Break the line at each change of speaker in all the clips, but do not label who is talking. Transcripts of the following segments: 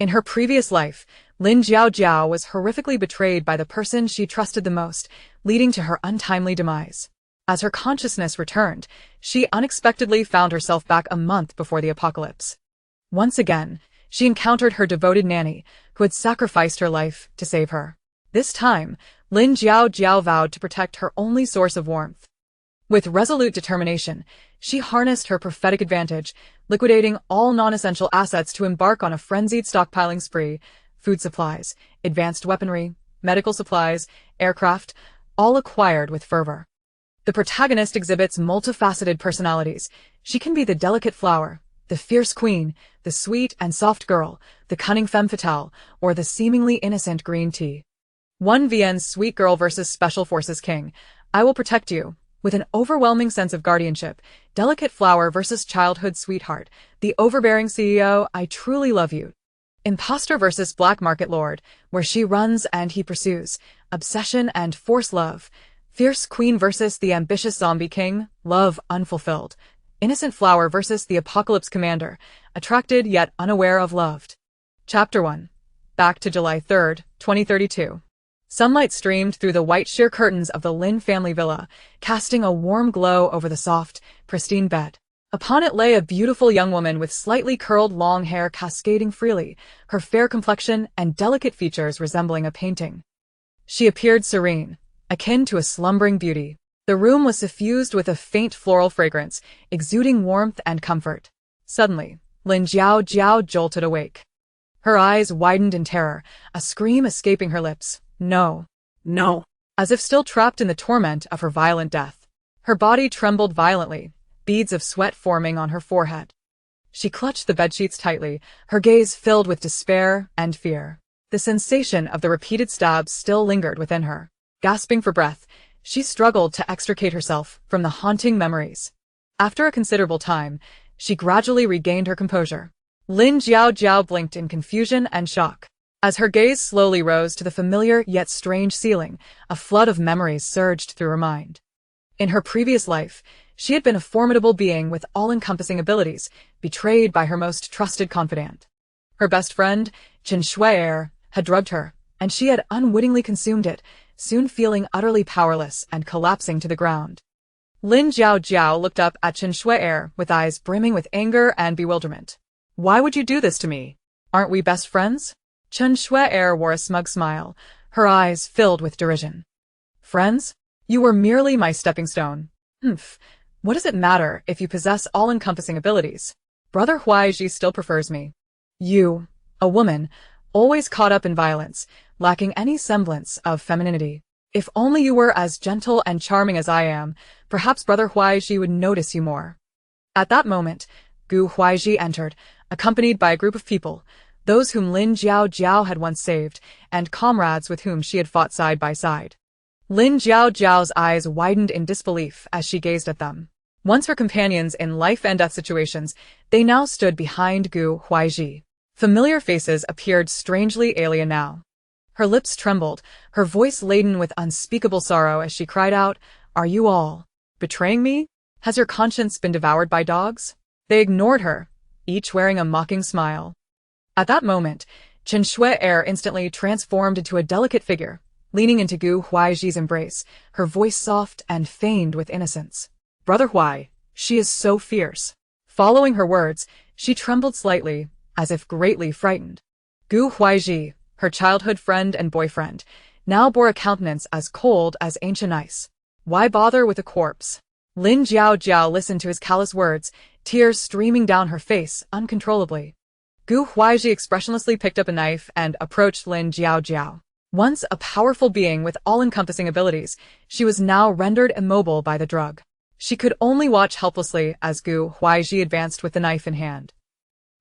In her previous life, Lin Jiao was horrifically betrayed by the person she trusted the most, leading to her untimely demise. As her consciousness returned, she unexpectedly found herself back a month before the apocalypse. Once again, she encountered her devoted nanny, who had sacrificed her life to save her. This time, Lin Jiao vowed to protect her only source of warmth. With resolute determination, she harnessed her prophetic advantage, liquidating all non-essential assets to embark on a frenzied stockpiling spree: food supplies, advanced weaponry, medical supplies, aircraft, all acquired with fervor. The protagonist exhibits multifaceted personalities. She can be the delicate flower, the fierce queen, the sweet and soft girl, the cunning femme fatale, or the seemingly innocent green tea. 1vn Sweet Girl vs. Special Forces King. I will protect you. With an overwhelming sense of guardianship, delicate flower versus childhood sweetheart, the overbearing CEO. I truly love you. Imposter versus Black Market Lord, where she runs and he pursues, obsession and force love. Fierce Queen versus the ambitious Zombie King, love unfulfilled. Innocent Flower versus the Apocalypse Commander, attracted yet unaware of loved. Chapter 1. Back to July 3rd, 2032. Sunlight streamed through the white sheer curtains of the Lin family villa, casting a warm glow over the soft, pristine bed. Upon it lay a beautiful young woman with slightly curled long hair cascading freely, her fair complexion and delicate features resembling a painting. She appeared serene, akin to a slumbering beauty. The room was suffused with a faint floral fragrance, exuding warmth and comfort. Suddenly, Lin Jiao jolted awake. Her eyes widened in terror, a scream escaping her lips. No. No. As if still trapped in the torment of her violent death. Her body trembled violently, beads of sweat forming on her forehead. She clutched the bedsheets tightly, her gaze filled with despair and fear. The sensation of the repeated stabs still lingered within her. Gasping for breath, she struggled to extricate herself from the haunting memories. After a considerable time, she gradually regained her composure. Lin Jiao blinked in confusion and shock. As her gaze slowly rose to the familiar yet strange ceiling, a flood of memories surged through her mind. In her previous life, she had been a formidable being with all-encompassing abilities, betrayed by her most trusted confidant. Her best friend, Chen Shui, had drugged her, and she had unwittingly consumed it, soon feeling utterly powerless and collapsing to the ground. Lin Jiao looked up at Chen Shui with eyes brimming with anger and bewilderment. Why would you do this to me? Aren't we best friends? Chen Shui wore a smug smile, her eyes filled with derision. Friends? You were merely my stepping stone. Humph. What does it matter if you possess all-encompassing abilities? Brother Huaiji still prefers me. You, a woman, always caught up in violence, lacking any semblance of femininity. If only you were as gentle and charming as I am, perhaps Brother Huaiji would notice you more. At that moment, Gu Huaiji entered, accompanied by a group of people, those whom Lin Jiao had once saved, and comrades with whom she had fought side by side. Lin Jiao's eyes widened in disbelief as she gazed at them. Once her companions in life-and-death situations, they now stood behind Gu Huaiji. Familiar faces appeared strangely alien now. Her lips trembled, her voice laden with unspeakable sorrow as she cried out, "Are you all betraying me? Has your conscience been devoured by dogs?" They ignored her, each wearing a mocking smile. At that moment, Chen Shui instantly transformed into a delicate figure, leaning into Gu Huaiji's embrace, her voice soft and feigned with innocence. Brother Huai, she is so fierce. Following her words, she trembled slightly, as if greatly frightened. Gu Huaiji, her childhood friend and boyfriend, now bore a countenance as cold as ancient ice. Why bother with a corpse? Lin Jiao listened to his callous words, tears streaming down her face uncontrollably. Gu Huaiji expressionlessly picked up a knife and approached Lin Jiao. Once a powerful being with all-encompassing abilities, she was now rendered immobile by the drug. She could only watch helplessly as Gu Huaiji advanced with the knife in hand.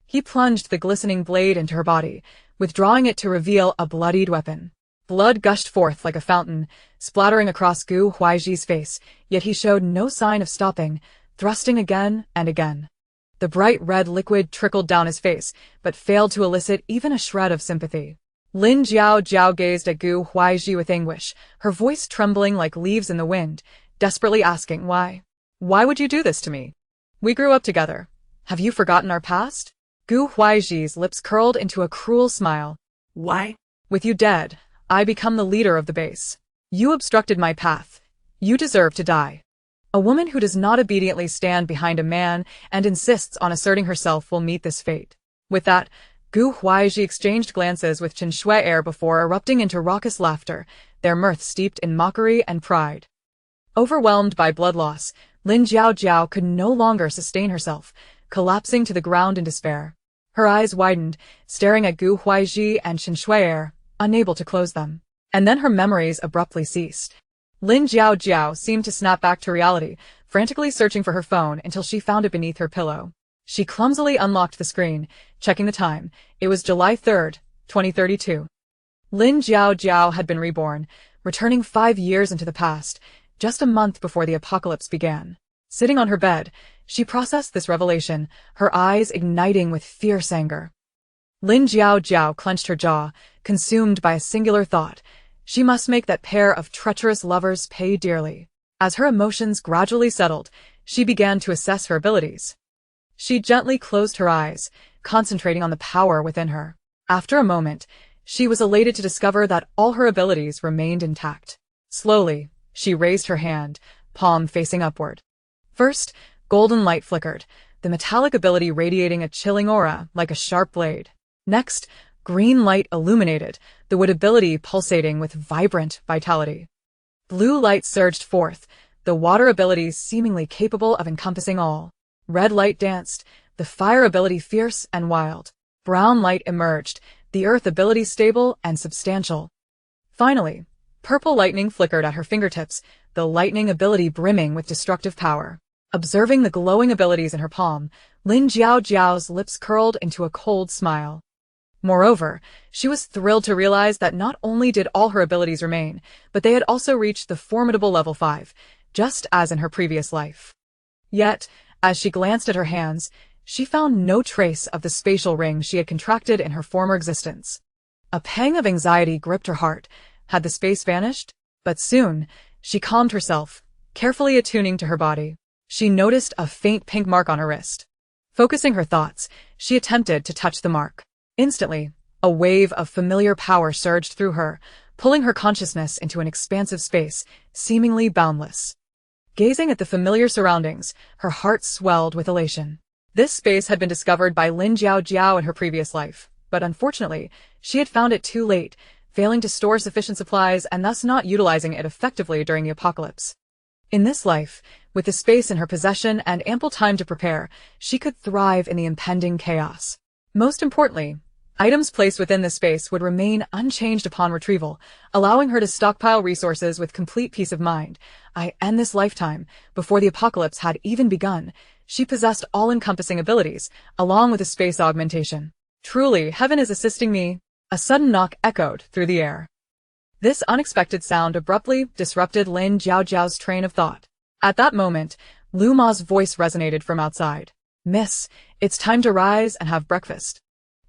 He plunged the glistening blade into her body, withdrawing it to reveal a bloodied weapon. Blood gushed forth like a fountain, splattering across Gu Huaiji's face, yet he showed no sign of stopping, thrusting again and again. The bright red liquid trickled down his face, but failed to elicit even a shred of sympathy. Lin Jiao gazed at Gu Huaiji with anguish, her voice trembling like leaves in the wind, desperately asking why. Why would you do this to me? We grew up together. Have you forgotten our past? Gu Huaiji's lips curled into a cruel smile.
Why?
With you dead, I become the leader of the base. You obstructed my path. You deserve to die. A woman who does not obediently stand behind a man and insists on asserting herself will meet this fate. With that, Gu Huaiji exchanged glances with Chen Shui'er before erupting into raucous laughter, their mirth steeped in mockery and pride. Overwhelmed by blood loss, Lin Jiaojiao could no longer sustain herself, collapsing to the ground in despair. Her eyes widened, staring at Gu Huaiji and Chen Shui'er, unable to close them. And then her memories abruptly ceased. Lin Jiaojiao seemed to snap back to reality, frantically searching for her phone until she found it beneath her pillow. She clumsily unlocked the screen, checking the time. It was July 3rd, 2032. Lin Jiaojiao had been reborn, returning 5 years into the past, just a month before the apocalypse began. Sitting on her bed, she processed this revelation, her eyes igniting with fierce anger. Lin Jiaojiao clenched her jaw, consumed by a singular thought. She must make that pair of treacherous lovers pay dearly. As her emotions gradually settled, she began to assess her abilities. She gently closed her eyes, concentrating on the power within her. After a moment, she was elated to discover that all her abilities remained intact. Slowly, she raised her hand, palm facing upward. First, golden light flickered, the metallic ability radiating a chilling aura like a sharp blade. Next, green light illuminated, the wood ability pulsating with vibrant vitality. Blue light surged forth, the water ability seemingly capable of encompassing all. Red light danced, the fire ability fierce and wild. Brown light emerged, the earth ability stable and substantial. Finally, purple lightning flickered at her fingertips, the lightning ability brimming with destructive power. Observing the glowing abilities in her palm, Lin Jiaojiao's lips curled into a cold smile. Moreover, she was thrilled to realize that not only did all her abilities remain, but they had also reached the formidable level 5, just as in her previous life. Yet, as she glanced at her hands, she found no trace of the spatial ring she had contracted in her former existence. A pang of anxiety gripped her heart. Had the space vanished? But soon, she calmed herself, carefully attuning to her body. She noticed a faint pink mark on her wrist. Focusing her thoughts, she attempted to touch the mark. Instantly, a wave of familiar power surged through her, pulling her consciousness into an expansive space, seemingly boundless. Gazing at the familiar surroundings, her heart swelled with elation. This space had been discovered by Lin Jiaojiao in her previous life, but unfortunately, she had found it too late, failing to store sufficient supplies and thus not utilizing it effectively during the apocalypse. In this life, with the space in her possession and ample time to prepare, she could thrive in the impending chaos. Most importantly, items placed within this space would remain unchanged upon retrieval, allowing her to stockpile resources with complete peace of mind. In this lifetime, before the apocalypse had even begun, she possessed all-encompassing abilities, along with a space augmentation. Truly, heaven is assisting me. A sudden knock echoed through the air. This unexpected sound abruptly disrupted Lin Jiaojiao's train of thought. At that moment, Lu Ma's voice resonated from outside. "Miss, it's time to rise and have breakfast.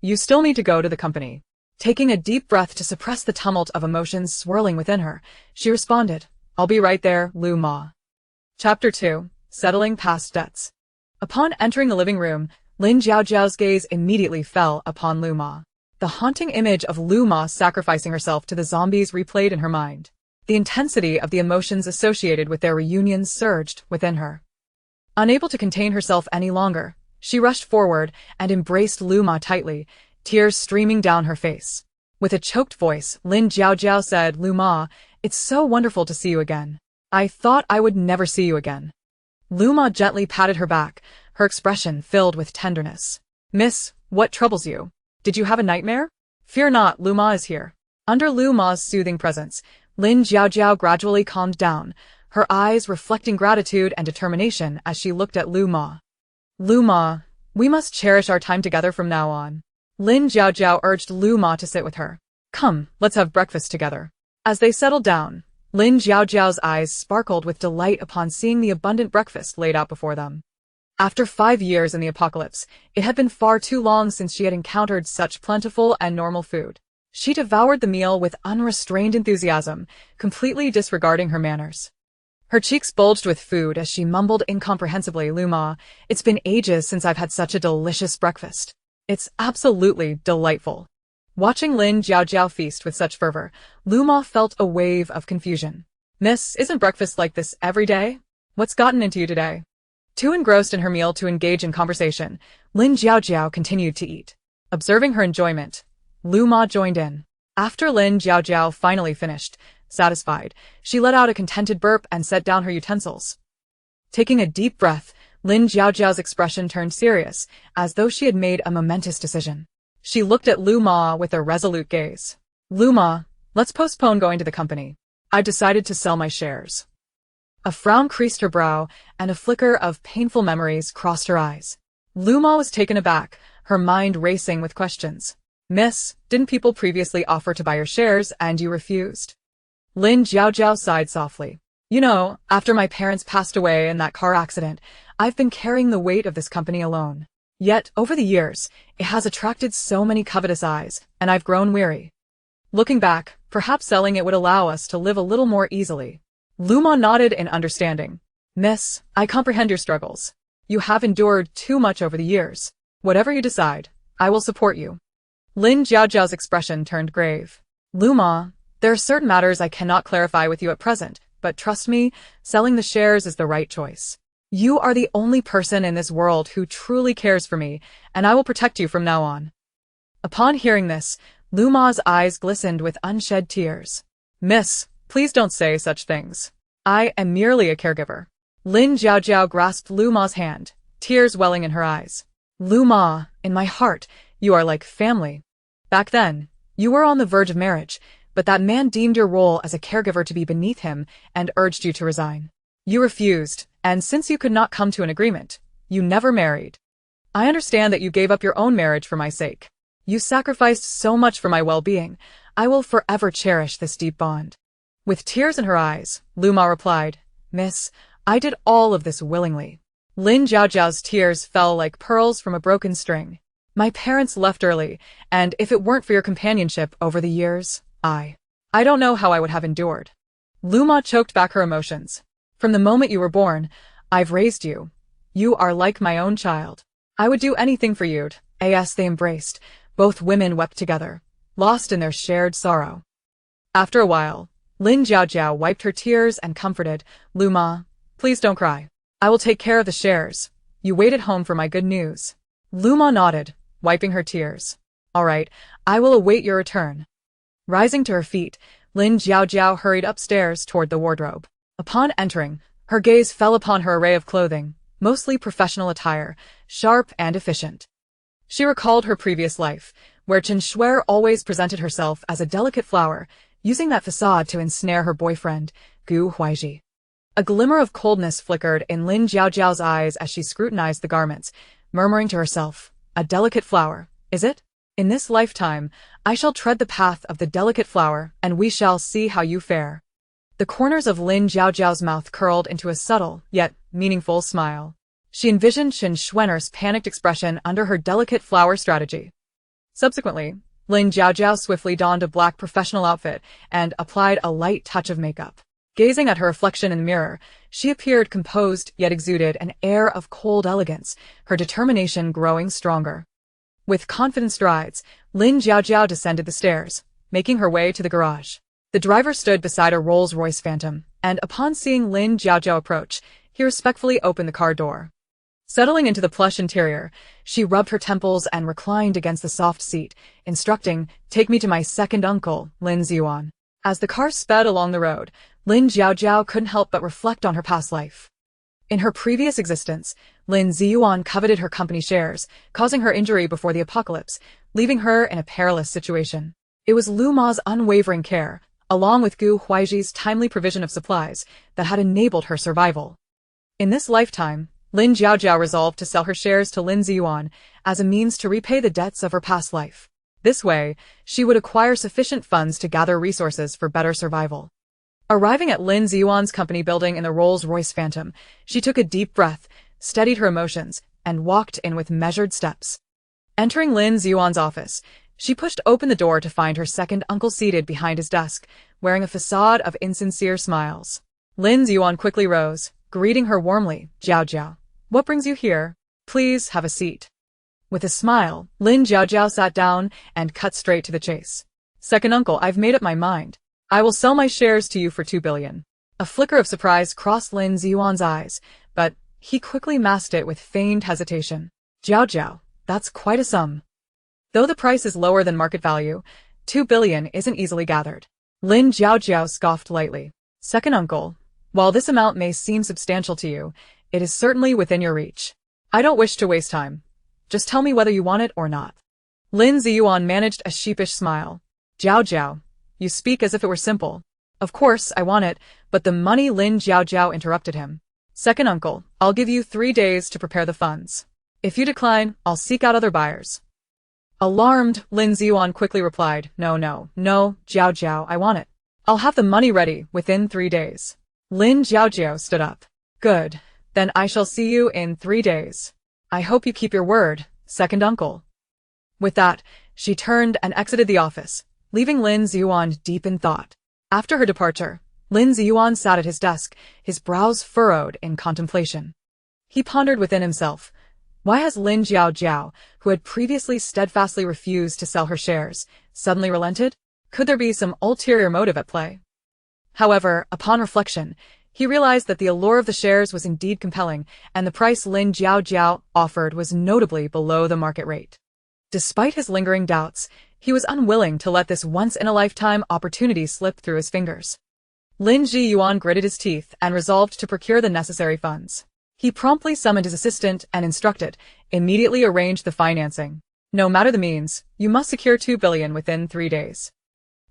You still need to go to the company." Taking a deep breath to suppress the tumult of emotions swirling within her, she responded, "I'll be right there, Lu Ma." Chapter 2. Settling Past Debts. Upon entering the living room, Lin Jiaojiao's gaze immediately fell upon Lu Ma. The haunting image of Lu Ma sacrificing herself to the zombies replayed in her mind. The intensity of the emotions associated with their reunion surged within her. Unable to contain herself any longer, she rushed forward and embraced Lu Ma tightly, tears streaming down her face. With a choked voice, Lin Jiaojiao said, "Lu Ma, it's so wonderful to see you again. I thought I would never see you again." Lu Ma gently patted her back, her expression filled with tenderness. "Miss, what troubles you? Did you have a nightmare? Fear not, Lu Ma is here." Under Lu Ma's soothing presence, Lin Jiaojiao gradually calmed down, her eyes reflecting gratitude and determination as she looked at Lu Ma. "Lu Ma, we must cherish our time together from now on." Lin Jiaojiao urged Lu Ma to sit with her. "Come, let's have breakfast together." As they settled down, Lin Jiaojiao's eyes sparkled with delight upon seeing the abundant breakfast laid out before them. After 5 years in the apocalypse, it had been far too long since she had encountered such plentiful and normal food. She devoured the meal with unrestrained enthusiasm, completely disregarding her manners. Her cheeks bulged with food as she mumbled incomprehensibly, "Lu Ma, it's been ages since I've had such a delicious breakfast. It's absolutely delightful. Watching Lin Jiaojiao feast with such fervor, Lu Ma felt a wave of confusion. Miss, isn't breakfast like this every day? What's gotten into you today? Too engrossed in her meal to engage in conversation, Lin Jiaojiao continued to eat. Observing her enjoyment, Lu Ma joined in. After Lin Jiaojiao finally finished, satisfied, she let out a contented burp and set down her utensils. Taking a deep breath, Lin Jiaojiao's expression turned serious, as though she had made a momentous decision. She looked at Lu Ma with a resolute gaze. Lu Ma, let's postpone going to the company. I've decided to sell my shares. A frown creased her brow, and a flicker of painful memories crossed her eyes. Lu Ma was taken aback, her mind racing with questions. Miss, didn't people previously offer to buy your shares and you refused? Lin Jiaojiao sighed softly. You know, after my parents passed away in that car accident, I've been carrying the weight of this company alone. Yet, over the years, it has attracted so many covetous eyes, and I've grown weary. Looking back, perhaps selling it would allow us to live a little more easily. Lu Ma nodded in understanding. Miss, I comprehend your struggles. You have endured too much over the years. Whatever you decide, I will support you. Lin Jiaojiao's expression turned grave. Lu Ma, there are certain matters I cannot clarify with you at present, but trust me, selling the shares is the right choice. You are the only person in this world who truly cares for me, and I will protect you from now on. Upon hearing this, Lu Ma's eyes glistened with unshed tears. Miss, please don't say such things. I am merely a caregiver. Lin Jiaojiao grasped Lu Ma's hand, tears welling in her eyes. Lu Ma, in my heart, you are like family. Back then, you were on the verge of marriage, but that man deemed your role as a caregiver to be beneath him and urged you to resign. You refused, and since you could not come to an agreement, you never married. I understand that you gave up your own marriage for my sake. You sacrificed so much for my well-being. I will forever cherish this deep bond. With tears in her eyes, Lu Ma replied, Miss, I did all of this willingly. Lin Jiaojiao's tears fell like pearls from a broken string. My parents left early, and if it weren't for your companionship over the years, I don't know how I would have endured. Lu Ma choked back her emotions. From the moment you were born, I've raised you. You are like my own child. I would do anything for you. As they embraced, both women wept together, lost in their shared sorrow. After a while, Lin Jiaojiao wiped her tears and comforted, Lu Ma, please don't cry. I will take care of the shares. You wait at home for my good news. Lu Ma nodded, wiping her tears. All right, I will await your return. Rising to her feet, Lin Jiaojiao hurried upstairs toward the wardrobe. Upon entering, her gaze fell upon her array of clothing, mostly professional attire, sharp and efficient. She recalled her previous life, where Chen Shuer always presented herself as a delicate flower, using that facade to ensnare her boyfriend, Gu Huaiji. A glimmer of coldness flickered in Lin Jiaojiao's eyes as she scrutinized the garments, murmuring to herself, a delicate flower, is it? In this lifetime, I shall tread the path of the delicate flower, and we shall see how you fare. The corners of Lin Jiaojiao's mouth curled into a subtle, yet meaningful smile. She envisioned Chen Shuer's panicked expression under her delicate flower strategy. Subsequently, Lin Jiaojiao swiftly donned a black professional outfit and applied a light touch of makeup. Gazing at her reflection in the mirror, she appeared composed yet exuded an air of cold elegance, her determination growing stronger. With confident strides, Lin Jiaojiao descended the stairs, making her way to the garage. The driver stood beside a Rolls-Royce Phantom, and upon seeing Lin Jiaojiao approach, he respectfully opened the car door. Settling into the plush interior, she rubbed her temples and reclined against the soft seat, instructing, take me to my second uncle, Lin Ziyuan. As the car sped along the road, Lin Jiaojiao couldn't help but reflect on her past life. In her previous existence, Lin Ziyuan coveted her company shares, causing her injury before the apocalypse, leaving her in a perilous situation. It was Lu Ma's unwavering care, along with Gu Huaiji's timely provision of supplies, that had enabled her survival. In this lifetime, Lin Jiaojiao resolved to sell her shares to Lin Ziyuan as a means to repay the debts of her past life. This way, she would acquire sufficient funds to gather resources for better survival. Arriving at Lin Ziyuan's company building in the Rolls-Royce Phantom, she took a deep breath, steadied her emotions, and walked in with measured steps. Entering Lin Ziyuan's office, she pushed open the door to find her second uncle seated behind his desk, wearing a facade of insincere smiles. Lin Ziyuan quickly rose, greeting her warmly, Jiaojiao. What brings you here? Please have a seat. With a smile, Lin Jiaojiao sat down and cut straight to the chase. Second uncle, I've made up my mind. I will sell my shares to you for 2 billion. A flicker of surprise crossed Lin Ziyuan's eyes, but he quickly masked it with feigned hesitation. Jiaojiao, that's quite a sum. Though the price is lower than market value, 2 billion isn't easily gathered. Lin Jiaojiao scoffed lightly. Second uncle, while this amount may seem substantial to you, it is certainly within your reach. I don't wish to waste time. Just tell me whether you want it or not. Lin Ziyuan managed a sheepish smile. Jiaojiao, you speak as if it were simple. Of course, I want it, but the money. Lin Jiaojiao interrupted him. Second uncle, I'll give you 3 days to prepare the funds. If you decline, I'll seek out other buyers. Alarmed, Lin Ziyuan quickly replied, No, Jiaojiao, I want it. I'll have the money ready within 3 days. Lin Jiaojiao stood up. Good, then I shall see you in 3 days. I hope you keep your word, second uncle. With that, she turned and exited the office, leaving Lin Ziyuan deep in thought. After her departure, Lin Ziyuan sat at his desk, his brows furrowed in contemplation. He pondered within himself, why has Lin Jiaojiao, who had previously steadfastly refused to sell her shares, suddenly relented? Could there be some ulterior motive at play? However, upon reflection, he realized that the allure of the shares was indeed compelling, and the price Lin Jiaojiao offered was notably below the market rate. Despite his lingering doubts, he was unwilling to let this once-in-a-lifetime opportunity slip through his fingers. Lin Ziyuan gritted his teeth and resolved to procure the necessary funds. He promptly summoned his assistant and instructed, immediately arrange the financing. No matter the means, you must secure 2 billion within 3 days.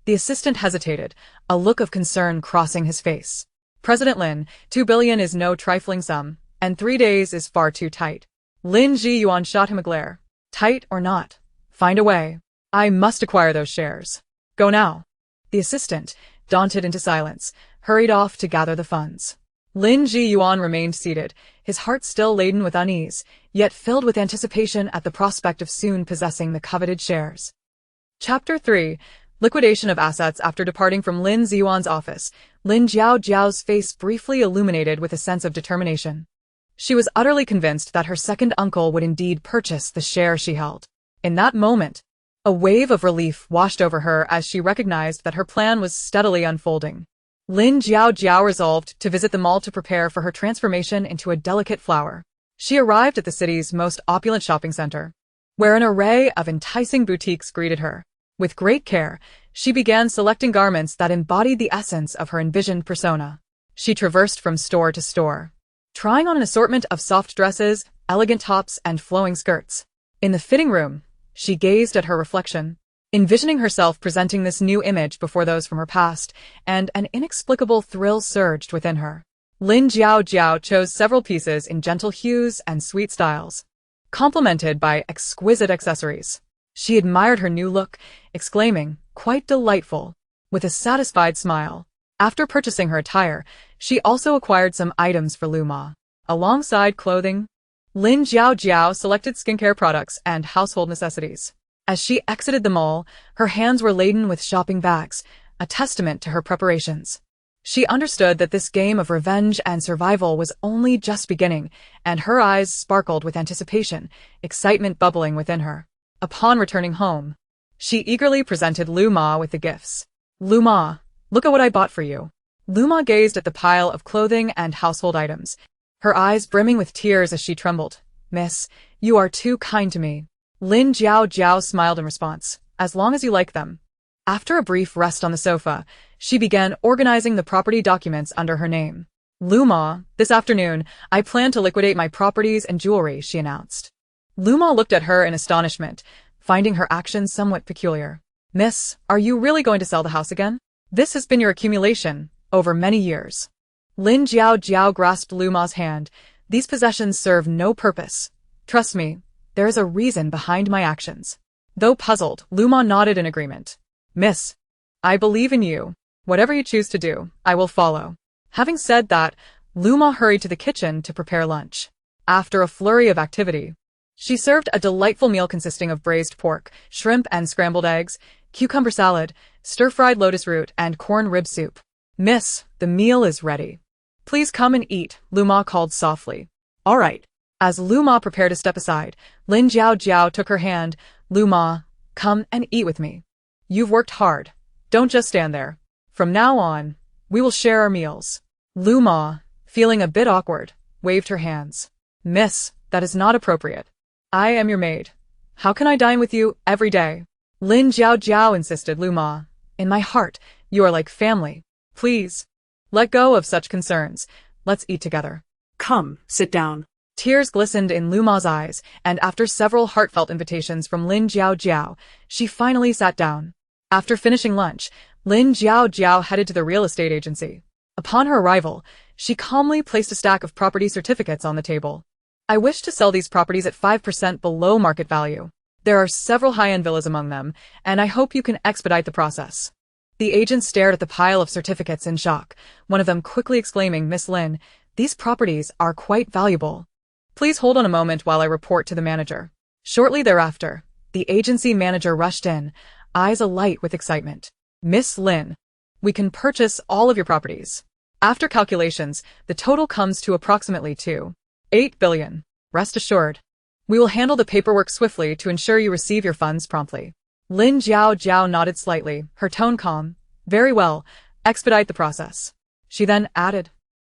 The assistant hesitated, a look of concern crossing his face. President Lin, 2 billion is no trifling sum, and 3 days is far too tight. Lin Ziyuan shot him a glare. Tight or not, find a way. I must acquire those shares. Go now. The assistant, daunted into silence, hurried off to gather the funds. Lin Ziyuan remained seated, his heart still laden with unease, yet filled with anticipation at the prospect of soon possessing the coveted shares. Chapter 3. Liquidation of assets. After departing from Lin Ziyuan's office, Lin Jiaojiao's face briefly illuminated with a sense of determination. She was utterly convinced that her second uncle would indeed purchase the share she held. In that moment, a wave of relief washed over her as she recognized that her plan was steadily unfolding. Lin Jiaojiao resolved to visit the mall to prepare for her transformation into a delicate flower. She arrived at the city's most opulent shopping center, where an array of enticing boutiques greeted her. With great care, she began selecting garments that embodied the essence of her envisioned persona. She traversed from store to store, trying on an assortment of soft dresses, elegant tops, and flowing skirts. In the fitting room, she gazed at her reflection, envisioning herself presenting this new image before those from her past, and an inexplicable thrill surged within her. Lin Jiaojiao chose several pieces in gentle hues and sweet styles, complemented by exquisite accessories. She admired her new look, exclaiming, "Quite delightful," with a satisfied smile. After purchasing her attire, she also acquired some items for Lu Ma. Alongside clothing, Lin Jiaojiao selected skincare products and household necessities. As she exited the mall, her hands were laden with shopping bags, a testament to her preparations. She understood that this game of revenge and survival was only just beginning, and her eyes sparkled with anticipation, excitement bubbling within her. Upon returning home, she eagerly presented Lu Ma with the gifts. "Lu Ma, look at what I bought for you." Lu Ma gazed at the pile of clothing and household items, her eyes brimming with tears as she trembled. "Miss, you are too kind to me." Lin Jiaojiao smiled in response. "As long as you like them." After a brief rest on the sofa, she began organizing the property documents under her name. "Lu Ma, this afternoon, I plan to liquidate my properties and jewelry," she announced. Lu Ma looked at her in astonishment, finding her actions somewhat peculiar. "Miss, are you really going to sell the house again? This has been your accumulation over many years." Lin Jiaojiao grasped Lu Ma's hand. "These possessions serve no purpose. Trust me, there is a reason behind my actions." Though puzzled, Lu Ma nodded in agreement. "Miss, I believe in you. Whatever you choose to do, I will follow." Having said that, Lu Ma hurried to the kitchen to prepare lunch. After a flurry of activity, she served a delightful meal consisting of braised pork, shrimp and scrambled eggs, cucumber salad, stir-fried lotus root, and corn rib soup. "Miss, the meal is ready. Please come and eat," Lu Ma called softly. "All right." As Lu Ma prepared to step aside, Lin Jiao took her hand. Lu Ma, come and eat with me. You've worked hard. Don't just stand there. From now on, we will share our meals. Lu Ma, feeling a bit awkward, waved her hands. Miss, that is not appropriate. I am your maid. How can I dine with you every day? Lin Jiao insisted. Lu Ma, in my heart, you are like family. Please, let go of such concerns. Let's eat together.
Come, sit down.
Tears glistened in Lu Ma's eyes, and after several heartfelt invitations from Lin Jiao, she finally sat down. After finishing lunch, Lin Jiao headed to the real estate agency. Upon her arrival, she calmly placed a stack of property certificates on the table. I wish to sell these properties at 5% below market value. There are several high-end villas among them, and I hope you can expedite the process. The agent stared at the pile of certificates in shock, one of them quickly exclaiming, Miss Lin, these properties are quite valuable. Please hold on a moment while I report to the manager. Shortly thereafter, the agency manager rushed in, eyes alight with excitement. Miss Lin, we can purchase all of your properties. After calculations, the total comes to approximately 2.8 billion. Rest assured, we will handle the paperwork swiftly to ensure you receive your funds promptly. Lin Jiao nodded slightly, her tone calm. Very well, expedite the process. She then added,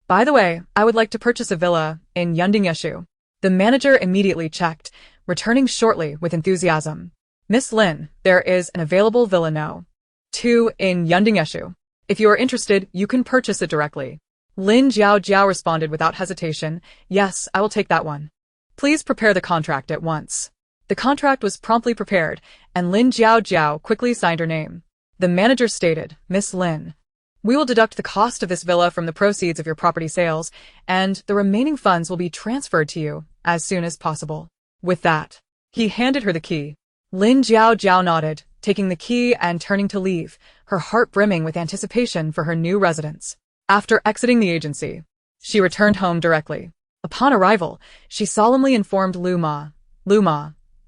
by the way, I would like to purchase a villa in Yundingyeshu. The manager immediately checked, returning shortly with enthusiasm. Miss Lin, there is an available villa No. 2 in Yundingyeshu. If you are interested, you can purchase it directly. Lin Jiao responded without hesitation, yes, I will take that one. Please prepare the contract at once. The contract was promptly prepared, and Lin Jiao quickly signed her name. The manager stated, Miss Lin, we will deduct the cost of this villa from the proceeds of your property sales, and the remaining funds will be transferred to you as soon as possible. With that, he handed her the key. Lin Jiao nodded, taking the key and turning to leave, her heart brimming with anticipation for her new residence. After exiting the agency, she returned home directly. Upon arrival, she solemnly informed Lu Ma,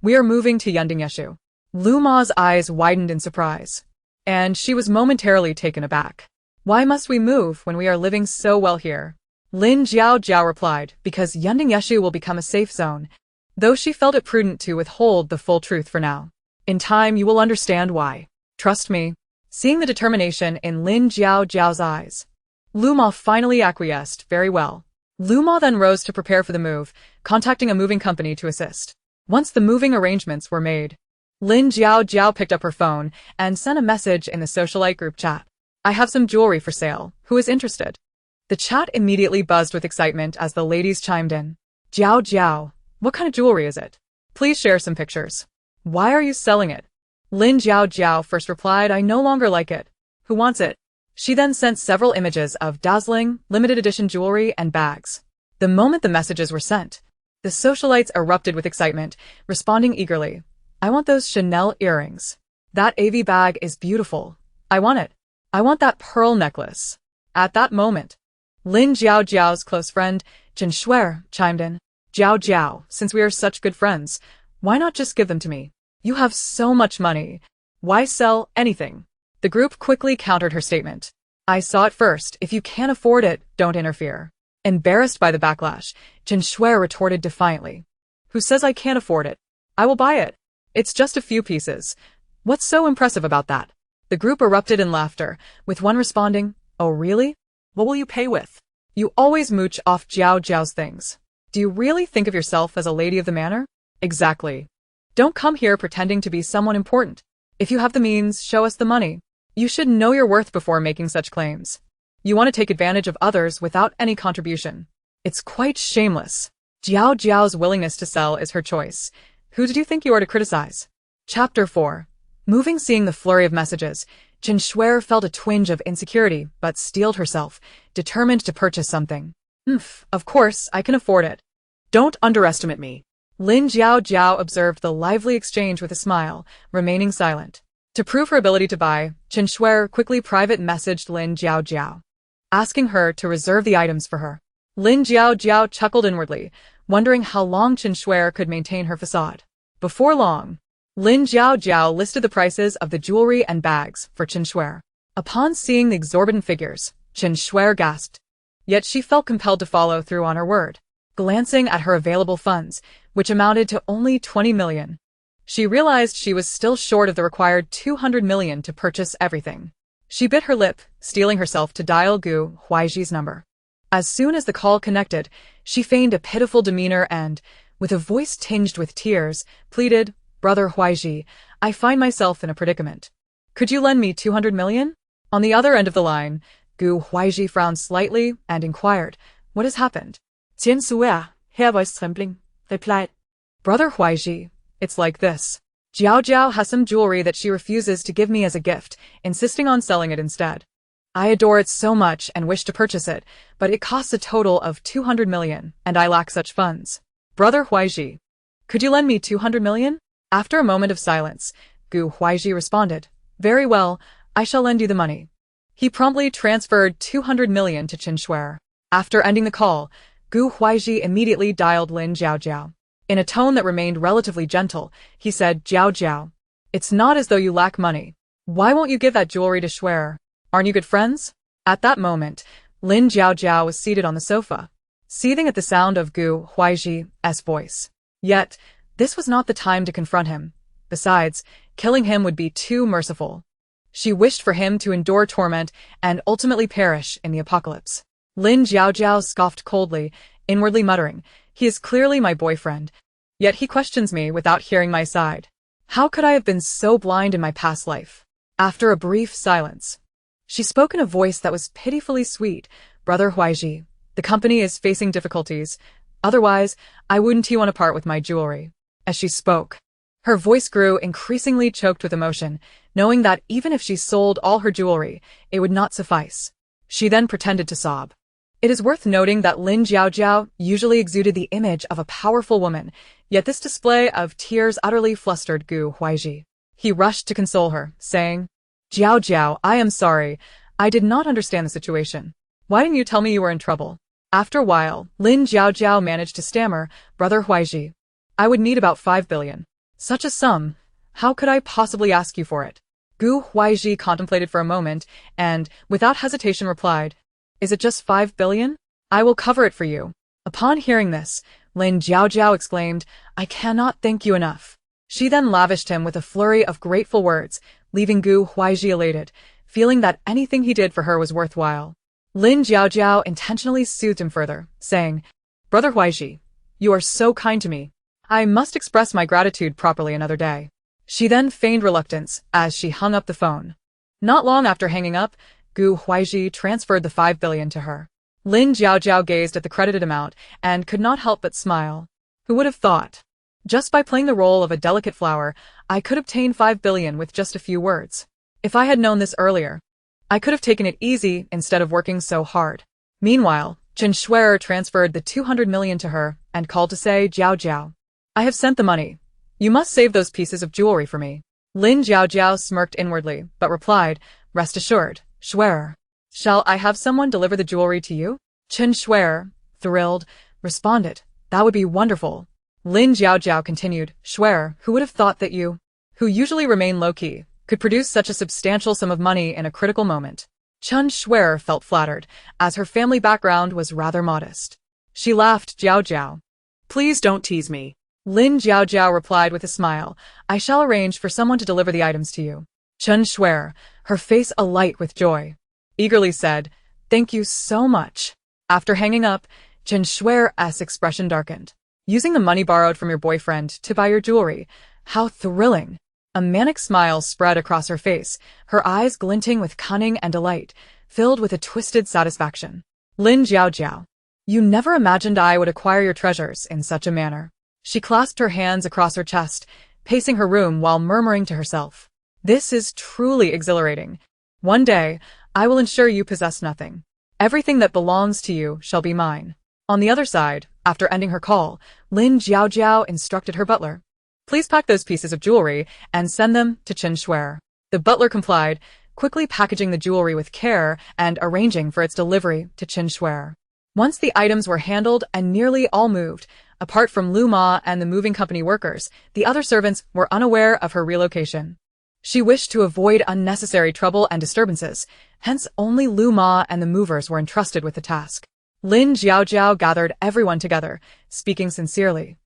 we are moving to Yundingyeshu. Lu Ma's eyes widened in surprise, and she was momentarily taken aback. Why must we move when we are living so well here? Lin Jiao replied, because Yundingyeshu will become a safe zone, though she felt it prudent to withhold the full truth for now. In time you will understand why. Trust me. Seeing the determination in Lin Jiao's eyes, Lu Ma finally acquiesced. Very well. Lu Ma then rose to prepare for the move, contacting a moving company to assist. Once the moving arrangements were made, Lin Jiao picked up her phone and sent a message in the socialite group chat. I have some jewelry for sale. Who is interested? The chat immediately buzzed with excitement as the ladies chimed in. Jiao, what kind of jewelry is it? Please share some pictures. Why are you selling it? Lin Jiao first replied, I no longer like it. Who wants it? She then sent several images of dazzling, limited edition jewelry and bags. The moment the messages were sent, the socialites erupted with excitement, responding eagerly. I want those Chanel earrings. That AV bag is beautiful. I want it. I want that pearl necklace. At that moment, Lin Jiao's close friend, Chen Shuer, chimed in. Jiao, since we are such good friends, why not just give them to me? You have so much money. Why sell anything? The group quickly countered her statement. I saw it first. If you can't afford it, don't interfere. Embarrassed by the backlash, Chen Shuer retorted defiantly. Who says I can't afford it? I will buy it. It's just a few pieces. What's so impressive about that? The group erupted in laughter, with one responding, oh really? What will you pay with? You always mooch off Jiao's things. Do you really think of yourself as a lady of the manor? Exactly. Don't come here pretending to be someone important. If you have the means, show us the money. You should know your worth before making such claims. You want to take advantage of others without any contribution. It's quite shameless. Jiao's willingness to sell is her choice. Who did you think you are to criticize? Chapter 4. Moving seeing the flurry of messages, Chen Shuer felt a twinge of insecurity but steeled herself, determined to purchase something. Of course, I can afford it. Don't underestimate me. Lin Jiao observed the lively exchange with a smile, remaining silent. To prove her ability to buy, Chen Shuer quickly private messaged Lin Jiao, asking her to reserve the items for her. Lin Jiao chuckled inwardly, wondering how long Chen Shuer could maintain her facade. Before long, Lin Jiao listed the prices of the jewelry and bags for Chen Shuer. Upon seeing the exorbitant figures, Chen Shuer gasped. Yet she felt compelled to follow through on her word. glancing at her available funds, which amounted to only 20 million. She realized she was still short of the required 200 million to purchase everything. She bit her lip, steeling herself to dial Gu Huaiji's number. As soon as the call connected, she feigned a pitiful demeanor and, with a voice tinged with tears, pleaded, "Brother Huaiji, I find myself in a predicament. Could you lend me 200 million? On the other end of the line, Gu Huaiji frowned slightly and inquired, "What has happened?"
Tian Sue, her voice trembling, replied,
"Brother Huaiji, it's like this. Jiao Jiao has some jewelry that she refuses to give me as a gift, insisting on selling it instead. I adore it so much and wish to purchase it, but it costs a total of 200 million, and I lack such funds. Brother Huaiji, could you lend me 200 million? After a moment of silence, Gu Huaiji responded, "Very well, I shall lend you the money." He promptly transferred 200 million to Qin Shuer. After ending the call, Gu Huaiji immediately dialed Lin Jiaojiao. In a tone that remained relatively gentle, he said, "Jiao Jiao, it's not as though you lack money. Why won't you give that jewelry to Shuer? Aren't you good friends?" At that moment, Lin Jiaojiao was seated on the sofa, seething at the sound of Gu Huaiji's voice. Yet, this was not the time to confront him. Besides, killing him would be too merciful. She wished for him to endure torment and ultimately perish in the apocalypse. Lin Jiaojiao scoffed coldly, inwardly muttering, "He is clearly my boyfriend, yet he questions me without hearing my side. How could I have been so blind in my past life?" After a brief silence, she spoke in a voice that was pitifully sweet, "Brother Huaiji, the company is facing difficulties. Otherwise, I wouldn't want to part with my jewelry." As she spoke, her voice grew increasingly choked with emotion, knowing that even if she sold all her jewelry, it would not suffice. She then pretended to sob. It is worth noting that Lin Jiaojiao usually exuded the image of a powerful woman, yet this display of tears utterly flustered Gu Huaiji. He rushed to console her, saying, "Jiao Jiao, I am sorry. I did not understand the situation. Why didn't you tell me you were in trouble?" After a while, Lin Jiaojiao managed to stammer, "Brother Huaiji, I would need about 5 billion. Such a sum. How could I possibly ask you for it?" Gu Huaiji contemplated for a moment and, without hesitation, replied, "Is it just 5 billion? I will cover it for you." Upon hearing this, Lin Jiaojiao exclaimed, "I cannot thank you enough." She then lavished him with a flurry of grateful words, leaving Gu Huaiji elated, feeling that anything he did for her was worthwhile. Lin Jiaojiao intentionally soothed him further, saying, "Brother Huaiji, you are so kind to me. I must express my gratitude properly another day." She then feigned reluctance as she hung up the phone. Not long after hanging up, Gu Huaiji transferred the 5 billion to her. Lin Jiaojiao gazed at the credited amount and could not help but smile. Who would have thought? Just by playing the role of a delicate flower, I could obtain 5 billion with just a few words. If I had known this earlier, I could have taken it easy instead of working so hard. Meanwhile, Qin Shuer transferred the 200 million to her and called to say, "Jiao Jiao, I have sent the money. You must save those pieces of jewelry for me." Lin Jiaojiao smirked inwardly, but replied, "Rest assured, Shuer. Shall I have someone deliver the jewelry to you?" Qin Shuer, thrilled, responded, "That would be wonderful." Lin Jiaojiao continued, "Shuer, who would have thought that you, who usually remain low-key, could produce such a substantial sum of money in a critical moment?" Qin Shuer felt flattered, as her family background was rather modest. She laughed, "Jiao Jiao, please don't tease me." Lin Jiaojiao replied with a smile, "I shall arrange for someone to deliver the items to you." Qin Shuer, her face alight with joy, eagerly said, "Thank you so much." After hanging up, Qin Shuer's expression darkened. "Using the money borrowed from your boyfriend to buy your jewelry. How thrilling." A manic smile spread across her face, her eyes glinting with cunning and delight, filled with a twisted satisfaction. "Lin Jiaojiao, you never imagined I would acquire your treasures in such a manner." She clasped her hands across her chest, pacing her room while murmuring to herself, "This is truly exhilarating. One day, I will ensure you possess nothing. Everything that belongs to you shall be mine." On the other side, after ending her call, Lin Jiaojiao instructed her butler, "Please pack those pieces of jewelry and send them to Qin Shuer." The butler complied, quickly packaging the jewelry with care and arranging for its delivery to Qin Shuer. Once the items were handled and nearly all moved, apart from Lu Ma and the moving company workers, the other servants were unaware of her relocation. She wished to avoid unnecessary trouble and disturbances, hence only Lu Ma and the movers were entrusted with the task. Lin Jiaojiao gathered everyone together, speaking sincerely.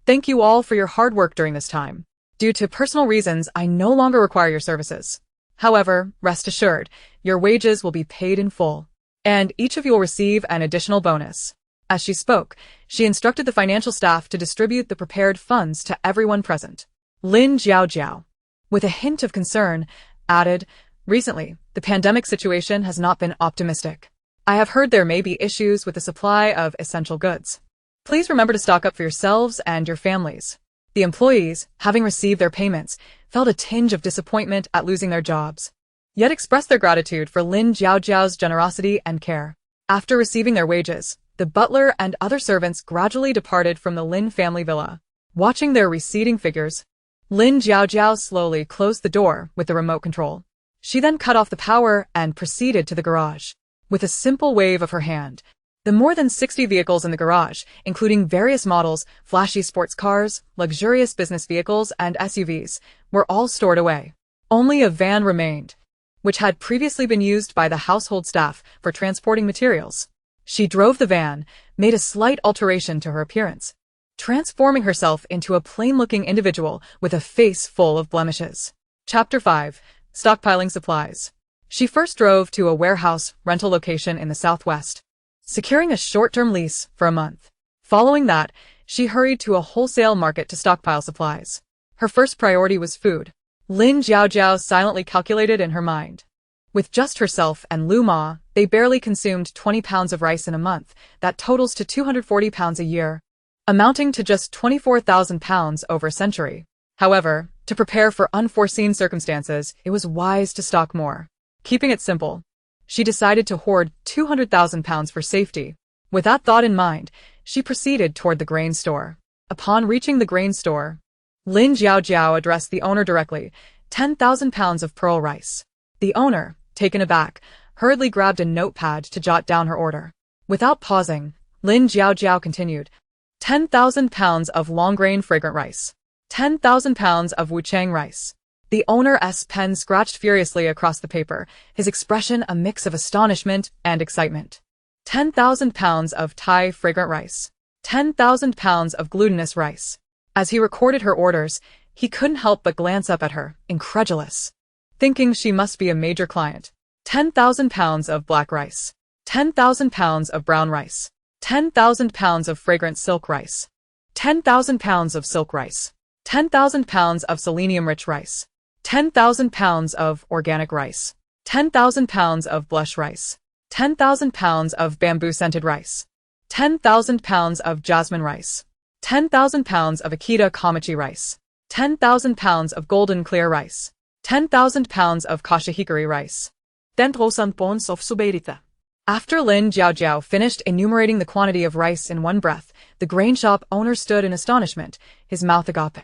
Thank you all for your hard work during this time. Due to personal reasons, I no longer require your services. However, rest assured, your wages will be paid in full, and each of you will receive an additional bonus. As she spoke, she instructed the financial staff to distribute the prepared funds to everyone present. Lin Jiaojiao, with a hint of concern, added, recently, the pandemic situation has not been optimistic. I have heard there may be issues with the supply of essential goods. Please remember to stock up for yourselves and your families. The employees, having received their payments, felt a tinge of disappointment at losing their jobs, yet expressed their gratitude for Lin Jiaojiao's generosity and care. After receiving their wages, the butler and other servants gradually departed from the Lin family villa. Watching their receding figures, Lin Jiaojiao slowly closed the door with the remote control. She then cut off the power and proceeded to the garage. With a simple wave of her hand, the more than 60 vehicles in the garage, including various models, flashy sports cars, luxurious business vehicles, and SUVs, were all stored away. Only a van remained, which had previously been used by the household staff for transporting materials. She drove the van, made a slight alteration to her appearance, transforming herself into a plain-looking individual with a face full of blemishes. Chapter 5. Stockpiling supplies. She first drove to a warehouse rental location in the southwest, securing a short-term lease for a month. Following that, she hurried to a wholesale market to stockpile supplies. Her first priority was food. Lin Jiaojiao silently calculated in her mind. With just herself and Lu Ma, they barely consumed 20 pounds of rice in a month. That totals to 240 pounds a year, amounting to just 24,000 pounds over a century. However, to prepare for unforeseen circumstances, it was wise to stock more. Keeping it simple, she decided to hoard 200,000 pounds for safety. With that thought in mind, she proceeded toward the grain store. Upon reaching the grain store, Lin Jiaojiao addressed the owner directly, 10,000 pounds of pearl rice. The owner, taken aback, hurriedly grabbed a notepad to jot down her order. Without pausing, Lin Jiaojiao continued, 10,000 pounds of long-grain fragrant rice. 10,000 pounds of Wuchang rice. The owner's pen scratched furiously across the paper, his expression a mix of astonishment and excitement. 10,000 pounds of Thai fragrant rice. 10,000 pounds of glutinous rice. As he recorded her orders, he couldn't help but glance up at her, incredulous, thinking she must be a major client. 10,000 pounds of black rice. 10,000 pounds of brown rice. 10,000 pounds of fragrant silk rice. 10,000 pounds of silk rice. 10,000 pounds of selenium-rich rice. 10,000 pounds of organic rice. 10,000 pounds of blush rice. 10,000 pounds of bamboo-scented rice. 10,000 pounds of jasmine rice. 10,000 pounds of Akita Kamachi rice. 10,000 pounds of golden clear rice. 10,000 pounds of kashihikari rice.
10,000 pounds of suberita.
After Lin Jiaojiao finished enumerating the quantity of rice in one breath, the grain shop owner stood in astonishment, his mouth agape,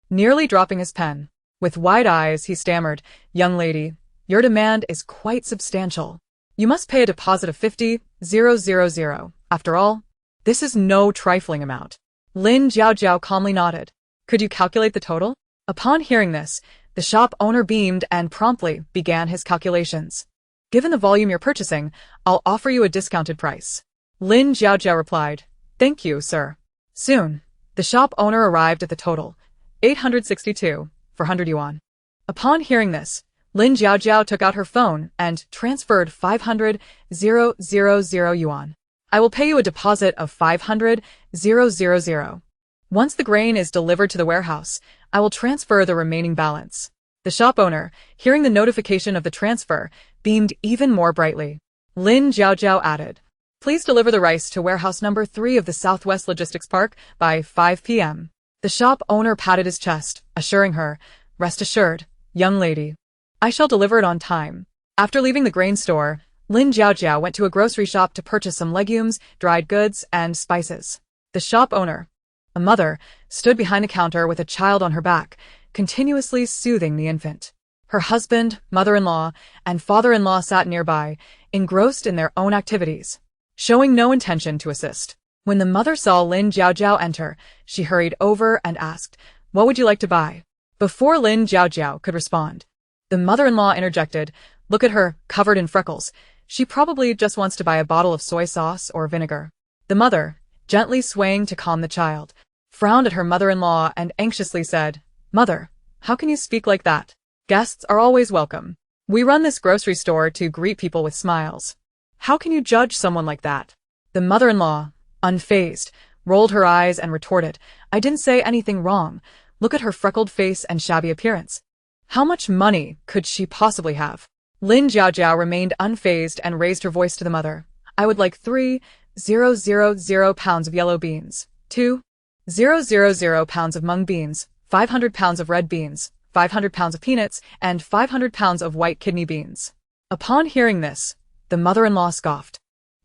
nearly dropping his pen. With wide eyes, he stammered, "Young lady, your demand is quite substantial. You must pay a deposit of 50,000. After all, this is no trifling amount." Lin Jiaojiao calmly nodded. "Could you calculate the total?" Upon hearing this, the shop owner beamed and promptly began his calculations. "Given the volume you're purchasing, I'll offer you a discounted price." Lin Jiaojiao replied, "Thank you, sir." Soon, the shop owner arrived at the total, 862, for 100 yuan. Upon hearing this, Lin Jiaojiao took out her phone and transferred 500,000 yuan. "I will pay you a deposit of 500,000. Once the grain is delivered to the warehouse, I will transfer the remaining balance." The shop owner, hearing the notification of the transfer, beamed even more brightly. Lin Jiaojiao added, "Please deliver the rice to warehouse number 3 of the Southwest Logistics Park by 5 p.m. The shop owner patted his chest, assuring her, "Rest assured, young lady. I shall deliver it on time." After leaving the grain store, Lin Jiaojiao went to a grocery shop to purchase some legumes, dried goods, and spices. The shop owner, a mother, stood behind the counter with a child on her back, continuously soothing the infant. Her husband, mother-in-law, and father-in-law sat nearby, engrossed in their own activities, showing no intention to assist. When the mother saw Lin Jiaojiao enter, she hurried over and asked, "What would you like to buy?" Before Lin Jiaojiao could respond, the mother-in-law interjected, "Look at her, covered in freckles. She probably just wants to buy a bottle of soy sauce or vinegar. The mother, gently swaying to calm the child, frowned at her mother-in-law and anxiously said, "Mother, how can you speak like that? Guests are always welcome. We run this grocery store to greet people with smiles. How can you judge someone like that?" The mother-in-law, unfazed, rolled her eyes and retorted, "I didn't say anything wrong. Look at her freckled face and shabby appearance. How much money could she possibly have?" Lin Jiaojiao remained unfazed and raised her voice to the mother. "I would like 3,000 pounds of yellow beans, 2,000 pounds of mung beans, 500 pounds of red beans, 500 pounds of peanuts, and 500 pounds of white kidney beans." Upon hearing this, the mother-in-law scoffed.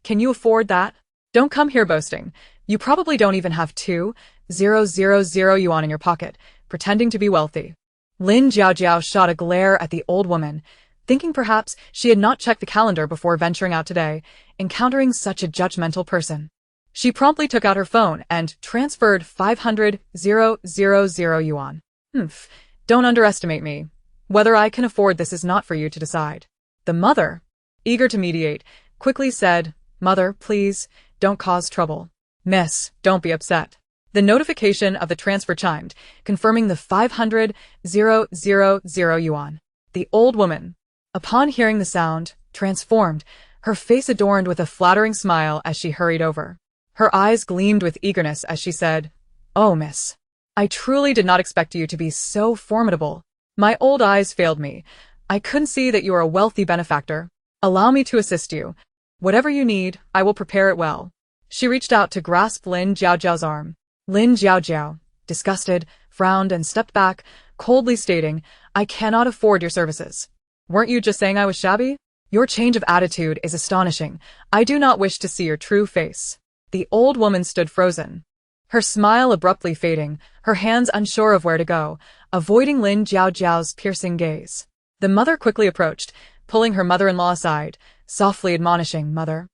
"Can you afford that? Don't come here boasting. You probably don't even have 2,000 yuan in your pocket, pretending to be wealthy." Lin Jiaojiao shot a glare at the old woman, thinking perhaps she had not checked the calendar before venturing out today, encountering such a judgmental person. She promptly took out her phone and transferred 500,000 yuan. Don't underestimate me. Whether I can afford this is not for you to decide." The mother, eager to mediate, quickly said, "Mother, please, don't cause trouble. Miss, don't be upset." The notification of the transfer chimed, confirming the 500,000 yuan. The old woman, upon hearing the sound, transformed, her face adorned with a flattering smile as she hurried over. Her eyes gleamed with eagerness as she said, "Oh, miss, I truly did not expect you to be so formidable. My old eyes failed me. I couldn't see that you are a wealthy benefactor. Allow me to assist you. Whatever you need, I will prepare it well." She reached out to grasp Lin Jiaojiao's arm. Lin Jiaojiao, disgusted, frowned and stepped back, coldly stating, "I cannot afford your services. Weren't you just saying I was shabby? Your change of attitude is astonishing. I do not wish to see your true face." The old woman stood frozen, her smile abruptly fading, her hands unsure of where to go, avoiding Lin Jiaojiao's piercing gaze. The mother quickly approached, pulling her mother-in-law aside, softly admonishing, "Mother,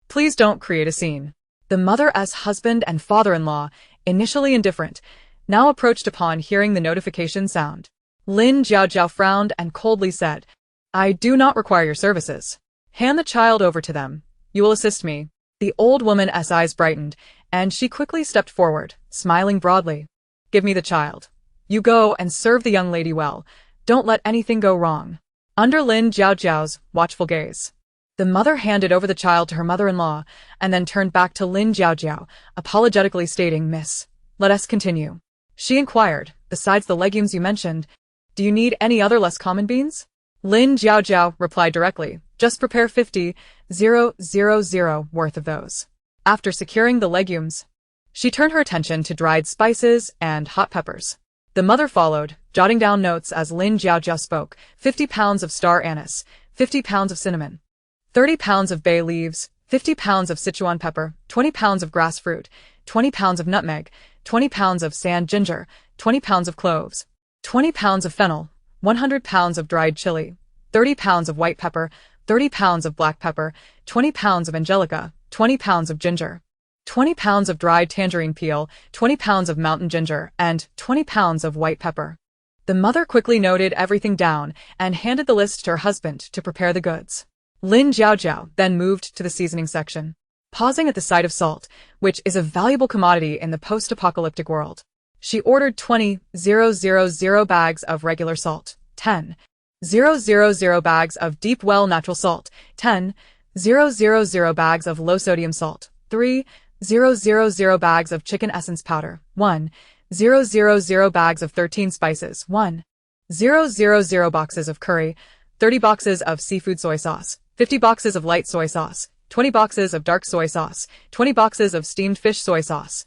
please don't create a scene." The mother, as husband and father-in-law, initially indifferent, now approached upon hearing the notification sound. Lin Jiaojiao frowned and coldly said, "I do not require your services. Hand the child over to them. You will assist me." The old woman's eyes brightened, and she quickly stepped forward, smiling broadly. "Give me the child. You go and serve the young lady well. Don't let anything go wrong." Under Lin Jiaojiao's watchful gaze, the mother handed over the child to her mother-in-law and then turned back to Lin Jiaojiao, apologetically stating, "Miss, let us continue." She inquired, "Besides the legumes you mentioned, do you need any other less common beans?" Lin Jiaojiao replied directly, "Just prepare 50,000 worth of those." After securing the legumes, she turned her attention to dried spices and hot peppers. The mother followed, jotting down notes as Lin Jiaojiao spoke, 50 pounds of star anise, 50 pounds of cinnamon, 30 pounds of bay leaves, 50 pounds of Sichuan pepper, 20 pounds of grass fruit, 20 pounds of nutmeg, 20 pounds of sand ginger, 20 pounds of cloves, 20 pounds of fennel, 100 pounds of dried chili, 30 pounds of white pepper, 30 pounds of black pepper, 20 pounds of angelica, 20 pounds of ginger, 20 pounds of dried tangerine peel, 20 pounds of mountain ginger, and 20 pounds of white pepper. The mother quickly noted everything down and handed the list to her husband to prepare the goods. Lin Jiaojiao then moved to the seasoning section, pausing at the sight of salt, which is a valuable commodity in the post-apocalyptic world. She ordered 20,000 bags of regular salt, 10,000 bags of deep well natural salt, 10,000 bags of low-sodium salt, 3,000 bags of chicken essence powder, 1,000 bags of 13 spices, 1,000 boxes of curry, 30 boxes of seafood soy sauce, 50 boxes of light soy sauce, 20 boxes of dark soy sauce, 20 boxes of steamed fish soy sauce,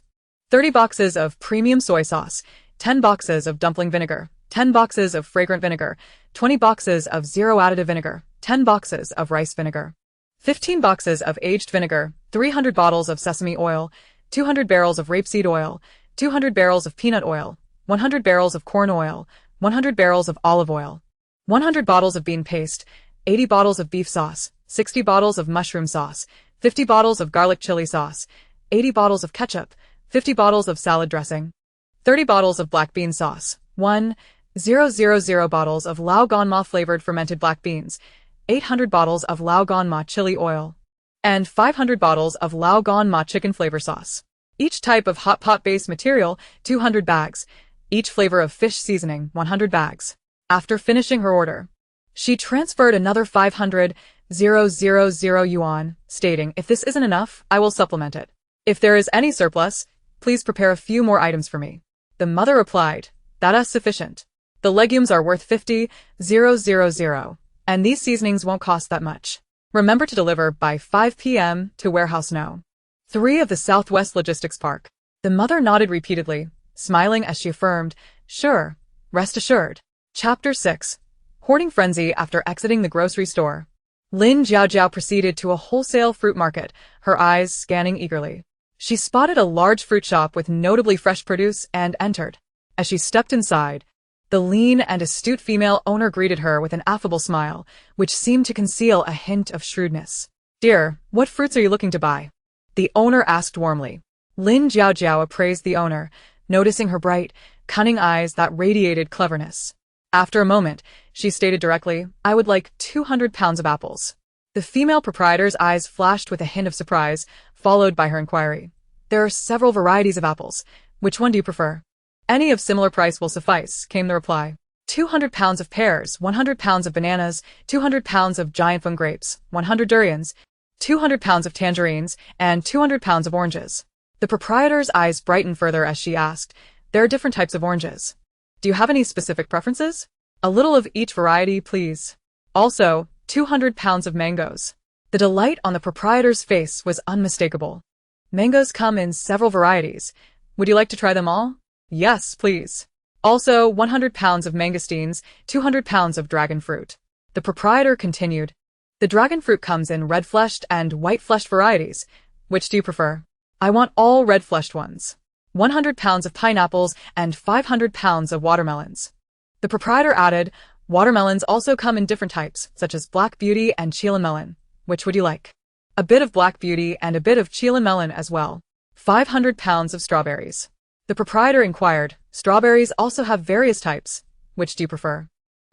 30 boxes of premium soy sauce, 10 boxes of dumpling vinegar, 10 boxes of fragrant vinegar, 20 boxes of zero additive vinegar, 10 boxes of rice vinegar, 15 boxes of aged vinegar, 300 bottles of sesame oil, 200 barrels of rapeseed oil, 200 barrels of peanut oil, 100 barrels of corn oil, 100 barrels of olive oil, 100 bottles of bean paste, 80 bottles of beef sauce, 60 bottles of mushroom sauce, 50 bottles of garlic chili sauce, 80 bottles of ketchup, 50 bottles of salad dressing, 30 bottles of black bean sauce, 1,000 bottles of Lao Ganma flavored fermented black beans, 800 bottles of Lao Gan Ma chili oil, and 500 bottles of Lao Gan Ma chicken flavor sauce. Each type of hot pot-based material, 200 bags. Each flavor of fish seasoning, 100 bags. After finishing her order, she transferred another 500,000 yuan, stating, "If this isn't enough, I will supplement it. If there is any surplus, please prepare a few more items for me." The mother replied, "That is sufficient. The legumes are worth 50,000, and these seasonings won't cost that much. Remember to deliver by 5 p.m. to warehouse No. 3 of the Southwest Logistics Park." The mother nodded repeatedly, smiling as she affirmed, "Sure, rest assured." Chapter 6. Hoarding Frenzy. After exiting the grocery store, Lin Jiaojiao proceeded to a wholesale fruit market, her eyes scanning eagerly. She spotted a large fruit shop with notably fresh produce and entered. As she stepped inside, the lean and astute female owner greeted her with an affable smile, which seemed to conceal a hint of shrewdness. "Dear, what fruits are you looking to buy?" the owner asked warmly. Lin Jiaojiao appraised the owner, noticing her bright, cunning eyes that radiated cleverness. After a moment, she stated directly, "I would like 200 pounds of apples." The female proprietor's eyes flashed with a hint of surprise, followed by her inquiry. "There are several varieties of apples. Which one do you prefer?" "Any of similar price will suffice," came the reply. 200 pounds of pears, 100 pounds of bananas, 200 pounds of giant fung grapes, 100 durians, 200 pounds of tangerines, and 200 pounds of oranges. The proprietor's eyes brightened further as she asked, "There are different types of oranges. Do you have any specific preferences?" "A little of each variety, please. Also, 200 pounds of mangoes." The delight on the proprietor's face was unmistakable. "Mangoes come in several varieties. Would you like to try them all?" "Yes, please." "Also, 100 pounds of mangosteens, 200 pounds of dragon fruit." The proprietor continued, "The dragon fruit comes in red-fleshed and white-fleshed varieties. Which do you prefer?" "I want all red-fleshed ones. 100 pounds of pineapples and 500 pounds of watermelons." The proprietor added, "Watermelons also come in different types, such as Black Beauty and Chilean melon. Which would you like?" "A bit of Black Beauty and a bit of Chilean melon as well." 500 pounds of strawberries. The proprietor inquired, "Strawberries also have various types. Which do you prefer?"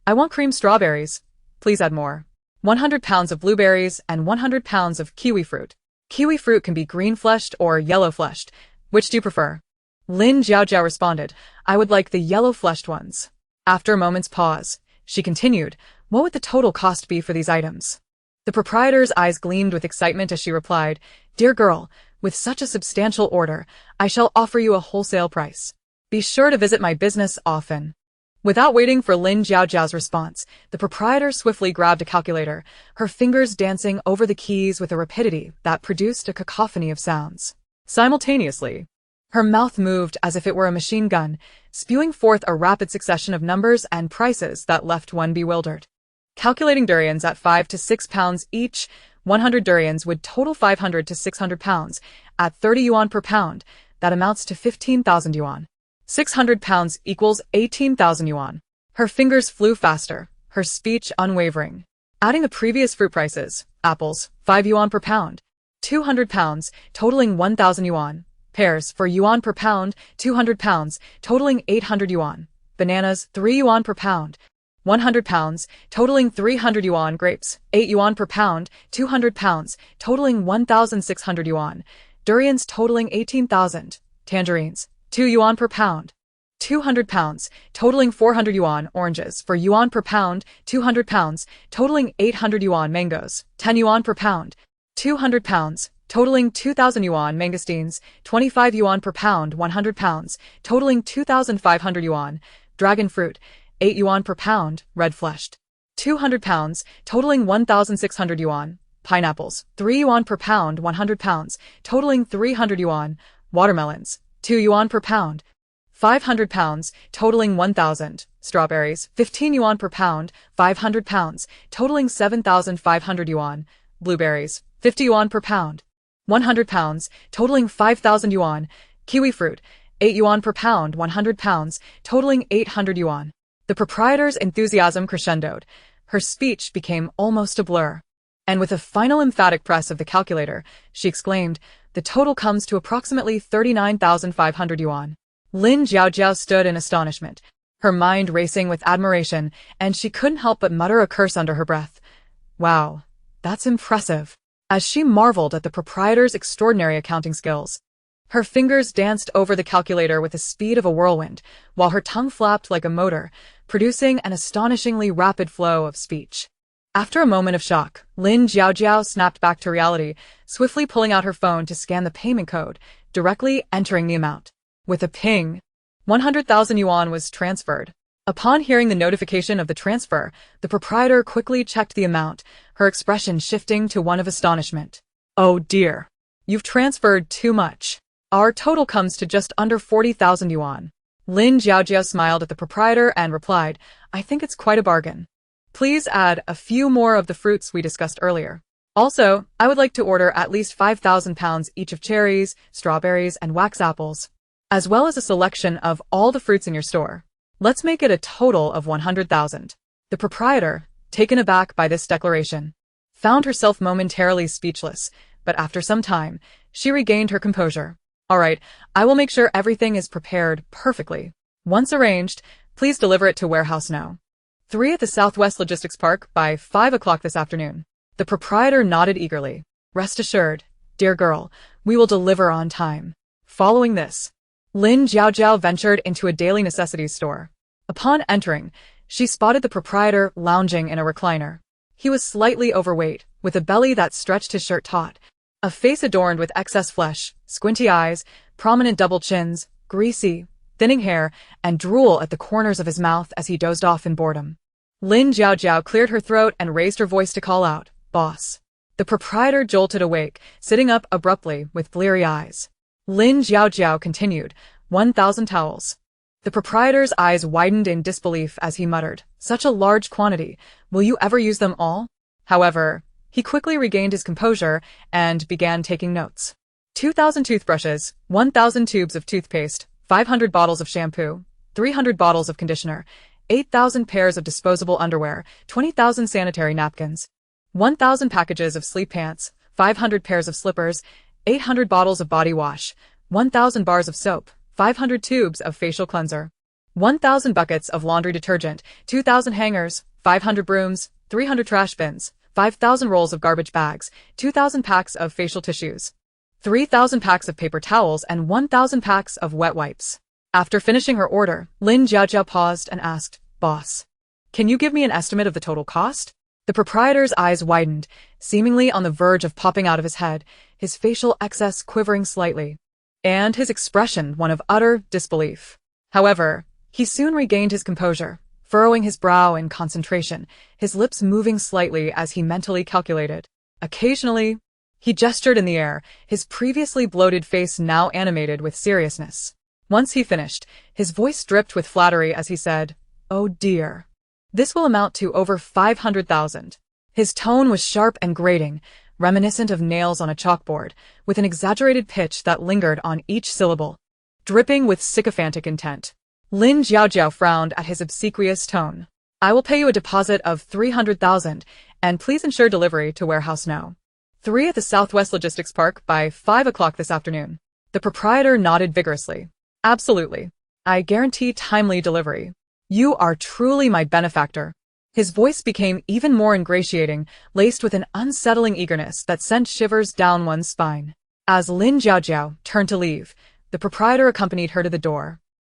"I want cream strawberries. Please add more." 100 pounds of blueberries and 100 pounds of kiwi fruit. Kiwi fruit can be green-fleshed or yellow-fleshed. Which do you prefer? Lin Jiaojiao responded, "I would like the yellow-fleshed ones." After a moment's pause, she continued, "What would the total cost be for these items?" The proprietor's eyes gleamed with excitement as she replied, "Dear girl, with such a substantial order, I shall offer you a wholesale price. Be sure to visit my business often." Without waiting for Lin Jiaojiao's response, the proprietor swiftly grabbed a calculator, her fingers dancing over the keys with a rapidity that produced a cacophony of sounds. Simultaneously, her mouth moved as if it were a machine gun, spewing forth a rapid succession of numbers and prices that left one bewildered. Calculating durians at 5 to 6 pounds each, 100 durians would total 500 to 600 pounds. At 30 yuan per pound, that amounts to 15,000 yuan. 600 pounds equals 18,000 yuan. Her fingers flew faster, her speech unwavering. Adding the previous fruit prices, apples, 5 yuan per pound. 200 pounds, totaling 1,000 yuan. Pears, 4 yuan per pound, 200 pounds, totaling 800 yuan. Bananas, 3 yuan per pound. 100 pounds, totaling 300 yuan. Grapes, 8 yuan per pound, 200 pounds, totaling 1,600 yuan. Durians totaling 18,000. Tangerines, 2 yuan per pound. 200 pounds, totaling 400 yuan. Oranges, 4 yuan per pound, 200 pounds, totaling 800 yuan. Mangoes, 10 yuan per pound. 200 pounds, totaling 2,000 yuan. Mangosteens, 25 yuan per pound. 100 pounds, totaling 2,500 yuan. Dragon fruit, 8 yuan per pound, red-fleshed. 200 pounds, totaling 1,600 yuan. Pineapples, 3 yuan per pound. 100 pounds, totaling 300 yuan. Watermelons, 2 yuan per pound. 500 pounds, totaling 1,000. Strawberries, 15 yuan per pound. 500 pounds, totaling 7,500 yuan. Blueberries, 50 yuan per pound. 100 pounds, totaling 5,000 yuan. Kiwi fruit, 8 yuan per pound. 100 pounds, totaling 800 yuan. The proprietor's enthusiasm crescendoed. Her speech became almost a blur. And with a final emphatic press of the calculator, she exclaimed, "The total comes to approximately 39,500 yuan." Lin Jiaojiao stood in astonishment, her mind racing with admiration, and she couldn't help but mutter a curse under her breath. Wow, that's impressive. As she marveled at the proprietor's extraordinary accounting skills, her fingers danced over the calculator with the speed of a whirlwind, while her tongue flapped like a motor, producing an astonishingly rapid flow of speech. After a moment of shock, Lin Jiaojiao snapped back to reality, swiftly pulling out her phone to scan the payment code, directly entering the amount. With a ping, 100,000 yuan was transferred. Upon hearing the notification of the transfer, the proprietor quickly checked the amount, her expression shifting to one of astonishment. Oh dear. You've transferred too much. Our total comes to just under 40,000 yuan. Lin Jiaojiao smiled at the proprietor and replied, I think it's quite a bargain. Please add a few more of the fruits we discussed earlier. Also, I would like to order at least 5,000 pounds each of cherries, strawberries, and wax apples, as well as a selection of all the fruits in your store. Let's make it a total of 100,000. The proprietor, taken aback by this declaration, found herself momentarily speechless, but after some time, she regained her composure. All right, I will make sure everything is prepared perfectly. Once arranged, please deliver it to warehouse No. 3 at the Southwest Logistics Park by 5 o'clock this afternoon. The proprietor nodded eagerly. Rest assured, dear girl, we will deliver on time. Following this, Lin Jiaojiao ventured into a daily necessities store. Upon entering, she spotted the proprietor lounging in a recliner. He was slightly overweight, with a belly that stretched his shirt taut, a face adorned with excess flesh, squinty eyes, prominent double chins, greasy, thinning hair, and drool at the corners of his mouth as he dozed off in boredom. Lin Jiaojiao cleared her throat and raised her voice to call out, Boss. The proprietor jolted awake, sitting up abruptly with bleary eyes. Lin Jiaojiao continued, 1,000 towels. The proprietor's eyes widened in disbelief as he muttered, Such a large quantity, will you ever use them all? However, he quickly regained his composure and began taking notes. 2,000 toothbrushes, 1,000 tubes of toothpaste, 500 bottles of shampoo, 300 bottles of conditioner, 8,000 pairs of disposable underwear, 20,000 sanitary napkins, 1,000 packages of sleep pants, 500 pairs of slippers, 800 bottles of body wash, 1,000 bars of soap, 500 tubes of facial cleanser, 1,000 buckets of laundry detergent, 2,000 hangers, 500 brooms, 300 trash bins, 5,000 rolls of garbage bags, 2,000 packs of facial tissues, 3,000 packs of paper towels, and 1,000 packs of wet wipes. After finishing her order, Lin Jiaojiao paused and asked, Boss, can you give me an estimate of the total cost? The proprietor's eyes widened, seemingly on the verge of popping out of his head, his facial excess quivering slightly, and his expression one of utter disbelief. However, he soon regained his composure, furrowing his brow in concentration, his lips moving slightly as he mentally calculated. Occasionally, he gestured in the air, his previously bloated face now animated with seriousness. Once he finished, his voice dripped with flattery as he said, Oh dear. This will amount to over 500,000. His tone was sharp and grating, reminiscent of nails on a chalkboard, with an exaggerated pitch that lingered on each syllable, dripping with sycophantic intent. Lin Jiaojiao frowned at his obsequious tone. I will pay you a deposit of 300,000, and please ensure delivery to warehouse No. 3 at the Southwest Logistics Park by 5 o'clock this afternoon. The proprietor nodded vigorously. Absolutely. I guarantee timely delivery. You are truly my benefactor. His voice became even more ingratiating, laced with an unsettling eagerness that sent shivers down one's spine. As Lin Jiaojiao turned to leave, the proprietor accompanied her to the door.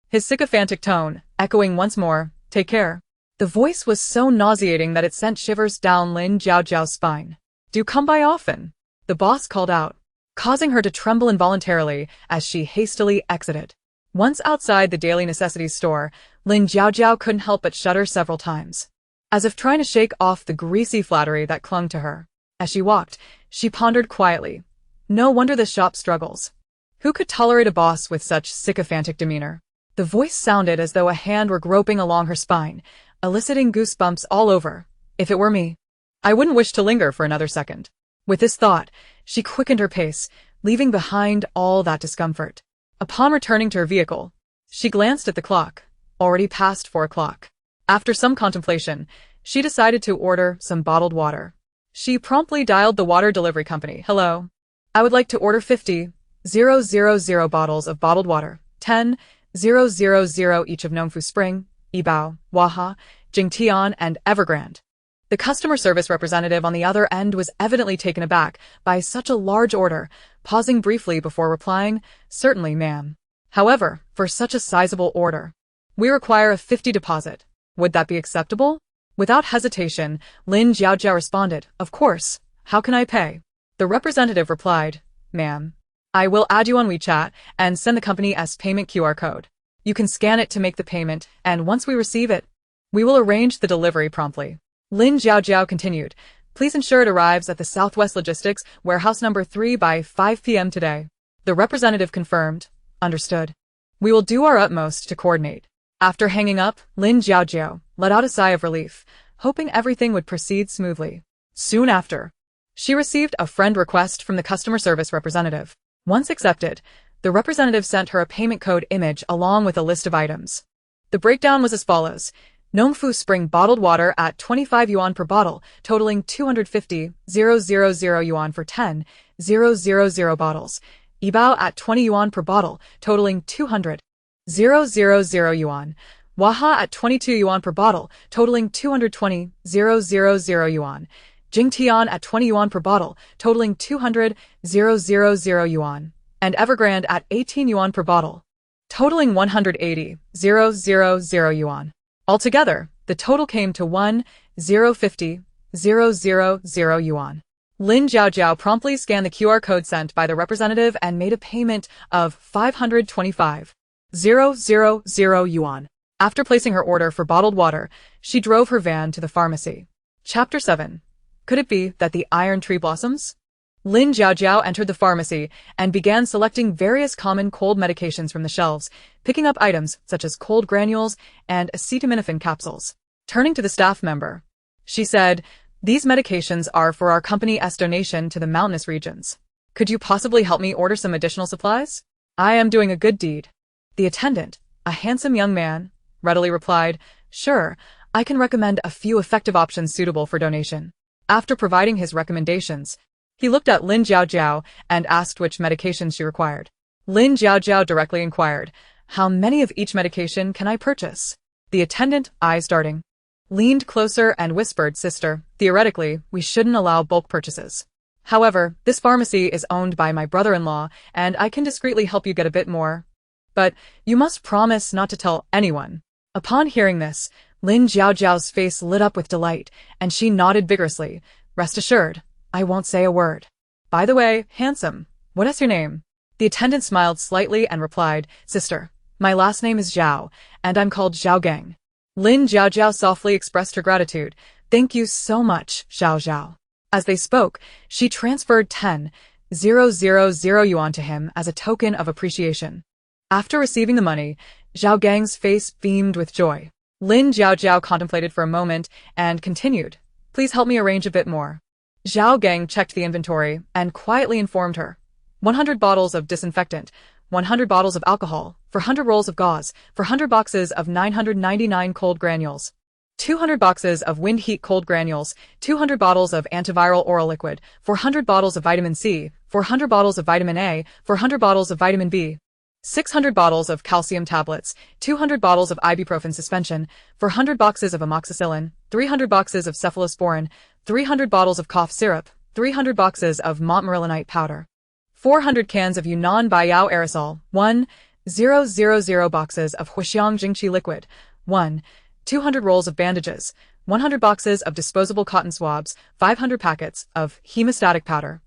His sycophantic tone, echoing once more, Take care. The voice was so nauseating that it sent shivers down Lin Jiaojiao's spine. Do come by often, the boss called out, causing her to tremble involuntarily as she hastily exited. Once outside the daily necessities store, Lin Jiaojiao couldn't help but shudder several times, as if trying to shake off the greasy flattery that clung to her. As she walked, she pondered quietly. No wonder the shop struggles. Who could tolerate a boss with such sycophantic demeanor? The voice sounded as though a hand were groping along her spine, eliciting goosebumps all over. If it were me, I wouldn't wish to linger for another second. With this thought, she quickened her pace, leaving behind all that discomfort. Upon returning to her vehicle, she glanced at the clock, already past 4 o'clock. After some contemplation, she decided to order some bottled water. She promptly dialed the water delivery company. Hello. I would like to order 50,000 bottles of bottled water, 10,000 each of Nongfu Spring, Yibao, Waha, Jingtian, and Evergrande. The customer service representative on the other end was evidently taken aback by such a large order, pausing briefly before replying, "Certainly, ma'am. However, for such a sizable order, we require a 50 deposit. Would that be acceptable?" Without hesitation, Lin Jiaojiao responded, "Of course. How can I pay?" The representative replied, "Ma'am, I will add you on WeChat and send the company's payment QR code. You can scan it to make the payment, and once we receive it, we will arrange the delivery promptly." Lin Jiaojiao continued, "Please ensure it arrives at the Southwest Logistics Warehouse number 3 by 5 p.m. today." The representative confirmed, "Understood. We will do our utmost to coordinate." After hanging up, Lin Jiaojiao let out a sigh of relief, hoping everything would proceed smoothly. Soon after, she received a friend request from the customer service representative. Once accepted, the representative sent her a payment code image along with a list of items. The breakdown was as follows: Nongfu Spring bottled water at 25 yuan per bottle, totaling 250,000 yuan for 10,000 bottles. Ibao at 20 yuan per bottle, totaling 200,000 yuan. Waha at 22 yuan per bottle, totaling 220,000 yuan. Jingtian at 20 yuan per bottle, totaling 200,000 yuan. And Evergrande at 18 yuan per bottle, totaling 180,000 yuan. Altogether, the total came to 1,050,000 yuan. Lin Jiaojiao promptly scanned the QR code sent by the representative and made a payment of 525,000 yuan. After placing her order for bottled water, she drove her van to the pharmacy. Chapter 7. Could it be that the iron tree blossoms? Lin Jiaojiao entered the pharmacy and began selecting various common cold medications from the shelves, picking up items such as cold granules and acetaminophen capsules. Turning to the staff member, she said, "These medications are for our company's donation to the mountainous regions. Could you possibly help me order some additional supplies? I am doing a good deed." The attendant, a handsome young man, readily replied, "Sure, I can recommend a few effective options suitable for donation." After providing his recommendations, he looked at Lin Jiaojiao and asked which medications she required. Lin Jiaojiao directly inquired, "How many of each medication can I purchase?" The attendant, eyes darting, leaned closer and whispered, "Sister, theoretically, we shouldn't allow bulk purchases. However, this pharmacy is owned by my brother-in-law, and I can discreetly help you get a bit more. But you must promise not to tell anyone." Upon hearing this, Lin Jiaojiao's face lit up with delight, and she nodded vigorously, "Rest assured, I won't say a word. By the way, handsome, what is your name?" The attendant smiled slightly and replied, "Sister, my last name is Zhao, and I'm called Zhao Gang." Lin Jiaojiao softly expressed her gratitude. "Thank you so much, Zhao Zhao." As they spoke, she transferred 10,000 yuan to him as a token of appreciation. After receiving the money, Zhao Gang's face beamed with joy. Lin Jiaojiao contemplated for a moment and continued, "Please help me arrange a bit more." Zhao Gang checked the inventory and quietly informed her, 100 bottles of disinfectant, 100 bottles of alcohol, 400 rolls of gauze, 400 boxes of 999 cold granules, 200 boxes of wind heat cold granules, 200 bottles of antiviral oral liquid, 400 bottles of vitamin C, 400 bottles of vitamin A, 400 bottles of vitamin B, 600 bottles of calcium tablets, 200 bottles of ibuprofen suspension, 400 boxes of amoxicillin, 300 boxes of cephalosporin, 300 bottles of cough syrup, 300 boxes of montmorillonite powder, 400 cans of Yunnan Baiyao aerosol, 1,000 boxes of Huixiang Jingqi liquid, 200 rolls of bandages, 100 boxes of disposable cotton swabs, 500 packets of hemostatic powder,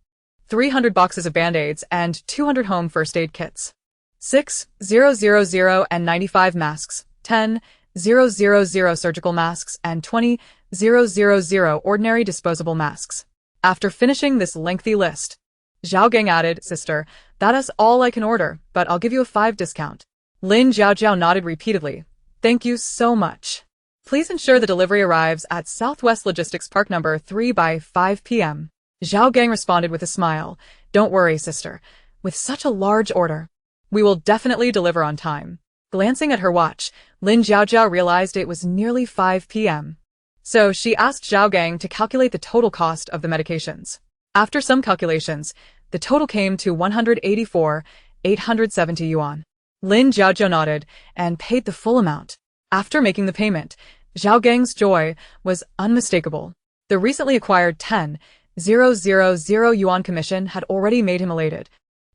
300 boxes of band-aids, and 200 home first aid kits. 6,000 and 95 masks, 10,000 surgical masks, and 20,000 ordinary disposable masks. After finishing this lengthy list, Zhao Gang added, "Sister, that is all I can order, but I'll give you a 5% discount." Lin Jiaojiao nodded repeatedly. "Thank you so much. Please ensure the delivery arrives at Southwest Logistics Park number 3 by 5 p.m. Zhao Gang responded with a smile. "Don't worry, sister. With such a large order, we will definitely deliver on time." Glancing at her watch, Lin Jiaojiao realized it was nearly 5 p.m. So she asked Zhao Gang to calculate the total cost of the medications. After some calculations, the total came to 184,870 yuan. Lin Jiaojiao nodded and paid the full amount. After making the payment, Zhao Gang's joy was unmistakable. The recently acquired 10,000 yuan commission had already made him elated.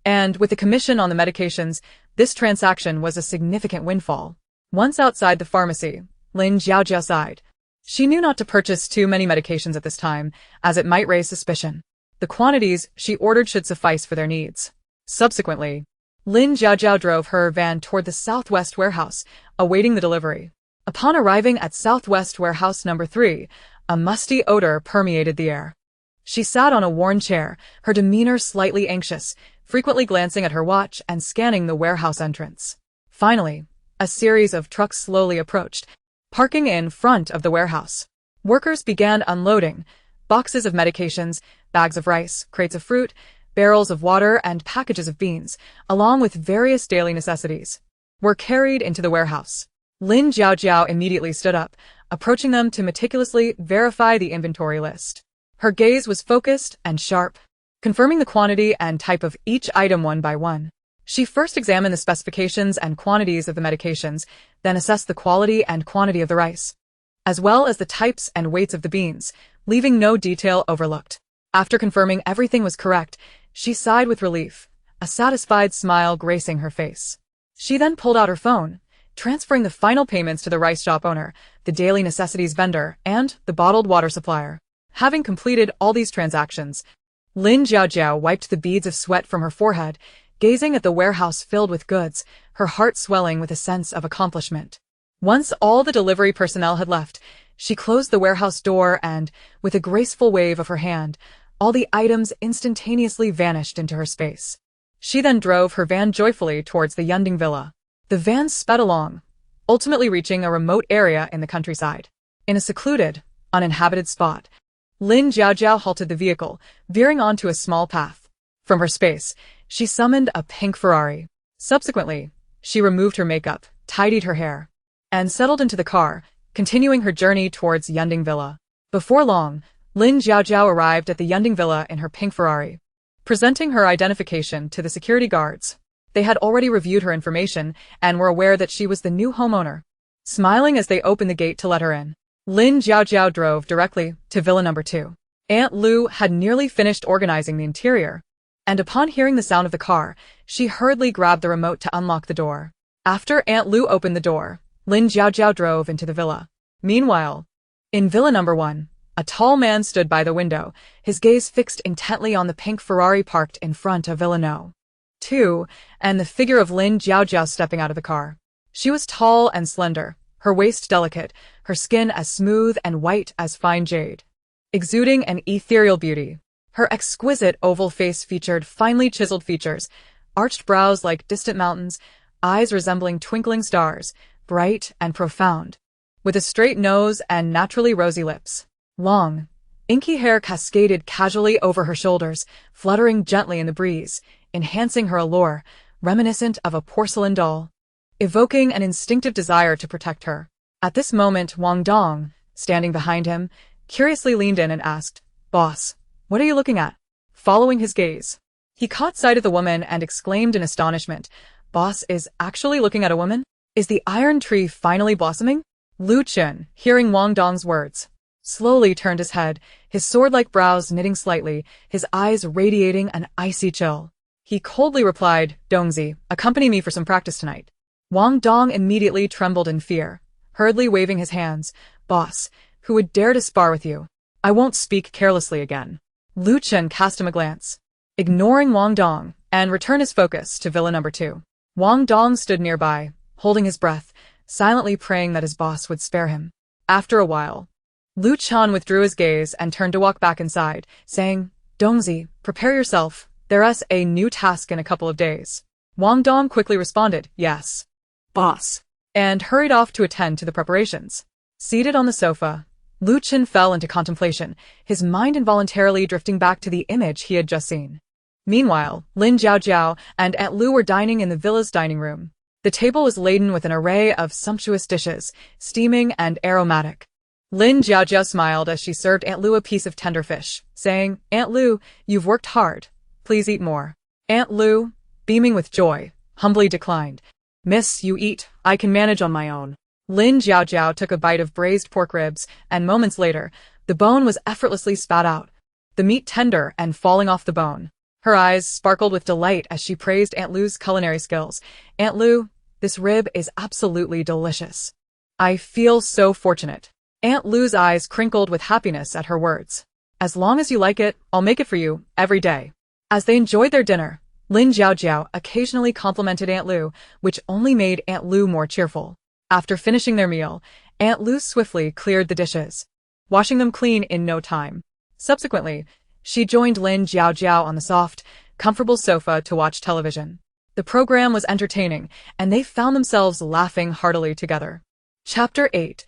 And with the commission on the medications, this transaction was a significant windfall. Once outside the pharmacy, Lin Jiaojia sighed. She knew not to purchase too many medications at this time, as it might raise suspicion. The quantities she ordered should suffice for their needs. Subsequently, Lin Jiaojiao drove her van toward the Southwest Warehouse, awaiting the delivery. Upon arriving at Southwest Warehouse number 3, a musty odor permeated the air. She sat on a worn chair, her demeanor slightly anxious, frequently glancing at her watch and scanning the warehouse entrance. Finally, a series of trucks slowly approached, parking in front of the warehouse. Workers began unloading. Boxes of medications, bags of rice, crates of fruit, barrels of water, and packages of beans, along with various daily necessities, were carried into the warehouse. Lin Jiaojiao immediately stood up, approaching them to meticulously verify the inventory list. Her gaze was focused and sharp, confirming the quantity and type of each item one by one. She first examined the specifications and quantities of the medications, then assessed the quality and quantity of the rice, as well as the types and weights of the beans, leaving no detail overlooked. After confirming everything was correct, she sighed with relief, a satisfied smile gracing her face. She then pulled out her phone, transferring the final payments to the rice shop owner, the daily necessities vendor, and the bottled water supplier. Having completed all these transactions, Lin Jiaojiao wiped the beads of sweat from her forehead, gazing at the warehouse filled with goods, her heart swelling with a sense of accomplishment. Once all the delivery personnel had left, she closed the warehouse door and, with a graceful wave of her hand, all the items instantaneously vanished into her space. She then drove her van joyfully towards the Yunding Villa. The van sped along, ultimately reaching a remote area in the countryside. In a secluded, uninhabited spot, Lin Jiaojiao halted the vehicle, veering onto a small path. From her space, she summoned a pink Ferrari. Subsequently, she removed her makeup, tidied her hair, and settled into the car, continuing her journey towards Yunding Villa. Before long, Lin Jiaojiao arrived at the Yunding Villa in her pink Ferrari. Presenting her identification to the security guards, they had already reviewed her information and were aware that she was the new homeowner. Smiling as they opened the gate to let her in, Lin Jiaojiao drove directly to Villa number 2. Aunt Lu had nearly finished organizing the interior, and upon hearing the sound of the car, she hurriedly grabbed the remote to unlock the door. After Aunt Lu opened the door, Lin Jiaojiao drove into the villa. Meanwhile, in Villa number 1, a tall man stood by the window, his gaze fixed intently on the pink Ferrari parked in front of Villa No. 2, and the figure of Lin Jiaojiao stepping out of the car. She was tall and slender, her waist delicate, her skin as smooth and white as fine jade, exuding an ethereal beauty. Her exquisite oval face featured finely chiseled features, arched brows like distant mountains, eyes resembling twinkling stars, bright and profound, with a straight nose and naturally rosy lips. Long, inky hair cascaded casually over her shoulders, fluttering gently in the breeze, enhancing her allure, reminiscent of a porcelain doll, evoking an instinctive desire to protect her. At this moment, Wang Dong, standing behind him, curiously leaned in and asked, "Boss, what are you looking at?" Following his gaze, he caught sight of the woman and exclaimed in astonishment, "Boss is actually looking at a woman? Is the iron tree finally blossoming?" Lu Chun, hearing Wang Dong's words, slowly turned his head, his sword-like brows knitting slightly, his eyes radiating an icy chill. He coldly replied, "Dongzi, accompany me for some practice tonight." Wang Dong immediately trembled in fear, hurriedly waving his hands, "Boss, who would dare to spar with you? I won't speak carelessly again." Lu Chun cast him a glance, ignoring Wang Dong, and returned his focus to Villa number 2. Wang Dong stood nearby, holding his breath, silently praying that his boss would spare him. After a while, Lu Chun withdrew his gaze and turned to walk back inside, saying, "Dongzi, prepare yourself. There's a new task in a couple of days." Wang Dong quickly responded, "Yes, boss," and hurried off to attend to the preparations. Seated on the sofa, Lu Chun fell into contemplation, his mind involuntarily drifting back to the image he had just seen. Meanwhile, Lin Jiaojiao and Aunt Lu were dining in the villa's dining room. The table was laden with an array of sumptuous dishes, steaming and aromatic. Lin Jiaojiao smiled as she served Aunt Lu a piece of tender fish, saying, "Aunt Lu, you've worked hard. Please eat more." Aunt Lu, beaming with joy, humbly declined. "Miss, you eat. I can manage on my own." Lin Jiaojiao took a bite of braised pork ribs, and moments later, The bone was effortlessly spat out, the meat tender and falling off the bone. Her eyes sparkled with delight as she praised Aunt Lu's culinary skills. "Aunt Lu, this rib is absolutely delicious. I feel so fortunate." Aunt Lu's eyes crinkled with happiness at her words. "As long as you like it, I'll make it for you, every day." As they enjoyed their dinner, Lin Jiaojiao occasionally complimented Aunt Lu, which only made Aunt Lu more cheerful. After finishing their meal, Aunt Lu swiftly cleared the dishes, washing them clean in no time. Subsequently, she joined Lin Jiaojiao on the soft, comfortable sofa to watch television. The program was entertaining, and they found themselves laughing heartily together. Chapter 8.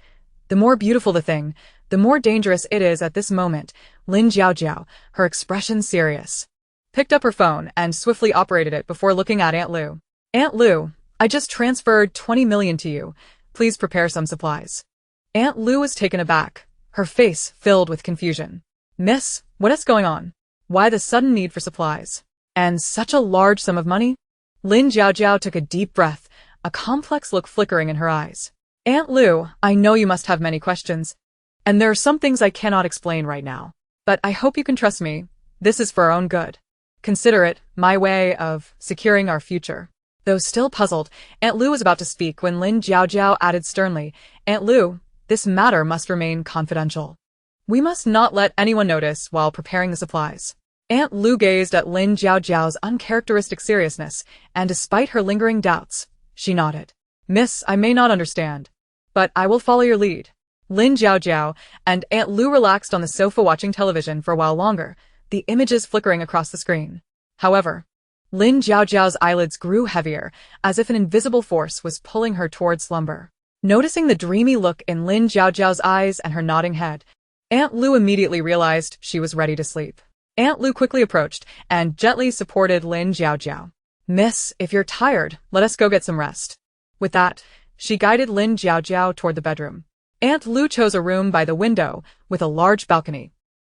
The more beautiful the thing, the more dangerous it is. At this moment, Lin Jiaojiao, her expression serious, picked up her phone and swiftly operated it before looking at Aunt Lu. "Aunt Lu, I just transferred 20 million to you. Please prepare some supplies." Aunt Lu was taken aback, her face filled with confusion. "Miss, what is going on? Why the sudden need for supplies? And such a large sum of money?" Lin Jiaojiao took a deep breath, a complex look flickering in her eyes. "Aunt Lu, I know you must have many questions, and there are some things I cannot explain right now. But I hope you can trust me. This is for our own good. Consider it my way of securing our future." Though still puzzled, Aunt Lu was about to speak when Lin Jiaojiao added sternly, "Aunt Lu, this matter must remain confidential. We must not let anyone notice while preparing the supplies." Aunt Lu gazed at Lin Jiaojiao's uncharacteristic seriousness, and despite her lingering doubts, she nodded. "Miss, I may not understand, but I will follow your lead." Lin Jiaojiao and Aunt Lu relaxed on the sofa watching television for a while longer, the images flickering across the screen. However, Lin Jiaojiao's eyelids grew heavier, as if an invisible force was pulling her towards slumber. Noticing the dreamy look in Lin Jiaojiao's eyes and her nodding head, Aunt Lu immediately realized she was ready to sleep. Aunt Lu quickly approached and gently supported Lin Jiaojiao. "Miss, if you're tired, let us go get some rest." With that, she guided Lin Jiaojiao toward the bedroom. Aunt Lu chose a room by the window with a large balcony,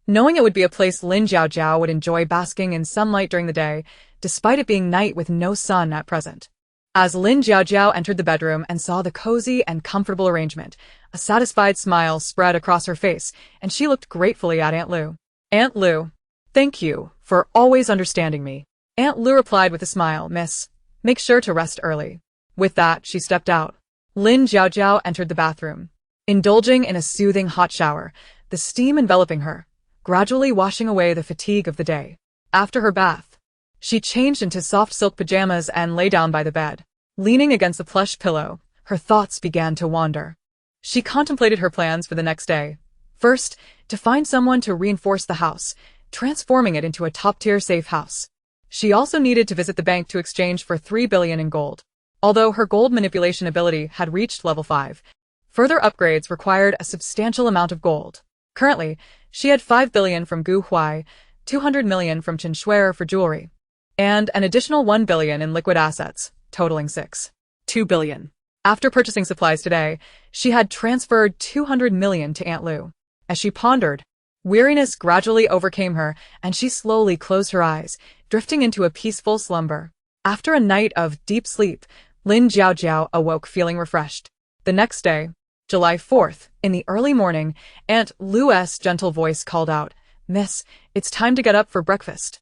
knowing it would be a place Lin Jiaojiao would enjoy basking in sunlight during the day, despite it being night with no sun at present. As Lin Jiaojiao entered the bedroom and saw the cozy and comfortable arrangement, a satisfied smile spread across her face, and she looked gratefully at Aunt Lu. "Aunt Lu, thank you for always understanding me." Aunt Lu replied with a smile, "Miss, make sure to rest early." With that, she stepped out. Lin Jiaojiao entered the bathroom, indulging in a soothing hot shower, the steam enveloping her, gradually washing away the fatigue of the day. After her bath, she changed into soft silk pajamas and lay down by the bed. Leaning against the plush pillow, her thoughts began to wander. She contemplated her plans for the next day. First, to find someone to reinforce the house, transforming it into a top-tier safe house. She also needed to visit the bank to exchange for 3 billion in gold. Although her gold manipulation ability had reached level 5, further upgrades required a substantial amount of gold. Currently, she had 5 billion from Gu Huai, 200 million from Chen Shuer for jewelry, and an additional 1 billion in liquid assets, totaling 2 billion. After purchasing supplies today, she had transferred 200 million to Aunt Lu. As she pondered, weariness gradually overcame her, and she slowly closed her eyes, drifting into a peaceful slumber. After a night of deep sleep, Lin Jiaojiao awoke feeling refreshed. The next day, July 4th, in the early morning, Aunt Lu's gentle voice called out, "Miss, it's time to get up for breakfast."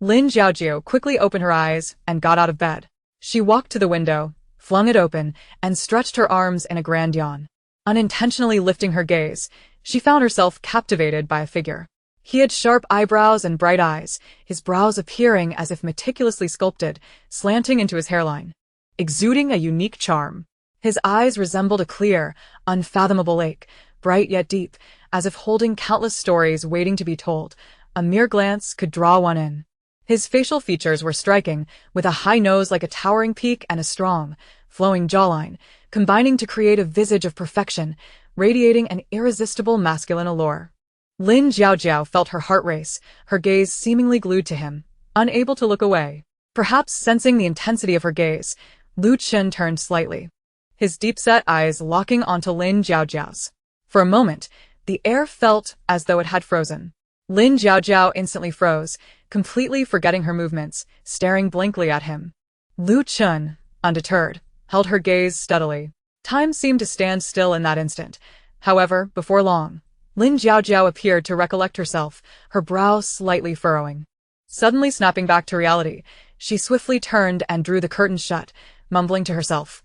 Lin Jiaojiao quickly opened her eyes and got out of bed. She walked to the window, flung it open, and stretched her arms in a grand yawn. Unintentionally lifting her gaze, she found herself captivated by a figure. He had sharp eyebrows and bright eyes, his brows appearing as if meticulously sculpted, slanting into his hairline, exuding a unique charm. His eyes resembled a clear, unfathomable lake, bright yet deep, as if holding countless stories waiting to be told. A mere glance could draw one in. His facial features were striking, with a high nose like a towering peak and a strong, flowing jawline, combining to create a visage of perfection, radiating an irresistible masculine allure. Lin Jiaojiao felt her heart race, her gaze seemingly glued to him, unable to look away. Perhaps sensing the intensity of her gaze, Lu Chen turned slightly, his deep-set eyes locking onto Lin Jiaojiao's. For a moment, the air felt as though it had frozen. Lin Jiaojiao instantly froze, completely forgetting her movements, staring blankly at him. Lu Chen, undeterred, held her gaze steadily. Time seemed to stand still in that instant. However, before long, Lin Jiaojiao appeared to recollect herself, her brow slightly furrowing. Suddenly snapping back to reality, she swiftly turned and drew the curtains shut, mumbling to herself,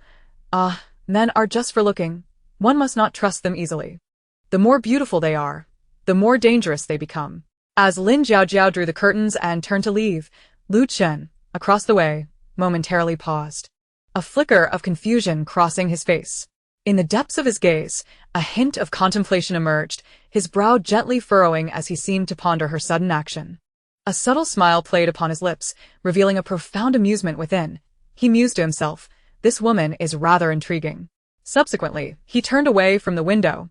"Ah, men are just for looking. One must not trust them easily. The more beautiful they are, the more dangerous they become." As Lin Jiaojiao drew the curtains and turned to leave, Lu Chen, across the way, momentarily paused, a flicker of confusion crossing his face. In the depths of his gaze, a hint of contemplation emerged, his brow gently furrowing as he seemed to ponder her sudden action. A subtle smile played upon his lips, revealing a profound amusement within. He mused to himself, this woman is rather intriguing. Subsequently, he turned away from the window,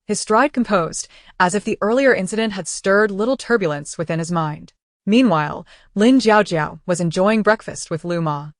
his stride composed, as if the earlier incident had stirred little turbulence within his mind. Meanwhile, Lin Jiaojiao was enjoying breakfast with Lu Ma.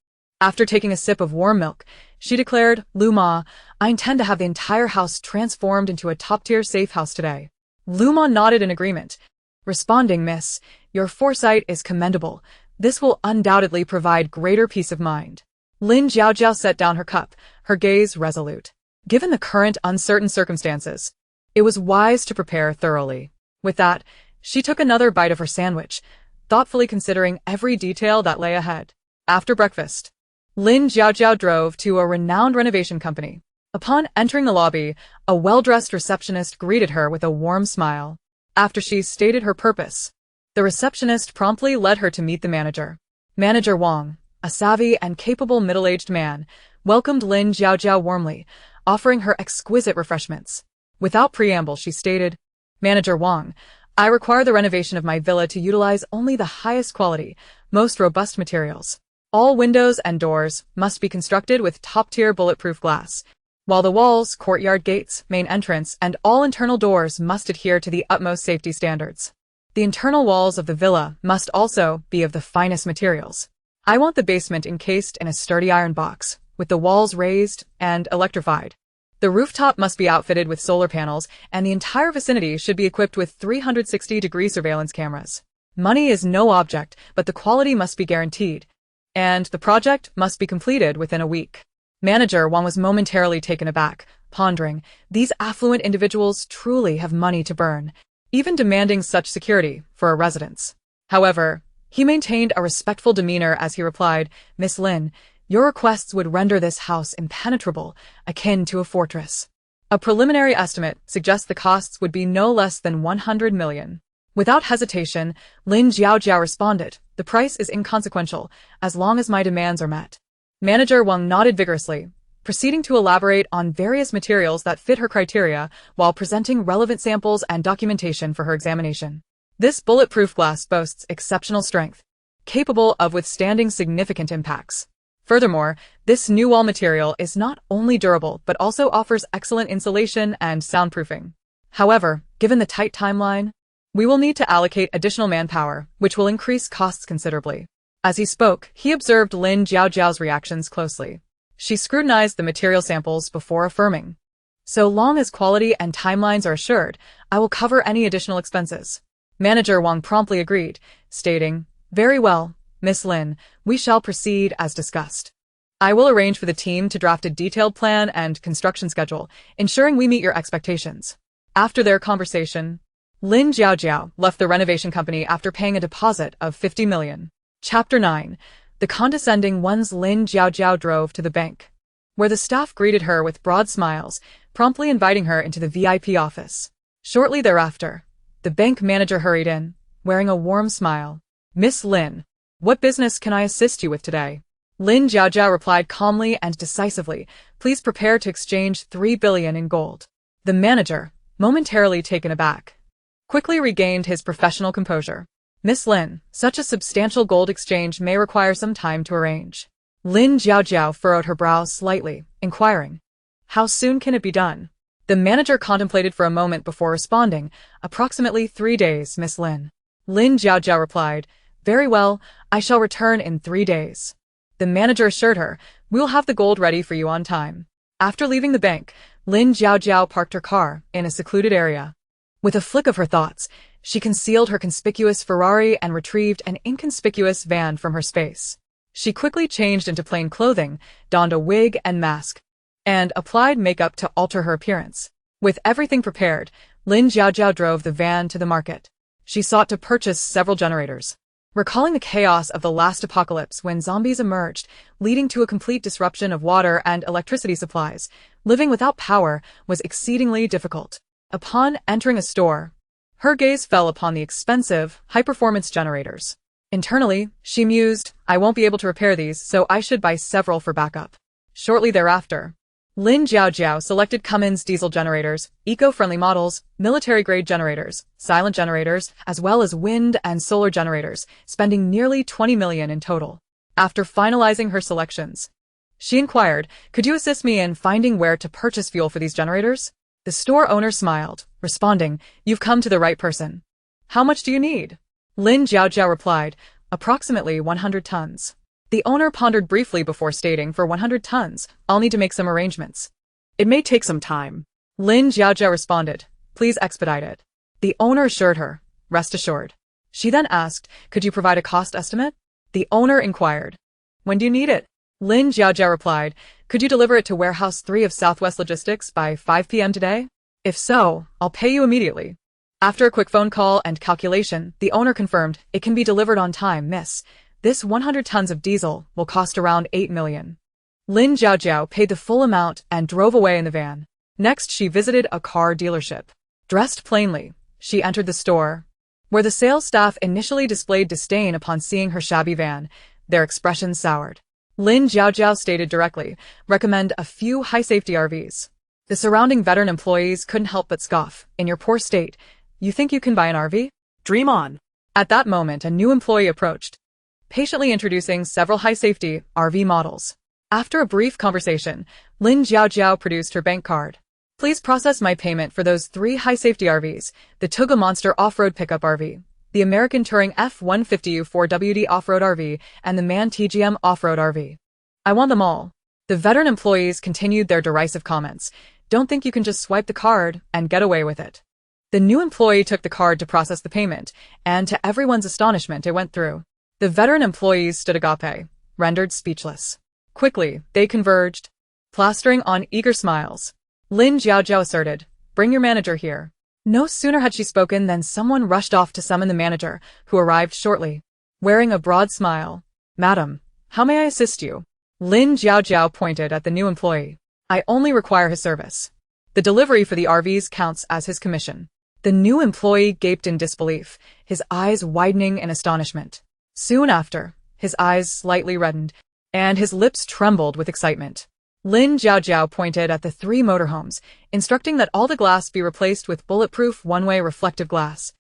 After taking a sip of warm milk, she declared, "Lu Ma, I intend to have the entire house transformed into a top-tier safe house today." Lu Ma nodded in agreement, responding, "Miss, your foresight is commendable. This will undoubtedly provide greater peace of mind." Lin Jiaojiao set down her cup, her gaze resolute. Given the current uncertain circumstances, it was wise to prepare thoroughly. With that, she took another bite of her sandwich, thoughtfully considering every detail that lay ahead. After breakfast, Lin Jiaojiao drove to a renowned renovation company. Upon entering the lobby, a well-dressed receptionist greeted her with a warm smile. After she stated her purpose, the receptionist promptly led her to meet the manager. Manager Wang, a savvy and capable middle-aged man, welcomed Lin Jiaojiao warmly, offering her exquisite refreshments. Without preamble, she stated, "Manager Wang, I require the renovation of my villa to utilize only the highest quality, most robust materials. All windows and doors must be constructed with top-tier bulletproof glass, while the walls, courtyard gates, main entrance, and all internal doors must adhere to the utmost safety standards. The internal walls of the villa must also be of the finest materials. I want the basement encased in a sturdy iron box, with the walls raised and electrified. The rooftop must be outfitted with solar panels, and the entire vicinity should be equipped with 360-degree surveillance cameras. Money is no object, but the quality must be guaranteed, and the project must be completed within a week." Manager Wang was momentarily taken aback, pondering, these affluent individuals truly have money to burn, even demanding such security for a residence. However, he maintained a respectful demeanor as he replied, "Miss Lin, your requests would render this house impenetrable, akin to a fortress. A preliminary estimate suggests the costs would be no less than 100 million. Without hesitation, Lin Jiaojiao responded, "The price is inconsequential, as long as my demands are met." Manager Wang nodded vigorously, proceeding to elaborate on various materials that fit her criteria while presenting relevant samples and documentation for her examination. This bulletproof glass boasts exceptional strength, capable of withstanding significant impacts. Furthermore, this new wall material is not only durable but also offers excellent insulation and soundproofing. However, given the tight timeline, we will need to allocate additional manpower, which will increase costs considerably. As he spoke, he observed Lin Jiaojiao's reactions closely. She scrutinized the material samples before affirming, "So long as quality and timelines are assured, I will cover any additional expenses." Manager Wang promptly agreed, stating, "Very well, Miss Lin, we shall proceed as discussed. I will arrange for the team to draft a detailed plan and construction schedule, ensuring we meet your expectations." After their conversation, Lin Jiaojiao left the renovation company after paying a deposit of 50 million. Chapter 9. The condescending ones. Lin Jiaojiao drove to the bank, where the staff greeted her with broad smiles, promptly inviting her into the VIP office. Shortly thereafter, the bank manager hurried in, wearing a warm smile. "Miss Lin, what business can I assist you with today?" Lin Jiaojiao replied calmly and decisively, "Please prepare to exchange 3 billion in gold." The manager, momentarily taken aback, quickly regained his professional composure. "Miss Lin, such a substantial gold exchange may require some time to arrange." Lin Jiaojiao furrowed her brow slightly, inquiring, "How soon can it be done?" The manager contemplated for a moment before responding, "Approximately 3 days, Miss Lin." Lin Jiaojiao replied, "Very well, I shall return in 3 days." The manager assured her, "We will have the gold ready for you on time." After leaving the bank, Lin Jiaojiao parked her car in a secluded area. With a flick of her thoughts, she concealed her conspicuous Ferrari and retrieved an inconspicuous van from her space. She quickly changed into plain clothing, donned a wig and mask, and applied makeup to alter her appearance. With everything prepared, Lin Jiaojiao drove the van to the market. She sought to purchase several generators. Recalling the chaos of the last apocalypse when zombies emerged, leading to a complete disruption of water and electricity supplies, living without power was exceedingly difficult. Upon entering a store, her gaze fell upon the expensive, high-performance generators. Internally, she mused, I won't be able to repair these, so I should buy several for backup. Shortly thereafter, Lin Jiaojiao selected Cummins diesel generators, eco-friendly models, military-grade generators, silent generators, as well as wind and solar generators, spending nearly 20 million in total. After finalizing her selections, she inquired, could you assist me in finding where to purchase fuel for these generators? The store owner smiled, responding, you've come to the right person. How much do you need? Lin Jiaojiao replied, approximately 100 tons. The owner pondered briefly before stating, for 100 tons, I'll need to make some arrangements.
It may take some time.
Lin Jiaojiao responded, please expedite it. The owner assured her, rest assured. She then asked, could you provide a cost estimate? The owner inquired, when do you need it? Lin Jiaojiao replied, could you deliver it to Warehouse 3 of Southwest Logistics by 5 p.m. today? If so, I'll pay you immediately. After a quick phone call and calculation, the owner confirmed, it can be delivered on time, miss. This 100 tons of diesel will cost around 8 million. Lin Jiaojiao paid the full amount and drove away in the van. Next, she visited a car dealership. Dressed plainly, she entered the store, where the sales staff initially displayed disdain upon seeing her shabby van. Their expressions soured. Lin Jiaojiao stated directly, recommend a few high-safety RVs. The surrounding veteran employees couldn't help but scoff. In your poor state, you think you can buy an RV?
Dream on.
At that moment, a new employee approached, patiently introducing several high-safety RV models. After a brief conversation, Lin Jiaojiao produced her bank card. Please process my payment for those 3 high-safety RVs, the Tuga Monster Off-Road Pickup RV, the American Touring F-150 4WD Off-Road RV, and the MAN TGM Off-Road RV. I want them all. The veteran employees continued their derisive comments. Don't think you can just swipe the card and get away with it. The new employee took the card to process the payment, and to everyone's astonishment, it went through. The veteran employees stood agape, rendered speechless. Quickly, they converged, plastering on eager smiles. Lin Jiaojiao asserted, bring your manager here. No sooner had she spoken than someone rushed off to summon the manager, who arrived shortly, wearing a broad smile. Madam, how may I assist you? Lin Jiaojiao pointed at the new employee. I only require his service. The delivery for the RVs counts as his commission. The new employee gaped in disbelief, his eyes widening in astonishment. Soon after, his eyes slightly reddened, and his lips trembled with excitement. Lin Jiaojiao pointed at the 3 motorhomes, instructing that all the glass be replaced with bulletproof one-way reflective glass,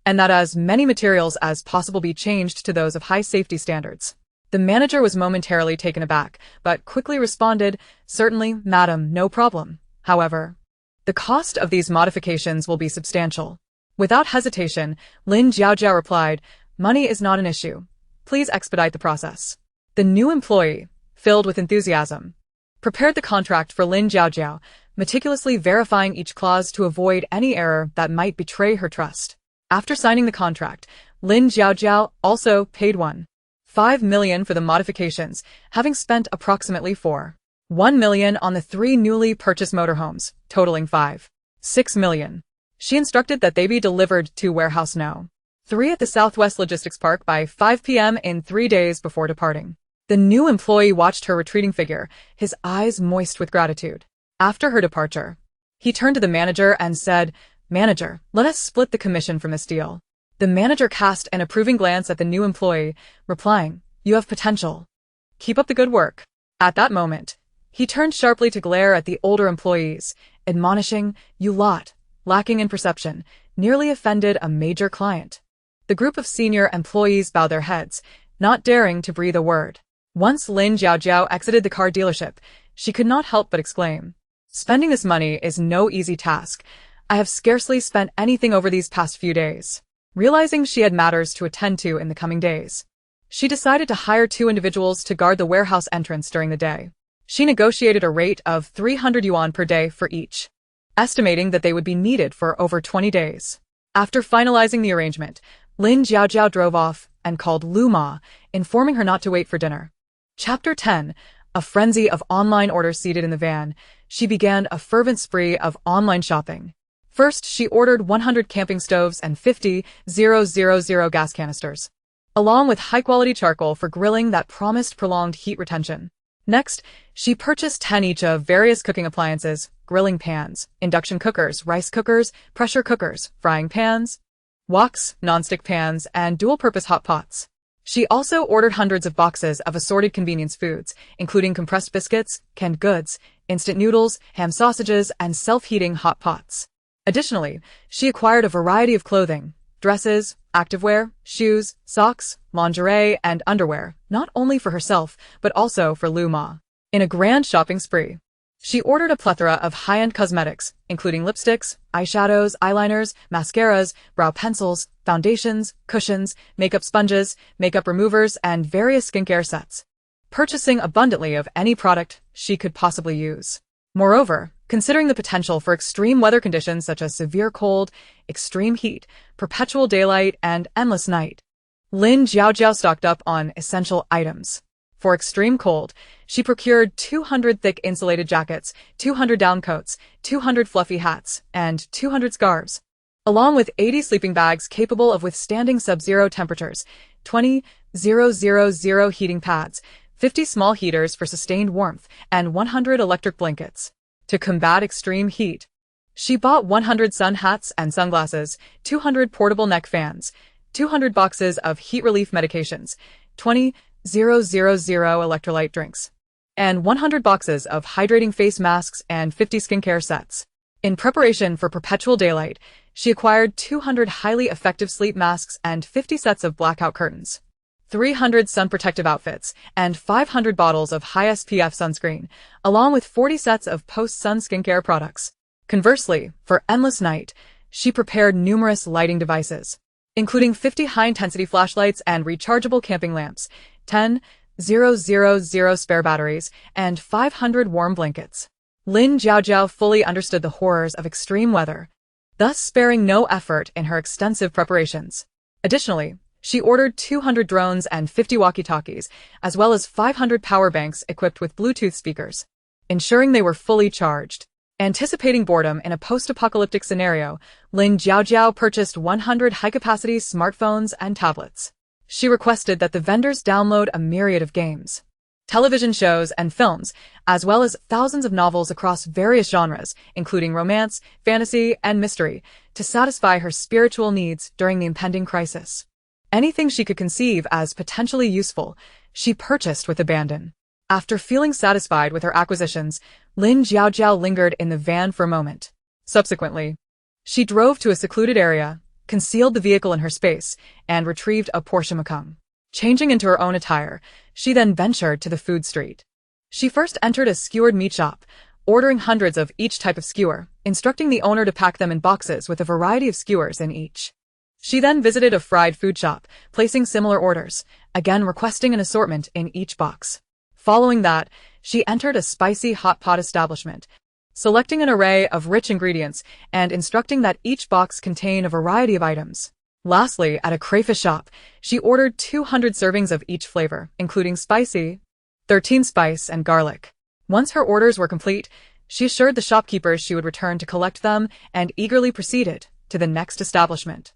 and that as many materials as possible be changed to those of high safety standards. The manager was momentarily taken aback, but quickly responded, certainly, madam, no problem. However, the cost of these modifications will be substantial. Without hesitation, Lin Jiaojiao replied, money is not an issue. Please expedite the process. The new employee, filled with enthusiasm, prepared the contract for Lin Jiaojiao, meticulously verifying each clause to avoid any error that might betray her trust. After signing the contract, Lin Jiaojiao also paid 1.5 million for the modifications, having spent approximately 4.1 million on the 3 newly purchased motorhomes, totaling 5.6 million. She instructed that they be delivered to Warehouse No. 3 at the Southwest Logistics Park by 5 p.m. in 3 days before departing. The new employee watched her retreating figure, his eyes moist with gratitude. After her departure, he turned to the manager and said, Manager, let us split the commission from this deal. The manager cast an approving glance at the new employee, replying, you have potential. Keep up the good work. At that moment, he turned sharply to glare at the older employees, admonishing, you lot, lacking in perception, nearly offended a major client. The group of senior employees bowed their heads, not daring to breathe a word. Once Lin Jiaojiao exited the car dealership, she could not help but exclaim, spending this money is no easy task. I have scarcely spent anything over these past few days. Realizing she had matters to attend to in the coming days, she decided to hire 2 individuals to guard the warehouse entrance during the day. She negotiated a rate of 300 yuan per day for each, estimating that they would be needed for over 20 days. After finalizing the arrangement, Lin Jiaojiao drove off and called Lu Ma, informing her not to wait for dinner. Chapter 10. A frenzy of online orders seated in the van, she began a fervent spree of online shopping. First, she ordered 100 camping stoves and 50,000 gas canisters, along with high-quality charcoal for grilling that promised prolonged heat retention. Next, she purchased 10 each of various cooking appliances, grilling pans, induction cookers, rice cookers, pressure cookers, frying pans, woks, nonstick pans, and dual-purpose hot pots. She also ordered hundreds of boxes of assorted convenience foods, including compressed biscuits, canned goods, instant noodles, ham sausages, and self-heating hot pots. Additionally, she acquired a variety of clothing, dresses, activewear, shoes, socks, lingerie, and underwear, not only for herself, but also for Lu Ma. In a grand shopping spree, she ordered a plethora of high-end cosmetics, including lipsticks, eyeshadows, eyeliners, mascaras, brow pencils, foundations, cushions, makeup sponges, makeup removers, and various skincare sets, purchasing abundantly of any product she could possibly use. Moreover, considering the potential for extreme weather conditions such as severe cold, extreme heat, perpetual daylight, and endless night, Lin Jiaojiao stocked up on essential items. For extreme cold, she procured 200 thick insulated jackets, 200 down coats, 200 fluffy hats, and 200 scarves, along with 80 sleeping bags capable of withstanding sub-zero temperatures, 20,000 heating pads, 50 small heaters for sustained warmth, and 100 electric blankets. To combat extreme heat, she bought 100 sun hats and sunglasses, 200 portable neck fans, 200 boxes of heat relief medications, 20,000 electrolyte drinks, and 100 boxes of hydrating face masks and 50 skincare sets. In preparation for perpetual daylight, she acquired 200 highly effective sleep masks and 50 sets of blackout curtains, 300 sun protective outfits, and 500 bottles of high SPF sunscreen, along with 40 sets of post-sun skincare products. Conversely, for endless night, she prepared numerous lighting devices, including 50 high-intensity flashlights and rechargeable camping lamps, 10,000 spare batteries, and 500 warm blankets. Lin Jiaojiao fully understood the horrors of extreme weather, thus sparing no effort in her extensive preparations. Additionally, she ordered 200 drones and 50 walkie-talkies, as well as 500 power banks equipped with Bluetooth speakers, ensuring they were fully charged. Anticipating boredom in a post-apocalyptic scenario, Lin Jiaojiao purchased 100 high-capacity smartphones and tablets. She requested that the vendors download a myriad of games, television shows, and films, as well as thousands of novels across various genres, including romance, fantasy, and mystery, to satisfy her spiritual needs during the impending crisis. Anything she could conceive as potentially useful, she purchased with abandon. After feeling satisfied with her acquisitions, Lin Jiaojiao lingered in the van for a moment. Subsequently, she drove to a secluded area, concealed the vehicle in her space, and retrieved a Porsche Macan. Changing into her own attire, she then ventured to the food street. She first entered a skewered meat shop, ordering hundreds of each type of skewer, instructing the owner to pack them in boxes with a variety of skewers in each. She then visited a fried food shop, placing similar orders, again requesting an assortment in each box. Following that, she entered a spicy hot pot establishment, selecting an array of rich ingredients and instructing that each box contain a variety of items. Lastly, at a crayfish shop, she ordered 200 servings of each flavor, including spicy, 13 spice, and garlic. Once her orders were complete, she assured the shopkeepers she would return to collect them and eagerly proceeded to the next establishment.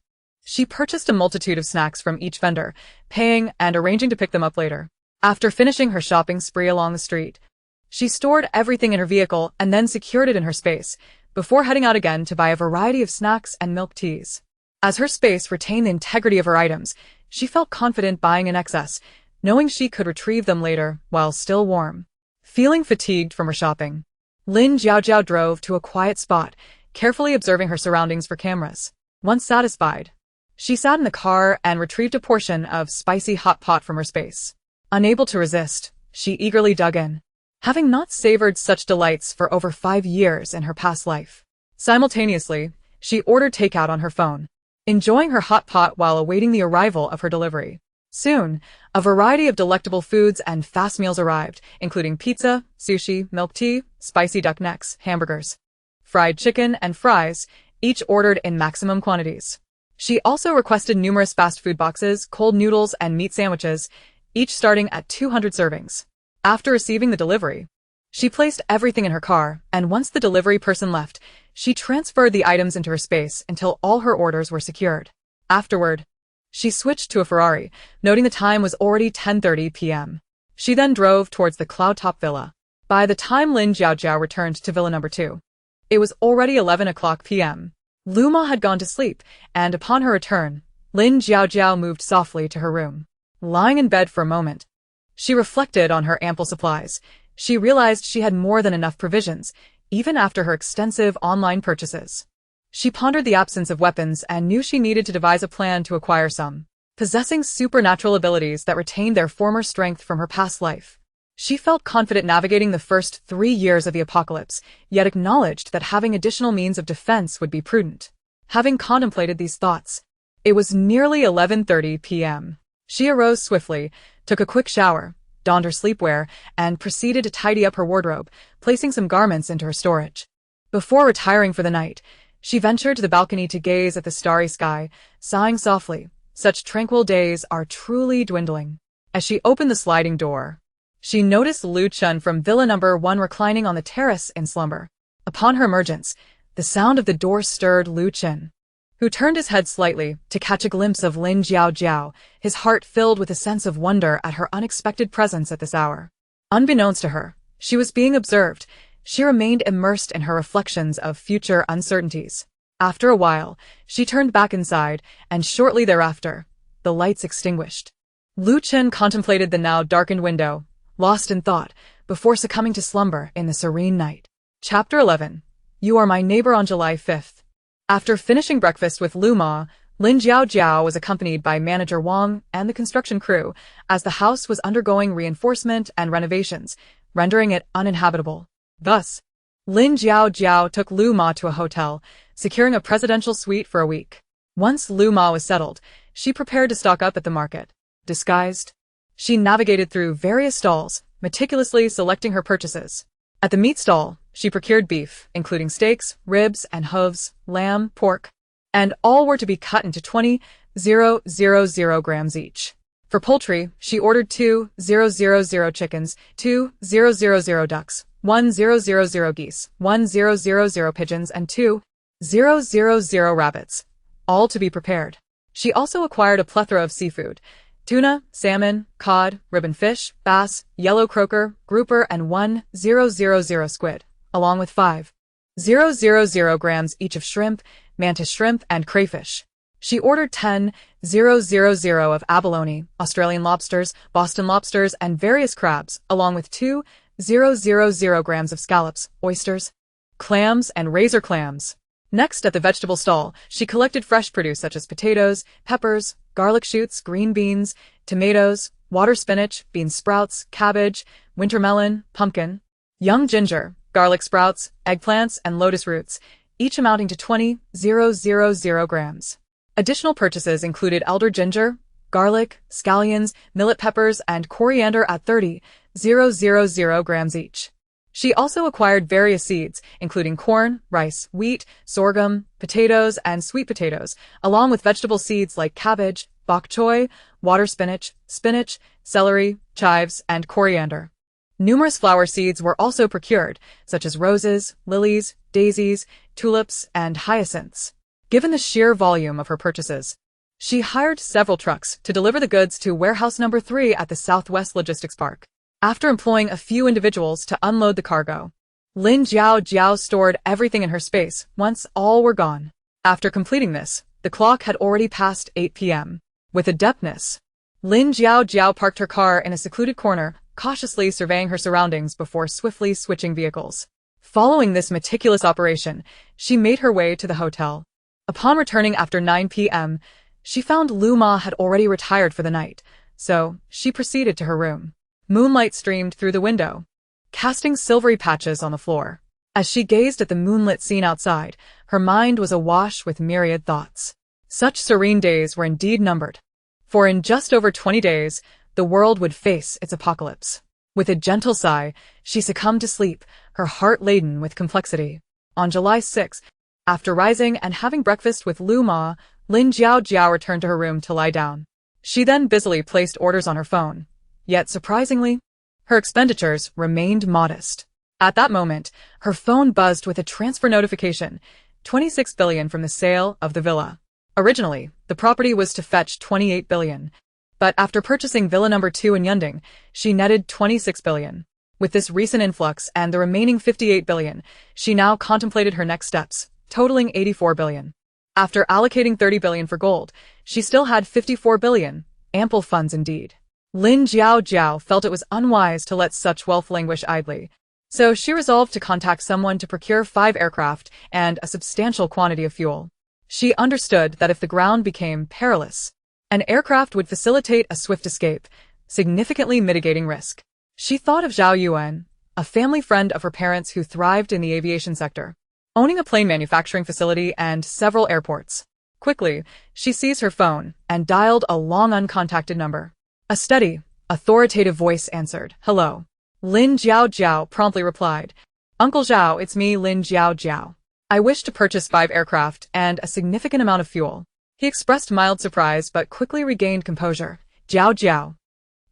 She purchased a multitude of snacks from each vendor, paying and arranging to pick them up later. After finishing her shopping spree along the street, she stored everything in her vehicle and then secured it in her space, before heading out again to buy a variety of snacks and milk teas. As her space retained the integrity of her items, she felt confident buying in excess, knowing she could retrieve them later while still warm. Feeling fatigued from her shopping, Lin Jiaojiao drove to a quiet spot, carefully observing her surroundings for cameras. Once satisfied, she sat in the car and retrieved a portion of spicy hot pot from her space. Unable to resist, she eagerly dug in, having not savored such delights for over 5 years in her past life. Simultaneously, she ordered takeout on her phone, enjoying her hot pot while awaiting the arrival of her delivery. Soon, a variety of delectable foods and fast meals arrived, including pizza, sushi, milk tea, spicy duck necks, hamburgers, fried chicken, and fries, each ordered in maximum quantities. She also requested numerous fast food boxes, cold noodles, and meat sandwiches, each starting at 200 servings. After receiving the delivery, she placed everything in her car, and once the delivery person left, She transferred the items into her space until all her orders were secured. Afterward, she switched to a Ferrari, noting the time was already 10:30 p.m. She then drove towards the cloud-top villa. By the time Lin Jiaojiao returned to villa number 2, it was already 11 o'clock p.m. Lu Ma had gone to sleep, and upon her return, Lin Jiaojiao moved softly to her room. Lying in bed for a moment, she reflected on her ample supplies. She realized she had more than enough provisions, even after her extensive online purchases. She pondered the absence of weapons and knew she needed to devise a plan to acquire some, possessing supernatural abilities that retained their former strength from her past life. She felt confident navigating the first 3 years of the apocalypse, yet acknowledged that having additional means of defense would be prudent. Having contemplated these thoughts, it was nearly 11:30 p.m. She arose swiftly, took a quick shower, donned her sleepwear, and proceeded to tidy up her wardrobe, placing some garments into her storage. Before retiring for the night, she ventured to the balcony to gaze at the starry sky, sighing softly. Such tranquil days are truly dwindling. As she opened the sliding door, she noticed Lu Chun from Villa number 1 reclining on the terrace in slumber. Upon her emergence, the sound of the door stirred Lu Chun, who turned his head slightly to catch a glimpse of Lin Jiaojiao, his heart filled with a sense of wonder at her unexpected presence at this hour. Unbeknownst to her, she was being observed. She remained immersed in her reflections of future uncertainties. After a while, she turned back inside, and shortly thereafter, the lights extinguished. Lu Chen contemplated the now darkened window, lost in thought, before succumbing to slumber in the serene night. Chapter 11. You Are My Neighbor on July 5th. After finishing breakfast with Lu Ma, Lin Jiaojiao was accompanied by Manager Wang and the construction crew, as the house was undergoing reinforcement and renovations, rendering it uninhabitable. Thus, Lin Jiaojiao took Lu Ma to a hotel, securing a presidential suite for a week. Once Lu Ma was settled, she prepared to stock up at the market. Disguised, she navigated through various stalls, meticulously selecting her purchases. At the meat stall, she procured beef, including steaks, ribs, and hooves, lamb, pork, and all were to be cut into 20,000 grams each. For poultry, she ordered 2,000 chickens, 2,000 ducks, 1,000 geese, 1,000 pigeons, and 2,000 rabbits, all to be prepared. She also acquired a plethora of seafood: tuna, salmon, cod, ribbon fish, bass, yellow croaker, grouper, and 1,000 squid, along with 5,000 grams each of shrimp, mantis shrimp, and crayfish. She ordered 10,000 of abalone, Australian lobsters, Boston lobsters, and various crabs, along with 2,000 grams of scallops, oysters, clams, and razor clams. Next, at the vegetable stall, she collected fresh produce such as potatoes, peppers, garlic shoots, green beans, tomatoes, water spinach, bean sprouts, cabbage, winter melon, pumpkin, young ginger, garlic sprouts, eggplants, and lotus roots, each amounting to 20,000 grams. Additional purchases included elder ginger, garlic, scallions, millet peppers, and coriander at 30,000 grams each. She also acquired various seeds, including corn, rice, wheat, sorghum, potatoes, and sweet potatoes, along with vegetable seeds like cabbage, bok choy, water spinach, celery, chives, and coriander. Numerous flower seeds were also procured, such as roses, lilies, daisies, tulips, and hyacinths. Given the sheer volume of her purchases, she hired several trucks to deliver the goods to warehouse number 3 at the Southwest Logistics Park. After employing a few individuals to unload the cargo, Lin Jiaojiao stored everything in her space once all were gone. After completing this, the clock had already passed 8 p.m. With adeptness, Lin Jiaojiao parked her car in a secluded corner, cautiously surveying her surroundings before swiftly switching vehicles. Following this meticulous operation, she made her way to the hotel. Upon returning after 9 p.m., she found Lu Ma had already retired for the night, so she proceeded to her room. Moonlight streamed through the window, casting silvery patches on the floor. As she gazed at the moonlit scene outside, her mind was awash with myriad thoughts. Such serene days were indeed numbered, for in just over 20 days, the world would face its apocalypse. With a gentle sigh, she succumbed to sleep, her heart laden with complexity. On July 6th, after rising and having breakfast with Lu Ma, Lin Jiaojiao returned to her room to lie down. She then busily placed orders on her phone. Yet surprisingly, her expenditures remained modest. At that moment, her phone buzzed with a transfer notification, 26 billion from the sale of the villa. Originally, the property was to fetch 28 billion, but after purchasing villa number 2 in Yunding, she netted 26 billion. With this recent influx and the remaining 58 billion, she now contemplated her next steps, totaling 84 billion. After allocating 30 billion for gold, she still had 54 billion, ample funds indeed. Lin Jiao felt it was unwise to let such wealth languish idly, so she resolved to contact someone to procure 5 aircraft and a substantial quantity of fuel. She understood that if the ground became perilous, an aircraft would facilitate a swift escape, significantly mitigating risk. She thought of Zhao Yuan, a family friend of her parents who thrived in the aviation sector, owning a plane manufacturing facility and several airports. Quickly, she seized her phone and dialed a long uncontacted number. A steady, authoritative voice answered, "Hello." Lin Jiao promptly replied, "Uncle Zhao, it's me, Lin Jiao. I wish to purchase 5 aircraft and a significant amount of fuel." He expressed mild surprise but quickly regained composure. Jiao.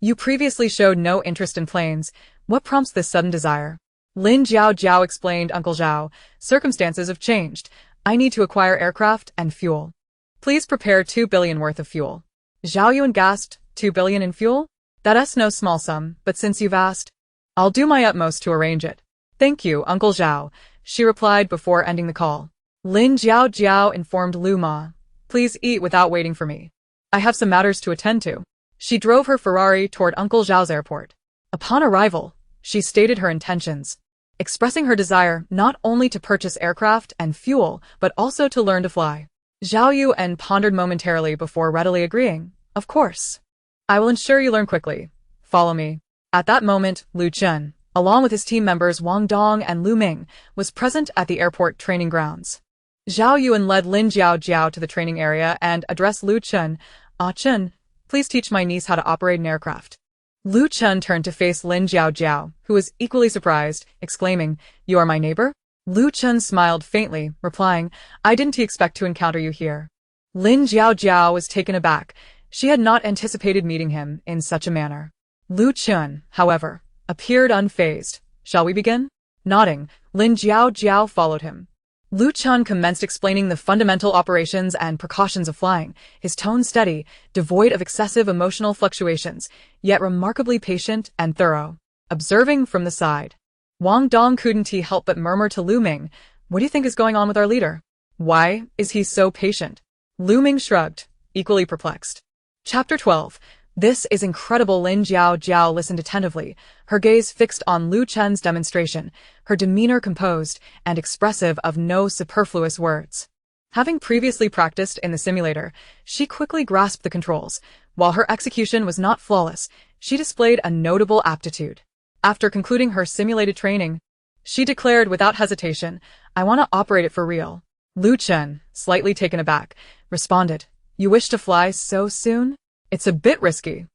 You previously showed no interest in planes. What prompts this sudden desire? Lin Jiao explained, "Uncle Zhao, circumstances have changed. I need to acquire aircraft and fuel. Please prepare 2 billion worth of fuel." Zhao Yuan gasped, 2 billion in fuel? That's no small sum, but since you've asked, I'll do my utmost to arrange it. Thank you, Uncle Zhao, she replied before ending the call. Lin Jiao informed Lu Ma, "Please eat without waiting for me. I have some matters to attend to." She drove her Ferrari toward Uncle Zhao's airport. Upon arrival, she stated her intentions, expressing her desire not only to purchase aircraft and fuel, but also to learn to fly. Zhao Yuan pondered momentarily before readily agreeing, "Of course. I will ensure you learn quickly. Follow me." At that moment, Lu Chen, along with his team members Wang Dong and Lu Ming, was present at the airport training grounds. Zhao Yuan led Lin Jiao to the training area and addressed Lu Chen, "Ah Chen, please teach my niece how to operate an aircraft." Lu Chen turned to face Lin Jiao, who was equally surprised, exclaiming, "You are my neighbor?" Lu Chen smiled faintly, replying, "I didn't expect to encounter you here." Lin Jiao was taken aback. She had not anticipated meeting him in such a manner. Lu Chen, however, appeared unfazed. "Shall we begin?" Nodding, Lin Jiao followed him. Lu Chen commenced explaining the fundamental operations and precautions of flying, his tone steady, devoid of excessive emotional fluctuations, yet remarkably patient and thorough. Observing from the side, Wang Dong couldn't help but murmur to Lu Ming, "What do you think is going on with our leader? Why is he so patient?" Lu Ming shrugged, equally perplexed. Chapter 12. This is incredible. Lin Jiao listened attentively, her gaze fixed on Lu Chen's demonstration, her demeanor composed and expressive of no superfluous words. Having previously practiced in the simulator, she quickly grasped the controls. While her execution was not flawless, she displayed a notable aptitude. After concluding her simulated training, she declared without hesitation, "I want to operate it for real." Lu Chen, slightly taken aback, responded, "You wish to fly so soon? It's a bit risky."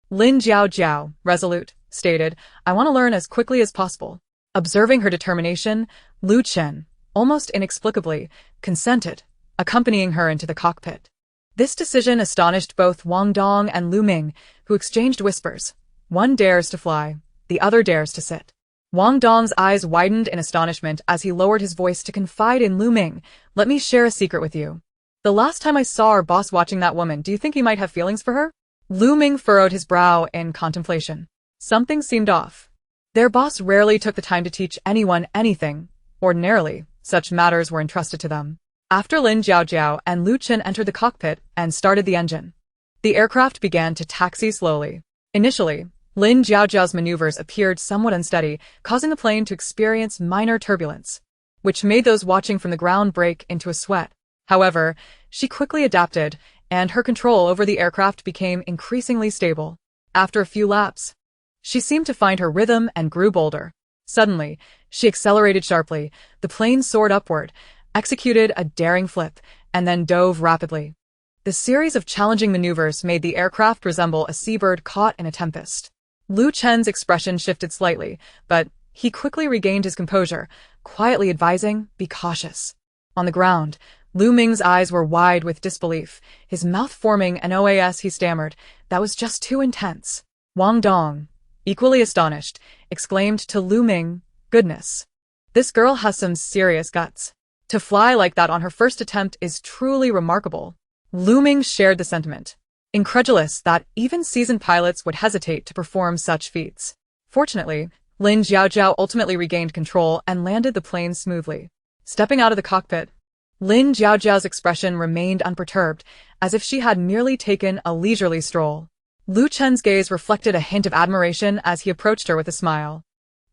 Lin Jiao, resolute, stated, "I want to learn as quickly as possible." Observing her determination, Lu Chen, almost inexplicably, consented, accompanying her into the cockpit. This decision astonished both Wang Dong and Lu Ming, who exchanged whispers. One dares to fly, the other dares to sit. Wang Dong's eyes widened in astonishment as he lowered his voice to confide in Lu Ming, "Let me share a secret with you. The last time I saw our boss watching that woman, do you think he might have feelings for her?" Lu Ming furrowed his brow in contemplation. Something seemed off. Their boss rarely took the time to teach anyone anything. Ordinarily, such matters were entrusted to them. After Lin Jiao and Lu Chen entered the cockpit and started the engine, the aircraft began to taxi slowly. Initially, Lin Jiao's maneuvers appeared somewhat unsteady, causing the plane to experience minor turbulence, which made those watching from the ground break into a sweat. However, she quickly adapted, and her control over the aircraft became increasingly stable. After a few laps, she seemed to find her rhythm and grew bolder. Suddenly, she accelerated sharply, the plane soared upward, executed a daring flip, and then dove rapidly. The series of challenging maneuvers made the aircraft resemble a seabird caught in a tempest. Lu Chen's expression shifted slightly, but he quickly regained his composure, quietly advising, "Be cautious." On the ground, Lu Ming's eyes were wide with disbelief, his mouth forming an OAS. He stammered, "That was just too intense." Wang Dong, equally astonished, exclaimed to Lu Ming, Goodness. This girl has some serious guts. To fly like that on her first attempt is truly remarkable. Lu Ming shared the sentiment, incredulous that even seasoned pilots would hesitate to perform such feats. Fortunately, Lin Jiaojiao ultimately regained control and landed the plane smoothly. Stepping out of the cockpit, Lin Jiaojiao's expression remained unperturbed, as if she had merely taken a leisurely stroll. Lu Chen's gaze reflected a hint of admiration as he approached her with a smile.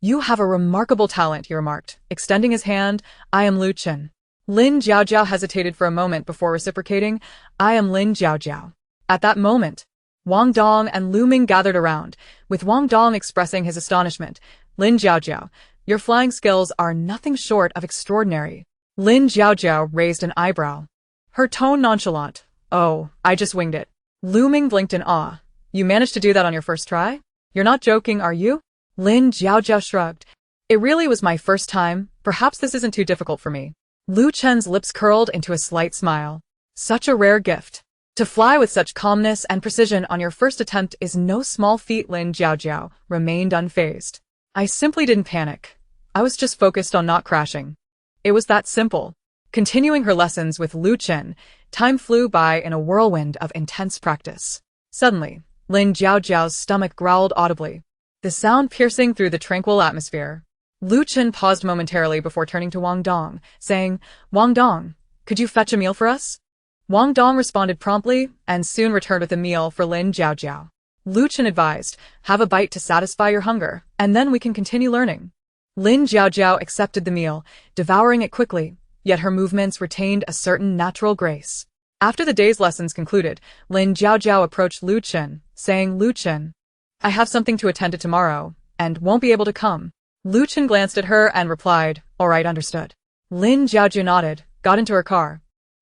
"You have a remarkable talent," he remarked, extending his hand. "I am Lu Chen." Lin Jiaojiao hesitated for a moment before reciprocating. "I am Lin Jiaojiao." At that moment, Wang Dong and Lu Ming gathered around, with Wang Dong expressing his astonishment. "Lin Jiaojiao, your flying skills are nothing short of extraordinary." Lin Jiaojiao raised an eyebrow, her tone nonchalant. "Oh, I just winged it." Lu Ming blinked in awe. "You managed to do that on your first try? You're not joking, are you?" Lin Jiaojiao shrugged. "It really was my first time. Perhaps this isn't too difficult for me." Lu Chen's lips curled into a slight smile. "Such a rare gift. To fly with such calmness and precision on your first attempt is no small feat." Lin Jiaojiao remained unfazed. "I simply didn't panic. I was just focused on not crashing. It was that simple." Continuing her lessons with Lu Chen, time flew by in a whirlwind of intense practice. Suddenly, Lin Jiaojiao's stomach growled audibly, the sound piercing through the tranquil atmosphere. Lu Chen paused momentarily before turning to Wang Dong, saying, "Wang Dong, could you fetch a meal for us?" Wang Dong responded promptly, and soon returned with a meal for Lin Jiaojiao. Lu Chen advised, "Have a bite to satisfy your hunger, and then we can continue learning." Lin Jiaojiao accepted the meal, devouring it quickly, yet her movements retained a certain natural grace. After the day's lessons concluded, Lin Jiaojiao approached Lu Chen, saying, "Lu Chen, I have something to attend to tomorrow, and won't be able to come." Lu Chen glanced at her and replied, "All right, understood." Lin Jiaojiao nodded, got into her car,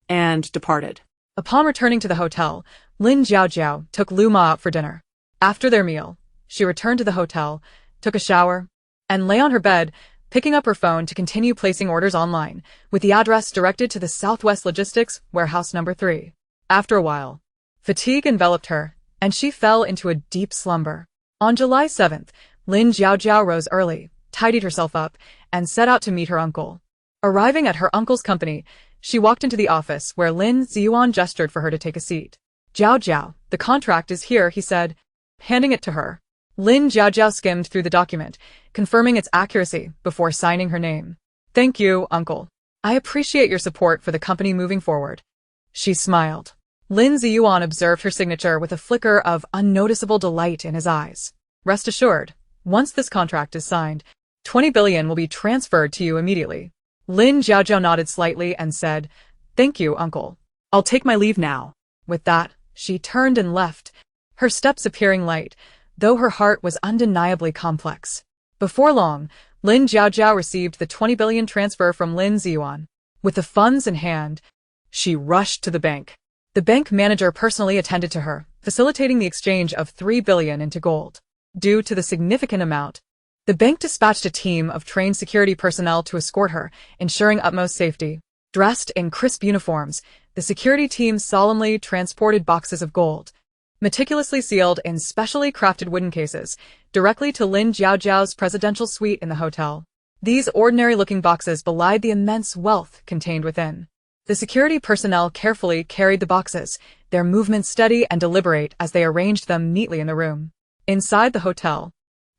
and departed.
Upon returning to the hotel, Lin Jiaojiao took Lu Ma out for dinner. After their meal, she returned to the hotel, took a shower, and lay on her bed, picking up her phone to continue placing orders online, with the address directed to the Southwest Logistics Warehouse number 3. After a while, fatigue enveloped her, and she fell into a deep slumber. On July 7th, Lin Jiaojiao rose early, tidied herself up, and set out to meet her uncle. Arriving at her uncle's company, she walked into the office where Lin Ziyuan gestured for her to take a seat. "Jiaojiao, the contract is here," he said, handing it to her. Lin Jiaojiao skimmed through the document, confirming its accuracy before signing her name. "Thank you, uncle. I appreciate your support for the company moving forward." She smiled. Lin Ziyuan observed her signature with a flicker of unnoticeable delight in his eyes. "Rest assured, once this contract is signed, 20 billion will be transferred to you immediately." Lin Jiaojiao nodded slightly and said, "Thank you, uncle.
I'll take my leave now."
With that, she turned and left, her steps appearing light, though her heart was undeniably complex. Before long, Lin Jiaojiao received the 20 billion transfer from Lin Ziyuan. With the funds in hand, she rushed to the bank. The bank manager personally attended to her, facilitating the exchange of 3 billion into gold. Due to the significant amount, the bank dispatched a team of trained security personnel to escort her, ensuring utmost safety. Dressed in crisp uniforms, the security team solemnly transported boxes of gold, meticulously sealed in specially crafted wooden cases, directly to Lin Jiaojiao's presidential suite in the hotel. These ordinary-looking boxes belied the immense wealth contained within. The security personnel carefully carried the boxes, their movements steady and deliberate as they arranged them neatly in the room. Inside the hotel,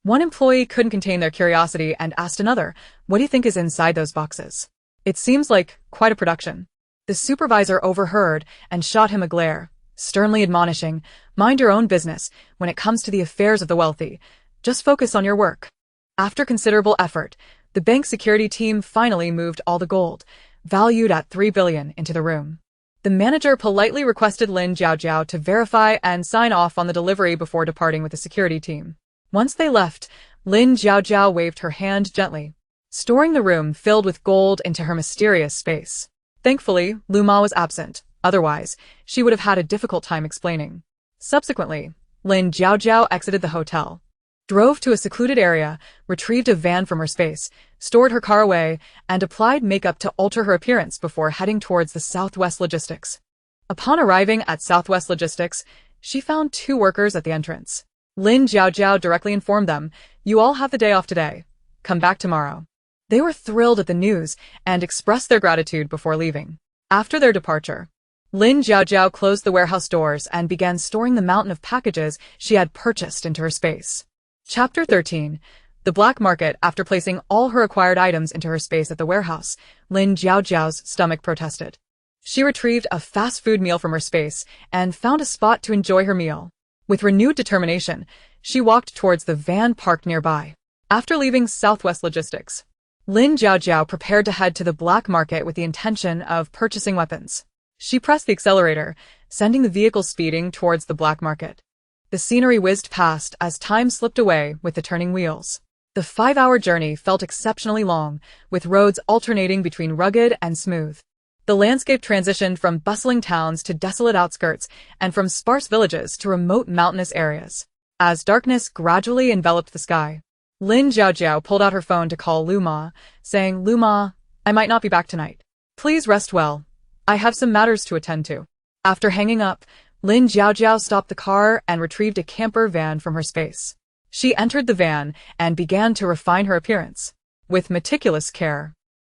one employee couldn't contain their curiosity and asked another, "What do you think is inside those boxes? It seems like quite a production." The supervisor overheard and shot him a glare, sternly admonishing, "Mind your own business when it comes to the affairs of the wealthy. Just focus on your work." After considerable effort, the bank security team finally moved all the gold, valued at 3 billion, into the room. The manager politely requested Lin Jiaojiao to verify and sign off on the delivery before departing with the security team. Once they left, Lin Jiaojiao waved her hand gently, storing the room filled with gold into her mysterious space. Thankfully, Lu Ma was absent. Otherwise, she would have had a difficult time explaining. Subsequently, Lin Jiaojiao exited the hotel, drove to a secluded area, retrieved a van from her space, stored her car away, and applied makeup to alter her appearance before heading towards the Southwest Logistics. Upon arriving at Southwest Logistics, she found 2 workers at the entrance. Lin Jiaojiao directly informed them, "You all have the day off today. come back tomorrow. They were thrilled at the news and expressed their gratitude before leaving. After their departure, Lin Jiaojiao closed the warehouse doors and began storing the mountain of packages she had purchased into her space. Chapter 13. The Black Market. After placing all her acquired items into her space at the warehouse, Lin Jiaojiao's stomach protested. She retrieved a fast food meal from her space and found a spot to enjoy her meal. With renewed determination, she walked towards the van parked nearby. After leaving Southwest Logistics, Lin Jiaojiao prepared to head to the black market with the intention of purchasing weapons. She pressed the accelerator, sending the vehicle speeding towards the black market. The scenery whizzed past as time slipped away with the turning wheels. The 5-hour journey felt exceptionally long, with roads alternating between rugged and smooth. The landscape transitioned from bustling towns to desolate outskirts and from sparse villages to remote mountainous areas. As darkness gradually enveloped the sky, Lin Jiaojiao pulled out her phone to call Lu Ma, saying, "Lu Ma, I might not be back tonight. Please rest well. I have some matters to attend to." After hanging up, Lin Jiaojiao stopped the car and retrieved a camper van from her space. She entered the van and began to refine her appearance. With meticulous care,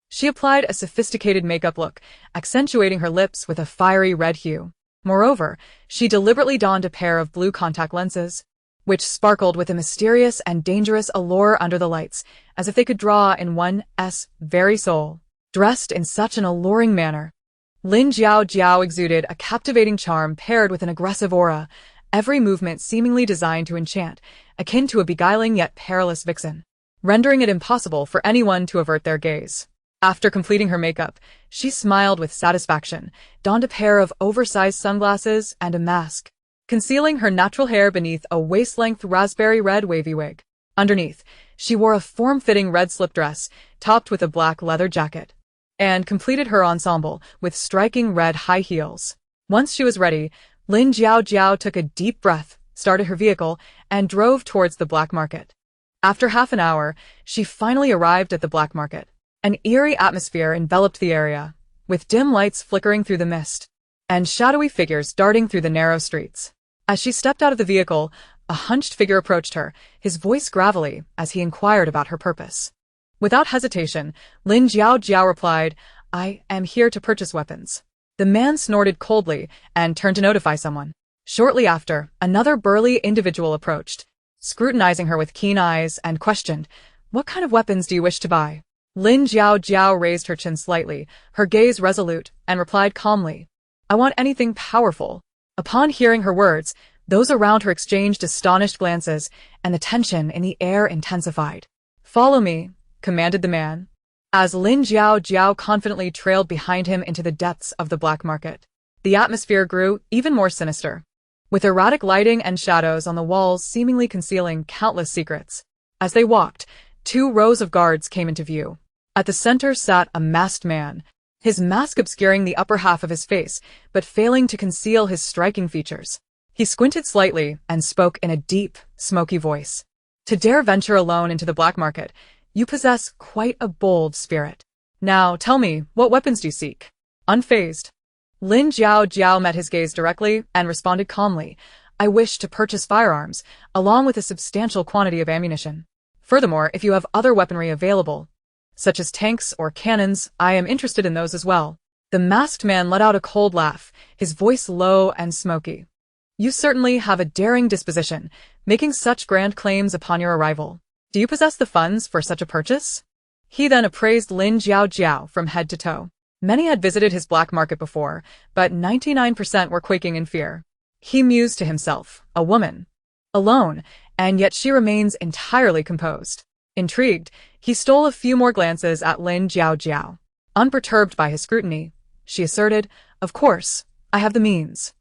she applied a sophisticated makeup look, accentuating her lips with a fiery red hue. Moreover, she deliberately donned a pair of blue contact lenses, which sparkled with a mysterious and dangerous allure under the lights, as if they could draw in one's very soul. Dressed in such an alluring manner, Lin Jiaojiao exuded a captivating charm paired with an aggressive aura, every movement seemingly designed to enchant, akin to a beguiling yet perilous vixen, rendering it impossible for anyone to avert their gaze. After completing her makeup, she smiled with satisfaction, donned a pair of oversized sunglasses and a mask, concealing her natural hair beneath a waist-length raspberry red wavy wig. Underneath, she wore a form-fitting red slip dress, topped with a black leather jacket, and completed her ensemble with striking red high heels. Once she was ready, Lin Jiaojiao took a deep breath, started her vehicle, and drove towards the black market. After half an hour, she finally arrived at the black market. An eerie atmosphere enveloped the area, with dim lights flickering through the mist, and shadowy figures darting through the narrow streets. As she stepped out of the vehicle, a hunched figure approached her, his voice gravelly as he inquired about her purpose. Without hesitation, Lin Jiaojiao replied, "I am here to purchase weapons." The man snorted coldly and turned to notify someone. Shortly after, another burly individual approached, scrutinizing her with keen eyes, and questioned, "What kind of weapons do you wish to buy?" Lin Jiaojiao raised her chin slightly, her gaze resolute, and replied calmly, "I want anything powerful." Upon hearing her words, those around her exchanged astonished glances, and the tension in the air intensified. "Follow me," commanded the man, as Lin Jiaojiao confidently trailed behind him into the depths of the black market. The atmosphere grew even more sinister, with erratic lighting and shadows on the walls seemingly concealing countless secrets. As they walked, 2 rows of guards came into view. At the center sat a masked man, his mask obscuring the upper half of his face, but failing to conceal his striking features. He squinted slightly and spoke in a deep, smoky voice. "To dare venture alone into the black market, you possess quite a bold spirit. Now tell me, what weapons do you seek?" Unfazed, Lin Jiaojiao met his gaze directly and responded calmly, "I wish to purchase firearms, along with a substantial quantity of ammunition. Furthermore, if you have other weaponry available, such as tanks or cannons, I am interested in those as well." The masked man let out a cold laugh, his voice low and smoky. "You certainly have a daring disposition, making such grand claims upon your arrival. Do you possess the funds for such a purchase?" He then appraised Lin Jiaojiao from head to toe. Many had visited his black market before, but 99% were quaking in fear. He mused to himself, a woman, alone, and yet she remains entirely composed. Intrigued, he stole a few more glances at Lin Jiaojiao. Unperturbed by his scrutiny, she asserted, "Of course, I have the means."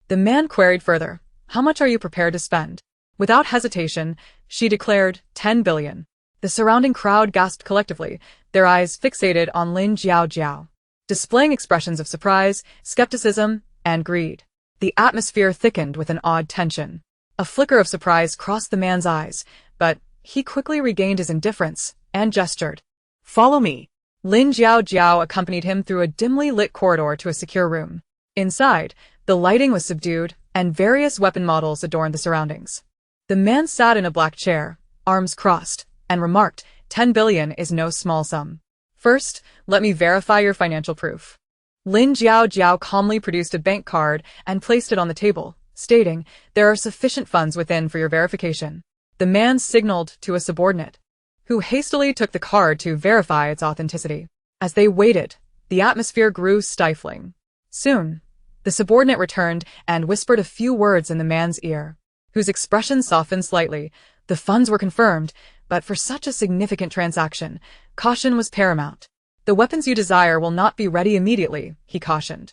The man queried further, "How much are you prepared to spend?" Without hesitation, she declared, 10 billion. The surrounding crowd gasped collectively, their eyes fixated on Lin Jiaojiao, displaying expressions of surprise, skepticism, and greed. The atmosphere thickened with an odd tension. A flicker of surprise crossed the man's eyes, but he quickly regained his indifference and gestured. "Follow me." Lin Jiaojiao accompanied him through a dimly lit corridor to a secure room. Inside, the lighting was subdued, and various weapon models adorned the surroundings. The man sat in a black chair, arms crossed, and remarked, 10 billion is no small sum. First, let me verify your financial proof. Lin Jiao calmly produced a bank card and placed it on the table, stating, there are sufficient funds within for your verification. The man signaled to a subordinate, who hastily took the card to verify its authenticity. As they waited, the atmosphere grew stifling. Soon, the subordinate returned and whispered a few words in the man's ear, whose expression softened slightly. The funds were confirmed, but for such a significant transaction, caution was paramount. The weapons you desire will not be ready immediately, he cautioned.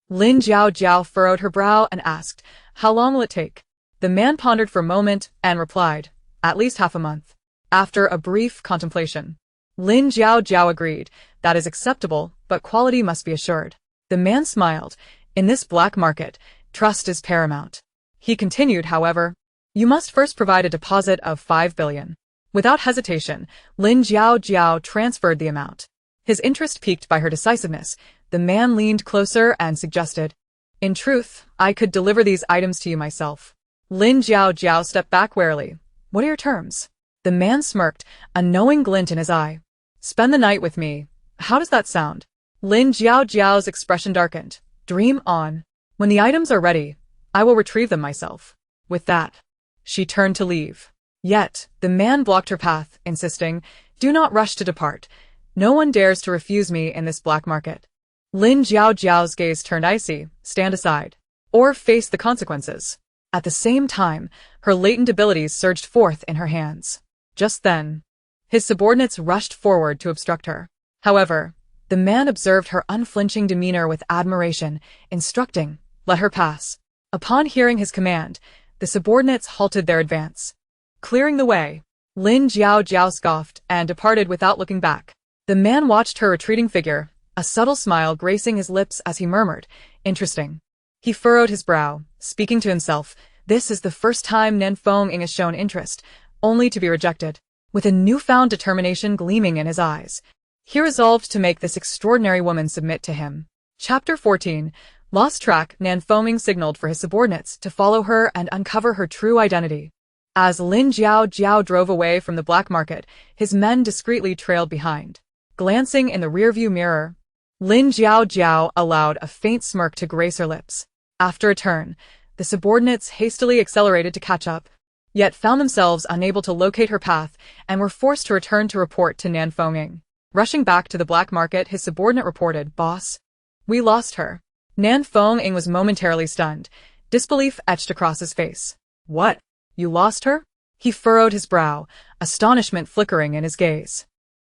Lin Jiao furrowed her brow and asked, how long will it take? The man pondered for a moment and replied, at least half a month. After a brief contemplation, Lin Jiao agreed, that is acceptable, but quality must be assured. The man smiled. In this black market, trust is paramount. He continued, however, you must first provide a deposit of 5 billion. Without hesitation, Lin Jiao transferred the amount. His interest piqued by her decisiveness, the man leaned closer and suggested, in truth, I could deliver these items to you myself. Lin Jiao stepped back warily. What are your terms? The man smirked, a knowing glint in his eye. Spend the night with me. How does that sound? Lin Jiao's expression darkened. Dream on. When the items are ready, I will retrieve them myself. With that, she turned to leave. Yet, the man blocked her path, insisting, do not rush to depart. No one dares to refuse me in this black market. Lin Jiao's gaze turned icy. Stand aside, or face the consequences. At the same time, her latent abilities surged forth in her hands. Just then, his subordinates rushed forward to obstruct her. However, the man observed her unflinching demeanor with admiration, instructing, let her pass. Upon hearing his command, the subordinates halted their advance. Clearing the way, Lin Jiao scoffed and departed without looking back. The man watched her retreating figure, a subtle smile gracing his lips as he murmured, interesting. He furrowed his brow, speaking to himself, this is the first time Nanfeng has shown interest, only to be rejected. With a newfound determination gleaming in his eyes, he resolved to make this extraordinary woman submit to him. Chapter 14. Lost track. Nanfeng signaled for his subordinates to follow her and uncover her true identity. As Lin Jiao drove away from the black market, his men discreetly trailed behind. Glancing in the rearview mirror, Lin Jiao allowed a faint smirk to grace her lips. After a turn, the subordinates hastily accelerated to catch up, yet found themselves unable to locate her path and were forced to return to report to Nanfeng. Rushing back to the black market, his subordinate reported, Boss, we lost her. Nanfeng was momentarily stunned, disbelief etched across his face. What? You lost her? He furrowed his brow, astonishment flickering in his gaze.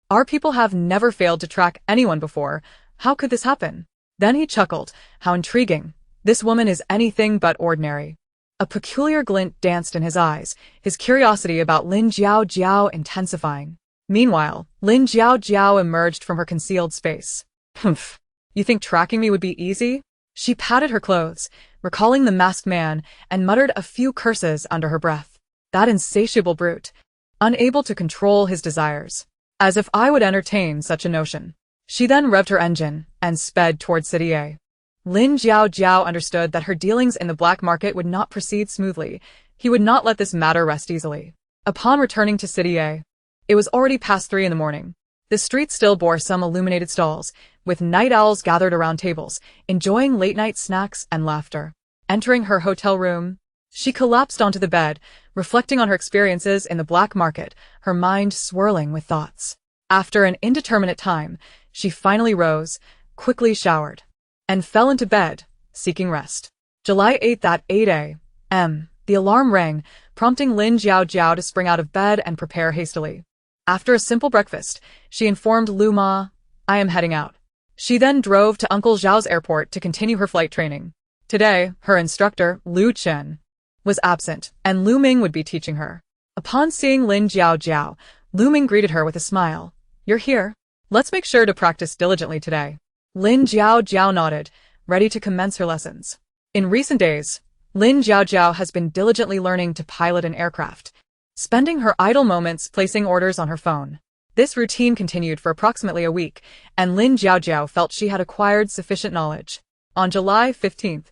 Our people have never failed to track anyone before. How could this happen? Then he chuckled. How intriguing. This woman is anything but ordinary. A peculiar glint danced in his eyes, his curiosity about Lin Jiao intensifying. Meanwhile, Lin Jiao emerged from her concealed space. Humph. You think tracking me would be easy? She patted her clothes, recalling the masked man, and muttered a few curses under her breath. That insatiable brute. Unable to control his desires. As if I would entertain such a notion. She then revved her engine and sped toward City A. Lin Jiao understood that her dealings in the black market would not proceed smoothly. He would not let this matter rest easily. Upon returning to City A, it was already past 3 in the morning. The streets still bore some illuminated stalls, with night owls gathered around tables, enjoying late-night snacks and laughter. Entering her hotel room, she collapsed onto the bed, reflecting on her experiences in the black market, her mind swirling with thoughts. After an indeterminate time, she finally rose, quickly showered, and fell into bed, seeking rest. July 8th at 8 a.m., the alarm rang, prompting Lin Jiao to spring out of bed and prepare hastily. After a simple breakfast, she informed Lu Ma, I am heading out. She then drove to Uncle Zhao's airport to continue her flight training. Today, her instructor, Lu Chen, was absent, and Lu Ming would be teaching her. Upon seeing Lin Jiao, Lu Ming greeted her with a smile. You're here? Let's make sure to practice diligently today. Lin Jiao nodded, ready to commence her lessons. In recent days, Lin Jiao has been diligently learning to pilot an aircraft, spending her idle moments placing orders on her phone. This routine continued for approximately a week, and Lin Jiao felt she had acquired sufficient knowledge. On July 15th,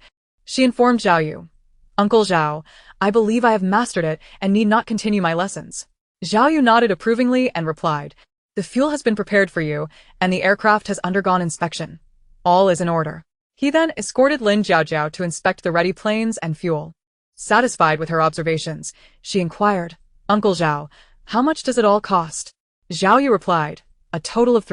she informed Zhao Yu, Uncle Zhao, I believe I have mastered it and need not continue my lessons. Zhao Yu nodded approvingly and replied, The fuel has been prepared for you, and the aircraft has undergone inspection. All is in order. He then escorted Lin Jiaojiao to inspect the ready planes and fuel. Satisfied with her observations, she inquired, "Uncle Zhao, how much does it all cost?" Zhao Yu replied, "A total of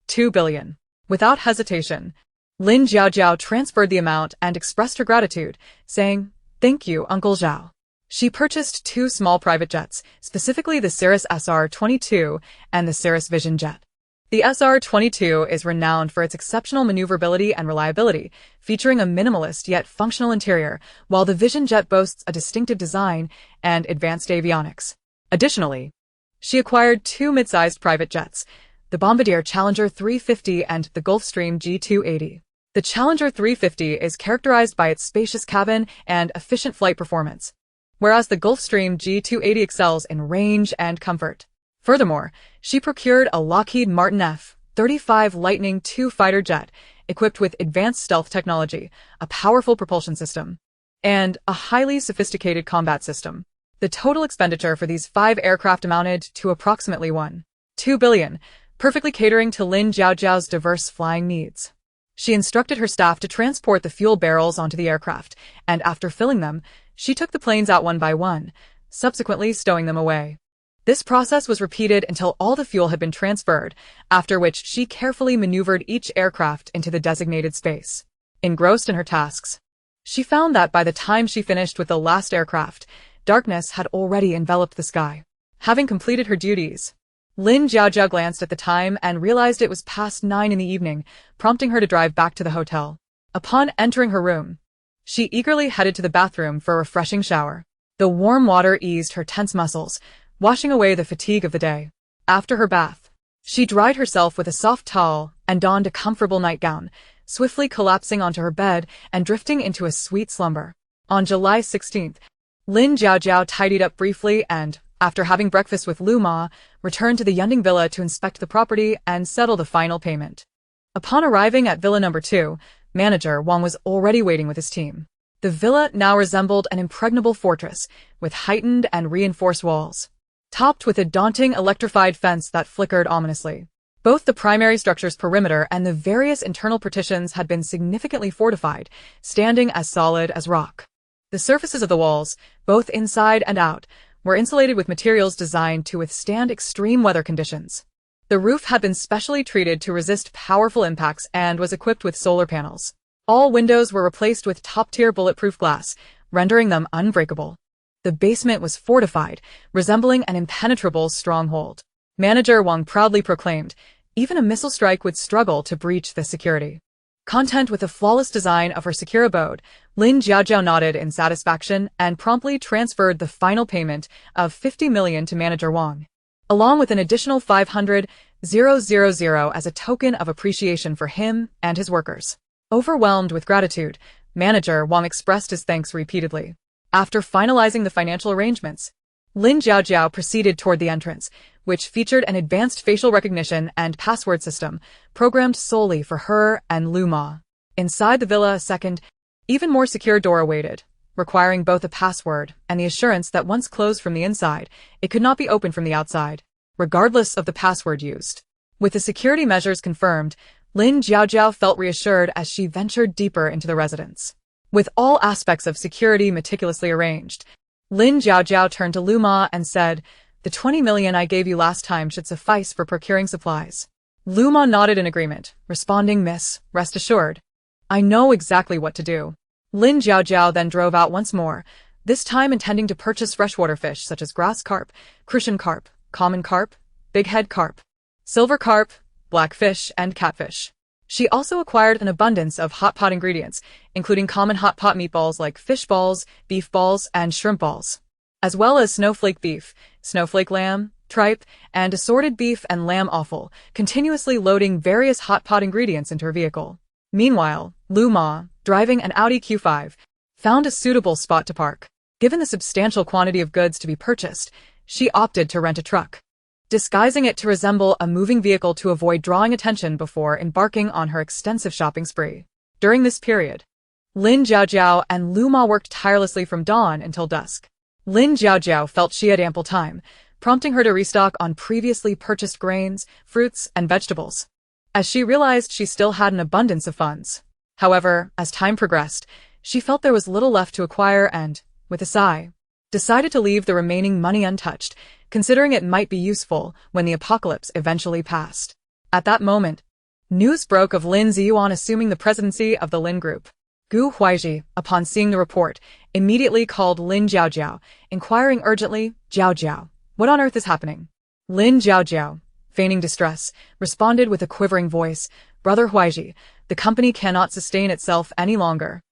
2 billion. Without hesitation, Lin Jiaojiao transferred the amount and expressed her gratitude, saying, "Thank you, Uncle Zhao." She purchased 2 small private jets, specifically the Cirrus SR-22 and the Cirrus Vision jet. The SR-22 is renowned for its exceptional maneuverability and reliability, featuring a minimalist yet functional interior, while the Vision jet boasts a distinctive design and advanced avionics. Additionally, she acquired 2 mid-sized private jets, the Bombardier Challenger 350 and the Gulfstream G280. The Challenger 350 is characterized by its spacious cabin and efficient flight performance, whereas the Gulfstream G280 excels in range and comfort. Furthermore, she procured a Lockheed Martin F-35 Lightning II fighter jet equipped with advanced stealth technology, a powerful propulsion system, and a highly sophisticated combat system. The total expenditure for these 5 aircraft amounted to approximately 1.2 billion, perfectly catering to Lin Jiaojiao's diverse flying needs. She instructed her staff to transport the fuel barrels onto the aircraft, and after filling them, she took the planes out one by one, subsequently stowing them away. This process was repeated until all the fuel had been transferred, after which she carefully maneuvered each aircraft into the designated space. Engrossed in her tasks, she found that by the time she finished with the last aircraft, darkness had already enveloped the sky. Having completed her duties, Lin Jiaojiao glanced at the time and realized it was past 9 in the evening, prompting her to drive back to the hotel. Upon entering her room, she eagerly headed to the bathroom for a refreshing shower. The warm water eased her tense muscles, washing away the fatigue of the day. After her bath, she dried herself with a soft towel and donned a comfortable nightgown, swiftly collapsing onto her bed and drifting into a sweet slumber. On July 16th, Lin Jiaojiao tidied up briefly and, after having breakfast with Lu Ma, returned to the Yunding Villa to inspect the property and settle the final payment. Upon arriving at Villa No. 2, Manager Wang was already waiting with his team. The villa now resembled an impregnable fortress, with heightened and reinforced walls, topped with a daunting electrified fence that flickered ominously. Both the primary structure's perimeter and the various internal partitions had been significantly fortified, standing as solid as rock. The surfaces of the walls, both inside and out, were insulated with materials designed to withstand extreme weather conditions. The roof had been specially treated to resist powerful impacts and was equipped with solar panels. All windows were replaced with top-tier bulletproof glass, rendering them unbreakable. The basement was fortified, resembling an impenetrable stronghold. Manager Wang proudly proclaimed, even a missile strike would struggle to breach the security. Content with the flawless design of her secure abode, Lin Jiaojiao nodded in satisfaction and promptly transferred the final payment of 50 million to Manager Wang, along with an additional 500,000 as a token of appreciation for him and his workers. Overwhelmed with gratitude, Manager Wang expressed his thanks repeatedly. After finalizing the financial arrangements, Lin Jiaojiao proceeded toward the entrance, which featured an advanced facial recognition and password system programmed solely for her and Lu Ma. Inside the villa, a second, even more secure door awaited, requiring both a password and the assurance that once closed from the inside, it could not be opened from the outside, regardless of the password used. With the security measures confirmed, Lin Jiaojiao felt reassured as she ventured deeper into the residence. With all aspects of security meticulously arranged, Lin Jiaojiao turned to Lu Ma and said, "The 20 million I gave you last time should suffice for procuring supplies." Lu Ma nodded in agreement, responding, "Miss, rest assured. I know exactly what to do." Lin Jiaojiao then drove out once more, this time intending to purchase freshwater fish such as grass carp, crucian carp, common carp, bighead carp, silver carp, blackfish, and catfish. She also acquired an abundance of hot pot ingredients, including common hot pot meatballs like fish balls, beef balls, and shrimp balls, as well as snowflake beef, snowflake lamb, tripe, and assorted beef and lamb offal, continuously loading various hot pot ingredients into her vehicle. Meanwhile, Lu Ma, driving an Audi Q5, found a suitable spot to park. Given the substantial quantity of goods to be purchased, she opted to rent a truck, disguising it to resemble a moving vehicle to avoid drawing attention before embarking on her extensive shopping spree. During this period, Lin Jiaojiao and Lu Ma worked tirelessly from dawn until dusk. Lin Jiaojiao felt she had ample time, prompting her to restock on previously purchased grains, fruits, and vegetables, as she realized she still had an abundance of funds. However, as time progressed, she felt there was little left to acquire and, with a sigh, decided to leave the remaining money untouched, considering it might be useful when the apocalypse eventually passed. At that moment, news broke of Lin Ziyuan assuming the presidency of the Lin Group. Gu Huaiji, upon seeing the report, immediately called Lin Jiaojiao, inquiring urgently, "Jiaojiao, what on earth is happening?" Lin Jiaojiao, feigning distress, responded with a quivering voice, "Brother Huaiji, the company cannot sustain itself any longer.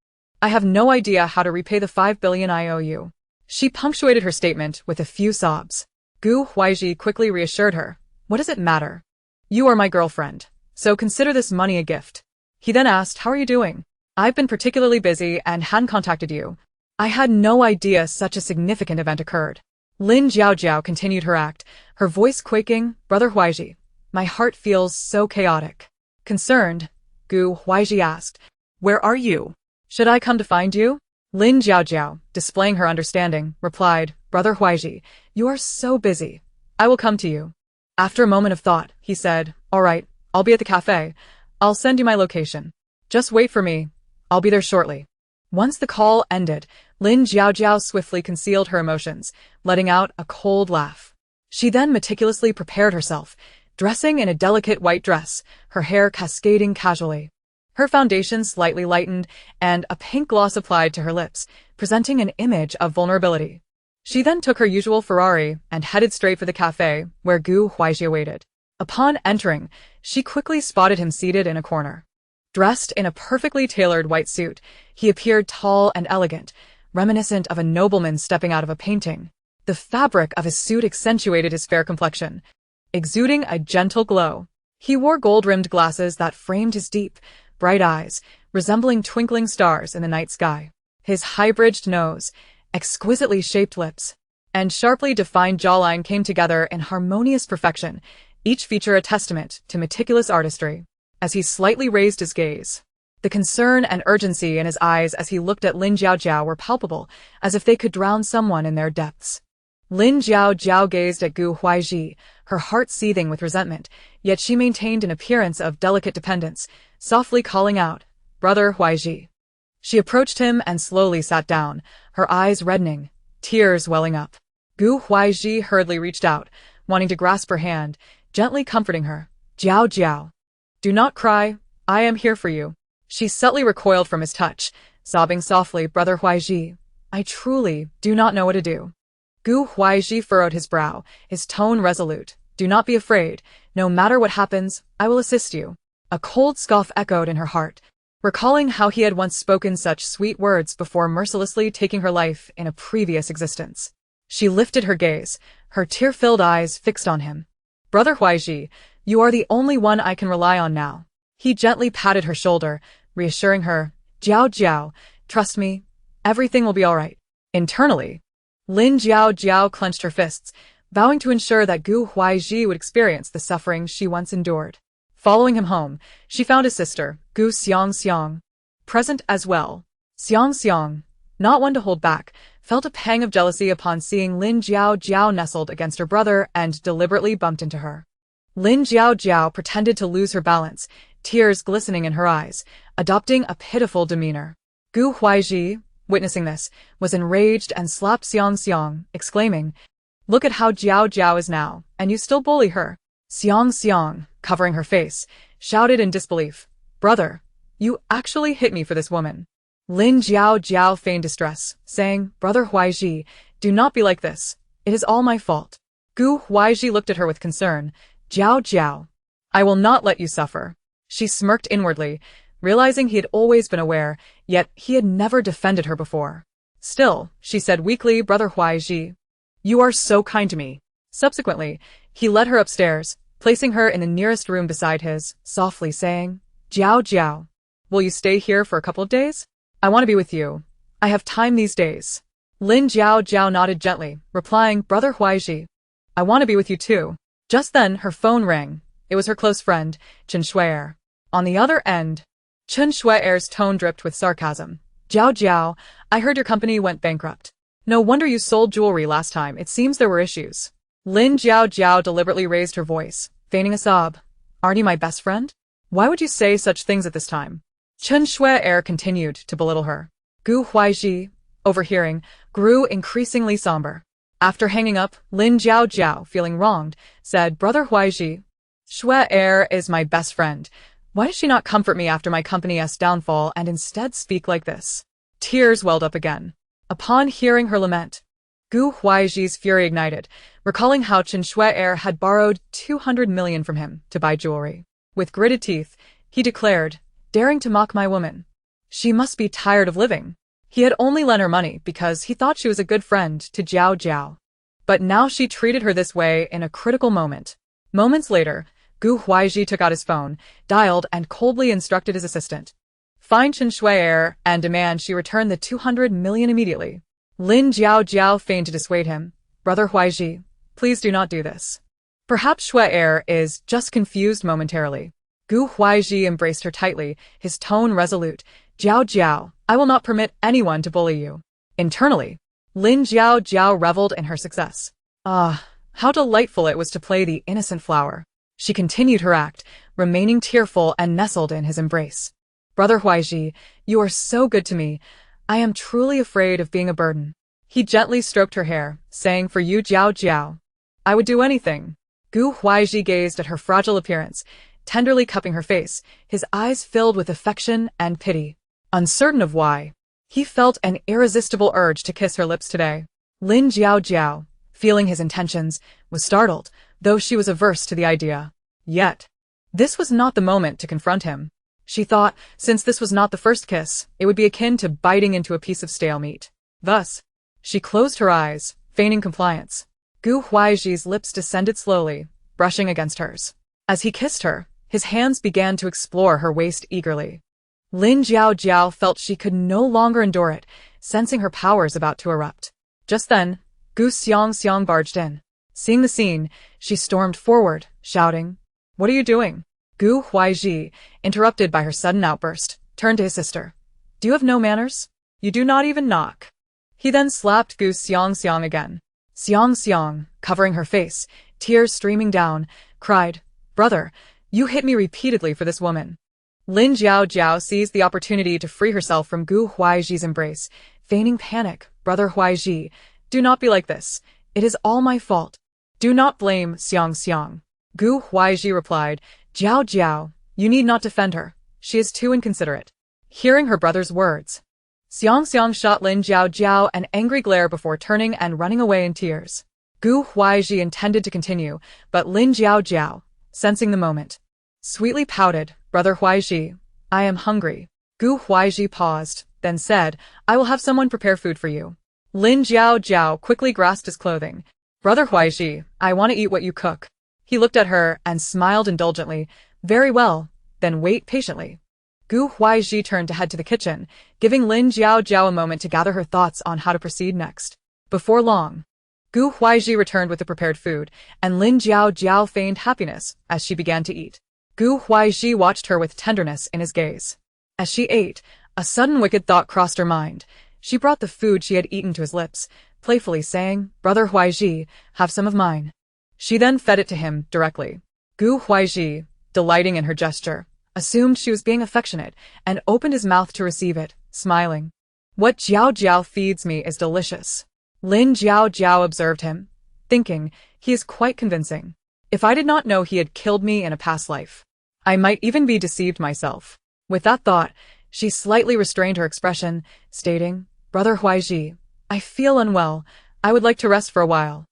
I have no idea how to repay the 5 billion I owe you." She punctuated her statement with a few sobs. Gu Huaiji quickly reassured her, "What does it matter? You are my girlfriend, so consider this money a gift." He then asked, "How are you doing? I've been particularly busy and hadn't contacted you. I had no idea such a significant event occurred." Lin Jiaojiao continued her act, her voice quaking, "Brother Huaiji, my heart feels so chaotic." Concerned, Gu Huaiji asked, "Where are you? Should I come to find you?" Lin Jiaojiao, displaying her understanding, replied, "Brother Huaiji, you are so busy. I will come to you." After a moment of thought, he said, "All right, I'll be at the cafe. I'll send you my location. Just wait for me. I'll be there shortly." Once the call ended, Lin Jiaojiao swiftly concealed her emotions, letting out a cold laugh. She then meticulously prepared herself, dressing in a delicate white dress, her hair cascading casually. Her foundation slightly lightened, and a pink gloss applied to her lips, presenting an image of vulnerability. She then took her usual Ferrari and headed straight for the cafe, where Gu Huaiji awaited. Upon entering, she quickly spotted him seated in a corner. Dressed in a perfectly tailored white suit, he appeared tall and elegant, reminiscent of a nobleman stepping out of a painting. The fabric of his suit accentuated his fair complexion, exuding a gentle glow. He wore gold-rimmed glasses that framed his deep, bright eyes, resembling twinkling stars in the night sky. His high-bridged nose, exquisitely shaped lips, and sharply defined jawline came together in harmonious perfection, each feature a testament to meticulous artistry. As he slightly raised his gaze, the concern and urgency in his eyes as he looked at Lin Jiaojiao were palpable, as if they could drown someone in their depths. Lin Jiaojiao gazed at Gu Huaiji, her heart seething with resentment, yet she maintained an appearance of delicate dependence, softly calling out, "Brother Huaiji." She approached him and slowly sat down, her eyes reddening, tears welling up. Gu Huaiji hurriedly reached out, wanting to grasp her hand, gently comforting her. "Jiaojiao, do not cry, I am here for you." She subtly recoiled from his touch, sobbing softly, "Brother Huaiji, I truly do not know what to do." Gu Huaiji furrowed his brow, his tone resolute. "Do not be afraid. No matter what happens, I will assist you." A cold scoff echoed in her heart, recalling how he had once spoken such sweet words before mercilessly taking her life in a previous existence. She lifted her gaze, her tear-filled eyes fixed on him. "Brother Huaiji, you are the only one I can rely on now." He gently patted her shoulder, reassuring her, "Jiaojiao, trust me, everything will be all right." Internally, Lin Jiaojiao clenched her fists, vowing to ensure that Gu Huaiji would experience the suffering she once endured. Following him home, she found his sister, Gu Xiang, present as well. Xiang, not one to hold back, felt a pang of jealousy upon seeing Lin Jiaojiao nestled against her brother and deliberately bumped into her. Lin Jiaojiao pretended to lose her balance, tears glistening in her eyes, adopting a pitiful demeanor. Gu Huaiji, witnessing this, was enraged and slapped Xiang, exclaiming, "Look at how Jiaojiao is now, and you still bully her." Xiang, covering her face, shouted in disbelief, "Brother, you actually hit me for this woman." Lin Jiaojiao feigned distress, saying, "Brother Huaiji, do not be like this. It is all my fault." Gu Huaiji looked at her with concern. "Jiaojiao, I will not let you suffer." She smirked inwardly, realizing he had always been aware, yet he had never defended her before. "Still," she said weakly, "Brother Huaiji, you are so kind to me." Subsequently, he led her upstairs, placing her in the nearest room beside his, softly saying, "Jiaojiao, will you stay here for a couple of days? I want to be with you. I have time these days." Lin Jiaojiao nodded gently, replying, "Brother Huaiji, I want to be with you too." Just then, her phone rang. It was her close friend, Chen Shui'er. On the other end, Chen Shui'er's tone dripped with sarcasm. "Jiaojiao, I heard your company went bankrupt. No wonder you sold jewelry last time. It seems there were issues." Lin Jiao Jiao deliberately raised her voice, feigning a sob. Aren't you my best friend? Why would you say such things at this time? Chen Shui continued to belittle her. Gu Huaizhi, overhearing, grew increasingly somber. After hanging up, Lin Jiao Jiao, feeling wronged, said, Brother Huaizhi, Shui is my best friend. Why does she not comfort me after my company's downfall and instead speak like this? Tears welled up again. Upon hearing her lament, Gu Huaizhi's fury ignited, recalling how Chen Shui had borrowed 200 million from him to buy jewelry. With gritted teeth, he declared, daring to mock my woman. She must be tired of living. He had only lent her money because he thought she was a good friend to Jiao Jiao. But now she treated her this way in a critical moment. Moments later, Gu Huaizhi took out his phone, dialed, and coldly instructed his assistant. Find Chen Shui and demand she return the 200 million immediately. Lin Jiao Jiao feigned to dissuade him. Brother Huaizhi, please do not do this. Perhaps Shui is just confused momentarily. Gu Huaizhi embraced her tightly, his tone resolute. Jiao Jiao, I will not permit anyone to bully you. Internally, Lin Jiao Jiao reveled in her success. Ah, how delightful it was to play the innocent flower. She continued her act, remaining tearful and nestled in his embrace. Brother Huaizhi, you are so good to me. I am truly afraid of being a burden. He gently stroked her hair, saying, for you, Jiao Jiao, I would do anything. Gu Huaizhi gazed at her fragile appearance, tenderly cupping her face, his eyes filled with affection and pity. Uncertain of why, he felt an irresistible urge to kiss her lips today. Lin Jiao Jiao, feeling his intentions, was startled, though she was averse to the idea. Yet, this was not the moment to confront him. She thought, since this was not the first kiss, it would be akin to biting into a piece of stale meat. Thus, she closed her eyes, feigning compliance. Gu Huaizhi's lips descended slowly, brushing against hers. As he kissed her, his hands began to explore her waist eagerly. Lin Jiao Jiao felt she could no longer endure it, sensing her powers about to erupt. Just then, Gu Xiang barged in. Seeing the scene, she stormed forward, shouting, What are you doing? Gu Huaizhi, interrupted by her sudden outburst, turned to his sister. Do you have no manners? You do not even knock. He then slapped Gu Xiang again. Xiang, covering her face, tears streaming down, cried, Brother, you hit me repeatedly for this woman. Lin Jiao Jiao seized the opportunity to free herself from Gu Huaizhi's embrace, feigning panic. Brother Huaizhi, do not be like this. It is all my fault. Do not blame Xiang. Gu Huaizhi replied, Jiao Jiao, you need not defend her. She is too inconsiderate. Hearing her brother's words, Xiang shot Lin Jiao Jiao an angry glare before turning and running away in tears. Gu Huaizhi intended to continue, but Lin Jiao Jiao, sensing the moment, sweetly pouted, Brother Huaizhi, I am hungry. Gu Huaizhi paused, then said, I will have someone prepare food for you. Lin Jiao Jiao quickly grasped his clothing. Brother Huaizhi, I want to eat what you cook. He looked at her and smiled indulgently. Very well, then wait patiently. Gu Huaizhi turned to head to the kitchen, giving Lin Jiao Jiao a moment to gather her thoughts on how to proceed next. Before long, Gu Huaizhi returned with the prepared food, and Lin Jiao Jiao feigned happiness as she began to eat. Gu Huaizhi watched her with tenderness in his gaze. As she ate, a sudden wicked thought crossed her mind. She brought the food she had eaten to his lips, playfully saying, Brother Huaizhi, have some of mine. She then fed it to him directly. Gu Huaizhi, delighting in her gesture, assumed she was being affectionate and opened his mouth to receive it, smiling. What Jiao Jiao feeds me is delicious. Lin Jiao Jiao observed him, thinking, he is quite convincing. If I did not know he had killed me in a past life, I might even be deceived myself. With that thought, she slightly restrained her expression, stating, Brother Huaizhi, I feel unwell. I would like to rest for a while.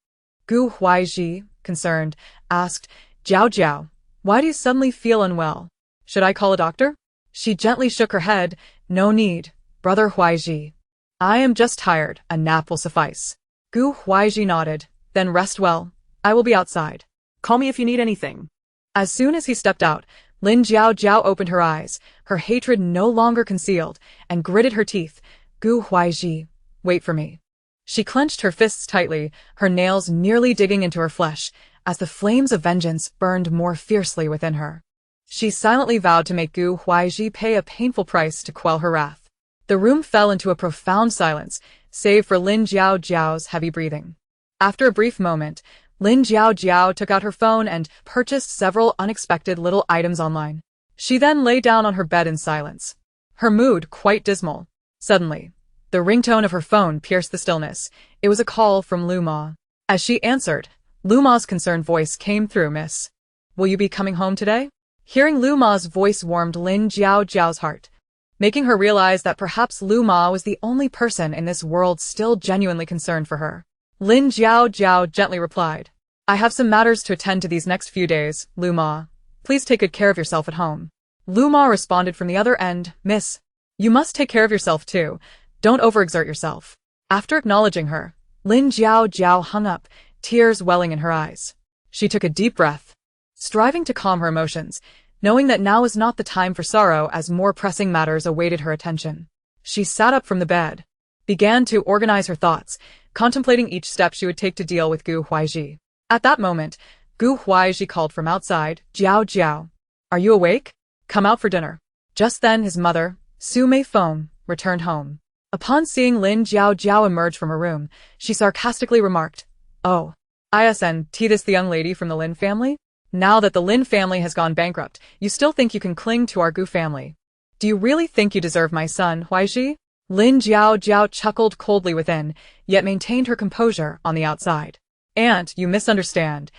Gu Huaizhi, concerned, asked, Jiao Jiao, why do you suddenly feel unwell? Should I call a doctor? She gently shook her head. No need, Brother Huaizhi. I am just tired. A nap will suffice. Gu Huaizhi nodded. Then rest well. I will be outside.
Call me if you need anything.
As soon as he stepped out, Lin Jiao Jiao opened her eyes, her hatred no longer concealed, and gritted her teeth. Gu Huaizhi, wait for me. She clenched her fists tightly, her nails nearly digging into her flesh, as the flames of vengeance burned more fiercely within her. She silently vowed to make Gu Huaizhi pay a painful price to quell her wrath. The room fell into a profound silence, save for Lin Jiao Jiao's heavy breathing. After a brief moment, Lin Jiao took out her phone and purchased several unexpected little items online. She then lay down on her bed in silence, her mood quite dismal. Suddenly, the ringtone of her phone pierced the stillness. It was a call from Lu Ma. As she answered, Lu Ma's concerned voice came through. "Miss, will you be coming home today?" Hearing Lu Ma's voice warmed Lin Jiao's heart, making her realize that perhaps Lu Ma was the only person in this world still genuinely concerned for her. Lin Jiao gently replied, "I have some matters to attend to these next few days, Lu Ma. Please take good care of yourself at home." Lu Ma responded from the other end, "Miss, you must take care of yourself too. Don't overexert yourself." After acknowledging her, Lin Jiao hung up, tears welling in her eyes. She took a deep breath, striving to calm her emotions, knowing that now was not the time for sorrow as more pressing matters awaited her attention. She sat up from the bed, began to organize her thoughts, contemplating each step she would take to deal with Gu Huaizhi. At that moment, Gu Huaizhi called from outside, "Jiao, are you awake? Come out for dinner." Just then his mother, Su Mei Feng, returned home. Upon seeing Lin Jiao emerge from her room, she sarcastically remarked, "Oh, isn't this the young lady from the Lin family? Now that the Lin family has gone bankrupt, you still think you can cling to our Gu family? Do you really think you deserve my son, Huaizhi?" Lin Jiao chuckled coldly within, yet maintained her composure on the outside. "Aunt, you misunderstand.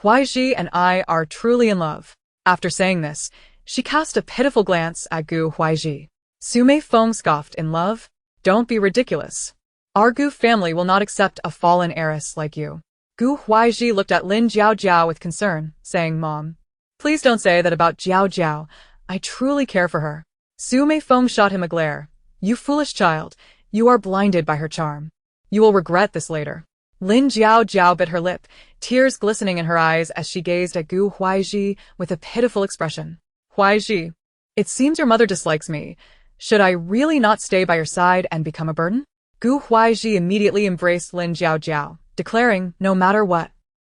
Huaizhi and I are truly in love." After saying this, she cast a pitiful glance at Gu Huaizhi. Su Mei Feng scoffed, "In love? Don't be ridiculous. Our Gu family will not accept a fallen heiress like you." Gu Huaizhi looked at Lin Jiao with concern, saying, "Mom, please don't say that about Jiao. I truly care for her." Su Mei Feng shot him a glare. "You foolish child, you are blinded by her charm. You will regret this later." Lin Jiao bit her lip, tears glistening in her eyes as she gazed at Gu Huaizhi with a pitiful expression. "Huaizhi, it seems your mother dislikes me. Should I really not stay by your side and become a burden?" Gu Huaizhi immediately embraced Lin Jiao, declaring, "No matter what,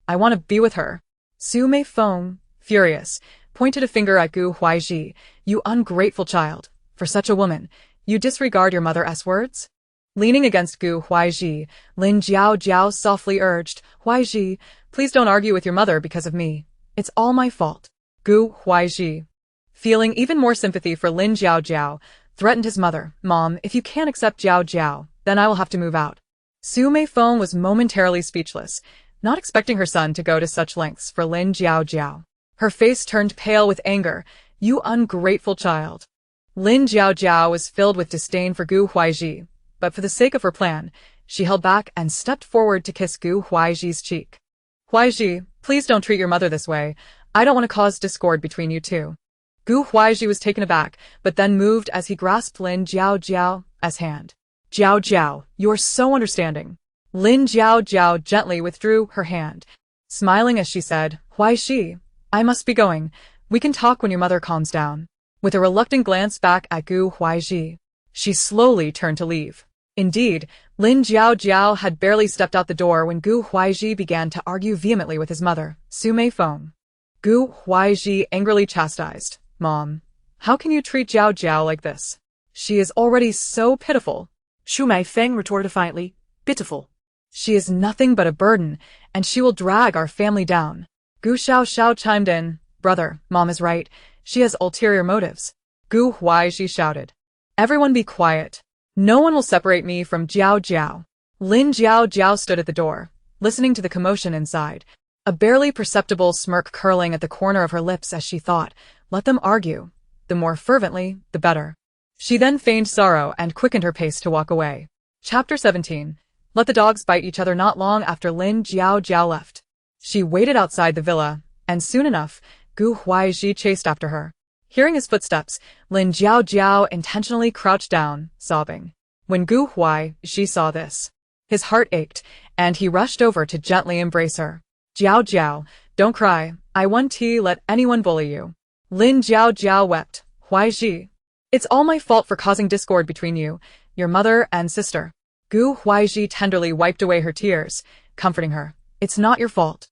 I want to be with her." Su Mei Feng, furious, pointed a finger at Gu Huaizhi. "You ungrateful child. For such a woman, you disregard your mother's words?" Leaning against Gu Huaizhi, Lin Jiao softly urged, "Huaizhi, please don't argue with your mother because of me. It's all my fault." Gu Huaizhi, feeling even more sympathy for Lin Jiao, threatened his mother, "Mom, if you can't accept Jiao, then I will have to move out." Su Mei Feng was momentarily speechless, not expecting her son to go to such lengths for Lin Jiao. Her face turned pale with anger. "You ungrateful child." Lin Jiao was filled with disdain for Gu Huaizhi, but for the sake of her plan, she held back and stepped forward to kiss Gu Huaizhi's cheek. "Huaizhi, please don't treat your mother this way. I don't want to cause discord between you two." Gu Huaizhi was taken aback, but then moved as he grasped Lin Jiao's hand. "Jiao, you're so understanding." Lin Jiao gently withdrew her hand, smiling as she said, "Huaizhi, I must be going. We can talk when your mother calms down." With a reluctant glance back at Gu Huaizhi, she slowly turned to leave. Indeed, Lin Jiao had barely stepped out the door when Gu Huaizhi began to argue vehemently with his mother, Su Mei Feng. Gu Huaizhi angrily chastised, "Mom, how can you treat Jiao like this? She is already so pitiful."
Su Mei Feng retorted defiantly, "Pitiful.
"She is nothing but a burden, and she will drag our family down." Gu Xiao chimed in, "Brother, Mom is right. She has ulterior motives." Gu Huaizhi shouted, "Everyone be quiet. No one will separate me from Jiao." Lin Jiao stood at the door, listening to the commotion inside, a barely perceptible smirk curling at the corner of her lips as she thought, "Let them argue. The more fervently, the better." She then feigned sorrow and quickened her pace to walk away. Chapter 17. Let the dogs bite each other. Not long after Lin Jiao left, she waited outside the villa, and soon enough, Gu Huaizhi chased after her. Hearing his footsteps, Lin Jiao intentionally crouched down, sobbing. When Gu Huaizhi saw this, his heart ached, and he rushed over to gently embrace her. "Jiao, don't cry. I won't let anyone bully you." Lin Jiao wept. "Huaizhi, it's all my fault for causing discord between you, your mother and sister." Gu Huaizhi tenderly wiped away her tears, comforting her. "It's not your fault.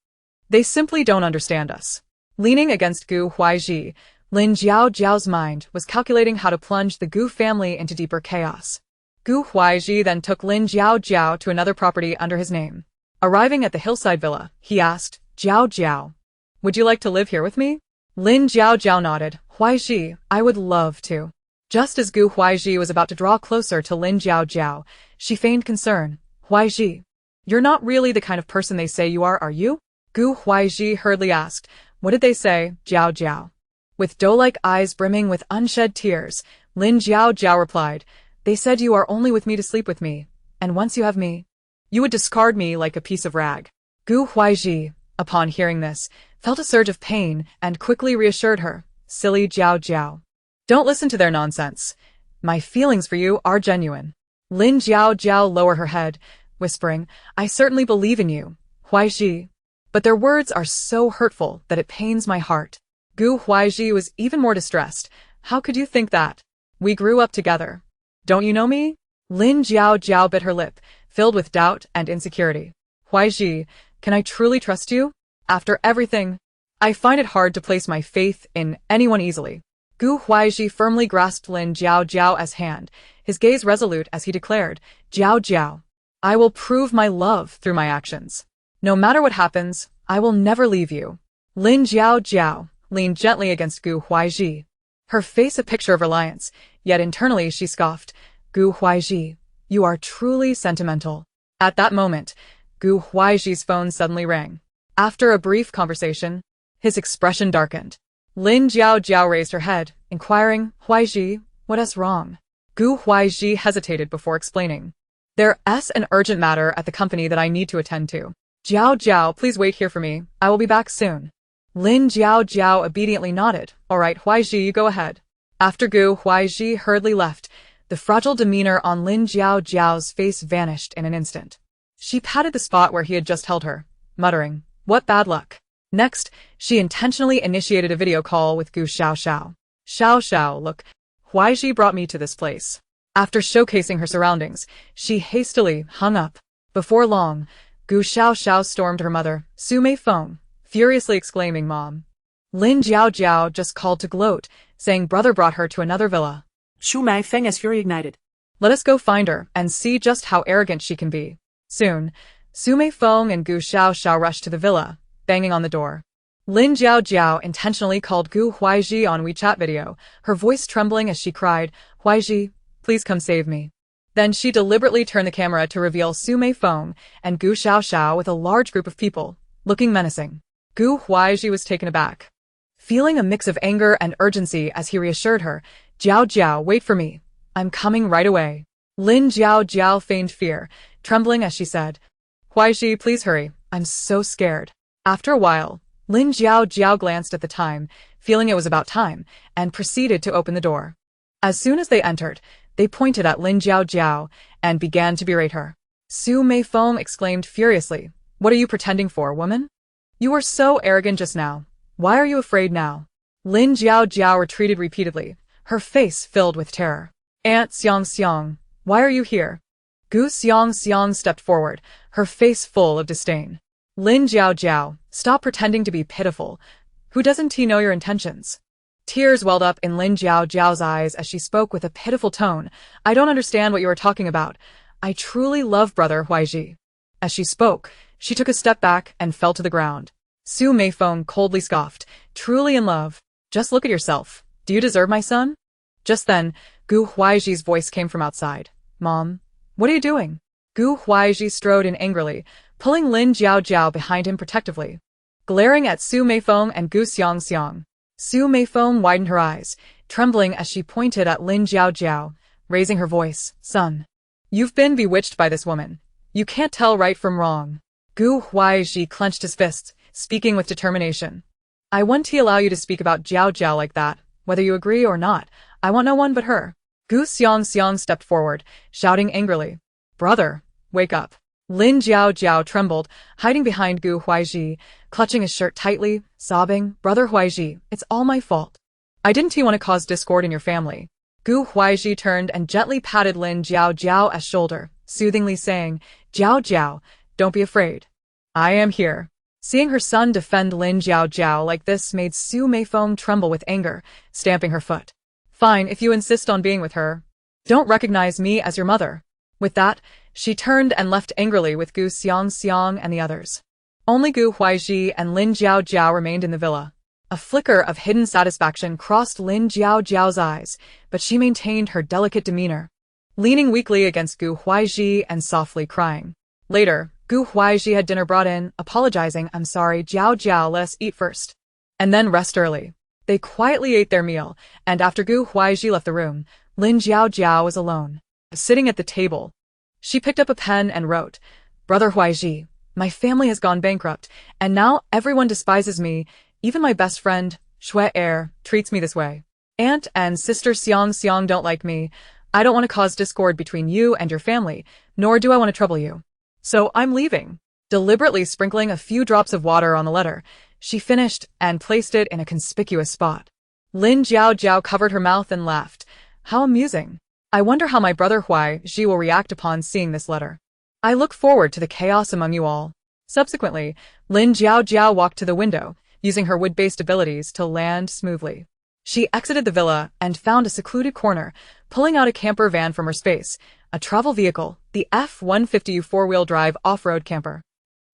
They simply don't understand us." Leaning against Gu Huaizhi, Lin Jiao's mind was calculating how to plunge the Gu family into deeper chaos. Gu Huaizhi then took Lin Jiao to another property under his name, Arriving at the hillside villa, he asked, Jiao Jiao, would you like to live here with me? Lin Jiao Jiao nodded. Huaizhi, I would love to. Just as Gu Huaizhi was about to draw closer to Lin Jiao Jiao, she feigned concern. Huaizhi, you're not really the kind of person they say you are you? Gu Huaizhi hurriedly asked. What did they say, Jiao Jiao? With doe-like eyes brimming with unshed tears, Lin Jiao Jiao replied, they said you are only with me to sleep with me, and once you have me, you would discard me like a piece of rag. Gu Huaizhi, upon hearing this, felt a surge of pain and quickly reassured her. Silly Jiao Jiao. Don't listen to their nonsense. My feelings for you are genuine. Lin Jiao Jiao lowered her head, whispering, I certainly believe in you, Huaizhi. But their words are so hurtful that it pains my heart. Gu Huaizhi was even more distressed. How could you think that? We grew up together. Don't you know me? Lin Jiao Jiao bit her lip, filled with doubt and insecurity. Huaizhi, can I truly trust you? After everything, I find it hard to place my faith in anyone easily. Gu Huaizhi firmly grasped Lin Jiao Jiao's hand, his gaze resolute as he declared, Jiao Jiao, I will prove my love through my actions. No matter what happens, I will never leave you. Lin Jiao Jiao leaned gently against Gu Huaizhi, her face a picture of reliance, yet internally she scoffed. Gu Huaizhi, you are truly sentimental. At that moment, Gu Huaizhi's phone suddenly rang. After a brief conversation, his expression darkened. Lin Jiao Jiao raised her head, inquiring, Huaizhi, what's wrong? Gu Huaizhi hesitated before explaining. There's an urgent matter at the company that I need to attend to. Jiao Jiao, please wait here for me. I will be back soon. Lin Jiao Jiao obediently nodded. All right, Huaizhi, you go ahead. After Gu Huaizhi hurriedly left, the fragile demeanor on Lin Jiao Jiao's face vanished in an instant. She patted the spot where he had just held her, muttering, what bad luck. Next, she intentionally initiated a video call with Gu Xiaoxiao. Xiaoxiao, look, Huaizhi brought me to this place. After showcasing her surroundings, she hastily hung up. Before long, Gu Xiaoxiao stormed her mother, Su Meifeng, furiously exclaiming, Mom. Lin Jiao Jiao just called to gloat, saying brother brought her to another villa.
Shu Meifeng has fury ignited.
Let us go find her and see just how arrogant she can be. Soon, Su Meifeng and Gu Xiaoxiao rushed to the villa, banging on the door. Lin Jiao Jiao intentionally called Gu Huaizhi on WeChat video, her voice trembling as she cried, Huaizhi, please come save me. Then she deliberately turned the camera to reveal Su Meifeng and Gu Xiaoxiao with a large group of people, looking menacing. Gu Huaizhi was taken aback, feeling a mix of anger and urgency as he reassured her, Jiao Jiao, wait for me. I'm coming right away. Lin Jiao Jiao feigned fear, trembling as she said, Huaizhi, please hurry. I'm so scared. After a while, Lin Jiao Jiao glanced at the time, feeling it was about time, and proceeded to open the door. As soon as they entered, they pointed at Lin Jiao Jiao and began to berate her. Su Meifeng exclaimed furiously, what are you pretending for, woman? You were so arrogant just now. Why are you afraid now? Lin Jiao Jiao retreated repeatedly, her face filled with terror. Aunt Xiang Xiang, why are you here? Gu Xiang Xiang stepped forward, her face full of disdain. Lin Jiao Jiao, stop pretending to be pitiful. Who doesn't he know your intentions? Tears welled up in Lin Jiao Jiao's eyes as she spoke with a pitiful tone. I don't understand what you are talking about. I truly love brother Huaizhi. As she spoke, she took a step back and fell to the ground. Su Meifeng coldly scoffed, truly in love. Just look at yourself. Do you deserve my son? Just then, Gu Huaizhi's voice came from outside. Mom, what are you doing? Gu Huaizhi strode in angrily, pulling Lin Jiao Jiao behind him protectively. Glaring at Su Meifeng and Gu Xiang Xiang, Su Meifeng widened her eyes, trembling as she pointed at Lin Jiao Jiao, raising her voice, Son, you've been bewitched by this woman. You can't tell right from wrong. Gu Huaizhi clenched his fists, speaking with determination. I won't allow you to speak about Jiao Jiao like that, whether you agree or not. I want no one but her. Gu Xiang Xiang stepped forward, shouting angrily, Brother, wake up. Lin Jiao Jiao trembled, hiding behind Gu Huaizhi, clutching his shirt tightly, sobbing, Brother Huaizhi, it's all my fault. I didn't want to cause discord in your family. Gu Huaizhi turned and gently patted Lin Jiao Jiao's shoulder, soothingly saying, Jiao Jiao, don't be afraid. I am here. Seeing her son defend Lin Jiao Jiao like this made Su Meifeng tremble with anger, stamping her foot. Fine, if you insist on being with her. Don't recognize me as your mother. With that, she turned and left angrily with Gu Xiang and the others. Only Gu Huaizhi and Lin Jiao remained in the villa. A flicker of hidden satisfaction crossed Lin Jiao's eyes, but she maintained her delicate demeanor, leaning weakly against Gu Huaizhi and softly crying. Later, Gu Huaizhi had dinner brought in, apologizing, "I'm sorry, Jiao, let us eat first, and then rest early." They quietly ate their meal, and after Gu Huaizhi left the room, Lin Jiao was alone, sitting at the table. She picked up a pen and wrote, "Brother Huaizhi, my family has gone bankrupt, and now everyone despises me. Even my best friend, Shui treats me this way. Aunt and sister Xiang don't like me. I don't want to cause discord between you and your family, nor do I want to trouble you. So I'm leaving." Deliberately sprinkling a few drops of water on the letter, she finished and placed it in a conspicuous spot. Lin Jiao covered her mouth and laughed. "How amusing. I wonder how my brother Huaizhi will react upon seeing this letter. I look forward to the chaos among you all." Subsequently, Lin Jiao walked to the window, using her wood-based abilities to land smoothly. She exited the villa and found a secluded corner, pulling out a camper van from her space, a travel vehicle, the F-150 four-wheel drive off-road camper.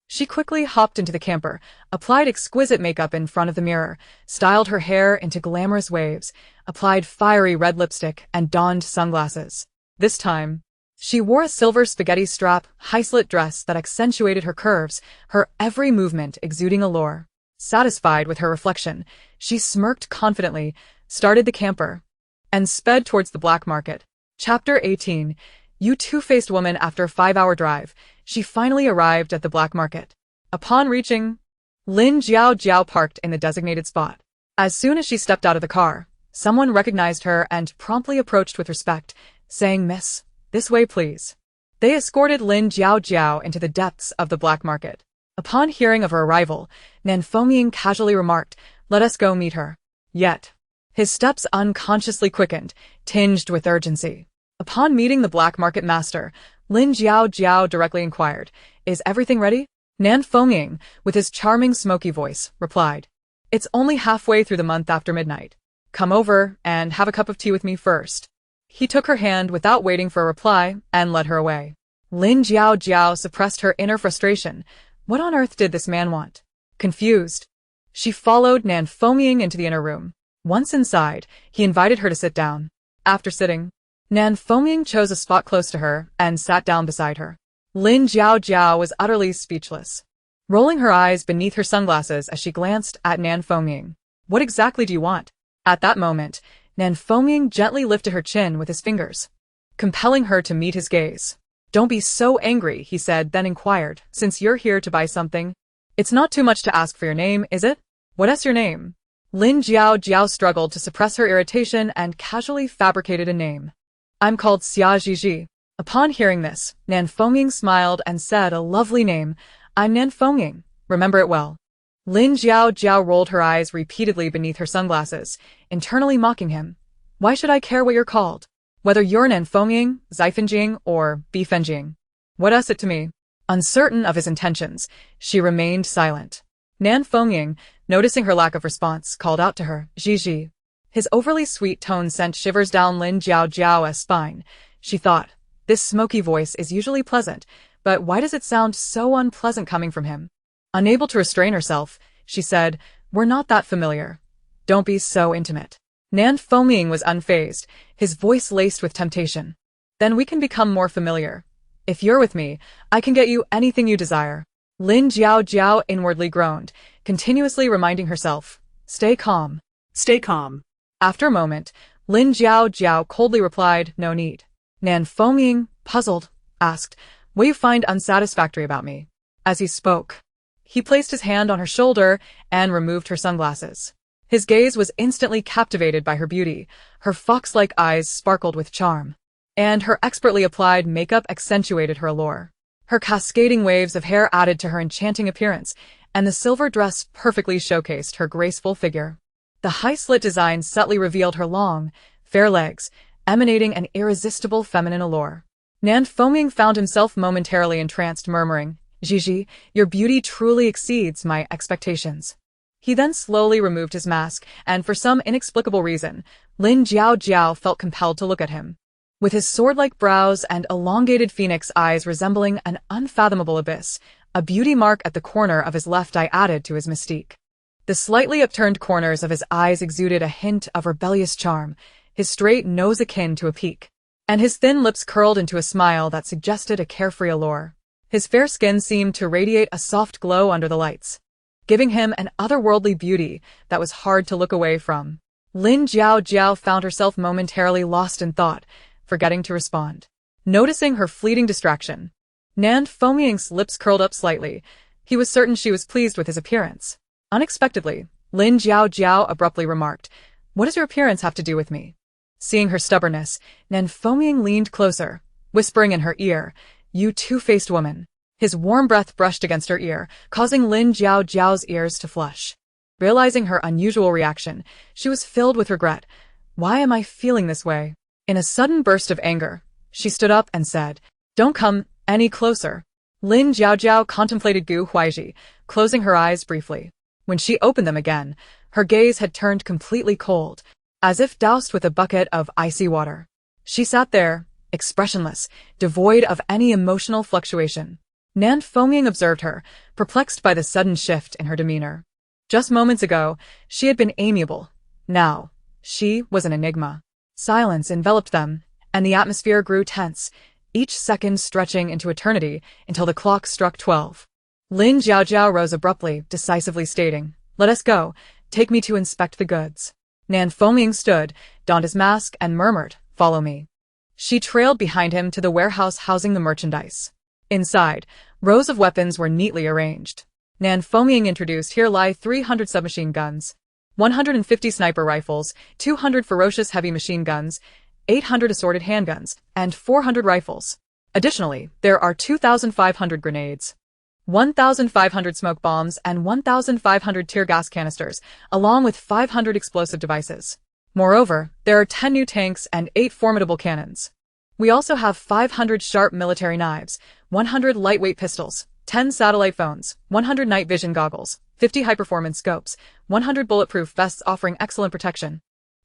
She quickly hopped into the camper, applied exquisite makeup in front of the mirror, styled her hair into glamorous waves, applied fiery red lipstick, and donned sunglasses. This time, she wore a silver spaghetti strap, high-slit dress that accentuated her curves, her every movement exuding allure. Satisfied with her reflection, she smirked confidently, started the camper, and sped towards the black market. Chapter 18. You two-faced woman. After a 5-hour drive, she finally arrived at the black market. Upon reaching, Lin Jiao parked in the designated spot. As soon as she stepped out of the car, someone recognized her and promptly approached with respect, saying, "Miss, this way please." They escorted Lin Jiao into the depths of the black market. Upon hearing of her arrival, Nan Fengying casually remarked, "Let us go meet her." Yet, his steps unconsciously quickened, tinged with urgency. Upon meeting the black market master, Lin Jiao directly inquired, "Is everything ready?" Nan Fengying, with his charming smoky voice, replied, "It's only halfway through the month after midnight. Come over and have a cup of tea with me first." He took her hand without waiting for a reply and led her away. Lin Jiao suppressed her inner frustration. What on earth did this man want? Confused, she followed Nan Fengying into the inner room. Once inside, he invited her to sit down. After sitting, Nan Fengying chose a spot close to her and sat down beside her. Lin Jiao was utterly speechless, rolling her eyes beneath her sunglasses as she glanced at Nan Fengying. "What exactly do you want?" At that moment, Nan Fengying gently lifted her chin with his fingers, compelling her to meet his gaze. "Don't be so angry," he said, then inquired, "Since you're here to buy something, it's not too much to ask for your name, is it? What's your name?" Lin Jiao struggled to suppress her irritation and casually fabricated a name. "I'm called Xia Zhizhi." Upon hearing this, Nan Fengying smiled and said, "A lovely name. I'm Nan Fengying. Remember it well." Lin Jiao rolled her eyes repeatedly beneath her sunglasses, internally mocking him. "Why should I care what you're called? Whether you're Nan Fengying, Zifenjing, or Bifenjing. What's it to me?" Uncertain of his intentions, she remained silent. Nan Fengying, noticing her lack of response, called out to her, "Zhizhi." His overly sweet tone sent shivers down Lin Jiao's spine. She thought, this smoky voice is usually pleasant, but why does it sound so unpleasant coming from him? Unable to restrain herself, she said, "We're not that familiar. Don't be so intimate." Nan Fengying was unfazed, his voice laced with temptation. "Then we can become more familiar. If you're with me, I can get you anything you desire." Lin Jiao inwardly groaned, continuously reminding herself, "Stay calm.
Stay calm."
After a moment, Lin Jiao coldly replied, "No need." Nan Fengying, puzzled, asked, "What do you find unsatisfactory about me?" As he spoke, he placed his hand on her shoulder and removed her sunglasses. His gaze was instantly captivated by her beauty. Her fox-like eyes sparkled with charm, and her expertly applied makeup accentuated her allure. Her cascading waves of hair added to her enchanting appearance, and the silver dress perfectly showcased her graceful figure. The high-slit design subtly revealed her long, fair legs, emanating an irresistible feminine allure. Nan Fengying found himself momentarily entranced, murmuring, "Zhizhi, your beauty truly exceeds my expectations." He then slowly removed his mask, and for some inexplicable reason, Lin Jiao felt compelled to look at him. With his sword-like brows and elongated phoenix eyes resembling an unfathomable abyss, a beauty mark at the corner of his left eye added to his mystique. The slightly upturned corners of his eyes exuded a hint of rebellious charm, his straight nose akin to a peak, and his thin lips curled into a smile that suggested a carefree allure. His fair skin seemed to radiate a soft glow under the lights, giving him an otherworldly beauty that was hard to look away from. Lin Jiao found herself momentarily lost in thought, forgetting to respond. Noticing her fleeting distraction, Nan Fengming's lips curled up slightly. He was certain she was pleased with his appearance. Unexpectedly, Lin Jiao abruptly remarked, "What does your appearance have to do with me?" Seeing her stubbornness, Nan Fengming leaned closer, whispering in her ear, "You two-faced woman." His warm breath brushed against her ear, causing Lin Jiao's ears to flush. Realizing her unusual reaction, she was filled with regret. "Why am I feeling this way?" In a sudden burst of anger, she stood up and said, "Don't come any closer." Lin Jiao contemplated Gu Huaiji, closing her eyes briefly. When she opened them again, her gaze had turned completely cold, as if doused with a bucket of icy water. She sat there, expressionless, devoid of any emotional fluctuation. Nan Fengming observed her, perplexed by the sudden shift in her demeanor. Just moments ago, she had been amiable. Now, she was an enigma. Silence enveloped them, and the atmosphere grew tense, each second stretching into eternity until the clock struck 12. Lin Jiao rose abruptly, decisively stating, "Let us go. Take me to inspect the goods." Nan Fengming stood, donned his mask, and murmured, "Follow me." She trailed behind him to the warehouse housing the merchandise. Inside, rows of weapons were neatly arranged. Nan Fengming introduced, "Here lie 300 submachine guns, 150 sniper rifles, 200 ferocious heavy machine guns, 800 assorted handguns, and 400 rifles. Additionally, there are 2,500 grenades, 1,500 smoke bombs, and 1,500 tear gas canisters, along with 500 explosive devices. Moreover, there are 10 new tanks and 8 formidable cannons. We also have 500 sharp military knives, 100 lightweight pistols, 10 satellite phones, 100 night vision goggles, 50 high-performance scopes, 100 bulletproof vests offering excellent protection,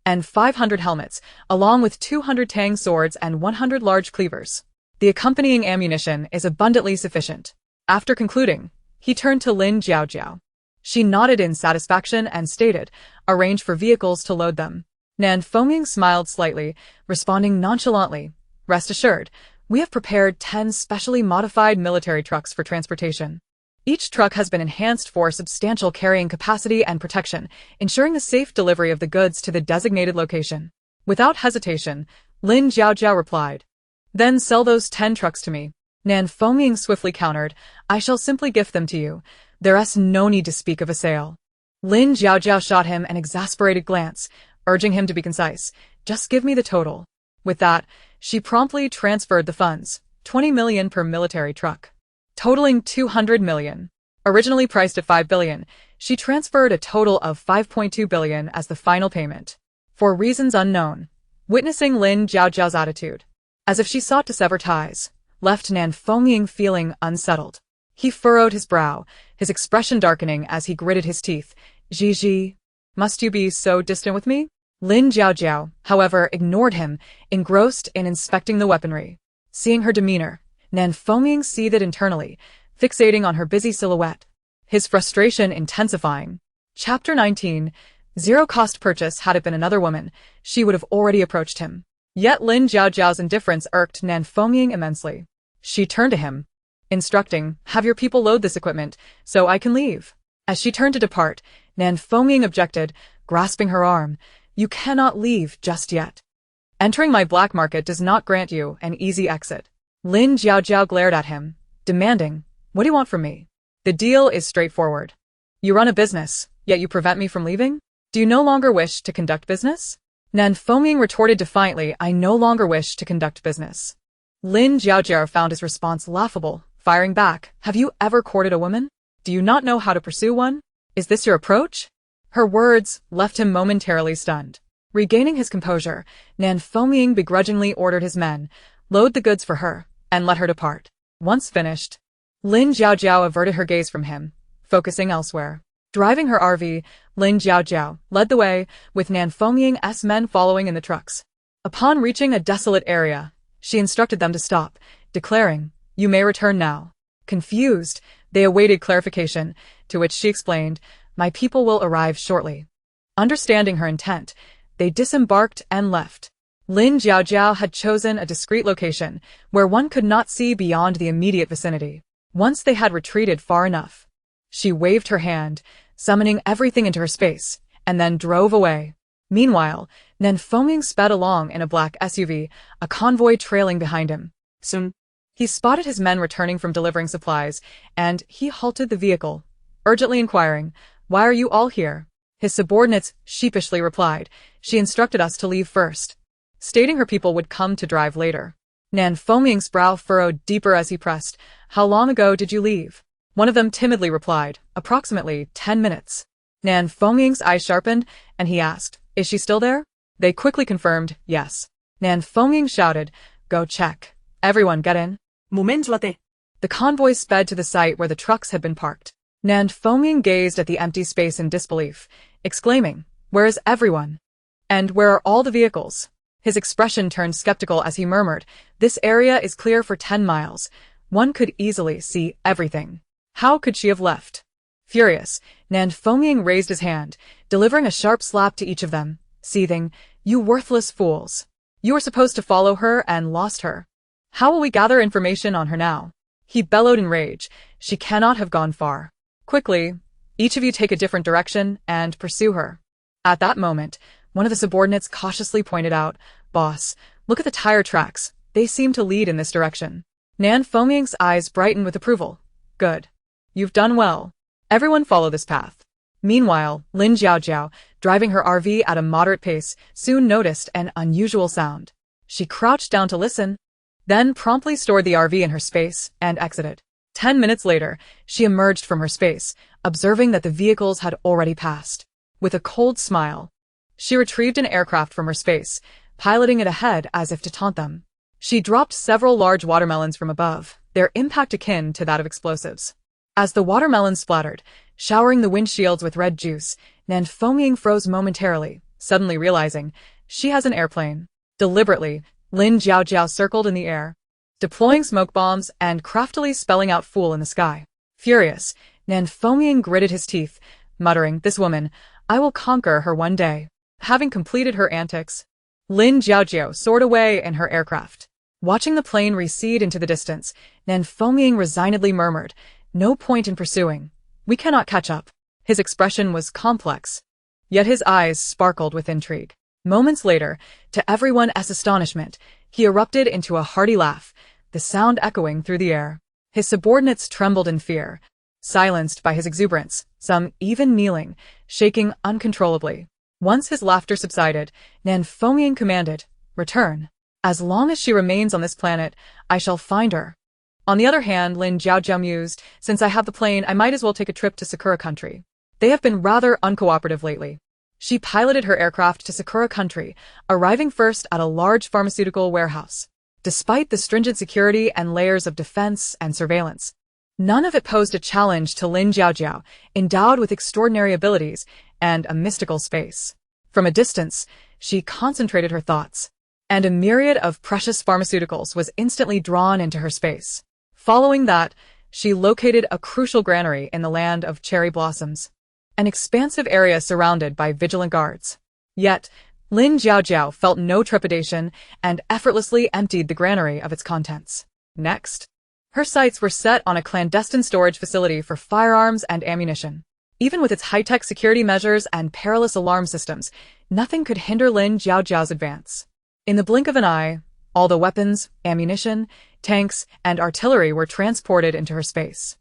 and 500 helmets, along with 200 tang swords and 100 large cleavers. The accompanying ammunition is abundantly sufficient." After concluding, he turned to Lin Jiao. She nodded in satisfaction and stated, "Arrange for vehicles to load them." Nan Fengming smiled slightly, responding nonchalantly, "Rest assured, we have prepared 10 specially modified military trucks for transportation. Each truck has been enhanced for substantial carrying capacity and protection, ensuring the safe delivery of the goods to the designated location." Without hesitation, Lin Jiao replied, "Then sell those 10 trucks to me." Nan Fengming swiftly countered, "I shall simply gift them to you. There's no need to speak of a sale." Lin Jiao shot him an exasperated glance, urging him to be concise. "Just give me the total." With that, she promptly transferred the funds, 20 million per military truck, totaling 200 million. Originally priced at 5 billion, she transferred a total of 5.2 billion as the final payment. For reasons unknown, witnessing Lin Jiao's attitude, as if she sought to sever ties, left Nan Fengming feeling unsettled. He furrowed his brow, his expression darkening as he gritted his teeth. "Ji, must you be so distant with me?" Lin Jiao, however, ignored him, engrossed in inspecting the weaponry. Seeing her demeanor, Nan Fengming seethed internally, fixating on her busy silhouette, his frustration intensifying. Chapter 19. Zero-cost purchase. Had it been another woman, she would have already approached him. Yet Lin Jiao's indifference irked Nan Fengming immensely. She turned to him, instructing, "Have your people load this equipment, so I can leave." As she turned to depart, Nan Fengming objected, grasping her arm, "You cannot leave just yet. Entering my black market does not grant you an easy exit." Lin Jiao glared at him, demanding, "What do you want from me?" "The deal is straightforward. You run a business, yet you prevent me from leaving? Do you no longer wish to conduct business?" Nan Fengming retorted defiantly, "I no longer wish to conduct business." Lin Jiao found his response laughable, firing back, "Have you ever courted a woman? Do you not know how to pursue one? Is this your approach?" Her words left him momentarily stunned. Regaining his composure, Nan Fengming begrudgingly ordered his men, "Load the goods for her, and let her depart." Once finished, Lin Jiao averted her gaze from him, focusing elsewhere. Driving her RV, Lin Jiao led the way, with Nan Fengming's men following in the trucks. Upon reaching a desolate area, she instructed them to stop, declaring, "You may return now." Confused, they awaited clarification, to which she explained, "My people will arrive shortly." Understanding her intent, they disembarked and left. Lin Jiaojiao had chosen a discreet location, where one could not see beyond the immediate vicinity. Once they had retreated far enough, she waved her hand, summoning everything into her space, and then drove away. Meanwhile, Nan Fengming sped along in a black SUV, a convoy trailing behind him. Soon, he spotted his men returning from delivering supplies, and he halted the vehicle, urgently inquiring, "Why are you all here?" His subordinates sheepishly replied, "She instructed us to leave first," stating her people would come to drive later. Nan Fengming's brow furrowed deeper as he pressed, "How long ago did you leave?" One of them timidly replied, "Approximately 10 minutes. Nan Fengming's eyes sharpened, and he asked, "Is she still there?" They quickly confirmed, "Yes." Nan Fengming shouted, "Go check. Everyone get in."
Moment later.
The convoy sped to the site where the trucks had been parked. Nan Fengming gazed at the empty space in disbelief, exclaiming, "Where is everyone? And where are all the vehicles?" His expression turned skeptical as he murmured, "This area is clear for 10 miles. One could easily see everything. How could she have left?" Furious, Nan Fengming raised his hand, delivering a sharp slap to each of them, seething, "You worthless fools. You were supposed to follow her and lost her. How will we gather information on her now?" He bellowed in rage, "She cannot have gone far. Quickly, each of you take a different direction and pursue her." At that moment, one of the subordinates cautiously pointed out, "Boss, look at the tire tracks. They seem to lead in this direction." Nan Fengming's eyes brightened with approval. "Good. You've done well. Everyone follow this path." Meanwhile, Lin Jiaojiao, driving her RV at a moderate pace, soon noticed an unusual sound. She crouched down to listen, then promptly stored the RV in her space and exited. 10 minutes later, she emerged from her space, observing that the vehicles had already passed. With a cold smile, she retrieved an aircraft from her space, piloting it ahead as if to taunt them. She dropped several large watermelons from above, their impact akin to that of explosives. As the watermelons splattered, showering the windshields with red juice, Nan Fengming froze momentarily, suddenly realizing she has an airplane. Deliberately, Lin Jiaojiao circled in the air, deploying smoke bombs and craftily spelling out "fool" in the sky. Furious, Nan Fengming gritted his teeth, muttering, "This woman, I will conquer her one day." Having completed her antics, Lin Jiaojiao soared away in her aircraft. Watching the plane recede into the distance, Nan Fengming resignedly murmured, "No point in pursuing. We cannot catch up." His expression was complex, yet his eyes sparkled with intrigue. Moments later, to everyone's astonishment, he erupted into a hearty laugh, the sound echoing through the air. His subordinates trembled in fear, silenced by his exuberance, some even kneeling, shaking uncontrollably. Once his laughter subsided, Nan Fengming commanded, "Return. As long as she remains on this planet, I shall find her." On the other hand, Lin Jiaojiao mused, "Since I have the plane, I might as well take a trip to Sakura Country. They have been rather uncooperative lately." She piloted her aircraft to Sakura Country, arriving first at a large pharmaceutical warehouse. Despite the stringent security and layers of defense and surveillance, none of it posed a challenge to Lin Jiaojiao, endowed with extraordinary abilities and a mystical space. From a distance, she concentrated her thoughts, and a myriad of precious pharmaceuticals was instantly drawn into her space. Following that, she located a crucial granary in the land of cherry blossoms, an expansive area surrounded by vigilant guards. Yet, Lin Jiaojiao felt no trepidation and effortlessly emptied the granary of its contents. Next, her sights were set on a clandestine storage facility for firearms and ammunition. Even with its high-tech security measures and perilous alarm systems, nothing could hinder Lin Jiaojiao's advance. In the blink of an eye, all the weapons, ammunition, tanks, and artillery were transported into her space.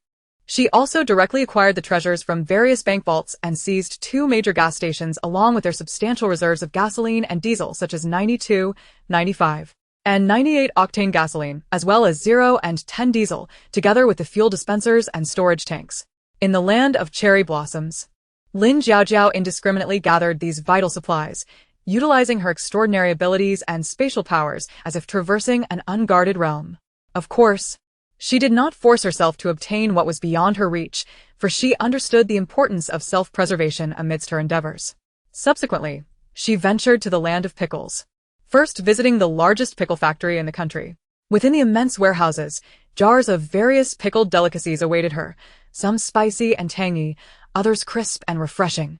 She also directly acquired the treasures from various bank vaults and seized 2 major gas stations along with their substantial reserves of gasoline and diesel such as 92, 95, and 98-octane gasoline, as well as 0 and 10 diesel, together with the fuel dispensers and storage tanks. In the land of cherry blossoms, Lin Jiaojiao indiscriminately gathered these vital supplies, utilizing her extraordinary abilities and spatial powers as if traversing an unguarded realm. Of course, she did not force herself to obtain what was beyond her reach, for she understood the importance of self-preservation amidst her endeavors. Subsequently, she ventured to the land of pickles. first visiting the largest pickle factory in the country. Within the immense warehouses, jars of various pickled delicacies awaited her, some spicy and tangy, others crisp and refreshing,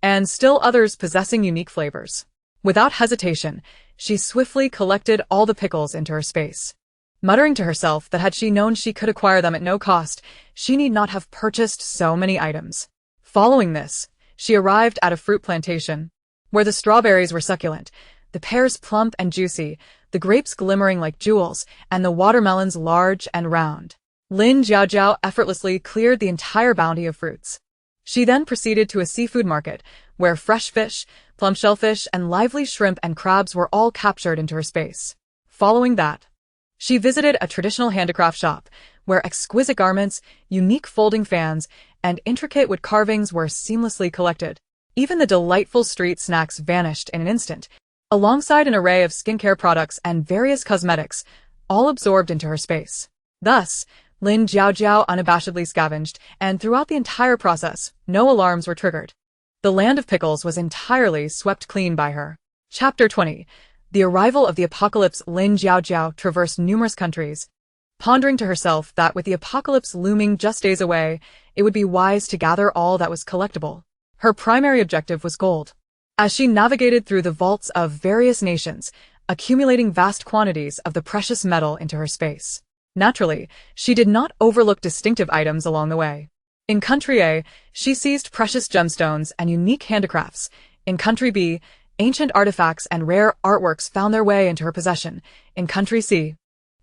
and still others possessing unique flavors. Without hesitation, she swiftly collected all the pickles into her space, muttering to herself that had she known she could acquire them at no cost, she need not have purchased so many items. Following this, she arrived at a fruit plantation, where the strawberries were succulent, the pears plump and juicy, the grapes glimmering like jewels, and the watermelons large and round. Lin Jiaojiao effortlessly cleared the entire bounty of fruits. She then proceeded to a seafood market, where fresh fish, plump shellfish, and lively shrimp and crabs were all captured into her space. Following that, she visited a traditional handicraft shop, where exquisite garments, unique folding fans, and intricate wood carvings were seamlessly collected. Even the delightful street snacks vanished in an instant, alongside an array of skincare products and various cosmetics, all absorbed into her space. Thus, Lin Jiaojiao unabashedly scavenged, and throughout the entire process, no alarms were triggered. The land of pickles was entirely swept clean by her. Chapter 20. The arrival of the apocalypse. Lin Jiaojiao traversed numerous countries, pondering to herself that with the apocalypse looming just days away, it would be wise to gather all that was collectible. Her primary objective was gold. As she navigated through the vaults of various nations, accumulating vast quantities of the precious metal into her space. Naturally, she did not overlook distinctive items along the way. In Country A, she seized precious gemstones and unique handicrafts. In Country B, ancient artifacts and rare artworks found their way into her possession. In Country C,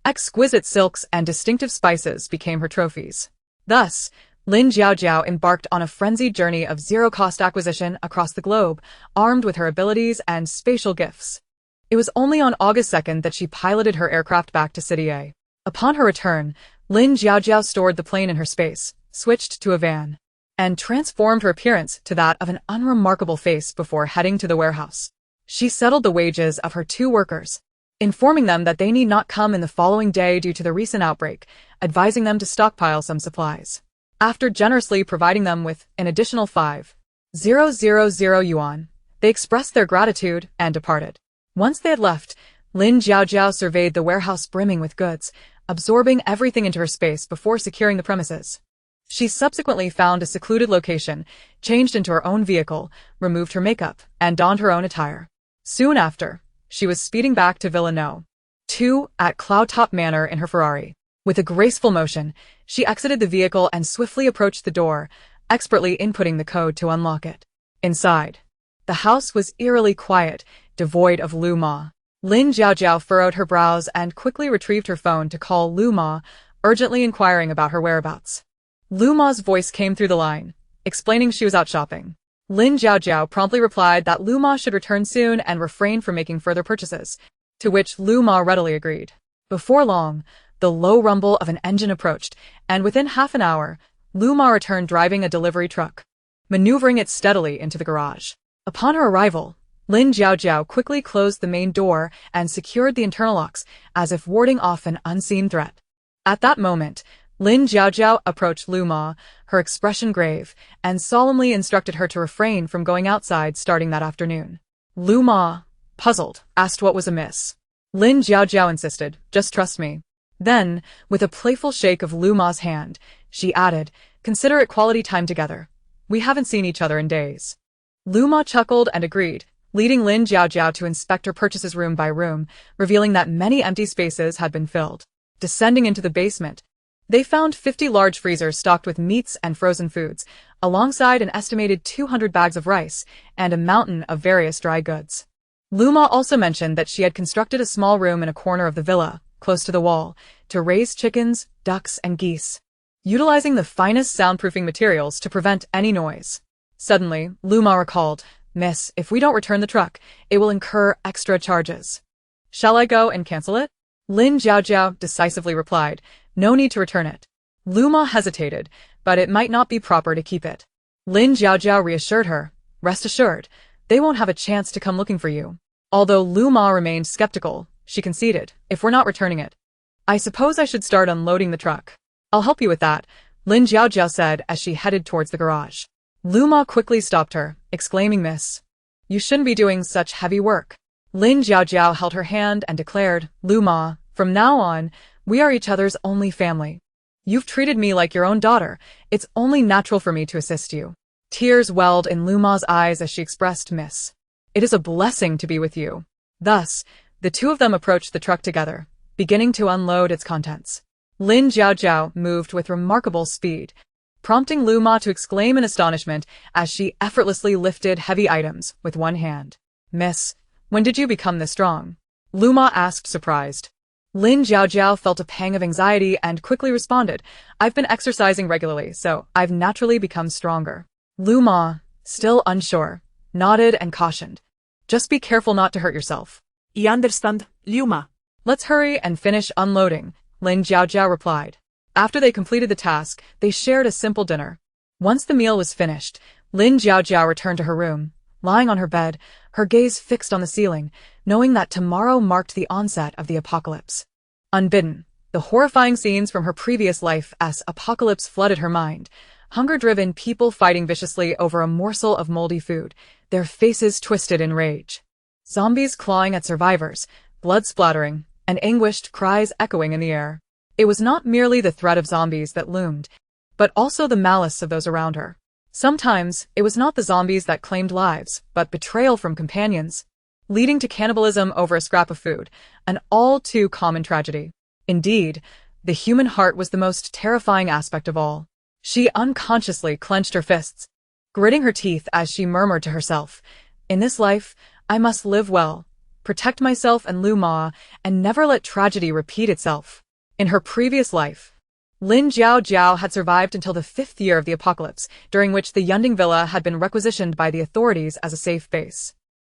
exquisite silks and distinctive spices became her trophies. Thus, Lin Jiaojiao embarked on a frenzied journey of zero-cost acquisition across the globe, armed with her abilities and spatial gifts. It was only on August 2nd that she piloted her aircraft back to City A. Upon her return, Lin Jiaojiao stored the plane in her space, switched to a van, and transformed her appearance to that of an unremarkable face before heading to the warehouse. She settled the wages of her 2 workers, informing them that they need not come in the following day due to the recent outbreak, advising them to stockpile some supplies. After generously providing them with an additional 5,000 yuan, they expressed their gratitude and departed. Once they had left, Lin Jiaojiao surveyed the warehouse brimming with goods, absorbing everything into her space before securing the premises. She subsequently found a secluded location, changed into her own vehicle, removed her makeup, and donned her own attire. Soon after, she was speeding back to Villa No. 2 at Cloudtop Manor in her Ferrari. With a graceful motion, she exited the vehicle and swiftly approached the door, expertly inputting the code to unlock it. Inside, the house was eerily quiet, devoid of Lu Ma. Lin Jiaojiao furrowed her brows and quickly retrieved her phone to call Lu Ma, urgently inquiring about her whereabouts. Lu Ma's voice came through the line, explaining she was out shopping. Lin Jiaojiao promptly replied that Lu Ma should return soon and refrain from making further purchases, to which Lu Ma readily agreed. Before long, the low rumble of an engine approached, and within half an hour, Lu Ma returned driving a delivery truck, maneuvering it steadily into the garage. Upon her arrival, Lin Jiaojiao quickly closed the main door and secured the internal locks, as if warding off an unseen threat. At that moment, Lin Jiaojiao approached Lu Ma, her expression grave, and solemnly instructed her to refrain from going outside starting that afternoon. Lu Ma, puzzled, asked what was amiss. Lin Jiaojiao insisted, "Just trust me." Then, with a playful shake of Lu Ma's hand, she added, "Consider it quality time together. We haven't seen each other in days." Lu Ma chuckled and agreed, leading Lin Jiaojiao to inspect her purchases room by room, revealing that many empty spaces had been filled. Descending into the basement, they found 50 large freezers stocked with meats and frozen foods, alongside an estimated 200 bags of rice and a mountain of various dry goods. Lu Ma also mentioned that she had constructed a small room in a corner of the villa, close to the wall, to raise chickens, ducks, and geese, utilizing the finest soundproofing materials to prevent any noise. Suddenly, Lu Ma recalled, "Miss, if we don't return the truck, it will incur extra charges." "Shall I go and cancel it?" Lin Jiaojiao decisively replied, "No need to return it." Lu Ma hesitated, but it might not be proper to keep it. Lin Jiaojiao reassured her, "Rest assured, they won't have a chance to come looking for you." Although Lu Ma remained skeptical, she conceded, "If we're not returning it, I suppose I should start unloading the truck." "I'll help you with that," Lin Jiaojiao said as she headed towards the garage. Lu Ma quickly stopped her, exclaiming, "Miss, you shouldn't be doing such heavy work." Lin Jiaojiao held her hand and declared, Lu Ma, from now on, we are each other's only family. You've treated me like your own daughter. It's only natural for me to assist you. Tears welled in Lu Ma's eyes as she expressed miss. It is a blessing to be with you. Thus, the two of them approached the truck together, beginning to unload its contents. Lin Jiaojiao moved with remarkable speed, prompting Lu Ma to exclaim in astonishment as she effortlessly lifted heavy items with one hand. Miss, when did you become this strong? Lu Ma asked, surprised. Lin Jiaojiao felt a pang of anxiety and quickly responded, I've been exercising regularly, so I've naturally become stronger. Lu Ma, still unsure, nodded and cautioned. Just be careful not to hurt yourself.
I understand, Lu Ma.
Let's hurry and finish unloading, Lin Jiaojiao replied. After they completed the task, they shared a simple dinner. Once the meal was finished, Lin Jiaojiao returned to her room. Lying on her bed, her gaze fixed on the ceiling, knowing that tomorrow marked the onset of the apocalypse. Unbidden, the horrifying scenes from her previous life as apocalypse flooded her mind. Hunger-driven people fighting viciously over a morsel of moldy food, their faces twisted in rage. Zombies clawing at survivors, blood splattering, and anguished cries echoing in the air. It was not merely the threat of zombies that loomed, but also the malice of those around her. Sometimes, it was not the zombies that claimed lives, but betrayal from companions, leading to cannibalism over a scrap of food, an all-too-common tragedy. Indeed, the human heart was the most terrifying aspect of all. She unconsciously clenched her fists, gritting her teeth as she murmured to herself, In this life, I must live well, protect myself and Lu Ma, and never let tragedy repeat itself. In her previous life, Lin Jiaojiao had survived until the 5th year of the apocalypse, during which the Yunding Villa had been requisitioned by the authorities as a safe base.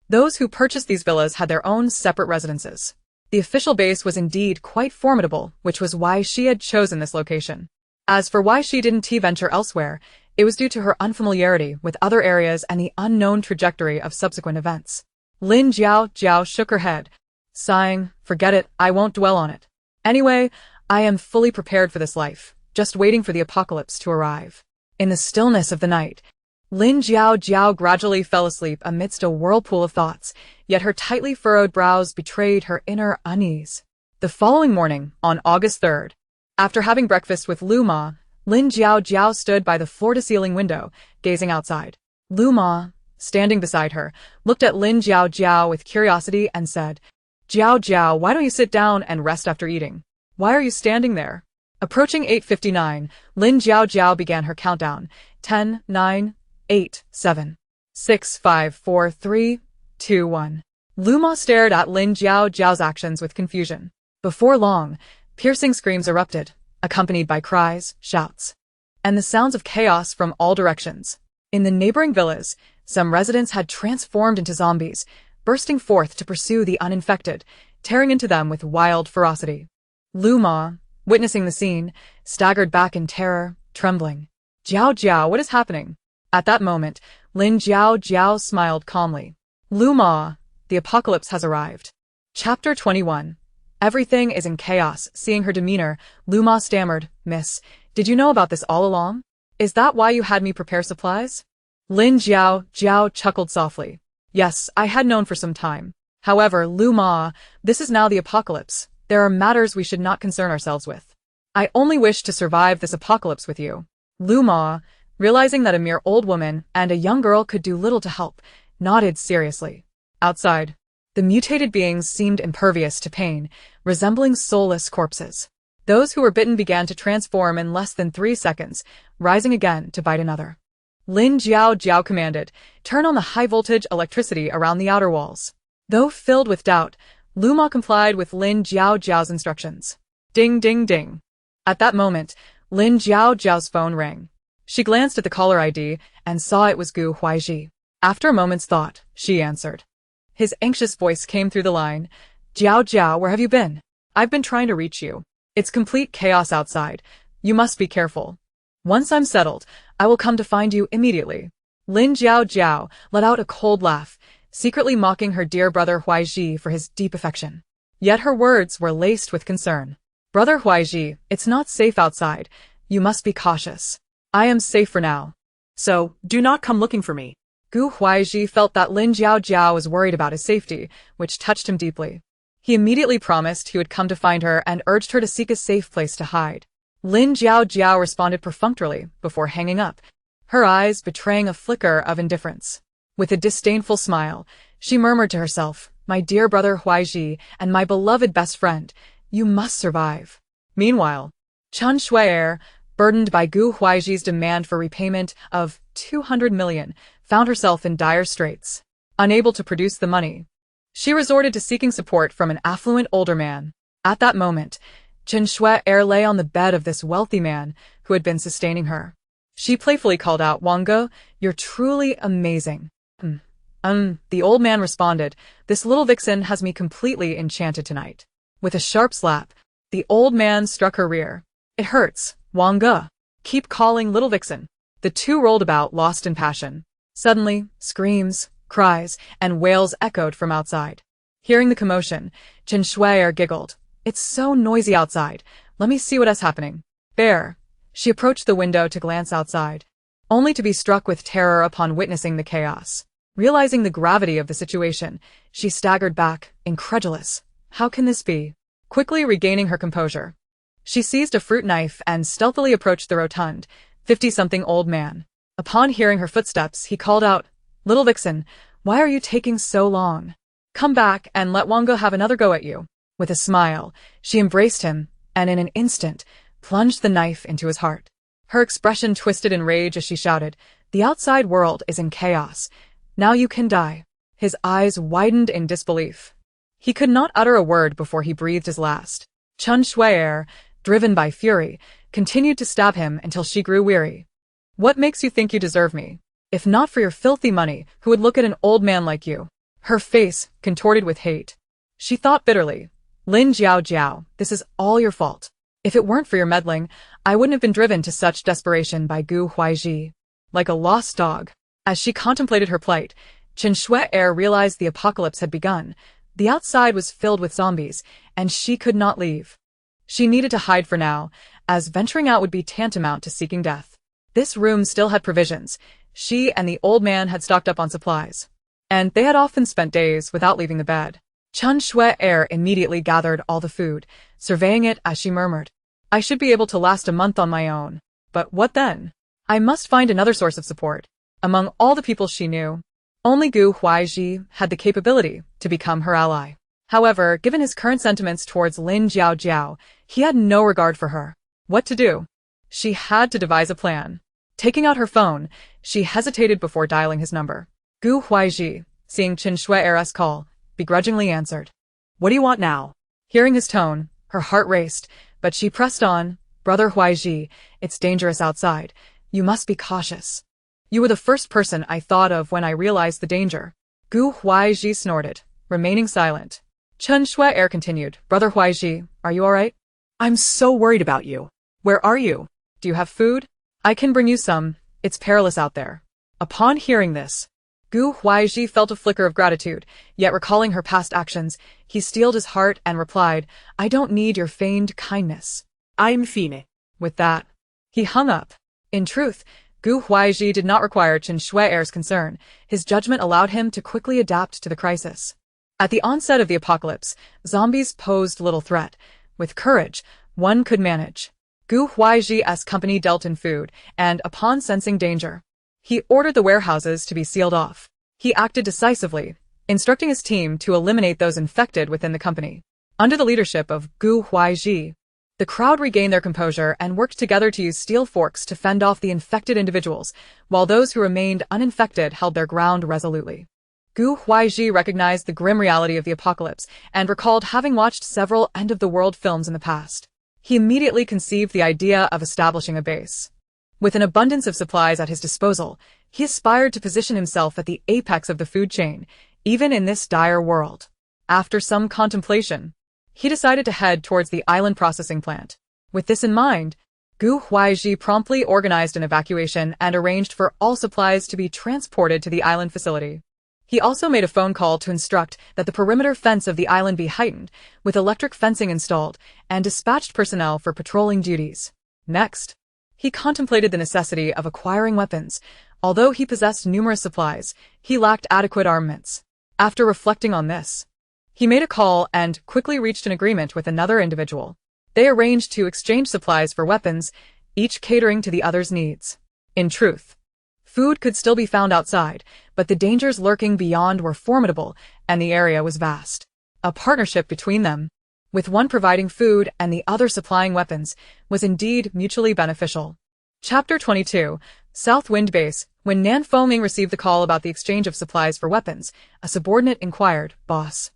Those who purchased these villas had their own separate residences. The official base was indeed quite formidable, which was why she had chosen this location. As for why she didn't venture elsewhere, it was due to her unfamiliarity with other areas and the unknown trajectory of subsequent events. Lin Jiaojiao shook her head, sighing, Forget it, I won't dwell on it. Anyway, I am fully prepared for this life, just waiting for the apocalypse to arrive. In the stillness of the night, Lin Jiaojiao gradually fell asleep amidst a whirlpool of thoughts, yet her tightly furrowed brows betrayed her inner unease. The following morning, on August 3rd, after having breakfast with Lu Ma, Lin Jiaojiao stood by the floor-to-ceiling window, gazing outside. Lu Ma, standing beside her, looked at Lin Jiaojiao with curiosity and said, Jiaojiao, why don't you sit down and rest after eating? Why are you standing there? Approaching 8:59, Lin Jiaojiao began her countdown. 10, 9, 8, 7, 6, 5, 4, 3, 2, 1. Lu Ma stared at Lin Jiaojiao's actions with confusion. Before long, piercing screams erupted, accompanied by cries, shouts, and the sounds of chaos from all directions. In the neighboring villas, some residents had transformed into zombies, bursting forth to pursue the uninfected, tearing into them with wild ferocity. Lu Ma, witnessing the scene, staggered back in terror, trembling. Jiaojiao, what is happening? At that moment, Lin Jiaojiao smiled calmly. Lu Ma, the apocalypse has arrived. Chapter 21. Everything is in chaos. Seeing her demeanor, Lu Ma stammered, Miss, did you know about this all along? Is that why you had me prepare supplies? Lin Jiaojiao chuckled softly. Yes, I had known for some time. However, Lu Ma, this is now the apocalypse. There are matters we should not concern ourselves with. I only wish to survive this apocalypse with you. Lu Ma, realizing that a mere old woman and a young girl could do little to help, nodded seriously. Outside, the mutated beings seemed impervious to pain, resembling soulless corpses. Those who were bitten began to transform in less than 3 seconds, rising again to bite another. Lin Jiaojiao commanded, Turn on the high-voltage electricity around the outer walls. Though filled with doubt, Lu Ma complied with Lin Jiaojiao's instructions. Ding, ding, ding. At that moment, Lin Jiaojiao's phone rang. She glanced at the caller ID and saw it was Gu Huaiji. After a moment's thought, she answered. His anxious voice came through the line. Jiaojiao, where have you been? I've been trying to reach you. It's complete chaos outside. You must be careful. Once I'm settled, I will come to find you immediately. Lin Jiaojiao let out a cold laugh, secretly mocking her dear brother Huaiji for his deep affection. Yet her words were laced with concern. Brother Huaiji, it's not safe outside. You must be cautious. I am safe for now.
So, do not come looking for me.
Gu Huaizhi felt that Lin Jiaojiao was worried about his safety, which touched him deeply. He immediately promised he would come to find her and urged her to seek a safe place to hide. Lin Jiaojiao responded perfunctorily before hanging up, her eyes betraying a flicker of indifference. With a disdainful smile, she murmured to herself, "My dear brother Huaizhi and my beloved best friend, you must survive." Meanwhile, Chen Shui'er, burdened by Gu Huaizhi's demand for repayment of 200 million, found herself in dire straits. Unable to produce the money, she resorted to seeking support from an affluent older man. At that moment, Chen Shui'er lay on the bed of this wealthy man who had been sustaining her. She playfully called out, "Wang Ge, you're truly amazing." The old man responded, "This little vixen has me completely enchanted tonight." With a sharp slap, the old man struck her rear. "It hurts, Wang Ge. Keep calling little vixen." The two rolled about, lost in passion. Suddenly, screams, cries, and wails echoed from outside. Hearing the commotion, Chen Shui'er giggled. "It's so noisy outside. Let me see what is happening." There, she approached the window to glance outside, only to be struck with terror upon witnessing the chaos. Realizing the gravity of the situation, she staggered back, incredulous. How can this be? Quickly regaining her composure, she seized a fruit knife and stealthily approached the rotund, 50-something old man. Upon hearing her footsteps, he called out, "Little vixen, why are you taking so long? Come back and let Wang Ge have another go at you." With a smile, she embraced him, and in an instant, plunged the knife into his heart. Her expression twisted in rage as she shouted, "The outside world is in chaos. Now you can die." His eyes widened in disbelief. He could not utter a word before he breathed his last. Chen Shui'er, driven by fury, continued to stab him until she grew weary. "What makes you think you deserve me? If not for your filthy money, who would look at an old man like you?" Her face contorted with hate. She thought bitterly, "Lin Jiaojiao, this is all your fault. If it weren't for your meddling, I wouldn't have been driven to such desperation by Gu Huaizhi." Like a lost dog, as she contemplated her plight, Chen Shui'er realized the apocalypse had begun. The outside was filled with zombies, and she could not leave. She needed to hide for now, as venturing out would be tantamount to seeking death. This room still had provisions. She and the old man had stocked up on supplies, and they had often spent days without leaving the bed. Chen Shui'er immediately gathered all the food, surveying it as she murmured, "I should be able to last a month on my own. But what then? I must find another source of support." Among all the people she knew, only Gu Huaizhi had the capability to become her ally. However, given his current sentiments towards Lin Jiaojiao, he had no regard for her. What to do? She had to devise a plan. Taking out her phone, she hesitated before dialing his number. Gu Huaizhi, seeing Chen Shui'er's call, begrudgingly answered. "What do you want now?" Hearing his tone, her heart raced, but she pressed on, "Brother Huaizhi, it's dangerous outside. You must be cautious. You were the first person I thought of when I realized the danger." Gu Huaizhi snorted, remaining silent. Chen Shui'er continued, "Brother Huaizhi, are you all right? I'm so worried about you. Where are you? Do you have food? I can bring you some. It's perilous out there." Upon hearing this, Gu Huaizhi felt a flicker of gratitude, yet recalling her past actions, he steeled his heart and replied, "I don't need your feigned kindness. I'm fine." With that, he hung up. In truth, Gu Huaizhi did not require Chen Shui'er's concern. His judgment allowed him to quickly adapt to the crisis. At the onset of the apocalypse, zombies posed little threat. With courage, one could manage. Gu Huaizhi's company dealt in food, and upon sensing danger, he ordered the warehouses to be sealed off. He acted decisively, instructing his team to eliminate those infected within the company. Under the leadership of Gu Huaizhi, the crowd regained their composure and worked together to use steel forks to fend off the infected individuals, while those who remained uninfected held their ground resolutely. Gu Huaizhi recognized the grim reality of the apocalypse and recalled having watched several end-of-the-world films in the past. He immediately conceived the idea of establishing a base. With an abundance of supplies at his disposal, he aspired to position himself at the apex of the food chain, even in this dire world. After some contemplation, he decided to head towards the island processing plant. With this in mind, Gu Huaizhi promptly organized an evacuation and arranged for all supplies to be transported to the island facility. He also made a phone call to instruct that the perimeter fence of the island be heightened, with electric fencing installed, and dispatched personnel for patrolling duties. Next, he contemplated the necessity of acquiring weapons, Although he possessed numerous supplies, he lacked adequate armaments. After reflecting on this, he made a call and quickly reached an agreement with another individual. They arranged to exchange supplies for weapons, each catering to the other's needs. In truth, food could still be found outside, but the dangers lurking beyond were formidable, and the area was vast. A partnership between them, with one providing food and the other supplying weapons, was indeed mutually beneficial. Chapter 22, South Wind Base. When Nan Fengming received the call about the exchange of supplies for weapons, a subordinate inquired, "Boss,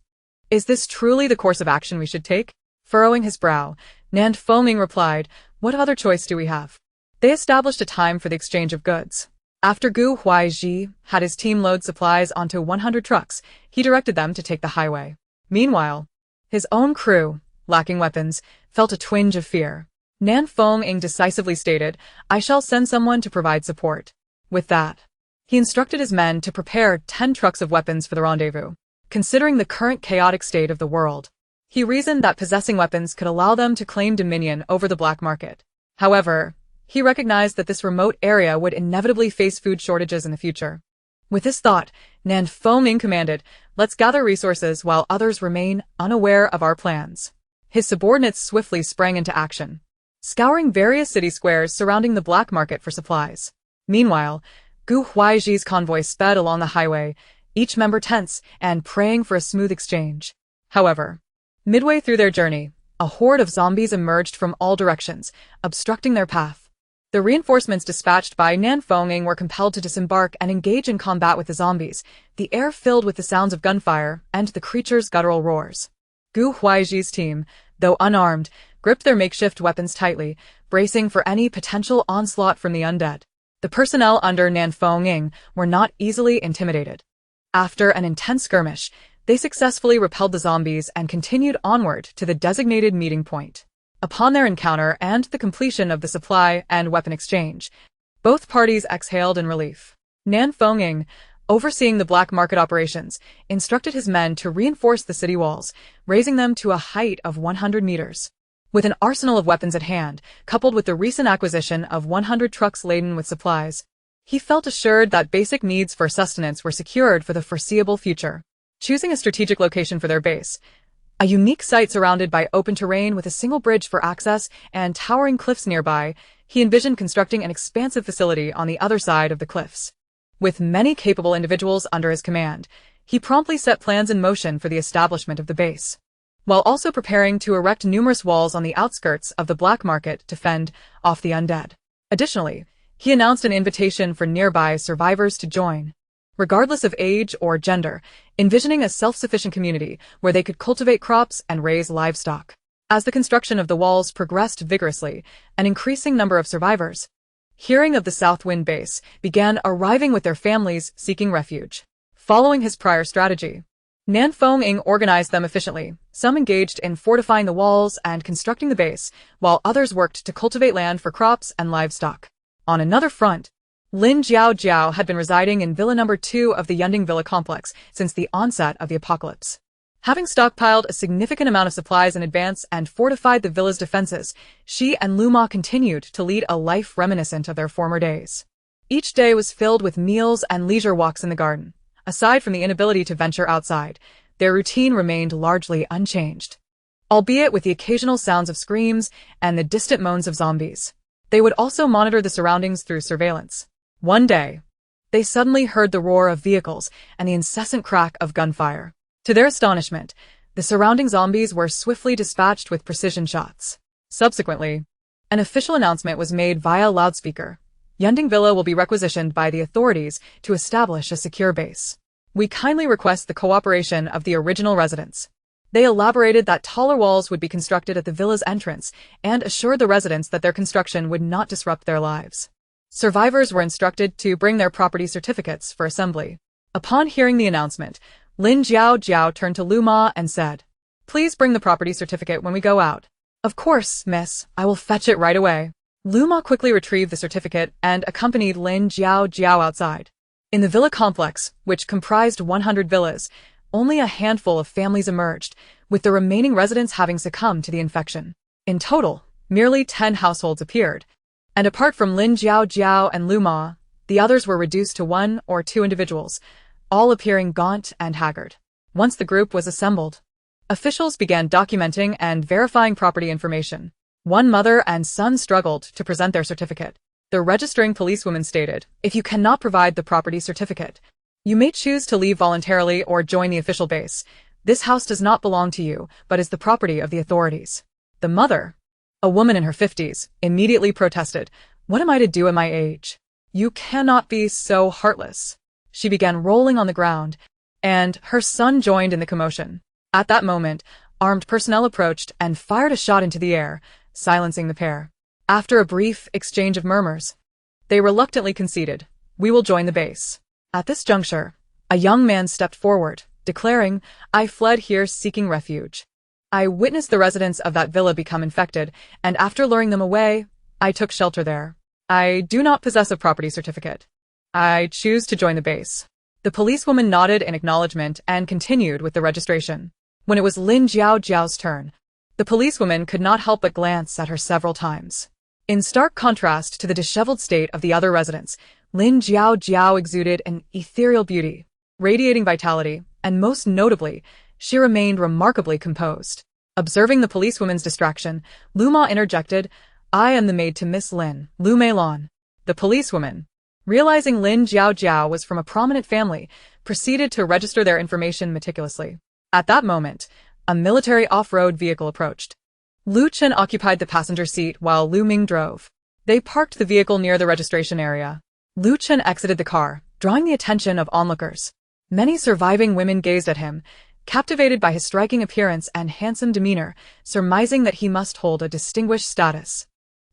is this truly the course of action we should take?" Furrowing his brow, Nan Fengming replied, "What other choice do we have?" They established a time for the exchange of goods. After Gu Huaizhi had his team load supplies onto 100 trucks, he directed them to take the highway. Meanwhile, his own crew, lacking weapons, felt a twinge of fear. Nan Fengming decisively stated, "I shall send someone to provide support." With that, he instructed his men to prepare 10 trucks of weapons for the rendezvous. Considering the current chaotic state of the world, he reasoned that possessing weapons could allow them to claim dominion over the black market. However, he recognized that this remote area would inevitably face food shortages in the future. With this thought, Nan Fengming commanded, "Let's gather resources while others remain unaware of our plans." His subordinates swiftly sprang into action, scouring various city squares surrounding the black market for supplies. Meanwhile, Gu Huaizhi's convoy sped along the highway, each member tense and praying for a smooth exchange. However, midway through their journey, a horde of zombies emerged from all directions, obstructing their path. The reinforcements dispatched by Nan Fengming were compelled to disembark and engage in combat with the zombies, the air filled with the sounds of gunfire and the creatures' guttural roars. Gu Huaizhi's team, though unarmed, gripped their makeshift weapons tightly, bracing for any potential onslaught from the undead. The personnel under Nan Fengming were not easily intimidated. After an intense skirmish, they successfully repelled the zombies and continued onward to the designated meeting point. Upon their encounter and the completion of the supply and weapon exchange, both parties exhaled in relief. Nan Fengming, overseeing the black market operations, instructed his men to reinforce the city walls, raising them to a height of 100 meters. With an arsenal of weapons at hand, coupled with the recent acquisition of 100 trucks laden with supplies, he felt assured that basic needs for sustenance were secured for the foreseeable future. Choosing a strategic location for their base, a unique site surrounded by open terrain with a single bridge for access and towering cliffs nearby, he envisioned constructing an expansive facility on the other side of the cliffs. With many capable individuals under his command, he promptly set plans in motion for the establishment of the base, while also preparing to erect numerous walls on the outskirts of the black market to fend off the undead. Additionally, he announced an invitation for nearby survivors to join, regardless of age or gender, envisioning a self-sufficient community where they could cultivate crops and raise livestock. As the construction of the walls progressed vigorously, an increasing number of survivors, hearing of the South Wind Base, began arriving with their families seeking refuge. Following his prior strategy, Nan Fengming organized them efficiently. Some engaged in fortifying the walls and constructing the base, while others worked to cultivate land for crops and livestock. On another front, Lin Jiao had been residing in Villa No. 2 of the Yunding Villa complex since the onset of the apocalypse. Having stockpiled a significant amount of supplies in advance and fortified the villa's defenses, she and Luma continued to lead a life reminiscent of their former days. Each day was filled with meals and leisure walks in the garden. Aside from the inability to venture outside, their routine remained largely unchanged, albeit with the occasional sounds of screams and the distant moans of zombies. They would also monitor the surroundings through surveillance. One day, they suddenly heard the roar of vehicles and the incessant crack of gunfire. To their astonishment, the surrounding zombies were swiftly dispatched with precision shots. Subsequently, an official announcement was made via loudspeaker. Yunding Villa will be requisitioned by the authorities to establish a secure base. We kindly request the cooperation of the original residents. They elaborated that taller walls would be constructed at the villa's entrance and assured the residents that their construction would not disrupt their lives. Survivors were instructed to bring their property certificates for assembly. Upon hearing the announcement, Lin Jiao turned to Luma and said, "Please bring the property certificate when we go out." "Of course, miss, I will fetch it right away." Luma quickly retrieved the certificate and accompanied Lin Jiao outside. In the villa complex, which comprised 100 villas, only a handful of families emerged, with the remaining residents having succumbed to the infection. In total, merely 10 households appeared, and apart from Lin Jiao and Luma, The others were reduced to 1 or 2 individuals, all appearing gaunt and haggard. Once the group was assembled, officials began documenting and verifying property information. One mother and son struggled to present their certificate. The registering policewoman stated, "If you cannot provide the property certificate, you may choose to leave voluntarily or join the official base. This house does not belong to you, but is the property of the authorities." The mother, a woman in her 50s, immediately protested, "What am I to do at my age? You cannot be so heartless." She began rolling on the ground, and her son joined in the commotion. At that moment, armed personnel approached and fired a shot into the air, silencing the pair. After a brief exchange of murmurs, they reluctantly conceded, "We will join the base." At this juncture, a young man stepped forward, declaring, "I fled here seeking refuge. I witnessed the residents of that villa become infected, and after luring them away, I took shelter there. I do not possess a property certificate. I choose to join the base." The policewoman nodded in acknowledgement and continued with the registration. When it was Lin Jiao's turn, the policewoman could not help but glance at her several times. In stark contrast to the disheveled state of the other residents, Lin Jiao exuded an ethereal beauty, radiating vitality, and most notably, she remained remarkably composed. Observing the policewoman's distraction, Lu Ma interjected, "I am the maid to Miss Lin, Lu Meilon." The policewoman, realizing Lin Jiao was from a prominent family, proceeded to register their information meticulously. At that moment, a military off-road vehicle approached. Lu Chen occupied the passenger seat while Lu Ming drove. They parked the vehicle near the registration area. Lu Chen exited the car, drawing the attention of onlookers. Many surviving women gazed at him, captivated by his striking appearance and handsome demeanor, surmising that he must hold a distinguished status.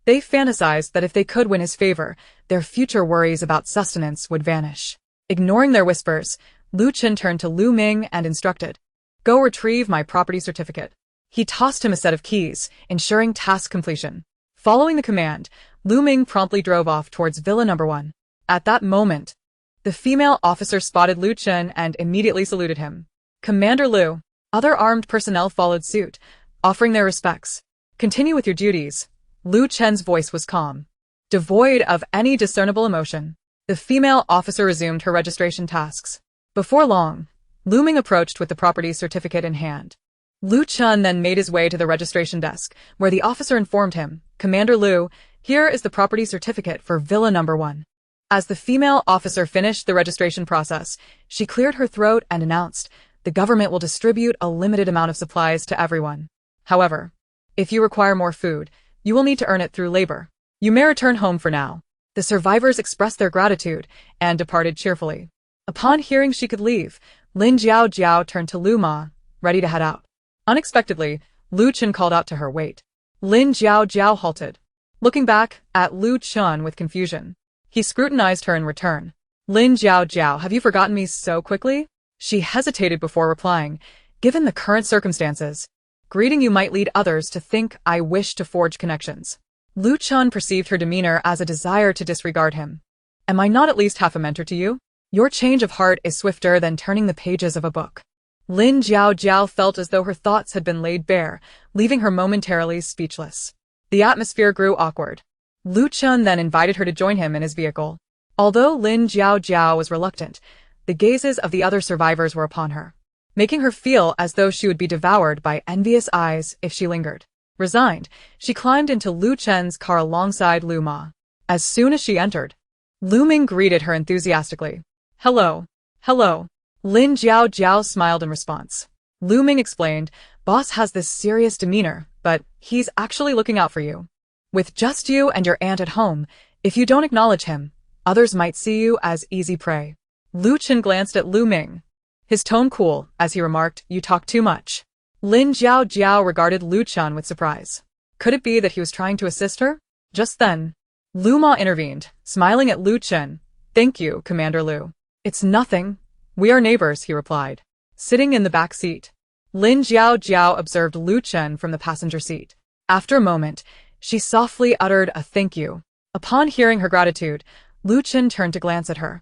They fantasized that if they could win his favor, their future worries about sustenance would vanish. Ignoring their whispers, Lu Chen turned to Lu Ming and instructed, "Go retrieve my property certificate." He tossed him a set of keys, ensuring task completion. Following the command, Lu Ming promptly drove off towards Villa No. 1. At that moment, the female officer spotted Lu Chen and immediately saluted him. "Commander Lu." Other armed personnel followed suit, offering their respects. "Continue with your duties." Lu Chen's voice was calm, devoid of any discernible emotion. The female officer resumed her registration tasks. Before long, Lu Ming approached with the property certificate in hand. Lu Chen then made his way to the registration desk, where the officer informed him, "Commander Lu, here is the property certificate for Villa No. 1. As the female officer finished the registration process, she cleared her throat and announced, "The government will distribute a limited amount of supplies to everyone. However, if you require more food, you will need to earn it through labor. You may return home for now." The survivors expressed their gratitude and departed cheerfully. Upon hearing she could leave, Lin Jiao turned to Lu Ma, ready to head out. Unexpectedly, Lu Chen called out to her, "Wait." Lin Jiao halted, looking back at Lu Chen with confusion. He scrutinized her in return. "Lin Jiao, have you forgotten me so quickly?" She hesitated before replying, "Given the current circumstances, greeting you might lead others to think I wish to forge connections." Lu Chen perceived her demeanor as a desire to disregard him. "Am I not at least half a mentor to you? Your change of heart is swifter than turning the pages of a book." Lin Jiao felt as though her thoughts had been laid bare, leaving her momentarily speechless. The atmosphere grew awkward. Lu Chen then invited her to join him in his vehicle. Although Lin Jiao was reluctant, the gazes of the other survivors were upon her, making her feel as though she would be devoured by envious eyes if she lingered. Resigned, she climbed into Lu Chen's car alongside Lu Ma. As soon as she entered, Lu Ming greeted her enthusiastically. "Hello." "Hello." Lin Jiao smiled in response. Lu Ming explained, "Boss has this serious demeanor, but he's actually looking out for you. With just you and your aunt at home, if you don't acknowledge him, others might see you as easy prey." Lu Chen glanced at Lu Ming, his tone cool, as he remarked, "You talk too much." Lin Jiao regarded Lu Chen with surprise. Could it be that he was trying to assist her? Just then, Lu Ma intervened, smiling at Lu Chen. "Thank you, Commander Lu." "It's nothing. We are neighbors," he replied, sitting in the back seat. Lin Jiao observed Lu Chen from the passenger seat. After a moment, she softly uttered a thank you. Upon hearing her gratitude, Lu Chen turned to glance at her.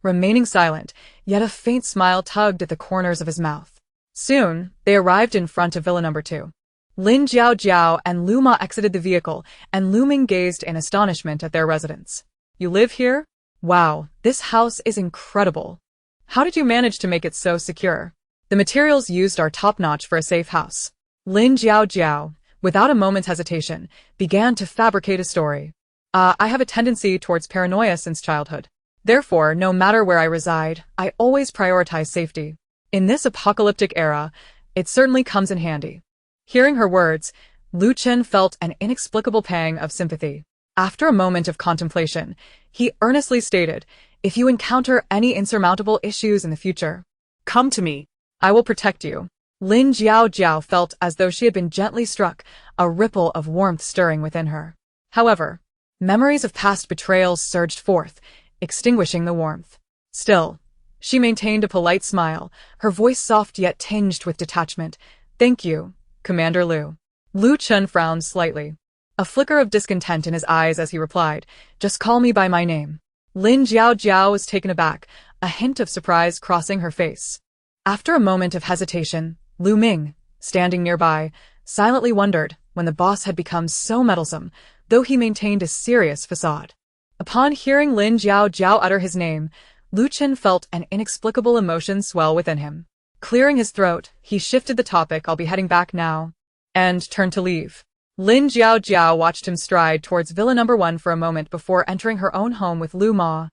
Remaining silent, yet a faint smile tugged at the corners of his mouth. Soon, they arrived in front of Villa No. 2. Lin Jiao and Lu Ma exited the vehicle, and Lu Ming gazed in astonishment at their residence. "You live here?" Wow, this house is incredible. How did you manage to make it so secure? The materials used are top-notch for a safe house. Lin Jiao, without a moment's hesitation, began to fabricate a story. I have a tendency towards paranoia since childhood. Therefore, no matter where I reside, I always prioritize safety. In this apocalyptic era, it certainly comes in handy. Hearing her words, Lu Chen felt an inexplicable pang of sympathy. After a moment of contemplation, he earnestly stated, "If you encounter any insurmountable issues in the future,
Come to me.
I will protect you." Lin Jiao felt as though she had been gently struck, a ripple of warmth stirring within her. However, memories of past betrayals surged forth, extinguishing the warmth. Still, she maintained a polite smile, her voice soft yet tinged with detachment. "Thank you, Commander Lu." Lu Chen frowned slightly, a flicker of discontent in his eyes as he replied, "Just call me by my name." Lin Jiao was taken aback, a hint of surprise crossing her face. After a moment of hesitation, Lu Ming, standing nearby, silently wondered when the boss had become so meddlesome, though he maintained a serious facade. Upon hearing Lin Jiao utter his name, Lu Chen felt an inexplicable emotion swell within him. Clearing his throat, he shifted the topic, "I'll be heading back now," and turned to leave. Lin Jiao watched him stride towards Villa Number 1 for a moment before entering her own home with Lu Ma.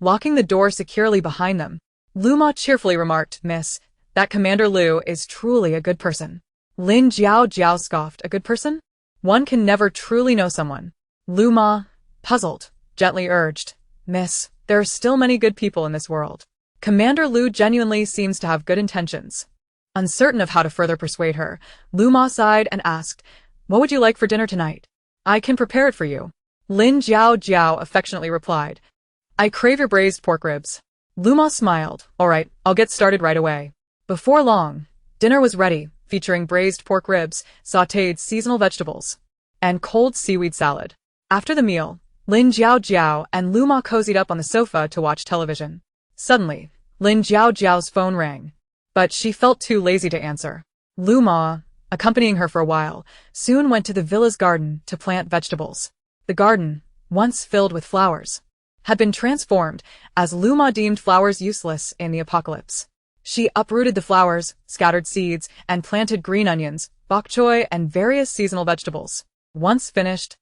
Locking the door securely behind them, Lu Ma cheerfully remarked, "Miss, that Commander Lu is truly a good person." Lin Jiao scoffed, "A good person? One can never truly know someone." Lu Ma, puzzled, gently urged, "Miss, there are still many good people in this world. Commander Lu genuinely seems to have good intentions." Uncertain of how to further persuade her, Lu Ma sighed and asked, "What would you like for dinner tonight? I can prepare it for you." Lin Jiao affectionately replied, "I crave your braised pork ribs." Lu Ma smiled, "All right, I'll get started right away." Before long, dinner was ready, featuring braised pork ribs, sautéed seasonal vegetables, and cold seaweed salad. After the meal, Lin Jiao and Lu Ma cozied up on the sofa to watch television. Suddenly, Lin Jiao's phone rang, but she felt too lazy to answer. Lu Ma, accompanying her for a while, soon went to the villa's garden to plant vegetables. The garden, once filled with flowers, had been transformed as Lu Ma deemed flowers useless in the apocalypse. She uprooted the flowers, scattered seeds, and planted green onions, bok choy, and various seasonal vegetables. Once finished,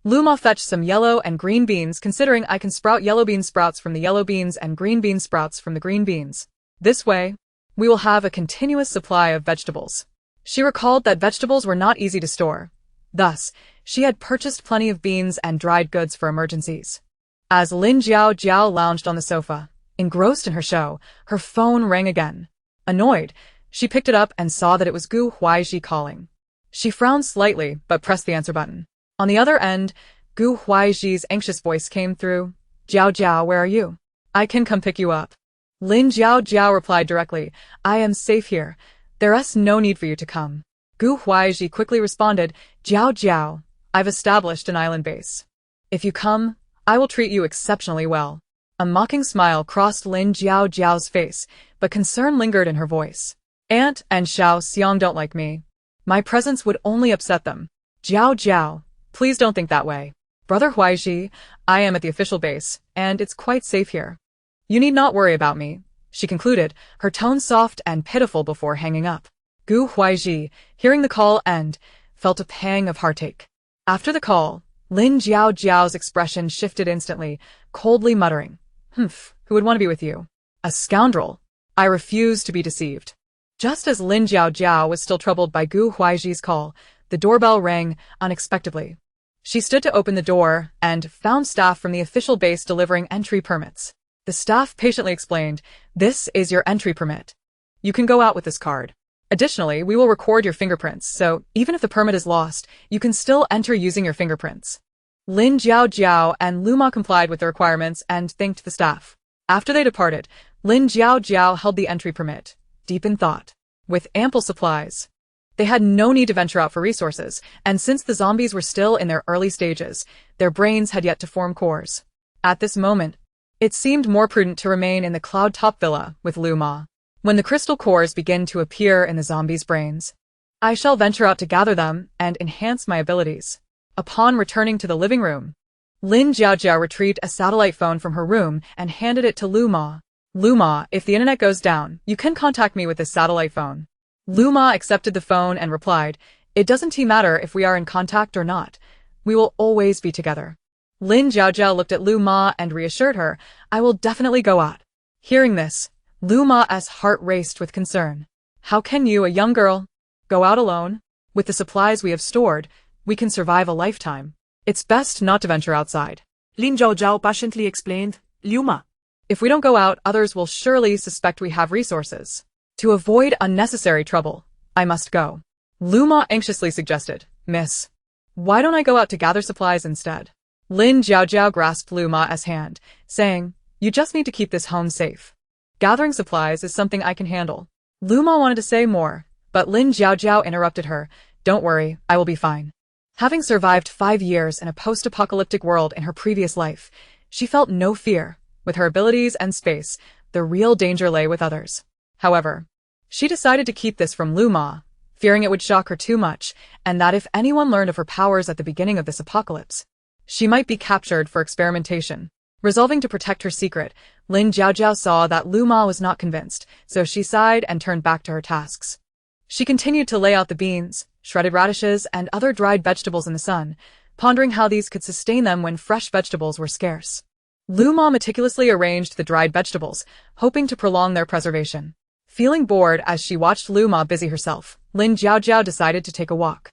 Lu Ma fetched some yellow and green beans, considering I can sprout yellow bean sprouts from the yellow beans and green bean sprouts from the green beans. This way, we will have a continuous supply of vegetables. She recalled that vegetables were not easy to store. Thus, she had purchased plenty of beans and dried goods for emergencies. As Lin Jiao lounged on the sofa, engrossed in her show, her phone rang again. Annoyed, she picked it up and saw that it was Gu Huaizhi calling. She frowned slightly, but pressed the answer button. On the other end, Gu Huaizhi's anxious voice came through. "Jiao, where are you? I can come pick you up." Lin Jiao replied directly, "I am safe here. There is no need for you to come." Gu Huaizhi quickly responded, "Jiao, I've established an island base. If you come, I will treat you exceptionally well." A mocking smile crossed Lin Jiao's face, but concern lingered in her voice. "Aunt and Xiao Xiang don't like me. My presence would only upset them. Jiao, please don't think that way. Brother Huaizhi, I am at the official base, and it's quite safe here. You need not worry about me," she concluded, her tone soft and pitiful before hanging up. Gu Huaizhi, hearing the call end, felt a pang of heartache. After the call, Lin Jiao's expression shifted instantly, coldly muttering, "Who would want to be with you? A scoundrel. I refuse to be deceived." Just as Lin Jiao was still troubled by Gu Huaizhi's call, the doorbell rang unexpectedly. She stood to open the door and found staff from the official base delivering entry permits. The staff patiently explained, "This is your entry permit. You can go out with this card. Additionally, we will record your fingerprints, so even if the permit is lost, you can still enter using your fingerprints." Lin Jiao and Lu Ma complied with the requirements and thanked the staff. After they departed, Lin Jiao held the entry permit, deep in thought. With ample supplies, they had no need to venture out for resources, and since the zombies were still in their early stages, their brains had yet to form cores. At this moment, it seemed more prudent to remain in the cloud-top villa with Lu Ma. When the crystal cores begin to appear in the zombies' brains, I shall venture out to gather them and enhance my abilities. Upon returning to the living room, Lin Jiaojiao retrieved a satellite phone from her room and handed it to Lu Ma. Lu Ma, if the internet goes down, you can contact me with this satellite phone. Lu Ma accepted the phone and replied, it doesn't matter if we are in contact or not. We will always be together. Lin Jiaojiao looked at Lu Ma and reassured her, I will definitely go out. Hearing this, Lu Ma's heart raced with concern. How can you, a young girl, go out alone? With the supplies we have stored, we can survive a lifetime. It's best not to venture outside.
Lin Jiaojiao patiently explained, Liu Ma.
If we don't go out, others will surely suspect we have resources. To avoid unnecessary trouble, I must go. Lu Ma anxiously suggested, Miss, why don't I go out to gather supplies instead? Lin Jiaojiao grasped Lu Ma's hand, saying, you just need to keep this home safe. Gathering supplies is something I can handle. Lu Ma wanted to say more, but Lin Jiaojiao interrupted her, don't worry, I will be fine. Having survived 5 years in a post-apocalyptic world in her previous life, she felt no fear. With her abilities and space, the real danger lay with others. However, she decided to keep this from Lu Ma, fearing it would shock her too much, and that if anyone learned of her powers at the beginning of this apocalypse, she might be captured for experimentation. Resolving to protect her secret, Lin Jiaojiao saw that Lu Ma was not convinced, so she sighed and turned back to her tasks. She continued to lay out the beans, shredded radishes, and other dried vegetables in the sun, pondering how these could sustain them when fresh vegetables were scarce. Lu Ma meticulously arranged the dried vegetables, hoping to prolong their preservation. Feeling bored as she watched Lu Ma busy herself, Lin Jiaojiao decided to take a walk.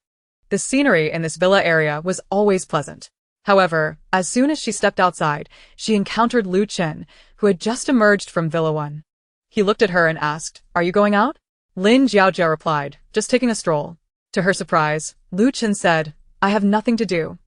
The scenery in this villa area was always pleasant. However, as soon as she stepped outside, she encountered Lu Chen, who had just emerged from Villa 1. He looked at her and asked, are you going out? Lin Jiaojiao replied, just taking a stroll. To her surprise, Lu Chen said, I have nothing to do.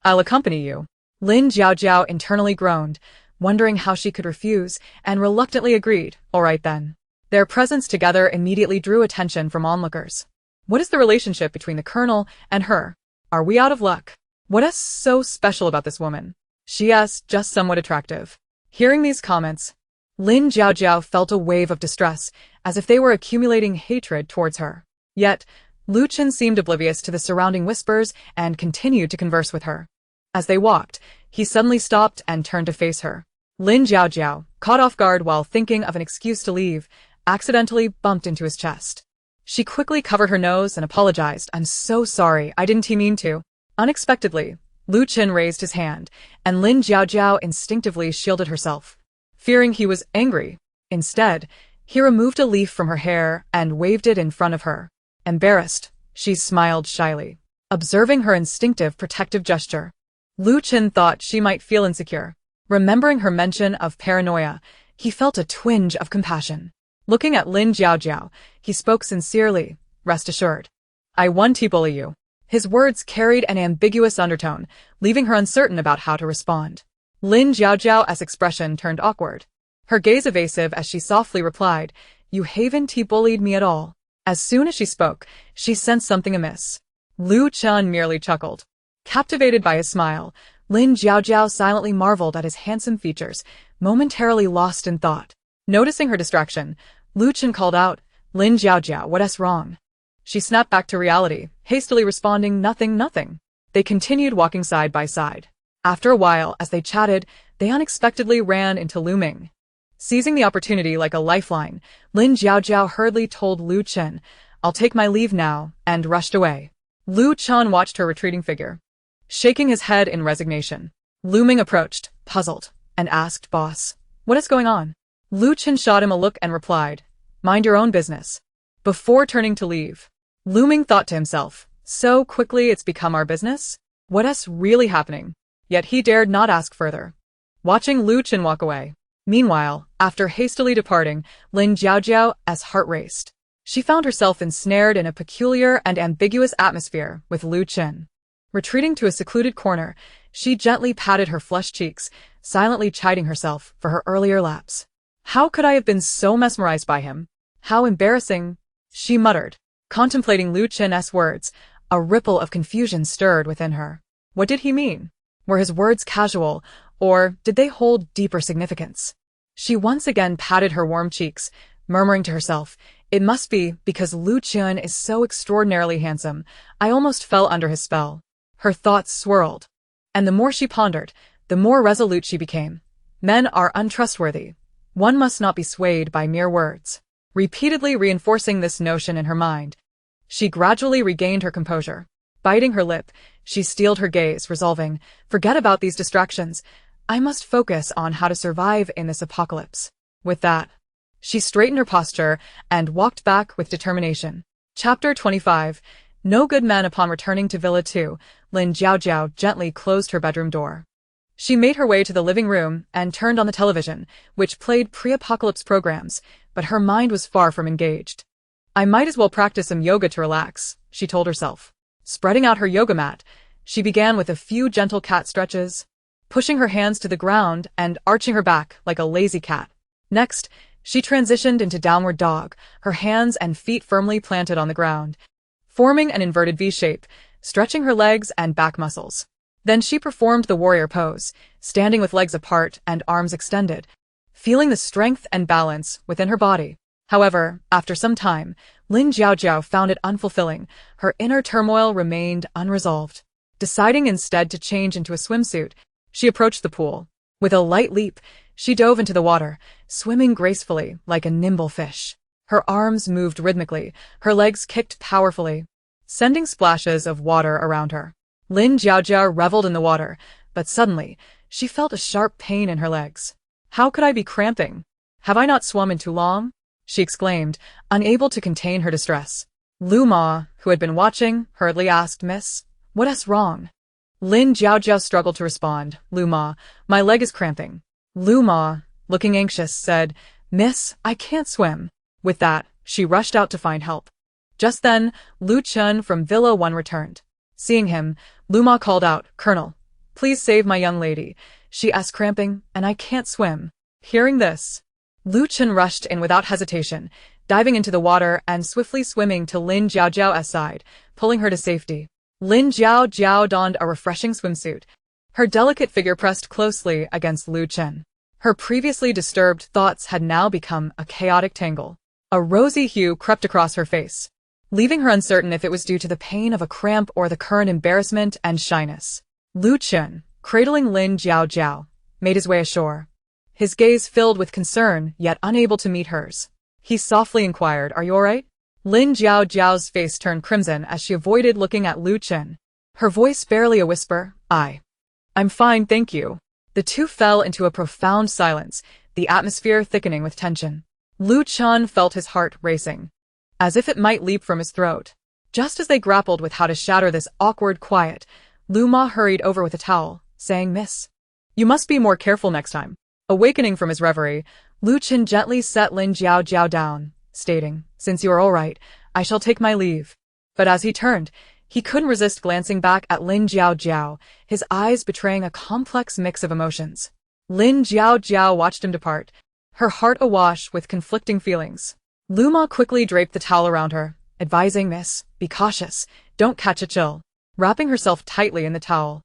I'll accompany you. Lin Jiaojiao internally groaned, wondering how she could refuse, and reluctantly agreed, all right then. Their presence together immediately drew attention from onlookers. What is the relationship between the colonel and her? Are we out of luck? What's so special about this woman? She's just somewhat attractive. Hearing these comments, Lin Jiaojiao felt a wave of distress, as if they were accumulating hatred towards her. Yet, Lu Chen seemed oblivious to the surrounding whispers and continued to converse with her. As they walked, he suddenly stopped and turned to face her. Lin Jiaojiao, caught off guard while thinking of an excuse to leave, accidentally bumped into his chest. She quickly covered her nose and apologized, I'm so sorry, I didn't mean to. Unexpectedly, Lu Chen raised his hand, and Lin Jiaojiao instinctively shielded herself, fearing he was angry. Instead, he removed a leaf from her hair and waved it in front of her. Embarrassed, she smiled shyly, observing her instinctive protective gesture. Lu Chen thought she might feel insecure. Remembering her mention of paranoia, he felt a twinge of compassion. Looking at Lin Jiaojiao, he spoke sincerely, rest assured. I won't bully you. His words carried an ambiguous undertone, leaving her uncertain about how to respond. Lin Jiaojiao's expression turned awkward. Her gaze evasive as she softly replied, you haven't bullied me at all. As soon as she spoke, she sensed something amiss. Lu Chen merely chuckled. Captivated by his smile, Lin Jiaojiao silently marveled at his handsome features, momentarily lost in thought. Noticing her distraction, Lu Chen called out, Lin Jiaojiao, what's wrong? She snapped back to reality, hastily responding, nothing. They continued walking side by side. After a while, as they chatted, they unexpectedly ran into Lu Ming. Seizing the opportunity like a lifeline, Lin Jiaojiao hurriedly told Lu Chen, I'll take my leave now, and rushed away. Lu Chen watched her retreating figure. Shaking his head in resignation, Lu Ming approached, puzzled, and asked, Boss, what is going on? Lu Chen shot him a look and replied, mind your own business. Before turning to leave, Lu Ming thought to himself, so quickly it's become our business? What's really happening? Yet he dared not ask further. Watching Lu Chen walk away. Meanwhile, after hastily departing, Lin Jiaojiao's heart raced. She found herself ensnared in a peculiar and ambiguous atmosphere with Lu Chen. Retreating to a secluded corner, she gently patted her flushed cheeks, silently chiding herself for her earlier lapse. How could I have been so mesmerized by him? How embarrassing, she muttered. Contemplating Lu Chen's words, a ripple of confusion stirred within her. What did he mean? Were his words casual, or did they hold deeper significance? She once again patted her warm cheeks, murmuring to herself, it must be because Lu Chen is so extraordinarily handsome, I almost fell under his spell. Her thoughts swirled. And the more she pondered, the more resolute she became. Men are untrustworthy. One must not be swayed by mere words. Repeatedly reinforcing this notion in her mind, she gradually regained her composure. Biting her lip, she steeled her gaze, resolving, forget about these distractions. I must focus on how to survive in this apocalypse. With that, she straightened her posture and walked back with determination. Chapter 25. No good man. Upon returning to Villa 2, Lin Jiaojiao gently closed her bedroom door. She made her way to the living room and turned on the television, which played pre-apocalypse programs, but her mind was far from engaged. I might as well practice some yoga to relax, she told herself. Spreading out her yoga mat, she began with a few gentle cat stretches, pushing her hands to the ground and arching her back like a lazy cat. Next, she transitioned into downward dog, her hands and feet firmly planted on the ground, forming an inverted V shape, stretching her legs and back muscles. Then she performed the warrior pose, standing with legs apart and arms extended, feeling the strength and balance within her body. However, after some time, Lin Jiaojiao found it unfulfilling. Her inner turmoil remained unresolved. Deciding instead to change into a swimsuit, she approached the pool. With a light leap, she dove into the water, swimming gracefully like a nimble fish. Her arms moved rhythmically, her legs kicked powerfully, sending splashes of water around her. Lin Jiaojiao reveled in the water, but suddenly, she felt a sharp pain in her legs. How could I be cramping? Have I not swum in too long? She exclaimed, unable to contain her distress. Lu Ma, who had been watching, hurriedly asked, Miss, what's wrong? Lin Jiaojiao struggled to respond. Lu Ma, my leg is cramping. Lu Ma, looking anxious, said, Miss, I can't swim. With that, she rushed out to find help. Just then, Lu Chun from Villa 1 returned. Seeing him, Lu Ma called out, Colonel, please save my young lady. She is cramping, and I can't swim. Hearing this, Lu Chun rushed in without hesitation, diving into the water and swiftly swimming to Lin Jiaojiao's side, pulling her to safety. Lin Jiaojiao donned a refreshing swimsuit, her delicate figure pressed closely against Lu Chun. Her previously disturbed thoughts had now become a chaotic tangle. A rosy hue crept across her face, leaving her uncertain if it was due to the pain of a cramp or the current embarrassment and shyness. Lu Chun, cradling Lin Jiaojiao, made his way ashore. His gaze filled with concern, yet unable to meet hers. He softly inquired, Are you all right? Lin Jiaojiao's face turned crimson as she avoided looking at Lu Chun. Her voice barely a whisper, I'm fine, thank you. The two fell into a profound silence, the atmosphere thickening with tension. Lu Chun felt his heart racing, as if it might leap from his throat. Just as they grappled with how to shatter this awkward quiet, Lu Ma hurried over with a towel, saying, Miss, you must be more careful next time. Awakening from his reverie, Lu Chun gently set Lin Jiaojiao down, stating, Since you are all right, I shall take my leave. But as he turned, he couldn't resist glancing back at Lin Jiaojiao, his eyes betraying a complex mix of emotions. Lin Jiaojiao watched him depart, her heart awash with conflicting feelings. Lu Ma quickly draped the towel around her, advising, Miss, be cautious, don't catch a chill. Wrapping herself tightly in the towel,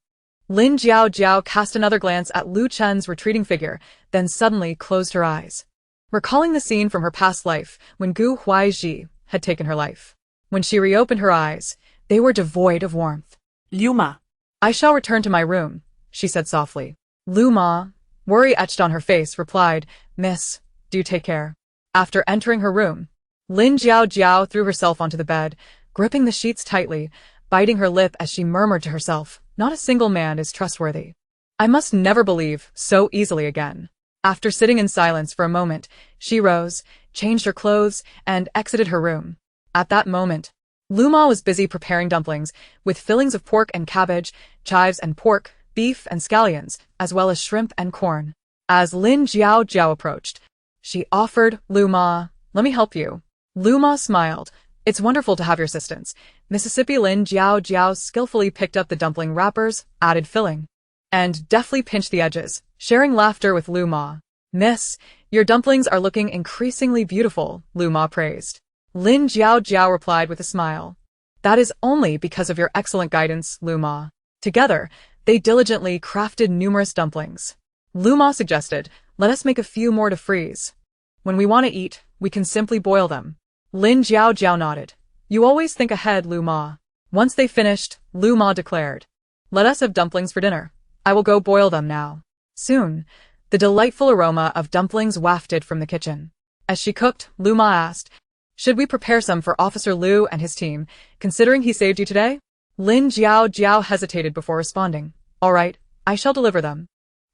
Lin Jiaojiao cast another glance at Lu Chun's retreating figure, then suddenly closed her eyes, recalling the scene from her past life when Gu Huaizhi had taken her life. When she reopened her eyes, they were devoid of warmth.
Lu Ma.
I shall return to my room, she said softly. Lu Ma, worry etched on her face, replied, Miss, do take care. After entering her room, Lin Jiaojiao threw herself onto the bed, gripping the sheets tightly, biting her lip as she murmured to herself, Not a single man is trustworthy. I must never believe so easily again. After sitting in silence for a moment, she rose, changed her clothes, and exited her room. At that moment, Lu Ma was busy preparing dumplings, with fillings of pork and cabbage, chives and pork, beef and scallions, as well as shrimp and corn. As Lin Jiaojiao approached, she offered, Lu Ma, let me help you. Lu Ma smiled. It's wonderful to have your assistance. Mississippi Lin Jiaojiao skillfully picked up the dumpling wrappers, added filling, and deftly pinched the edges, sharing laughter with Lu Ma. Miss, your dumplings are looking increasingly beautiful, Lu Ma praised. Lin Jiaojiao replied with a smile. That is only because of your excellent guidance, Lu Ma. Together, they diligently crafted numerous dumplings. Lu Ma suggested, let us make a few more to freeze. When we want to eat, we can simply boil them. Lin Jiaojiao nodded. You always think ahead, Lu Ma. Once they finished, Lu Ma declared, Let us have dumplings for dinner. I will go boil them now. Soon, the delightful aroma of dumplings wafted from the kitchen. As she cooked, Lu Ma asked, should we prepare some for Officer Liu and his team, considering he saved you today? Lin Jiao hesitated before responding. All right, I shall deliver them.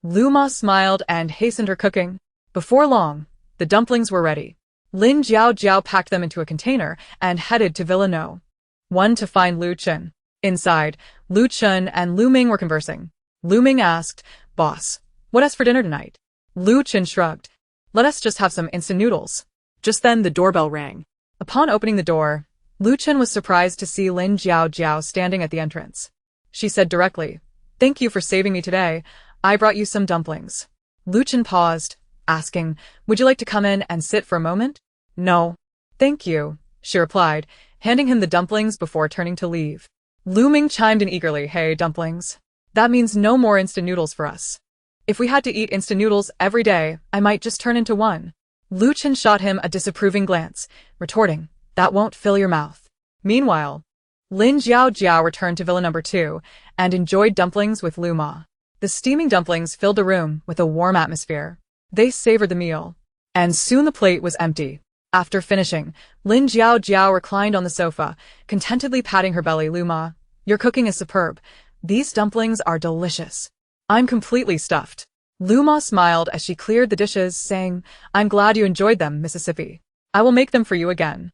Lu Ma smiled and hastened her cooking. Before long, the dumplings were ready. Lin Jiao packed them into a container and headed to Villa No. 1 to find Lu Chen. Inside, Lu Chen and Lu Ming were conversing. Lu Ming asked, Boss, what is for dinner tonight? Lu Chen shrugged. Let us just have some instant noodles.
Just then the doorbell rang.
Upon opening the door, Lu Chen was surprised to see Lin Jiao standing at the entrance. She said directly, Thank you for saving me today. I brought you some dumplings. Lu Chen paused, asking, Would you like to come in and sit for a moment? No. Thank you, she replied, handing him the dumplings before turning to leave. Lu Ming chimed in eagerly, Hey, dumplings. That means no more instant noodles for us. If we had to eat instant noodles every day, I might just turn into one. Lu Chen shot him a disapproving glance, retorting, That won't fill your mouth. Meanwhile, Lin Jiao returned to Villa No. 2 and enjoyed dumplings with Lu Ma. The steaming dumplings filled the room with a warm atmosphere. They savored the meal. And soon the plate was empty. After finishing, Lin Jiao reclined on the sofa, contentedly patting her belly. Lu Ma, your cooking is superb. These dumplings are delicious. I'm completely stuffed. Lu Ma smiled as she cleared the dishes, saying, I'm glad you enjoyed them, Mississippi. I will make them for you again.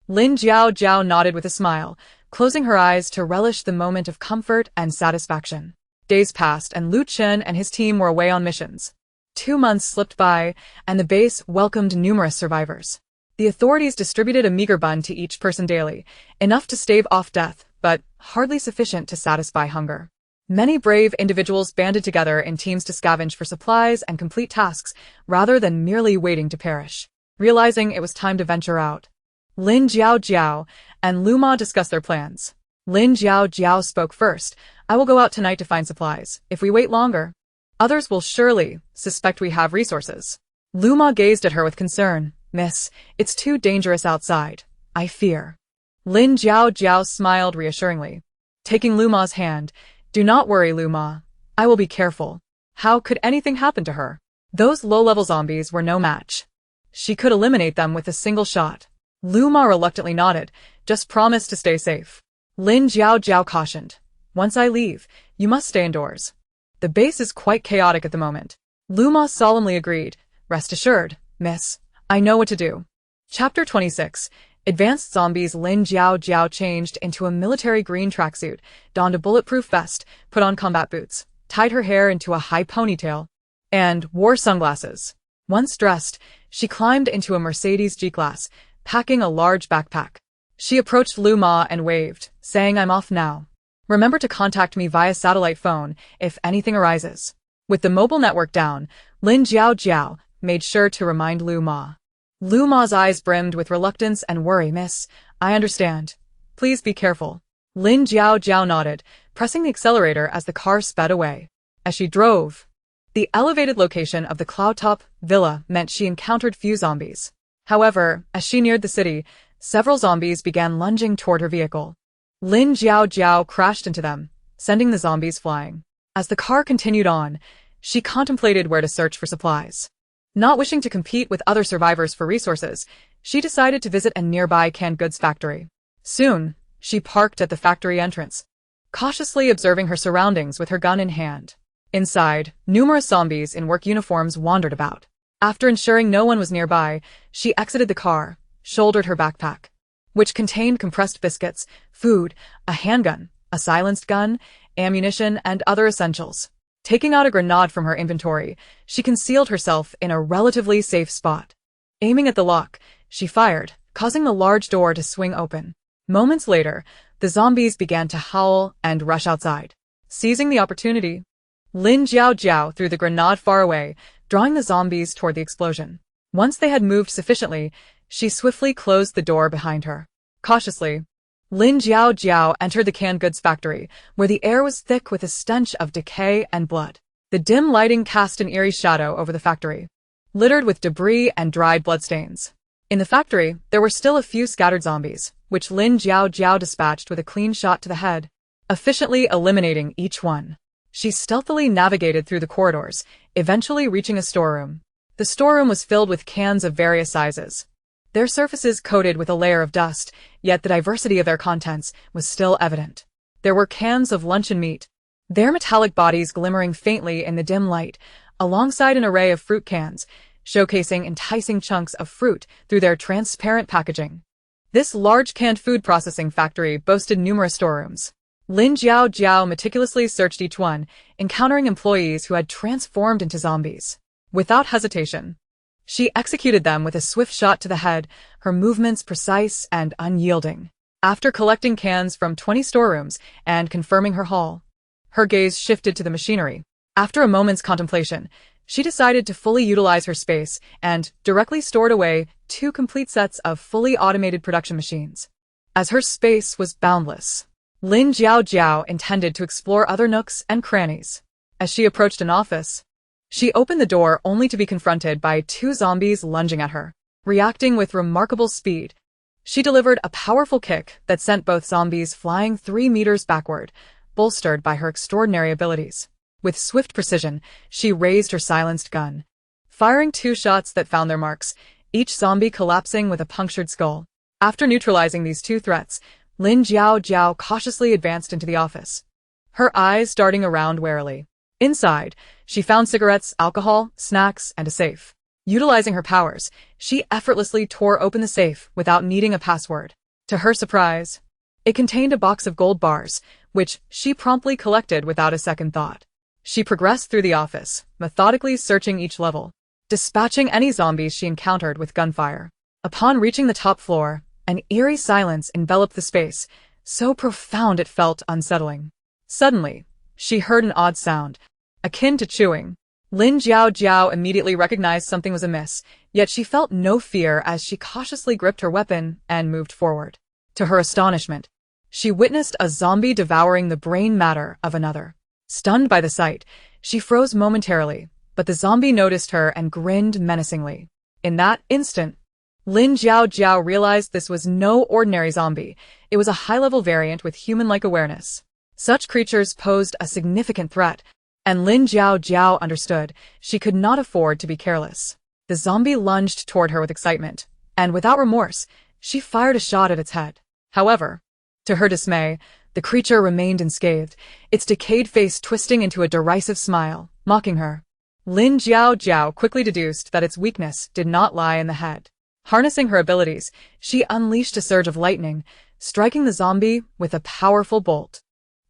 Lin Jiao nodded with a smile, closing her eyes to relish the moment of comfort and satisfaction. Days passed and Lu Chen and his team were away on missions. 2 months slipped by, and the base welcomed numerous survivors. The authorities distributed a meager bun to each person daily, enough to stave off death, but hardly sufficient to satisfy hunger. Many brave individuals banded together in teams to scavenge for supplies and complete tasks, rather than merely waiting to perish. Realizing it was time to venture out, Lin Jiao and Lu Ma discussed their plans. Lin Jiao spoke first. I will go out tonight to find supplies. If we wait longer, others will surely suspect we have resources. Lu Ma gazed at her with concern. Miss, it's too dangerous outside. I fear. Lin Jiao smiled reassuringly, taking Lu Ma's hand. Do not worry, Lu Ma. I will be careful. How could anything happen to her? Those low-level zombies were no match. She could eliminate them with a single shot. Lu Ma reluctantly nodded. Just promise to stay safe. Lin Jiao cautioned. Once I leave, you must stay indoors. The base is quite chaotic at the moment. Lu Ma solemnly agreed. Rest assured, miss. I know what to do. Chapter 26. Advanced Zombies. Lin Jiao changed into a military green tracksuit, donned a bulletproof vest, put on combat boots, tied her hair into a high ponytail, and wore sunglasses. Once dressed, she climbed into a Mercedes G-Class, packing a large backpack. She approached Lu Ma and waved, saying, I'm off now. Remember to contact me via satellite phone if anything arises. With the mobile network down, Lin Jiao made sure to remind Lu Ma. Lu Ma's eyes brimmed with reluctance and worry. Miss, I understand. Please be careful. Lin Jiao nodded, pressing the accelerator as the car sped away. As she drove, the elevated location of the cloud-top villa meant she encountered few zombies. However, as she neared the city, several zombies began lunging toward her vehicle. Lin Jiao crashed into them, sending the zombies flying. As the car continued on, she contemplated where to search for supplies. Not wishing to compete with other survivors for resources, she decided to visit a nearby canned goods factory. Soon, she parked at the factory entrance, cautiously observing her surroundings with her gun in hand. Inside, numerous zombies in work uniforms wandered about. After ensuring no one was nearby, she exited the car, shouldered her backpack, which contained compressed biscuits, food, a handgun, a silenced gun, ammunition, and other essentials. Taking out a grenade from her inventory, she concealed herself in a relatively safe spot. Aiming at the lock, she fired, causing the large door to swing open. Moments later, the zombies began to howl and rush outside. Seizing the opportunity, Lin Jiao threw the grenade far away, drawing the zombies toward the explosion. Once they had moved sufficiently, she swiftly closed the door behind her. Cautiously, Lin Jiao entered the canned goods factory, where the air was thick with a stench of decay and blood. The dim lighting cast an eerie shadow over the factory, littered with debris and dried bloodstains. In the factory, there were still a few scattered zombies, which Lin Jiao dispatched with a clean shot to the head, efficiently eliminating each one. She stealthily navigated through the corridors, eventually reaching a storeroom. The storeroom was filled with cans of various sizes, their surfaces coated with a layer of dust, yet the diversity of their contents was still evident. There were cans of luncheon meat, their metallic bodies glimmering faintly in the dim light, alongside an array of fruit cans, showcasing enticing chunks of fruit through their transparent packaging. This large canned food processing factory boasted numerous storerooms. Lin Jiao meticulously searched each one, encountering employees who had transformed into zombies. Without hesitation, she executed them with a swift shot to the head, her movements precise and unyielding. After collecting cans from 20 storerooms and confirming her haul, her gaze shifted to the machinery. After a moment's contemplation, she decided to fully utilize her space and directly stored away 2 complete sets of fully automated production machines. As her space was boundless, Lin Jiao intended to explore other nooks and crannies. As she approached an office, she opened the door only to be confronted by 2 zombies lunging at her. Reacting with remarkable speed, she delivered a powerful kick that sent both zombies flying 3 meters backward, bolstered by her extraordinary abilities. With swift precision, she raised her silenced gun, firing 2 shots that found their marks, each zombie collapsing with a punctured skull. After neutralizing these 2 threats, Lin Jiao cautiously advanced into the office, her eyes darting around warily. Inside, she found cigarettes, alcohol, snacks, and a safe. Utilizing her powers, she effortlessly tore open the safe without needing a password. To her surprise, it contained a box of gold bars, which she promptly collected without a second thought. She progressed through the office, methodically searching each level, dispatching any zombies she encountered with gunfire. Upon reaching the top floor, an eerie silence enveloped the space, so profound it felt unsettling. Suddenly, she heard an odd sound, akin to chewing. Lin Jiao immediately recognized something was amiss, yet she felt no fear as she cautiously gripped her weapon and moved forward. To her astonishment, she witnessed a zombie devouring the brain matter of another. Stunned by the sight, she froze momentarily, but the zombie noticed her and grinned menacingly. In that instant, Lin Jiao realized this was no ordinary zombie. It was a high-level variant with human-like awareness. Such creatures posed a significant threat, and Lin Jiao understood she could not afford to be careless. The zombie lunged toward her with excitement, and without remorse, she fired a shot at its head. However, to her dismay, the creature remained unscathed, its decayed face twisting into a derisive smile, mocking her. Lin Jiao quickly deduced that its weakness did not lie in the head. Harnessing her abilities, she unleashed a surge of lightning, striking the zombie with a powerful bolt.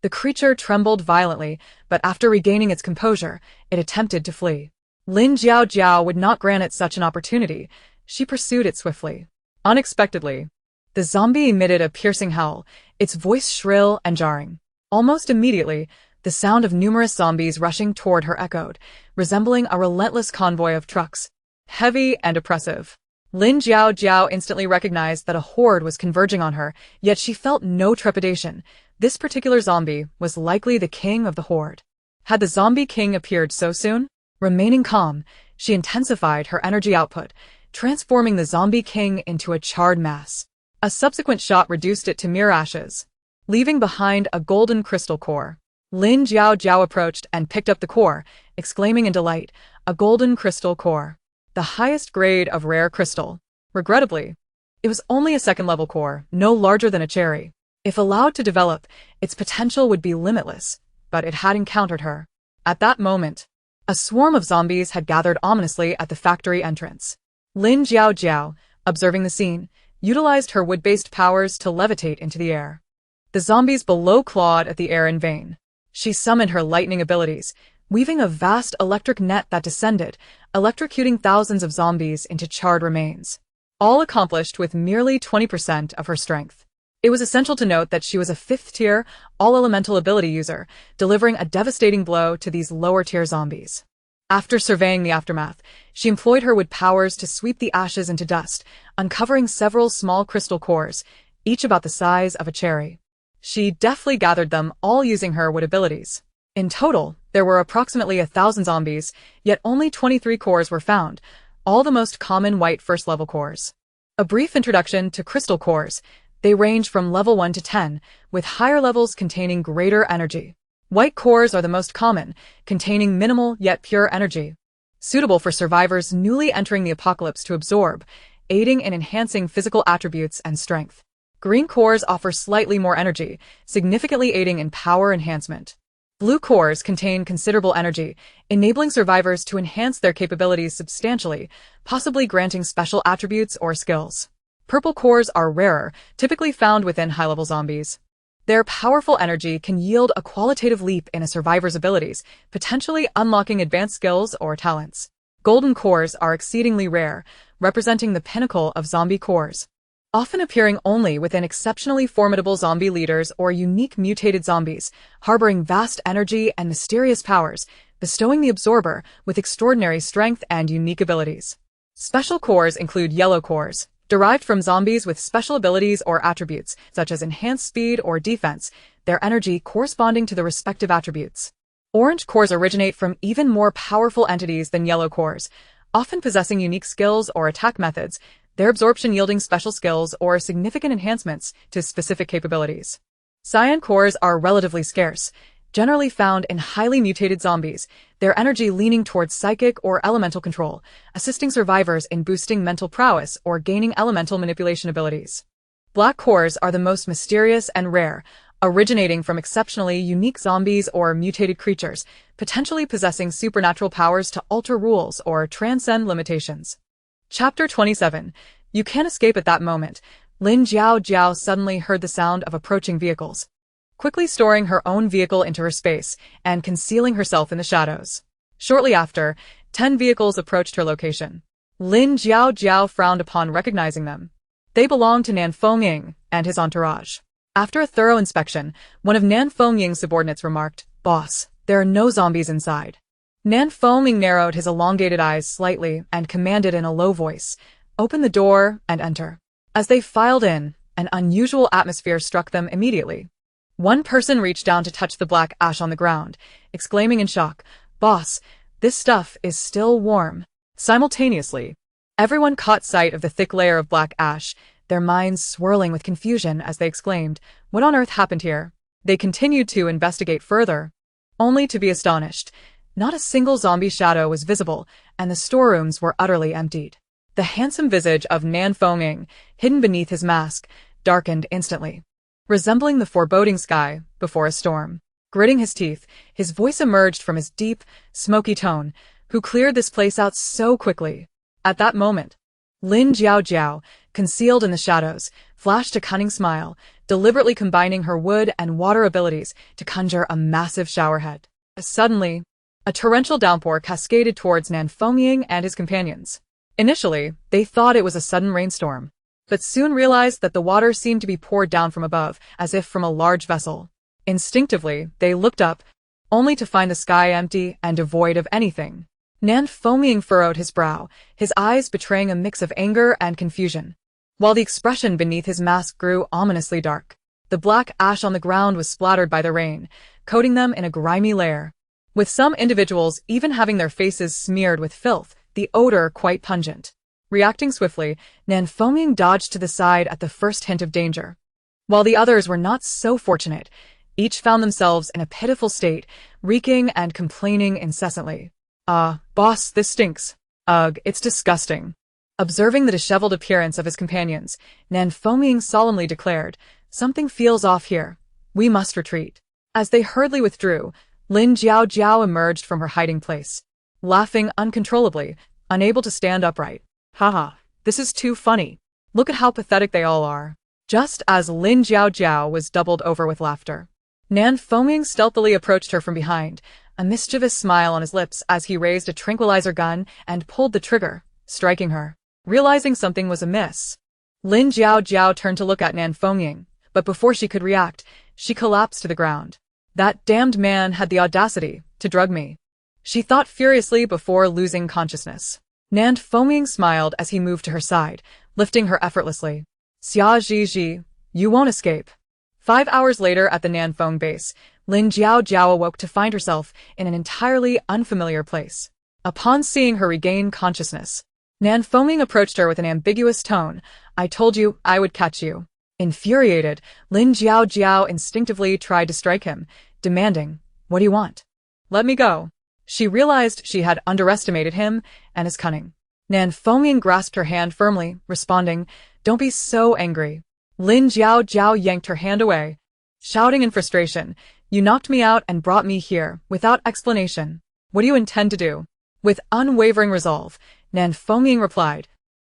The creature trembled violently, but after regaining its composure, it attempted to flee. Lin Jiao would not grant it such an opportunity. She pursued it swiftly. Unexpectedly, the zombie emitted a piercing howl, its voice shrill and jarring. Almost immediately, the sound of numerous zombies rushing toward her echoed, resembling a relentless convoy of trucks, heavy and oppressive. Lin Jiao instantly recognized that a horde was converging on her, yet she felt no trepidation. This particular zombie was likely the king of the horde. Had the zombie king appeared so soon? Remaining calm, she intensified her energy output, transforming the zombie king into a charred mass. A subsequent shot reduced it to mere ashes, leaving behind a golden crystal core. Lin Jiao approached and picked up the core, exclaiming in delight, "A golden crystal core. The highest grade of rare crystal." Regrettably, it was only a second-level core, no larger than a cherry. If allowed to develop, its potential would be limitless, but it had encountered her. At that moment, a swarm of zombies had gathered ominously at the factory entrance. Lin Jiao, observing the scene, utilized her wood-based powers to levitate into the air. The zombies below clawed at the air in vain. She summoned her lightning abilities, weaving a vast electric net that descended, electrocuting thousands of zombies into charred remains. All accomplished with merely 20% of her strength. It was essential to note that she was a 5th-tier, all-elemental ability user, delivering a devastating blow to these lower-tier zombies. After surveying the aftermath, she employed her wood powers to sweep the ashes into dust, uncovering several small crystal cores, each about the size of a cherry. She deftly gathered them, all using her wood abilities. In total, there were approximately 1,000 zombies, yet only 23 cores were found, all the most common white first-level cores. A brief introduction to crystal cores. They range from level 1 to 10, with higher levels containing greater energy. White cores are the most common, containing minimal yet pure energy, suitable for survivors newly entering the apocalypse to absorb, aiding in enhancing physical attributes and strength. Green cores offer slightly more energy, significantly aiding in power enhancement. Blue cores contain considerable energy, enabling survivors to enhance their capabilities substantially, possibly granting special attributes or skills. Purple cores are rarer, typically found within high-level zombies. Their powerful energy can yield a qualitative leap in a survivor's abilities, potentially unlocking advanced skills or talents. Golden cores are exceedingly rare, representing the pinnacle of zombie cores, often appearing only within exceptionally formidable zombie leaders or unique mutated zombies, harboring vast energy and mysterious powers, bestowing the absorber with extraordinary strength and unique abilities. Special cores include yellow cores, derived from zombies with special abilities or attributes, such as enhanced speed or defense, their energy corresponding to the respective attributes. Orange cores originate from even more powerful entities than yellow cores, often possessing unique skills or attack methods, their absorption yielding special skills or significant enhancements to specific capabilities. Cyan cores are relatively scarce, generally found in highly mutated zombies, their energy leaning towards psychic or elemental control, assisting survivors in boosting mental prowess or gaining elemental manipulation abilities. Black cores are the most mysterious and rare, originating from exceptionally unique zombies or mutated creatures, potentially possessing supernatural powers to alter rules or transcend limitations. Chapter 27. You can't escape at that moment. Lin Jiao suddenly heard the sound of approaching vehicles, quickly storing her own vehicle into her space and concealing herself in the shadows. Shortly after, 10 vehicles approached her location. Lin Jiao frowned upon recognizing them. They belonged to Nan Fengying and his entourage. After a thorough inspection, one of Nan Fengying's subordinates remarked, "Boss, there are no zombies inside." Nan Fengying narrowed his elongated eyes slightly and commanded in a low voice, "Open the door and enter." As they filed in, an unusual atmosphere struck them immediately. One person reached down to touch the black ash on the ground, exclaiming in shock, "Boss, this stuff is still warm." Simultaneously, everyone caught sight of the thick layer of black ash, their minds swirling with confusion as they exclaimed, "What on earth happened here?" They continued to investigate further, only to be astonished. Not a single zombie shadow was visible, and the storerooms were utterly emptied. The handsome visage of Nan Fengying, hidden beneath his mask, darkened instantly, resembling the foreboding sky before a storm. Gritting his teeth, his voice emerged from his deep, smoky tone, "Who cleared this place out so quickly?" At that moment, Lin Jiao, concealed in the shadows, flashed a cunning smile, deliberately combining her wood and water abilities to conjure a massive showerhead. Suddenly, a torrential downpour cascaded towards Nan Fengying and his companions. Initially, they thought it was a sudden rainstorm, but soon realized that the water seemed to be poured down from above, as if from a large vessel. Instinctively, they looked up, only to find the sky empty and devoid of anything. Nan Fengying furrowed his brow, his eyes betraying a mix of anger and confusion, while the expression beneath his mask grew ominously dark. The black ash on the ground was splattered by the rain, coating them in a grimy layer, with some individuals even having their faces smeared with filth, the odor quite pungent. Reacting swiftly, Nan Fengying dodged to the side at the first hint of danger. While the others were not so fortunate, each found themselves in a pitiful state, reeking and complaining incessantly. Boss, this stinks. Ugh, it's disgusting." Observing the disheveled appearance of his companions, Nan Fengying solemnly declared, "Something feels off here. We must retreat." As they hurriedly withdrew, Lin Jiao emerged from her hiding place, laughing uncontrollably, unable to stand upright. "Haha, this is too funny. Look at how pathetic they all are." Just as Lin Jiao was doubled over with laughter, Nan Fengying stealthily approached her from behind, a mischievous smile on his lips as he raised a tranquilizer gun and pulled the trigger, striking her. Realizing something was amiss, Lin Jiao turned to look at Nan Fengying, but before she could react, she collapsed to the ground. "That damned man had the audacity to drug me," she thought furiously before losing consciousness. Nan Fengying smiled as he moved to her side, lifting her effortlessly. "Xia Zhi, you won't escape." 5 hours later at the Nan Feng base, Lin Jiao awoke to find herself in an entirely unfamiliar place. Upon seeing her regain consciousness, Nan Fengying approached her with an ambiguous tone. "I told you I would catch you." Infuriated, Lin Jiao instinctively tried to strike him, demanding, What do you want? Let me go. She realized she had underestimated him and his cunning. Nan Fengming grasped her hand firmly, responding, "Don't be so angry." Lin Jiao yanked her hand away, shouting in frustration, "You knocked me out and brought me here, without explanation. What do you intend to do?" With unwavering resolve, Nan Fengming replied,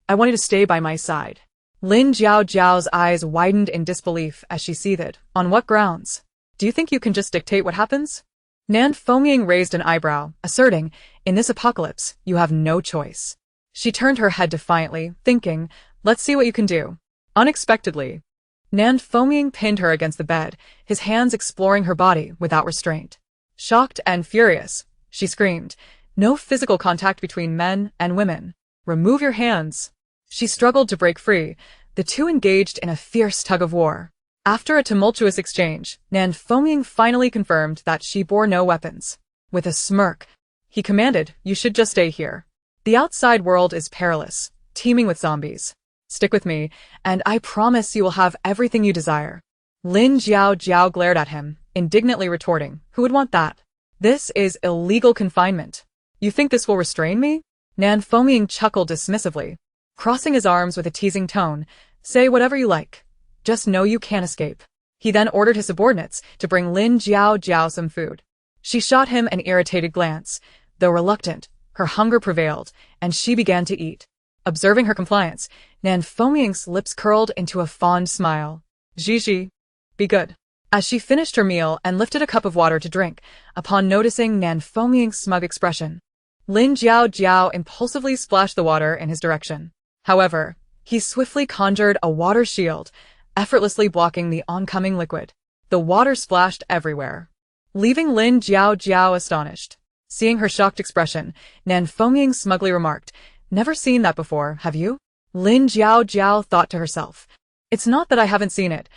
"I want you to stay by my side." Lin Jiao's eyes widened in disbelief as she seethed. "On what grounds? Do you think you can just dictate what happens?" Nan Fengming raised an eyebrow, asserting, "In this apocalypse, you have no choice." She turned her head defiantly, thinking, "Let's see what you can do." Unexpectedly, Nan Fengming pinned her against the bed, his hands exploring her body without restraint. Shocked and furious, she screamed, "No physical contact between men and women. Remove your hands." She struggled to break free. The two engaged in a fierce tug-of-war. After a tumultuous exchange, Nan Fengming finally confirmed that she bore no weapons. With a smirk, he commanded, "You should just stay here. The outside world is perilous, teeming with zombies. Stick with me, and I promise you will have everything you desire." Lin Jiao glared at him, indignantly retorting, "Who would want that? This is illegal confinement. You think this will restrain me?" Nan Fengming chuckled dismissively, crossing his arms with a teasing tone, "Say whatever you like. Just know you can't escape." He then ordered his subordinates to bring Lin Jiao some food. She shot him an irritated glance. Though reluctant, her hunger prevailed, and she began to eat. Observing her compliance, Nan Fengming's lips curled into a fond smile. "Gigi, be good." As she finished her meal and lifted a cup of water to drink, upon noticing Nan Fengming's smug expression, Lin Jiao impulsively splashed the water in his direction. However, he swiftly conjured a water shield, effortlessly blocking the oncoming liquid. The water splashed everywhere, leaving Lin Jiao astonished. Seeing her shocked expression, Nan Fengming smugly remarked, "Never seen that before, have you?" Lin Jiao thought to herself, "It's not that I haven't seen it.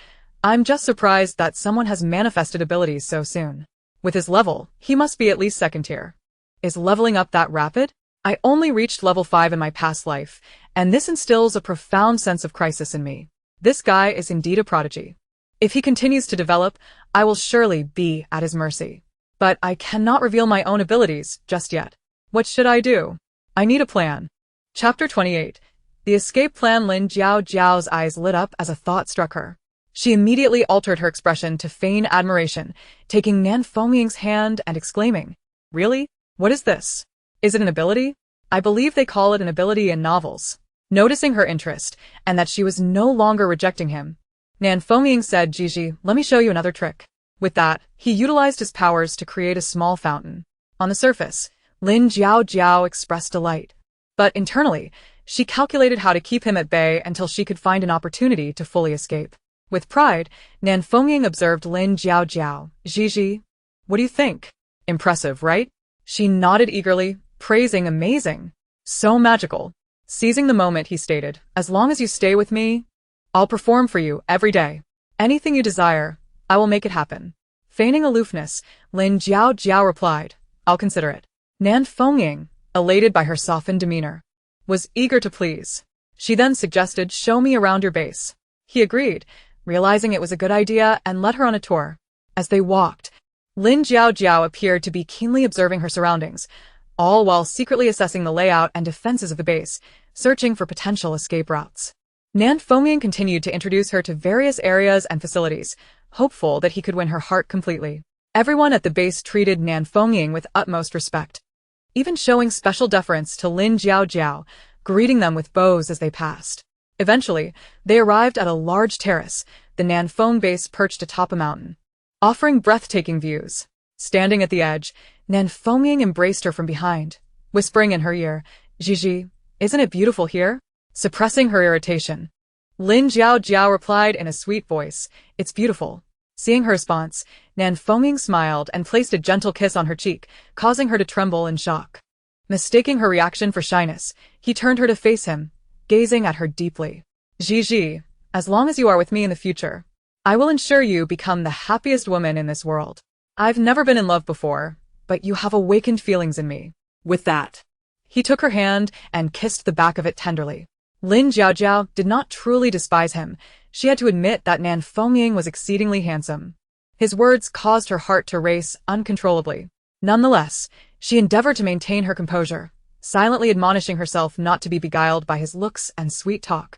I'm just surprised that someone has manifested abilities so soon. With his level, he must be at least second tier. Is leveling up that rapid? I only reached level 5 in my past life, and this instills a profound sense of crisis in me. This guy is indeed a prodigy. If he continues to develop, I will surely be at his mercy. But I cannot reveal my own abilities just yet. What should I do? I need a plan." Chapter 28. The escape plan. Lin Jiao's eyes lit up as a thought struck her. She immediately altered her expression to feign admiration, taking Nan Fengming's hand and exclaiming, "Really? What is this? Is it an ability? I believe they call it an ability in novels." Noticing her interest, and that she was no longer rejecting him, Nan Fengming said, "Gigi, let me show you another trick." With that, he utilized his powers to create a small fountain. On the surface, Lin Jiao expressed delight. But internally, she calculated how to keep him at bay until she could find an opportunity to fully escape. With pride, Nan Fengming observed Lin Jiao. "Gigi, what do you think? Impressive, right?" She nodded eagerly, praising, "Amazing. So magical." Seizing the moment, he stated, "As long as you stay with me, I'll perform for you every day. Anything you desire, I will make it happen." Feigning aloofness, Lin Jiao replied, "I'll consider it." Nan Fengming, elated by her softened demeanor, was eager to please. She then suggested, "Show me around your base." He agreed, realizing it was a good idea, and led her on a tour. As they walked, Lin Jiao appeared to be keenly observing her surroundings, all while secretly assessing the layout and defenses of the base, searching for potential escape routes. Nan Fengming continued to introduce her to various areas and facilities, hopeful that he could win her heart completely. Everyone at the base treated Nan Fengming with utmost respect, even showing special deference to Lin Jiao, greeting them with bows as they passed. Eventually, they arrived at a large terrace, the Nan Feng base perched atop a mountain, offering breathtaking views. Standing at the edge, Nan Fengming embraced her from behind, whispering in her ear, "Gigi, isn't it beautiful here?" Suppressing her irritation, Lin Jiao replied in a sweet voice, "It's beautiful." Seeing her response, Nan Fengming smiled and placed a gentle kiss on her cheek, causing her to tremble in shock. Mistaking her reaction for shyness, he turned her to face him, gazing at her deeply. "Gigi, as long as you are with me in the future, I will ensure you become the happiest woman in this world. I've never been in love before, but you have awakened feelings in me." With that, he took her hand and kissed the back of it tenderly. Lin Jiao did not truly despise him. She had to admit that Nan Fengming was exceedingly handsome. His words caused her heart to race uncontrollably. Nonetheless, she endeavored to maintain her composure, silently admonishing herself not to be beguiled by his looks and sweet talk,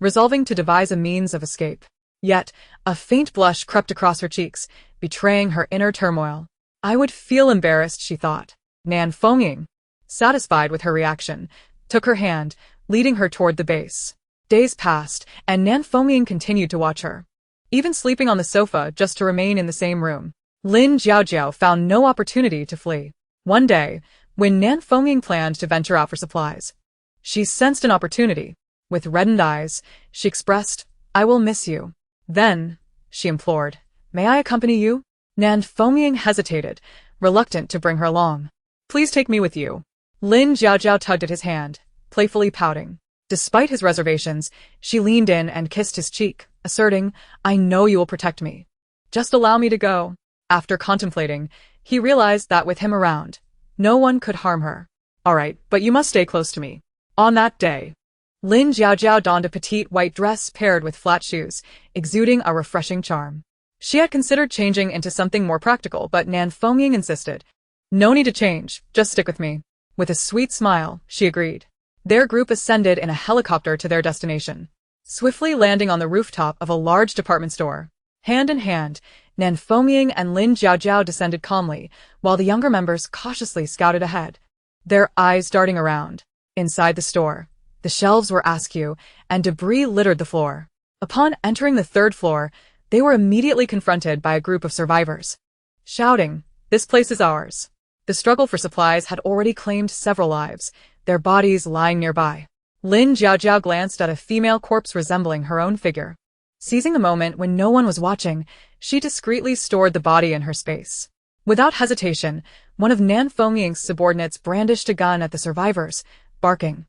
resolving to devise a means of escape. Yet, a faint blush crept across her cheeks, betraying her inner turmoil. I would feel embarrassed, she thought. Nan Fengying, satisfied with her reaction, took her hand, leading her toward the base. Days passed, and Nan Fengying continued to watch her, even sleeping on the sofa just to remain in the same room. Lin Jiaojiao found no opportunity to flee. One day, when Nan Fengying planned to venture out for supplies, she sensed an opportunity. With reddened eyes, she expressed, I will miss you. Then, she implored, may I accompany you? Nan Fengying hesitated, reluctant to bring her along. Please take me with you. Lin Jiaojiao tugged at his hand, playfully pouting. Despite his reservations, she leaned in and kissed his cheek, asserting, I know you will protect me. Just allow me to go. After contemplating, he realized that with him around, no one could harm her. All right, but you must stay close to me. On that day, Lin Jiaojiao donned a petite white dress paired with flat shoes, exuding a refreshing charm. She had considered changing into something more practical, but Nan Fengying insisted. No need to change, just stick with me. With a sweet smile, she agreed. Their group ascended in a helicopter to their destination, swiftly landing on the rooftop of a large department store. Hand in hand, Nan Fengying and Lin Jiaojiao descended calmly, while the younger members cautiously scouted ahead, their eyes darting around. Inside the store, the shelves were askew, and debris littered the floor. Upon entering the third floor, they were immediately confronted by a group of survivors, shouting, This place is ours. The struggle for supplies had already claimed several lives, their bodies lying nearby. Lin Jiaojiao glanced at a female corpse resembling her own figure. Seizing the moment when no one was watching, she discreetly stored the body in her space. Without hesitation, one of Nan Fengying's subordinates brandished a gun at the survivors, barking,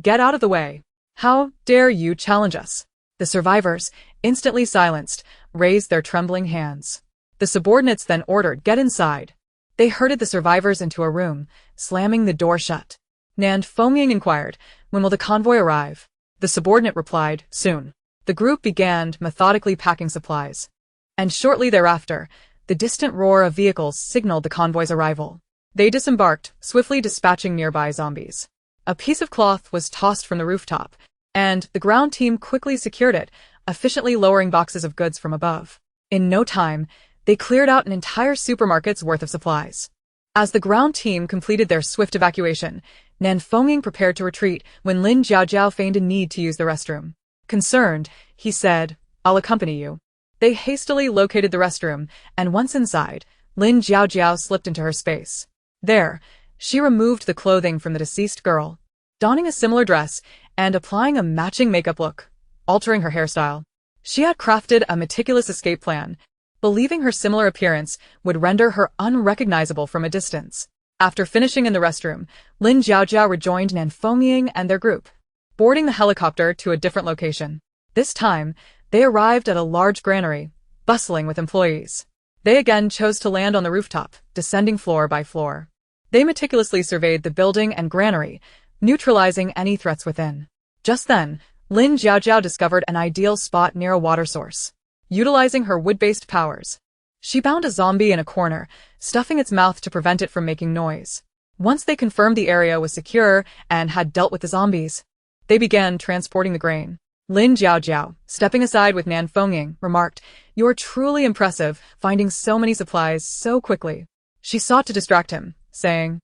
Get out of the way. How dare you challenge us? The survivors, instantly silenced, raised their trembling hands. The subordinates then ordered, Get inside. They herded the survivors into a room, slamming the door shut. Nan Fengying inquired, When will the convoy arrive? The subordinate replied, Soon. The group began methodically packing supplies. And shortly thereafter, the distant roar of vehicles signaled the convoy's arrival. They disembarked, swiftly dispatching nearby zombies. A piece of cloth was tossed from the rooftop, and the ground team quickly secured it, efficiently lowering boxes of goods from above. In no time, they cleared out an entire supermarket's worth of supplies. As the ground team completed their swift evacuation, Nan Fengying prepared to retreat when Lin Jiaojiao feigned a need to use the restroom. Concerned, he said, I'll accompany you. They hastily located the restroom, and once inside, Lin Jiaojiao slipped into her space. There, she removed the clothing from the deceased girl, donning a similar dress and applying a matching makeup look, altering her hairstyle. She had crafted a meticulous escape plan, believing her similar appearance would render her unrecognizable from a distance. After finishing in the restroom, Lin Jiaojiao rejoined Nan Fengying and their group, boarding the helicopter to a different location. This time, they arrived at a large granary, bustling with employees. They again chose to land on the rooftop, descending floor by floor. They meticulously surveyed the building and granary, neutralizing any threats within. Just then, Lin Jiaojiao discovered an ideal spot near a water source. Utilizing her wood-based powers, she bound a zombie in a corner, stuffing its mouth to prevent it from making noise. Once they confirmed the area was secure and had dealt with the zombies, they began transporting the grain. Lin Jiaojiao, stepping aside with Nan Fengying, remarked, You're truly impressive, finding so many supplies so quickly. She sought to distract him, saying,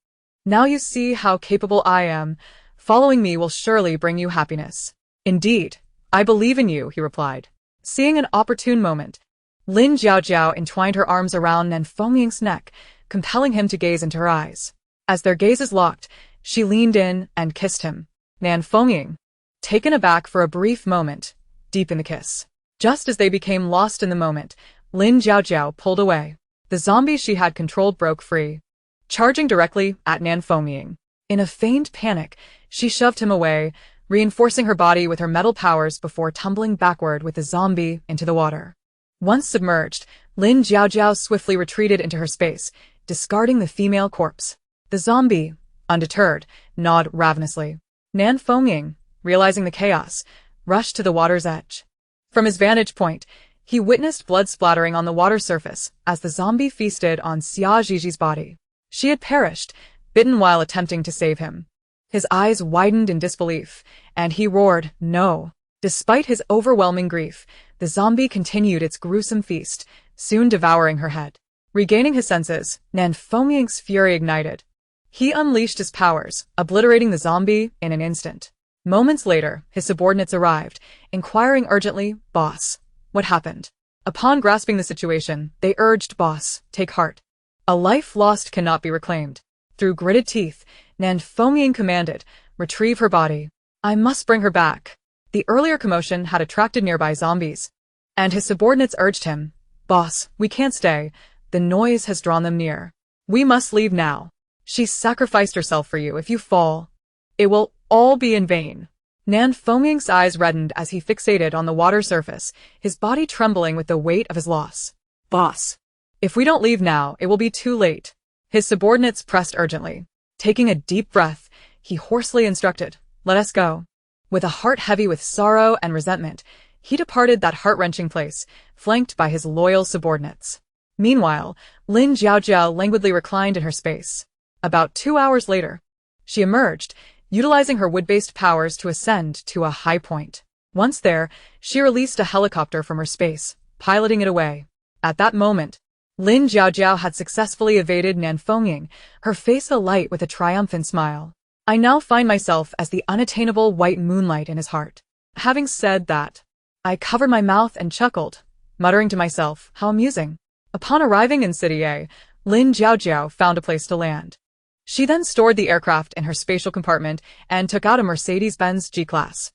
Now you see how capable I am. Following me will surely bring you happiness. Indeed, I believe in you, he replied. Seeing an opportune moment, Lin Jiaojiao entwined her arms around Nan Fengying's neck, compelling him to gaze into her eyes. As their gazes locked, she leaned in and kissed him. Nan Fengying, taken aback for a brief moment, deep in the kiss. Just as they became lost in the moment, Lin Jiaojiao pulled away. The zombie she had controlled broke free, charging directly at Nan Fengying. In a feigned panic, she shoved him away, reinforcing her body with her metal powers before tumbling backward with the zombie into the water. Once submerged, Lin Jiaojiao swiftly retreated into her space, discarding the female corpse. The zombie, undeterred, gnawed ravenously. Nan Fengying, realizing the chaos, rushed to the water's edge. From his vantage point, He witnessed blood splattering on the water surface as the zombie feasted on Xia Jiji's body. She had perished, bitten while attempting to save him. His eyes widened in disbelief, and he roared, "No!" Despite his overwhelming grief, the zombie continued its gruesome feast, soon devouring her head. Regaining his senses, Nan Fengming's fury ignited. He unleashed his powers, obliterating the zombie in an instant. Moments later, his subordinates arrived, inquiring urgently, "Boss, what happened?" Upon grasping the situation, they urged, "Boss, take heart. A life lost cannot be reclaimed." Through gritted teeth, Nan Fengming commanded, "Retrieve her body. I must bring her back." The earlier commotion had attracted nearby zombies, and his subordinates urged him, "Boss, we can't stay. The noise has drawn them near. We must leave now. She sacrificed herself for you. If you fall, it will all be in vain." Nan Fengming's eyes reddened as he fixated on the water surface, his body trembling with the weight of his loss. "Boss, if we don't leave now, it will be too late." His subordinates pressed urgently. Taking a deep breath, he hoarsely instructed, "Let us go." With a heart heavy with sorrow and resentment, he departed that heart-wrenching place, flanked by his loyal subordinates. Meanwhile, Lin Jiaojiao languidly reclined in her space. About 2 hours later, she emerged, utilizing her wood-based powers to ascend to a high point. Once there, she released a helicopter from her space, piloting it away. At that moment, Lin Jiaojiao had successfully evaded Nan Fengming, her face alight with a triumphant smile. "I now find myself as the unattainable white moonlight in his heart." Having said that, I covered my mouth and chuckled, muttering to myself, "How amusing." Upon arriving in City A, Lin Jiaojiao found a place to land. She then stored the aircraft in her spatial compartment and took out a Mercedes-Benz G-Class.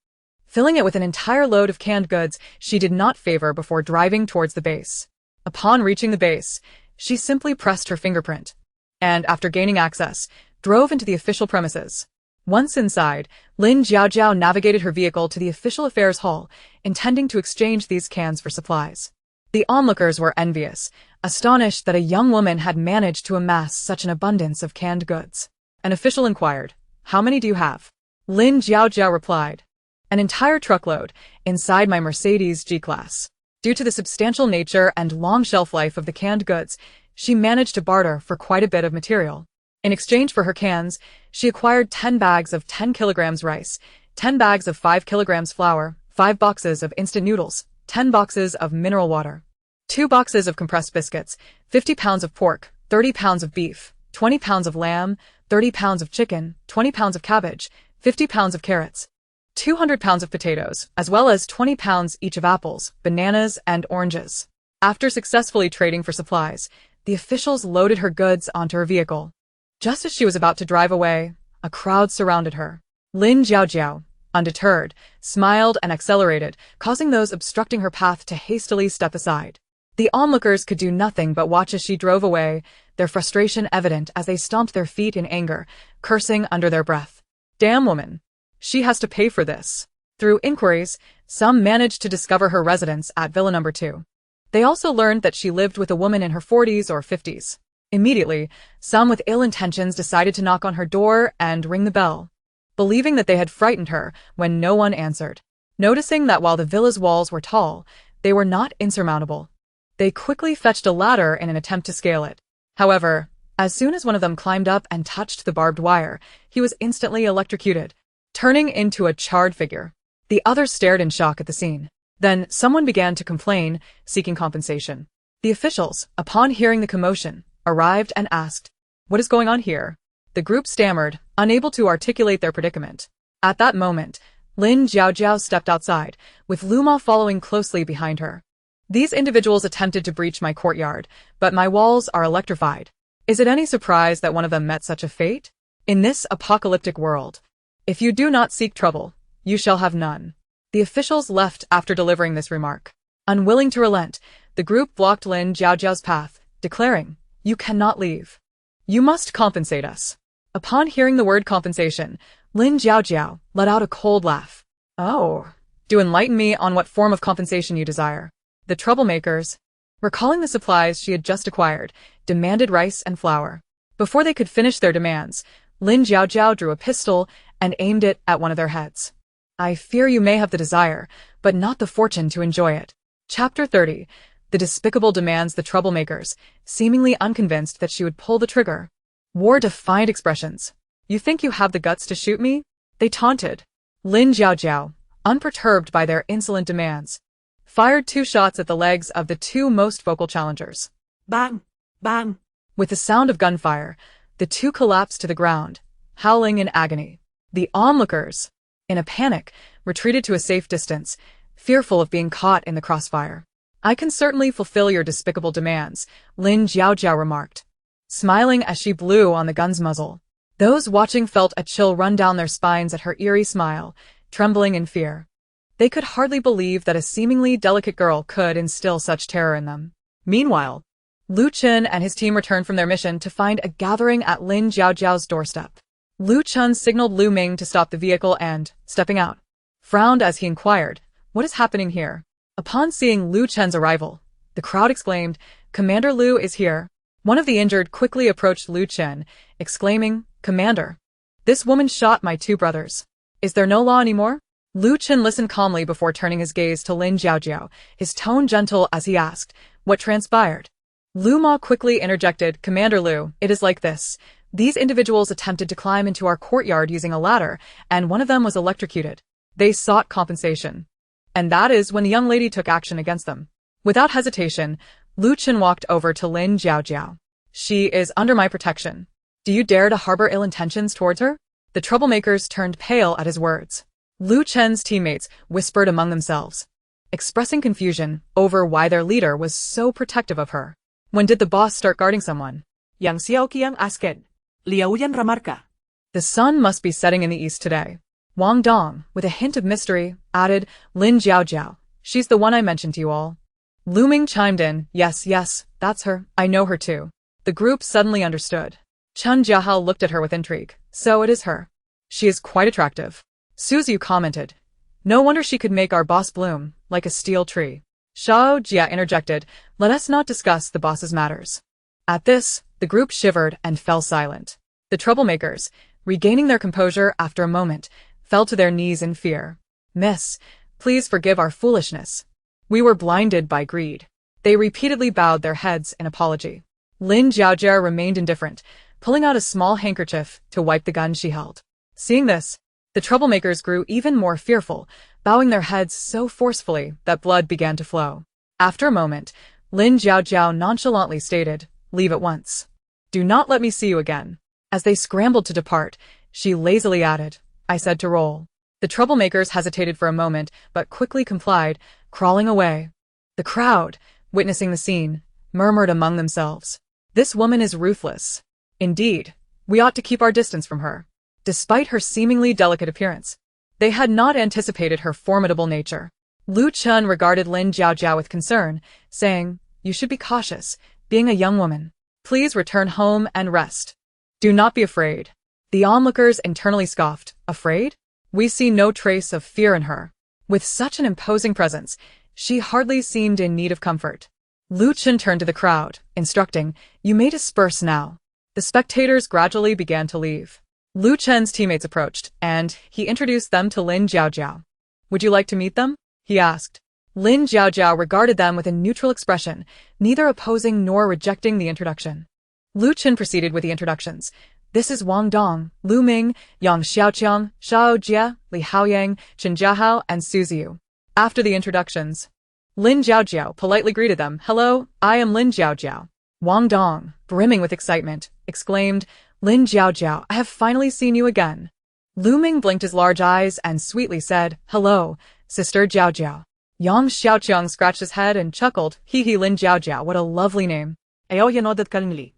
Filling it with an entire load of canned goods she did not favor before driving towards the base. Upon reaching the base, she simply pressed her fingerprint, and after gaining access, drove into the official premises. Once inside, Lin Jiaojiao navigated her vehicle to the official affairs hall, intending to exchange these cans for supplies. The onlookers were envious, astonished that a young woman had managed to amass such an abundance of canned goods. An official inquired, "How many do you have?" Lin Jiaojiao replied, "An entire truckload, inside my Mercedes G-Class." Due to the substantial nature and long shelf life of the canned goods, she managed to barter for quite a bit of material. In exchange for her cans, she acquired 10 bags of 10 kilograms rice, 10 bags of 5 kilograms flour, 5 boxes of instant noodles, 10 boxes of mineral water, 2 boxes of compressed biscuits, 50 pounds of pork, 30 pounds of beef, 20 pounds of lamb, 30 pounds of chicken, 20 pounds of cabbage, 50 pounds of carrots, 200 pounds of potatoes, as well as 20 pounds each of apples, bananas, and oranges. After successfully trading for supplies, the officials loaded her goods onto her vehicle. Just as she was about to drive away, a crowd surrounded her. Lin Jiaojiao, undeterred, smiled and accelerated, causing those obstructing her path to hastily step aside. The onlookers could do nothing but watch as she drove away, their frustration evident as they stomped their feet in anger, cursing under their breath. "Damn woman! She has to pay for this." Through inquiries, some managed to discover her residence at Villa No. 2. They also learned that she lived with a woman in her 40s or 50s. Immediately, some with ill intentions decided to knock on her door and ring the bell, believing that they had frightened her when no one answered. Noticing that while the villa's walls were tall, they were not insurmountable, they quickly fetched a ladder in an attempt to scale it. However, as soon as one of them climbed up and touched the barbed wire, he was instantly electrocuted, turning into a charred figure. The others stared in shock at the scene. Then someone began to complain, seeking compensation. The officials, upon hearing the commotion, arrived and asked, "What is going on here?" The group stammered, unable to articulate their predicament. At that moment, Lin Jiaojiao stepped outside, with Luma following closely behind her. "These individuals attempted to breach my courtyard, but my walls are electrified. Is it any surprise that one of them met such a fate? In this apocalyptic world, if you do not seek trouble, you shall have none." The officials left after delivering this remark. Unwilling to relent, the group blocked Lin Jiaojiao's path, declaring, "You cannot leave. You must compensate us." Upon hearing the word compensation, Lin Jiaojiao let out a cold laugh. "Oh, do enlighten me on what form of compensation you desire." The troublemakers, recalling the supplies she had just acquired, demanded rice and flour. Before they could finish their demands, Lin Jiaojiao drew a pistol and aimed it at one of their heads. "I fear you may have the desire, but not the fortune to enjoy it." Chapter 30. The despicable demands the troublemakers, seemingly unconvinced that she would pull the trigger. Wore defiant expressions. You think you have the guts to shoot me? They taunted. Lin Jiaojiao, unperturbed by their insolent demands, fired 2 shots at the legs of the 2 most vocal challengers.
Bang! Bang!
With the sound of gunfire, the 2 collapsed to the ground, howling in agony. The onlookers, in a panic, retreated to a safe distance, fearful of being caught in the crossfire. I can certainly fulfill your despicable demands, Lin Jiaojiao remarked, smiling as she blew on the gun's muzzle. Those watching felt a chill run down their spines at her eerie smile, trembling in fear. They could hardly believe that a seemingly delicate girl could instill such terror in them. Meanwhile, Lu Chen and his team returned from their mission to find a gathering at Lin Jiaojiao's doorstep. Lu Chen signaled Lu Ming to stop the vehicle and, stepping out, frowned as he inquired, "What is happening here?" Upon seeing Lu Chen's arrival, the crowd exclaimed, "Commander Lu is here." One of the injured quickly approached Lu Chen, exclaiming, "Commander, this woman shot my 2 brothers. Is there no law anymore?" Lu Chen listened calmly before turning his gaze to Lin Jiaojiao, his tone gentle as he asked, "What transpired?" Lu Ma quickly interjected, "Commander Lu, it is like this. These individuals attempted to climb into our courtyard using a ladder, and one of them was electrocuted. They sought compensation. And that is when the young lady took action against them." Without hesitation, Lu Chen walked over to Lin Jiaojiao. "She is under my protection. Do you dare to harbor ill intentions towards her?" The troublemakers turned pale at his words. Lu Chen's teammates whispered among themselves, expressing confusion over why their leader was so protective of her. When did the boss start guarding someone?
Yang Xiaoqiang asked. Liaoyan remarca.
The sun must be setting in the east today. Wang Dong, with a hint of mystery, added, "Lin Jiaojiao. She's the one I mentioned to you all." Lu Ming chimed in, "Yes, yes, that's her. I know her too." The group suddenly understood. Chen Jiahao looked at her with intrigue. "So it is her. She is quite attractive." Suzu commented, "No wonder she could make our boss bloom, like a steel tree." Shao Jia interjected, "Let us not discuss the boss's matters." At this, the group shivered and fell silent. The troublemakers, regaining their composure after a moment, fell to their knees in fear. "Miss, please forgive our foolishness. We were blinded by greed." They repeatedly bowed their heads in apology. Lin Jiaojia remained indifferent, pulling out a small handkerchief to wipe the gun she held. Seeing this, the troublemakers grew even more fearful, bowing their heads so forcefully that blood began to flow. After a moment, Lin Jiaojiao nonchalantly stated, "Leave at once. Do not let me see you again." As they scrambled to depart, she lazily added, "I said to roll." The troublemakers hesitated for a moment, but quickly complied, crawling away. The crowd, witnessing the scene, murmured among themselves, "This woman is ruthless. Indeed, we ought to keep our distance from her." Despite her seemingly delicate appearance, they had not anticipated her formidable nature. Lu Chen regarded Lin Jiaojiao with concern, saying, "You should be cautious, being a young woman. Please return home and rest. Do not be afraid." The onlookers internally scoffed, "Afraid? We see no trace of fear in her." With such an imposing presence, she hardly seemed in need of comfort. Lu Chen turned to the crowd, instructing, "You may disperse now." The spectators gradually began to leave. Lu Chen's teammates approached, and he introduced them to Lin Jiaojiao. "Would you like to meet them?" he asked. Lin Jiaojiao regarded them with a neutral expression, neither opposing nor rejecting the introduction. Lu Chen proceeded with the introductions. "This is Wang Dong, Lu Ming, Yang Xiaoqiang, Shao Jia, Li Haoyang, Chen Jiahao, and Suzu." After the introductions, Lin Jiaojiao politely greeted them. "Hello, I am Lin Jiaojiao." Wang Dong, brimming with excitement, exclaimed, "Lin Jiaojiao, I have finally seen you again." Lu Ming blinked his large eyes and sweetly said, "Hello, Sister Jiaojiao." Yang Xiaoqiang scratched his head and chuckled, "Hee Lin Jiaojiao, what a lovely name."
Aoyan odat kalingli.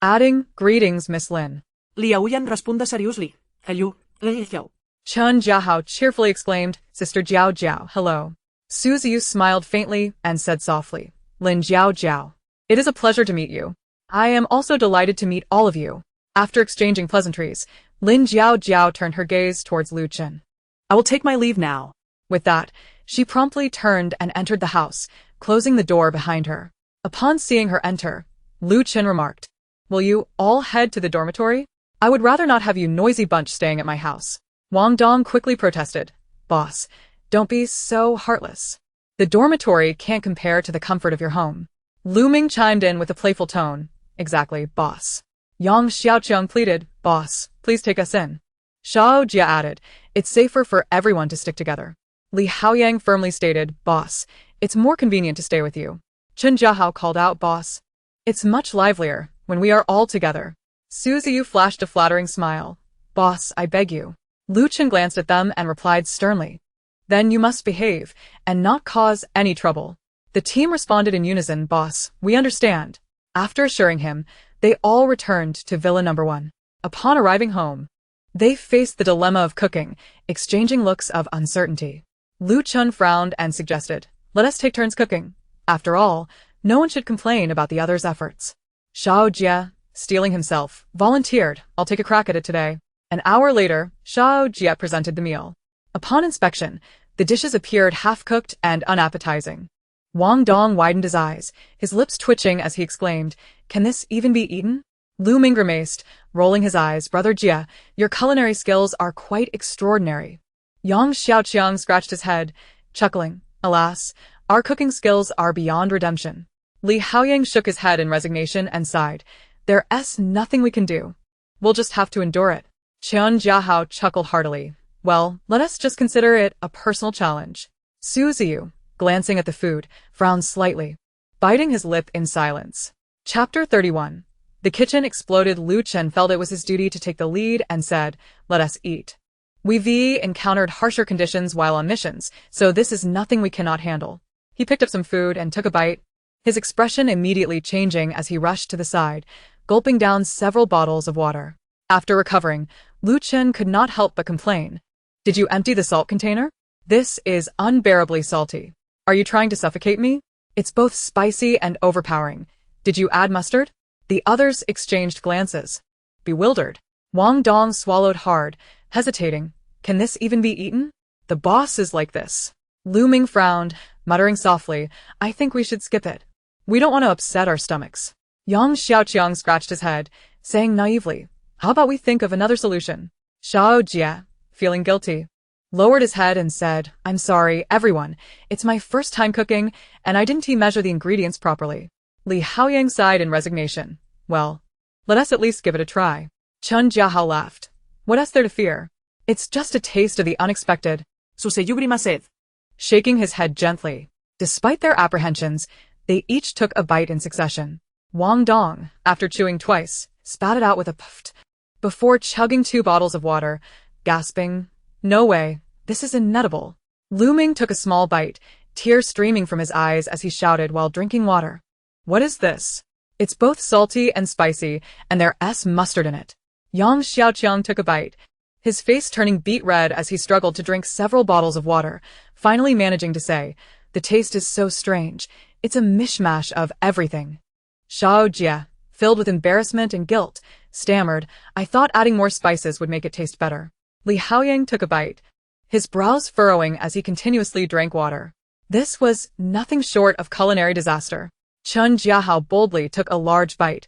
Adding, "Greetings, Miss Lin."
Liaoyan respunda seriously. Hello, Liao.
Chen Jiahao cheerfully exclaimed, "Sister Jiao Jiao, hello." Suzu smiled faintly and said softly, "Lin Jiao Jiao. It is a pleasure to meet you. I am also delighted to meet all of you." After exchanging pleasantries, Lin Jiao Jiao turned her gaze towards Lu Chen.
"I will take my leave now."
With that, she promptly turned and entered the house, closing the door behind her. Upon seeing her enter, Lu Chen remarked, "Will you all head to the dormitory? I would rather not have you noisy bunch staying at my house." Wang Dong quickly protested, "Boss, don't be so heartless. The dormitory can't compare to the comfort of your home. Lu Ming chimed in with a playful tone. Exactly, boss. Yang Xiaoqiang pleaded, boss, please take us in. Shao Jia added, it's safer for everyone to stick together. Li Haoyang firmly stated, boss, it's more convenient to stay with you. Chen Jiahao called out, boss. It's much livelier when we are all together. Su Ziyu flashed a flattering smile. Boss, I beg you. Lu Chen glanced at them and replied sternly. Then you must behave and not cause any trouble. The team responded in unison, boss, we understand. After assuring him, they all returned to Villa No. 1. Upon arriving home, they faced the dilemma of cooking, exchanging looks of uncertainty. Lu Chen frowned and suggested, let us take turns cooking. After all, no one should complain about the other's efforts. Shao Jia, steeling himself, volunteered, I'll take a crack at it today. An hour later, Shao Jia presented the meal. Upon inspection, the dishes appeared half-cooked and unappetizing. Wang Dong widened his eyes, his lips twitching as he exclaimed, can this even be eaten? Lu Ming grimaced, rolling his eyes, Brother Jia, your culinary skills are quite extraordinary. Yang Xiaoqiang scratched his head, chuckling, alas, our cooking skills are beyond redemption. Li Haoyang shook his head in resignation and sighed, there's nothing we can do. We'll just have to endure it. Chen Jiahao chuckled heartily. Well, let us just consider it a personal challenge. Su Ziyu, glancing at the food, frowned slightly, biting his lip in silence. Chapter 31. The kitchen exploded. Lu Chen felt it was his duty to take the lead and said, let us eat. We've encountered harsher conditions while on missions, so this is nothing we cannot handle. He picked up some food and took a bite, his expression immediately changing as he rushed to the side, gulping down several bottles of water. After recovering, Lu Chen could not help but complain. Did you empty the salt container? This is unbearably salty. Are you trying to suffocate me? It's both spicy and overpowering. Did you add mustard? The others exchanged glances. Bewildered, Wang Dong swallowed hard, hesitating. Can this even be eaten? The boss is like this. Lu Ming frowned, muttering softly, I think we should skip it. We don't want to upset our stomachs. Yang Xiaoqiang scratched his head, saying naively, how about we think of another solution? Shao Jia, feeling guilty, lowered his head and said, I'm sorry, everyone. It's my first time cooking, and I didn't measure the ingredients properly. Li Haoyang sighed in resignation. Well, let us at least give it a try. Chen Jiahao laughed. What is there to fear? It's just a taste of the unexpected.
Su Ziyu grimaced,
shaking his head gently. Despite their apprehensions, they each took a bite in succession. Wang Dong, after chewing twice, spat it out with a puff, before chugging 2 bottles of water, gasping, no way, this is inedible. Lu Ming took a small bite, tears streaming from his eyes as he shouted while drinking water. What is this? It's both salty and spicy, and there's mustard in it. Yang Xiaoqiang took a bite, his face turning beet red as he struggled to drink several bottles of water, finally managing to say, the taste is so strange, it's a mishmash of everything. Shao Jia, filled with embarrassment and guilt, stammered, I thought adding more spices would make it taste better. Li Haoyang took a bite, his brows furrowing as he continuously drank water. This was nothing short of culinary disaster. Chen Jiahao boldly took a large bite,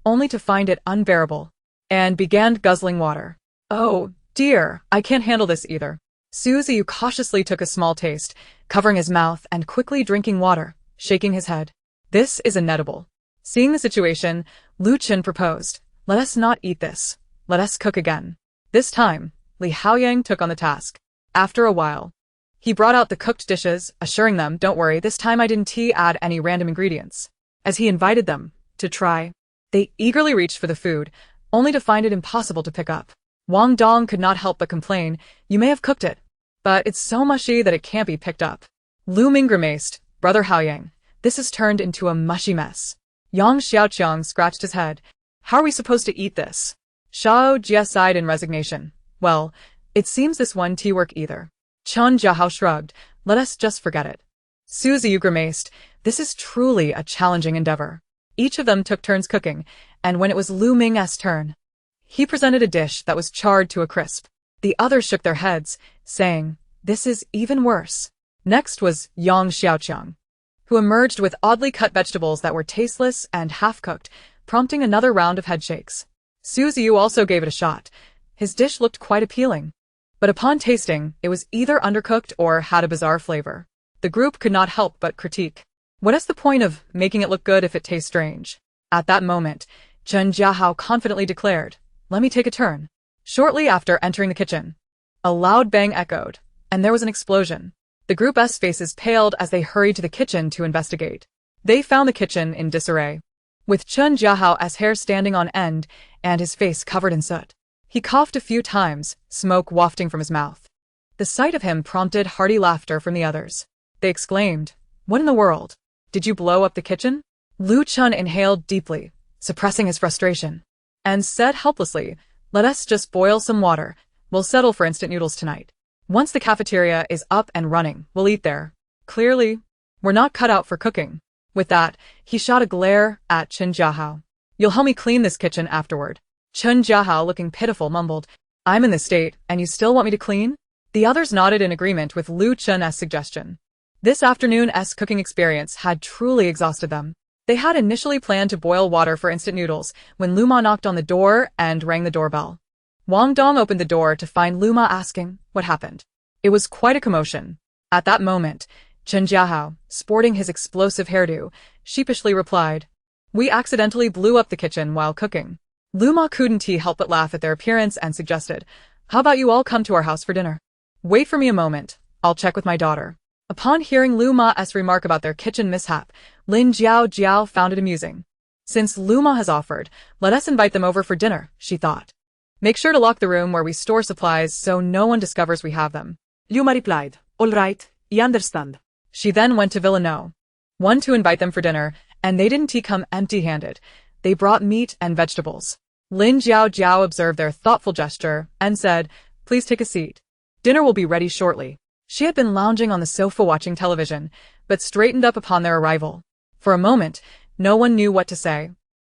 only to find it unbearable, and began guzzling water. Oh, dear, I can't handle this either. Su Ziyu cautiously took a small taste, covering his mouth and quickly drinking water, shaking his head. This is inedible. Seeing the situation, Lu Chen proposed, let us not eat this. Let us cook again. This time, Li Haoyang took on the task. After a while, he brought out the cooked dishes, assuring them, don't worry, this time I didn't add any random ingredients. As he invited them to try, they eagerly reached for the food, only to find it impossible to pick up. Wang Dong could not help but complain, you may have cooked it, but it's so mushy that it can't be picked up. Lu Ming grimaced, Brother Haoyang, this has turned into a mushy mess. Yang Xiaoqiang scratched his head. How are we supposed to eat this? Shao Jia sighed in resignation. Well, it seems this won't work either. Chen Jiahao shrugged. Let us just forget it. Su Ziyu grimaced. This is truly a challenging endeavor. Each of them took turns cooking, and when it was Lu Ming's turn, he presented a dish that was charred to a crisp. The others shook their heads, saying, this is even worse. Next was Yang Xiaoqiang, who emerged with oddly cut vegetables that were tasteless and half-cooked, prompting another round of headshakes. Su Ziyu also gave it a shot. His dish looked quite appealing, but upon tasting, it was either undercooked or had a bizarre flavor. The group could not help but critique. What is the point of making it look good if it tastes strange? At that moment, Chen Jiahao confidently declared, "Let me take a turn." Shortly after entering the kitchen, a loud bang echoed, and there was an explosion. The group's faces paled as they hurried to the kitchen to investigate. They found the kitchen in disarray, with Chen Jiahao's hair standing on end and his face covered in soot. He coughed a few times, smoke wafting from his mouth. The sight of him prompted hearty laughter from the others. They exclaimed, "What in the world? Did you blow up the kitchen?" Lu Chun inhaled deeply, suppressing his frustration, and said helplessly, "Let us just boil some water. We'll settle for instant noodles tonight. Once the cafeteria is up and running, we'll eat there. Clearly, we're not cut out for cooking." With that, he shot a glare at Chen Jiahao. "You'll help me clean this kitchen afterward." Chen Jiahao, looking pitiful, mumbled, "I'm in this state, and you still want me to clean?" The others nodded in agreement with Lu Chun's suggestion. This afternoon's cooking experience had truly exhausted them. They had initially planned to boil water for instant noodles when Lu Ma knocked on the door and rang the doorbell. Wang Dong opened the door to find Lu Ma asking what happened. It was quite a commotion. At that moment, Chen Jiahao, sporting his explosive hairdo, sheepishly replied, "We accidentally blew up the kitchen while cooking." Lu Ma couldn't help but laugh at their appearance and suggested, "How about you all come to our house for dinner? Wait for me a moment, I'll check with my daughter." Upon hearing Lu Ma's remark about their kitchen mishap, Lin Jiao found it amusing. "Since Lu Ma has offered, let us invite them over for dinner," she thought. "Make sure to lock the room where we store supplies so no one discovers we have them."
Lu Ma replied, "All right, I understand."
She then went to Villano. One to invite them for dinner, and they didn't come empty-handed. They brought meat and vegetables. Lin Jiao observed their thoughtful gesture and said, "Please take a seat. Dinner will be ready shortly." She had been lounging on the sofa watching television, but straightened up upon their arrival. For a moment, no one knew what to say,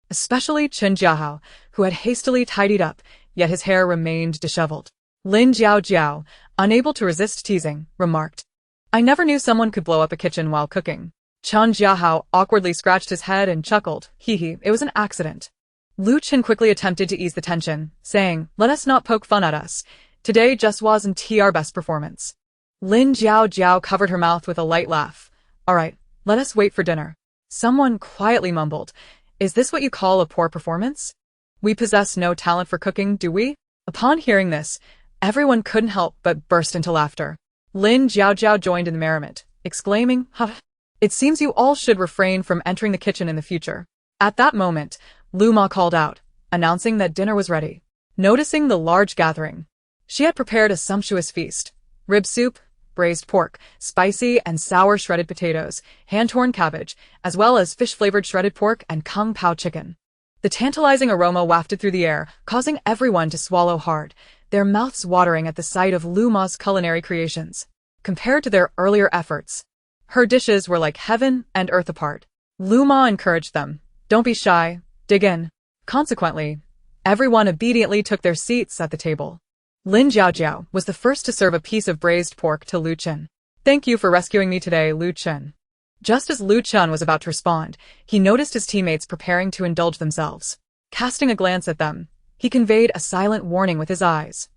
especially Chen Jiahao, who had hastily tidied up, yet his hair remained disheveled. Lin Jiao, unable to resist teasing, remarked, "I never knew someone could blow up a kitchen while cooking." Chen Jiahao awkwardly scratched his head and chuckled, "Hee, it was an accident." Lu Chen quickly attempted to ease the tension, saying, "Let us not poke fun at us. Today just wasn't our best performance." Lin Jiao covered her mouth with a light laugh. "All right, let us wait for dinner." Someone quietly mumbled, "Is this what you call a poor performance? We possess no talent for cooking, do we?" Upon hearing this, everyone couldn't help but burst into laughter. Lin Jiao joined in the merriment, exclaiming, "Ha! It seems you all should refrain from entering the kitchen in the future." At that moment, Lu Ma called out, announcing that dinner was ready. Noticing the large gathering, she had prepared a sumptuous feast: rib soup, braised pork, spicy and sour shredded potatoes, hand-torn cabbage, as well as fish-flavored shredded pork and kung pao chicken. The tantalizing aroma wafted through the air, causing everyone to swallow hard, their mouths watering at the sight of Lu Ma's culinary creations. Compared to their earlier efforts, her dishes were like heaven and earth apart. Lu Ma encouraged them, "Don't be shy, dig in." Consequently, everyone obediently took their seats at the table. Lin Jiao was the first to serve a piece of braised pork to Lu Chen. "Thank you for rescuing me today, Lu Chen." Just as Lu Chen was about to respond, he noticed his teammates preparing to indulge themselves. Casting a glance at them, he conveyed a silent warning with his eyes,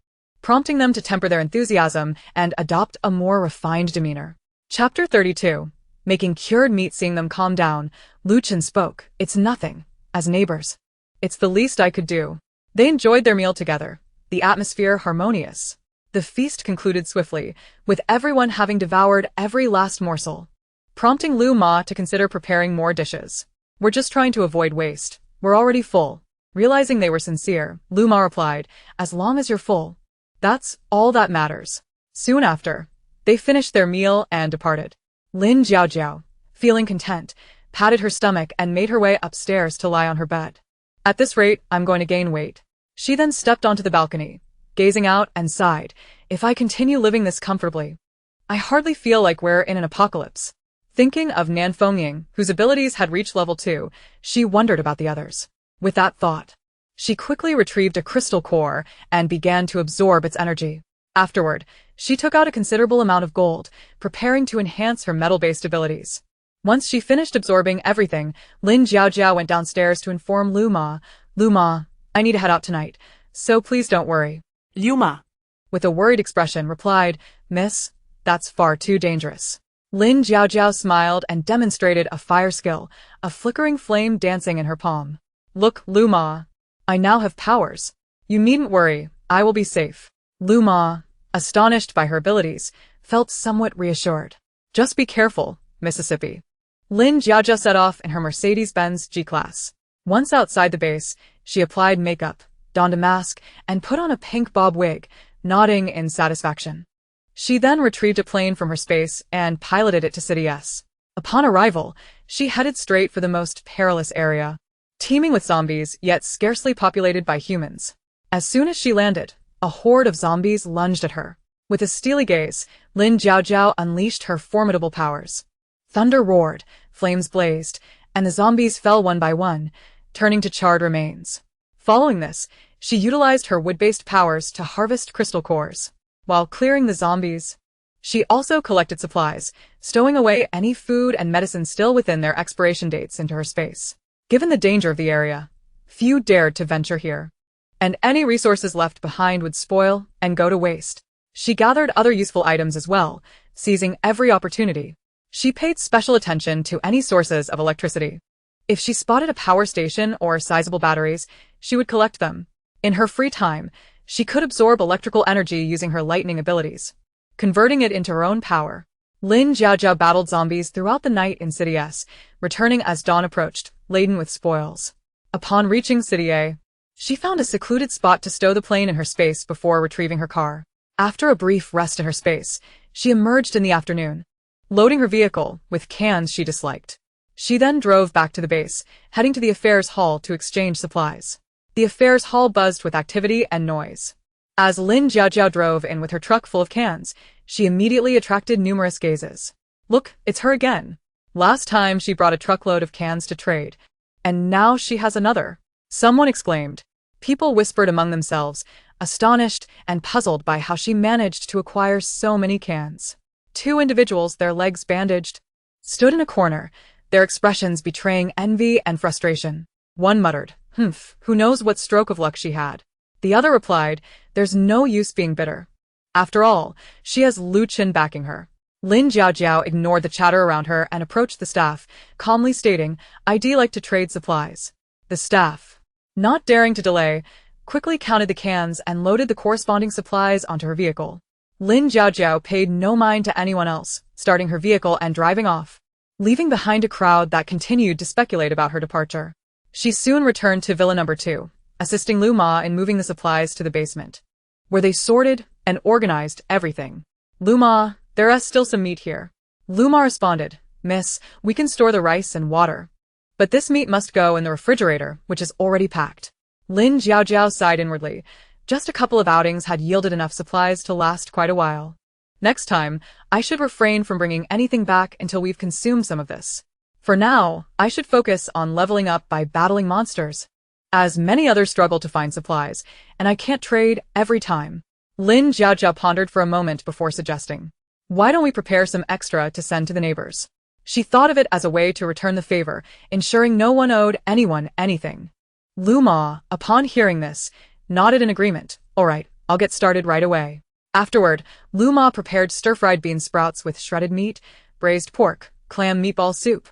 prompting them to temper their enthusiasm and adopt a more refined demeanor. Chapter 32. Making cured meat. Seeing them calm down, Lu Chen spoke, "It's nothing. As neighbors, it's the least I could do." They enjoyed their meal together, the atmosphere harmonious. The feast concluded swiftly, with everyone having devoured every last morsel, prompting Lu Ma to consider preparing more dishes. "We're just trying to avoid waste. We're already full." Realizing they were sincere, Lu Ma replied, "As long as you're full, that's all that matters." Soon after, they finished their meal and departed. Lin Jiao, feeling content, patted her stomach and made her way upstairs to lie on her bed. "At this rate, I'm going to gain weight." She then stepped onto the balcony, gazing out, and sighed, "If I continue living this comfortably, I hardly feel like we're in an apocalypse." Thinking of Nan Fengying, whose abilities had reached level 2, she wondered about the others. With that thought, she quickly retrieved a crystal core and began to absorb its energy. Afterward, she took out a considerable amount of gold, preparing to enhance her metal-based abilities. Once she finished absorbing everything, Lin Jiao went downstairs to inform Lu Ma, "Lu Ma, I need to head out tonight, so please don't worry."
Lu Ma,
with a worried expression, replied, "Miss, that's far too dangerous." Lin Jiaojiao smiled and demonstrated a fire skill, a flickering flame dancing in her palm. Look, Lu Ma. I now have powers. You needn't worry, I will be safe. Lu Ma, astonished by her abilities, felt somewhat reassured. Just be careful, Mississippi. Lin Jiaojia set off in her Mercedes-Benz G-Class. Once outside the base, she applied makeup, donned a mask, and put on a pink bob wig, nodding in satisfaction. She then retrieved a plane from her space and piloted it to City S. Upon arrival, she headed straight for the most perilous area, teeming with zombies yet scarcely populated by humans. As soon as she landed, a horde of zombies lunged at her. With a steely gaze, Lin Jiaojiao unleashed her formidable powers. Thunder roared, flames blazed, and the zombies fell one by one, turning to charred remains. Following this, she utilized her wood-based powers to harvest crystal cores. While clearing the zombies, she also collected supplies, stowing away any food and medicine still within their expiration dates into her space. Given the danger of the area, few dared to venture here, and any resources left behind would spoil and go to waste. She gathered other useful items as well, seizing every opportunity. She paid special attention to any sources of electricity. If she spotted a power station or sizable batteries, she would collect them. In her free time, she could absorb electrical energy using her lightning abilities, converting it into her own power. Lin Jiaojiao battled zombies throughout the night in City S, returning as dawn approached, laden with spoils. Upon reaching City A, she found a secluded spot to stow the plane in her space before retrieving her car. After a brief rest in her space, she emerged in the afternoon, loading her vehicle with cans she disliked. She then drove back to the base, heading to the affairs hall to exchange supplies. The affairs hall buzzed with activity and noise. As Lin Jiaojiao drove in with her truck full of cans, she immediately attracted numerous gazes. Look, it's her again. Last time she brought a truckload of cans to trade, and now she has another. Someone exclaimed. People whispered among themselves, astonished and puzzled by how she managed to acquire so many cans. Two individuals, their legs bandaged, stood in a corner, their expressions betraying envy and frustration. One muttered, who knows what stroke of luck she had. The other replied, there's no use being bitter. After all, she has Lu Qin backing her. Lin Jiaojiao ignored the chatter around her and approached the staff, calmly stating, I'd like to trade supplies. The staff, not daring to delay, quickly counted the cans and loaded the corresponding supplies onto her vehicle. Lin Jiaojiao paid no mind to anyone else, starting her vehicle and driving off, leaving behind a crowd that continued to speculate about her departure. She soon returned to Villa Number 2, assisting Lu Ma in moving the supplies to the basement, where they sorted and organized everything. Lu Ma, there is still some meat here. Lu Ma responded, Miss, we can store the rice and water, but this meat must go in the refrigerator, which is already packed. Lin Jiaojiao sighed inwardly. Just a couple of outings had yielded enough supplies to last quite a while. Next time, I should refrain from bringing anything back until we've consumed some of this. For now, I should focus on leveling up by battling monsters, as many others struggle to find supplies, and I can't trade every time. Lin Jiaojiao pondered for a moment before suggesting, why don't we prepare some extra to send to the neighbors? She thought of it as a way to return the favor, ensuring no one owed anyone anything. Lu Ma, upon hearing this, nodded in agreement. All right, I'll get started right away. Afterward, Lu Ma prepared stir-fried bean sprouts with shredded meat, braised pork, clam meatball soup,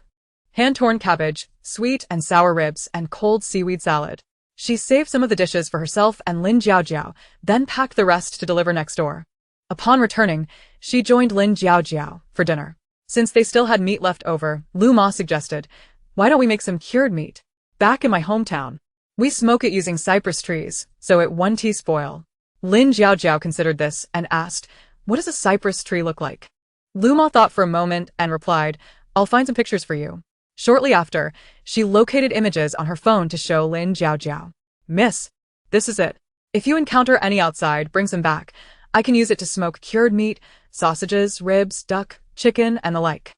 hand-torn cabbage, sweet and sour ribs, and cold seaweed salad. She saved some of the dishes for herself and Lin Jiaojiao, then packed the rest to deliver next door. Upon returning, she joined Lin Jiaojiao for dinner. Since they still had meat left over, Lu Ma suggested, why don't we make some cured meat? Back in my hometown, we smoke it using cypress trees, so it won't spoil. Lin Jiaojiao considered this and asked, what does a cypress tree look like? Lu Ma thought for a moment and replied, I'll find some pictures for you. Shortly after, she located images on her phone to show Lin Jiaojiao. Miss, this is it. If you encounter any outside, bring some back. I can use it to smoke cured meat, sausages, ribs, duck, chicken, and the like.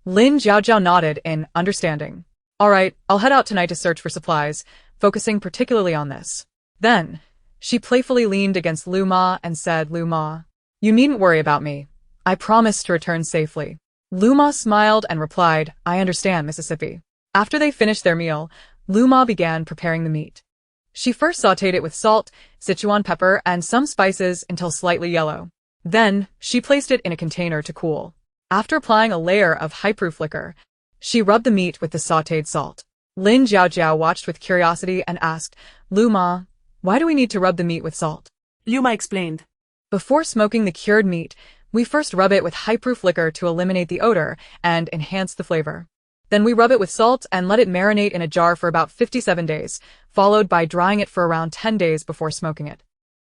Lin Jiaojiao nodded in understanding. All right, I'll head out tonight to search for supplies, focusing particularly on this. Then, she playfully leaned against Lu Ma and said, Lu Ma, you needn't worry about me. I promise to return safely. Lu Ma smiled and replied, I understand, Mississippi. After they finished their meal, Lu Ma began preparing the meat. She first sautéed it with salt, Sichuan pepper, and some spices until slightly yellow. Then, she placed it in a container to cool. After applying a layer of high-proof liquor, she rubbed the meat with the sautéed salt. Lin Jiaojiao watched with curiosity and asked, Lu Ma, why do we need to rub the meat with salt?
Liu Ma explained.
Before smoking the cured meat, we first rub it with high-proof liquor to eliminate the odor and enhance the flavor. Then we rub it with salt and let it marinate in a jar for about 57 days, followed by drying it for around 10 days before smoking it.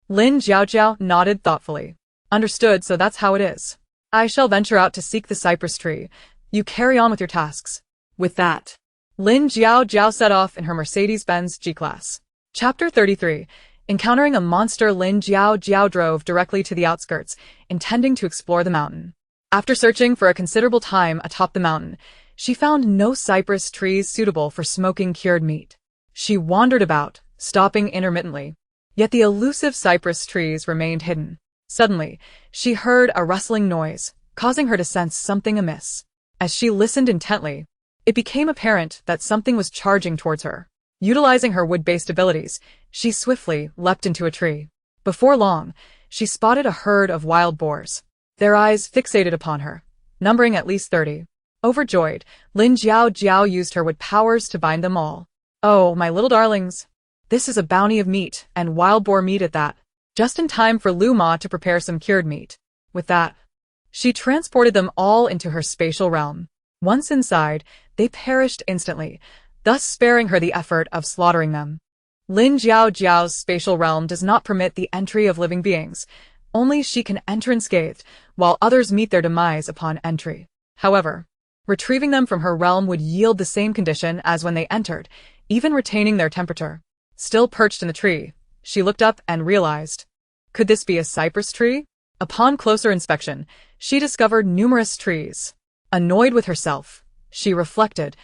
Lin Jiaojiao nodded thoughtfully. Understood, so that's how it is. I shall venture out to seek the cypress tree. You carry on with your tasks.
With that,
Lin Jiaojiao set off in her Mercedes-Benz G-Class. Chapter 33. Encountering a monster, Lin Jiaojiao drove directly to the outskirts, intending to explore the mountain. After searching for a considerable time atop the mountain, she found no cypress trees suitable for smoking cured meat. She wandered about, stopping intermittently. Yet the elusive cypress trees remained hidden. Suddenly, she heard a rustling noise, causing her to sense something amiss. As she listened intently, it became apparent that something was charging towards her. Utilizing her wood-based abilities, she swiftly leapt into a tree. Before long, she spotted a herd of wild boars. Their eyes fixated upon her, numbering at least 30. Overjoyed, Lin Jiaojiao used her wood powers to bind them all. Oh, my little darlings! This is a bounty of meat, and wild boar meat at that. Just in time for Lu Ma to prepare some cured meat. With that, she transported them all into her spatial realm. Once inside, they perished instantly, thus sparing her the effort of slaughtering them. Lin Jiaojiao's spatial realm does not permit the entry of living beings. Only she can enter unscathed, while others meet their demise upon entry. However, retrieving them from her realm would yield the same condition as when they entered, even retaining their temperature. Still perched in the tree, she looked up and realized. Could this be a cypress tree? Upon closer inspection, she discovered numerous trees. Annoyed with herself, she reflected,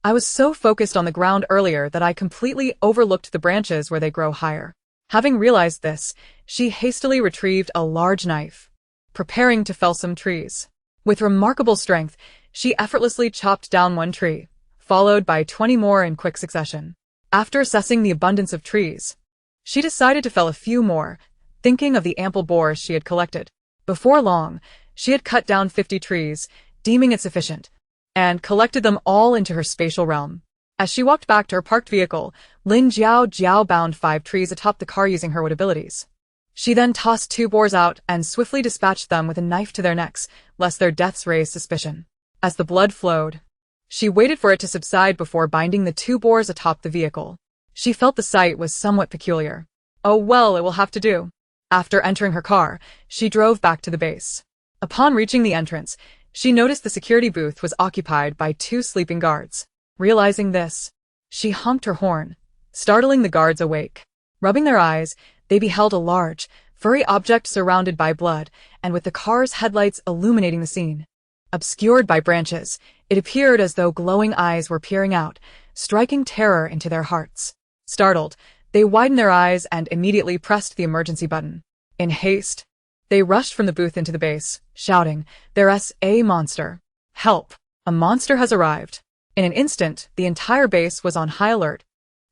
I was so focused on the ground earlier that I completely overlooked the branches where they grow higher. Having realized this, she hastily retrieved a large knife, preparing to fell some trees. With remarkable strength, she effortlessly chopped down one tree, followed by 20 more in quick succession. After assessing the abundance of trees, she decided to fell a few more, thinking of the ample boars she had collected. Before long, she had cut down 50 trees, deeming it sufficient, and collected them all into her spatial realm. As she walked back to her parked vehicle, Lin Jiaojiao bound 5 trees atop the car using her wood abilities. She then tossed 2 boars out and swiftly dispatched them with a knife to their necks, lest their deaths raise suspicion. As the blood flowed, she waited for it to subside before binding the 2 boars atop the vehicle. She felt the sight was somewhat peculiar. Oh well, it will have to do. After entering her car, she drove back to the base. Upon reaching the entrance, she noticed the security booth was occupied by 2 sleeping guards. Realizing this, she honked her horn, startling the guards awake. Rubbing their eyes, they beheld a large, furry object surrounded by blood, and with the car's headlights illuminating the scene. Obscured by branches, it appeared as though glowing eyes were peering out, striking terror into their hearts. Startled, they widened their eyes and immediately pressed the emergency button. In haste, they rushed from the booth into the base, shouting, "There's a monster! Help! A monster has arrived!" In an instant, the entire base was on high alert.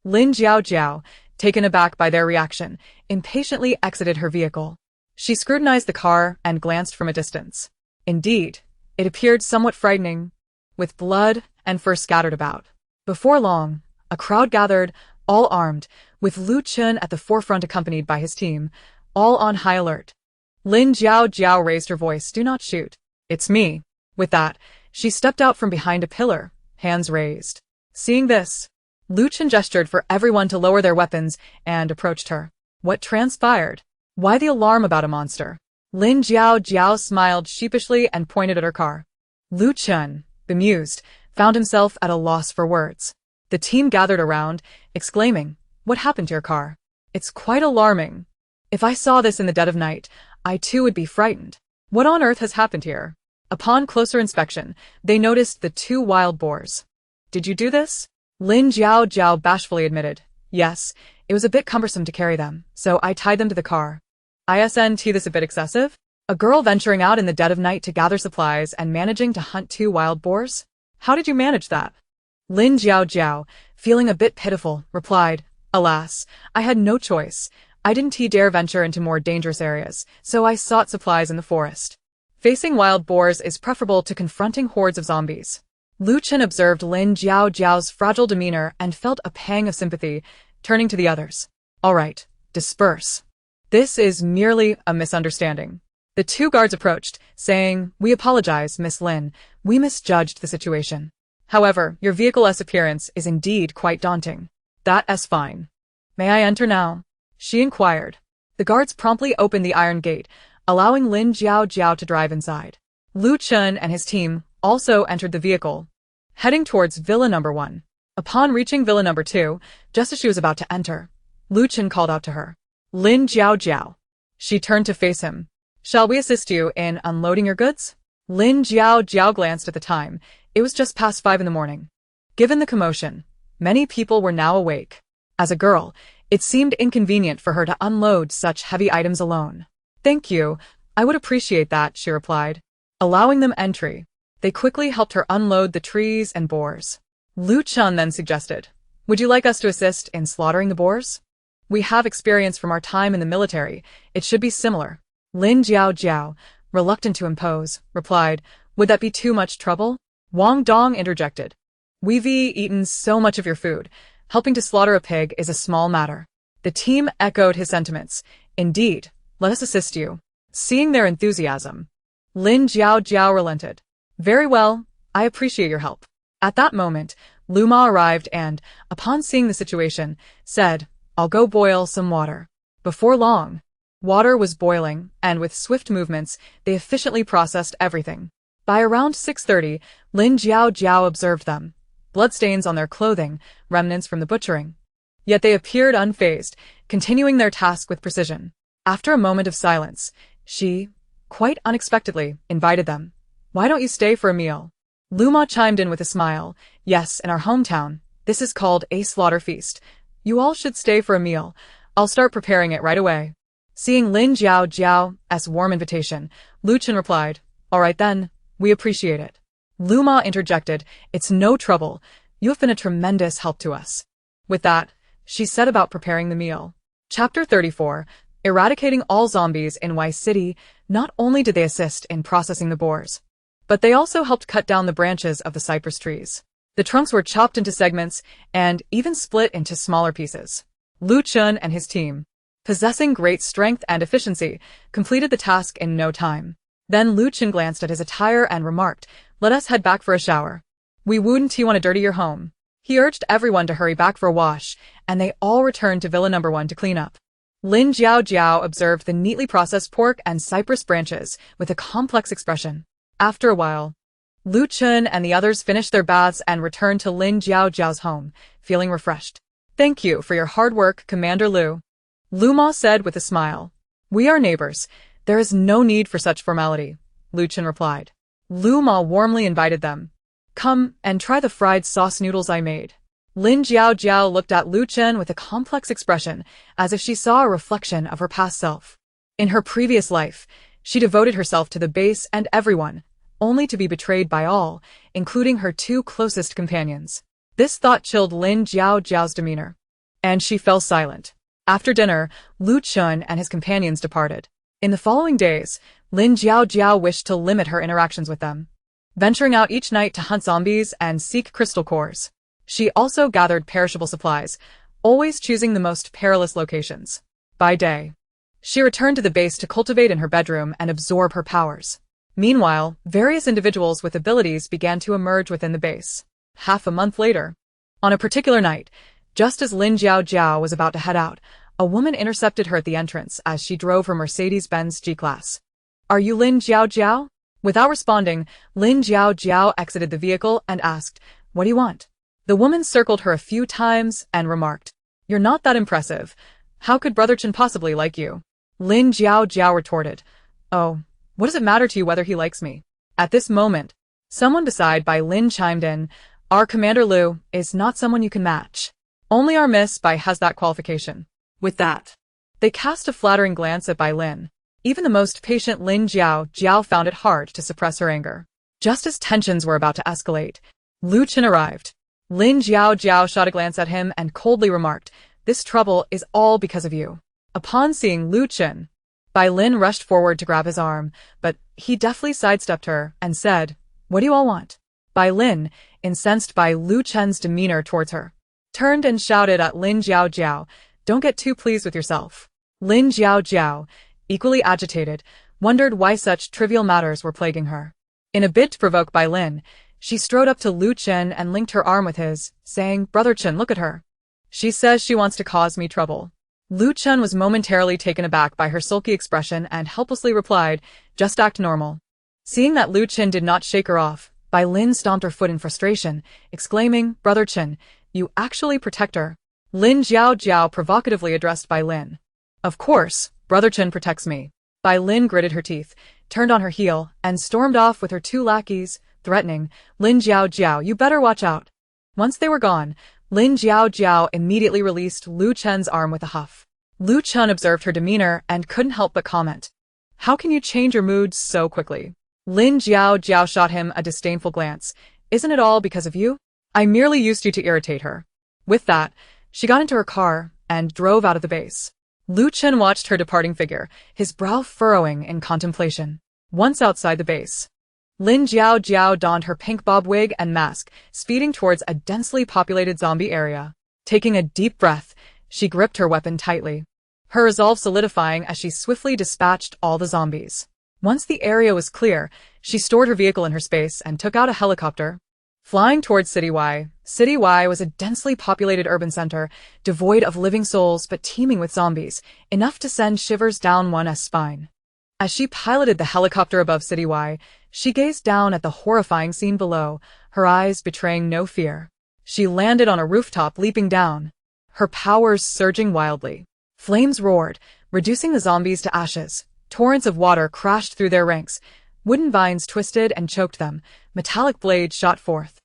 Lin Jiaojiao, taken aback by their reaction, impatiently exited her vehicle. She scrutinized the car and glanced from a distance. Indeed, it appeared somewhat frightening, with blood and fur scattered about. Before long, a crowd gathered, all armed, with Lu Chun at the forefront accompanied by his team, all on high alert. Lin Jiaojiao raised her voice, "Do not shoot. It's me." With that, she stepped out from behind a pillar, hands raised. Seeing this, Lu Chun gestured for everyone to lower their weapons and approached her. What transpired? Why the alarm about a monster? Lin Jiaojiao smiled sheepishly and pointed at her car. Lu Chun, bemused, found himself at a loss for words. The team gathered around, exclaiming, "What happened to your car? It's quite alarming. If I saw this in the dead of night, I too would be frightened. What on earth has happened here?" Upon closer inspection, they noticed the 2 wild boars. "Did you do this?" Lin Jiaojiao bashfully admitted. "Yes, it was a bit cumbersome to carry them, so I tied them to the car." Isn't this a bit excessive? A girl venturing out in the dead of night to gather supplies and managing to hunt 2 wild boars? How did you manage that? Lin Jiaojiao, feeling a bit pitiful, replied, "Alas, I had no choice. I didn't dare venture into more dangerous areas, so I sought supplies in the forest." Facing wild boars is preferable to confronting hordes of zombies. Lu Chen observed Lin Jiao's fragile demeanor and felt a pang of sympathy, turning to the others. All right, disperse. This is merely a misunderstanding. The two guards approached, saying, "We apologize, Miss Lin. We misjudged the situation. However, your vehicle's appearance is indeed quite daunting." "That's fine. May I enter now?" she inquired. The guards promptly opened the iron gate, allowing Lin Jiao to drive inside. Lu Chen and his team also entered the vehicle, heading towards Villa Number 1. Upon reaching Villa Number 2, just as she was about to enter, Lu Chen called out to her. "Lin Jiao." She turned to face him. "Shall we assist you in unloading your goods?" Lin Jiao glanced at the time. It was just past 5 in the morning. Given the commotion, many people were now awake. As a girl, it seemed inconvenient for her to unload such heavy items alone. "Thank you, I would appreciate that," she replied. Allowing them entry, they quickly helped her unload the trees and boars. Lu Chen then suggested, "Would you like us to assist in slaughtering the boars? We have experience from our time in the military. It should be similar." Lin Jiao, reluctant to impose, replied, "Would that be too much trouble?" Wang Dong interjected, "We've eaten so much of your food. Helping to slaughter a pig is a small matter." The team echoed his sentiments. "Indeed, let us assist you." Seeing their enthusiasm, Lin Jiao relented. "Very well, I appreciate your help." At that moment, Lu Ma arrived and, upon seeing the situation, said, "I'll go boil some water." Before long, water was boiling, and with swift movements, they efficiently processed everything. By around 6:30, Lin Jiao observed them. Bloodstains on their clothing, remnants from the butchering. Yet they appeared unfazed, continuing their task with precision. After a moment of silence, she, quite unexpectedly, invited them. "Why don't you stay for a meal?" Lu Ma chimed in with a smile. "Yes, in our hometown, this is called a slaughter feast. You all should stay for a meal. I'll start preparing it right away." Seeing Lin Jiao's warm invitation, Lu Chen replied, "All right then, we appreciate it." Lu Ma interjected, "It's no trouble. You have been a tremendous help to us." With that, she set about preparing the meal. Chapter 34. Eradicating all zombies in Y City. Not only did they assist in processing the boars, but they also helped cut down the branches of the cypress trees. The trunks were chopped into segments and even split into smaller pieces. Lu Chen and his team, possessing great strength and efficiency, completed the task in no time. Then Lu Chen glanced at his attire and remarked, "Let us head back for a shower. We wouldn't want to dirty your home." He urged everyone to hurry back for a wash, and they all returned to Villa Number 1 to clean up. Lin Jiao observed the neatly processed pork and cypress branches with a complex expression. After a while, Lu Chen and the others finished their baths and returned to Lin Jiao's home, feeling refreshed. "Thank you for your hard work, Commander Lu," Lu Ma said with a smile. "We are neighbors. There is no need for such formality," Lu Chen replied. Lu Ma warmly invited them. "Come and try the fried sauce noodles I made." Lin Jiao looked at Lu Chen with a complex expression, as if she saw a reflection of her past self. In her previous life, she devoted herself to the base and everyone, only to be betrayed by all, including her two closest companions. This thought chilled Lin Jiao's demeanor, and she fell silent. After dinner, Lu Chen and his companions departed. In the following days, Lin Jiao wished to limit her interactions with them, venturing out each night to hunt zombies and seek crystal cores. She also gathered perishable supplies, always choosing the most perilous locations. By day, she returned to the base to cultivate in her bedroom and absorb her powers. Meanwhile, various individuals with abilities began to emerge within the base. Half a month later, on a particular night, just as Lin Jiao was about to head out, a woman intercepted her at the entrance as she drove her Mercedes-Benz G-Class. "Are you Lin Jiao?" Without responding, Lin Jiao exited the vehicle and asked, "What do you want?" The woman circled her a few times and remarked, "You're not that impressive. How could Brother Chen possibly like you?" Lin Jiao retorted, "Oh, what does it matter to you whether he likes me?" At this moment, someone beside Bai Lin chimed in, "Our Commander Lu is not someone you can match. Only our Miss Bai has that qualification." With that, they cast a flattering glance at Bai Lin. Even the most patient Lin Jiao found it hard to suppress her anger. Just as tensions were about to escalate, Lu Chen arrived. Lin Jiao shot a glance at him and coldly remarked, "This trouble is all because of you." Upon seeing Lu Chen, Bai Lin rushed forward to grab his arm, but he deftly sidestepped her and said, "What do you all want?" Bai Lin, incensed by Lu Chen's demeanor towards her, turned and shouted at Lin Jiao, "Don't get too pleased with yourself." Lin Jiao, equally agitated, wondered why such trivial matters were plaguing her. In a bid to provoke Bai Lin, she strode up to Lu Chen and linked her arm with his, saying, "Brother Chen, look at her. She says she wants to cause me trouble." Lu Chen was momentarily taken aback by her sulky expression and helplessly replied, "Just act normal." Seeing that Lu Chen did not shake her off, Bai Lin stomped her foot in frustration, exclaiming, "Brother Chen, you actually protect her." Lin Jiao provocatively addressed Bai Lin. "Of course, Brother Chen protects me." Bai Lin gritted her teeth, turned on her heel, and stormed off with her 2 lackeys, threatening, "Lin Jiao, you better watch out." Once they were gone, Lin Jiao immediately released Lu Chen's arm with a huff. Lu Chen observed her demeanor and couldn't help but comment, "How can you change your mood so quickly?" Lin Jiao shot him a disdainful glance. "Isn't it all because of you? I merely used you to irritate her." With that, she got into her car and drove out of the base. Lu Chen watched her departing figure, his brow furrowing in contemplation. Once outside the base, Lin Jiao donned her pink bob wig and mask, speeding towards a densely populated zombie area. Taking a deep breath, she gripped her weapon tightly, her resolve solidifying as she swiftly dispatched all the zombies. Once the area was clear, she stored her vehicle in her space and took out a helicopter. Flying towards City Y. City Y was a densely populated urban center, devoid of living souls but teeming with zombies, enough to send shivers down one's spine. As she piloted the helicopter above City Y, she gazed down at the horrifying scene below, her eyes betraying no fear. She landed on a rooftop, leaping down, her powers surging wildly. Flames roared, reducing the zombies to ashes. Torrents of water crashed through their ranks. Wooden vines twisted and choked them. Metallic blades shot forth,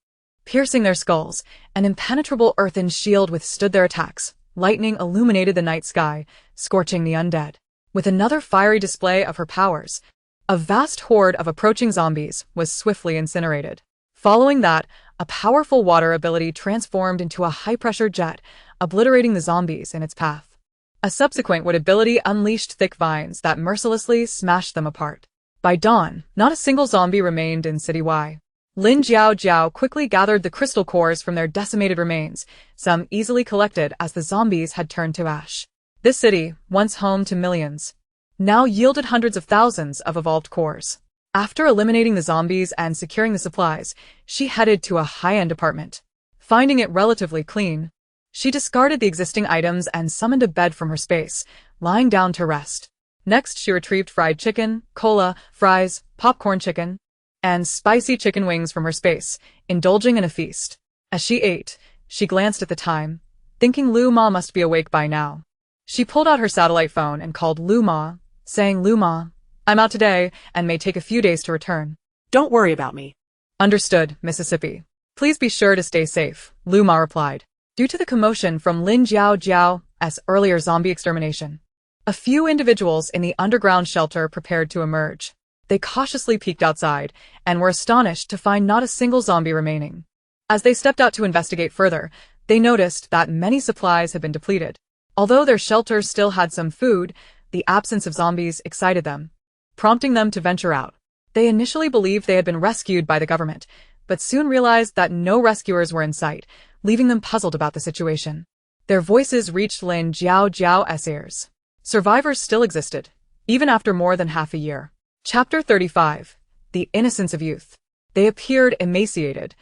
piercing their skulls. An impenetrable earthen shield withstood their attacks. Lightning illuminated the night sky, scorching the undead. With another fiery display of her powers, a vast horde of approaching zombies was swiftly incinerated. Following that, a powerful water ability transformed into a high-pressure jet, obliterating the zombies in its path. A subsequent wood ability unleashed thick vines that mercilessly smashed them apart. By dawn, not a single zombie remained in City Y. Lin Jiao quickly gathered the crystal cores from their decimated remains, some easily collected as the zombies had turned to ash. This city, once home to millions, now yielded hundreds of thousands of evolved cores. After eliminating the zombies and securing the supplies, she headed to a high-end apartment. Finding it relatively clean, she discarded the existing items and summoned a bed from her space, lying down to rest. Next, she retrieved fried chicken, cola, fries, popcorn chicken, and spicy chicken wings from her space, indulging in a feast. As she ate, she glanced at the time, thinking Lu Ma must be awake by now. She pulled out her satellite phone and called Lu Ma, saying, "Lu Ma, I'm out today and may take a few days to return."
Don't worry about me.
"Understood, Mississippi. Please be sure to stay safe," Lu Ma replied. Due to the commotion from Lin Jiao's earlier zombie extermination, a few individuals in the underground shelter prepared to emerge. They cautiously peeked outside and were astonished to find not a single zombie remaining. As they stepped out to investigate further, they noticed that many supplies had been depleted. Although their shelter still had some food, the absence of zombies excited them, prompting them to venture out. They initially believed they had been rescued by the government, but soon realized that no rescuers were in sight, leaving them puzzled about the situation. Their voices reached Lin Jiao's ears. Survivors still existed, even after more than half a year. Chapter 35. The Innocence of Youth. They appeared emaciated,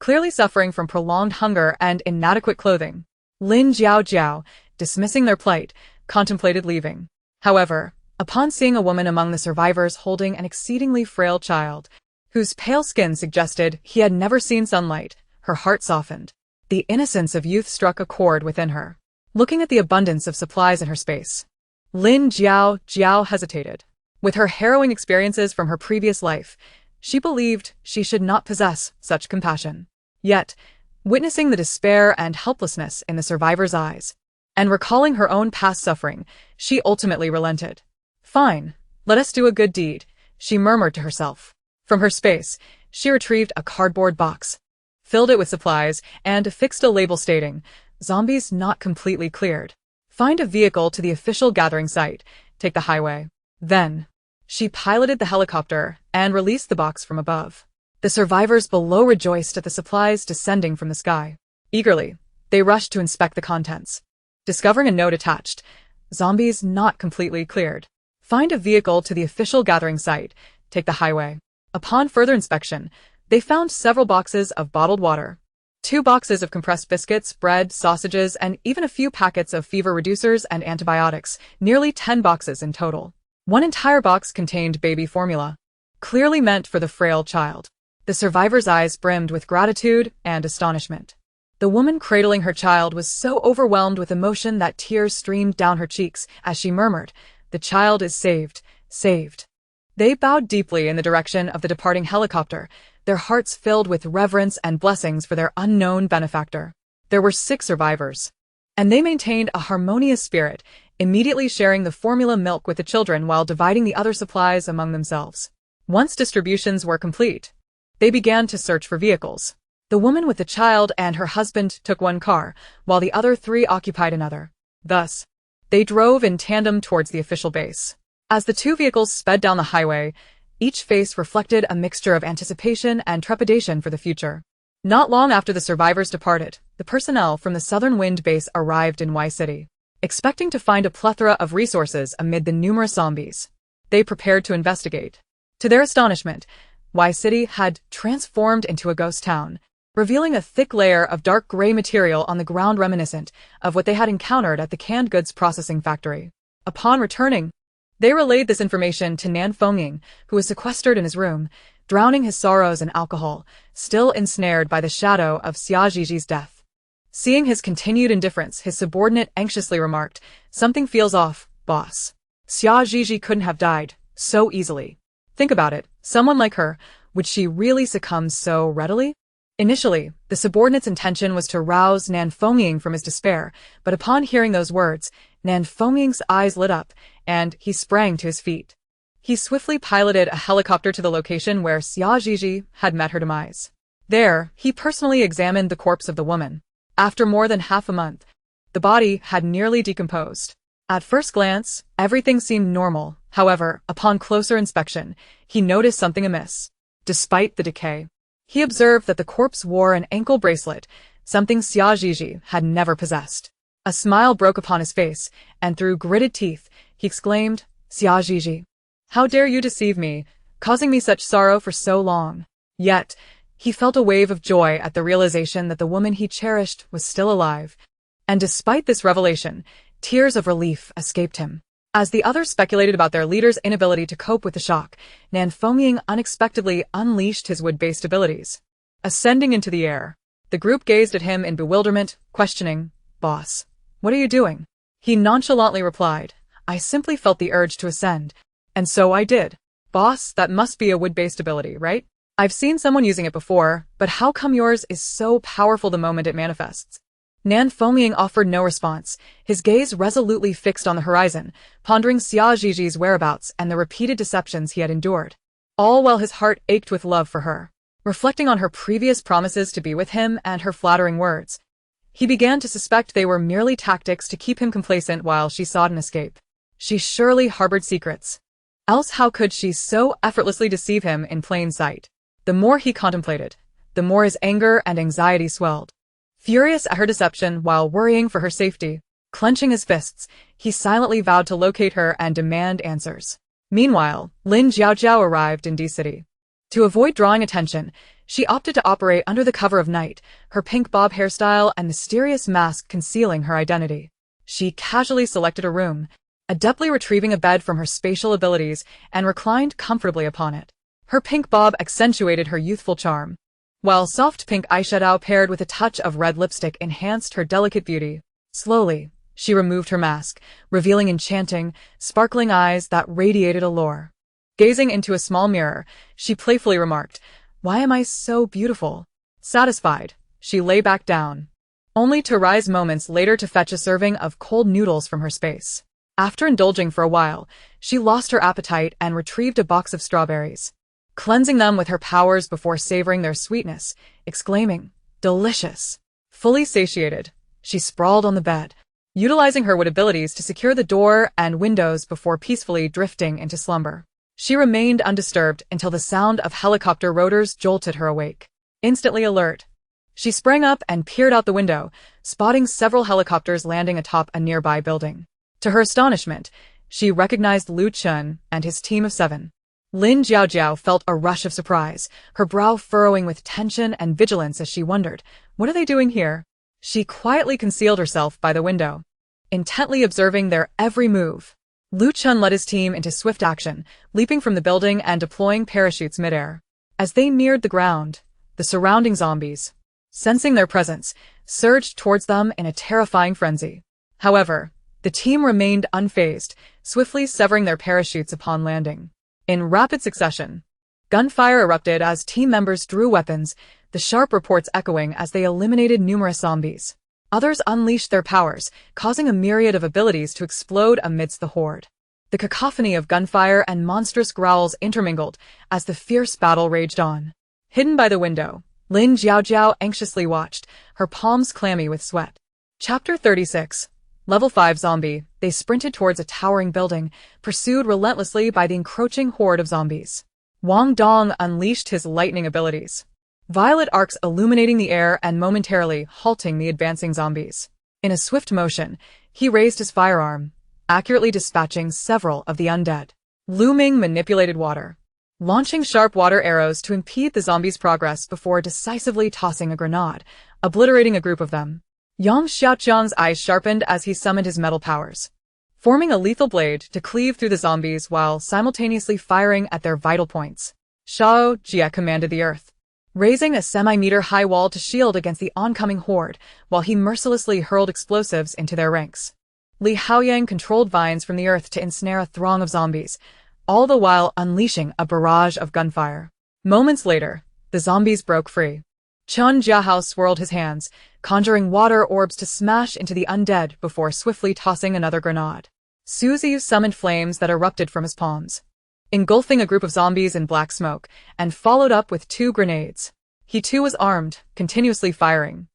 clearly suffering from prolonged hunger and inadequate clothing. Lin Jiao, dismissing their plight, contemplated leaving. However, upon seeing a woman among the survivors holding an exceedingly frail child, whose pale skin suggested he had never seen sunlight, her heart softened. The innocence of youth struck a chord within her. Looking at the abundance of supplies in her space, Lin Jiao hesitated. With her harrowing experiences from her previous life, she believed she should not possess such compassion. Yet, witnessing the despair and helplessness in the survivors' eyes, and recalling her own past suffering, she ultimately relented. "Fine, let us do a good deed," she murmured to herself. From her space, she retrieved a cardboard box, filled it with supplies, and affixed a label stating, "Zombies not completely cleared. Find a vehicle to the official gathering site. Take the highway." Then, she piloted the helicopter and released the box from above. The survivors below rejoiced at the supplies descending from the sky. Eagerly, they rushed to inspect the contents. Discovering a note attached, "Zombies not completely cleared. Find a vehicle to the official gathering site. Take the highway." Upon further inspection, they found several boxes of bottled water, 2 boxes of compressed biscuits, bread, sausages, and even a few packets of fever reducers and antibiotics, nearly 10 boxes in total. One entire box contained baby formula, clearly meant for the frail child. The survivor's eyes brimmed with gratitude and astonishment. The woman cradling her child was so overwhelmed with emotion that tears streamed down her cheeks as she murmured, "The child is saved, saved." They bowed deeply in the direction of the departing helicopter, their hearts filled with reverence and blessings for their unknown benefactor. There were 6 survivors, and they maintained a harmonious spirit, immediately sharing the formula milk with the children while dividing the other supplies among themselves. Once distributions were complete, they began to search for vehicles. The woman with the child and her husband took one car, while the other 3 occupied another. Thus, they drove in tandem towards the official base. As the 2 vehicles sped down the highway, each face reflected a mixture of anticipation and trepidation for the future. Not long after the survivors departed, the personnel from the Southern Wind Base arrived in Y City, expecting to find a plethora of resources amid the numerous zombies. They prepared to investigate. To their astonishment, Y City had transformed into a ghost town, revealing a thick layer of dark gray material on the ground reminiscent of what they had encountered at the canned goods processing factory. Upon returning, they relayed this information to Nan Fengying, who was sequestered in his room, drowning his sorrows in alcohol, still ensnared by the shadow of Xia Ziji's death. Seeing his continued indifference, his subordinate anxiously remarked, "Something feels off, boss. Xia Ziji couldn't have died so easily. Think about it, someone like her, would she really succumb so readily?" Initially, the subordinate's intention was to rouse Nan Fengying from his despair, but upon hearing those words, Nan Fengying's eyes lit up, and he sprang to his feet. He swiftly piloted a helicopter to the location where Xia Ziji had met her demise. There, he personally examined the corpse of the woman. After more than half a month, the body had nearly decomposed. At first glance, everything seemed normal. However, upon closer inspection, he noticed something amiss. Despite the decay, he observed that the corpse wore an ankle bracelet, something Xia Ziji had never possessed. A smile broke upon his face, and through gritted teeth, he exclaimed, "Xia Ziji, how dare you deceive me, causing me such sorrow for so long?" Yet, he felt a wave of joy at the realization that the woman he cherished was still alive, and despite this revelation, tears of relief escaped him. As the others speculated about their leader's inability to cope with the shock, Nan Fengying unexpectedly unleashed his wood-based abilities. Ascending into the air, the group gazed at him in bewilderment, questioning, "Boss, what are you doing?" He nonchalantly replied, "I simply felt the urge to ascend, and so I did." "Boss, that must be a wood-based ability, right? I've seen someone using it before, but how come yours is so powerful the moment it manifests?" Nan Fengying offered no response, his gaze resolutely fixed on the horizon, pondering Xia Ziji's whereabouts and the repeated deceptions he had endured. All while his heart ached with love for her. Reflecting on her previous promises to be with him and her flattering words, he began to suspect they were merely tactics to keep him complacent while she sought an escape. She surely harbored secrets. Else how could she so effortlessly deceive him in plain sight? The more he contemplated, the more his anger and anxiety swelled. Furious at her deception while worrying for her safety, clenching his fists, he silently vowed to locate her and demand answers. Meanwhile, Lin Jiaojiao arrived in D City. To avoid drawing attention, she opted to operate under the cover of night, her pink bob hairstyle and mysterious mask concealing her identity. She casually selected a room, adeptly retrieving a bed from her spatial abilities, and reclined comfortably upon it. Her pink bob accentuated her youthful charm, while soft pink eyeshadow paired with a touch of red lipstick enhanced her delicate beauty. Slowly, she removed her mask, revealing enchanting, sparkling eyes that radiated allure. Gazing into a small mirror, she playfully remarked, "Why am I so beautiful?" Satisfied, she lay back down, only to rise moments later to fetch a serving of cold noodles from her space. After indulging for a while, she lost her appetite and retrieved a box of strawberries, cleansing them with her powers before savoring their sweetness, exclaiming, "Delicious!" Fully satiated, she sprawled on the bed, utilizing her wood abilities to secure the door and windows before peacefully drifting into slumber. She remained undisturbed until the sound of helicopter rotors jolted her awake. Instantly alert, she sprang up and peered out the window, spotting several helicopters landing atop a nearby building. To her astonishment, she recognized Lu Chun and his team of 7. Lin Jiaojiao felt a rush of surprise, her brow furrowing with tension and vigilance as she wondered, what are they doing here? She quietly concealed herself by the window, intently observing their every move. Lu Chun led his team into swift action, leaping from the building and deploying parachutes midair. As they neared the ground, the surrounding zombies, sensing their presence, surged towards them in a terrifying frenzy. However, the team remained unfazed, swiftly severing their parachutes upon landing. In rapid succession, gunfire erupted as team members drew weapons, the sharp reports echoing as they eliminated numerous zombies. Others unleashed their powers, causing a myriad of abilities to explode amidst the horde. The cacophony of gunfire and monstrous growls intermingled as the fierce battle raged on. Hidden by the window, Lin Jiaojiao anxiously watched, her palms clammy with sweat. Chapter 36. Level 5 Zombie. They sprinted towards a towering building, pursued relentlessly by the encroaching horde of zombies. Wang Dong unleashed his lightning abilities, violet arcs illuminating the air and momentarily halting the advancing zombies. In a swift motion, he raised his firearm, accurately dispatching several of the undead. Lu Ming manipulated water, launching sharp water arrows to impede the zombies' progress before decisively tossing a grenade, obliterating a group of them. Yang Xiaoqiang's eyes sharpened as he summoned his metal powers, forming a lethal blade to cleave through the zombies while simultaneously firing at their vital points. Shao Jie commanded the earth, raising a semi-meter-high wall to shield against the oncoming horde, while he mercilessly hurled explosives into their ranks. Li Haoyang controlled vines from the earth to ensnare a throng of zombies, all the while unleashing a barrage of gunfire. Moments later, the zombies broke free. Chun Jiahao swirled his hands, conjuring water orbs to smash into the undead before swiftly tossing another grenade. Su Ziyu summoned flames that erupted from his palms, engulfing a group of zombies in black smoke, and followed up with 2 grenades. He too was armed, continuously firing.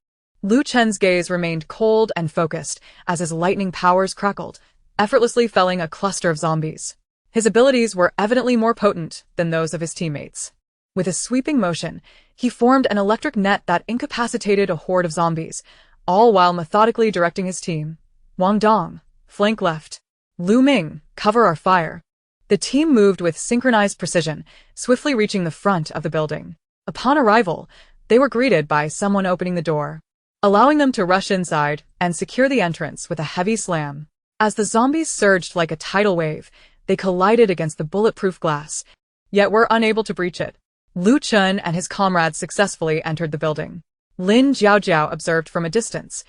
Lu Chen's gaze remained cold and focused as his lightning powers crackled, effortlessly felling a cluster of zombies. His abilities were evidently more potent than those of his teammates. With a sweeping motion, he formed an electric net that incapacitated a horde of zombies, all while methodically directing his team. Wang Dong, flank left. Lu Ming, cover our fire. The team moved with synchronized precision, swiftly reaching the front of the building. Upon arrival, they were greeted by someone opening the door, allowing them to rush inside and secure the entrance with a heavy slam. As the zombies surged like a tidal wave, they collided against the bulletproof glass, yet were unable to breach it. Lu Chun and his comrades successfully entered the building. Lin Jiaojiao observed from a distance,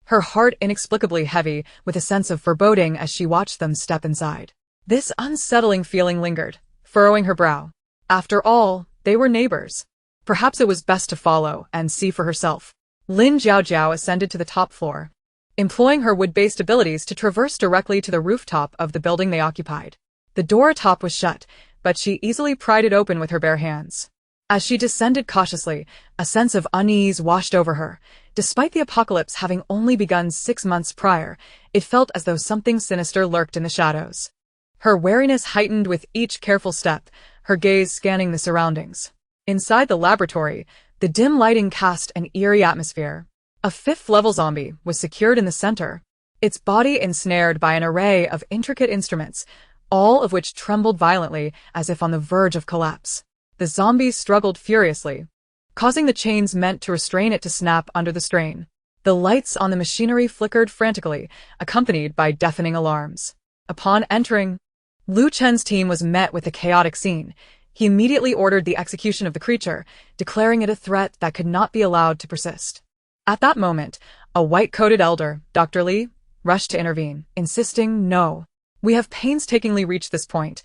her heart inexplicably heavy with a sense of foreboding as she watched them step inside. This unsettling feeling lingered, furrowing her brow. After all, they were neighbors. Perhaps it was best to follow and see for herself. Lin Jiaojiao ascended to the top floor, employing her wood-based abilities to traverse directly to the rooftop of the building they occupied. The door atop was shut, but she easily pried it open with her bare hands. As she descended cautiously, a sense of unease washed over her. Despite the apocalypse having only begun 6 months prior, it felt as though something sinister lurked in the shadows. Her wariness heightened with each careful step, her gaze scanning the surroundings. Inside the laboratory, the dim lighting cast an eerie atmosphere. A 5th-level zombie was secured in the center, its body ensnared by an array of intricate instruments, all of which trembled violently as if on the verge of collapse. The zombies struggled furiously, causing the chains meant to restrain it to snap under the strain. The lights on the machinery flickered frantically, accompanied by deafening alarms. Upon entering, Lu Chen's team was met with a chaotic scene. He immediately ordered the execution of the creature, declaring it a threat that could not be allowed to persist. At that moment, a white-coated elder, Dr. Li, rushed to intervene, insisting, "No. We have painstakingly reached this point.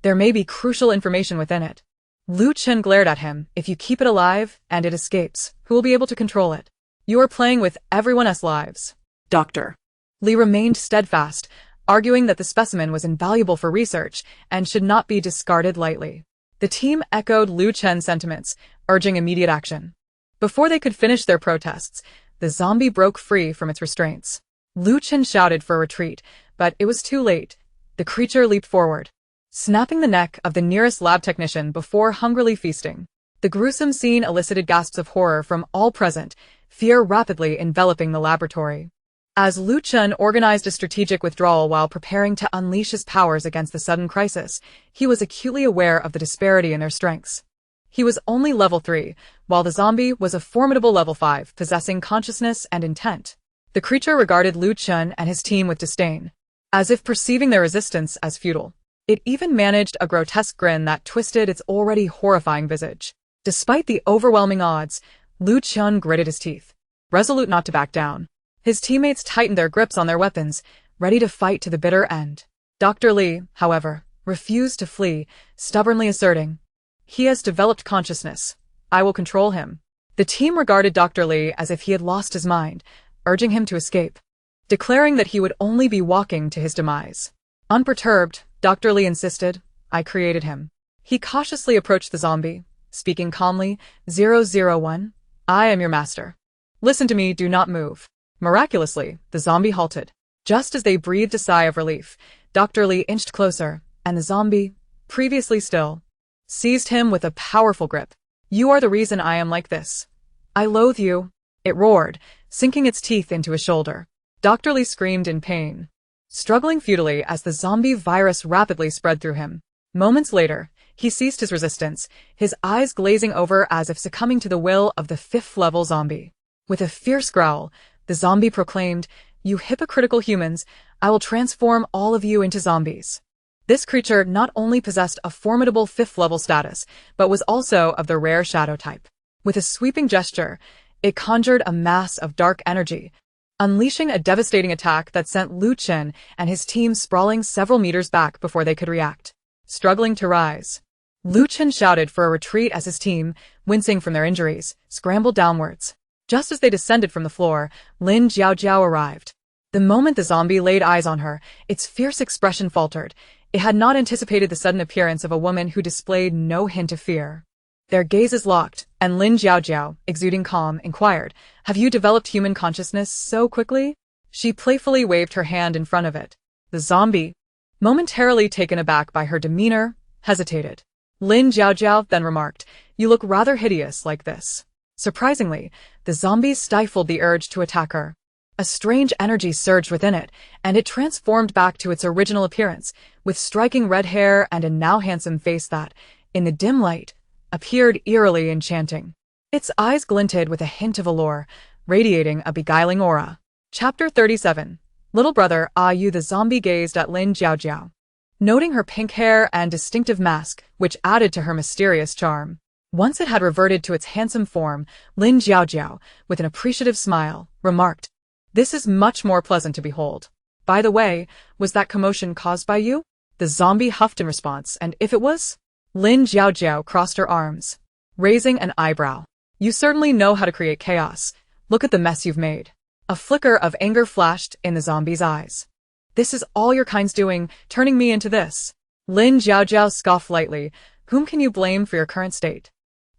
There may be crucial information within it." Lu Chen glared at him. "If you keep it alive, and it escapes, who will be able to control it? You are playing with everyone else's lives."
Doctor.
Li remained steadfast, arguing that the specimen was invaluable for research and should not be discarded lightly. The team echoed Lu Chen's sentiments, urging immediate action. Before they could finish their protests, the zombie broke free from its restraints. Lu Chen shouted for a retreat, but it was too late. The creature leaped forward, snapping the neck of the nearest lab technician before hungrily feasting. The gruesome scene elicited gasps of horror from all present, fear rapidly enveloping the laboratory. As Lu Chen organized a strategic withdrawal while preparing to unleash his powers against the sudden crisis, he was acutely aware of the disparity in their strengths. He was only level 3, while the zombie was a formidable level 5, possessing consciousness and intent. The creature regarded Lu Chen and his team with disdain, as if perceiving their resistance as futile. It even managed a grotesque grin that twisted its already horrifying visage. Despite the overwhelming odds, Lu Chen gritted his teeth, resolute not to back down. His teammates tightened their grips on their weapons, ready to fight to the bitter end. Dr. Li, however, refused to flee, stubbornly asserting, "He has developed consciousness. I will control him." The team regarded Dr. Li as if he had lost his mind, urging him to escape, declaring that he would only be walking to his demise. Unperturbed, Dr. Li insisted, "I created him." He cautiously approached the zombie, speaking calmly, 001, "I am your master. Listen to me, do not move." Miraculously, the zombie halted. Just as they breathed a sigh of relief, Dr. Li inched closer, and the zombie, previously still, seized him with a powerful grip. "You are the reason I am like this. I loathe you," it roared, sinking its teeth into his shoulder. Dr. Li screamed in pain, struggling futilely as the zombie virus rapidly spread through him. Moments later, he ceased his resistance, his eyes glazing over as if succumbing to the will of the 5th-level zombie. With a fierce growl, the zombie proclaimed, "You hypocritical humans, I will transform all of you into zombies." This creature not only possessed a formidable 5th-level status, but was also of the rare shadow type. With a sweeping gesture, it conjured a mass of dark energy, unleashing a devastating attack that sent Lu Chen and his team sprawling several meters back before they could react. Struggling to rise, Lu Chen shouted for a retreat as his team, wincing from their injuries, scrambled downwards. Just as they descended from the floor, Lin Jiaojiao arrived. The moment the zombie laid eyes on her, its fierce expression faltered. It had not anticipated the sudden appearance of a woman who displayed no hint of fear. Their gazes locked, and Lin Jiaojiao, exuding calm, inquired, "Have you developed human consciousness so quickly?" She playfully waved her hand in front of it. The zombie, momentarily taken aback by her demeanor, hesitated. Lin Jiaojiao then remarked, "You look rather hideous like this." Surprisingly, the zombie stifled the urge to attack her. A strange energy surged within it, and it transformed back to its original appearance, with striking red hair and a now handsome face that, in the dim light, appeared eerily enchanting. Its eyes glinted with a hint of allure, radiating a beguiling aura. Chapter 37. Little brother, you. The zombie gazed at Lin Jiaojiao, noting her pink hair and distinctive mask, which added to her mysterious charm. Once it had reverted to its handsome form, Lin Jiaojiao, with an appreciative smile, remarked, "This is much more pleasant to behold. By the way, was that commotion caused by you?" The zombie huffed in response, and if it was? Lin Jiaojiao crossed her arms, raising an eyebrow. "You certainly know how to create chaos. Look at the mess you've made." A flicker of anger flashed in the zombie's eyes. "This is all your kind's doing, turning me into this." Lin Jiaojiao scoffed lightly. "Whom can you blame for your current state?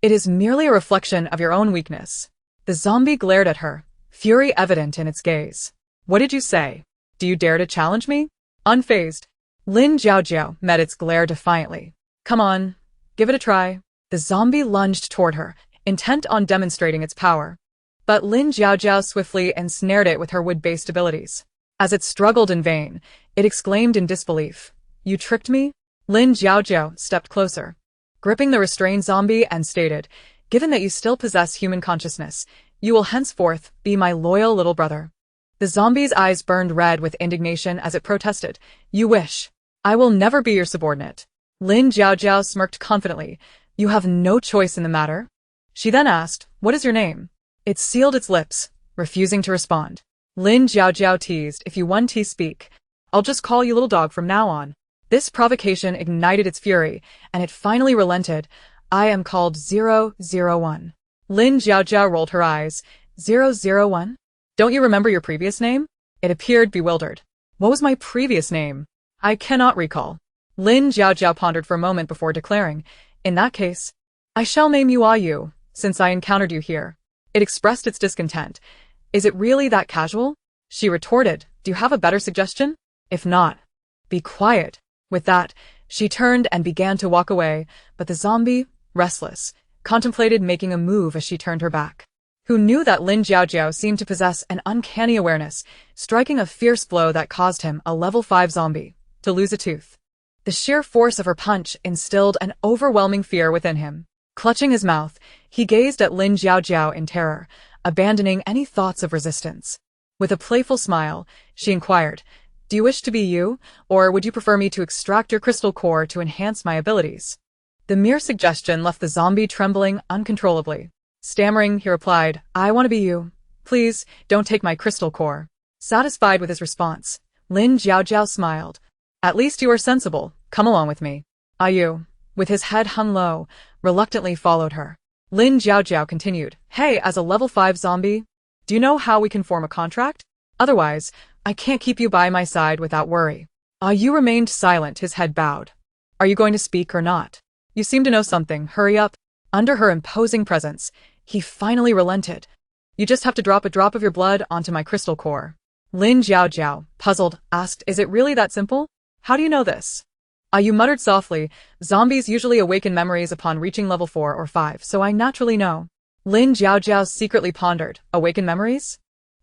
It is merely a reflection of your own weakness." The zombie glared at her, fury evident in its gaze. "What did you say? Do you dare to challenge me?" Unfazed, Lin Jiaojiao met its glare defiantly. "Come on, give it a try." The zombie lunged toward her, intent on demonstrating its power. But Lin Jiaojiao swiftly ensnared it with her wood-based abilities. As it struggled in vain, it exclaimed in disbelief, "You tricked me?" Lin Jiaojiao stepped closer, gripping the restrained zombie, and stated, "Given that you still possess human consciousness, you will henceforth be my loyal little brother." The zombie's eyes burned red with indignation as it protested, "You wish. I will never be your subordinate." Lin Jiaojiao smirked confidently, "You have no choice in the matter." She then asked, "What is your name?" It sealed its lips, refusing to respond. Lin Jiaojiao teased, "If you want to speak, I'll just call you little dog from now on." This provocation ignited its fury, and it finally relented. "I am called 001. Lin Jiaojiao rolled her eyes. 001? Don't you remember your previous name? It appeared bewildered. What was my previous name? I cannot recall. Lin Jiaojiao pondered for a moment before declaring, "In that case, I shall name you Ayu, since I encountered you here." It expressed its discontent. "Is it really that casual?" She retorted, "Do you have a better suggestion? If not, be quiet." With that, she turned and began to walk away, but the zombie, restless, contemplated making a move as she turned her back. Who knew that Lin Jiaojiao seemed to possess an uncanny awareness, striking a fierce blow that caused him, a level 5 zombie, to lose a tooth. The sheer force of her punch instilled an overwhelming fear within him. Clutching his mouth, he gazed at Lin Jiaojiao in terror, abandoning any thoughts of resistance. With a playful smile, she inquired, "Do you wish to be you, or would you prefer me to extract your crystal core to enhance my abilities?" The mere suggestion left the zombie trembling uncontrollably. Stammering, he replied, "I want to be you. Please, don't take my crystal core." Satisfied with his response, Lin Jiaojiao smiled. "At least you are sensible. Come along with me." Ayu, with his head hung low, reluctantly followed her. Lin Jiaojiao continued, "Hey, as a level 5 zombie, do you know how we can form a contract? Otherwise, I can't keep you by my side without worry." Ayu remained silent, his head bowed. "Are you going to speak or not? You seem to know something. Hurry up." Under her imposing presence, he finally relented. "You just have to drop a drop of your blood onto my crystal core." Lin Jiaojiao, puzzled, asked, "Is it really that simple? How do you know this?" Ayu muttered softly, "Zombies usually awaken memories upon reaching level 4 or 5, so I naturally know." Lin Jiaojiao secretly pondered, "Awaken memories?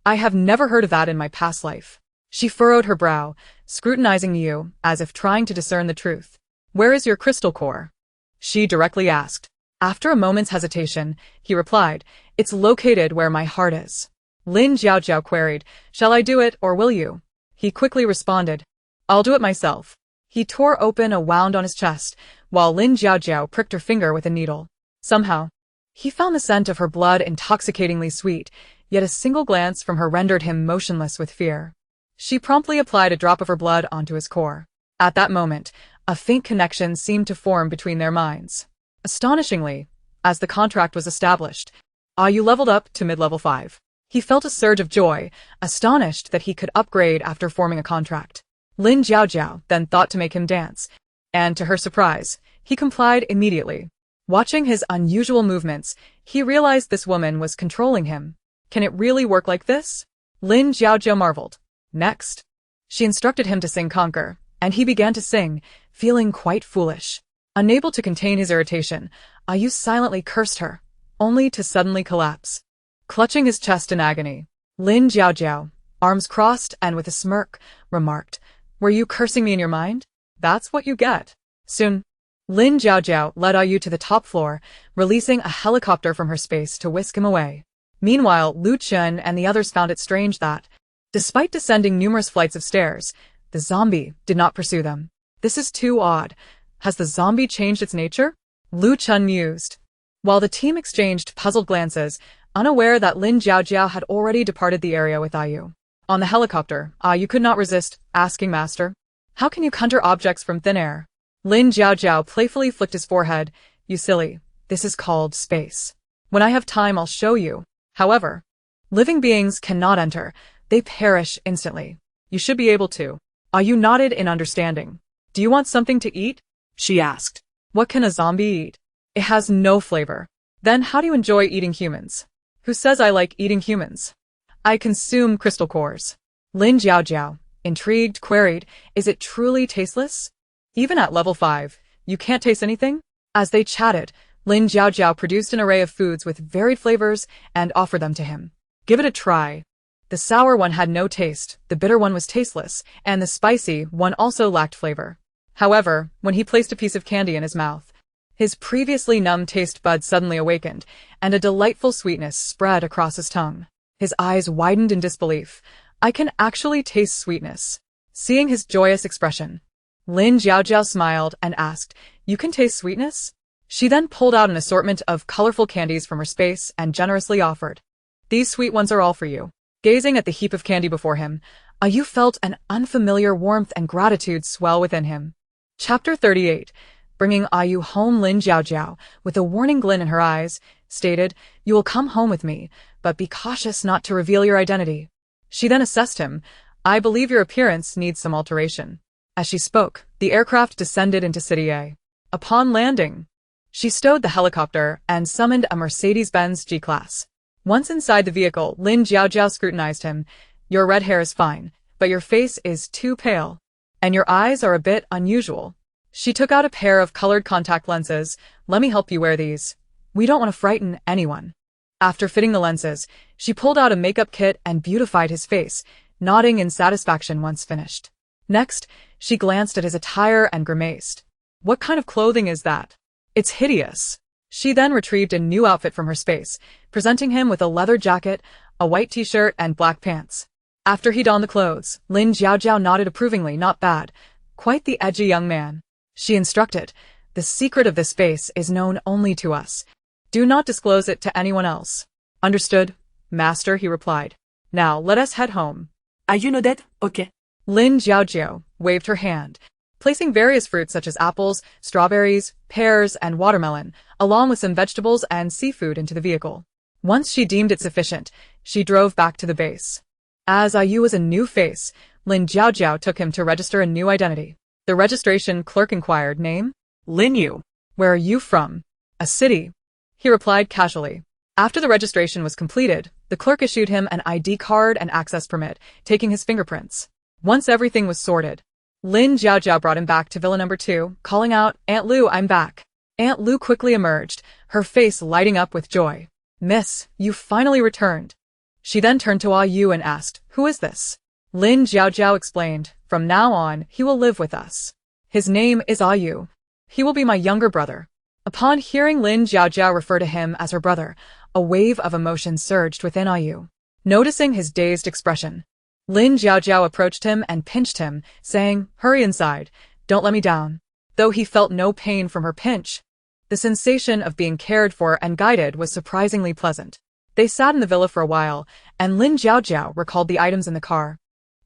I have never heard of that in my past life." She furrowed her brow, scrutinizing Yu, as if trying to discern the truth. "Where is your crystal core?" she directly asked. After a moment's hesitation, he replied, "It's located where my heart is." Lin Jiaojiao queried, "Shall I do it, or will you?" He quickly responded, "I'll do it myself." He tore open a wound on his chest, while Lin Jiaojiao pricked her finger with a needle. Somehow, he found the scent of her blood intoxicatingly sweet, yet a single glance from her rendered him motionless with fear. She promptly applied a drop of her blood onto his core. At that moment, a faint connection seemed to form between their minds. Astonishingly, as the contract was established, Ayu leveled up to mid-level 5. He felt a surge of joy, astonished that he could upgrade after forming a contract. Lin Jiaojiao then thought to make him dance, and to her surprise, he complied immediately. Watching his unusual movements, he realized this woman was controlling him. Can it really work like this? Lin Jiaojiao marveled. Next, she instructed him to sing Conquer, and he began to sing, feeling quite foolish. Unable to contain his irritation, Ayu silently cursed her, only to suddenly collapse. Clutching his chest in agony, Lin Jiaojiao, arms crossed and with a smirk, remarked, "Were you cursing me in your mind? That's what you get." Soon, Lin Jiaojiao led Ayu to the top floor, releasing a helicopter from her space to whisk him away. Meanwhile, Lu Chun and the others found it strange that, despite descending numerous flights of stairs, the zombie did not pursue them. "This is too odd. Has the zombie changed its nature?" Lu Chun mused. While the team exchanged puzzled glances, unaware that Lin Jiaojiao had already departed the area with Ayu. On the helicopter, Ayu could not resist asking Master, "How can you conjure objects from thin air?" Lin Jiaojiao playfully flicked his forehead. "You silly, this is called space. When I have time I'll show you. However, living beings cannot enter, they perish instantly. You should be able to." Ayu nodded in understanding. "Do you want something to eat?" she asked. "What can a zombie eat? It has no flavor." "Then how do you enjoy eating humans?" "Who says I like eating humans? I consume crystal cores." Lin Jiaojiao, intrigued, queried, "Is it truly tasteless? Even at level 5, you can't taste anything?" As they chatted, Lin Jiaojiao produced an array of foods with varied flavors and offered them to him. "Give it a try." The sour one had no taste, the bitter one was tasteless, and the spicy one also lacked flavor. However, when he placed a piece of candy in his mouth, his previously numb taste buds suddenly awakened, and a delightful sweetness spread across his tongue. His eyes widened in disbelief. "I can actually taste sweetness." Seeing his joyous expression, Lin Jiaojiao smiled and asked, "You can taste sweetness?" She then pulled out an assortment of colorful candies from her space and generously offered, "These sweet ones are all for you." Gazing at the heap of candy before him, Ayu felt an unfamiliar warmth and gratitude swell within him. Chapter 38. Bringing Ayu home. Lin Jiaojiao, with a warning glint in her eyes, stated, "You will come home with me, but be cautious not to reveal your identity." She then assessed him. "I believe your appearance needs some alteration." As she spoke, the aircraft descended into City A. Upon landing, she stowed the helicopter and summoned a Mercedes-Benz G-Class. Once inside the vehicle, Lin Jiaojiao scrutinized him. Your red hair is fine, but your face is too pale. And your eyes are a bit unusual. She took out a pair of colored contact lenses. Let me help you wear these. We don't want to frighten anyone. After fitting the lenses, she pulled out a makeup kit and beautified his face, nodding in satisfaction once finished. Next, she glanced at his attire and grimaced. What kind of clothing is that? It's hideous. She then retrieved a new outfit from her space, presenting him with a leather jacket, a white t-shirt, and black pants. After he donned the clothes, Lin Jiaojiao nodded approvingly. Not bad. Quite the edgy young man. She instructed, the secret of this space is known only to us. Do not disclose it to anyone else. Understood, master, he replied. Now let us head home.
Are you not dead? Okay.
Lin Jiaojiao waved her hand, placing various fruits such as apples, strawberries, pears, and watermelon, along with some vegetables and seafood into the vehicle. Once she deemed it sufficient, she drove back to the base. As Ayu was a new face, Lin Jiaojiao took him to register a new identity. The registration clerk inquired, name?
Lin Yu.
Where are you from? A city. He replied casually. After the registration was completed, the clerk issued him an ID card and access permit, taking his fingerprints. Once everything was sorted, Lin Jiaojiao brought him back to Villa number 2, calling out, Aunt Lu, I'm back. Aunt Lu quickly emerged, her face lighting up with joy. Miss, you finally returned. She then turned to Ayu and asked, who is this? Lin Jiaojiao explained, from now on, he will live with us. His name is Ayu. He will be my younger brother. Upon hearing Lin Jiaojiao refer to him as her brother, a wave of emotion surged within Ayu. Noticing his dazed expression, Lin Jiaojiao approached him and pinched him, saying, hurry inside, don't let me down. Though he felt no pain from her pinch, the sensation of being cared for and guided was surprisingly pleasant. They sat in the villa for a while, and Lin Jiaojiao recalled the items in the car,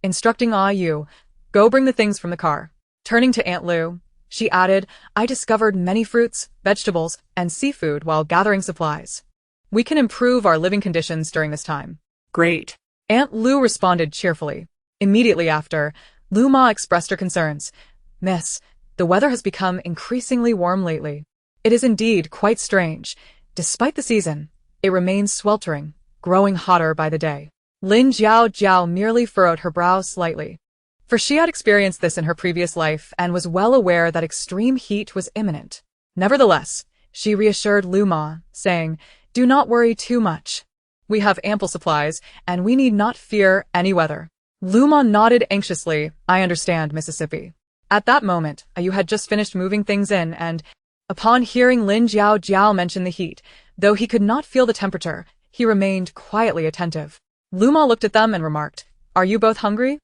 instructing Ayu, go bring the things from the car. Turning to Aunt Lu, she added, I discovered many fruits, vegetables, and seafood while gathering supplies. We can improve our living conditions during this time.
Great.
Aunt Lu responded cheerfully. Immediately after, Lu Ma expressed her concerns. Miss, the weather has become increasingly warm lately. It is indeed quite strange. Despite the season, it remains sweltering, growing hotter by the day. Lin Jiaojiao merely furrowed her brows slightly, for she had experienced this in her previous life and was well aware that extreme heat was imminent. Nevertheless, she reassured Lu Ma, saying, do not worry too much. We have ample supplies, and we need not fear any weather. Lu Ma nodded anxiously. I understand, Mississippi. At that moment, Ayu had just finished moving things in and, upon hearing Lin Jiaojiao mention the heat, though he could not feel the temperature, he remained quietly attentive. Lu Ma looked at them and remarked, are you both hungry?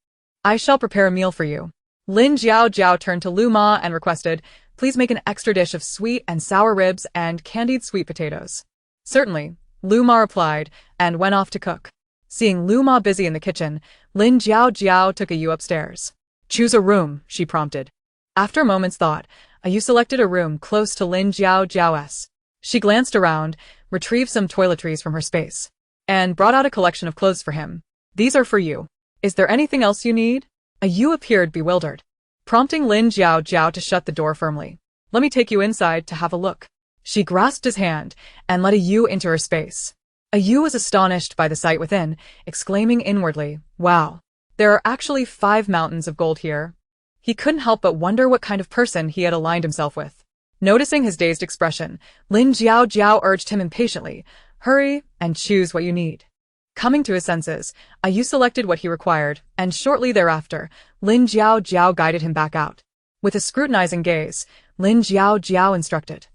I shall prepare a meal for you. Lin Jiaojiao turned to Lu Ma and requested, please make an extra dish of sweet and sour ribs and candied sweet potatoes. Certainly, Lu Ma replied, and went off to cook. Seeing Lu Ma busy in the kitchen, Lin Jiaojiao took Ayu upstairs. Choose a room, she prompted. After a moment's thought, Ayu selected a room close to Lin Jiaojiao's. She glanced around, retrieved some toiletries from her space, and brought out a collection of clothes for him. These are for you. Is there anything else you need? Ayu appeared bewildered, prompting Lin Jiaojiao to shut the door firmly. Let me take you inside to have a look. She grasped his hand and led Ayu into her space. Ayu was astonished by the sight within, exclaiming inwardly, wow, there are actually 5 mountains of gold here. He couldn't help but wonder what kind of person he had aligned himself with. Noticing his dazed expression, Lin Jiaojiao urged him impatiently, hurry and choose what you need. Coming to his senses, Ayu selected what he required, and shortly thereafter, Lin Jiaojiao guided him back out. With a scrutinizing gaze, Lin Jiaojiao instructed,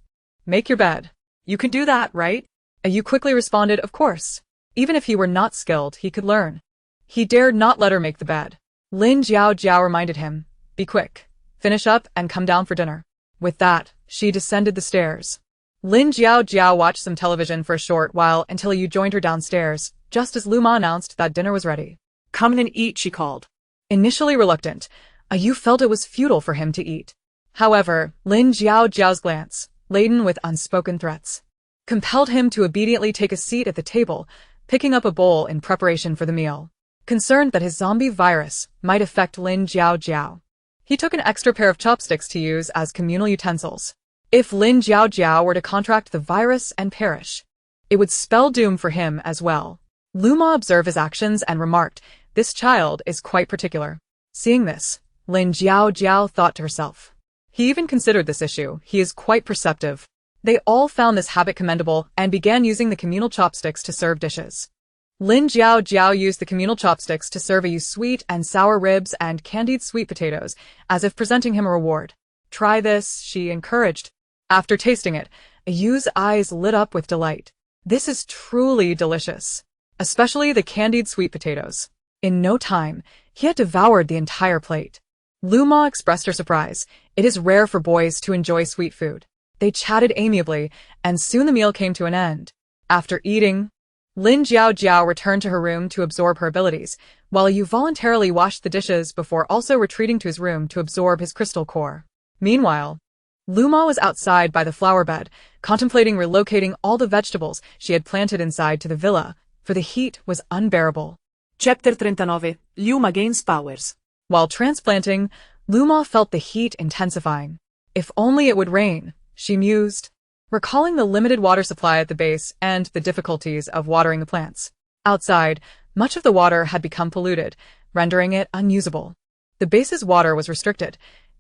make your bed. You can do that, right? Ayu quickly responded, of course. Even if he were not skilled, he could learn. He dared not let her make the bed. Lin Jiaojiao reminded him, be quick, finish up and come down for dinner. With that, she descended the stairs. Lin Jiaojiao watched some television for a short while until Ayu joined her downstairs, just as Lu Ma announced that dinner was ready.
Come in and eat, she called.
Initially reluctant, Ayu felt it was futile for him to eat. However, Lin Jiaojiao's glance, laden with unspoken threats, compelled him to obediently take a seat at the table, picking up a bowl in preparation for the meal. Concerned that his zombie virus might affect Lin Jiaojiao, he took an extra pair of chopsticks to use as communal utensils. If Lin Jiaojiao were to contract the virus and perish, it would spell doom for him as well. Lu Ma observed his actions and remarked, This child is quite particular. Seeing this, Lin Jiao thought to herself. He even considered this issue. He is quite perceptive. They all found this habit commendable and began using the communal chopsticks to serve dishes. Lin Jiao used the communal chopsticks to serve Ayu's sweet and sour ribs and candied sweet potatoes, as if presenting him a reward. Try this, she encouraged. After tasting it, Ayu's eyes lit up with delight. This is truly delicious. Especially the candied sweet potatoes. In no time, he had devoured the entire plate. Luma expressed her surprise. It is rare for boys to enjoy sweet food. They chatted amiably, and soon the meal came to an end. After eating, Lin Jiao returned to her room to absorb her abilities, while Ayu voluntarily washed the dishes before also retreating to his room to absorb his crystal core. Meanwhile, Luma was outside by the flower bed, contemplating relocating all the vegetables she had planted inside to the villa, for the heat was unbearable.
Chapter 39. Luma gains powers.
While transplanting, Luma felt the heat intensifying. If only it would rain, she mused, recalling the limited water supply at the base and the difficulties of watering the plants. Outside, much of the water had become polluted, rendering it unusable. The base's water was restricted.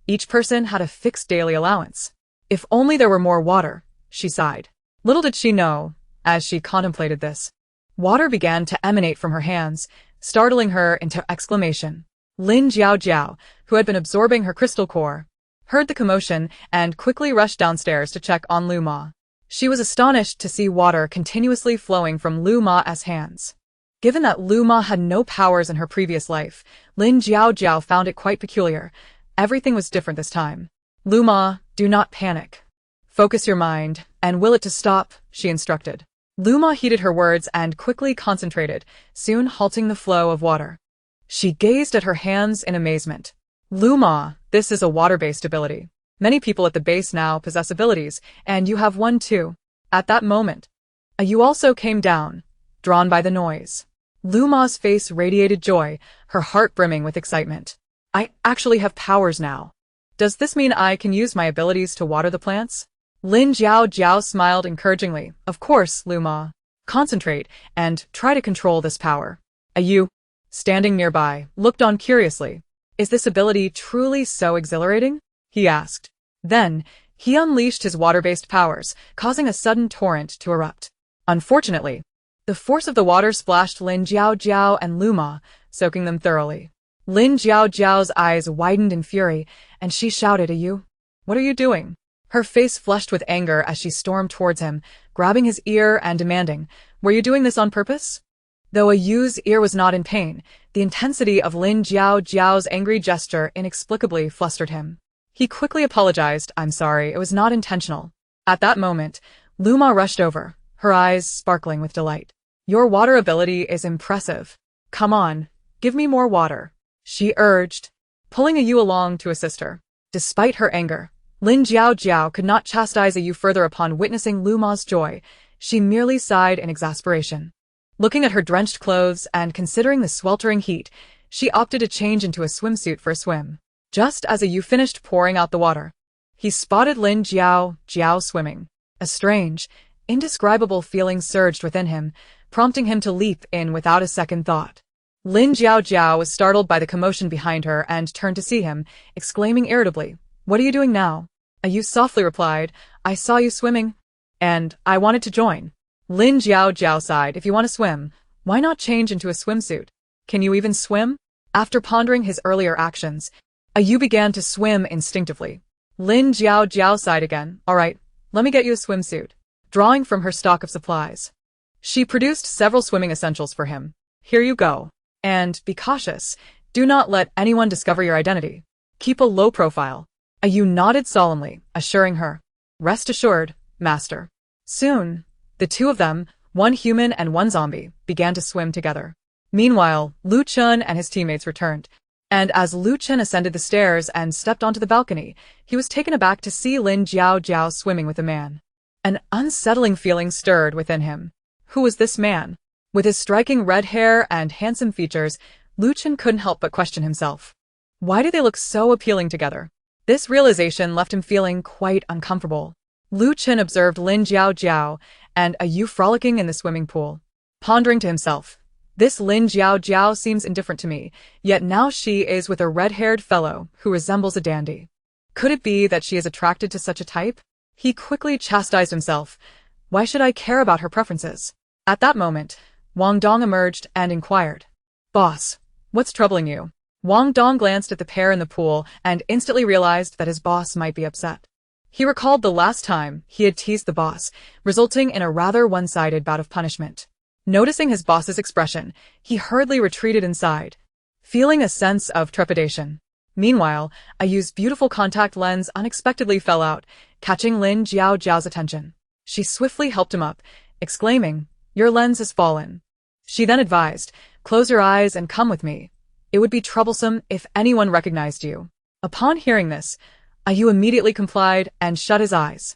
Each person had a fixed daily allowance. If only there were more water, she sighed. Little did she know, as she contemplated this, water began to emanate from her hands, startling her into exclamation. Lin Jiao, who had been absorbing her crystal core, heard the commotion and quickly rushed downstairs to check on Luma. She was astonished to see water continuously flowing from Luma's hands. Given that Luma had no powers in her previous life, Lin Jiao found it quite peculiar. Everything was different this time. Luma, do not panic. Focus your mind and will it to stop, she instructed. Luma heeded her words and quickly concentrated, soon halting the flow of water. She gazed at her hands in amazement. Luma, this is a water-based ability. Many people at the base now possess abilities, and you have one too. At that moment, Ayu also came down, drawn by the noise. Luma's face radiated joy, her heart brimming with excitement. I actually have powers now. Does this mean I can use my abilities to water the plants? Lin Jiao smiled encouragingly. Of course, Luma. Concentrate and try to control this power. Ayu, standing nearby, looked on curiously. Is this ability truly so exhilarating? He asked. Then, he unleashed his water-based powers, causing a sudden torrent to erupt. Unfortunately, the force of the water splashed Lin Jiao and Luma, soaking them thoroughly. Lin Jiao's eyes widened in fury, and she shouted, Ayu, what are you doing? Her face flushed with anger as she stormed towards him, grabbing his ear and demanding, were you doing this on purpose? Though Ayu's ear was not in pain, the intensity of Lin Jiao's angry gesture inexplicably flustered him. He quickly apologized, I'm sorry, it was not intentional. At that moment, Luma rushed over, her eyes sparkling with delight. Your water ability is impressive. Come on, give me more water, she urged, pulling Ayu along to assist her. Despite her anger, Lin Jiao could not chastise Ayu further upon witnessing Luma's joy. She merely sighed in exasperation. Looking at her drenched clothes and considering the sweltering heat, she opted to change into a swimsuit for a swim. Just as Ayu finished pouring out the water, he spotted Lin Jiao swimming. A strange, indescribable feeling surged within him, prompting him to leap in without a second thought. Lin Jiao was startled by the commotion behind her and turned to see him, exclaiming irritably, what are you doing now? Ayu softly replied, I saw you swimming, and I wanted to join. Lin Jiao sighed, if you want to swim, why not change into a swimsuit? Can you even swim? After pondering his earlier actions, Ayu began to swim instinctively. Lin Jiao sighed again, all right, let me get you a swimsuit. Drawing from her stock of supplies, she produced several swimming essentials for him. Here you go. And be cautious. Do not let anyone discover your identity. Keep a low profile. Ayu nodded solemnly, assuring her, rest assured, master. Soon, the two of them, one human and one zombie, began to swim together. Meanwhile, Lu Chun and his teammates returned, and as Lu Chun ascended the stairs and stepped onto the balcony, he was taken aback to see Lin Jiao swimming with a man. An unsettling feeling stirred within him. Who was this man? With his striking red hair and handsome features, Lu Chun couldn't help but question himself. Why do they look so appealing together? This realization left him feeling quite uncomfortable. Lu Chun observed Lin Jiao and Ayu frolicking in the swimming pool. Pondering to himself, This Lin Jiao Jiao seems indifferent to me, yet now she is with a red-haired fellow who resembles a dandy. Could it be that she is attracted to such a type? He quickly chastised himself. Why should I care about her preferences? At that moment, Wang Dong emerged and inquired. Boss, what's troubling you? Wang Dong glanced at the pair in the pool and instantly realized that his boss might be upset. He recalled the last time he had teased the boss, resulting in a rather one-sided bout of punishment. Noticing his boss's expression, he hurriedly retreated inside, feeling a sense of trepidation. Meanwhile, Ayu's beautiful contact lens unexpectedly fell out, catching Lin Jiao Jiao's attention. She swiftly helped him up, exclaiming, "Your lens has fallen." She then advised, "Close your eyes and come with me. It would be troublesome if anyone recognized you." Upon hearing this, Ayu immediately complied and shut his eyes.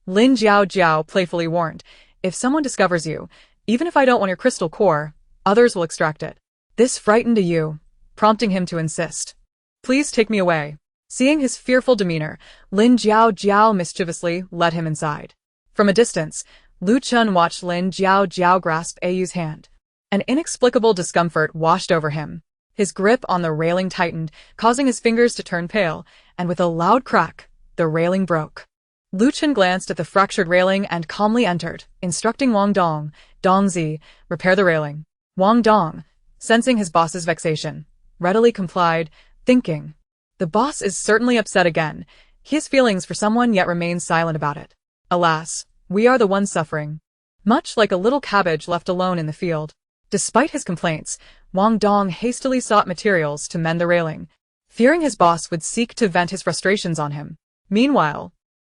Lin Jiao Jiao playfully warned, "If someone discovers you, even if I don't want your crystal core, others will extract it." This frightened Ayu, prompting him to insist. "Please take me away." Seeing his fearful demeanor, Lin Jiao Jiao mischievously led him inside. From a distance, Lu Chun watched Lin Jiao Jiao grasp Ayu's hand. An inexplicable discomfort washed over him. His grip on the railing tightened, causing his fingers to turn pale, and with a loud crack, the railing broke. Lu Chun glanced at the fractured railing and calmly entered, instructing Wang Dong, "Dongzi, repair the railing." Wang Dong, sensing his boss's vexation, readily complied, thinking, "The boss is certainly upset again. He has feelings for someone yet remains silent about it. Alas, we are the ones suffering." Much like a little cabbage left alone in the field. Despite his complaints, Wang Dong hastily sought materials to mend the railing, fearing his boss would seek to vent his frustrations on him. Meanwhile,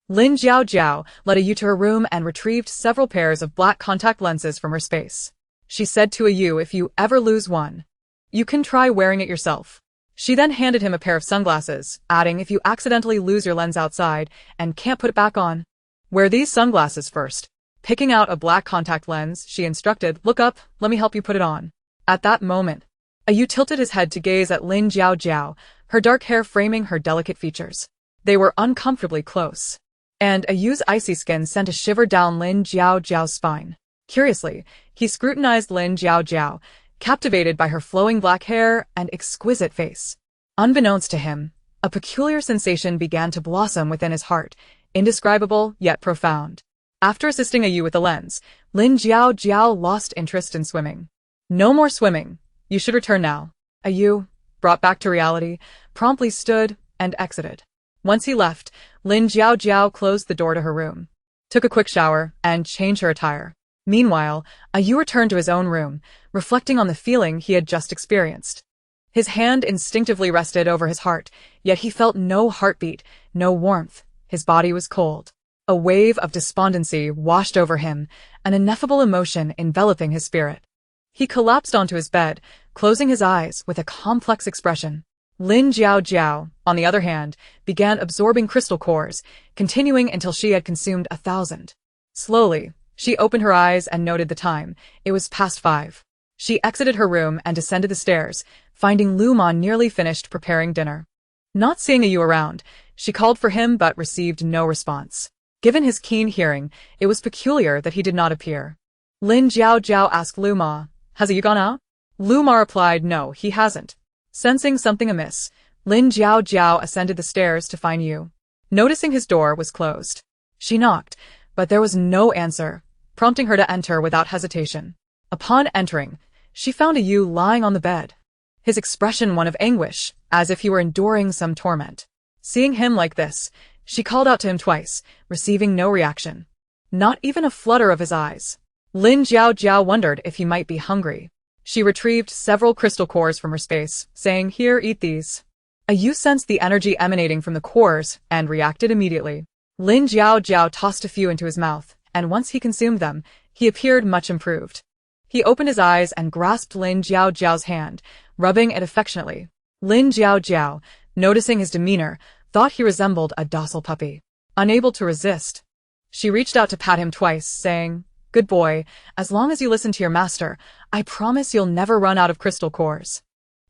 Lin Jiao Jiao led Ayu to her room and retrieved several pairs of black contact lenses from her space. She said to Ayu, "If you ever lose one, you can try wearing it yourself." She then handed him a pair of sunglasses, adding, "If you accidentally lose your lens outside and can't put it back on, wear these sunglasses first." Picking out a black contact lens, she instructed, "Look up, let me help you put it on." At that moment, Ayu tilted his head to gaze at Lin Jiao Jiao, her dark hair framing her delicate features. They were uncomfortably close, and Ayu's icy skin sent a shiver down Lin Jiao Jiao's spine. Curiously, he scrutinized Lin Jiao Jiao, captivated by her flowing black hair and exquisite face. Unbeknownst to him, a peculiar sensation began to blossom within his heart, indescribable yet profound. After assisting Ayu with the lens, Lin Jiao Jiao lost interest in swimming. "No more swimming. You should return now." Ayu, brought back to reality, promptly stood and exited. Once he left, Lin Jiao Jiao closed the door to her room, took a quick shower, and changed her attire. Meanwhile, Ayu returned to his own room, reflecting on the feeling he had just experienced. His hand instinctively rested over his heart, yet he felt no heartbeat, no warmth. His body was cold. A wave of despondency washed over him, an ineffable emotion enveloping his spirit. He collapsed onto his bed, closing his eyes with a complex expression. Lin Jiao Jiao, on the other hand, began absorbing crystal cores, continuing until she had consumed 1,000. Slowly, she opened her eyes and noted the time. It was past 5. She exited her room and descended the stairs, finding Lu Ma nearly finished preparing dinner. Not seeing Ayu around, she called for him but received no response. Given his keen hearing, it was peculiar that he did not appear. Lin Jiao Jiao asked Lu Ma, "Has Ayu gone out?" Lu Ma replied, "No, he hasn't." Sensing something amiss, Lin Jiao Jiao ascended the stairs to find Yu. Noticing his door was closed, she knocked, but there was no answer, prompting her to enter without hesitation. Upon entering, she found Yu lying on the bed, his expression one of anguish, as if he were enduring some torment. Seeing him like this, she called out to him twice, receiving no reaction. Not even a flutter of his eyes. Lin Jiao Jiao wondered if he might be hungry. She retrieved several crystal cores from her space, saying, "Here, eat these." Ayu sensed the energy emanating from the cores and reacted immediately. Lin Jiao Jiao tossed a few into his mouth, and once he consumed them, he appeared much improved. He opened his eyes and grasped Lin Jiao Jiao's hand, rubbing it affectionately. Lin Jiao Jiao, noticing his demeanor, thought he resembled a docile puppy. Unable to resist, she reached out to pat him twice, saying, "Good boy, as long as you listen to your master, I promise you'll never run out of crystal cores."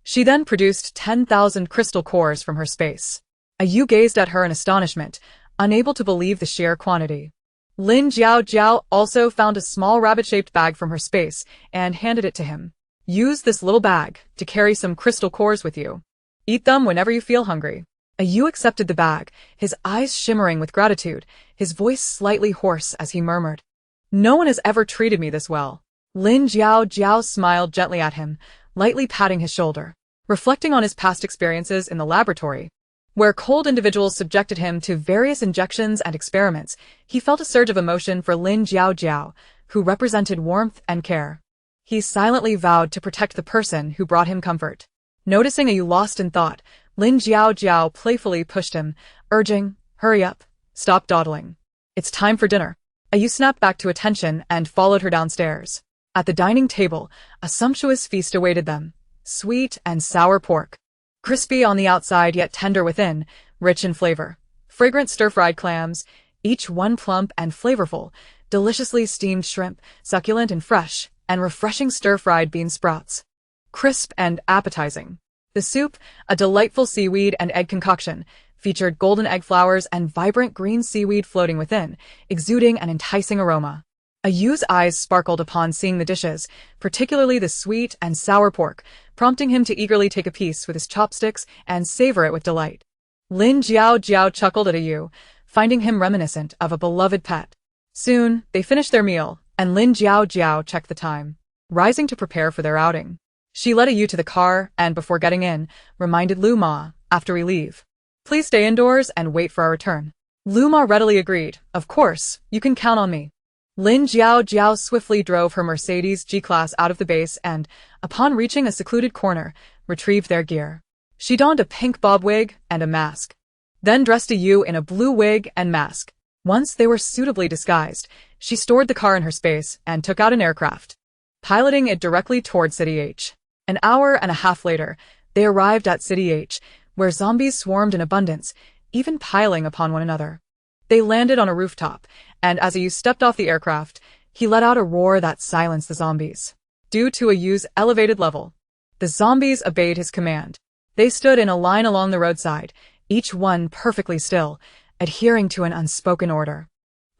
She then produced 10,000 crystal cores from her space. Ayu gazed at her in astonishment, unable to believe the sheer quantity. Lin Jiao Jiao also found a small rabbit-shaped bag from her space and handed it to him. Use this little bag to carry some crystal cores with you. Eat them whenever you feel hungry. Ayu accepted the bag, his eyes shimmering with gratitude, his voice slightly hoarse as he murmured, "No one has ever treated me this well." Lin Jiao smiled gently at him, lightly patting his shoulder. Reflecting on his past experiences in the laboratory, where cold individuals subjected him to various injections and experiments, he felt a surge of emotion for Lin Jiao, who represented warmth and care. He silently vowed to protect the person who brought him comfort. Noticing Ayu lost in thought, Lin Jiao playfully pushed him, urging, "Hurry up, stop dawdling. It's time for dinner." Ayu snapped back to attention and followed her downstairs. At the dining table, a sumptuous feast awaited them. Sweet and sour pork. Crispy on the outside yet tender within, rich in flavor. Fragrant stir-fried clams, each one plump and flavorful. Deliciously steamed shrimp, succulent and fresh, and refreshing stir-fried bean sprouts. Crisp and appetizing. The soup, a delightful seaweed and egg concoction, featured golden egg flowers and vibrant green seaweed floating within, exuding an enticing aroma. Ayu's eyes sparkled upon seeing the dishes, particularly the sweet and sour pork, prompting him to eagerly take a piece with his chopsticks and savor it with delight. Lin Jiao chuckled at Ayu, finding him reminiscent of a beloved pet. Soon, they finished their meal, and Lin Jiao checked the time, rising to prepare for their outing. She led Ayu to the car and, before getting in, reminded Lu Ma, "After we leave, please stay indoors and wait for our return." Lu Ma readily agreed. "Of course, you can count on me." Lin Jiao swiftly drove her Mercedes G-Class out of the base and, upon reaching a secluded corner, retrieved their gear. She donned a pink bob wig and a mask, then dressed Ayu in a blue wig and mask. Once they were suitably disguised, she stored the car in her space and took out an aircraft, piloting it directly toward City H. An hour and a half later, they arrived at City H, where zombies swarmed in abundance, even piling upon one another. They landed on a rooftop, and as Ayu stepped off the aircraft, he let out a roar that silenced the zombies. Due to Ayu's elevated level, the zombies obeyed his command. They stood in a line along the roadside, each one perfectly still, adhering to an unspoken order.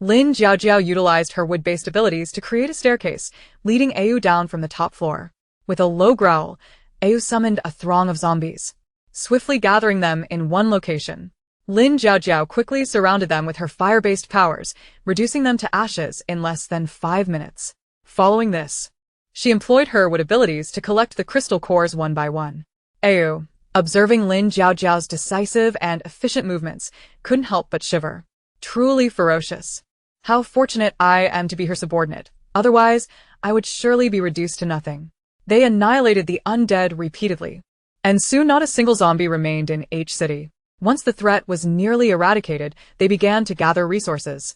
Lin Jiao utilized her wood-based abilities to create a staircase, leading Ayu down from the top floor. With a low growl, Ayu summoned a throng of zombies, swiftly gathering them in one location. Lin Jiao quickly surrounded them with her fire-based powers, reducing them to ashes in less than 5 minutes. Following this, she employed her wood abilities to collect the crystal cores one by one. Ayu, observing Lin Jiao's decisive and efficient movements, couldn't help but shiver. Truly ferocious. How fortunate I am to be her subordinate. Otherwise, I would surely be reduced to nothing. They annihilated the undead repeatedly, and soon not a single zombie remained in H City. Once the threat was nearly eradicated, they began to gather resources,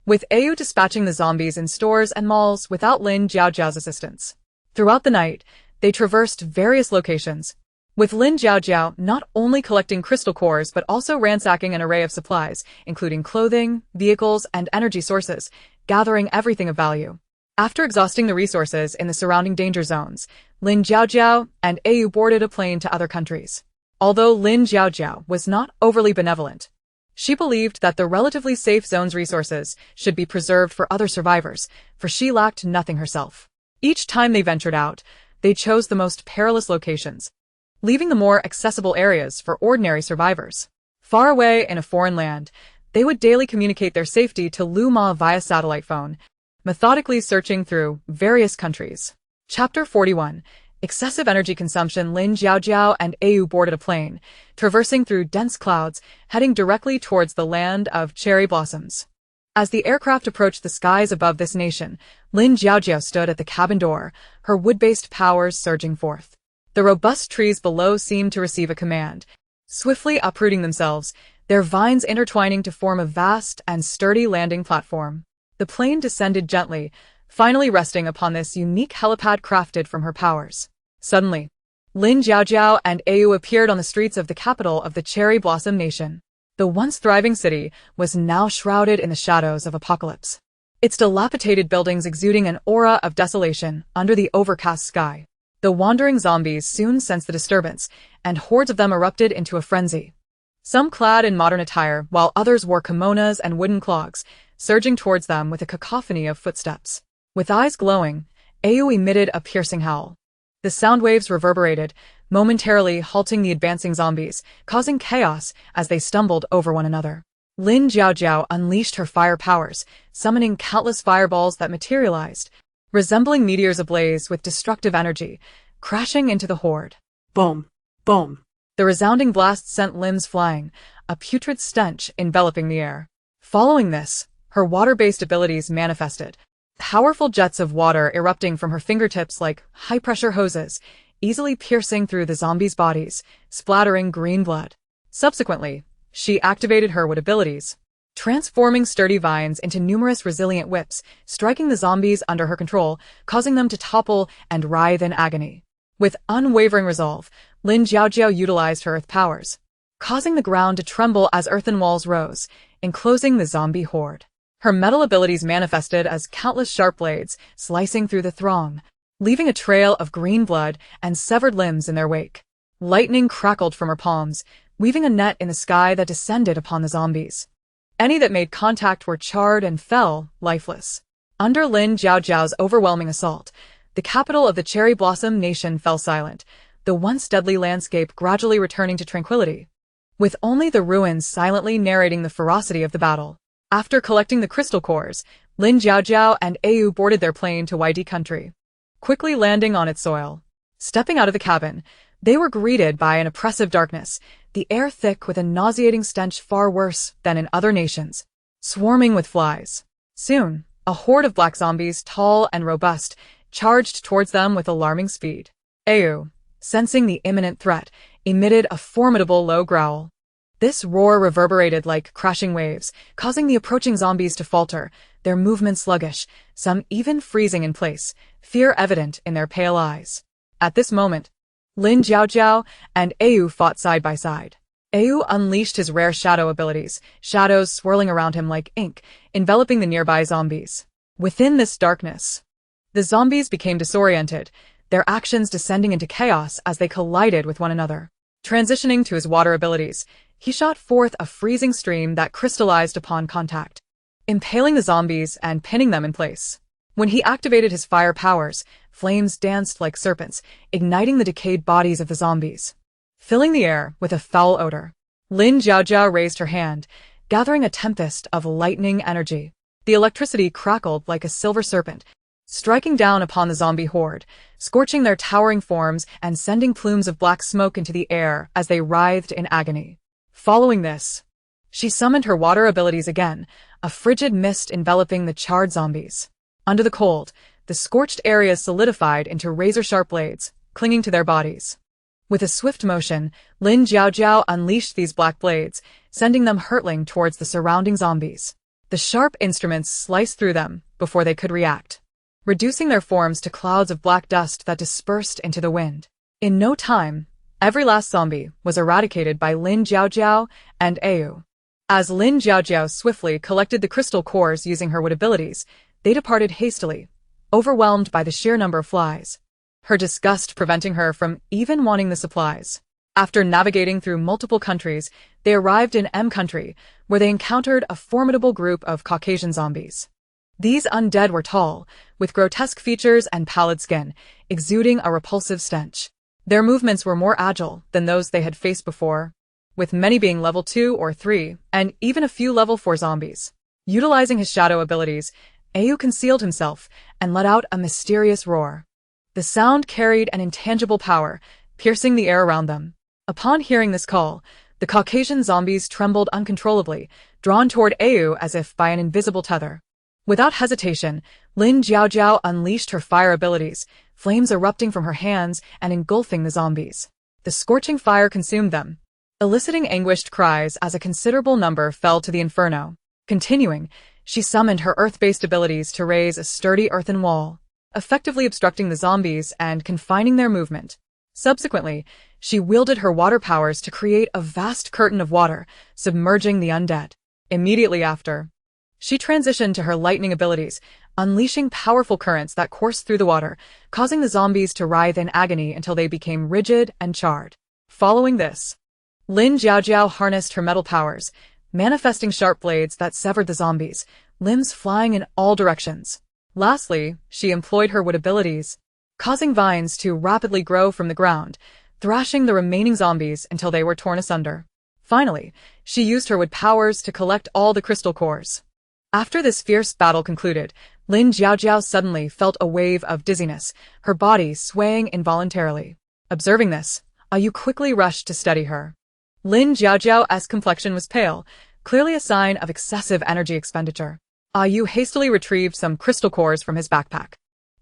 with Ayu dispatching the zombies in stores and malls without Lin Jiao's assistance. Throughout the night, they traversed various locations, with Lin Jiao not only collecting crystal cores but also ransacking an array of supplies, including clothing, vehicles, and energy sources, gathering everything of value. After exhausting the resources in the surrounding danger zones, Lin Jiao and Ayu boarded a plane to other countries. Although Lin Jiao was not overly benevolent, she believed that the relatively safe zone's resources should be preserved for other survivors, for she lacked nothing herself. Each time they ventured out, they chose the most perilous locations, leaving the more accessible areas for ordinary survivors. Far away in a foreign land, they would daily communicate their safety to Lu Ma via satellite phone, methodically searching through various countries. Chapter 41. Excessive energy consumption. Lin Jiao and Ayu boarded a plane, traversing through dense clouds, heading directly towards the land of cherry blossoms. As the aircraft approached the skies above this nation, Lin Jiao stood at the cabin door, her wood-based powers surging forth. The robust trees below seemed to receive a command, swiftly uprooting themselves, their vines intertwining to form a vast and sturdy landing platform. The plane descended gently, finally resting upon this unique helipad crafted from her powers. Suddenly, Lin Jiao and Ayu appeared on the streets of the capital of the Cherry Blossom Nation. The once thriving city was now shrouded in the shadows of apocalypse, its dilapidated buildings exuding an aura of desolation under the overcast sky. The wandering zombies soon sensed the disturbance, and hordes of them erupted into a frenzy. Some clad in modern attire, while others wore kimonos and wooden clogs, surging towards them with a cacophony of footsteps. With eyes glowing, Ayu emitted a piercing howl. The sound waves reverberated, momentarily halting the advancing zombies, causing chaos as they stumbled over one another. Lin Jiaojiao unleashed her fire powers, summoning countless fireballs that materialized, resembling meteors ablaze with destructive energy, crashing into the horde.
Boom. Boom.
The resounding blast sent limbs flying, a putrid stench enveloping the air. Following this, her water-based abilities manifested, powerful jets of water erupting from her fingertips like high-pressure hoses, easily piercing through the zombies' bodies, splattering green blood. Subsequently, she activated her Hoard abilities, transforming sturdy vines into numerous resilient whips, striking the zombies under her control, causing them to topple and writhe in agony. With unwavering resolve, Lin Jiaojiao utilized her earth powers, causing the ground to tremble as earthen walls rose, enclosing the zombie horde. Her metal abilities manifested as countless sharp blades, slicing through the throng, leaving a trail of green blood and severed limbs in their wake. Lightning crackled from her palms, weaving a net in the sky that descended upon the zombies. Any that made contact were charred and fell, lifeless. Under Lin Jiaojiao's overwhelming assault, the capital of the Cherry Blossom Nation fell silent, the once deadly landscape gradually returning to tranquility, with only the ruins silently narrating the ferocity of the battle. After collecting the crystal cores, Lin Jiaojiao and Ayu boarded their plane to YD country, quickly landing on its soil. Stepping out of the cabin, they were greeted by an oppressive darkness, the air thick with a nauseating stench far worse than in other nations, swarming with flies. Soon, a horde of black zombies, tall and robust, charged towards them with alarming speed. Ayu, sensing the imminent threat, emitted a formidable low growl. This roar reverberated like crashing waves, causing the approaching zombies to falter, their movements sluggish, some even freezing in place, fear evident in their pale eyes. At this moment, Lin Jiaojiao and Ayu fought side by side. Ayu unleashed his rare shadow abilities, shadows swirling around him like ink, enveloping the nearby zombies. Within this darkness, the zombies became disoriented, their actions descending into chaos as they collided with one another. Transitioning to his water abilities, he shot forth a freezing stream that crystallized upon contact, impaling the zombies and pinning them in place. When he activated his fire powers, flames danced like serpents, igniting the decayed bodies of the zombies, filling the air with a foul odor. Lin Jiaojiao raised her hand, gathering a tempest of lightning energy. The electricity crackled like a silver serpent, striking down upon the zombie horde, scorching their towering forms and sending plumes of black smoke into the air as they writhed in agony. Following this, she summoned her water abilities again, a frigid mist enveloping the charred zombies. Under the cold, the scorched areas solidified into razor-sharp blades, clinging to their bodies. With a swift motion, Lin Jiaojiao unleashed these black blades, sending them hurtling towards the surrounding zombies. The sharp instruments sliced through them before they could react, reducing their forms to clouds of black dust that dispersed into the wind. In no time, every last zombie was eradicated by Lin Jiaojiao and Ayu. As Lin Jiaojiao swiftly collected the crystal cores using her Hoard abilities, they departed hastily, overwhelmed by the sheer number of flies, her disgust preventing her from even wanting the supplies. After navigating through multiple countries, they arrived in M country, where they encountered a formidable group of Caucasian zombies. These undead were tall, with grotesque features and pallid skin, exuding a repulsive stench. Their movements were more agile than those they had faced before, with many being level 2 or 3, and even a few level 4 zombies. Utilizing his shadow abilities, Ayu concealed himself and let out a mysterious roar. The sound carried an intangible power, piercing the air around them. Upon hearing this call, the Caucasian zombies trembled uncontrollably, drawn toward Ayu as if by an invisible tether. Without hesitation, Lin Jiaojiao unleashed her fire abilities, flames erupting from her hands and engulfing the zombies. The scorching fire consumed them, eliciting anguished cries as a considerable number fell to the inferno. Continuing, she summoned her earth-based abilities to raise a sturdy earthen wall, effectively obstructing the zombies and confining their movement. Subsequently, she wielded her water powers to create a vast curtain of water, submerging the undead. Immediately after, she transitioned to her lightning abilities, unleashing powerful currents that coursed through the water, causing the zombies to writhe in agony until they became rigid and charred. Following this, Lin Jiaojiao harnessed her metal powers, manifesting sharp blades that severed the zombies, limbs flying in all directions. Lastly, she employed her Hoard abilities, causing vines to rapidly grow from the ground, thrashing the remaining zombies until they were torn asunder. Finally, she used her wood powers to collect all the crystal cores. After this fierce battle concluded, Lin Jiaojiao suddenly felt a wave of dizziness, her body swaying involuntarily. Observing this, Ayu quickly rushed to steady her. Lin Jiaojiao's complexion was pale, clearly a sign of excessive energy expenditure. Ayu hastily retrieved some crystal cores from his backpack.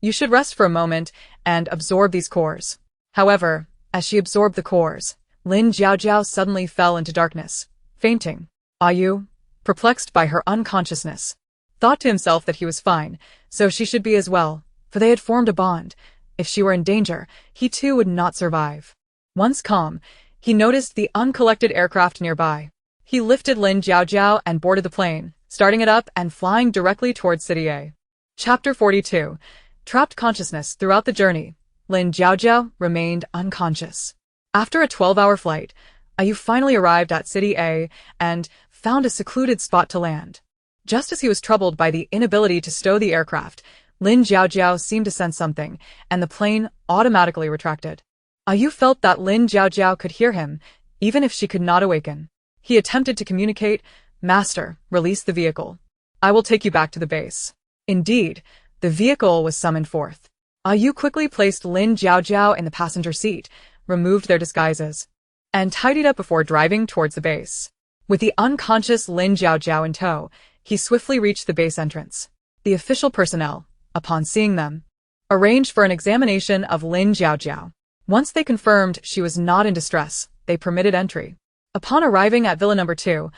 You should rest for a moment and absorb these cores. However, as she absorbed the cores, Lin Jiaojiao suddenly fell into darkness, fainting. Ayu, perplexed by her unconsciousness, thought to himself that he was fine, so she should be as well, for they had formed a bond. If she were in danger, he too would not survive. Once calm, he noticed the uncollected aircraft nearby. He lifted Lin Jiaojiao and boarded the plane, starting it up and flying directly towards City A. Chapter 42. Trapped consciousness. Throughout the journey, Lin Jiaojiao remained unconscious. After a 12-hour flight, Ayu finally arrived at City A and found a secluded spot to land. Just as he was troubled by the inability to stow the aircraft, Lin Jiaojiao seemed to sense something, and the plane automatically retracted. Ayu felt that Lin Jiaojiao could hear him, even if she could not awaken. He attempted to communicate, "Master, release the vehicle. I will take you back to the base." Indeed, the vehicle was summoned forth. Ayu quickly placed Lin Jiaojiao in the passenger seat, removed their disguises, and tidied up before driving towards the base. With the unconscious Lin Jiaojiao in tow, he swiftly reached the base entrance. The official personnel, upon seeing them, arranged for an examination of Lin Jiaojiao. Once they confirmed she was not in distress, they permitted entry. Upon arriving at Villa No. 2,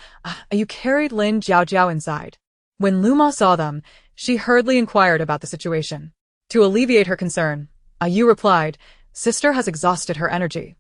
Ayu carried Lin Jiaojiao inside. When Luma saw them, she hurriedly inquired about the situation. To alleviate her concern, Ayu replied, "Sister has exhausted her energy.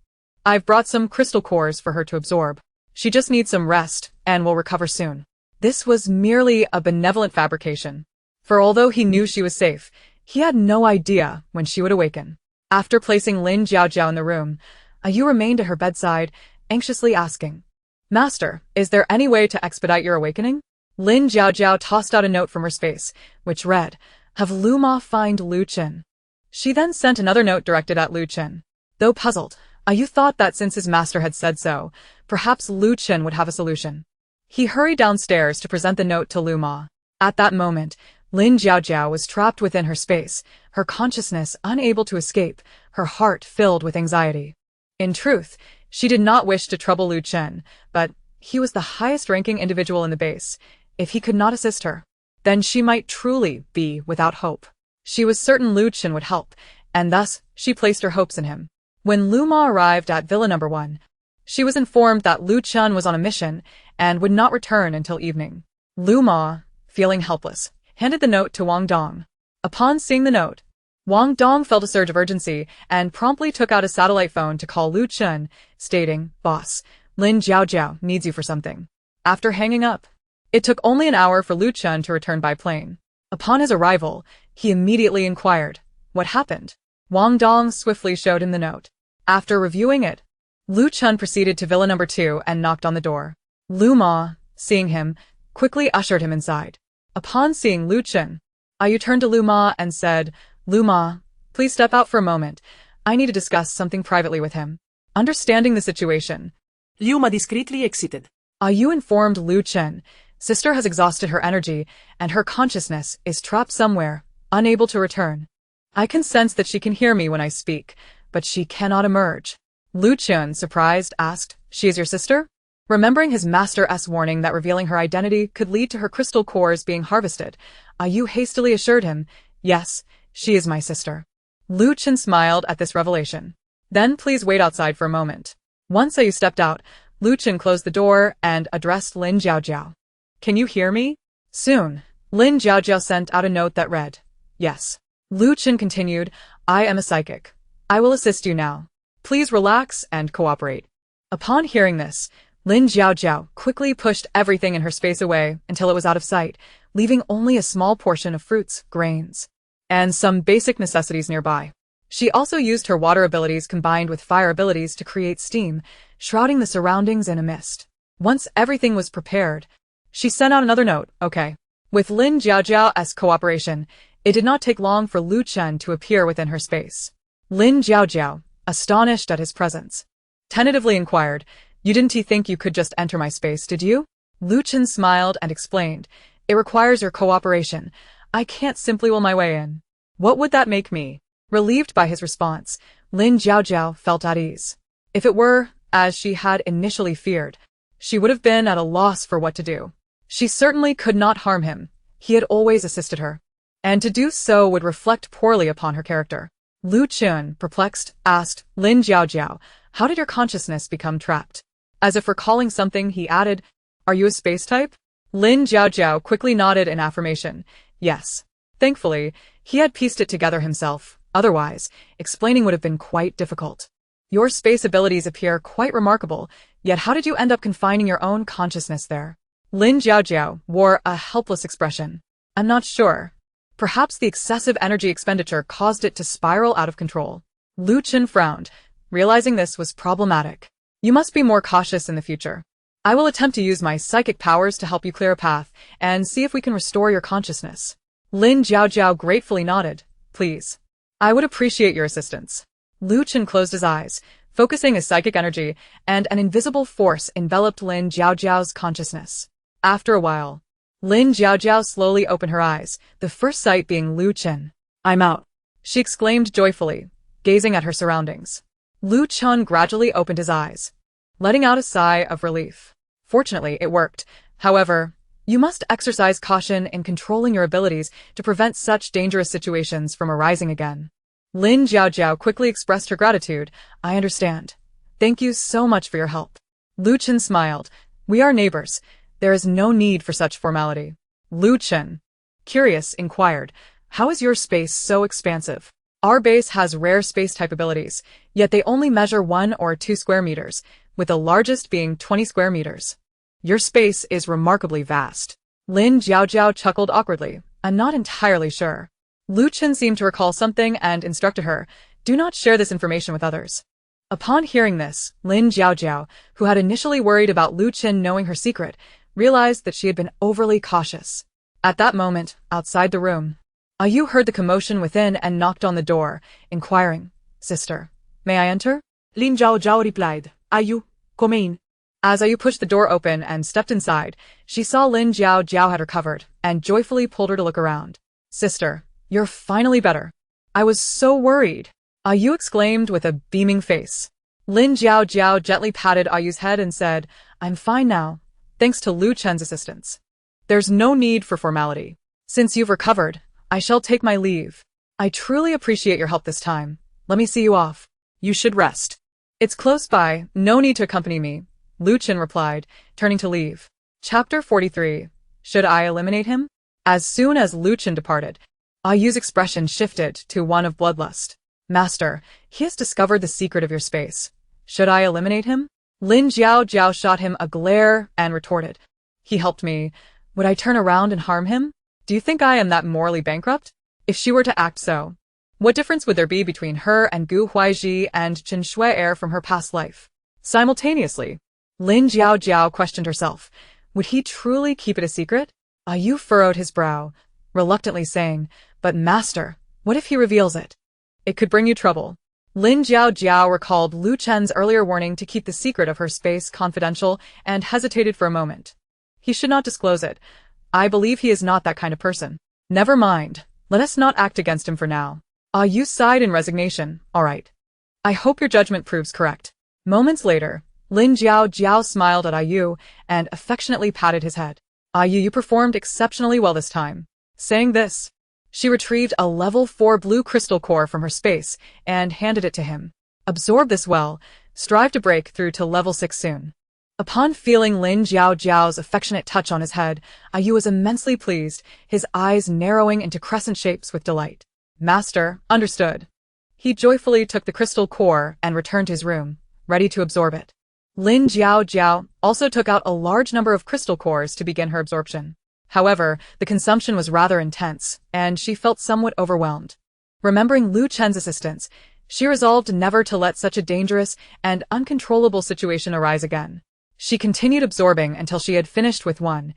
I've brought some crystal cores for her to absorb. She just needs some rest and will recover soon." This was merely a benevolent fabrication, for although he knew she was safe, he had no idea when she would awaken. After placing Lin Jiaojiao in the room, Ayu remained at her bedside, anxiously asking, "Master, is there any way to expedite your awakening?" Lin Jiaojiao tossed out a note from her space, which read, "Have Luma find Lu Chen." She then sent another note directed at Lu Chen. Though puzzled, Ayu thought that since his master had said so, perhaps Lu Chen would have a solution. He hurried downstairs to present the note to Luma. At that moment, Lin Jiaojiao was trapped within her space, her consciousness unable to escape, her heart filled with anxiety. In truth, she did not wish to trouble Lu Chen, but he was the highest-ranking individual in the base. If he could not assist her, then she might truly be without hope. She was certain Lu Chen would help, and thus she placed her hopes in him. When Luma arrived at Villa No. 1, she was informed that Lu Chen was on a mission and would not return until evening. Luma, feeling helpless, handed the note to Wang Dong. Upon seeing the note, Wang Dong felt a surge of urgency and promptly took out a satellite phone to call Lu Chen, stating, "Boss, Lin Jiaojiao needs you for something." After hanging up, it took only an hour for Lu Chen to return by plane. Upon his arrival, he immediately inquired, "What happened?" Wang Dong swiftly showed him the note. After reviewing it, Lu Chen proceeded to Villa No. 2 and knocked on the door. Luma, seeing him, quickly ushered him inside. Upon seeing Lu Chen, Ayu turned to Luma and said, "Luma, please step out for a moment. I need to discuss something privately with him." Understanding the situation,
Luma discreetly exited.
Ayu informed Lu Chen, "Sister has exhausted her energy, and her consciousness is trapped somewhere, unable to return. I can sense that she can hear me when I speak, but she cannot emerge." Lu Chen, surprised, asked, "She is your sister?" Remembering his master's warning that revealing her identity could lead to her crystal cores being harvested, Ayu hastily assured him, "Yes, she is my sister." Lu Chen smiled at this revelation. "Then please wait outside for a moment." Once Ayu stepped out, Lu Chen closed the door and addressed Lin Jiaojiao. "Can you hear me?" Soon, Lin Jiaojiao sent out a note that read, "Yes." Lu Chen continued, "I am a psychic. I will assist you now. Please relax and cooperate." Upon hearing this, Lin Jiaojiao quickly pushed everything in her space away until it was out of sight, leaving only a small portion of fruits, grains, and some basic necessities nearby. She also used her water abilities combined with fire abilities to create steam, shrouding the surroundings in a mist. Once everything was prepared, she sent out another note, "Okay." With Lin Jiaojiao's cooperation, It did not take long for Lu Chen to appear within her space. Lin Jiaojiao, astonished at his presence, tentatively inquired, "You didn't think you could just enter my space, did you?" Lu Chen smiled and explained, "It requires your cooperation. I can't simply will my way in." "What would that make me?" Relieved by his response, Lin Jiaojiao felt at ease. If it were, as she had initially feared, she would have been at a loss for what to do. She certainly could not harm him. He had always assisted her, and to do so would reflect poorly upon her character. Lu Chen, perplexed, asked, "Lin Jiaojiao, how did your consciousness become trapped?" As if recalling something, he added, "Are you a space type?" Lin Jiaojiao quickly nodded in affirmation. Yes. Thankfully, he had pieced it together himself. Otherwise, explaining would have been quite difficult. "Your space abilities appear quite remarkable, yet how did you end up confining your own consciousness there?" Lin Jiaojiao wore a helpless expression. "I'm not sure. Perhaps the excessive energy expenditure caused it to spiral out of control." Lu Chen frowned, realizing this was problematic. "You must be more cautious in the future. I will attempt to use my psychic powers to help you clear a path and see if we can restore your consciousness." Lin Jiaojiao gratefully nodded. "Please. I would appreciate your assistance." Lu Chen closed his eyes, focusing his psychic energy, and an invisible force enveloped Lin Jiaojiao's consciousness. After a while, Lin Jiaojiao slowly opened her eyes, the first sight being Lu Chen. "I'm out," she exclaimed joyfully, gazing at her surroundings. Lu Chen gradually opened his eyes, letting out a sigh of relief. Fortunately, it worked. However, you must exercise caution in controlling your abilities to prevent such dangerous situations from arising again. Lin Jiaojiao quickly expressed her gratitude. "I understand. Thank you so much for your help." Lu Chen smiled. "We are neighbors. There is no need for such formality." Lu Chen, curious, inquired, "How is your space so expansive?" "Our base has rare space-type abilities, yet they only measure 1 or 2 square meters, with the largest being 20 square meters. Your space is remarkably vast." Lin Jiaojiao chuckled awkwardly. "I'm not entirely sure." Lu Chen seemed to recall something and instructed her, "Do not share this information with others." Upon hearing this, Lin Jiaojiao, who had initially worried about Lu Chen knowing her secret, realized that she had been overly cautious. At that moment, outside the room, Ayu heard the commotion within and knocked on the door, inquiring, "Sister, may I enter?"
Lin Jiaojiao replied, "Ayu, come in."
As Ayu pushed the door open and stepped inside, she saw Lin Jiaojiao had recovered and joyfully pulled her to look around. "Sister, you're finally better. I was so worried," Ayu exclaimed with a beaming face. Lin Jiaojiao gently patted Ayu's head and said, "I'm fine now, thanks to Lu Chen's assistance. There's no need for formality. Since you've recovered, I shall take my leave. I truly appreciate your help this time. Let me see you off. You should rest. It's close by, no need to accompany me," Lu Chen replied, turning to leave. Chapter 43. Should I eliminate him? As soon as Lu Chen departed, Ayu's expression shifted to one of bloodlust. "Master, he has discovered the secret of your space. Should I eliminate him?" Lin Jiaojiao shot him a glare and retorted, "He helped me. Would I turn around and harm him? Do you think I am that morally bankrupt? If she were to act so, what difference would there be between her and Gu Huaiji and Chen Shui from her past life?" Simultaneously, Lin Jiaojiao questioned herself. Would he truly keep it a secret? Ayu furrowed his brow, reluctantly saying, "But master, what if he reveals it? It could bring you trouble." Lin Jiaojiao recalled Lu Chen's earlier warning to keep the secret of her space confidential and hesitated for a moment. He should not disclose it. I believe he is not that kind of person. Never mind. Let us not act against him for now. Ayu sighed in resignation. All right. I hope your judgment proves correct. Moments later, Lin Jiaojiao smiled at Ayu and affectionately patted his head. Ayu, you performed exceptionally well this time. Saying this, she retrieved a level 4 blue crystal core from her space and handed it to him. Absorb this well, strive to break through to level 6 soon. Upon feeling Lin Jiaojiao's affectionate touch on his head, Ayu was immensely pleased, his eyes narrowing into crescent shapes with delight. Master, understood. He joyfully took the crystal core and returned to his room, ready to absorb it. Lin Jiaojiao also took out a large number of crystal cores to begin her absorption. However, the consumption was rather intense, and she felt somewhat overwhelmed. Remembering Lu Chen's assistance, she resolved never to let such a dangerous and uncontrollable situation arise again. She continued absorbing until she had finished with 1,000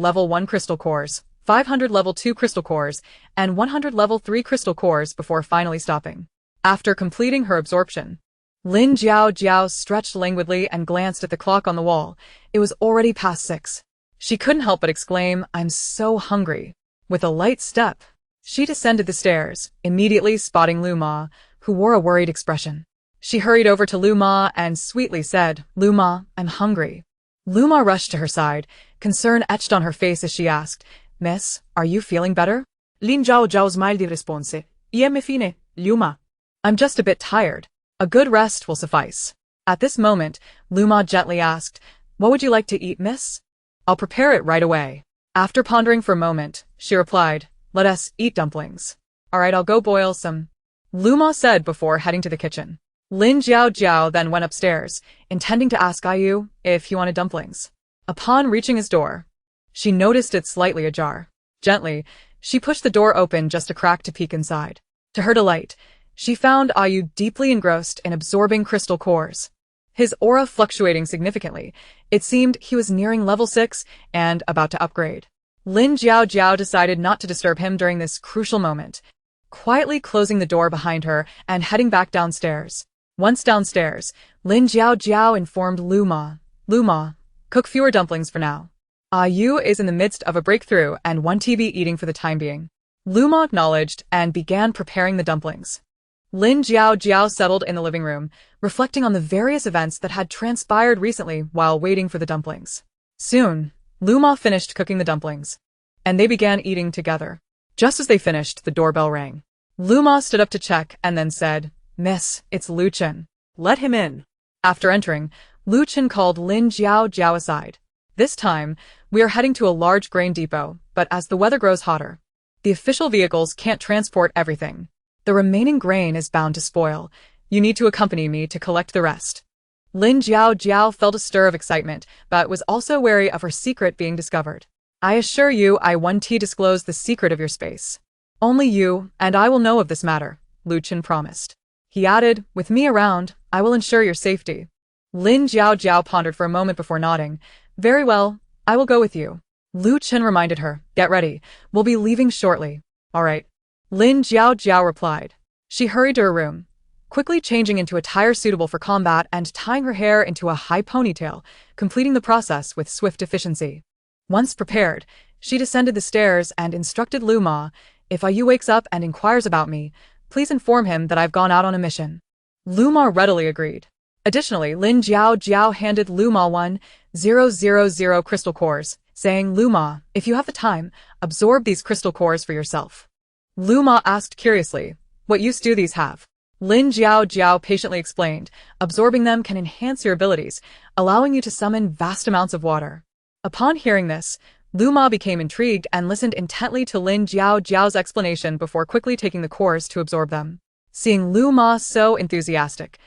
level 1 crystal cores, 500 level 2 crystal cores, and 100 level 3 crystal cores before finally stopping. After completing her absorption, Lin Jiao stretched languidly and glanced at the clock on the wall. It was already past 6. She couldn't help but exclaim, "I'm so hungry." With a light step, she descended the stairs, immediately spotting Lu Ma, who wore a worried expression. She hurried over to Lu Ma and sweetly said, "Lu Ma, I'm hungry." Lu Ma rushed to her side, concern etched on her face as she asked, "Miss, are you feeling better?"
Lin Jiao smiled and response. Iemme fine, Lu Ma.
"I'm just a bit tired. A good rest will suffice." At this moment, Lu Ma gently asked, "What would you like to eat, miss?" "I'll prepare it right away." After pondering for a moment, she replied, "Let us eat dumplings." "All right, I'll go boil some," Lu Ma said before heading to the kitchen. Lin Jiao then went upstairs, intending to ask Ayu if he wanted dumplings. Upon reaching his door, she noticed it slightly ajar. Gently, she pushed the door open just a crack to peek inside. To her delight, she found Ayu deeply engrossed in absorbing crystal cores. His aura fluctuating significantly, it seemed he was nearing level 6 and about to upgrade. Lin Jiao decided not to disturb him during this crucial moment, quietly closing the door behind her and heading back downstairs. Once downstairs, Lin Jiao informed Lu Ma, "Lu Ma, cook fewer dumplings for now. Ayu is in the midst of a breakthrough and won't be eating for the time being." Lu Ma acknowledged and began preparing the dumplings. Lin Jiao settled in the living room, reflecting on the various events that had transpired recently while waiting for the dumplings. Soon, Lu Ma finished cooking the dumplings, and they began eating together. Just as they finished, the doorbell rang. Lu Ma stood up to check and then said, "Miss, it's Lu Chen."
Let him in.
After entering, Lu Chen called Lin Jiao aside. "This time, we are heading to a large grain depot, but as the weather grows hotter, the official vehicles can't transport everything. The remaining grain is bound to spoil. You need to accompany me to collect the rest." Lin Jiao felt a stir of excitement, but was also wary of her secret being discovered. "I assure you I won't disclose the secret of your space. Only you and I will know of this matter," Lu Chen promised. He added, "With me around, I will ensure your safety." Lin Jiao pondered for a moment before nodding. "Very well, I will go with you." Lu Chen reminded her, "Get ready, we'll be leaving shortly." "All right," Lin Jiao replied. She hurried to her room, quickly changing into attire suitable for combat and tying her hair into a high ponytail, completing the process with swift efficiency. Once prepared, she descended the stairs and instructed Lu Ma, "If Ayu wakes up and inquires about me, please inform him that I've gone out on a mission." Lu Ma readily agreed. Additionally, Lin Jiao handed Lu Ma 1000 crystal cores, saying, "Lu Ma, if you have the time, absorb these crystal cores for yourself." Lu Ma asked curiously, "What use do these have?" Lin Jiao patiently explained, "Absorbing them can enhance your abilities, allowing you to summon vast amounts of water." Upon hearing this, Lu Ma became intrigued and listened intently to Lin Jiao's explanation before quickly taking the cores to absorb them. Seeing Lu Ma so enthusiastic,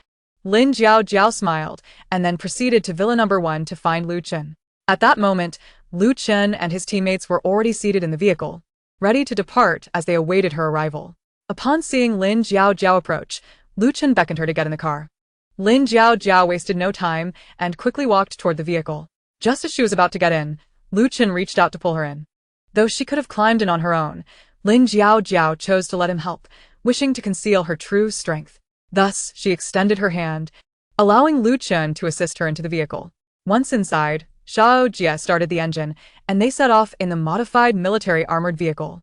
Lin Jiao smiled and then proceeded to Villa Number 1 to find Lu Chen. At that moment, Lu Chen and his teammates were already seated in the vehicle, ready to depart as they awaited her arrival. Upon seeing Lin Jiao approach, Lu Chen beckoned her to get in the car. Lin Jiao wasted no time and quickly walked toward the vehicle. Just as she was about to get in, Lu Chen reached out to pull her in. Though she could have climbed in on her own, Lin Jiao chose to let him help, wishing to conceal her true strength. Thus, she extended her hand, allowing Lu Chen to assist her into the vehicle. Once inside, Xiao Jie started the engine, and they set off in the modified military armored vehicle.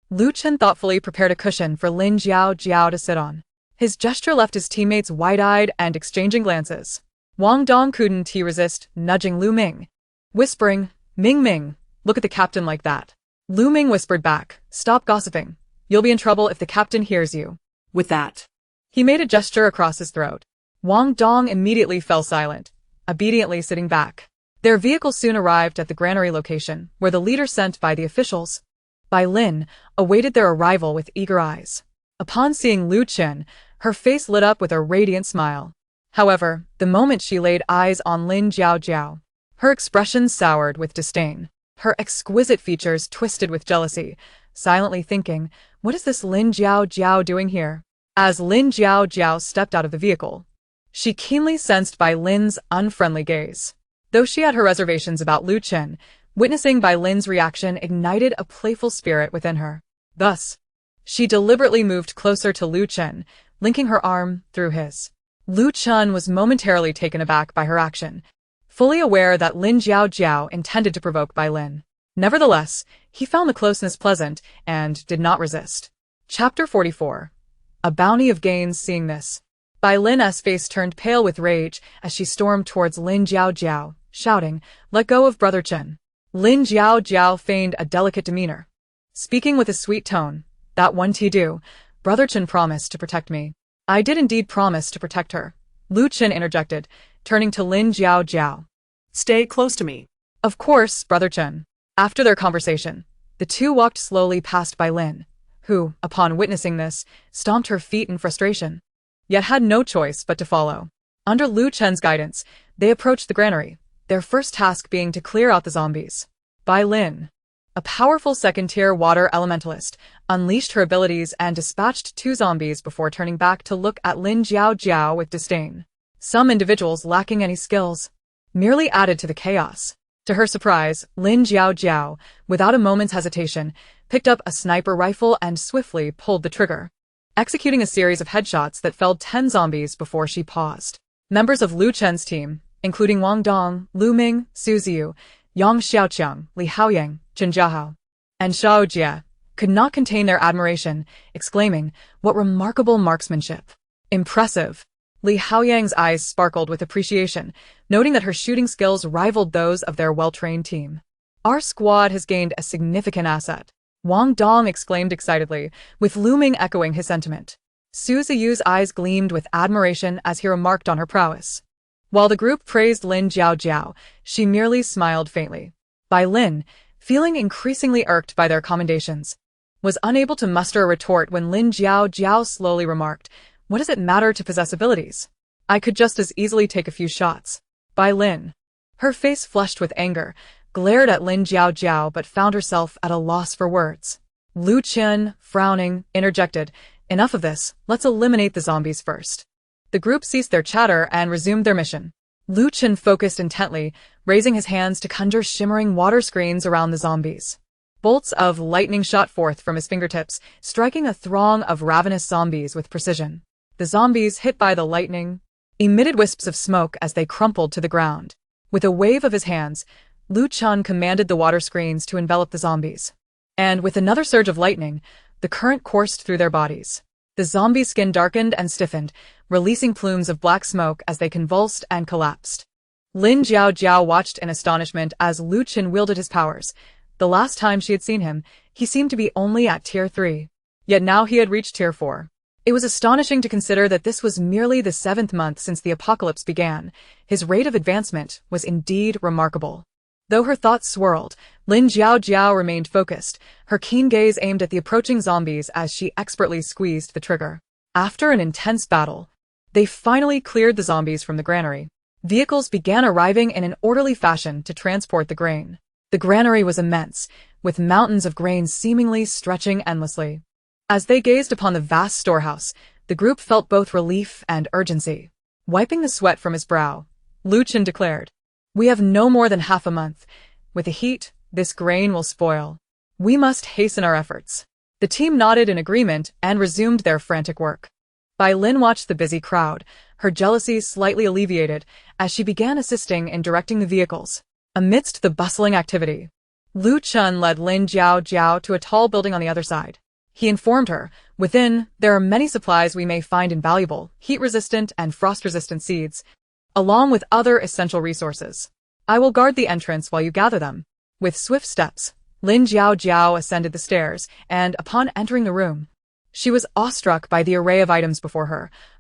Lu Chen thoughtfully prepared a cushion for Lin Jiao to sit on. His gesture left his teammates wide-eyed and exchanging glances. Wang Dong couldn't resist, nudging Lu Ming, whispering, Ming, look at the captain like that." Lu Ming whispered back, "Stop gossiping. You'll be in trouble if the captain hears you."
With that,
he made a gesture across his throat. Wang Dong immediately fell silent, obediently sitting back. Their vehicle soon arrived at the granary location, where the leader sent by the officials, by Lin, awaited their arrival with eager eyes. Upon seeing Lu Chen, her face lit up with a radiant smile. However, the moment she laid eyes on Lin Jiao, her expression soured with disdain. Her exquisite features twisted with jealousy, silently thinking, "What is this Lin Jiao doing here?" As Lin Jiao stepped out of the vehicle, she keenly sensed by Lin's unfriendly gaze. Though she had her reservations about Lu Chen, Witnessing Bai Lin's reaction ignited a playful spirit within her. Thus, she deliberately moved closer to Lu Chen, linking her arm through his. Lu Chen was momentarily taken aback by her action, fully aware that Lin Jiao intended to provoke Bai Lin. Nevertheless, he found the closeness pleasant and did not resist. Chapter 44. A bounty of gains. Seeing this, Bai Lin's face turned pale with rage as she stormed towards Lin Jiao, shouting, "Let go of Brother Chen." Lin Jiao feigned a delicate demeanor, speaking with a sweet tone. "That won't do. Brother Chen promised to protect me." "I did indeed promise to protect her," Lu Chen interjected, turning to Lin Jiao.
Stay close to me.
"Of course, Brother Chen." After their conversation, the two walked slowly past Bai Lin, who, upon witnessing this, stomped her feet in frustration, yet had no choice but to follow. Under Lu Chen's guidance, they approached the granary, their first task being to clear out the zombies. Bai Lin, a powerful second-tier water elementalist, unleashed her abilities and dispatched 2 zombies before turning back to look at Lin Jiao with disdain. Some individuals lacking any skills merely added to the chaos. To her surprise, Lin Jiao, without a moment's hesitation, picked up a sniper rifle and swiftly pulled the trigger, executing a series of headshots that felled 10 zombies before she paused. Members of Lu Chen's team, including Wang Dong, Lu Ming, Su Ziyu, Yang Xiaoqiang, Li Haoyang, Chen Jiahao, and Xiao Jie, could not contain their admiration, exclaiming, "What remarkable marksmanship! Impressive!" Li Haoyang's eyes sparkled with appreciation, noting that her shooting skills rivaled those of their well-trained team. "Our squad has gained a significant asset," Wang Dong exclaimed excitedly, with Lu Ming echoing his sentiment. Su Ziyu's eyes gleamed with admiration as he remarked on her prowess. While the group praised Lin Jiao, she merely smiled faintly. Bai Lin, feeling increasingly irked by their commendations, was unable to muster a retort when Lin Jiao slowly remarked, "What does it matter to possess abilities? I could just as easily take a few shots." Bai Lin, her face flushed with anger, glared at Lin Jiao but found herself at a loss for words. Lu Chen, frowning, interjected, "Enough of this, let's eliminate the zombies first." The group ceased their chatter and resumed their mission. Lu Chen focused intently, raising his hands to conjure shimmering water screens around the zombies. Bolts of lightning shot forth from his fingertips, striking a throng of ravenous zombies with precision. The zombies, hit by the lightning, emitted wisps of smoke as they crumpled to the ground. With a wave of his hands, Lu Chen commanded the water screens to envelop the zombies. And with another surge of lightning, the current coursed through their bodies. The zombie skin darkened and stiffened, releasing plumes of black smoke as they convulsed and collapsed. Lin Jiao watched in astonishment as Lu Chen wielded his powers. The last time she had seen him, he seemed to be only at Tier 3. Yet now he had reached Tier 4. It was astonishing to consider that this was merely the 7th month since the apocalypse began. His rate of advancement was indeed remarkable. Though her thoughts swirled, Lin Jiao remained focused, her keen gaze aimed at the approaching zombies as she expertly squeezed the trigger. After an intense battle, they finally cleared the zombies from the granary. Vehicles began arriving in an orderly fashion to transport the grain. The granary was immense, with mountains of grain seemingly stretching endlessly. As they gazed upon the vast storehouse, the group felt both relief and urgency. Wiping the sweat from his brow, Lu Chen declared, "We have no more than half a month. With the heat, this grain will spoil. We must hasten our efforts." The team nodded in agreement and resumed their frantic work. Bai Lin watched the busy crowd, her jealousy slightly alleviated as she began assisting in directing the vehicles. Amidst the bustling activity, Lu Chen led Lin Jiao to a tall building on the other side. He informed her, "Within, there are many supplies we may find invaluable, heat-resistant and frost-resistant seeds, along with other essential resources. I will guard the entrance while you gather them." With swift steps, Lin Jiao ascended the stairs, and upon entering the room, she was awestruck by the array of items before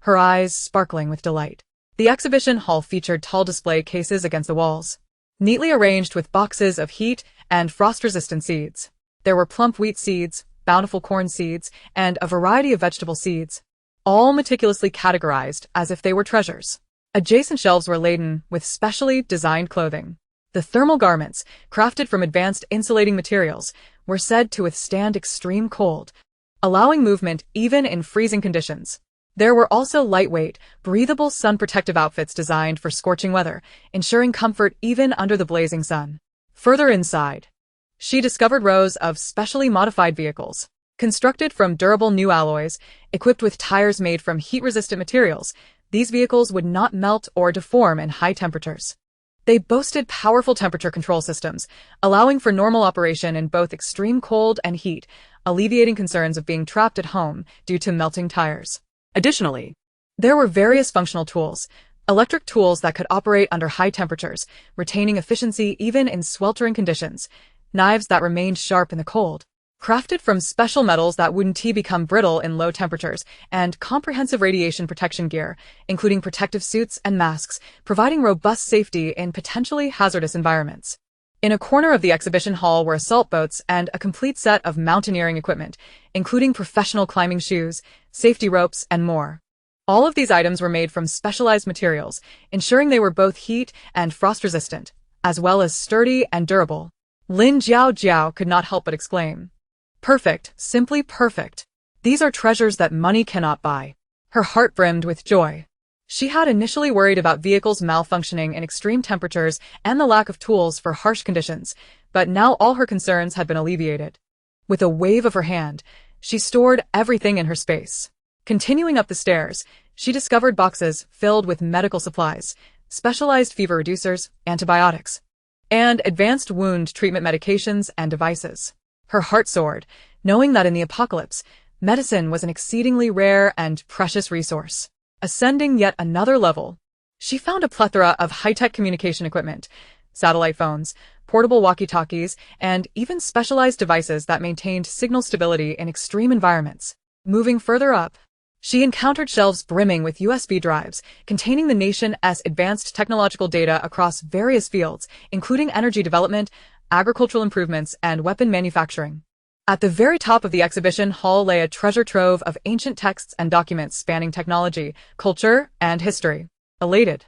her eyes sparkling with delight. The exhibition hall featured tall display cases against the walls, neatly arranged with boxes of heat and frost-resistant seeds. There were plump wheat seeds, bountiful corn seeds, and a variety of vegetable seeds, all meticulously categorized as if they were treasures. Adjacent shelves were laden with specially designed clothing. The thermal garments, crafted from advanced insulating materials, were said to withstand extreme cold, allowing movement even in freezing conditions. There were also lightweight, breathable sun-protective outfits designed for scorching weather, ensuring comfort even under the blazing sun. Further inside, she discovered rows of specially modified vehicles. Constructed from durable new alloys, equipped with tires made from heat-resistant materials, these vehicles would not melt or deform in high temperatures. They boasted powerful temperature control systems, allowing for normal operation in both extreme cold and heat, alleviating concerns of being trapped at home due to melting tires. Additionally, there were various functional tools, electric tools that could operate under high temperatures, retaining efficiency even in sweltering conditions, knives that remained sharp in the cold, crafted from special metals that wouldn't become brittle in low temperatures, and comprehensive radiation protection gear, including protective suits and masks, providing robust safety in potentially hazardous environments. In a corner of the exhibition hall were assault boats and a complete set of mountaineering equipment, including professional climbing shoes, safety ropes, and more. All of these items were made from specialized materials, ensuring they were both heat and frost-resistant, as well as sturdy and durable. Lin Jiao could not help but exclaim, "Perfect, simply perfect. These are treasures that money cannot buy." Her heart brimmed with joy. She had initially worried about vehicles malfunctioning in extreme temperatures and the lack of tools for harsh conditions, but now all her concerns had been alleviated. With a wave of her hand, she stored everything in her space. Continuing up the stairs, she discovered boxes filled with medical supplies, specialized fever reducers, antibiotics, and advanced wound treatment medications and devices. Her heart soared, knowing that in the apocalypse, medicine was an exceedingly rare and precious resource. Ascending yet another level, she found a plethora of high-tech communication equipment, satellite phones, portable walkie-talkies, and even specialized devices that maintained signal stability in extreme environments. Moving further up, she encountered shelves brimming with USB drives containing the nation's advanced technological data across various fields, including energy development, agricultural improvements, and weapon manufacturing. At the very top of the exhibition hall lay a treasure trove of ancient texts and documents spanning technology, culture, and history. Elated,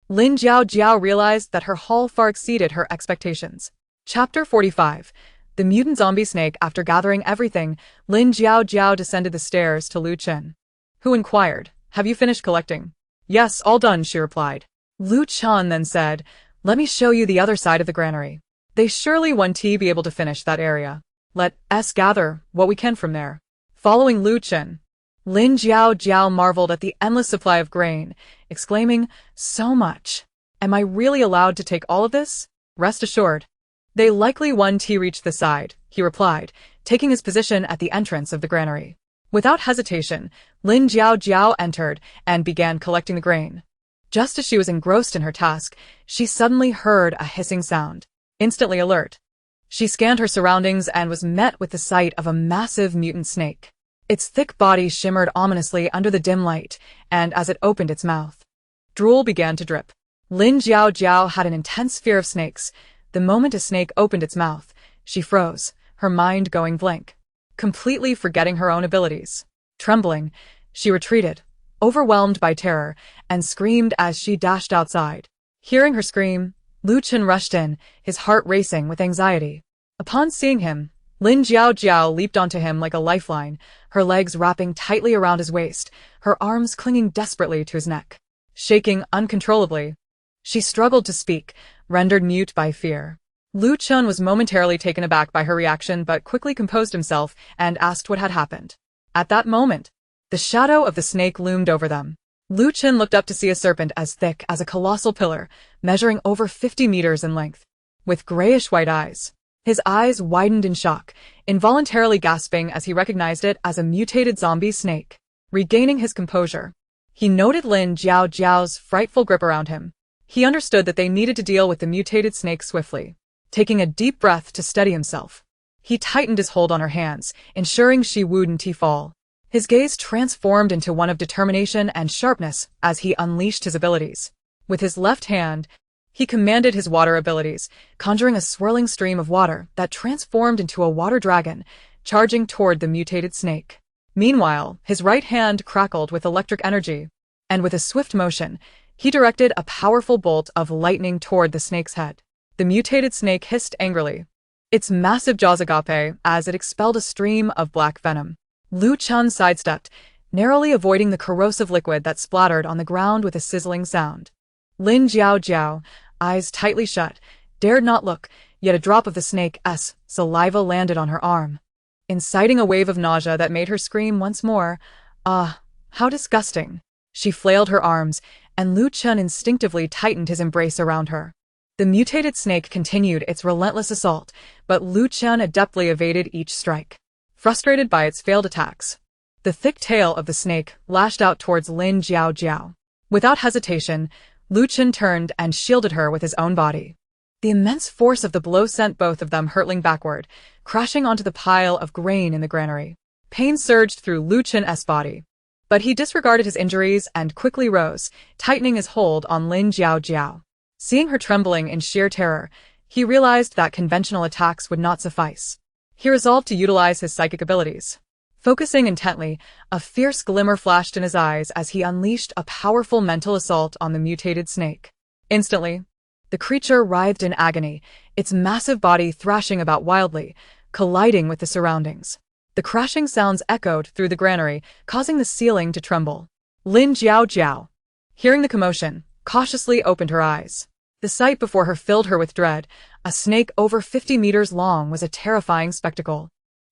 Lin Jiao realized that her haul far exceeded her expectations. Chapter 45. The Mutant Zombie Snake. After gathering everything, Lin Jiao descended the stairs to Lu Chen, who inquired, "Have you finished collecting?" "Yes, all done," she replied. Lu Chen then said, "Let me show you the other side of the granary. They surely won't be able to finish that area. Let us gather what we can from there." Following Lu Chen, Lin Jiao marveled at the endless supply of grain, exclaiming, "So much! Am I really allowed to take all of this?" "Rest assured. They likely won't reach the side," he replied, taking his position at the entrance of the granary. Without hesitation, Lin Jiao entered and began collecting the grain. Just as she was engrossed in her task, she suddenly heard a hissing sound. Instantly alert, she scanned her surroundings and was met with the sight of a massive mutant snake. Its thick body shimmered ominously under the dim light, and as it opened its mouth, drool began to drip. Lin Jiao had an intense fear of snakes. The moment a snake opened its mouth, she froze, her mind going blank, completely forgetting her own abilities. Trembling, she retreated, overwhelmed by terror, and screamed as she dashed outside. Hearing her scream, Lu Chen rushed in, his heart racing with anxiety. Upon seeing him, Lin Jiao leaped onto him like a lifeline, her legs wrapping tightly around his waist, her arms clinging desperately to his neck. Shaking uncontrollably, she struggled to speak, rendered mute by fear. Lu Chen was momentarily taken aback by her reaction but quickly composed himself and asked what had happened. At that moment, the shadow of the snake loomed over them. Lu Chen looked up to see a serpent as thick as a colossal pillar, measuring over 50 meters in length, with grayish-white eyes. His eyes widened in shock, involuntarily gasping as he recognized it as a mutated zombie snake. Regaining his composure, he noted Lin Jiao's frightful grip around him. He understood that they needed to deal with the mutated snake swiftly. Taking a deep breath to steady himself, he tightened his hold on her hands, ensuring she wouldn't fall. His gaze transformed into one of determination and sharpness as he unleashed his abilities. With his left hand, he commanded his water abilities, conjuring a swirling stream of water that transformed into a water dragon, charging toward the mutated snake. Meanwhile, his right hand crackled with electric energy, and with a swift motion, he directed a powerful bolt of lightning toward the snake's head. The mutated snake hissed angrily, its massive jaws agape as it expelled a stream of black venom. Lu Chen sidestepped, narrowly avoiding the corrosive liquid that splattered on the ground with a sizzling sound. Lin Jiao, eyes tightly shut, dared not look, yet a drop of the snake's saliva landed on her arm, inciting a wave of nausea that made her scream once more. Ah, how disgusting. She flailed her arms, and Lu Chen instinctively tightened his embrace around her. The mutated snake continued its relentless assault, but Lu Chen adeptly evaded each strike. Frustrated by its failed attacks, the thick tail of the snake lashed out towards Lin Jiao. Without hesitation, Lu Chen turned and shielded her with his own body. The immense force of the blow sent both of them hurtling backward, crashing onto the pile of grain in the granary. Pain surged through Lu Chen's body, but he disregarded his injuries and quickly rose, tightening his hold on Lin Jiao. Seeing her trembling in sheer terror, he realized that conventional attacks would not suffice. He resolved to utilize his psychic abilities. Focusing intently, a fierce glimmer flashed in his eyes as he unleashed a powerful mental assault on the mutated snake. Instantly, the creature writhed in agony, its massive body thrashing about wildly, colliding with the surroundings. The crashing sounds echoed through the granary, causing the ceiling to tremble. Lin Jiao, hearing the commotion, cautiously opened her eyes. The sight before her filled her with dread. A snake over 50 meters long was a terrifying spectacle.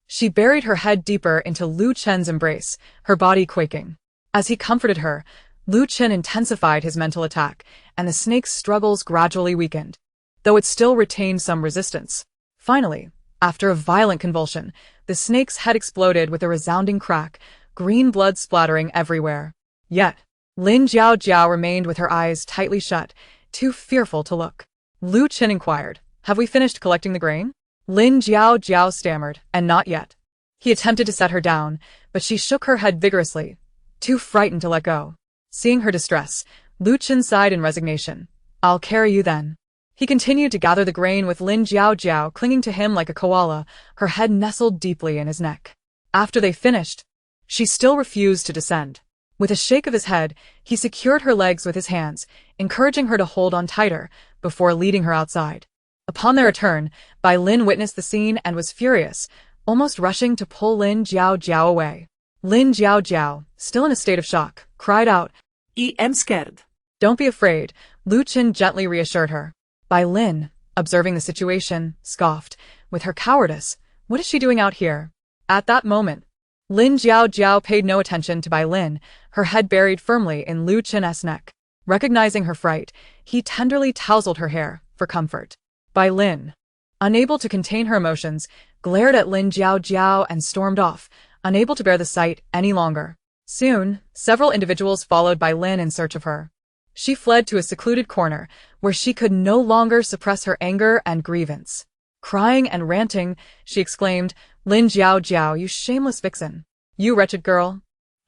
She buried her head deeper into Lu Chen's embrace, her body quaking. As he comforted her, Lu Chen intensified his mental attack, and the snake's struggles gradually weakened, though it still retained some resistance. Finally, after a violent convulsion, the snake's head exploded with a resounding crack, green blood splattering everywhere. Yet, Lin Jiao remained with her eyes tightly shut, too fearful to look. Lu Chen inquired, "Have we finished collecting the grain?" Lin Jiao stammered, "And not yet." He attempted to set her down, but she shook her head vigorously, too frightened to let go. Seeing her distress, Lu Chen sighed in resignation. "I'll carry you then." He continued to gather the grain with Lin Jiao clinging to him like a koala, her head nestled deeply in his neck. After they finished, she still refused to descend. With a shake of his head, he secured her legs with his hands, encouraging her to hold on tighter, before leading her outside. Upon their return, Bai Lin witnessed the scene and was furious, almost rushing to pull Lin Jiao away. Lin Jiao, still in a state of shock, cried out,
I am scared.
"Don't be afraid," Lu Chen gently reassured her. Bai Lin, observing the situation, scoffed, "With her cowardice, what is she doing out here?" At that moment, Lin Jiao paid no attention to Bai Lin, her head buried firmly in Lu Chen's neck. Recognizing her fright, he tenderly tousled her hair, for comfort. Bai Lin, unable to contain her emotions, glared at Lin Jiao and stormed off, unable to bear the sight any longer. Soon, several individuals followed Bai Lin in search of her. She fled to a secluded corner, where she could no longer suppress her anger and grievance. Crying and ranting, she exclaimed, "Lin Jiao, you shameless vixen! You wretched girl!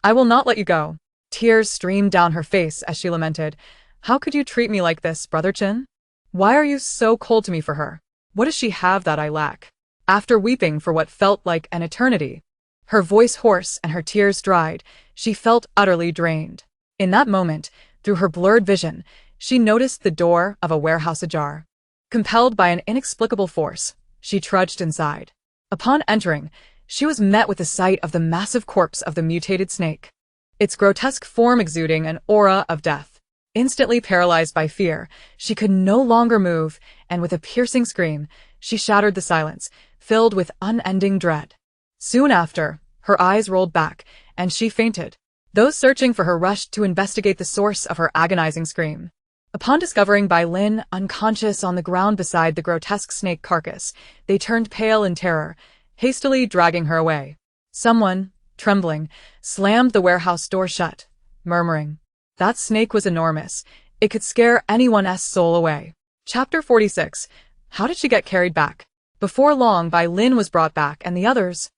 I will not let you go!" Tears streamed down her face as she lamented, "How could you treat me like this, Brother Chen? Why are you so cold to me for her? What does she have that I lack?" After weeping for what felt like an eternity, her voice hoarse and her tears dried, she felt utterly drained. In that moment, through her blurred vision, she noticed the door of a warehouse ajar. Compelled by an inexplicable force, she trudged inside. Upon entering, she was met with the sight of the massive corpse of the mutated snake, its grotesque form exuding an aura of death. Instantly paralyzed by fear, she could no longer move, and with a piercing scream, she shattered the silence, filled with unending dread. Soon after, her eyes rolled back, and she fainted. Those searching for her rushed to investigate the source of her agonizing scream. Upon discovering Bai Lin unconscious on the ground beside the grotesque snake carcass, they turned pale in terror, hastily dragging her away. Someone, trembling, slammed the warehouse door shut, murmuring, "That snake was enormous. It could scare anyone's soul away." Chapter 46. How did she get carried back? Before long, Bai Lin was brought back, and the others,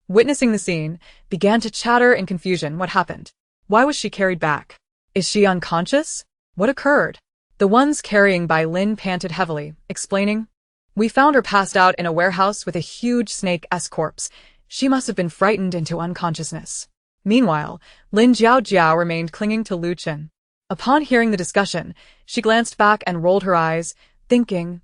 witnessing the scene, began to chatter in confusion. What happened? Why was she carried back? Is she unconscious? What occurred? The ones carrying Bai Lin panted heavily, explaining, "We found her passed out in a warehouse with a huge snake's corpse. She must have been frightened into unconsciousness." Meanwhile, Lin Jiao remained clinging to Lu Chen. Upon hearing the discussion, she glanced back and rolled her eyes, thinking,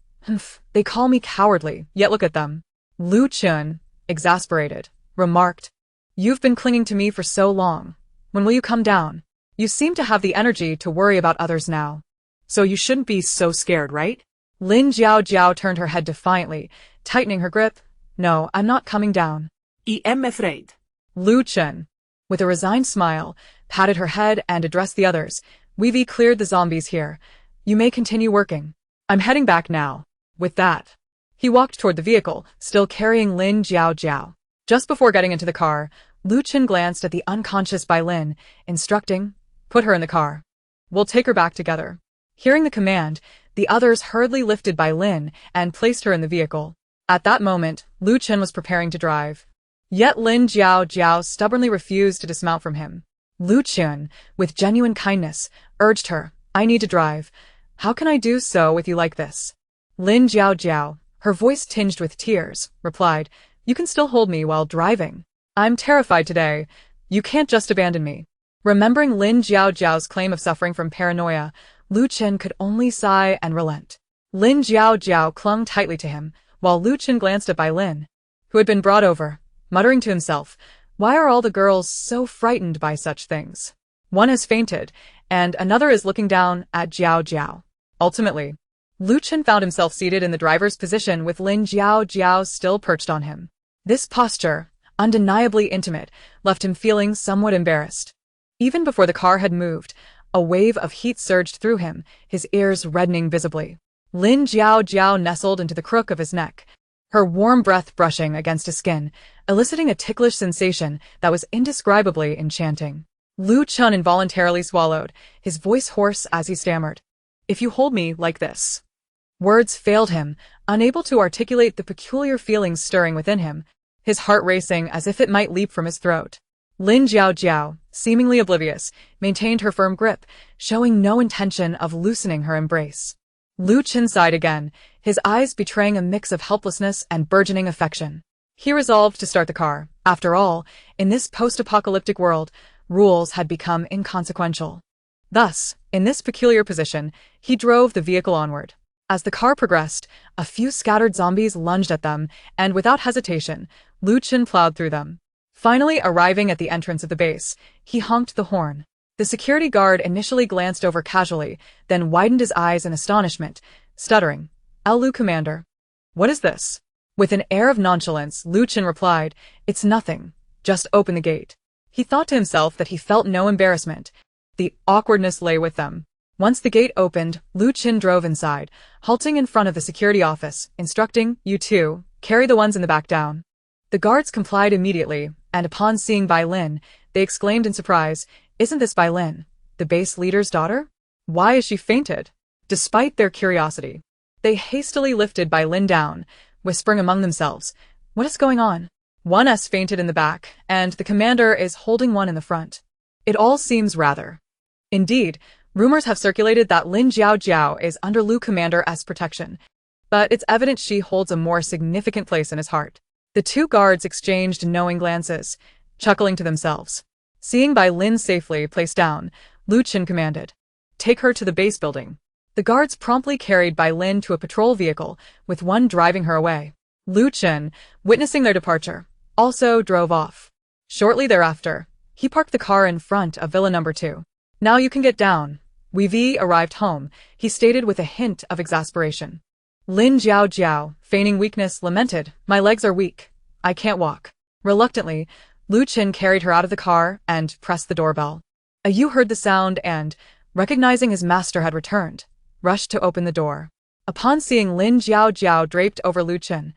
"They call me cowardly, yet look at them." Lu Chen, exasperated, remarked, "You've been clinging to me for so long. When will you come down? You seem to have the energy to worry about others now. So you shouldn't be so scared, right?" Lin Jiao turned her head defiantly, tightening her grip. No, I'm not coming down.
I am afraid.
Lu Chen, with a resigned smile, patted her head and addressed the others. We've cleared the zombies here. You may continue working. I'm heading back now. With that, he walked toward the vehicle, still carrying Lin Jiao. Just before getting into the car, Lu Chen glanced at the unconscious Bai Lin, instructing, "Put her in the car. We'll take her back together." Hearing the command, the others hurriedly lifted Bai Lin and placed her in the vehicle. At that moment, Lu Chen was preparing to drive. Yet Lin Jiao stubbornly refused to dismount from him. Lu Chen, with genuine kindness, urged her, "I need to drive. How can I do so with you like this?" Lin Jiao, her voice tinged with tears, replied, "You can still hold me while driving. I'm terrified today. You can't just abandon me." Remembering Lin Jiao's claim of suffering from paranoia, Lu Chen could only sigh and relent. Lin Jiao clung tightly to him, while Lu Chen glanced at Bai Lin, who had been brought over, muttering to himself, "Why are all the girls so frightened by such things? One has fainted, and another is looking down at Jiao." Ultimately, Lu Chen found himself seated in the driver's position with Lin Jiao still perched on him. This posture, undeniably intimate, left him feeling somewhat embarrassed. Even before the car had moved, a wave of heat surged through him, his ears reddening visibly. Lin Jiao nestled into the crook of his neck, her warm breath brushing against his skin, eliciting a ticklish sensation that was indescribably enchanting. Lu Chen involuntarily swallowed, his voice hoarse as he stammered, "If you hold me like this." Words failed him, unable to articulate the peculiar feelings stirring within him, his heart racing as if it might leap from his throat. Lin Jiao, seemingly oblivious, maintained her firm grip, showing no intention of loosening her embrace. Lu Chen sighed again, his eyes betraying a mix of helplessness and burgeoning affection. He resolved to start the car. After all, in this post-apocalyptic world, rules had become inconsequential. Thus, in this peculiar position, he drove the vehicle onward. As the car progressed, a few scattered zombies lunged at them, and without hesitation, Lu Chen plowed through them. Finally arriving at the entrance of the base, he honked the horn. The security guard initially glanced over casually, then widened his eyes in astonishment, stuttering, "Lu Commander. What is this?" With an air of nonchalance, Lu Chen replied, "It's nothing. Just open the gate." He thought to himself that he felt no embarrassment. The awkwardness lay with them. Once the gate opened, Lu Chen drove inside, halting in front of the security office, instructing, "You two, carry the ones in the back down." The guards complied immediately, and upon seeing Bai Lin, they exclaimed in surprise, "Isn't this Bai Lin, the base leader's daughter? Why is she fainted?" Despite their curiosity, they hastily lifted Bai Lin down, whispering among themselves, "What is going on?" One has fainted in the back, and the commander is holding one in the front. It all seems rather. Indeed, rumors have circulated that Lin Jiao is under Lu Commander as protection, but it's evident she holds a more significant place in his heart. The two guards exchanged knowing glances, chuckling to themselves. Seeing Bai Lin safely placed down, Lu Chen commanded, "Take her to the base building." The guards promptly carried Bai Lin to a patrol vehicle, with one driving her away. Lu Chen, witnessing their departure, also drove off. Shortly thereafter, he parked the car in front of Villa Number 2. "Now you can get down. We've arrived home," he stated with a hint of exasperation. Lin Jiao, feigning weakness, lamented, "My legs are weak. I can't walk." Reluctantly, Lu Chen carried her out of the car and pressed the doorbell. Yu heard the sound and, recognizing his master had returned, rushed to open the door. Upon seeing Lin Jiao draped over Lu Chen,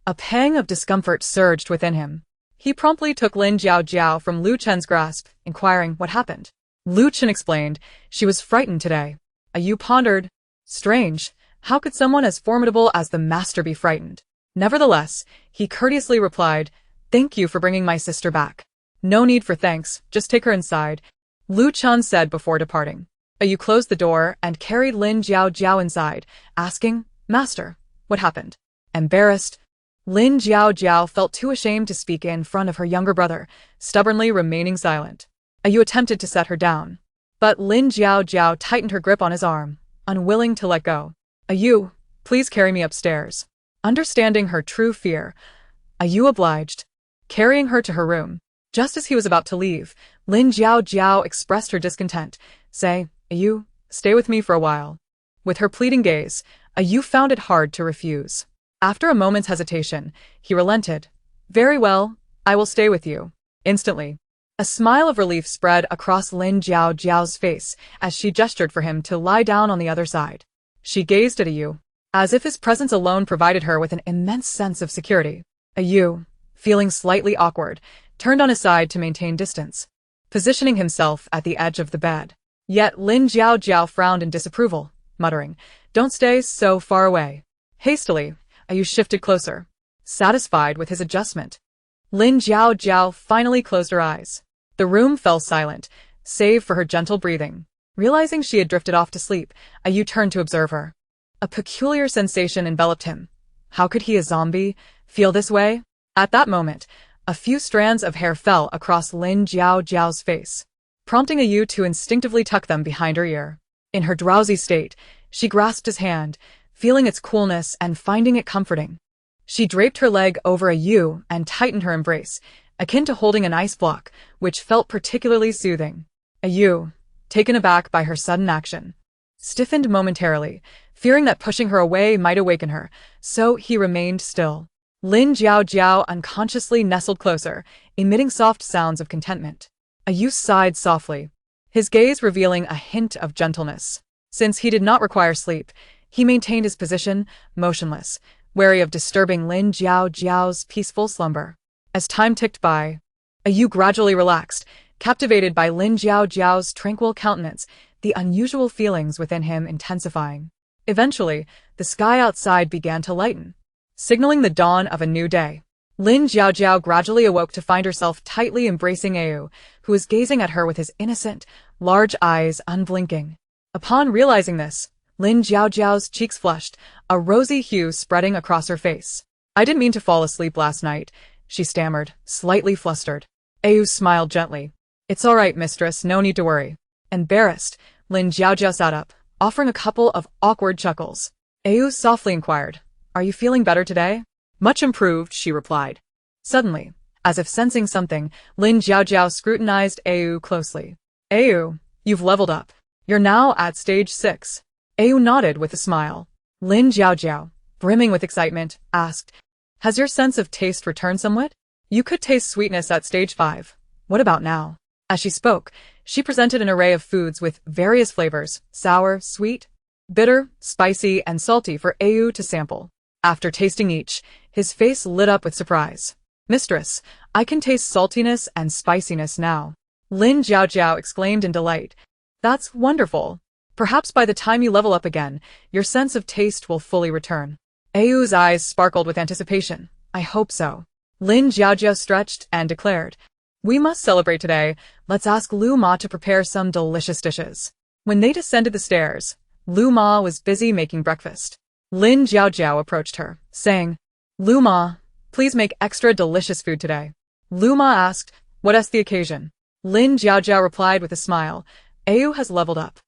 a pang of discomfort surged within him. He promptly took Lin Jiao from Lu Chen's grasp, inquiring what happened. Lu Chen explained, "She was frightened today." Yu pondered, "Strange. How could someone as formidable as the master be frightened?" Nevertheless, he courteously replied, "Thank you for bringing my sister back." "No need for thanks, just take her inside," Lu Chen said before departing. Yu closed the door and carried Lin Jiao inside, asking, "Master, what happened?" Embarrassed, Lin Jiao felt too ashamed to speak in front of her younger brother, stubbornly remaining silent. Yu attempted to set her down, but Lin Jiao tightened her grip on his arm, unwilling to let go. "Yu, please carry me upstairs." Understanding her true fear, Yu obliged, carrying her to her room. Just as he was about to leave, Lin Jiao expressed her discontent, saying, "Yu, stay with me for a while." With her pleading gaze, Yu found it hard to refuse. After a moment's hesitation, he relented. Very well, I will stay with you. Instantly, a smile of relief spread across Lin Jiao's face as she gestured for him to lie down on the other side. She gazed at Yu, as if his presence alone provided her with an immense sense of security. Yu, feeling slightly awkward, turned on his side to maintain distance, positioning himself at the edge of the bed. Yet Lin Jiao frowned in disapproval, muttering, "Don't stay so far away." Hastily, Yu shifted closer, satisfied with his adjustment. Lin Jiao finally closed her eyes. The room fell silent, save for her gentle breathing. Realizing she had drifted off to sleep, Yu turned to observe her. A peculiar sensation enveloped him. How could he, a zombie, feel this way? At that moment, a few strands of hair fell across Lin Jiao's face, prompting Yu to instinctively tuck them behind her ear. In her drowsy state, she grasped his hand, feeling its coolness and finding it comforting. She draped her leg over Yu and tightened her embrace, akin to holding an ice block, which felt particularly soothing. Yu, taken aback by her sudden action, stiffened momentarily, fearing that pushing her away might awaken her, so he remained still. Lin Jiao unconsciously nestled closer, emitting soft sounds of contentment. Yu sighed softly, his gaze revealing a hint of gentleness. Since he did not require sleep, he maintained his position, motionless, wary of disturbing Lin Jiao's peaceful slumber. As time ticked by, Yu gradually relaxed, captivated by Lin Jiao's tranquil countenance, the unusual feelings within him intensifying. Eventually, the sky outside began to lighten, signaling the dawn of a new day. Lin Jiao gradually awoke to find herself tightly embracing Yu, who was gazing at her with his innocent, large eyes unblinking. Upon realizing this, Lin Jiao's cheeks flushed, a rosy hue spreading across her face. "I didn't mean to fall asleep last night," she stammered, slightly flustered. Yu smiled gently. "It's all right, mistress, no need to worry." Embarrassed, Lin Jiao sat up, offering a couple of awkward chuckles. Yu softly inquired, "Are you feeling better today?" "Much improved," she replied. Suddenly, as if sensing something, Lin Jiao scrutinized Yu closely. "Yu, you've leveled up. You're now at stage 6. Yu nodded with a smile. Lin Jiao, brimming with excitement, asked, "Has your sense of taste returned somewhat? You could taste sweetness at stage 5. What about now?" As she spoke, she presented an array of foods with various flavors, sour, sweet, bitter, spicy, and salty for Yu to sample. After tasting each, his face lit up with surprise. "Mistress, I can taste saltiness and spiciness now." Lin Jiao exclaimed in delight. "That's wonderful. Perhaps by the time you level up again, your sense of taste will fully return." Yu's eyes sparkled with anticipation. "I hope so." Lin Jiao stretched and declared, "We must celebrate today. Let's ask Lu Ma to prepare some delicious dishes." When they descended the stairs, Lu Ma was busy making breakfast. Lin Jiao approached her, saying, "Lu Ma, please make extra delicious food today." Lu Ma asked, "What's the occasion?" Lin Jiao replied with a smile, "Yu has leveled up.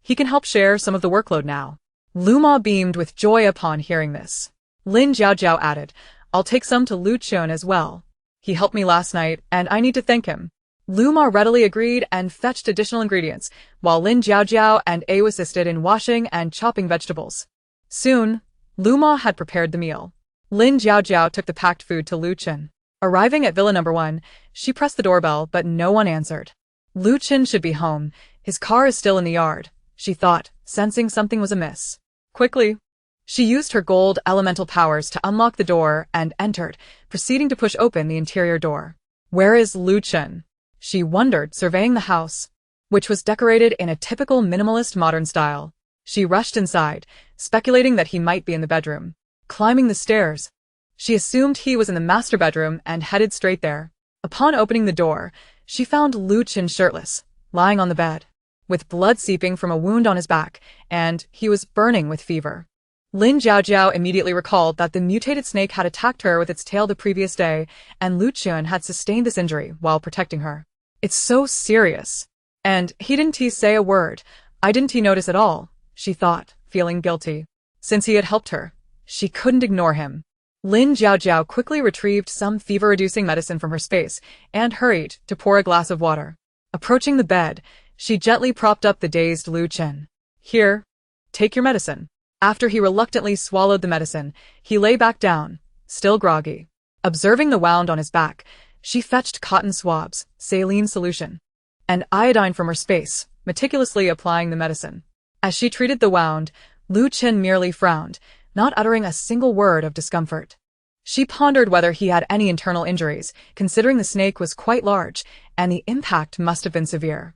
He can help share some of the workload now." Lu Ma beamed with joy upon hearing this. Lin Jiao added, "I'll take some to Lu Chun as well. He helped me last night, and I need to thank him." Lu Ma readily agreed and fetched additional ingredients, while Lin Jiao and Yu assisted in washing and chopping vegetables. Soon, Lu Ma had prepared the meal. Lin Jiao took the packed food to Lu Chun. Arriving at Villa Number 1, she pressed the doorbell, but no one answered. Lu Chun should be home. His car is still in the yard, she thought, sensing something was amiss. Quickly, she used her gold elemental powers to unlock the door and entered, proceeding to push open the interior door. Where is Lu Chun? She wondered, surveying the house, which was decorated in a typical minimalist modern style. She rushed inside, speculating that he might be in the bedroom. Climbing the stairs, she assumed he was in the master bedroom and headed straight there. Upon opening the door, she found Lu Chun shirtless, lying on the bed, with blood seeping from a wound on his back, and he was burning with fever. Lin Jiao immediately recalled that the mutated snake had attacked her with its tail the previous day, and Lu Chun had sustained this injury while protecting her. It's so serious. And he didn't say a word. I didn't notice at all, she thought, feeling guilty. Since he had helped her, she couldn't ignore him. Lin Jiao quickly retrieved some fever-reducing medicine from her space and hurried to pour a glass of water. Approaching the bed, she gently propped up the dazed Lu Chun. "Here, take your medicine." After he reluctantly swallowed the medicine, he lay back down, still groggy. Observing the wound on his back, she fetched cotton swabs, saline solution, and iodine from her space, meticulously applying the medicine. As she treated the wound, Lu Chen merely frowned, not uttering a single word of discomfort. She pondered whether he had any internal injuries, considering the snake was quite large, and the impact must have been severe.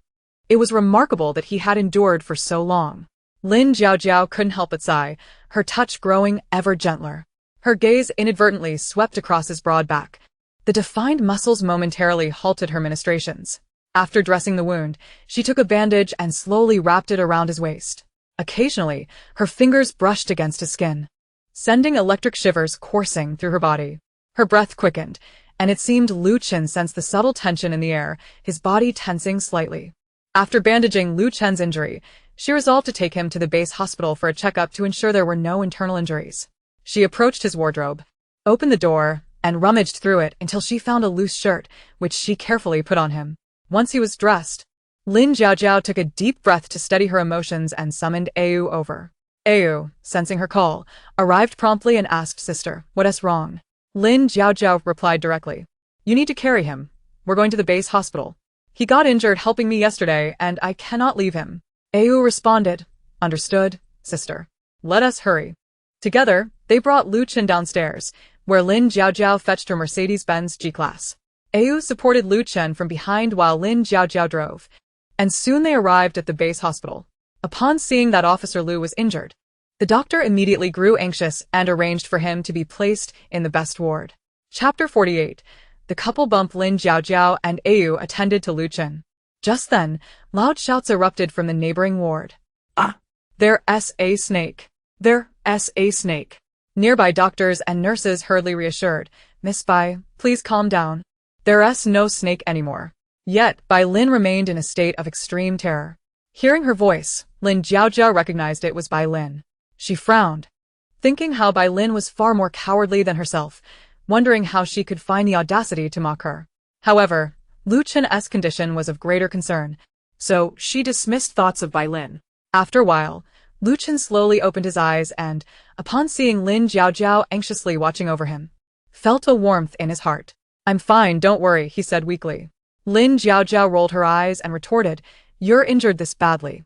It was remarkable that he had endured for so long. Lin Jiaojiao couldn't help but sigh, her touch growing ever gentler. Her gaze inadvertently swept across his broad back. The defined muscles momentarily halted her ministrations. After dressing the wound, she took a bandage and slowly wrapped it around his waist. Occasionally, her fingers brushed against his skin, sending electric shivers coursing through her body. Her breath quickened, and it seemed Lu Chen sensed the subtle tension in the air, his body tensing slightly. After bandaging Lu Chen's injury, she resolved to take him to the base hospital for a checkup to ensure there were no internal injuries. She approached his wardrobe, opened the door, and rummaged through it until she found a loose shirt, which she carefully put on him. Once he was dressed, Lin Jiaojiao took a deep breath to steady her emotions and summoned Ayu over. Ayu, sensing her call, arrived promptly and asked Sister, "What's wrong?" Lin Jiaojiao replied directly, "You need to carry him. We're going to the base hospital. He got injured helping me yesterday, and I cannot leave him." Ayu responded, "Understood, Sister. Let us hurry." Together, they brought Lu Chen downstairs, where Lin Jiaojiao fetched her Mercedes-Benz G-Class. Ayu supported Lu Chen from behind while Lin Jiaojiao drove, and soon they arrived at the base hospital. Upon seeing that Officer Lu was injured, the doctor immediately grew anxious and arranged for him to be placed in the best ward. Chapter 48. The couple bumped Lin Jiaojiao and Ayu attended to Lu Chen. Just then, loud shouts erupted from the neighboring ward.
Ah!
There's a snake. There's a snake. Nearby doctors and nurses hurriedly reassured, "Miss Bai, please calm down. There's no snake anymore." Yet, Bai Lin remained in a state of extreme terror. Hearing her voice, Lin Jiaojiao recognized it was Bai Lin. She frowned, thinking how Bai Lin was far more cowardly than herself, wondering how she could find the audacity to mock her. However, Lu Chen's condition was of greater concern, so she dismissed thoughts of Bai Lin. After a while, Lu Chen slowly opened his eyes and, upon seeing Lin Jiaojiao anxiously watching over him, felt a warmth in his heart. "I'm fine, don't worry," he said weakly. Lin Jiaojiao rolled her eyes and retorted, "You're injured this badly.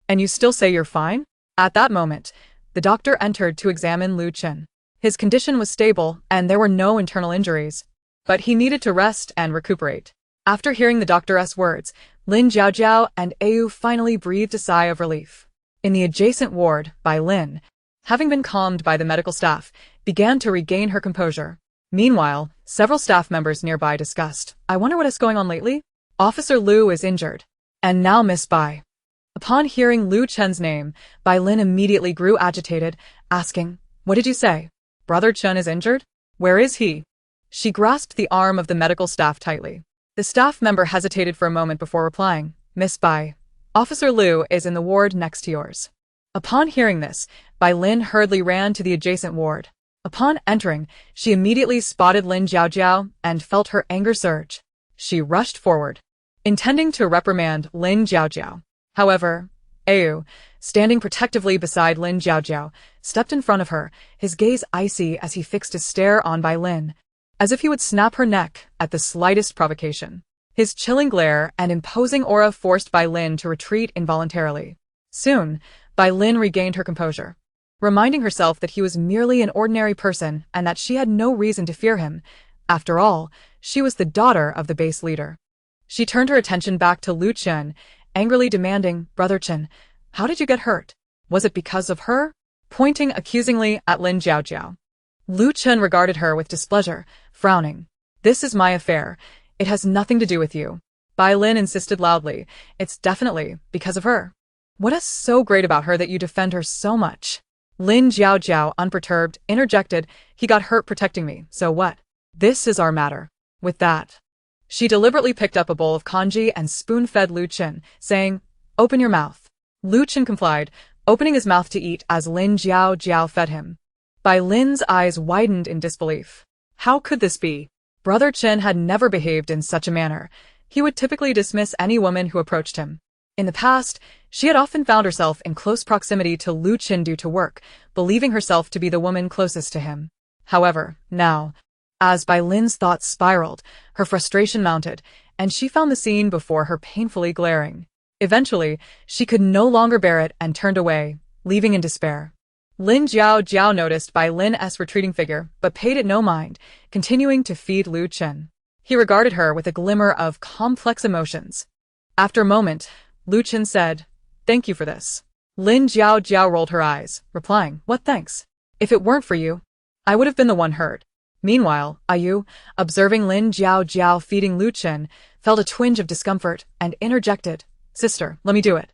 And you still say you're fine?" At that moment, the doctor entered to examine Lu Chen. His condition was stable and there were no internal injuries, but he needed to rest and recuperate. After hearing the doctor's words, Lin Jiaojiao and Ayu finally breathed a sigh of relief. In the adjacent ward, Bai Lin, having been calmed by the medical staff, began to regain her composure. Meanwhile, several staff members nearby discussed, "I wonder what is going on lately? Officer Lu is injured. And now Miss Bai." Upon hearing Lu Chen's name, Bai Lin immediately grew agitated, asking, "What did you say? Brother Chen is injured? Where is he?" She grasped the arm of the medical staff tightly. The staff member hesitated for a moment before replying, "Miss Bai, Officer Lu is in the ward next to yours." Upon hearing this, Bai Lin hurriedly ran to the adjacent ward. Upon entering, she immediately spotted Lin Jiaojiao and felt her anger surge. She rushed forward, intending to reprimand Lin Jiaojiao. However, Ayu, standing protectively beside Lin Jiaojiao, stepped in front of her, his gaze icy as he fixed his stare on Bai Lin, as if he would snap her neck at the slightest provocation. His chilling glare and imposing aura forced Bai Lin to retreat involuntarily. Soon, Bai Lin regained her composure, reminding herself that he was merely an ordinary person and that she had no reason to fear him. After all, she was the daughter of the base leader. She turned her attention back to Lu Chen, angrily demanding, "Brother Chen, how did you get hurt? Was it because of her?" Pointing accusingly at Lin Jiaojiao. Lu Chen regarded her with displeasure, frowning. "This is my affair. It has nothing to do with you." Bai Lin insisted loudly, "It's definitely because of her. What is so great about her that you defend her so much?" Lin Jiaojiao, unperturbed, interjected, "He got hurt protecting me, so what? This is our matter." With that, she deliberately picked up a bowl of congee and spoon-fed Lu Chen, saying, "Open your mouth." Lu Chen complied, opening his mouth to eat as Lin Jiaojiao fed him. Bai Lin's eyes widened in disbelief. How could this be? Brother Chen had never behaved in such a manner. He would typically dismiss any woman who approached him. In the past, She had often found herself in close proximity to Lu Qin due to work, believing herself to be the woman closest to him. However, now, as Bai Lin's thoughts spiraled, her frustration mounted, and she found the scene before her painfully glaring. Eventually, she could no longer bear it and turned away, leaving in despair. Lin Jiao noticed Bai Lin's retreating figure, but paid it no mind, continuing to feed Lu Qin. He regarded her with a glimmer of complex emotions. After a moment, Lu Qin said, "Thank you for this." Lin Jiao rolled her eyes, replying, "What thanks? If it weren't for you, I would have been the one hurt." Meanwhile, Ayu, observing Lin Jiao feeding Lu Qin, felt a twinge of discomfort and interjected, "Sister, let me do it."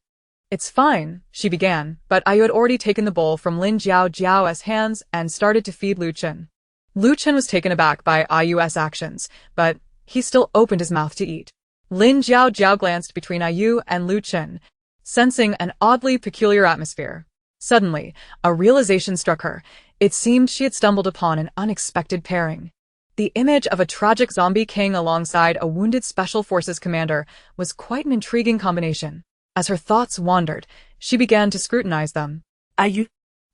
"It's fine," she began, but Ayu had already taken the bowl from Lin Jiao's hands and started to feed Lu Qin. Lu Qin was taken aback by Ayu's actions, but he still opened his mouth to eat. Lin Jiao glanced between Ayu and Lu Qin, sensing an oddly peculiar atmosphere. Suddenly, a realization struck her. It seemed she had stumbled upon an unexpected pairing. The image of a tragic zombie king alongside a wounded special forces commander was quite an intriguing combination. As her thoughts wandered, she began to scrutinize them.
Ayu,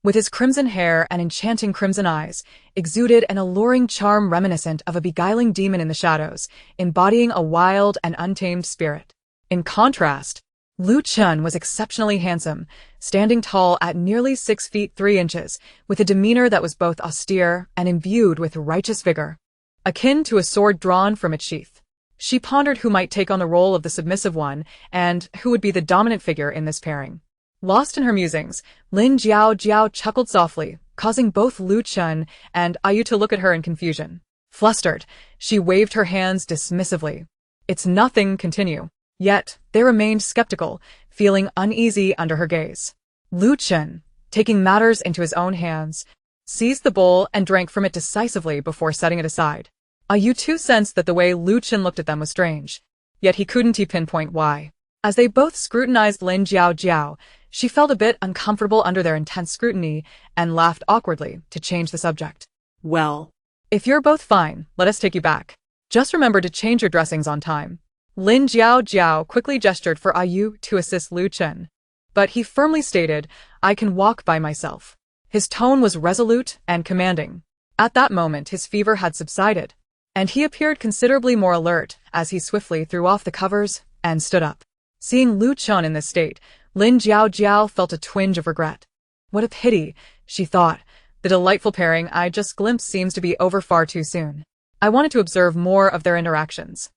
with his crimson hair and enchanting crimson eyes, exuded an alluring charm reminiscent of a beguiling demon in the shadows, embodying a wild and untamed spirit. In contrast, Lu Qin was exceptionally handsome, standing tall at nearly 6 feet 3 inches, with a demeanor that was both austere and imbued with righteous vigor, akin to a sword drawn from its sheath. She pondered who might take on the role of the submissive one, and who would be the dominant figure in this pairing. Lost in her musings, Lin Jiao chuckled softly, causing both Lu Qin and Ayu to look at her in confusion. Flustered, she waved her hands dismissively. "It's nothing, continue." Yet, they remained skeptical, feeling uneasy under her gaze. Lu Qin, taking matters into his own hands, seized the bowl and drank from it decisively before setting it aside. Ayu too sensed that the way Lu Qin looked at them was strange, yet he couldn't pinpoint why. As they both scrutinized Lin Jiao, she felt a bit uncomfortable under their intense scrutiny and laughed awkwardly to change the subject.
"Well,
if you're both fine, let us take you back. Just remember to change your dressings on time." Lin Jiao quickly gestured for Ayu to assist Lu Qin, but he firmly stated, "I can walk by myself." His tone was resolute and commanding. At that moment his fever had subsided, and he appeared considerably more alert as he swiftly threw off the covers and stood up. Seeing Lu Qin in this state, Lin Jiao felt a twinge of regret. What a pity, she thought. The delightful pairing I just glimpsed seems to be over far too soon. I wanted to observe more of their interactions.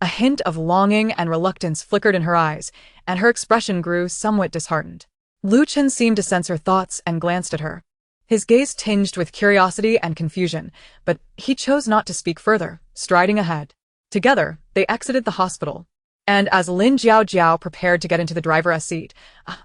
A hint of longing and reluctance flickered in her eyes, and her expression grew somewhat disheartened. Lu Qin seemed to sense her thoughts and glanced at her. His gaze tinged with curiosity and confusion, but he chose not to speak further, striding ahead. Together, they exited the hospital. And as Lin Jiao prepared to get into the driver's seat,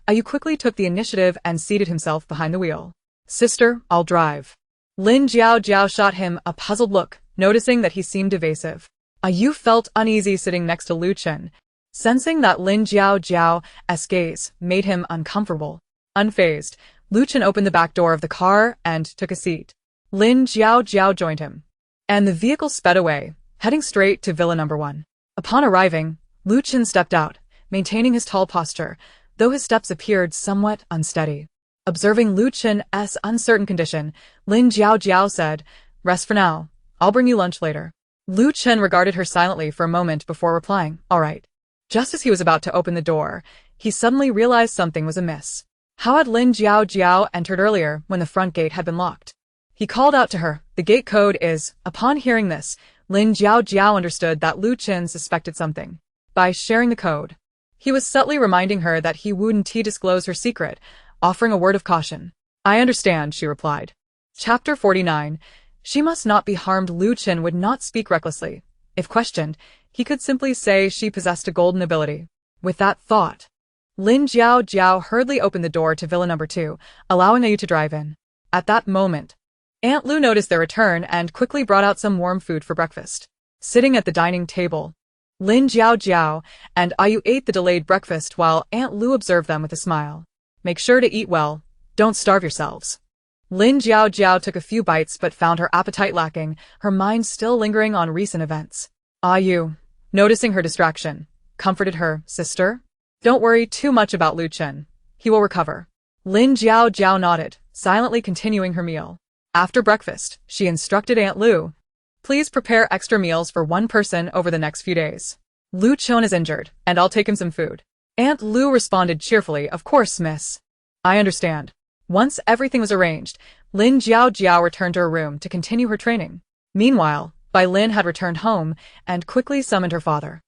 Ayu quickly took the initiative and seated himself behind the wheel. "Sister, I'll drive." Lin Jiao shot him a puzzled look, noticing that he seemed evasive. Ayu felt uneasy sitting next to Lu Qin, sensing that Lin Jiao's gaze made him uncomfortable. Unfazed, Lu Qin opened the back door of the car and took a seat. Lin Jiao joined him, and the vehicle sped away, heading straight to Villa No. 1. Upon arriving, Lu Qin stepped out, maintaining his tall posture, though his steps appeared somewhat unsteady. Observing Lu Qin's uncertain condition, Lin Jiao said, "Rest for now. I'll bring you lunch later." Lu Qin regarded her silently for a moment before replying, "All right." Just as he was about to open the door, he suddenly realized something was amiss. How had Lin Jiao entered earlier when the front gate had been locked? He called out to her, "The gate code is..." Upon hearing this, Lin Jiao understood that Lu Qin suspected something. By sharing the code, he was subtly reminding her that he wouldn't disclose her secret, offering a word of caution. "I understand," she replied. Chapter 49. She must not be harmed. Lu Qin would not speak recklessly. If questioned, he could simply say she possessed a golden ability. With that thought, Lin Jiao hurriedly opened the door to Villa No. 2, allowing Ayu to drive in. At that moment, Aunt Lu noticed their return and quickly brought out some warm food for breakfast. Sitting at the dining table, Lin Jiao and Ayu ate the delayed breakfast while Aunt Lu observed them with a smile. "Make sure to eat well. Don't starve yourselves." Lin Jiao took a few bites but found her appetite lacking, her mind still lingering on recent events. Ayu, noticing her distraction, comforted her, "Sister, Don't worry too much about Lu Chen. He will recover. Lin Jiao Jiao nodded, silently continuing her meal. After breakfast, she instructed Aunt Lu, please prepare extra meals for one person over the next few days. Lu Chen is injured, and I'll take him some food. Aunt Lu responded cheerfully, of course, miss. I understand. Once everything was arranged, Lin Jiao Jiao returned to her room to continue her training. Meanwhile, Bai Lin had returned home and quickly summoned her father.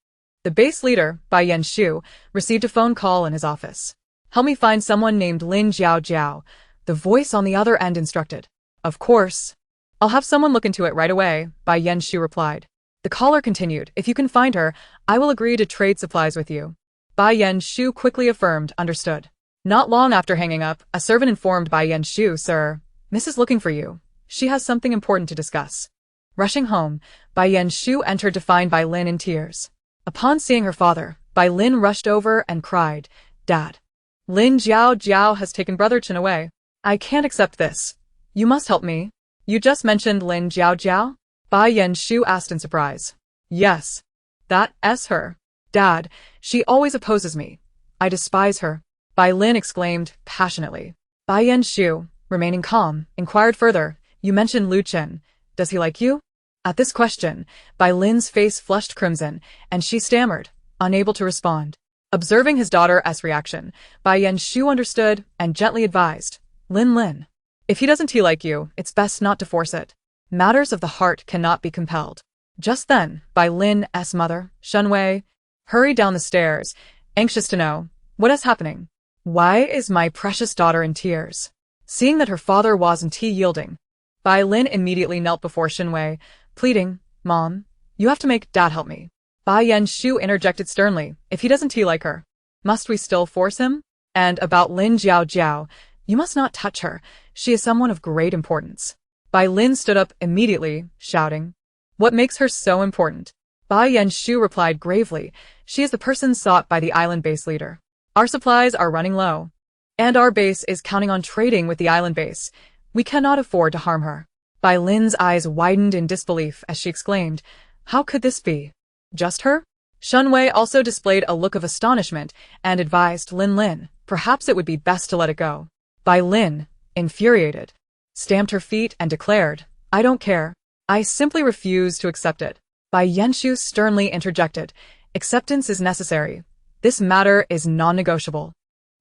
The base leader, Bai Yanshu, received a phone call in his office. Help me find someone named Lin Jiao Jiao, the voice on the other end instructed. Of course. I'll have someone look into it right away, Bai Yanshu replied. The caller continued, if you can find her, I will agree to trade supplies with you. Bai Yanshu quickly affirmed, understood. Not long after hanging up, a servant informed Bai Yanshu, sir, Miss is looking for you. She has something important to discuss. Rushing home, Bai Yanshu entered to find Bai Lin in tears. Upon seeing her father, Bai Lin rushed over and cried, Dad. Lin Jiao Jiao has taken Brother Chen away. I can't accept this. You must help me. You just mentioned Lin Jiao Jiao? Bai Yanshu asked in surprise. Yes. That's her. Dad, she always opposes me. I despise her. Bai Lin exclaimed passionately. Bai Yanshu, remaining calm, inquired further, you mentioned Lu Chen. Does he like you? At this question, Bai Lin's face flushed crimson, and she stammered, unable to respond. Observing his daughter's reaction, Bai Yanshu understood and gently advised, Lin. If he doesn't like you, it's best not to force it. Matters of the heart cannot be compelled. Just then, Bai Lin's mother, Shunwei, hurried down the stairs, anxious to know, what is happening? Why is my precious daughter in tears? Seeing that her father wasn't yielding, Bai Lin immediately knelt before Shunwei, pleading, Mom, you have to make Dad help me. Bai Yanshu interjected sternly, if he doesn't like her, must we still force him? And about Lin Jiao Jiao, you must not touch her, she is someone of great importance. Bai Lin stood up immediately, shouting, what makes her so important? Bai Yanshu replied gravely, she is the person sought by the island base leader. Our supplies are running low, and our base is counting on trading with the island base. We cannot afford to harm her. Bai Lin's eyes widened in disbelief as she exclaimed, how could this be? Just her? Shunwei also displayed a look of astonishment and advised Lin, perhaps it would be best to let it go. Bai Lin, infuriated, stamped her feet and declared, I don't care. I simply refuse to accept it. Bai Yanshu sternly interjected, acceptance is necessary. This matter is non-negotiable.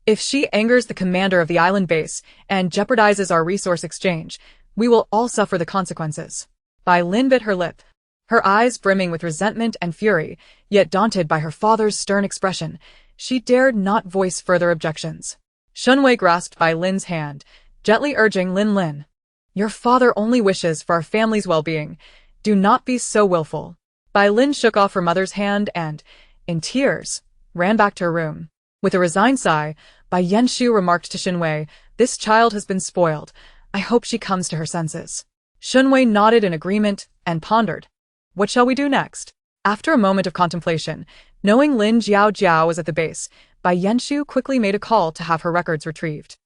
If she angers the commander of the island base and jeopardizes our resource exchange, we will all suffer the consequences. Bai Lin bit her lip, her eyes brimming with resentment and fury, yet daunted by her father's stern expression, she dared not voice further objections. Shunwei grasped Bai Lin's hand, gently urging Lin, your father only wishes for our family's well-being. Do not be so willful. Bai Lin shook off her mother's hand and, in tears, ran back to her room. With a resigned sigh, Bai Yanshu remarked to Shunwei, this child has been spoiled. I hope she comes to her senses. Shunwei nodded in agreement and pondered. What shall we do next? After a moment of contemplation, knowing Lin Jiao Jiao was at the base, Bai Yanshu quickly made a call to have her records retrieved.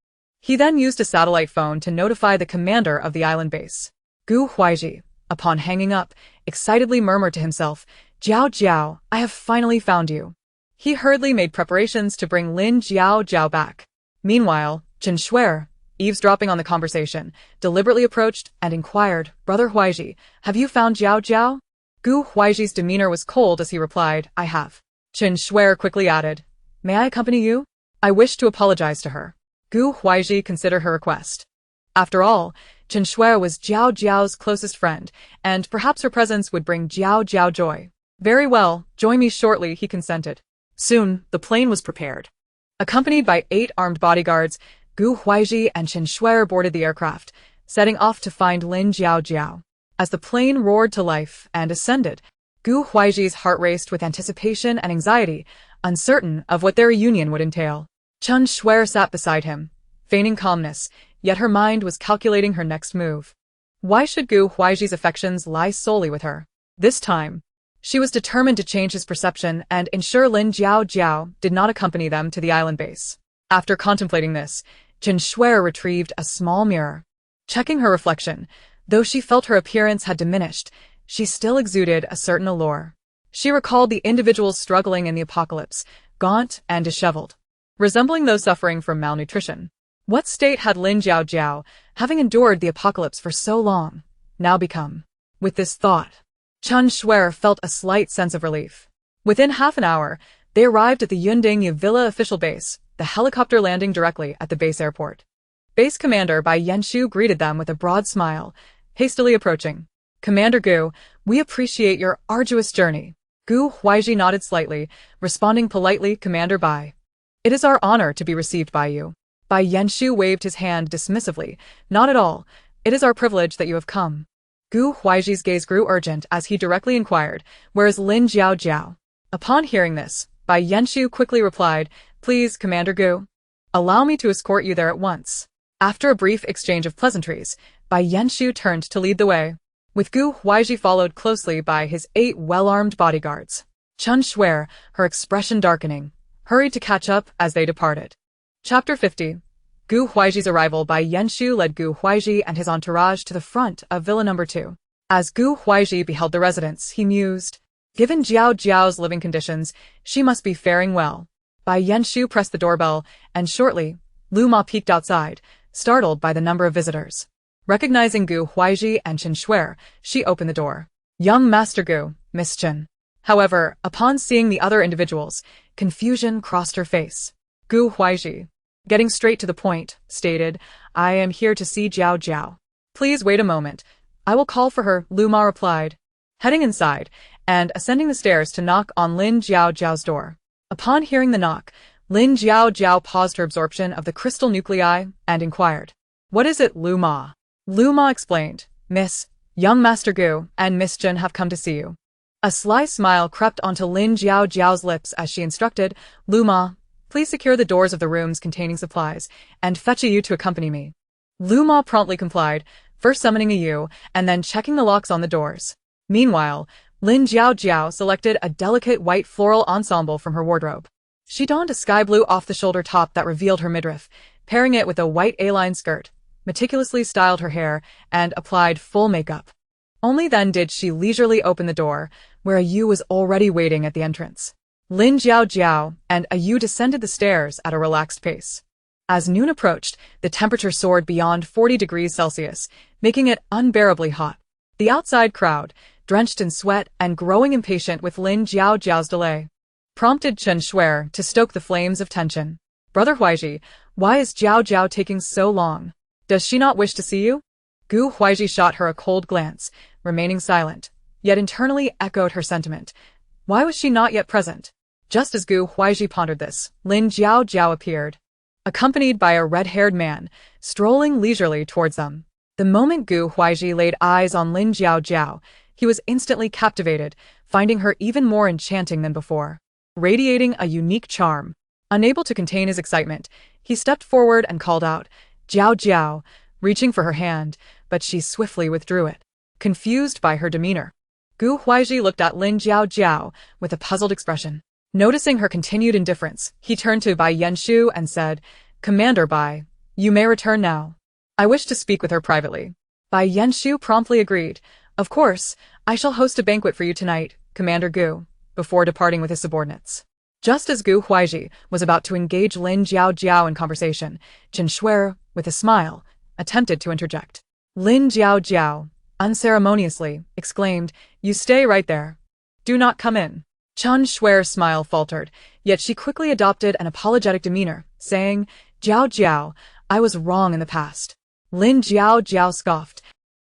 He then used a satellite phone to notify the commander of the island base. Gu Huaiji, upon hanging up, excitedly murmured to himself, Jiao, I have finally found you. He hurriedly made preparations to bring Lin Jiao Jiao back. Meanwhile, Chen Shuer, eavesdropping on the conversation, deliberately approached and inquired, Brother Huaiji, have you found Jiao? Gu Huaiji's demeanor was cold as he replied, I have. Chen Shuer quickly added, may I accompany you? I wish to apologize to her. Gu Huaiji considered her request. After all, Chen Shuer was Jiao's closest friend, and perhaps her presence would bring Jiao joy. Very well, join me shortly, he consented. Soon, the plane was prepared. Accompanied by 8 armed bodyguards, Gu Huaiji and Chen Shuer boarded the aircraft, setting off to find Lin Jiao. As the plane roared to life and ascended, Gu Huaiji's heart raced with anticipation and anxiety, uncertain of what their reunion would entail. Chen Shuer sat beside him, feigning calmness, yet her mind was calculating her next move. Why should Gu Huaiji's affections lie solely with her? This time, she was determined to change his perception and ensure Lin Jiao did not accompany them to the island base. After contemplating this, Chen Shuer retrieved a small mirror. Checking her reflection, though she felt her appearance had diminished, she still exuded a certain allure. She recalled the individuals struggling in the apocalypse, gaunt and disheveled, resembling those suffering from malnutrition. What state had Lin Jiao, having endured the apocalypse for so long, now become? With this thought, Chen Shuer felt a slight sense of relief. Within half an hour, they arrived at the Yunding Villa official base, the helicopter landing directly at the base airport. Base Commander Bai Yenshu greeted them with a broad smile, hastily approaching. Commander Gu, we appreciate your arduous journey. Gu Huaiji nodded slightly, responding politely, Commander Bai. It is our honor to be received by you. Bai Yenshu waved his hand dismissively. Not at all. It is our privilege that you have come. Gu Huaiji's gaze grew urgent as he directly inquired, where is Lin Jiao? Upon hearing this, Bai Yenshu quickly replied, Please, Commander Gu. Allow me to escort you there at once. After a brief exchange of pleasantries, Bai Yenshu turned to lead the way, with Gu Huaiji followed closely by his 8 well-armed bodyguards. Chen Shuer, her expression darkening, hurried to catch up as they departed. Chapter 50. Gu Huaiji's arrival. Bai Yenshu led Gu Huaiji and his entourage to the front of Villa No. 2. As Gu Huaiji beheld the residence, he mused, Given Jiao's living conditions, she must be faring well. Bai Yenshu pressed the doorbell, and shortly, Lu Ma peeked outside, startled by the number of visitors. Recognizing Gu Huaiji and Chen Shuer, she opened the door. Young Master Gu, Miss Chen. However, upon seeing the other individuals, confusion crossed her face. Gu Huaiji, getting straight to the point, stated, I am here to see Jiao. Please wait a moment. I will call for her, Lu Ma replied, heading inside and ascending the stairs to knock on Lin Jiao's door. Upon hearing the knock, Lin Jiao paused her absorption of the crystal nuclei and inquired, What is it, Lu Ma? Lu Ma explained, Miss, young Master Gu and Miss Chen have come to see you. A sly smile crept onto Lin Jiao's lips as she instructed, Lu Ma, please secure the doors of the rooms containing supplies, and fetch a Yu to accompany me. Lu Ma promptly complied, first summoning a Yu, and then checking the locks on the doors. Meanwhile, Lin Jiao selected a delicate white floral ensemble from her wardrobe. She donned a sky blue off-the-shoulder top that revealed her midriff, pairing it with a white A-line skirt, meticulously styled her hair, and applied full makeup. Only then did she leisurely open the door, where a Yu was already waiting at the entrance. Lin Jiao and a Yu descended the stairs at a relaxed pace. As noon approached, the temperature soared beyond 40 degrees Celsius, making it unbearably hot. The outside crowd, drenched in sweat and growing impatient with Lin Jiao's delay, prompted Chen Shuer to stoke the flames of tension. Brother Huaiji, why is Jiao taking so long? Does she not wish to see you? Gu Huaiji shot her a cold glance, remaining silent, yet internally echoed her sentiment. Why was she not yet present? Just as Gu Huaiji pondered this, Lin Jiao appeared, accompanied by a red-haired man, strolling leisurely towards them. The moment Gu Huaiji laid eyes on Lin Jiao, he was instantly captivated, finding her even more enchanting than before. Radiating a unique charm, unable to contain his excitement, he stepped forward and called out, Jiao, reaching for her hand, but she swiftly withdrew it, confused by her demeanor. Gu Huaiji looked at Lin Jiao with a puzzled expression. Noticing her continued indifference, he turned to Bai Yenshu and said, Commander Bai, you may return now. I wish to speak with her privately. Bai Yenshu promptly agreed. Of course, I shall host a banquet for you tonight, Commander Gu, before departing with his subordinates. Just as Gu Huaiji was about to engage Lin Jiao in conversation, Chen Shuer, with a smile, attempted to interject. Lin Jiao, unceremoniously, exclaimed, You stay right there. Do not come in. Chen Shuer's smile faltered, yet she quickly adopted an apologetic demeanor, saying, Jiao, I was wrong in the past. Lin Jiao scoffed.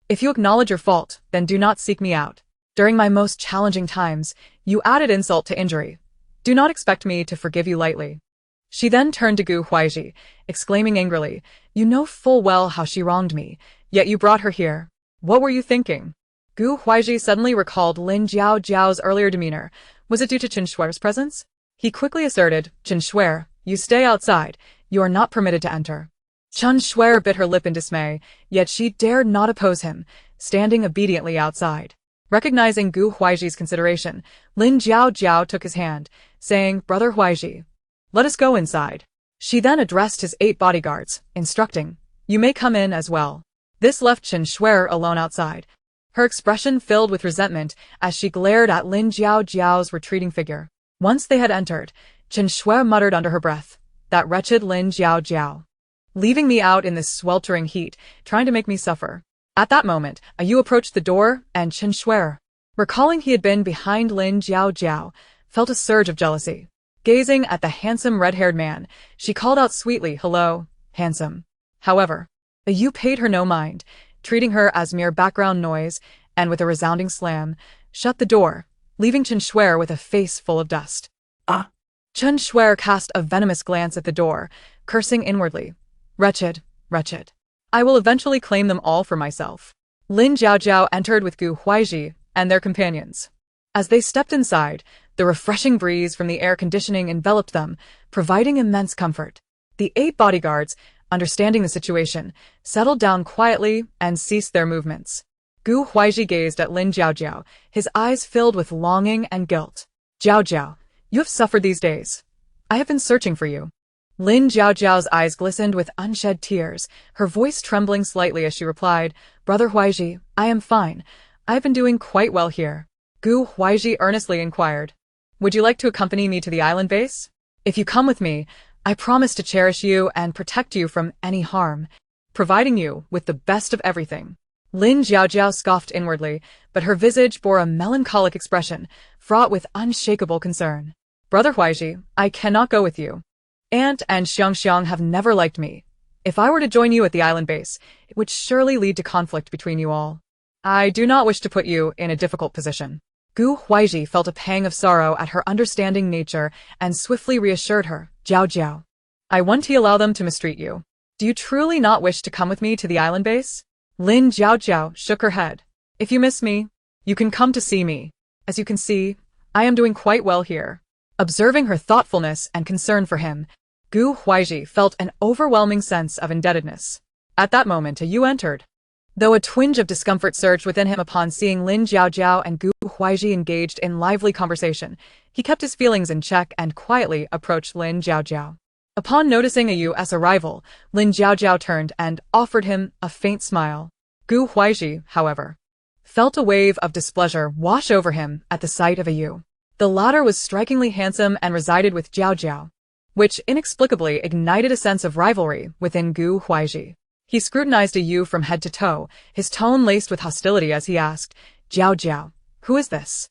If you acknowledge your fault, then do not seek me out. During my most challenging times, you added insult to injury. Do not expect me to forgive you lightly. She then turned to Gu Huaiji, exclaiming angrily, You know full well how she wronged me, yet you brought her here. What were you thinking? Gu Huaiji suddenly recalled Lin Jiao's earlier demeanor. Was it due to Chen Shuer's presence? He quickly asserted, Chen Shuer, you stay outside. You are not permitted to enter. Chen Shuer bit her lip in dismay, yet she dared not oppose him, standing obediently outside. Recognizing Gu Huaiji's consideration, Lin Jiao took his hand, saying, Brother Huaiji, let us go inside. She then addressed his 8 bodyguards, instructing, You may come in as well. This left Chen Shuer alone outside, her expression filled with resentment as she glared at Lin Jiao's retreating figure. Once they had entered, Chen Shui muttered under her breath. That wretched Lin Jiao Jiao. Leaving me out in this sweltering heat, trying to make me suffer. At that moment, a Yu approached the door, and Chen Shui, recalling he had been behind Lin Jiao Jiao, felt a surge of jealousy. Gazing at the handsome red-haired man, she called out sweetly, "Hello, handsome." However, a Yu paid her no mind, treating her as mere background noise, and with a resounding slam, shut the door, leaving Chen Shui with a face full of dust.
Ah!
Chen Shui cast a venomous glance at the door, cursing inwardly. Wretched, wretched. I will eventually claim them all for myself. Lin Jiaojiao entered with Gu Huaizhi and their companions. As they stepped inside, the refreshing breeze from the air conditioning enveloped them, providing immense comfort. The 8 bodyguards, understanding the situation, settled down quietly and ceased their movements. Gu Huaizhi gazed at Lin Jiaojiao, his eyes filled with longing and guilt. "Jiaojiao, you have suffered these days. I have been searching for you." Lin Jiaojiao's eyes glistened with unshed tears, her voice trembling slightly as she replied, "Brother Huaizhi, I am fine. I have been doing quite well here." Gu Huaizhi earnestly inquired, "Would you like to accompany me to the island base? If you come with me, I promise to cherish you and protect you from any harm, providing you with the best of everything." Lin Jiaojiao scoffed inwardly, but her visage bore a melancholic expression, fraught with unshakable concern. "Brother Huaizhi, I cannot go with you. Ant and Xiang have never liked me. If I were to join you at the island base, it would surely lead to conflict between you all. I do not wish to put you in a difficult position." Gu Huaizhi felt a pang of sorrow at her understanding nature and swiftly reassured her, "Jiaojiao, I won't allow them to mistreat you. Do you truly not wish to come with me to the island base?" Lin Jiaojiao shook her head. "If you miss me, you can come to see me. As you can see, I am doing quite well here." Observing her thoughtfulness and concern for him, Gu Huaizhi felt an overwhelming sense of indebtedness. At that moment, a Yu entered. Though a twinge of discomfort surged within him upon seeing Lin Jiaojiao and Gu Huaizhi engaged in lively conversation, he kept his feelings in check and quietly approached Lin Jiaojiao. Upon noticing a Yu's arrival, Lin Jiaojiao turned and offered him a faint smile. Gu Huaizhi, however, felt a wave of displeasure wash over him at the sight of a Yu. The latter was strikingly handsome and resided with Jiaojiao, which inexplicably ignited a sense of rivalry within Gu Huaizhi. He scrutinized a Yu from head to toe, his tone laced with hostility as he asked, "Jiaojiao, who is this?"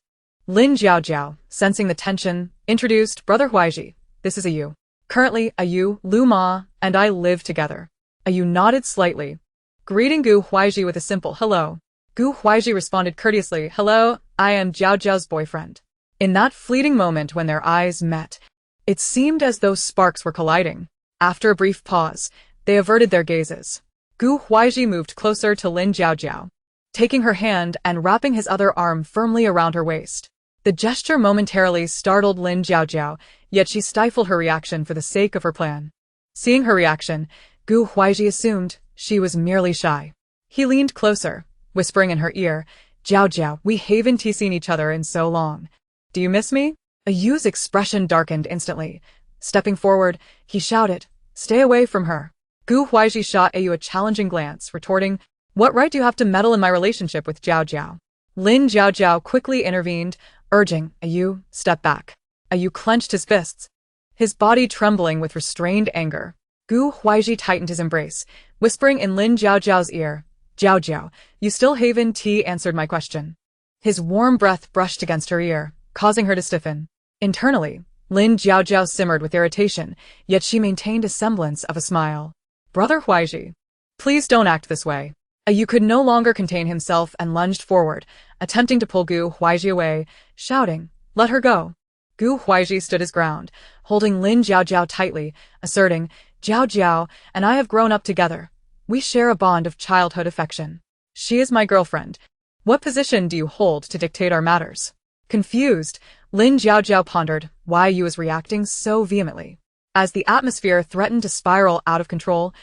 Lin Jiaojiao, sensing the tension, introduced, "Brother Huaizhi, this is a Yu. Currently, a Yu, Lu Ma, and I live together." A Yu nodded slightly, greeting Gu Huaizhi with a simple "hello." Gu Huaizhi responded courteously, "Hello, I am Jiaojiao's boyfriend." In that fleeting moment when their eyes met, it seemed as though sparks were colliding. After a brief pause, they averted their gazes. Gu Huaizhi moved closer to Lin Jiaojiao, taking her hand and wrapping his other arm firmly around her waist. The gesture momentarily startled Lin Jiaojiao, yet she stifled her reaction for the sake of her plan. Seeing her reaction, Gu Huaizhi assumed she was merely shy. He leaned closer, whispering in her ear, "Jiaojiao, we haven't seen each other in so long. Do you miss me?" A Yu's expression darkened instantly. Stepping forward, he shouted, "Stay away from her." Gu Huaizhi shot a Yu a challenging glance, retorting, "What right do you have to meddle in my relationship with Jiaojiao?" Lin Jiaojiao quickly intervened, urging, "A Yu, step back." A Yu clenched his fists, his body trembling with restrained anger. Gu Huaizhi tightened his embrace, whispering in Lin Jiaojiao's ear, "Jiaojiao, you still haven't answered my question." His warm breath brushed against her ear, causing her to stiffen. Internally, Lin Jiaojiao simmered with irritation, yet she maintained a semblance of a smile. "Brother Huaizhi, please don't act this way." A Yu could no longer contain himself and lunged forward, attempting to pull Gu Huaizhi away, shouting, "Let her go." Gu Huaizhi stood his ground, holding Lin Jiaojiao tightly, asserting, "Jiaojiao and I have grown up together. We share a bond of childhood affection. She is my girlfriend. What position do you hold to dictate our matters?" Confused, Lin Jiaojiao pondered why Yu was reacting so vehemently. As the atmosphere threatened to spiral out of control,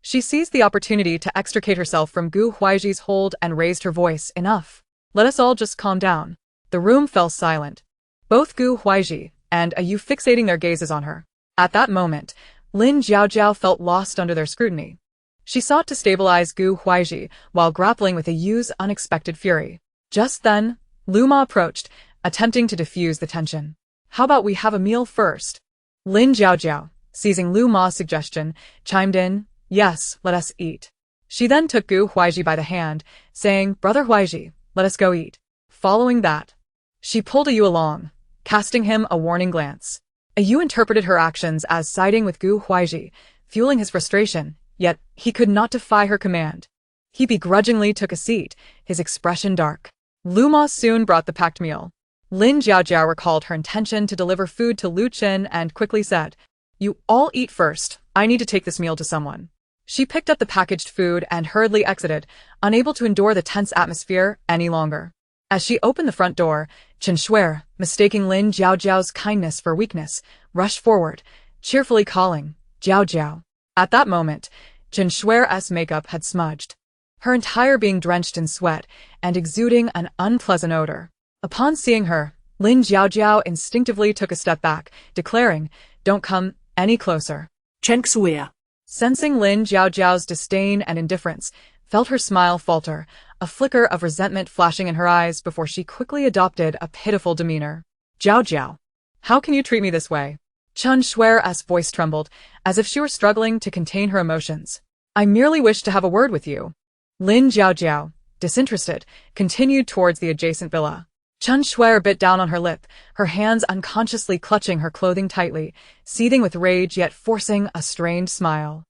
she seized the opportunity to extricate herself from Gu Huaizhi's hold and raised her voice, "Enough. Let us all just calm down." The room fell silent, both Gu Huaizhi and a Yu fixating their gazes on her. At that moment, Lin Jiaojiao felt lost under their scrutiny. She sought to stabilize Gu Huaizhi while grappling with a Yu's unexpected fury. Just then, Lu Ma approached, attempting to diffuse the tension. "How about we have a meal first?" Lin Jiaojiao, seizing Lu Ma's suggestion, chimed in, yes, let us eat. She then took Gu Huaiji by the hand, saying, Brother Huaiji, let us go eat. Following that, she pulled Yu along, casting him a warning glance. Yu interpreted her actions as siding with Gu Huaiji, fueling his frustration, yet he could not defy her command. He begrudgingly took a seat, his expression dark. Lu Ma soon brought the packed meal. Lin Jiaojiao recalled her intention to deliver food to Lu Chen and quickly said, You all eat first, I need to take this meal to someone. She picked up the packaged food and hurriedly exited, unable to endure the tense atmosphere any longer. As she opened the front door, Chen Shuer, mistaking Lin Jiaojiao's kindness for weakness, rushed forward, cheerfully calling, Jiaojiao. At that moment, Chen Shuer's makeup had smudged, her entire being drenched in sweat and exuding an unpleasant odor. Upon seeing her, Lin Jiaojiao instinctively took a step back, declaring, Don't come any closer.
Chen Shuer,
sensing Lin Jiaojiao's disdain and indifference, felt her smile falter, a flicker of resentment flashing in her eyes before she quickly adopted a pitiful demeanor. Jiaojiao, how can you treat me this way? Chen Shuer's voice trembled, as if she were struggling to contain her emotions. I merely wish to have a word with you. Lin Jiaojiao, disinterested, continued towards the adjacent villa. Chen Shuer bit down on her lip, her hands unconsciously clutching her clothing tightly, seething with rage yet forcing a strained smile.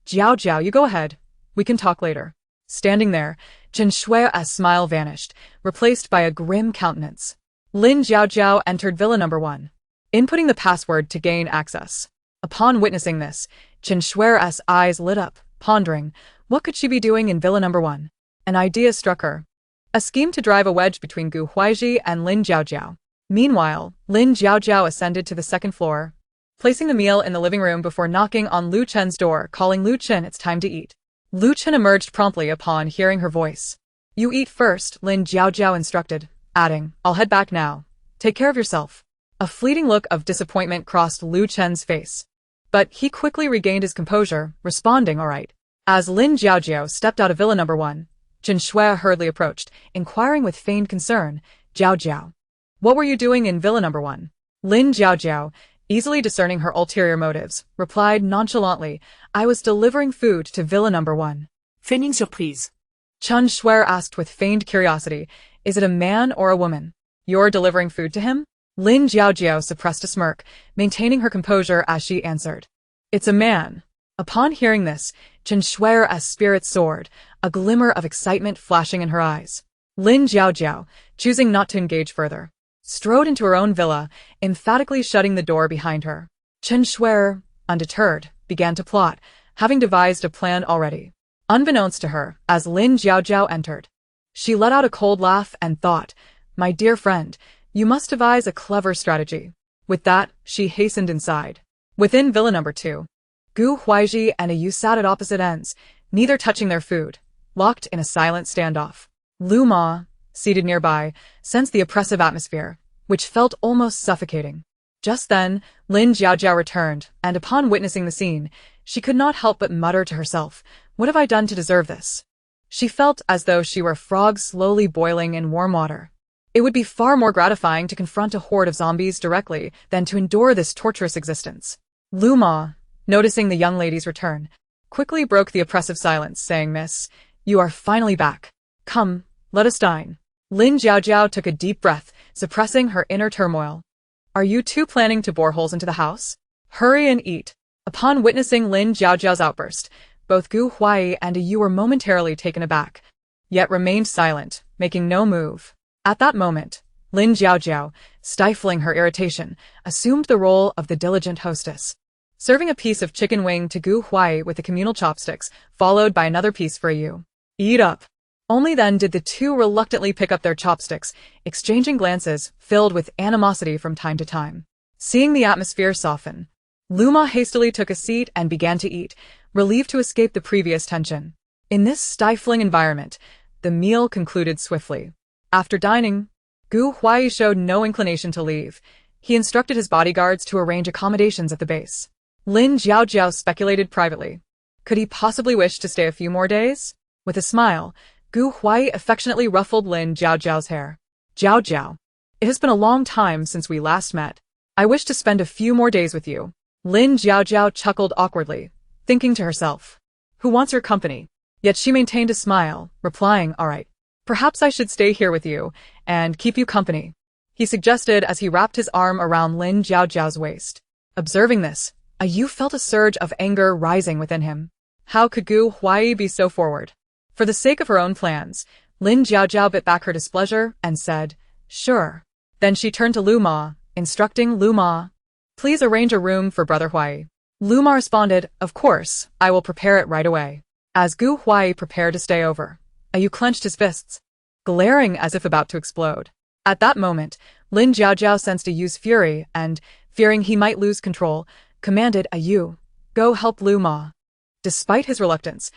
Jiaojiao, you go ahead. We can talk later. Standing there, Chen Shuer's smile vanished, replaced by a grim countenance. Lin Jiaojiao entered Villa No. 1, inputting the password to gain access. Upon witnessing this, Chen Shuer's eyes lit up, pondering, what could she be doing in Villa No. 1? An idea struck her. A scheme to drive a wedge between Gu Huaiji and Lin Jiaojiao. Meanwhile, Lin Jiaojiao ascended to the second floor, placing the meal in the living room before knocking on Lu Chen's door, calling Lu Chen it's time to eat. Lu Chen emerged promptly upon hearing her voice. You eat first, Lin Jiaojiao instructed, adding, I'll head back now. Take care of yourself. A fleeting look of disappointment crossed Lu Chen's face. But he quickly regained his composure, responding all right. As Lin Jiaojiao stepped out of Villa No. 1, Chen Shuer hurriedly approached, inquiring with feigned concern, Jiaojiao. What were you doing in Villa No. 1? Lin Jiaojiao, easily discerning her ulterior motives, replied nonchalantly, I was delivering food to Villa No. 1.
feigning surprise.
Chen Shuer asked with feigned curiosity, is it a man or a woman? You're delivering food to him? Lin Jiaojiao suppressed a smirk, maintaining her composure as she answered. It's a man. Upon hearing this, Chen Shuer's spirits soared, a glimmer of excitement flashing in her eyes. Lin Jiaojiao, choosing not to engage further, strode into her own villa, emphatically shutting the door behind her. Chen Shuer, undeterred, began to plot, having devised a plan already. Unbeknownst to her, as Lin Jiaojiao entered, she let out a cold laugh and thought, My dear friend, you must devise a clever strategy. With that, she hastened inside. Within Villa No. 2, Gu Huaiji and Yu sat at opposite ends, neither touching their food, locked in a silent standoff. Lu Ma, seated nearby, sensed the oppressive atmosphere, which felt almost suffocating. Just then, Lin Jiaojiao returned, and upon witnessing the scene, she could not help but mutter to herself, What have I done to deserve this? She felt as though she were a frog slowly boiling in warm water. It would be far more gratifying to confront a horde of zombies directly than to endure this torturous existence. Lu Ma, noticing the young lady's return, quickly broke the oppressive silence, saying, Miss, you are finally back. Come, let us dine. Lin Jiaojiao took a deep breath, suppressing her inner turmoil. Are you two planning to bore holes into the house? Hurry and eat. Upon witnessing Lin Jiaojiao's outburst, both Gu Huai and Yu were momentarily taken aback, yet remained silent, making no move. At that moment, Lin Jiaojiao, stifling her irritation, assumed the role of the diligent hostess, serving a piece of chicken wing to Gu Huai with the communal chopsticks, followed by another piece for Yu. Eat up. Only then did the two reluctantly pick up their chopsticks, exchanging glances filled with animosity from time to time. Seeing the atmosphere soften, Lu Ma hastily took a seat and began to eat, relieved to escape the previous tension. In this stifling environment, the meal concluded swiftly. After dining, Gu Huai showed no inclination to leave. He instructed his bodyguards to arrange accommodations at the base. Lin Jiaojiao speculated privately. Could he possibly wish to stay a few more days? With a smile, Gu Huai affectionately ruffled Lin Jiaojiao's hair. Jiaojiao, it has been a long time since we last met. I wish to spend a few more days with you. Lin Jiaojiao chuckled awkwardly, thinking to herself, who wants your company? Yet she maintained a smile, replying, all right. Perhaps I should stay here with you and keep you company, he suggested as he wrapped his arm around Lin Jiaojiao's waist. Observing this, Yu felt a surge of anger rising within him. How could Gu Huai be so forward? For the sake of her own plans, Lin Jiaojiao bit back her displeasure and said, sure. Then she turned to Lu Ma, instructing Lu Ma, please arrange a room for Brother Huai. Lu Ma responded, of course, I will prepare it right away. As Gu Huai prepared to stay over, Yu clenched his fists, glaring as if about to explode. At that moment, Lin Jiaojiao sensed Yu's fury and, fearing he might lose control, commanded Yu, go help Lu Ma. Despite his reluctance,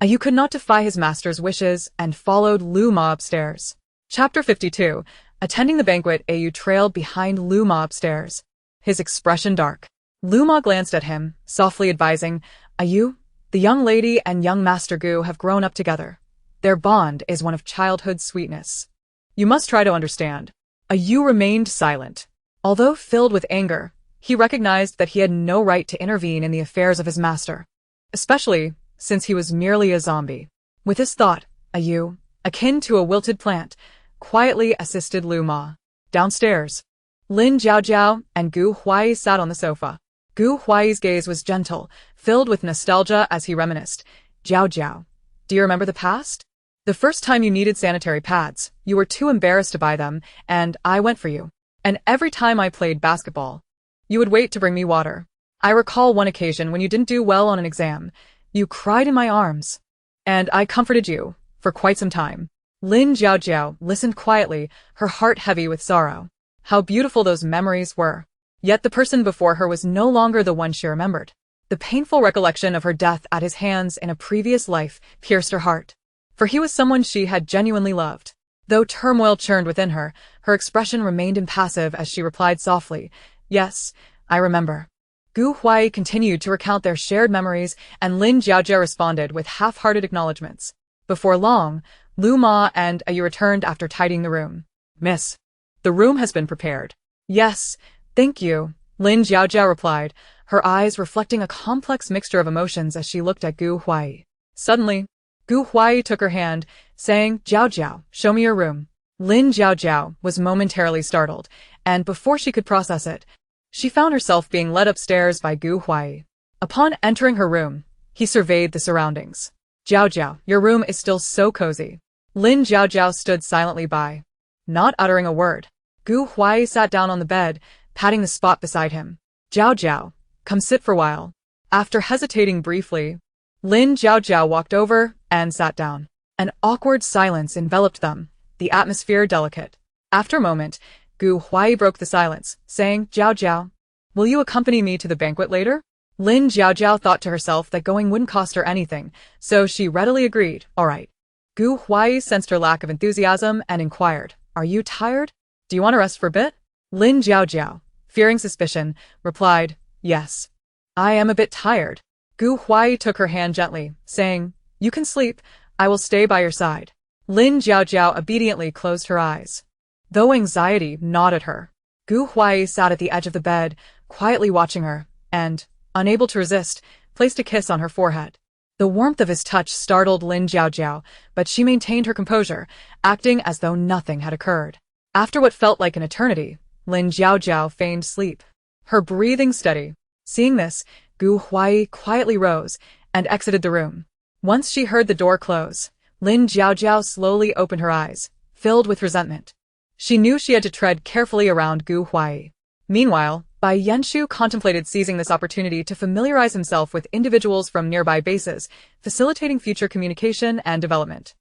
Yu could not defy his master's wishes and followed Lu Ma upstairs. Chapter 52. Attending the banquet, Yu trailed behind Lu Ma upstairs, his expression dark. Lu Ma glanced at him, softly advising, Yu, the young lady and young Master Gu have grown up together. Their bond is one of childhood's sweetness. You must try to understand. Yu remained silent. Although filled with anger, he recognized that he had no right to intervene in the affairs of his master, especially since he was merely a zombie. With this thought, Yu, akin to a wilted plant, quietly assisted Lu Ma. Downstairs, Lin Jiaojiao and Gu Huai sat on the sofa. Gu Huai's gaze was gentle, filled with nostalgia as he reminisced. Jiaojiao, do you remember the past? The first time you needed sanitary pads, you were too embarrassed to buy them, and I went for you. And every time I played basketball, you would wait to bring me water. I recall one occasion when you didn't do well on an exam. You cried in my arms, and I comforted you for quite some time. Lin Jiaojiao listened quietly, her heart heavy with sorrow. How beautiful those memories were. Yet the person before her was no longer the one she remembered. The painful recollection of her death at his hands in a previous life pierced her heart. For he was someone she had genuinely loved. Though turmoil churned within her, her expression remained impassive as she replied softly, yes, I remember. Gu Huai continued to recount their shared memories, and Lin Jiaojiao responded with half-hearted acknowledgments. Before long, Lu Ma and Yu returned after tidying the room. Miss, the room has been prepared. Yes, thank you, Lin Jiaojiao replied, her eyes reflecting a complex mixture of emotions as she looked at Gu Huai. Suddenly, Gu Huai took her hand, saying, Jiaojiao, show me your room. Lin Jiaojiao was momentarily startled, and before she could process it, she found herself being led upstairs by Gu Huai. Upon entering her room, he surveyed the surroundings. Jiaojiao, your room is still so cozy. Lin Jiaojiao stood silently by, not uttering a word. Gu Huai sat down on the bed, patting the spot beside him. Jiaojiao, come sit for a while. After hesitating briefly, Lin Jiaojiao walked over and sat down. An awkward silence enveloped them, the atmosphere delicate. After a moment, Gu Huai broke the silence, saying, Jiaojiao, will you accompany me to the banquet later? Lin Jiaojiao thought to herself that going wouldn't cost her anything, so she readily agreed, all right. Gu Huai sensed her lack of enthusiasm and inquired, are you tired? Do you want to rest for a bit? Lin Jiaojiao, fearing suspicion, replied, yes. I am a bit tired. Gu Huai took her hand gently, saying, you can sleep, I will stay by your side. Lin Jiaojiao obediently closed her eyes. Though anxiety gnawed at her, Gu Huai sat at the edge of the bed, quietly watching her, and, unable to resist, placed a kiss on her forehead. The warmth of his touch startled Lin Jiaojiao, but she maintained her composure, acting as though nothing had occurred. After what felt like an eternity, Lin Jiaojiao feigned sleep, her breathing steady. Seeing this, Gu Huai quietly rose and exited the room. Once she heard the door close, Lin Jiaojiao slowly opened her eyes, filled with resentment. She knew she had to tread carefully around Gu Huai. Meanwhile, Bai Yanshu contemplated seizing this opportunity to familiarize himself with individuals from nearby bases, facilitating future communication and development.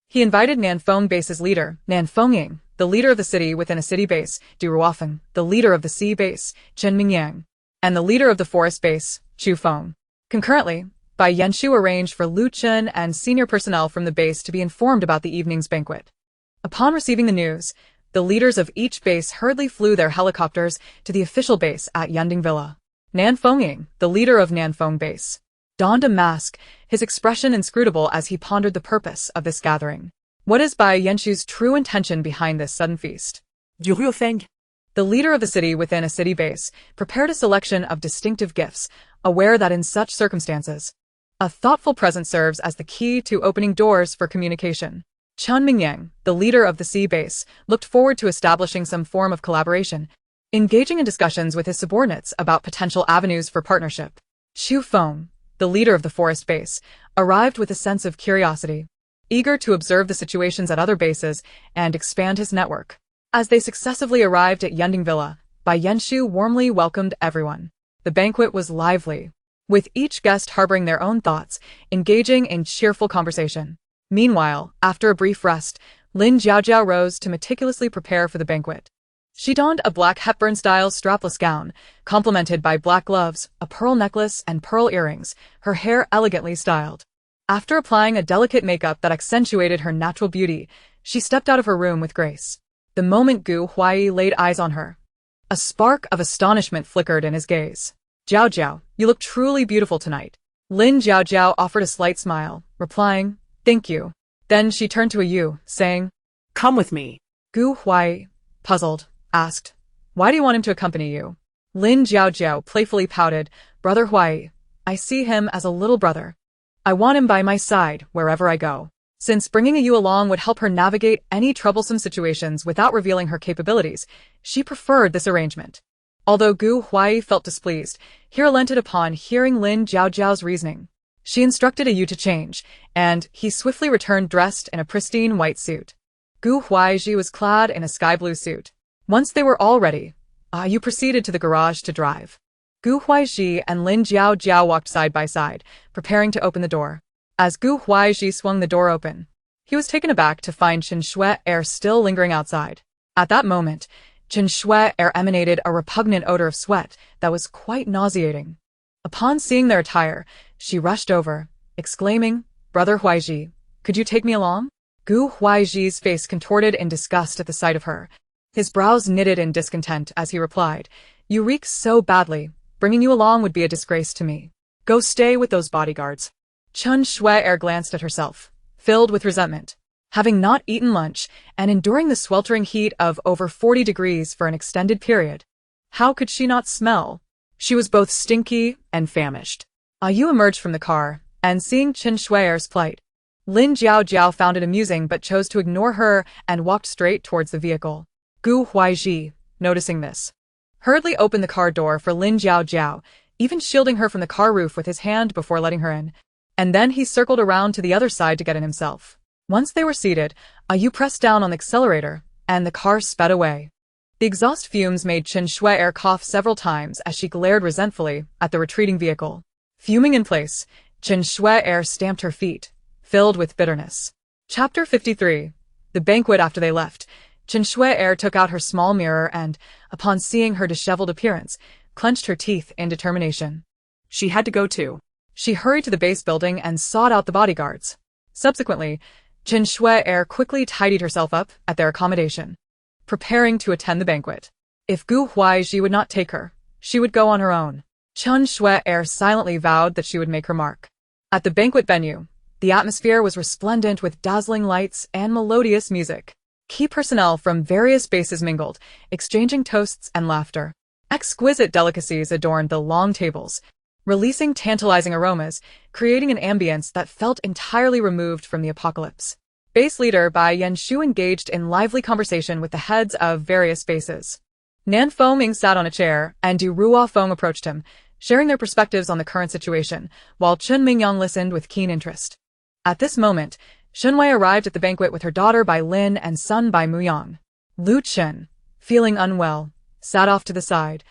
He invited Nanfeng Base's leader, Nanfeng, the leader of the city within a city base, Du Ruofeng, the leader of the sea base, Chen Mingyang, and the leader of the forest base, Chu Feng. Concurrently, Bai Yanshu arranged for Lu Chen and senior personnel from the base to be informed about the evening's banquet. Upon receiving the news, the leaders of each base hurriedly flew their helicopters to the official base at Yunding Villa. Nanfeng, the leader of Nanfeng Base, donned a mask, his expression inscrutable as he pondered the purpose of this gathering. What is Bai Yanshu's true intention behind this sudden feast?
Du Ruofeng.
The leader of the city within a city base prepared a selection of distinctive gifts, aware that in such circumstances, a thoughtful present serves as the key to opening doors for communication. Chun Mingyang, the leader of the sea base, looked forward to establishing some form of collaboration, engaging in discussions with his subordinates about potential avenues for partnership. Xu Feng, the leader of the forest base, arrived with a sense of curiosity, eager to observe the situations at other bases and expand his network. As they successively arrived at Yending Villa, Bai Yenshu warmly welcomed everyone. The banquet was lively, with each guest harboring their own thoughts, engaging in cheerful conversation. Meanwhile, after a brief rest, Lin Jiaojiao rose to meticulously prepare for the banquet. She donned a black Hepburn-style strapless gown, complemented by black gloves, a pearl necklace, and pearl earrings, her hair elegantly styled. After applying a delicate makeup that accentuated her natural beauty, she stepped out of her room with grace. The moment Gu Huai laid eyes on her, a spark of astonishment flickered in his gaze. "Jiao Jiao, you look truly beautiful tonight." Lin Jiaojiao offered a slight smile, replying, "Thank you." Then she turned to Yu, saying,
Come with me.
Gu Huai, puzzled, asked, "Why do you want him to accompany you?" Lin Jiaojiao playfully pouted, "Brother Huai, I see him as a little brother. I want him by my side wherever I go." Since bringing Yu along would help her navigate any troublesome situations without revealing her capabilities, she preferred this arrangement. Although Gu Huai felt displeased, he relented upon hearing Lin Jiaojiao's reasoning. She instructed Yu to change, and he swiftly returned dressed in a pristine white suit. Gu Huaiji was clad in a sky-blue suit. Once they were all ready, Yu proceeded to the garage to drive. Gu Huaiji and Lin Jiaojiao walked side by side, preparing to open the door. As Gu Huaiji swung the door open, he was taken aback to find Chen Shui Er still lingering outside. At that moment, Chen Shui Er emanated a repugnant odor of sweat that was quite nauseating. Upon seeing their attire, she rushed over, exclaiming, "Brother Huaiji, could you take me along?" Gu Huaiji's face contorted in disgust at the sight of her. His brows knitted in discontent as he replied, "You reek so badly. Bringing you along would be a disgrace to me. Go stay with those bodyguards." Chen Shui-er glanced at herself, filled with resentment. Having not eaten lunch and enduring the sweltering heat of over 40 degrees for an extended period, how could she not smell? She was both stinky and famished. Yu emerged from the car, and seeing Chen Shui-er's plight, Lin Jiaojiao found it amusing but chose to ignore her and walked straight towards the vehicle. Gu Huaiji, noticing this, hurriedly opened the car door for Lin Jiaojiao, even shielding her from the car roof with his hand before letting her in. And then he circled around to the other side to get in himself. Once they were seated, Yu pressed down on the accelerator, and the car sped away. The exhaust fumes made Chen Shui-er cough several times as she glared resentfully at the retreating vehicle. Fuming in place, Chen Shui-er stamped her feet, filled with bitterness. Chapter 53. The banquet. After they left, Chen Shui-er took out her small mirror and, upon seeing her disheveled appearance, clenched her teeth in determination.
She had to go too.
She hurried to the base building and sought out the bodyguards. Subsequently, Chen Shui-er quickly tidied herself up at their accommodation, preparing to attend the banquet. If Gu Huaiji would not take her, she would go on her own. Chen Shui-er silently vowed that she would make her mark. At the banquet venue, the atmosphere was resplendent with dazzling lights and melodious music. Key personnel from various bases mingled, exchanging toasts and laughter. Exquisite delicacies adorned the long tables, releasing tantalizing aromas, creating an ambience that felt entirely removed from the apocalypse. Base leader Bai Yenshu engaged in lively conversation with the heads of various bases. Nan Foming sat on a chair, and Du Ruofeng approached him, sharing their perspectives on the current situation, while Chun Mingyang listened with keen interest. At this moment, Shunwei arrived at the banquet with her daughter Bai Lin and son Bai Muyang. Lu Chen, feeling unwell, sat off to the side,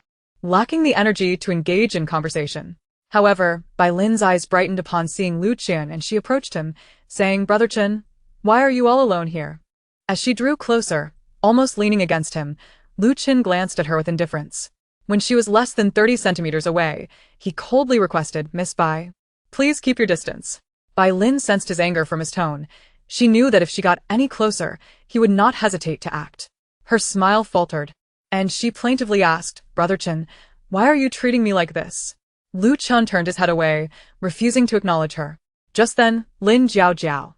lacking the energy to engage in conversation. However, Bai Lin's eyes brightened upon seeing Lu Chen, and she approached him, saying, "Brother Chen, why are you all alone here?" As she drew closer, almost leaning against him, Lu Chen glanced at her with indifference. When she was less than 30 centimeters away, he coldly requested, "Miss Bai, please keep your distance." Bai Lin sensed his anger from his tone. She knew that if she got any closer, he would not hesitate to act. Her smile faltered, and she plaintively asked, "Brother Chen, why are you treating me like this?" Lu Chen turned his head away, refusing to acknowledge her. Just then, Lin Jiaojiao,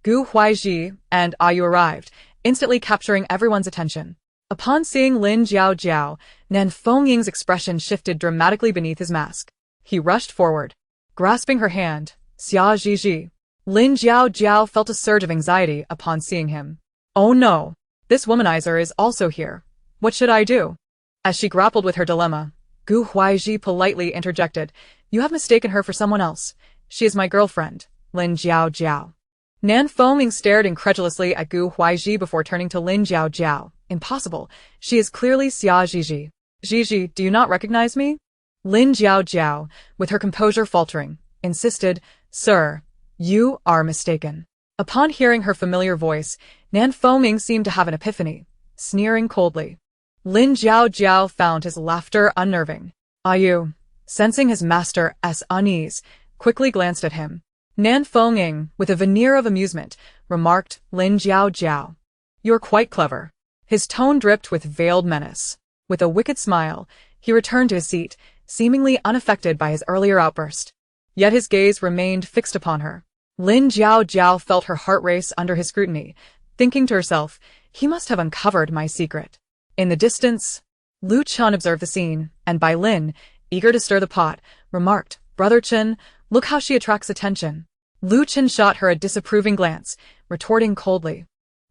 Gu Huaiji, and Yu arrived, instantly capturing everyone's attention. Upon seeing Lin Jiao, Nan Fengying's expression shifted dramatically beneath his mask. He rushed forward, grasping her hand. Xia Zhizhi. Lin Jiao felt a surge of anxiety upon seeing him. Oh no! This womanizer is also here. What should I do? As she grappled with her dilemma, Gu Huaizhi politely interjected, You have mistaken her for someone else. She is my girlfriend, Lin Jiao. Nan Fengying stared incredulously at Gu Huaizhi before turning to Lin Jiao. Impossible. She is clearly Xia Zhizhi. Zhizhi, do you not recognize me? Lin Jiao, with her composure faltering, insisted, Sir, you are mistaken. Upon hearing her familiar voice, Nan Fengying seemed to have an epiphany, sneering coldly. Lin Jiao found his laughter unnerving. Ayu, sensing his master's unease, quickly glanced at him. Nan Fengying, with a veneer of amusement, remarked, Lin Jiao. You're quite clever. His tone dripped with veiled menace. With a wicked smile, he returned to his seat, seemingly unaffected by his earlier outburst. Yet his gaze remained fixed upon her. Lin Jiao felt her heart race under his scrutiny, thinking to herself, he must have uncovered my secret. In the distance, Lu Chen observed the scene, and by Lin, eager to stir the pot, remarked, Brother Chen, look how she attracts attention. Lu Chen shot her a disapproving glance, retorting coldly,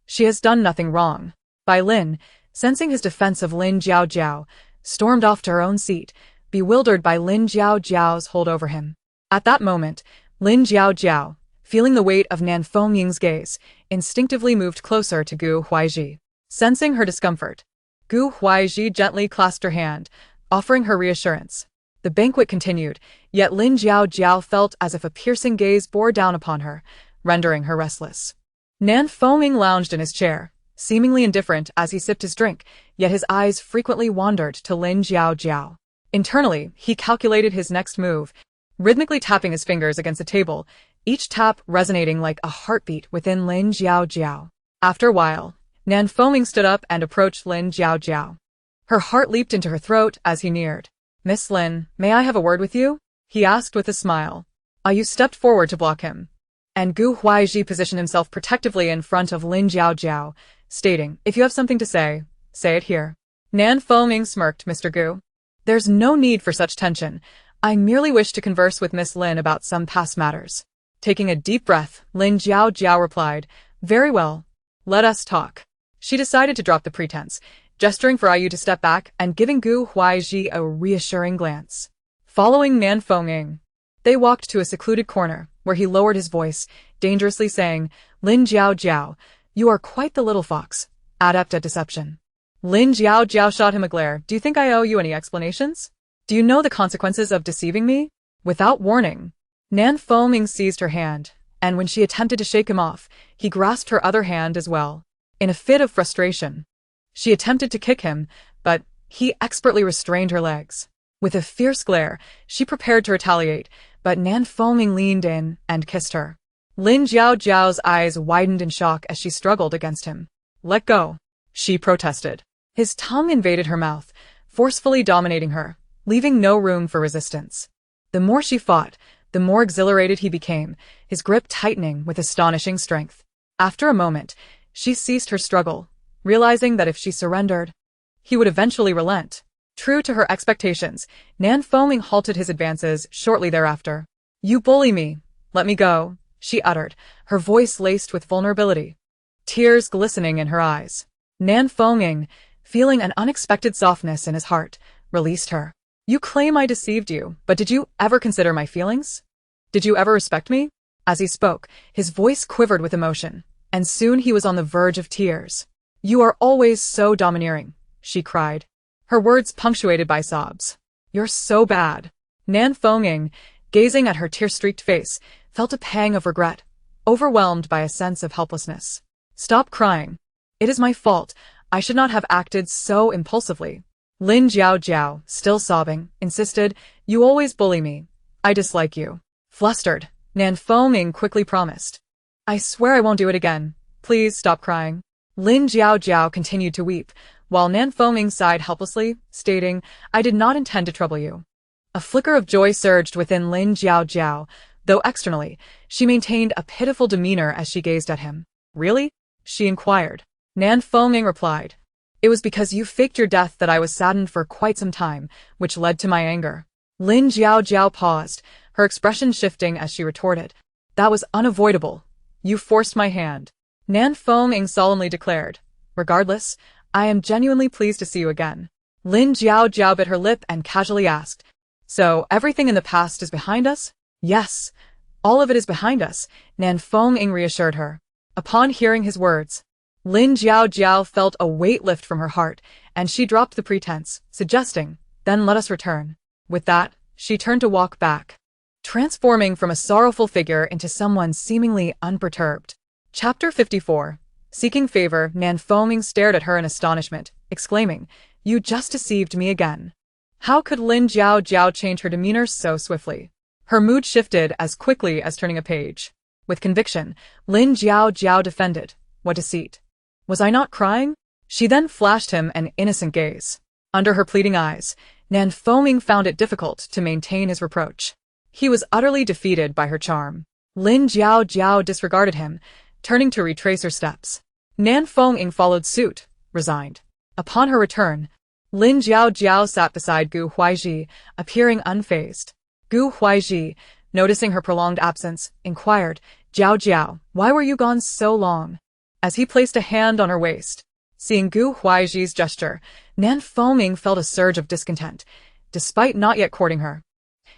She has done nothing wrong. Bai Lin, sensing his defense of Lin Jiao, stormed off to her own seat, bewildered by Lin Jiao's hold over him. At that moment, Lin Jiao, feeling the weight of Nan Fengying's gaze, instinctively moved closer to Gu Huaizhi. Sensing her discomfort, Gu Huaizhi gently clasped her hand, offering her reassurance. The banquet continued, yet Lin Jiao felt as if a piercing gaze bore down upon her, rendering her restless. Nan Fengying lounged in his chair, seemingly indifferent as he sipped his drink, yet his eyes frequently wandered to Lin Jiao. Internally, he calculated his next move, rhythmically tapping his fingers against the table, each tap resonating like a heartbeat within Lin Jiao. After a while, Nan Fengying stood up and approached Lin Jiao. Her heart leaped into her throat as he neared. Miss Lin, may I have a word with you? He asked with a smile. Ayu stepped forward to block him, and Gu Huaizhi positioned himself protectively in front of Lin Jiao, stating, If you have something to say it here. Nan Fengying smirked, Mr. Gu. There's no need for such tension. I merely wish to converse with Miss Lin about some past matters. Taking a deep breath, Lin Jiao replied, Very well. Let us talk. She decided to drop the pretense, gesturing for Ayu to step back and giving Gu Huaizhi a reassuring glance. Following Nan Fengying, they walked to a secluded corner, where he lowered his voice, dangerously saying, Lin Jiao, you are quite the little fox, adept at deception. Lin Jiao shot him a glare. Do you think I owe you any explanations? Do you know the consequences of deceiving me? Without warning, Nan Fengying seized her hand, and when she attempted to shake him off, he grasped her other hand as well. In a fit of frustration, she attempted to kick him, but he expertly restrained her legs. With a fierce glare, she prepared to retaliate, but Nan Fengying leaned in and kissed her. Lin Jiao's eyes widened in shock as she struggled against him. Let go, she protested. His tongue invaded her mouth, forcefully dominating her, leaving no room for resistance. The more she fought, the more exhilarated he became, his grip tightening with astonishing strength. After a moment, she ceased her struggle, realizing that if she surrendered, he would eventually relent. True to her expectations, Nan Fengying halted his advances shortly thereafter. You bully me. Let me go, she uttered, her voice laced with vulnerability, tears glistening in her eyes. Nan Fengying, feeling an unexpected softness in his heart, released her. You claim I deceived you, but did you ever consider my feelings? Did you ever respect me? As he spoke, his voice quivered with emotion, and soon he was on the verge of tears. You are always so domineering, she cried, her words punctuated by sobs. You're so bad. Nan Fengying, gazing at her tear-streaked face, felt a pang of regret, overwhelmed by a sense of helplessness. Stop crying. It is my fault. I should not have acted so impulsively. Lin Jiao, still sobbing, insisted, You always bully me. I dislike you. Flustered, Nan Fengying quickly promised. I swear I won't do it again. Please stop crying. Lin Jiao continued to weep, while Nan Fengying sighed helplessly, stating, I did not intend to trouble you. A flicker of joy surged within Lin Jiao, though externally, she maintained a pitiful demeanor as she gazed at him. Really? She inquired. Nan Fengying replied, It was because you faked your death that I was saddened for quite some time, which led to my anger. Lin Jiao paused, her expression shifting as she retorted. That was unavoidable. You forced my hand. Nan Fenging solemnly declared. Regardless, I am genuinely pleased to see you again. Lin Jiao bit her lip and casually asked. So, everything in the past is behind us? Yes. All of it is behind us, Nan Fenging reassured her. Upon hearing his words, Lin Jiao felt a weight lift from her heart, and she dropped the pretense, suggesting, then let us return. With that, she turned to walk back, transforming from a sorrowful figure into someone seemingly unperturbed. Chapter 54. Seeking favor, Nan Fenging stared at her in astonishment, exclaiming, You just deceived me again. How could Lin Jiao change her demeanor so swiftly? Her mood shifted as quickly as turning a page. With conviction, Lin Jiao defended. What deceit? Was I not crying? She then flashed him an innocent gaze. Under her pleading eyes, Nan Fenging found it difficult to maintain his reproach. He was utterly defeated by her charm. Lin Jiao disregarded him, turning to retrace her steps. Nan Fenging followed suit, resigned. Upon her return, Lin Jiao sat beside Gu Huaizhi, appearing unfazed. Gu Huaizhi, noticing her prolonged absence, inquired, Jiao, why were you gone so long? As he placed a hand on her waist. Seeing Gu Huaizhi's gesture, Nan Fenging felt a surge of discontent, despite not yet courting her.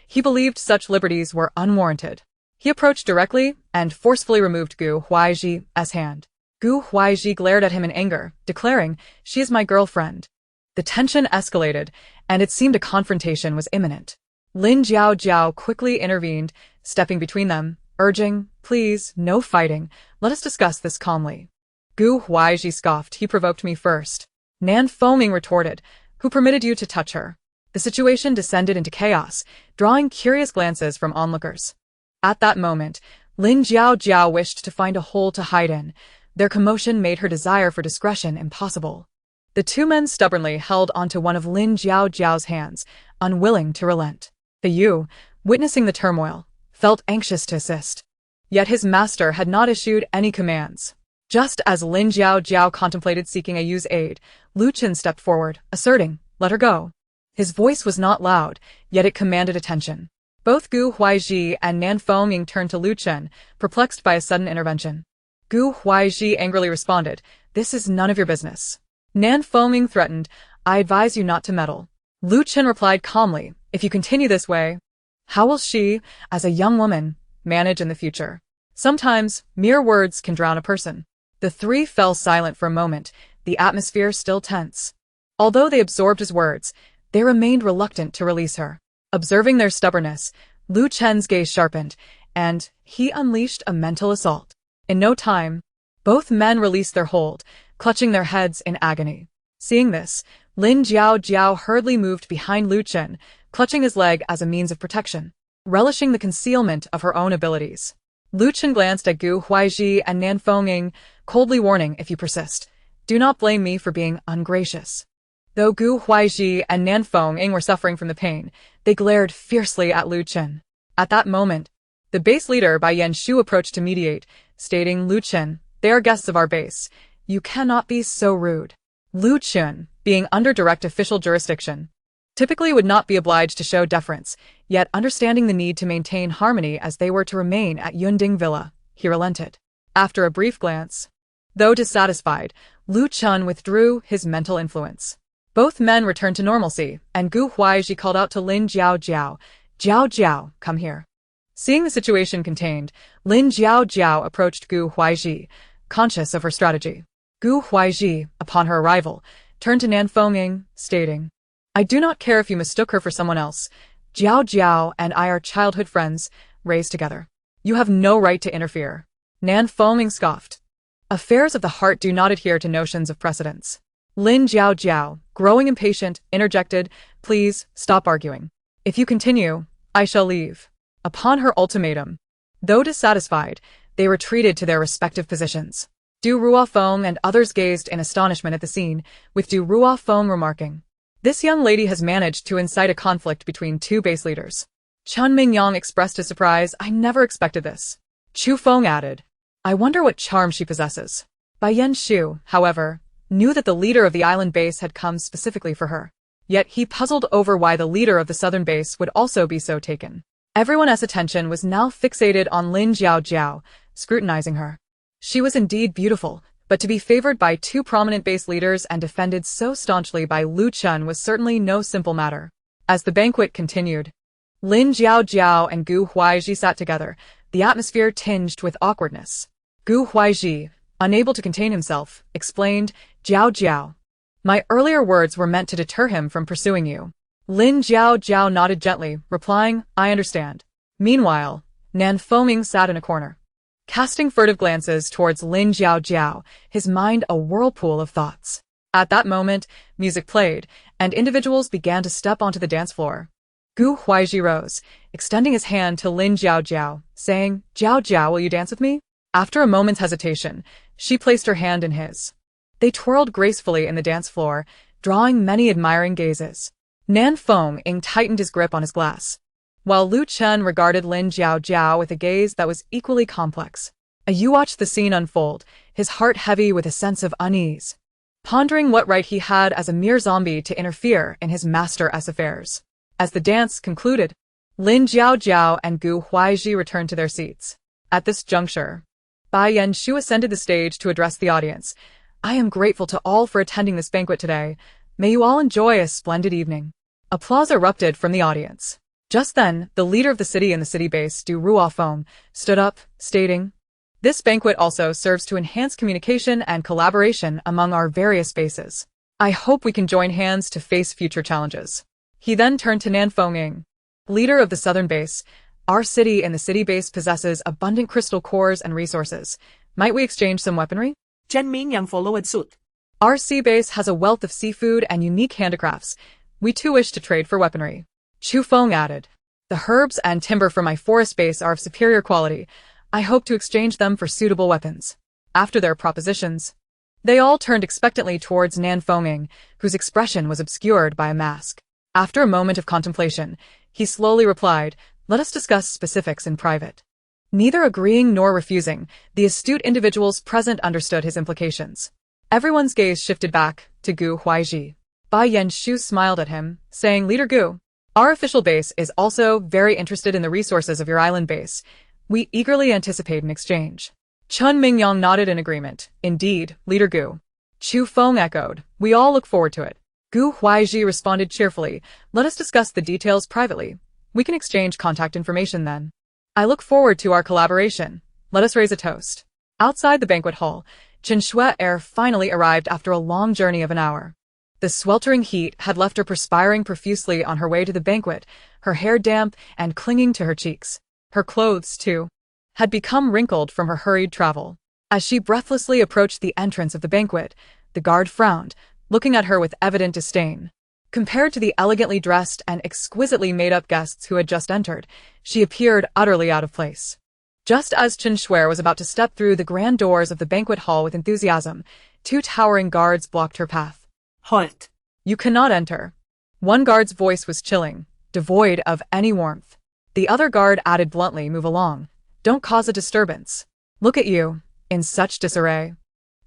He believed such liberties were unwarranted. He approached directly and forcefully removed Gu Huaizhi's hand. Gu Huaizhi glared at him in anger, declaring, She is my girlfriend. The tension escalated, and it seemed a confrontation was imminent. Lin Jiao quickly intervened, stepping between them, urging, Please, no fighting, let us discuss this calmly. Gu Huaizhi scoffed, He provoked me first. Nan Fenging retorted, Who permitted you to touch her? The situation descended into chaos, drawing curious glances from onlookers. At that moment, Lin Jiao wished to find a hole to hide in. Their commotion made her desire for discretion impossible. The two men stubbornly held onto one of Lin Jiao's hands, unwilling to relent. The Yu, witnessing the turmoil, felt anxious to assist. Yet his master had not issued any commands. Just as Lin Jiao contemplated seeking a Yu's aid, Lu Chen stepped forward, asserting, Let her go. His voice was not loud, yet it commanded attention. Both Gu Huaizhi and Nan Fenging turned to Lu Chen, perplexed by a sudden intervention. Gu Huaizhi angrily responded, This is none of your business. Nan Fenging threatened, I advise you not to meddle. Lu Chen replied calmly, If you continue this way, how will she, as a young woman, manage in the future? Sometimes, mere words can drown a person. The three fell silent for a moment, the atmosphere still tense. Although they absorbed his words, they remained reluctant to release her. Observing their stubbornness, Lu Chen's gaze sharpened, and he unleashed a mental assault. In no time, both men released their hold, clutching their heads in agony. Seeing this, Lin Jiao hurriedly moved behind Lu Chen, clutching his leg as a means of protection, relishing the concealment of her own abilities. Lu Chen glanced at Gu Huaizhi and Nan Fenging, coldly warning, If you persist, do not blame me for being ungracious. Though Gu Huaizhi and Nan Fenging were suffering from the pain, they glared fiercely at Lu Chen. At that moment, the base leader Bai Yanshu approached to mediate, stating, Lu Chen, they are guests of our base. You cannot be so rude. Lu Chen, being under direct official jurisdiction, typically would not be obliged to show deference, yet understanding the need to maintain harmony as they were to remain at Yunding Villa, he relented. After a brief glance, though dissatisfied, Lu Chen withdrew his mental influence. Both men returned to normalcy, and Gu Huaizhi called out to Lin Jiao, Jiao, come here. Seeing the situation contained, Lin Jiao approached Gu Huaizhi, conscious of her strategy. Gu Huaizhi, upon her arrival, turned to Nan Fenging, stating, I do not care if you mistook her for someone else. Jiao and I are childhood friends, raised together. You have no right to interfere. Nan Fenging scoffed. Affairs of the heart do not adhere to notions of precedence. Lin Jiao, growing impatient, interjected, Please, stop arguing. If you continue, I shall leave. Upon her ultimatum, though dissatisfied, they retreated to their respective positions. Du Ruofeng and others gazed in astonishment at the scene, with Du Ruofeng remarking, This young lady has managed to incite a conflict between two base leaders. Chun Mingyang expressed his surprise, I never expected this. Chu Feng added, I wonder what charm she possesses. Bai Yanshu, however, knew that the leader of the island base had come specifically for her. Yet he puzzled over why the leader of the southern base would also be so taken. Everyone's attention was now fixated on Lin Jiao, scrutinizing her. She was indeed beautiful, but to be favored by two prominent base leaders and defended so staunchly by Lu Chun was certainly no simple matter. As the banquet continued, Lin Jiao and Gu Huaizhi sat together, the atmosphere tinged with awkwardness. Gu Huaizhi, unable to contain himself, explained, Jiao. My earlier words were meant to deter him from pursuing you. Lin Jiao nodded gently, replying, I understand. Meanwhile, Nan Foming sat in a corner, casting furtive glances towards Lin Jiao, his mind a whirlpool of thoughts. At that moment, music played, and individuals began to step onto the dance floor. Gu Huaizhi rose, extending his hand to Lin Jiao, saying, Jiao, will you dance with me? After a moment's hesitation, she placed her hand in his. They twirled gracefully in the dance floor, drawing many admiring gazes. Nan Foming tightened his grip on his glass, while Lu Chen regarded Lin Jiao with a gaze that was equally complex. Yu watched the scene unfold, his heart heavy with a sense of unease, pondering what right he had as a mere zombie to interfere in his master's affairs. As the dance concluded, Lin Jiao and Gu Huaizhi returned to their seats. At this juncture, Bai Yanshu ascended the stage to address the audience. I am grateful to all for attending this banquet today. May you all enjoy a splendid evening. Applause erupted from the audience. Just then, the leader of the city in the city base, Du Ruofeng, stood up, stating, This banquet also serves to enhance communication and collaboration among our various bases. I hope we can join hands to face future challenges. He then turned to Nan Foming, leader of the southern base. Our city and the city base possesses abundant crystal cores and resources. Might we exchange some weaponry?
Chen Mingyang followed suit.
Our sea base has a wealth of seafood and unique handicrafts. We too wish to trade for weaponry. Chu Feng added, The herbs and timber for my forest base are of superior quality. I hope to exchange them for suitable weapons. After their propositions, they all turned expectantly towards Nan Foming, whose expression was obscured by a mask. After a moment of contemplation, he slowly replied, Let us discuss specifics in private. Neither agreeing nor refusing, the astute individuals present understood his implications. Everyone's gaze shifted back to Gu Huaizhi. Bai Yanshu smiled at him, saying, Leader Gu, our official base is also very interested in the resources of your island base. We eagerly anticipate an exchange. Chun Mingyang nodded in agreement. Indeed, Leader Gu. Chu Feng echoed, We all look forward to it. Gu Huaizhi responded cheerfully, Let us discuss the details privately. We can exchange contact information then. I look forward to our collaboration. Let us raise a toast. Outside the banquet hall, Chen Shui Air finally arrived after a long journey of an hour. The sweltering heat had left her perspiring profusely on her way to the banquet, her hair damp and clinging to her cheeks. Her clothes, too, had become wrinkled from her hurried travel. As she breathlessly approached the entrance of the banquet, the guard frowned, looking at her with evident disdain. Compared to the elegantly dressed and exquisitely made-up guests who had just entered, she appeared utterly out of place. Just as Chen Shui was about to step through the grand doors of the banquet hall with enthusiasm, two towering guards blocked her path.
Halt.
You cannot enter. One guard's voice was chilling, devoid of any warmth. The other guard added bluntly, Move along. Don't cause a disturbance. Look at you, in such disarray.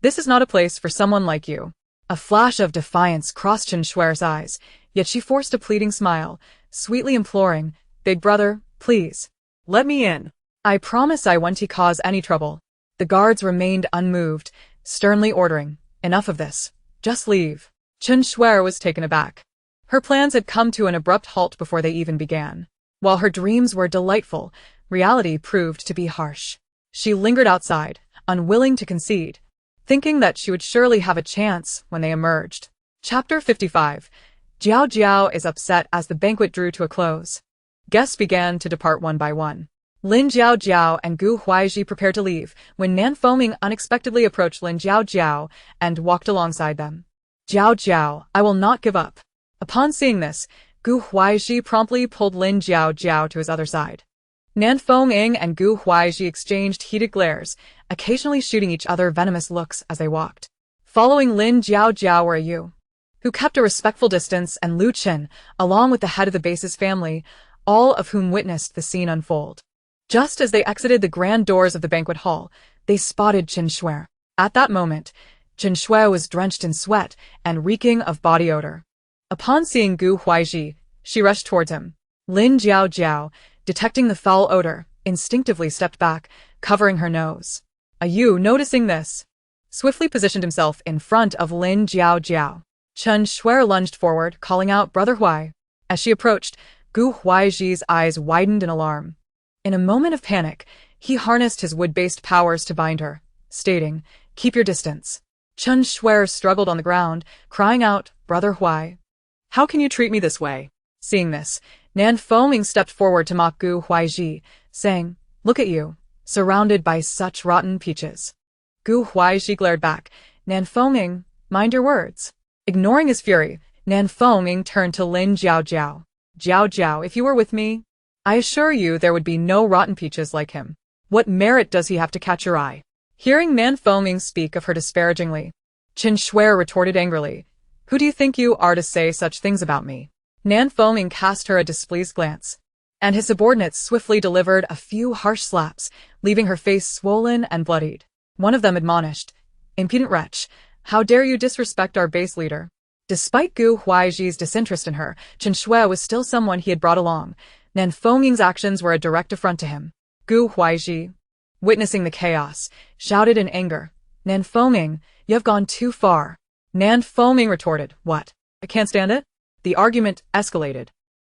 This is not a place for someone like you. A flash of defiance crossed Chen Shui's eyes, yet she forced a pleading smile, sweetly imploring, Big brother, please, let me in. I promise I won't cause any trouble. The guards remained unmoved, sternly ordering, Enough of this. Just leave. Chen Shui was taken aback. Her plans had come to an abrupt halt before they even began. While her dreams were delightful, reality proved to be harsh. She lingered outside, unwilling to concede, thinking that she would surely have a chance when they emerged. Chapter 55. Jiao is upset as the banquet drew to a close. Guests began to depart one by one. Lin Jiao and Gu Huaizhi prepared to leave when Nan Foming unexpectedly approached Lin Jiao and walked alongside them. Jiao, I will not give up. Upon seeing this, Gu Huaizhi promptly pulled Lin Jiao to his other side. Nan Foming and Gu Huaizhi exchanged heated glares, occasionally shooting each other venomous looks as they walked. Following Lin Jiao were Yu, who kept a respectful distance, and Lu Chen, along with the head of the base's family, all of whom witnessed the scene unfold. Just as they exited the grand doors of the banquet hall, they spotted Chen Shui. At that moment, Chen Shui was drenched in sweat and reeking of body odor. Upon seeing Gu Huaizhi, she rushed towards him. Lin Jiao, detecting the foul odor, instinctively stepped back, covering her nose. Yu, noticing this, swiftly positioned himself in front of Lin Jiao. Chen Shui lunged forward, calling out, "Brother Huai." As she approached, Gu Huaizhi's eyes widened in alarm. In a moment of panic, he harnessed his wood-based powers to bind her, stating, "Keep your distance." Chen Shui struggled on the ground, crying out, "Brother Huai, how can you treat me this way?" Seeing this, Nan Fengming stepped forward to mock Gu Huaizhi, saying, "Look at you, surrounded by such rotten peaches." Gu Huaizhi glared back, "Nan Fengming, mind your words." Ignoring his fury, Nan Fengming turned to Lin Jiao. "Jiao, if you were with me, I assure you there would be no rotten peaches like him. What merit does he have to catch your eye?" Hearing Nan Fengming speak of her disparagingly, Chen Shui retorted angrily, "Who do you think you are to say such things about me?" Nan Fengming cast her a displeased glance, and his subordinates swiftly delivered a few harsh slaps, leaving her face swollen and bloodied. One of them admonished, "Impudent wretch, how dare you disrespect our base leader?" Despite Gu Huaizhi's disinterest in her, Chen Shui was still someone he had brought along. Nan Fengming's actions were a direct affront to him. Gu Huaizhi, witnessing the chaos, shouted in anger, "Nan Fengming, you have gone too far." Nan Fengming retorted, "What? I can't stand it?" The argument escalated,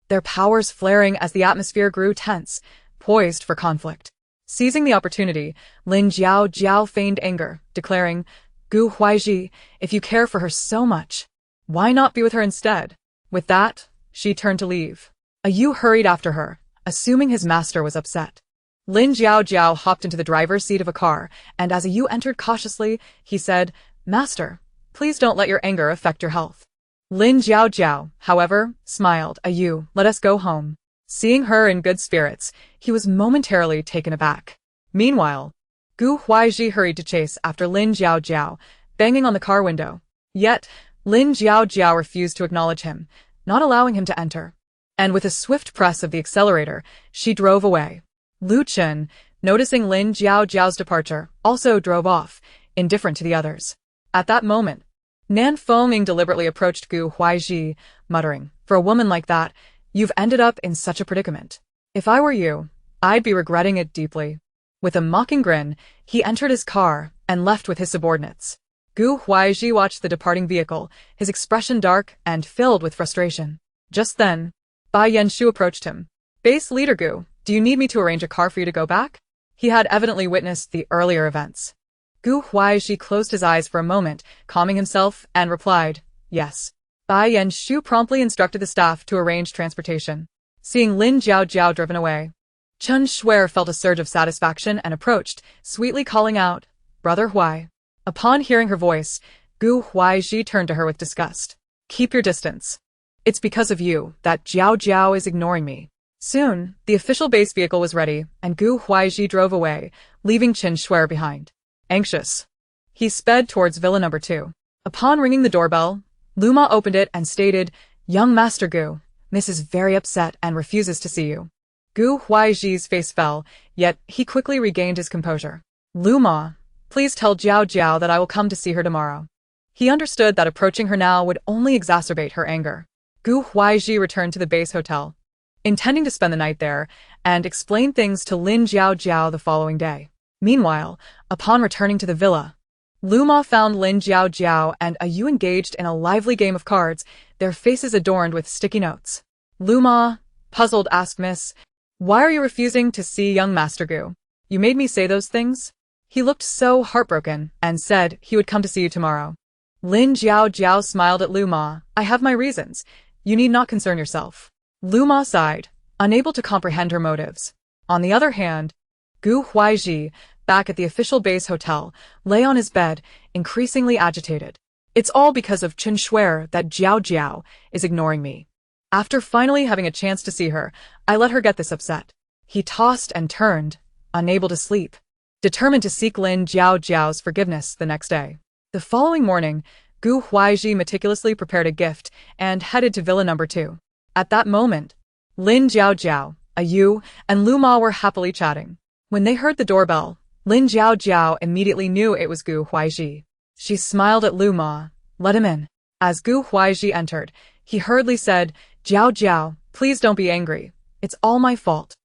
their powers flaring as the atmosphere grew tense, poised for conflict. Seizing the opportunity, Lin Jiao feigned anger, declaring, "Gu Huaizhi, if you care for her so much, why not be with her instead?" With that, she turned to leave. Yu hurried after her, assuming his master was upset. Lin Jiao hopped into the driver's seat of a car, and as Yu entered cautiously, he said, "Master, please don't let your anger affect your health." Lin Jiao, however, smiled, "Yu, let us go home." Seeing her in good spirits, he was momentarily taken aback. Meanwhile, Gu Huaizhi hurried to chase after Lin Jiao, banging on the car window. Yet, Lin Jiao refused to acknowledge him, not allowing him to enter. And with a swift press of the accelerator, she drove away. Lu Chen, noticing Lin Jiao's departure, also drove off, indifferent to the others. At that moment, Nan Fengming deliberately approached Gu Huaizhi, muttering, "For a woman like that, you've ended up in such a predicament. If I were you, I'd be regretting it deeply." With a mocking grin, he entered his car and left with his subordinates. Gu Huaizhi watched the departing vehicle, his expression dark and filled with frustration. Just then, Bai Yanshu approached him. "Base leader Gu, do you need me to arrange a car for you to go back?" He had evidently witnessed the earlier events. Gu Huaizhi closed his eyes for a moment, calming himself, and replied, "Yes." Bai Yanshu promptly instructed the staff to arrange transportation. Seeing Lin Jiao driven away, Chen Shui felt a surge of satisfaction and approached, sweetly calling out, "Brother Huai." Upon hearing her voice, Gu Huaizhi turned to her with disgust. "Keep your distance. It's because of you that Jiao is ignoring me." Soon, the official base vehicle was ready, and Gu Huaizhi drove away, leaving Chen Shui behind. Anxious, he sped towards Villa No. 2. Upon ringing the doorbell, Luma opened it and stated, "Young Master Gu, Miss is very upset and refuses to see you." Gu Huaizhi's face fell, yet he quickly regained his composure. "Luma, please tell Jiao that I will come to see her tomorrow." He understood that approaching her now would only exacerbate her anger. Gu Huaizhi returned to the base hotel, intending to spend the night there, and explain things to Lin Jiao the following day. Meanwhile, upon returning to the villa, Luma found Lin Jiao and Yu engaged in a lively game of cards, their faces adorned with sticky notes. Luma, puzzled, asked, "Miss, why are you refusing to see young Master Gu? You made me say those things?" He looked so heartbroken and said he would come to see you tomorrow. Lin Jiao smiled at Luma. "I have my reasons. You need not concern yourself." Luma sighed, unable to comprehend her motives. On the other hand, Gu Huaizhi, back at the official base hotel, lay on his bed, increasingly agitated. "It's all because of Chen Shui that Jiao is ignoring me. After finally having a chance to see her, I let her get this upset." He tossed and turned, unable to sleep, determined to seek Lin Jiao's forgiveness the next day. The following morning, Gu Huaizhi meticulously prepared a gift and headed to Villa No. 2. At that moment, Lin Jiao, Yu, and Luma were happily chatting. When they heard the doorbell, Lin Jiao immediately knew it was Gu Huaizhi. She smiled at Lu Ma. Let him in. As Gu Huaizhi entered, he hurriedly said, Jiao Jiao, please don't be angry. It's all my fault.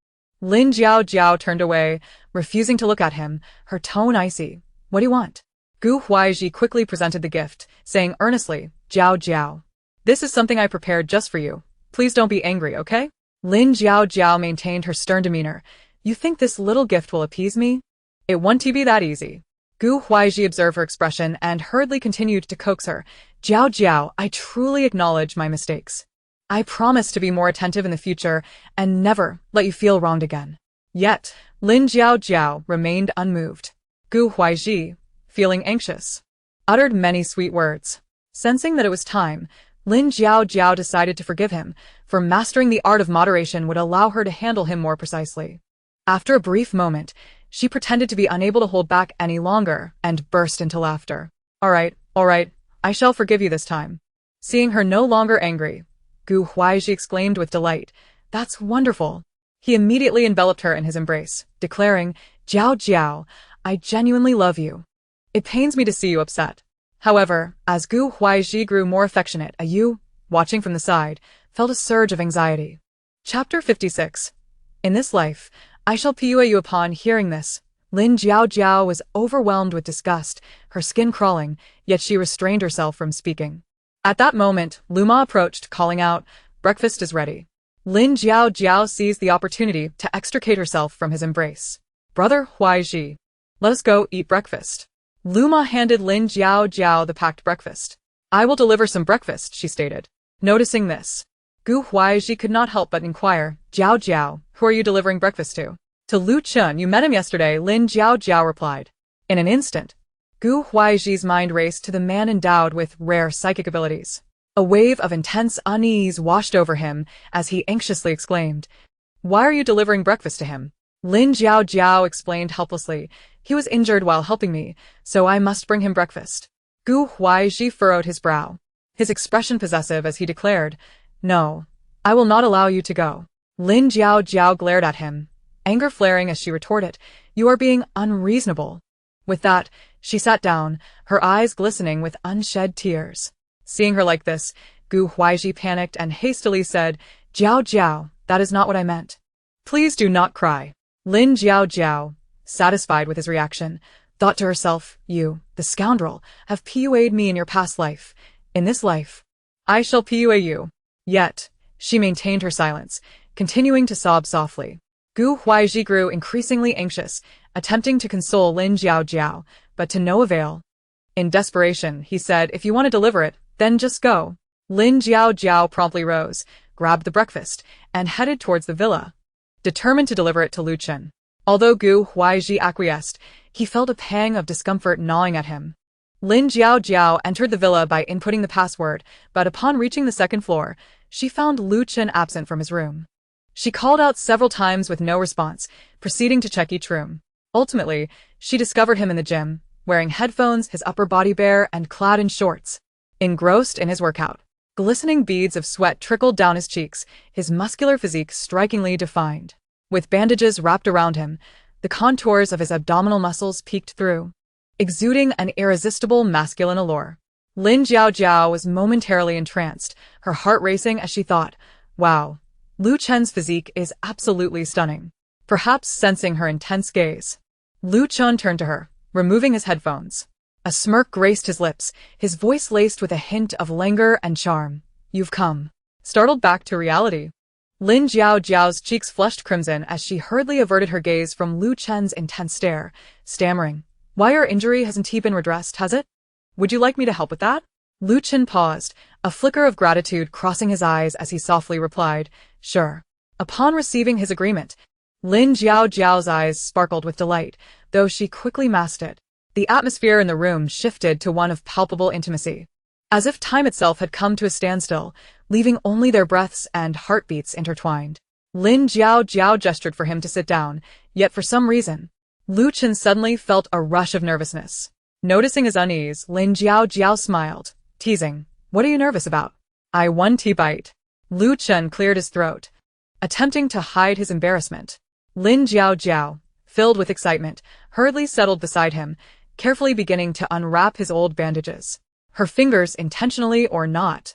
Lin Jiao Jiao turned away, refusing to look at him, her tone icy. What do you want? Gu Huaizhi quickly presented the gift, saying earnestly, Jiao Jiao. This is something I prepared just for you. Please don't be angry, okay? Lin Jiao Jiao maintained her stern demeanor. You think this little gift will appease me? It won't be that easy. Gu Huaizhi observed her expression and hurriedly continued to coax her. Jiao Jiao, I truly acknowledge my mistakes. I promise to be more attentive in the future and never let you feel wronged again. Yet, Lin Jiao Jiao remained unmoved. Gu Huaizhi, feeling anxious, uttered many sweet words. Sensing that it was time, Lin Jiao Jiao decided to forgive him, for mastering the art of moderation would allow her to handle him more precisely. After a brief moment, she pretended to be unable to hold back any longer and burst into laughter. All right, I shall forgive you this time. Seeing her no longer angry, Gu Huaizhi exclaimed with delight, That's wonderful. He immediately enveloped her in his embrace, declaring, Jiao Jiao, I genuinely love you. It pains me to see you upset. However, as Gu Huaizhi grew more affectionate, Yu, watching from the side, felt a surge of anxiety. Chapter 56. In this life, I shall pua you. Upon hearing this, Lin Jiao Jiao was overwhelmed with disgust, her skin crawling, yet she restrained herself from speaking. At that moment, Lu Ma approached, calling out, Breakfast is ready. Lin Jiao Jiao seized the opportunity to extricate herself from his embrace. Brother Huaizhi, let us go eat breakfast. Lu Ma handed Lin Jiao Jiao the packed breakfast. I will deliver some breakfast, she stated. Noticing this, Gu Huaizhi could not help but inquire, Jiao Jiao, who are you delivering breakfast to? To Lu Chun, you met him yesterday, Lin Jiao Jiao replied. In an instant, Gu Huaizhi's mind raced to the man endowed with rare psychic abilities. A wave of intense unease washed over him as he anxiously exclaimed, Why are you delivering breakfast to him? Lin Jiao Jiao explained helplessly, He was injured while helping me, so I must bring him breakfast. Gu Huaizhi furrowed his brow, his expression possessive as he declared, No, I will not allow you to go. Lin Jiao Jiao glared at him, anger flaring as she retorted, You are being unreasonable. With that, she sat down, her eyes glistening with unshed tears. Seeing her like this, Gu Huaizhi panicked and hastily said, Jiao Jiao, that is not what I meant. Please do not cry. Lin Jiao Jiao, satisfied with his reaction, thought to herself, You, the scoundrel, have PUA'd me in your past life. In this life, I shall PUA you. Yet, she maintained her silence, continuing to sob softly. Gu Huaizhi grew increasingly anxious, attempting to console Lin Jiao Jiao, but to no avail. In desperation, he said, If you want to deliver it, then just go. Lin Jiao Jiao promptly rose, grabbed the breakfast, and headed towards the villa, determined to deliver it to Lu Chen. Although Gu Huaizhi acquiesced, he felt a pang of discomfort gnawing at him. Lin Jiao Jiao entered the villa by inputting the password, but upon reaching the second floor, she found Lu Chen absent from his room. She called out several times with no response, proceeding to check each room. Ultimately, she discovered him in the gym, wearing headphones, his upper body bare and clad in shorts. Engrossed in his workout, glistening beads of sweat trickled down his cheeks, his muscular physique strikingly defined. With bandages wrapped around him, the contours of his abdominal muscles peeked through, exuding an irresistible masculine allure. Lin Jiao Jiao was momentarily entranced, her heart racing as she thought, Wow, Lu Chen's physique is absolutely stunning. Perhaps sensing her intense gaze, Lu Chen turned to her, removing his headphones. A smirk graced his lips, his voice laced with a hint of languor and charm. You've come. Startled back to reality, Lin Jiao Jiao's cheeks flushed crimson as she hurriedly averted her gaze from Lu Chen's intense stare, stammering, Why, your injury hasn't been redressed, has it? Would you like me to help with that? Lu Chen paused, a flicker of gratitude crossing his eyes as he softly replied, Sure. Upon receiving his agreement, Lin Jiao Jiao's eyes sparkled with delight, though she quickly masked it. The atmosphere in the room shifted to one of palpable intimacy, as if time itself had come to a standstill, leaving only their breaths and heartbeats intertwined. Lin Jiao Jiao gestured for him to sit down, yet for some reason, Lu Chen suddenly felt a rush of nervousness. Noticing his unease, Lin Jiao Jiao smiled, teasing, What are you nervous about? I one tea bite. Lu Chen cleared his throat, attempting to hide his embarrassment. Lin Jiao Jiao, filled with excitement, hurriedly settled beside him, carefully beginning to unwrap his old bandages. Her fingers, intentionally or not,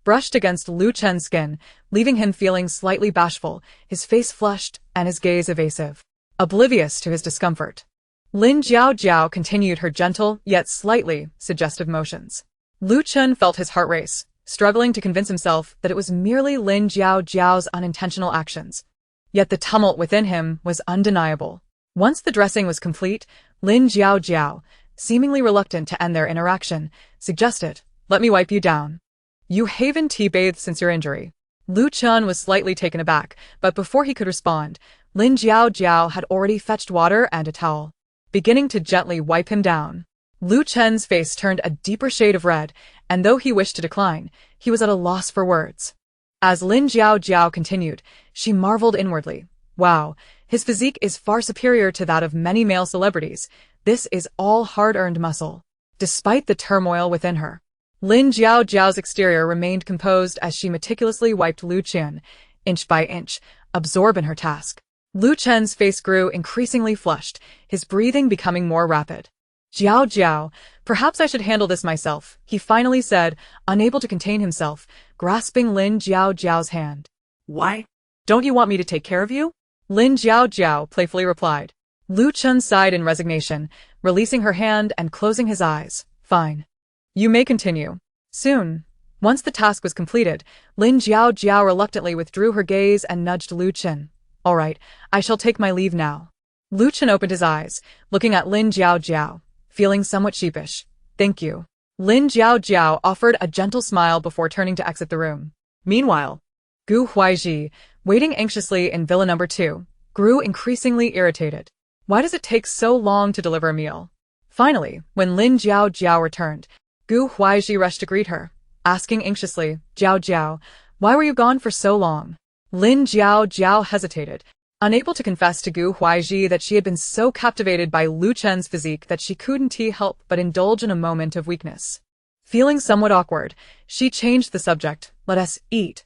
brushed against Lu Chen's skin, leaving him feeling slightly bashful, his face flushed and his gaze evasive, oblivious to his discomfort. Lin Jiao continued her gentle, yet slightly suggestive motions. Lu Chen felt his heart race, struggling to convince himself that it was merely Lin Jiao's unintentional actions. Yet the tumult within him was undeniable. Once the dressing was complete, Lin Jiao, seemingly reluctant to end their interaction, suggested, "Let me wipe you down. You haven't tea-bathed since your injury." Lu Chen was slightly taken aback, but before he could respond, Lin Jiao had already fetched water and a towel, beginning to gently wipe him down. Lu Chen's face turned a deeper shade of red, and though he wished to decline, he was at a loss for words. As Lin Jiao continued, she marveled inwardly. Wow, his physique is far superior to that of many male celebrities. This is all hard-earned muscle. Despite the turmoil within her, Lin Jiao's exterior remained composed as she meticulously wiped Lu Chen, inch by inch, absorbed in her task. Lu Chen's face grew increasingly flushed, his breathing becoming more rapid. Jiao, perhaps I should handle this myself, he finally said, unable to contain himself, grasping Lin Jiao's hand.
Why?
Don't you want me to take care of you? Lin Jiao playfully replied. Lu Chen sighed in resignation, releasing her hand and closing his eyes. Fine. You may continue. Soon, once the task was completed, Lin Jiao reluctantly withdrew her gaze and nudged Lu Chen. All right, I shall take my leave now. Lu Chen opened his eyes, looking at Lin Jiao, feeling somewhat sheepish. Thank you. Lin Jiao offered a gentle smile before turning to exit the room. Meanwhile, Gu Huaizhi, waiting anxiously in Villa No. 2, grew increasingly irritated. Why does it take so long to deliver a meal? Finally, when Lin Jiao returned, Gu Huaizhi rushed to greet her, asking anxiously, Jiao, why were you gone for so long? Lin Jiao hesitated, unable to confess to Gu Huaizhi that she had been so captivated by Lu Chen's physique that she couldn't help but indulge in a moment of weakness. Feeling somewhat awkward, she changed the subject. Let us eat.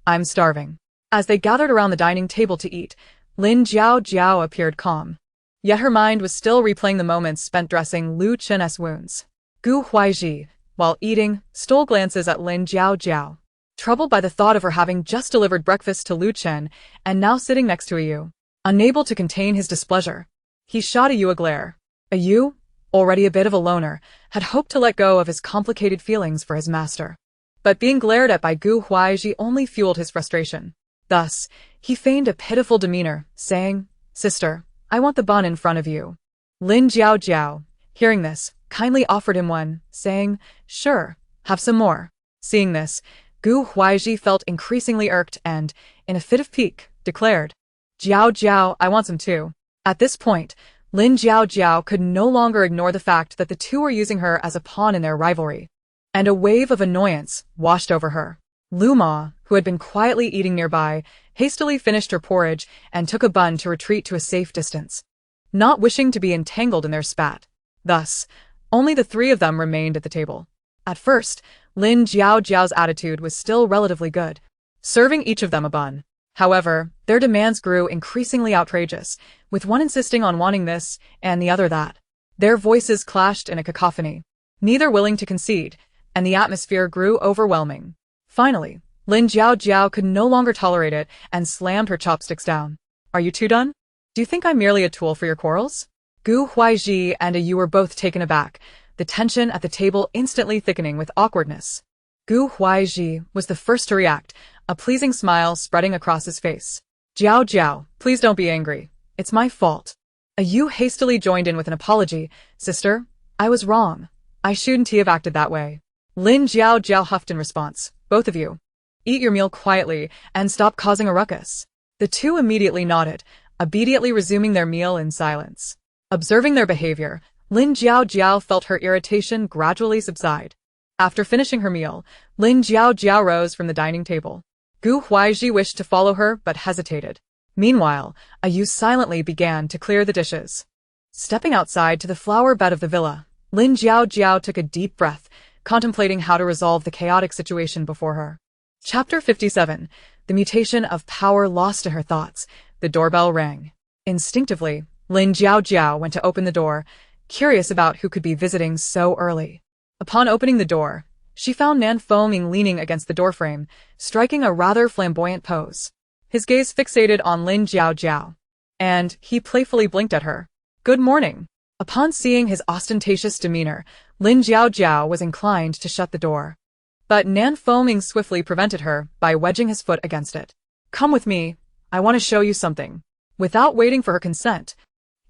I'm starving. As they gathered around the dining table to eat, Lin Jiao appeared calm. Yet her mind was still replaying the moments spent dressing Lu Chen's wounds. Gu Huaizhi, while eating, stole glances at Lin Jiao, troubled by the thought of her having just delivered breakfast to Lu Chen and now sitting next to Yu. Unable to contain his displeasure, he shot Yu a glare. Yu, already a bit of a loner, had hoped to let go of his complicated feelings for his master. But being glared at by Gu Huaizhi only fueled his frustration. Thus, he feigned a pitiful demeanor, saying, Sister, I want the bun in front of you. Lin Jiao, hearing this, kindly offered him one, saying, Sure, have some more. Seeing this, Gu Huaizhi felt increasingly irked and, in a fit of pique, declared, Jiao, I want some too. At this point, Lin Jiao could no longer ignore the fact that the two were using her as a pawn in their rivalry. And a wave of annoyance washed over her. Lu Ma, who had been quietly eating nearby, hastily finished her porridge and took a bun to retreat to a safe distance, not wishing to be entangled in their spat. Thus, only the three of them remained at the table. At first, Lin Jiao's attitude was still relatively good, serving each of them a bun. However, their demands grew increasingly outrageous, with one insisting on wanting this and the other that. Their voices clashed in a cacophony, neither willing to concede, and the atmosphere grew overwhelming. Finally, Lin Jiao could no longer tolerate it and slammed her chopsticks down. Are you two done? Do you think I'm merely a tool for your quarrels? Gu Huaizhi and Yu were both taken aback, the tension at the table instantly thickening with awkwardness. Gu Huaizhi was the first to react, a pleasing smile spreading across his face. Jiao, please don't be angry. It's my fault. Yu hastily joined in with an apology. Sister, I was wrong. I shouldn't have acted that way. Lin Jiao huffed in response. Both of you, eat your meal quietly and stop causing a ruckus. The two immediately nodded, obediently resuming their meal in silence. Observing their behavior, Lin Jiao felt her irritation gradually subside. After finishing her meal, Lin Jiao rose from the dining table. Gu Huaizhi wished to follow her but hesitated. Meanwhile, Yu silently began to clear the dishes. Stepping outside to the flower bed of the villa, Lin Jiao took a deep breath, contemplating how to resolve the chaotic situation before her. Chapter 57. The mutation of power lost to her thoughts. The doorbell rang. Instinctively, Lin Jiao went to open the door, curious about who could be visiting so early. Upon opening the door, she found Nan Fengming leaning against the doorframe, striking a rather flamboyant pose. His gaze fixated on Lin Jiao, and he playfully blinked at her. "Good morning." Upon seeing his ostentatious demeanor, Lin Jiao was inclined to shut the door. But Nan Fengming swiftly prevented her by wedging his foot against it. "Come with me, I want to show you something." Without waiting for her consent,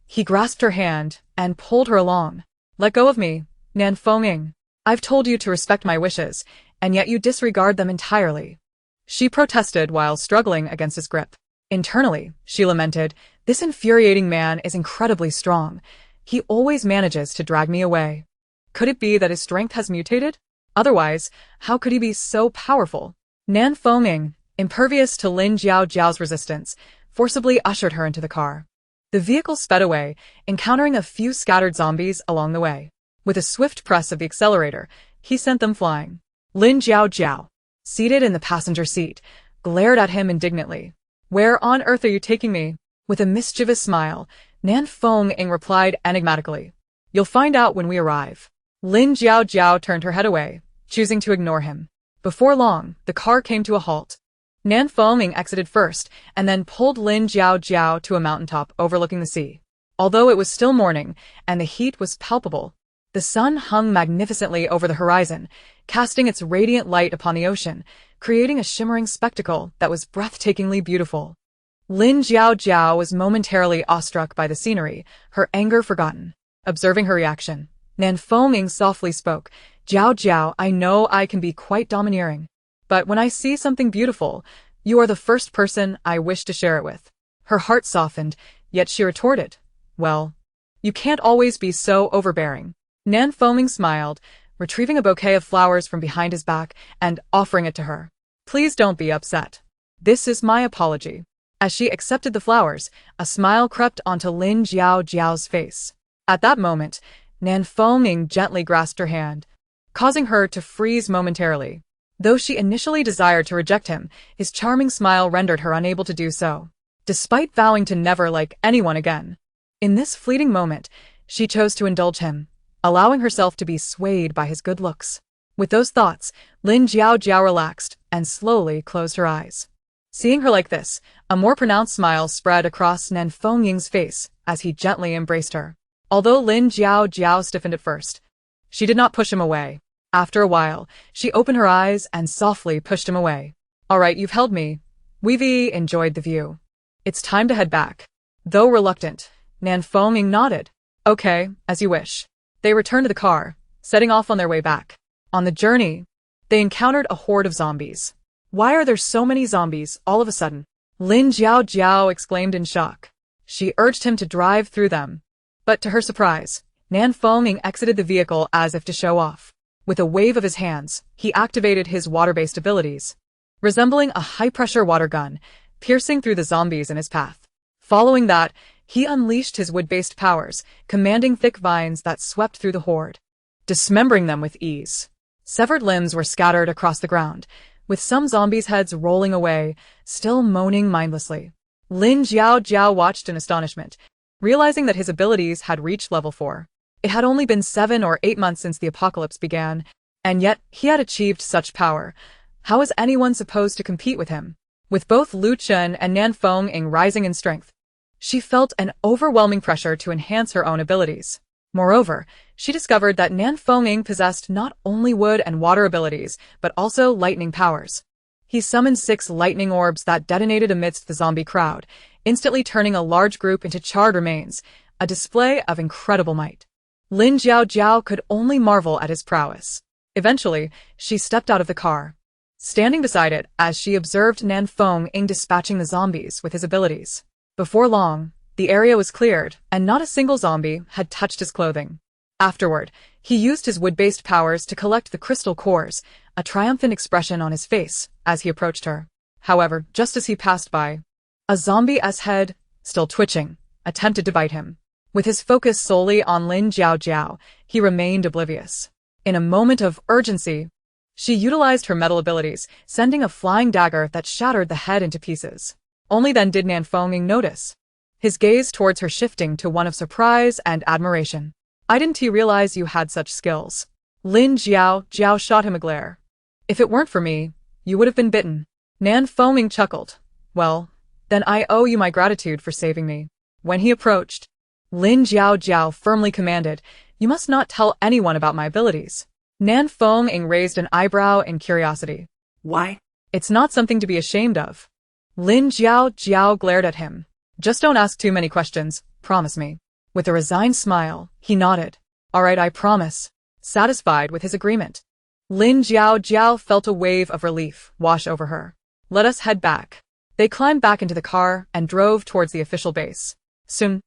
he grasped her hand and pulled her along. "Let go of me, Nan Fengming. I've told you to respect my wishes, and yet you disregard them entirely." She protested while struggling against his grip. Internally, she lamented, "This infuriating man is incredibly strong. He always manages to drag me away. Could it be that his strength has mutated? Otherwise, how could he be so powerful?" Nan Fengming, impervious to Lin Jiao's resistance, forcibly ushered her into the car. The vehicle sped away, encountering a few scattered zombies along the way. With a swift press of the accelerator, he sent them flying. Lin Jiao, seated in the passenger seat, glared at him indignantly. "Where on earth are you taking me?" With a mischievous smile, Nan Fengming replied enigmatically, "You'll find out when we arrive." Lin Jiao turned her head away, choosing to ignore him. Before long, the car came to a halt. Nan Fengming exited first, and then pulled Lin Jiao to a mountaintop overlooking the sea. Although it was still morning, and the heat was palpable, the sun hung magnificently over the horizon, casting its radiant light upon the ocean, creating a shimmering spectacle that was breathtakingly beautiful. Lin Jiao was momentarily awestruck by the scenery, her anger forgotten. Observing her reaction, Nan Fengming softly spoke, Jiao, I know I can be quite domineering. But when I see something beautiful, you are the first person I wish to share it with." Her heart softened, yet she retorted, "Well, you can't always be so overbearing." Nan Fengming smiled, retrieving a bouquet of flowers from behind his back and offering it to her. "Please don't be upset. This is my apology." As she accepted the flowers, a smile crept onto Lin Jiao's face. At that moment, Nan Fengming gently grasped her hand, causing her to freeze momentarily. Though she initially desired to reject him, his charming smile rendered her unable to do so, despite vowing to never like anyone again. In this fleeting moment, she chose to indulge him, allowing herself to be swayed by his good looks. With those thoughts, Lin Jiao relaxed and slowly closed her eyes. Seeing her like this, a more pronounced smile spread across Nan Fengming's face as he gently embraced her. Although Lin Jiao stiffened at first, she did not push him away. After a while, she opened her eyes and softly pushed him away. "All right, you've held me. We've enjoyed the view. It's time to head back." Though reluctant, Nan Fengming nodded. "Okay, as you wish." They returned to the car, setting off on their way back. On the journey, they encountered a horde of zombies. "Why are there so many zombies all of a sudden?" Lin Jiao exclaimed in shock. She urged him to drive through them. But to her surprise, Nan Fengming exited the vehicle as if to show off. With a wave of his hands, he activated his water-based abilities, resembling a high-pressure water gun, piercing through the zombies in his path. Following that, he unleashed his wood-based powers, commanding thick vines that swept through the horde, dismembering them with ease. Severed limbs were scattered across the ground, with some zombies' heads rolling away, still moaning mindlessly. Lin Jiao watched in astonishment, realizing that his abilities had reached level 4. It had only been 7 or 8 months since the apocalypse began, and yet he had achieved such power. How was anyone supposed to compete with him? With both Lu Chen and Nan Fengming rising in strength, she felt an overwhelming pressure to enhance her own abilities. Moreover, she discovered that Nan Fengming possessed not only wood and water abilities, but also lightning powers. He summoned 6 lightning orbs that detonated amidst the zombie crowd, instantly turning a large group into charred remains, a display of incredible might. Lin Jiao could only marvel at his prowess. Eventually, she stepped out of the car, standing beside it as she observed Nan Fengming dispatching the zombies with his abilities. Before long, the area was cleared, and not a single zombie had touched his clothing. Afterward, he used his wood-based powers to collect the crystal cores, a triumphant expression on his face as he approached her. However, just as he passed by, a zombie's head, still twitching, attempted to bite him. With his focus solely on Lin Jiao, he remained oblivious. In a moment of urgency, she utilized her metal abilities, sending a flying dagger that shattered the head into pieces. Only then did Nan Fengming notice, his gaze towards her shifting to one of surprise and admiration. I didn't realize you had such skills. Lin Jiao shot him a glare. If it weren't for me, you would have been bitten. Nan Fengming chuckled. Well, then I owe you my gratitude for saving me. When he approached, Lin Jiao firmly commanded, you must not tell anyone about my abilities. Nan Fengming raised an eyebrow in curiosity.
Why?
It's not something to be ashamed of. Lin Jiao glared at him. Just don't ask too many questions, promise me. With a resigned smile, he nodded. All right, I promise. Satisfied with his agreement, Lin Jiao felt a wave of relief wash over her. Let us head back. They climbed back into the car and drove towards the official base. Soon,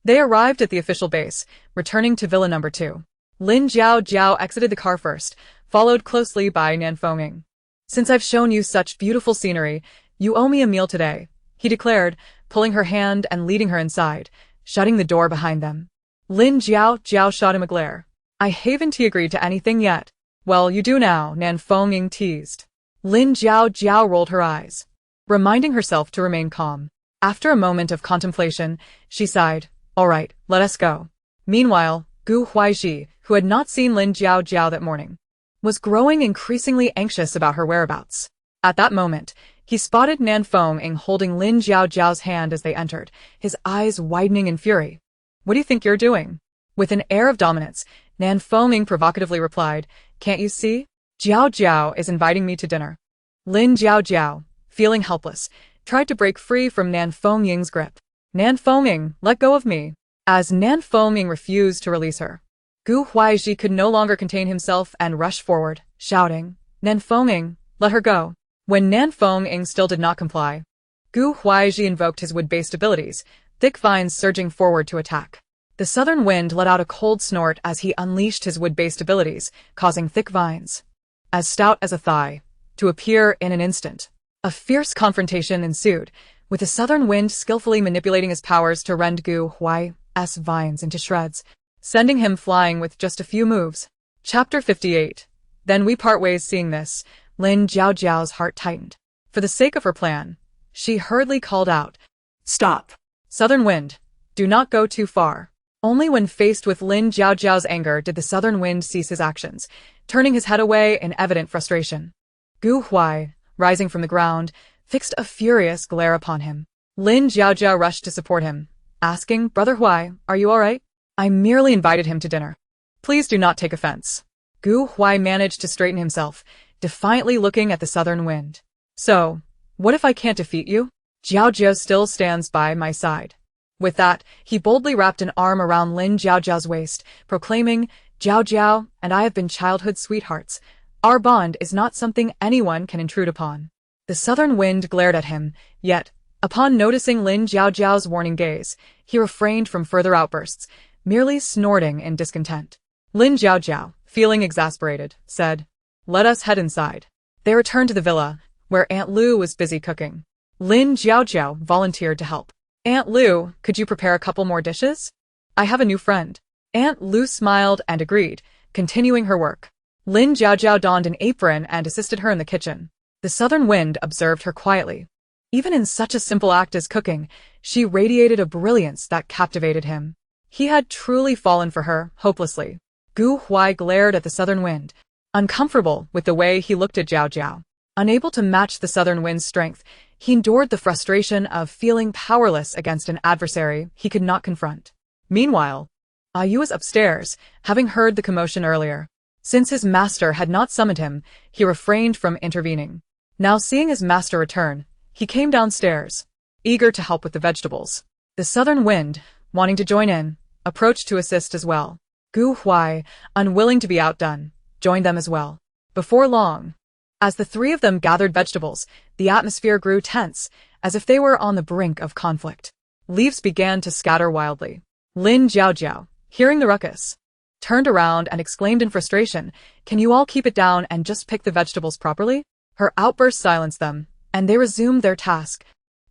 they arrived at the official base, returning to Villa Number 2. Lin Jiao exited the car first, followed closely by Nan Fengming. Since I've shown you such beautiful scenery, you owe me a meal today, he declared, pulling her hand and leading her inside, shutting the door behind them. Lin Jiao shot him a glare. I haven't agreed to anything yet. Well, you do now, Nan Fengming teased. Lin Jiao rolled her eyes, reminding herself to remain calm. After a moment of contemplation, she sighed. All right, let us go. Meanwhile, Gu Huaizhi, who had not seen Lin Jiao that morning, was growing increasingly anxious about her whereabouts. At that moment, he spotted Nan Fengming holding Lin Jiao's hand as they entered, his eyes widening in fury. What do you think you're doing? With an air of dominance, Nan Fengming provocatively replied, Can't you see? Jiao is inviting me to dinner. Lin Jiao, feeling helpless, tried to break free from Nan Fengming's grip. Nan Fengming, let go of me. As Nan Fengming refused to release her, Gu Huaizhi could no longer contain himself and rushed forward, shouting, Nan Fengming, let her go. When Nan Fengming still did not comply, Gu Huaizhi invoked his wood-based abilities, thick vines surging forward to attack. The southern wind let out a cold snort as he unleashed his wood-based abilities, causing thick vines, as stout as a thigh, to appear in an instant. A fierce confrontation ensued, with the southern wind skillfully manipulating his powers to rend Gu Huai's vines into shreds, sending him flying with just a few moves. Chapter 58. Then we part ways. Seeing this, Lin Jiao's heart tightened. For the sake of her plan, she hurriedly called out, Stop! Southern wind, do not go too far. Only when faced with Lin Jiao's anger did the southern wind cease his actions, turning his head away in evident frustration. Gu Huai, rising from the ground, fixed a furious glare upon him. Lin Jiao rushed to support him, asking, Brother Huai, are you all right? I merely invited him to dinner. Please do not take offense. Gu Huai managed to straighten himself, defiantly looking at the southern wind. So, what if I can't defeat you? Jiao still stands by my side. With that, he boldly wrapped an arm around Lin Jiao's waist, proclaiming, Jiao and I have been childhood sweethearts. Our bond is not something anyone can intrude upon. The southern wind glared at him, yet, upon noticing Lin Jiao's warning gaze, he refrained from further outbursts, merely snorting in discontent. Lin Jiao, feeling exasperated, said, Let us head inside. They returned to the villa, where Aunt Lu was busy cooking. Lin Jiao volunteered to help. Aunt Lu, could you prepare a couple more dishes? I have a new friend. Aunt Lu smiled and agreed, continuing her work. Lin Jiao donned an apron and assisted her in the kitchen. The southern wind observed her quietly. Even in such a simple act as cooking, she radiated a brilliance that captivated him. He had truly fallen for her, hopelessly. Gu Huai glared at the southern wind, uncomfortable with the way he looked at Jiao. Unable to match the southern wind's strength, he endured the frustration of feeling powerless against an adversary he could not confront. Meanwhile, Yu was upstairs, having heard the commotion earlier. Since his master had not summoned him, he refrained from intervening. Now seeing his master return, he came downstairs, eager to help with the vegetables. The southern wind, wanting to join in, approached to assist as well. Gu Huai, unwilling to be outdone, joined them as well. Before long, as the three of them gathered vegetables, the atmosphere grew tense, as if they were on the brink of conflict. Leaves began to scatter wildly. Lin Jiao, hearing the ruckus, turned around and exclaimed in frustration, Can you all keep it down and just pick the vegetables properly? Her outburst silenced them, and they resumed their task,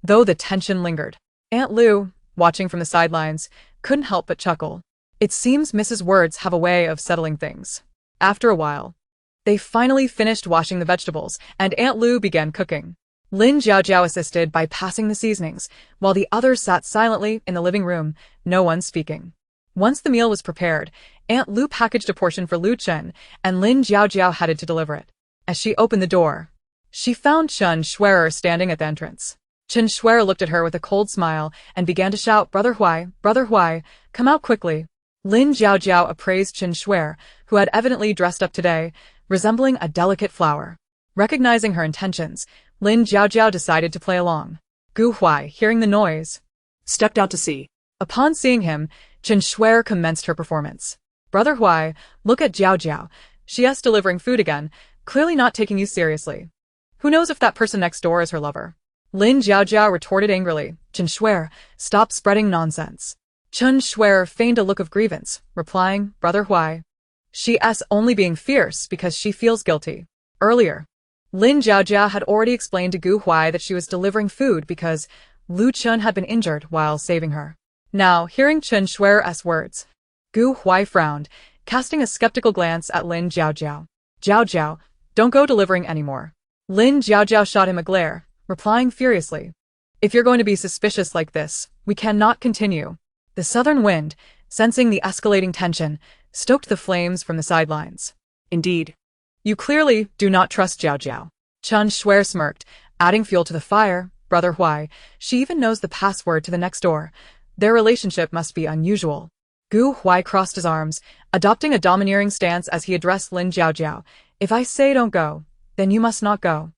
though the tension lingered. Aunt Lu, watching from the sidelines, couldn't help but chuckle. It seems Mrs. Words have a way of settling things. After a while, they finally finished washing the vegetables, and Aunt Lu began cooking. Lin Jiao assisted by passing the seasonings, while the others sat silently in the living room, no one speaking. Once the meal was prepared, Aunt Lu packaged a portion for Lu Chen, and Lin Jiaojiao headed to deliver it. As she opened the door, she found Chen Shuer standing at the entrance. Chen Shuer looked at her with a cold smile and began to shout, Brother Huai, come out quickly. Lin Jiaojiao appraised Chen Shuer, who had evidently dressed up today, resembling a delicate flower. Recognizing her intentions, Lin Jiaojiao decided to play along. Gu Huai, hearing the noise,
stepped out to see.
Upon seeing him, Chen Shuer commenced her performance. Brother Huai, look at Jiaojiao. She is delivering food again, clearly not taking you seriously. Who knows if that person next door is her lover? Lin Jiaojiao retorted angrily. Chen Shuer, stop spreading nonsense. Chen Shuer feigned a look of grievance, replying, Brother Huai. She is only being fierce because she feels guilty. Earlier, Lin Jiaojiao had already explained to Gu Huai that she was delivering food because Lu Chen had been injured while saving her. Now, hearing Chen Shuer's words, Gu Huai frowned, casting a skeptical glance at Lin Jiaojiao. Jiaojiao, don't go delivering anymore. Lin Jiaojiao shot him a glare, replying furiously. If you're going to be suspicious like this, we cannot continue. The southern wind, sensing the escalating tension, stoked the flames from the sidelines. Indeed. You clearly do not trust Jiaojiao. Chen Shuer smirked, adding fuel to the fire. Brother Huai, she even knows the password to the next door. Their relationship must be unusual. Gu Huai crossed his arms, adopting a domineering stance as he addressed Lin Jiaojiao. If I say don't go, then you must not go.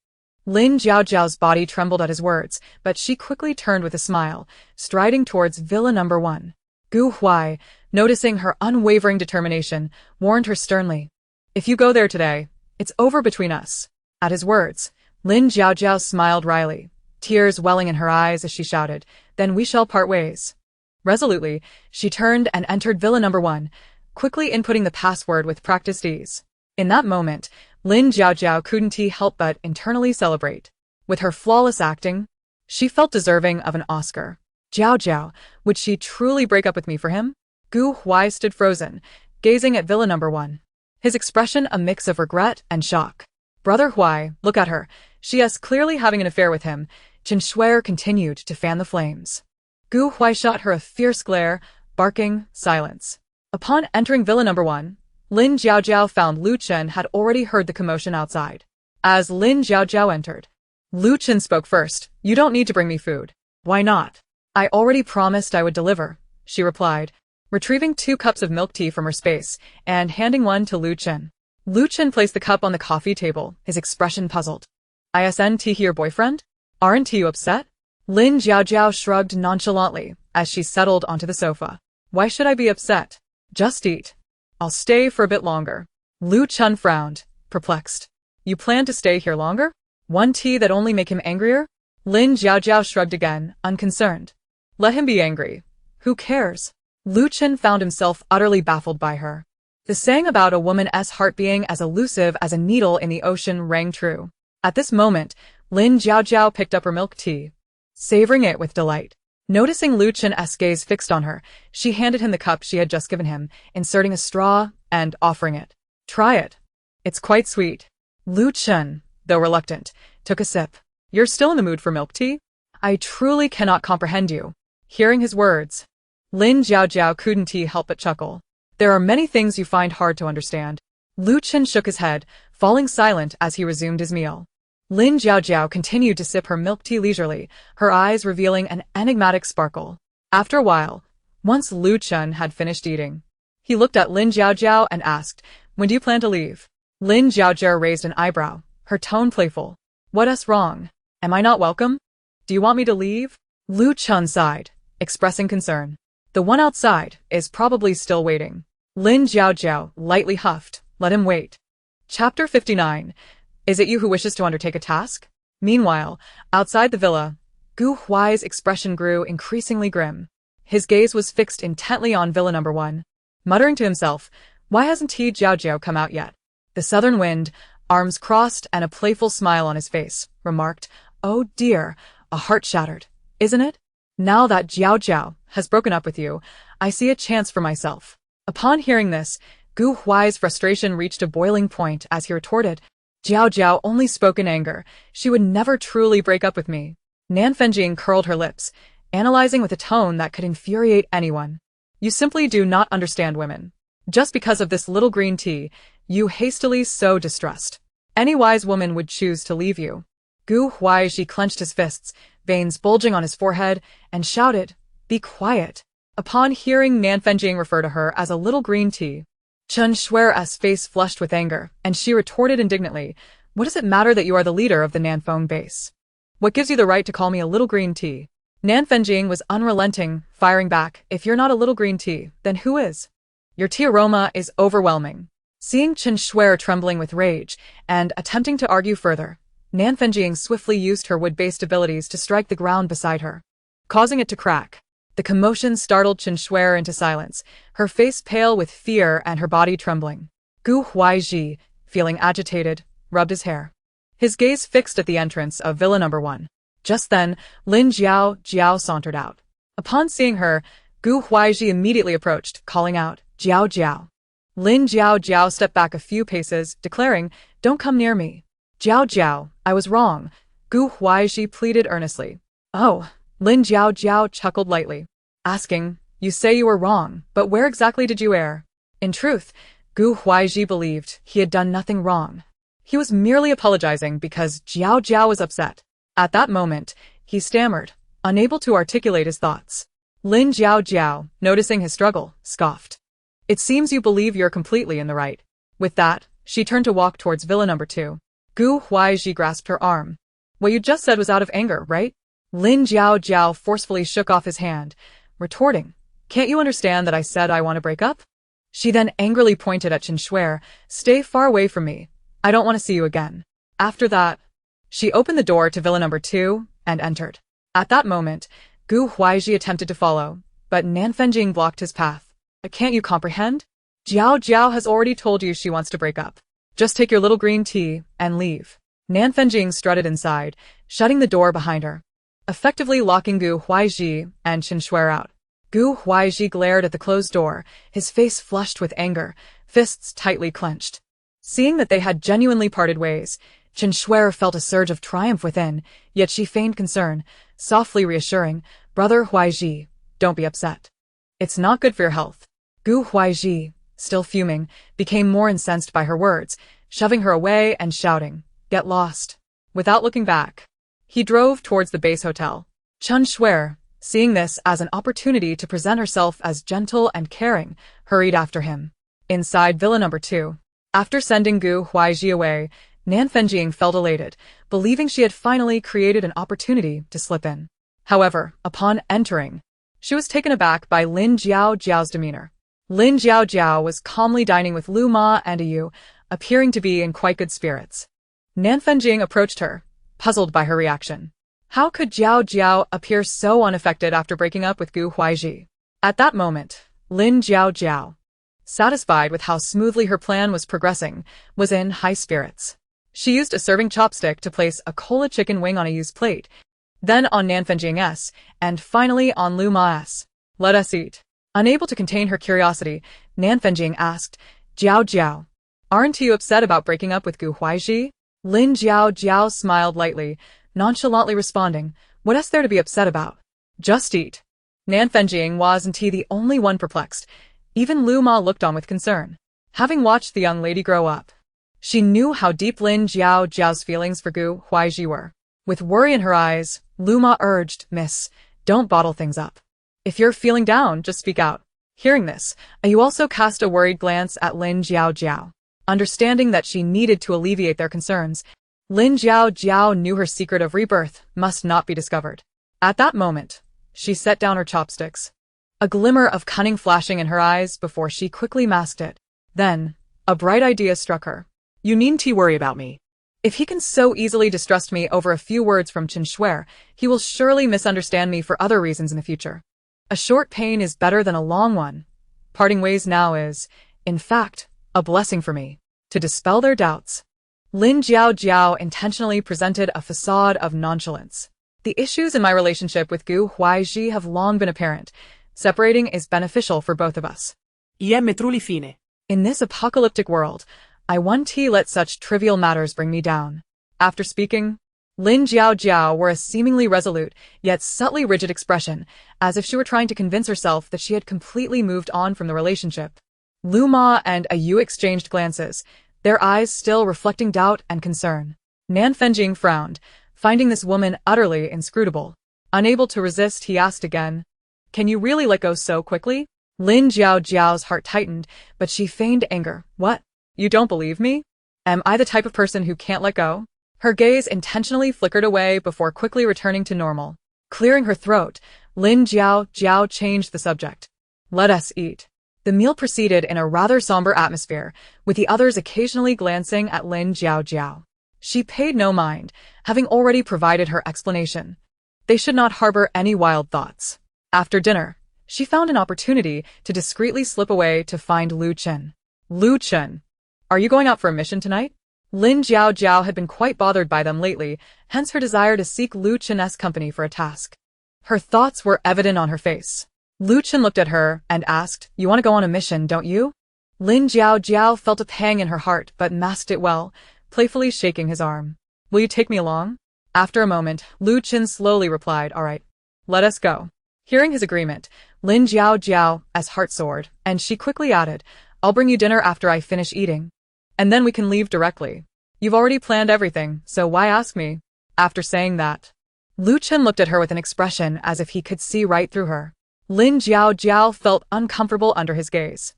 Lin Jiaojiao's body trembled at his words, but she quickly turned with a smile, striding towards Villa No. 1. Gu Huai, noticing her unwavering determination, warned her sternly. If you go there today, it's over between us. At his words, Lin Jiaojiao smiled wryly, tears welling in her eyes as she shouted, then we shall part ways. Resolutely, she turned and entered Villa No. 1, quickly inputting the password with practiced ease. In that moment, Lin Jiaojiao couldn't help but internally celebrate. With her flawless acting, she felt deserving of an Oscar. Jiaojiao, would she truly break up with me for him? Gu Huai stood frozen, gazing at Villa No. 1. His expression a mix of regret and shock. Brother Huai, look at her. She is clearly having an affair with him. Chen Shuer continued to fan the flames. Gu Huai shot her a fierce glare, barking, silence. Upon entering Villa No. 1, Lin Jiaojiao found Lu Chen had already heard the commotion outside. As Lin Jiaojiao entered, Lu Chen spoke first. You don't need to bring me food. Why not? I already promised I would deliver, she replied, retrieving 2 cups of milk tea from her space and handing one to Lu Chen. Lu Chen placed the cup on the coffee table, his expression puzzled. Isn't he your boyfriend? Aren't you upset? Lin Jiaojiao shrugged nonchalantly as she settled onto the sofa. Why should I be upset? Just eat. I'll stay for a bit longer. Lu Chen frowned, perplexed. You plan to stay here longer? One tea that only make him angrier? Lin Jiaojiao shrugged again, unconcerned. Let him be angry. Who cares? Lu Chen found himself utterly baffled by her. The saying about a woman's heart being as elusive as a needle in the ocean rang true. At this moment, Lin Jiaojiao picked up her milk tea, savoring it with delight. Noticing Lu Chen's gaze fixed on her, she handed him the cup she had just given him, inserting a straw and offering it. Try it. It's quite sweet. Lu Chen, though reluctant, took a sip. You're still in the mood for milk tea? I truly cannot comprehend you. Hearing his words, Lin Jiaojiao couldn't help but chuckle. There are many things you find hard to understand. Lu Chen shook his head, falling silent as he resumed his meal. Lin Jiaojiao continued to sip her milk tea leisurely, her eyes revealing an enigmatic sparkle. After a while, once Lu Chen had finished eating, he looked at Lin Jiaojiao and asked, when do you plan to leave? Lin Jiaojiao raised an eyebrow, her tone playful. What's wrong? Am I not welcome? Do you want me to leave? Lu Chen sighed, expressing concern. The one outside is probably still waiting. Lin Jiaojiao lightly huffed. Let him wait. Chapter 59. Is it you who wishes to undertake a task? Meanwhile, outside the villa, Gu Huai's expression grew increasingly grim. His gaze was fixed intently on Villa No. 1. Muttering to himself, why hasn't Jiaojiao come out yet? The southern wind, arms crossed and a playful smile on his face, remarked, oh dear, a heart shattered, isn't it? Now that Jiaojiao has broken up with you, I see a chance for myself. Upon hearing this, Gu Huai's frustration reached a boiling point as he retorted, Jiaojiao only spoke in anger. She would never truly break up with me. Nan Fenjing curled her lips, analyzing with a tone that could infuriate anyone. You simply do not understand women. Just because of this little green tea, you hastily sow distrust. Any wise woman would choose to leave you. Gu Huaizhi clenched his fists, veins bulging on his forehead, and shouted, "Be quiet." Upon hearing Nan Fenjing refer to her as a little green tea, Chen Shui's face flushed with anger, and she retorted indignantly, "What does it matter that you are the leader of the Nanfeng base? What gives you the right to call me a little green tea?" Nan Fenjing was unrelenting, firing back, "If you're not a little green tea, then who is? Your tea aroma is overwhelming." Seeing Chen Shui trembling with rage and attempting to argue further, Nan Fenjing swiftly used her wood-based abilities to strike the ground beside her, causing it to crack. The commotion startled Chen Shui into silence, her face pale with fear and her body trembling. Gu Huaizhi, feeling agitated, rubbed his hair, his gaze fixed at the entrance of Villa No. 1. Just then, Lin Jiao sauntered out. Upon seeing her, Gu Huaizhi immediately approached, calling out, "Jiao Jiao." Lin Jiao stepped back a few paces, declaring, "Don't come near me." "Jiao, I was wrong," Gu Huaizhi pleaded earnestly. "Oh," Lin Jiao chuckled lightly, asking, "You say you were wrong, but where exactly did you err?" In truth, Gu Huaizhi believed he had done nothing wrong. He was merely apologizing because Jiao was upset. At that moment, he stammered, unable to articulate his thoughts. Lin Jiao, noticing his struggle, scoffed. "It seems you believe you're completely in the right." With that, she turned to walk towards Villa No. 2. Gu Huaizhi grasped her arm. "What you just said was out of anger, right?" Lin Jiao forcefully shook off his hand, retorting, "Can't you understand that I said I want to break up?" She then angrily pointed at Chen Shui, "Stay far away from me. I don't want to see you again." After that, she opened the door to Villa No. 2 and entered. At that moment, Gu Huaizhi attempted to follow, but Nan Fenjing blocked his path. "Can't you comprehend? Jiao has already told you she wants to break up. Just take your little green tea and leave." Nan Fenjing strutted inside, shutting the door behind her, effectively locking Gu Huaizhi and Chen Shui out. Gu Huaizhi glared at the closed door, his face flushed with anger, fists tightly clenched. Seeing that they had genuinely parted ways, Chen Shui felt a surge of triumph within, yet she feigned concern, softly reassuring, "Brother Huaizhi, don't be upset. It's not good for your health." Gu Huaizhi, still fuming, became more incensed by her words, shoving her away and shouting, "Get lost." Without looking back, he drove towards the base hotel. Chen Shui, seeing this as an opportunity to present herself as gentle and caring, hurried after him. Inside Villa No. 2, after sending Gu Huaizhi away, Nan Fenjing felt elated, believing she had finally created an opportunity to slip in. However, upon entering, she was taken aback by Lin Jiao's demeanor. Lin Jiao was calmly dining with Lu Ma and Yu, appearing to be in quite good spirits. Nan Fenjing approached her, puzzled by her reaction. How could Jiao appear so unaffected after breaking up with Gu Huaizhi? At that moment, Lin Jiao, satisfied with how smoothly her plan was progressing, was in high spirits. She used a serving chopstick to place a cola chicken wing on a used plate, then on Nan Fenjing's, and finally on Lu Ma's. "Let us eat." Unable to contain her curiosity, Nan Fenjing asked, Jiao, aren't you upset about breaking up with Gu Huaizhi?" Lin Jiao smiled lightly, nonchalantly responding, "What is there to be upset about? Just eat." Nan Fenjing wasn't the only one perplexed. Even Lu Ma looked on with concern. Having watched the young lady grow up, she knew how deep Lin Jiao's feelings for Gu Huaizhi were. With worry in her eyes, Lu Ma urged, "Miss, don't bottle things up. If you're feeling down, just speak out." Hearing this, Yu also cast a worried glance at Lin Jiao. Understanding that she needed to alleviate their concerns, Lin Jiao knew her secret of rebirth must not be discovered. At that moment, she set down her chopsticks, a glimmer of cunning flashing in her eyes before she quickly masked it. Then, a bright idea struck her. "You needn't worry about me. If he can so easily distrust me over a few words from Chen Shui, he will surely misunderstand me for other reasons in the future. A short pain is better than a long one. Parting ways now is, in fact, a blessing for me." To dispel their doubts, Lin Jiao intentionally presented a facade of nonchalance. "The issues in my relationship with Gu Huaizhi have long been apparent. Separating is beneficial for both of us.
Truly fine.
In this apocalyptic world, I won't let such trivial matters bring me down." After speaking, Lin Jiao wore a seemingly resolute, yet subtly rigid expression, as if she were trying to convince herself that she had completely moved on from the relationship. Lu Ma and Ayu exchanged glances, their eyes still reflecting doubt and concern. Nan Fenjing frowned, finding this woman utterly inscrutable. Unable to resist, he asked again, "Can you really let go so quickly?" Lin Jiao's heart tightened, but she feigned anger. "What? You don't believe me? Am I the type of person who can't let go?" Her gaze intentionally flickered away before quickly returning to normal. Clearing her throat, Lin Jiao changed the subject. "Let us eat." The meal proceeded in a rather somber atmosphere, with the others occasionally glancing at Lin Jiao. She paid no mind, having already provided her explanation. They should not harbor any wild thoughts. After dinner, she found an opportunity to discreetly slip away to find Lu Chen. "Lu Chen, are you going out for a mission tonight?" Lin Jiao had been quite bothered by them lately, hence her desire to seek Lu Chen's company for a task. Her thoughts were evident on her face. Lu Chen looked at her and asked, "You want to go on a mission, don't you?" Lin Jiao felt a pang in her heart but masked it well, playfully shaking his arm. "Will you take me along?" After a moment, Lu Chen slowly replied, "All right, let us go." Hearing his agreement, Lin Jiao's heart soared, and she quickly added, "I'll bring you dinner after I finish eating. And then we can leave directly. You've already planned everything, so why ask me?" After saying that, Lu Chen looked at her with an expression as if he could see right through her. Lin Jiao felt uncomfortable under his gaze,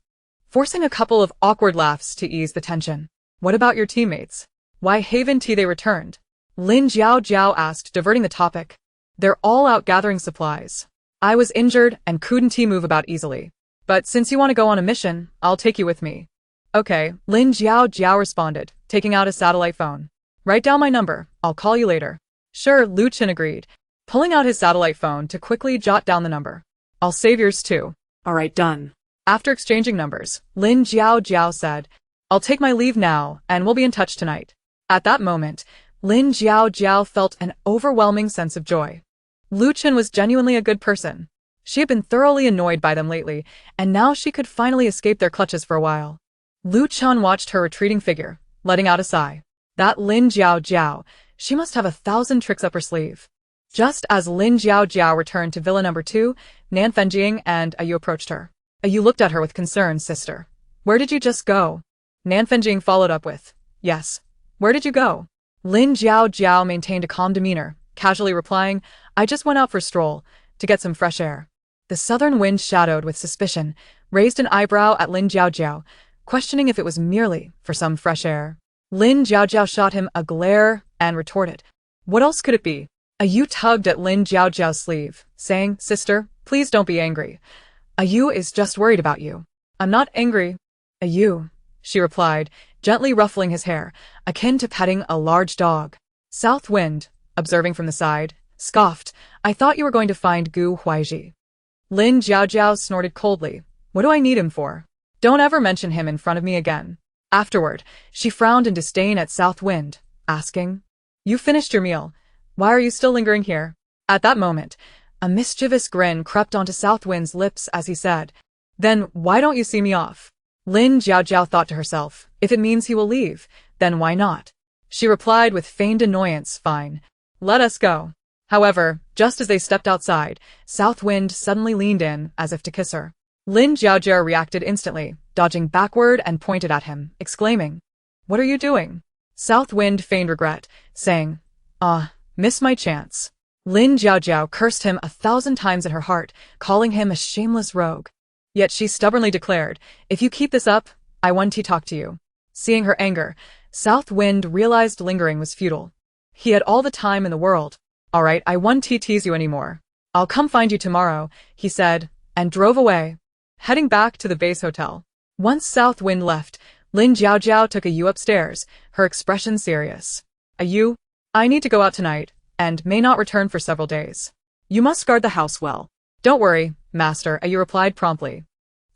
forcing a couple of awkward laughs to ease the tension. "What about your teammates? Why haven't they returned?" Lin Jiao asked, diverting the topic. "They're all out gathering supplies. I was injured and couldn't move about easily. But since you want to go on a mission, I'll take you with me." "Okay," Lin Jiao responded, taking out a satellite phone. "Write down my number, I'll call you later." "Sure," Lu Chen agreed, pulling out his satellite phone to quickly jot down the number. "I'll save yours too."
All right, done.
After exchanging numbers, Lin Jiao said, "I'll take my leave now and we'll be in touch tonight." At that moment, Lin Jiao felt an overwhelming sense of joy. Lu Chen was genuinely a good person. She had been thoroughly annoyed by them lately, and now she could finally escape their clutches for a while. Lu Chen watched her retreating figure, letting out a sigh. That Lin Jiao, she must have 1,000 tricks up her sleeve. Just as Lin Jiao returned to Villa Number 2, Nan Fenjing and Ayu approached her. Ayu looked at her with concern. "Sister, where did you just go?" Nan Fenjing followed up with, "Yes, where did you go?" Lin Jiao maintained a calm demeanor, casually replying, "I just went out for a stroll, to get some fresh air." The southern wind, shadowed with suspicion, raised an eyebrow at Lin Jiao, questioning if it was merely for some fresh air. Lin Jiao shot him a glare and retorted, "What else could it be?" Ayu tugged at Lin Jiao's sleeve, saying, "Sister, please don't be angry. Ayu is just worried about you." "I'm not angry, Ayu," she replied, gently ruffling his hair, akin to petting a large dog. South Wind, observing from the side, scoffed, "I thought you were going to find Gu Huaiji." Lin Jiao snorted coldly, "What do I need him for? Don't ever mention him in front of me again." Afterward, she frowned in disdain at South Wind, asking, "You finished your meal. Why are you still lingering here?" At that moment, a mischievous grin crept onto South Wind's lips as he said, "Then why don't you see me off?" Lin Jiao thought to herself, if it means he will leave, then why not? She replied with feigned annoyance, "Fine. Let us go." However, just as they stepped outside, South Wind suddenly leaned in as if to kiss her. Lin Jiao reacted instantly, dodging backward and pointed at him, exclaiming, "What are you doing?" South Wind feigned regret, saying, "Miss my chance." Lin Jiao cursed him 1,000 times in her heart, calling him a shameless rogue. Yet she stubbornly declared, "If you keep this up, I want to talk to you." Seeing her anger, South Wind realized lingering was futile. He had all the time in the world. "All right, I won't tease you anymore. I'll come find you tomorrow," he said, and drove away, heading back to the base hotel. Once South Wind left, Lin Jiao took Ayu upstairs, her expression serious. "Ayu, I need to go out tonight, and may not return for several days. You must guard the house well." "Don't worry, master," Ayu replied promptly.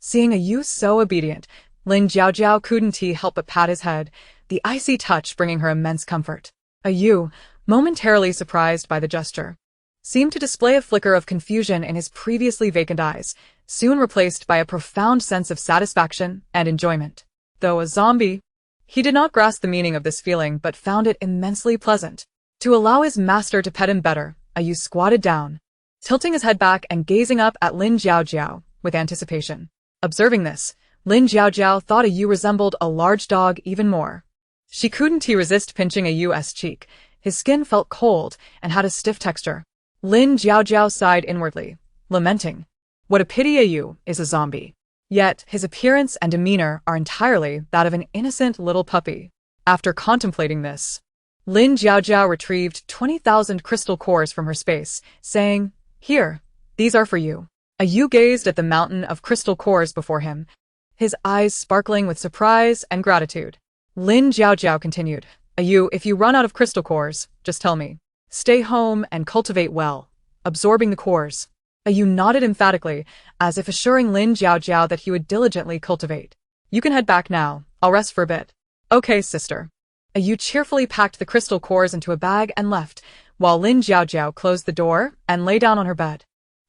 Seeing Ayu so obedient, Lin Jiao couldn't help but pat his head, the icy touch bringing her immense comfort. Ayu, momentarily surprised by the gesture, seemed to display a flicker of confusion in his previously vacant eyes, soon replaced by a profound sense of satisfaction and enjoyment. Though a zombie, he did not grasp the meaning of this feeling but found it immensely pleasant. To allow his master to pet him better, Ayu squatted down, tilting his head back and gazing up at Lin Jiao with anticipation. Observing this, Lin Jiaojiao thought Yu resembled a large dog even more. She couldn't resist pinching Yu's cheek. His skin felt cold and had a stiff texture. Lin Jiaojiao sighed inwardly, lamenting. What a pity Yu is a zombie. Yet his appearance and demeanor are entirely that of an innocent little puppy. After contemplating this, Lin Jiaojiao retrieved 20,000 crystal cores from her space, saying, Here, these are for you. Yu gazed at the mountain of crystal cores before him, his eyes sparkling with surprise and gratitude. Lin Jiaojiao continued, Yu, if you run out of crystal cores, just tell me. Stay home and cultivate well, absorbing the cores. Yu nodded emphatically, as if assuring Lin Jiaojiao that he would diligently cultivate. You can head back now. I'll rest for a bit. Okay, sister. Yu cheerfully packed the crystal cores into a bag and left, while Lin Jiaojiao closed the door and lay down on her bed.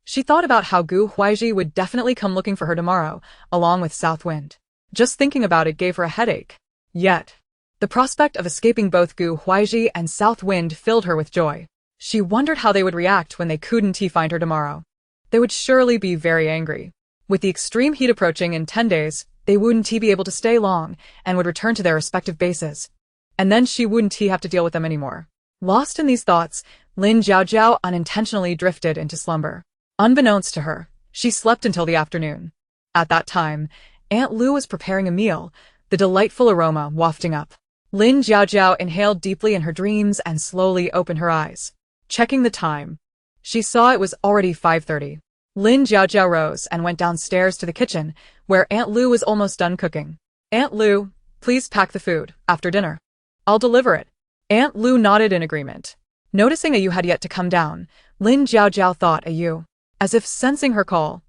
She thought about how Gu Huaizhi would definitely come looking for her tomorrow, along with South Wind. Just thinking about it gave her a headache. Yet, the prospect of escaping both Gu Huaizhi and South Wind filled her with joy. She wondered how they would react when they couldn't find her tomorrow. They would surely be very angry. With the extreme heat approaching in 10 days, they wouldn't be able to stay long and would return to their respective bases. And then she wouldn't have to deal with them anymore. Lost in these thoughts, Lin Jiaojiao unintentionally drifted into slumber. Unbeknownst to her, she slept until the afternoon. At that time, Aunt Lu was preparing a meal, the delightful aroma wafting up. Lin Jiaojiao inhaled deeply in her dreams and slowly opened her eyes. Checking the time, she saw it was already 5:30. Lin Jiaojiao rose and went downstairs to the kitchen, where Aunt Lu was almost done cooking. Aunt Lu, please pack the food, after dinner. I'll deliver it. Aunt Lu nodded in agreement. Noticing Yu had yet to come down, Lin Jiaojiao thought Yu. As if sensing her call,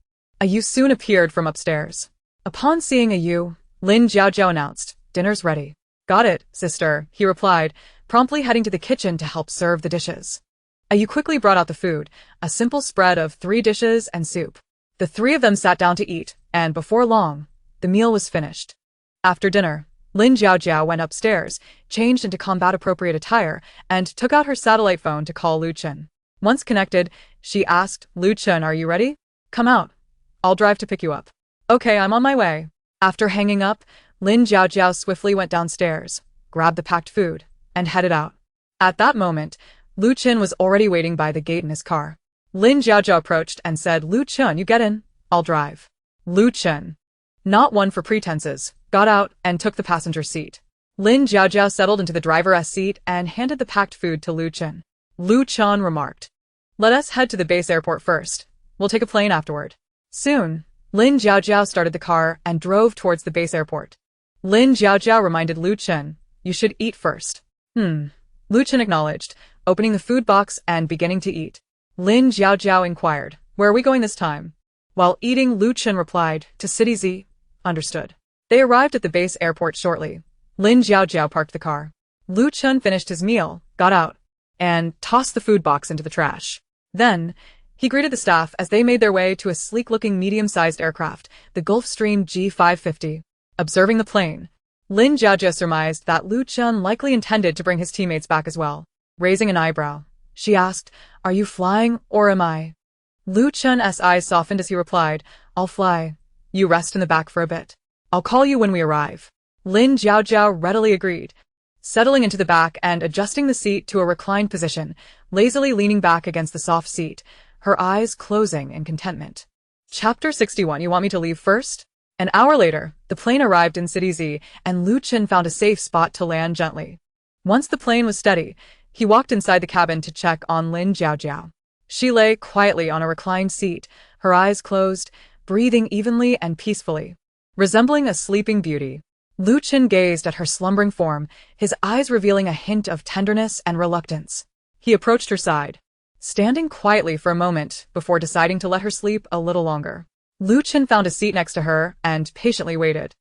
Yu soon appeared from upstairs. Upon seeing Yu, Lin Jiaojiao announced, Dinner's ready. Got it, sister, he replied, promptly heading to the kitchen to help serve the dishes. Yu quickly brought out the food, a simple spread of 3 dishes and soup. The 3 of them sat down to eat, and before long, the meal was finished. After dinner, Lin Jiaojiao went upstairs, changed into combat-appropriate attire, and took out her satellite phone to call Lu Chen. Once connected, she asked, Lu Chen, are you ready? Come out. I'll drive to pick you up. Okay, I'm on my way. After hanging up, Lin Jiaojiao swiftly went downstairs, grabbed the packed food, and headed out. At that moment, Lu Chen was already waiting by the gate in his car. Lin Jiaojiao approached and said, Lu Chen, you get in, I'll drive. Lu Chen, not one for pretenses, got out and took the passenger seat. Lin Jiaojiao settled into the driver's seat and handed the packed food to Lu Chen. Lu Chen remarked, Let us head to the base airport first. We'll take a plane afterward. Soon, Lin Jiaojiao started the car and drove towards the base airport. Lin Jiaojiao reminded Lu Chen, You should eat first. Lu Chen acknowledged, opening the food box and beginning to eat. Lin Jiaojiao inquired, Where are we going this time? While eating, Lu Chen replied, To City Z. Understood. They arrived at the base airport shortly. Lin Jiaojiao parked the car. Lu Chen finished his meal, got out, and tossed the food box into the trash. Then, he greeted the staff as they made their way to a sleek-looking medium-sized aircraft, the Gulfstream G550. Observing the plane, Lin Jiaojiao surmised that Lu Chen likely intended to bring his teammates back as well. Raising an eyebrow, she asked, Are you flying, or am I? Lu Chen's eyes softened as he replied, I'll fly. You rest in the back for a bit. I'll call you when we arrive. Lin Jiaojiao readily agreed, settling into the back and adjusting the seat to a reclined position, lazily leaning back against the soft seat, her eyes closing in contentment. Chapter 61. You want me to leave first? An hour later, the plane arrived in City Z, and Lu Chen found a safe spot to land gently. Once the plane was steady, he walked inside the cabin to check on Lin Jiaojiao. She lay quietly on a reclined seat, her eyes closed, breathing evenly and peacefully. Resembling a sleeping beauty, Lu Chen gazed at her slumbering form, his eyes revealing a hint of tenderness and reluctance. He approached her side, standing quietly for a moment before deciding to let her sleep a little longer. Lu Chen found a seat next to her and patiently waited.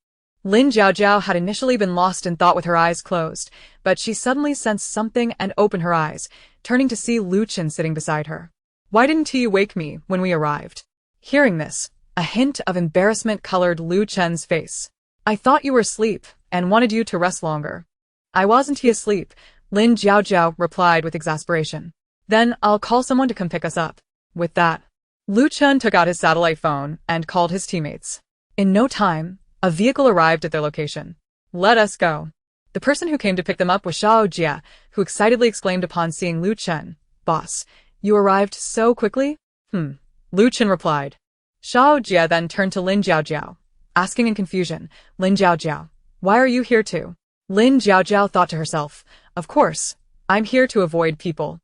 Lin Jiaojiao had initially been lost in thought with her eyes closed, but she suddenly sensed something and opened her eyes, turning to see Lu Chen sitting beside her. Why didn't you wake me when we arrived? Hearing this, a hint of embarrassment colored Lu Chen's face. I thought you were asleep and wanted you to rest longer. I wasn't asleep, Lin Jiaojiao replied with exasperation. Then I'll call someone to come pick us up. With that, Lu Chen took out his satellite phone and called his teammates. In no time, A vehicle arrived at their location. Let us go. The person who came to pick them up was Xiao Jia, who excitedly exclaimed upon seeing Lu Chen. Boss, you arrived so quickly? Lu Chen replied. Xiao Jia then turned to Lin Jiaojiao, asking in confusion, Lin Jiaojiao, why are you here too? Lin Jiaojiao thought to herself, of course, I'm here to avoid people.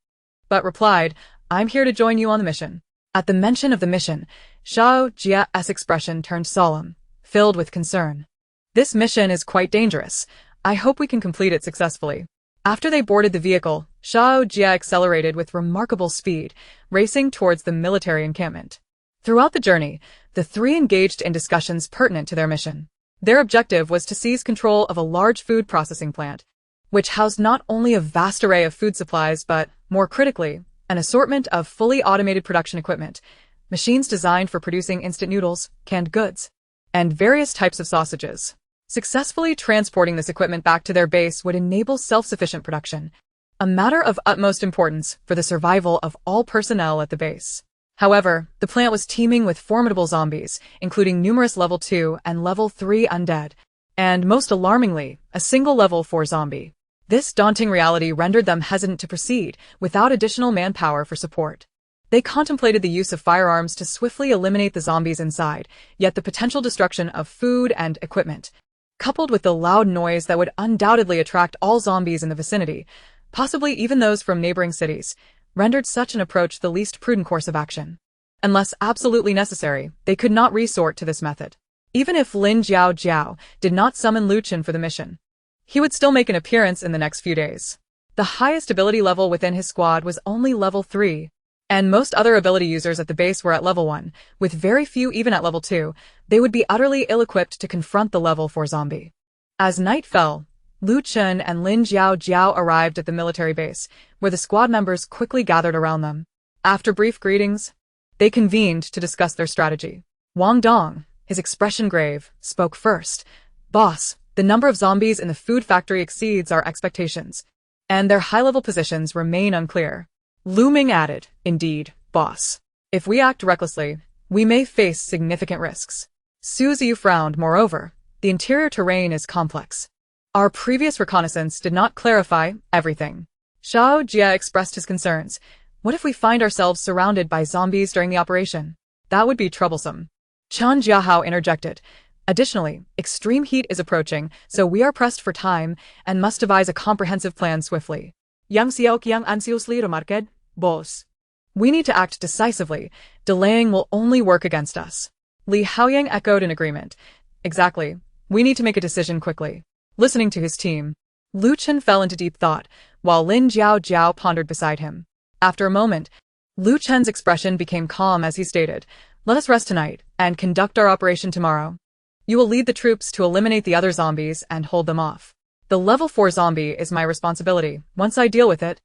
But replied, I'm here to join you on the mission. At the mention of the mission, Xiao Jia's expression turned solemn, filled with concern. This mission is quite dangerous. I hope we can complete it successfully. After they boarded the vehicle, Xiao Jia accelerated with remarkable speed, racing towards the military encampment. Throughout the journey, the three engaged in discussions pertinent to their mission. Their objective was to seize control of a large food processing plant, which housed not only a vast array of food supplies but, more critically, an assortment of fully automated production equipment, machines designed for producing instant noodles, canned goods, and various types of sausages. Successfully transporting this equipment back to their base would enable self-sufficient production, a matter of utmost importance for the survival of all personnel at the base. However, the plant was teeming with formidable zombies, including numerous level 2 and level 3 undead, and most alarmingly, a single level 4 zombie. This daunting reality rendered them hesitant to proceed without additional manpower for support. They contemplated the use of firearms to swiftly eliminate the zombies inside, yet the potential destruction of food and equipment, coupled with the loud noise that would undoubtedly attract all zombies in the vicinity, possibly even those from neighboring cities, rendered such an approach the least prudent course of action. Unless absolutely necessary, they could not resort to this method. Even if Lin Jiaojiao did not summon Lu Chen for the mission, he would still make an appearance in the next few days. The highest ability level within his squad was only level 3, and most other ability users at the base were at level 1, with very few even at level 2. They would be utterly ill-equipped to confront the level 4 zombie. As night fell, Lu Chen and Lin Jiaojiao arrived at the military base, where the squad members quickly gathered around them. After brief greetings, they convened to discuss their strategy. Wang Dong, his expression grave, spoke first. Boss, the number of zombies in the food factory exceeds our expectations, and their high-level positions remain unclear. Lu Ming added, indeed, boss. If we act recklessly, we may face significant risks. Su Ziyu frowned. Moreover, the interior terrain is complex. Our previous reconnaissance did not clarify everything. Xiao Jia expressed his concerns. What if we find ourselves surrounded by zombies during the operation? That would be troublesome. Chen Jiahao interjected. Additionally, extreme heat is approaching, so we are pressed for time and must devise a comprehensive plan swiftly. Yang Xiaoqiang anxiously remarked, boss. We need to act decisively. Delaying will only work against us. Li Haoyang echoed in agreement. Exactly. We need to make a decision quickly. Listening to his team, Lu Chen fell into deep thought, while Lin Jiaojiao pondered beside him. After a moment, Lu Chen's expression became calm as he stated, let us rest tonight and conduct our operation tomorrow. You will lead the troops to eliminate the other zombies and hold them off. The level 4 zombie is my responsibility. Once I deal with it,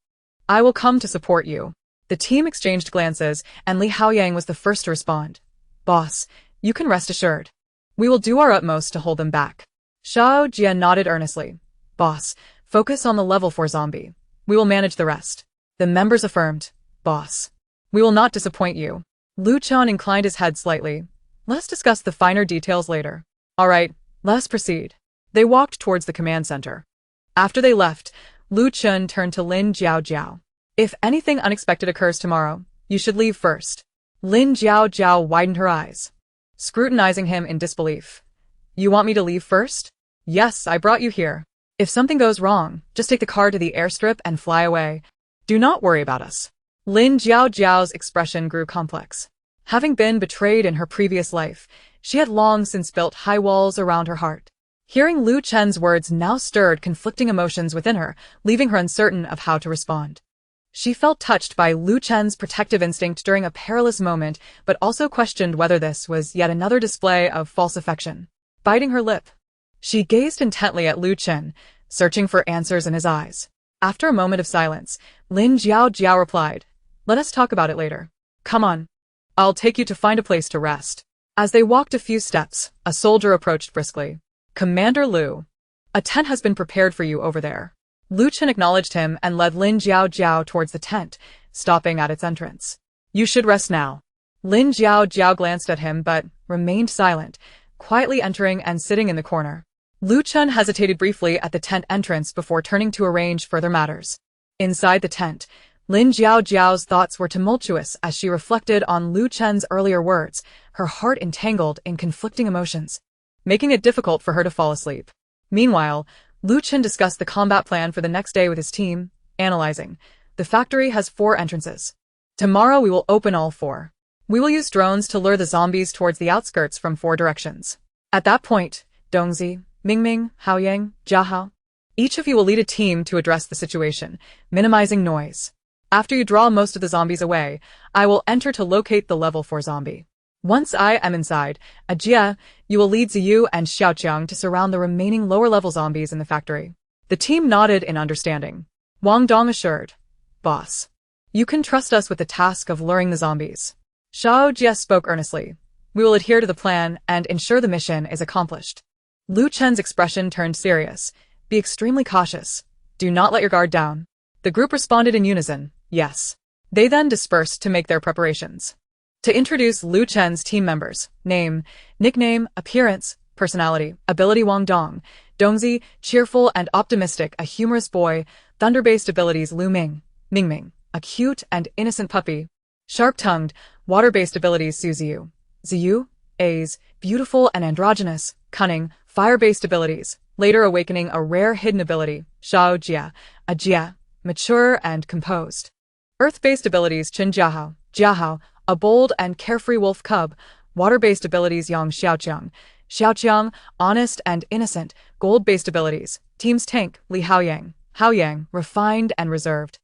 I will come to support you. The team exchanged glances, and Li Haoyang was the first to respond. Boss, you can rest assured. We will do our utmost to hold them back. Xiao Jia nodded earnestly. Boss, focus on the level 4 zombie. We will manage the rest. The members affirmed. Boss, we will not disappoint you. Lu Chen inclined his head slightly. Let us discuss the finer details later. All right, let us proceed. They walked towards the command center. After they left, Lu Chen turned to Lin Jiaojiao. If anything unexpected occurs tomorrow, you should leave first. Lin Jiaojiao widened her eyes, scrutinizing him in disbelief. You want me to leave first? Yes, I brought you here. If something goes wrong, just take the car to the airstrip and fly away. Do not worry about us. Lin Jiaojiao's expression grew complex. Having been betrayed in her previous life, she had long since built high walls around her heart. Hearing Lu Chen's words now stirred conflicting emotions within her, leaving her uncertain of how to respond. She felt touched by Lu Chen's protective instinct during a perilous moment, but also questioned whether this was yet another display of false affection. Biting her lip, she gazed intently at Lu Chen, searching for answers in his eyes. After a moment of silence, Lin Jiaojiao replied, let us talk about it later. Come on. I'll take you to find a place to rest. As they walked a few steps, a soldier approached briskly. Commander Lu, a tent has been prepared for you over there. Lu Chen acknowledged him and led Lin Jiaojiao towards the tent, stopping at its entrance. You should rest now. Lin Jiaojiao glanced at him but remained silent, quietly entering and sitting in the corner. Lu Chen hesitated briefly at the tent entrance before turning to arrange further matters. Inside the tent, Lin Jiao's thoughts were tumultuous as she reflected on Lu Chen's earlier words, her heart entangled in conflicting emotions, making it difficult for her to fall asleep. Meanwhile, Lu Chen discussed the combat plan for the next day with his team, analyzing. The factory has 4 entrances. Tomorrow we will open all 4. We will use drones to lure the zombies towards the outskirts from 4 directions. At that point, Dongzi, Mingming, Haoyang, Jiahao, each of you will lead a team to address the situation, minimizing noise. After you draw most of the zombies away, I will enter to locate the level 4 zombie. Once I am inside, Ajia, you will lead Ziyu and Xiaoqiang to surround the remaining lower-level zombies in the factory. The team nodded in understanding. Wang Dong assured, Boss, you can trust us with the task of luring the zombies. Xiao Jie spoke earnestly. We will adhere to the plan and ensure the mission is accomplished. Lu Chen's expression turned serious. Be extremely cautious. Do not let your guard down. The group responded in unison, yes. They then dispersed to make their preparations. To introduce Lu Chen's team members, name, nickname, appearance, personality, ability Wang Dong, Dongzi, cheerful and optimistic, a humorous boy, thunder-based abilities Lu Ming, Mingming, a cute and innocent puppy, sharp-tongued, water-based abilities Su Ziyu, Ziyu, A's, beautiful and androgynous, cunning, fire-based abilities, later awakening a rare hidden ability, Xiao Jia, a Jia, mature and composed. Earth-based abilities Chen Jiahao, Jiahao, a bold and carefree wolf cub, water-based abilities Yang Xiaoqiang, Xiaoqiang, honest and innocent, gold-based abilities, teams Tank, Li Haoyang, Haoyang, refined and reserved.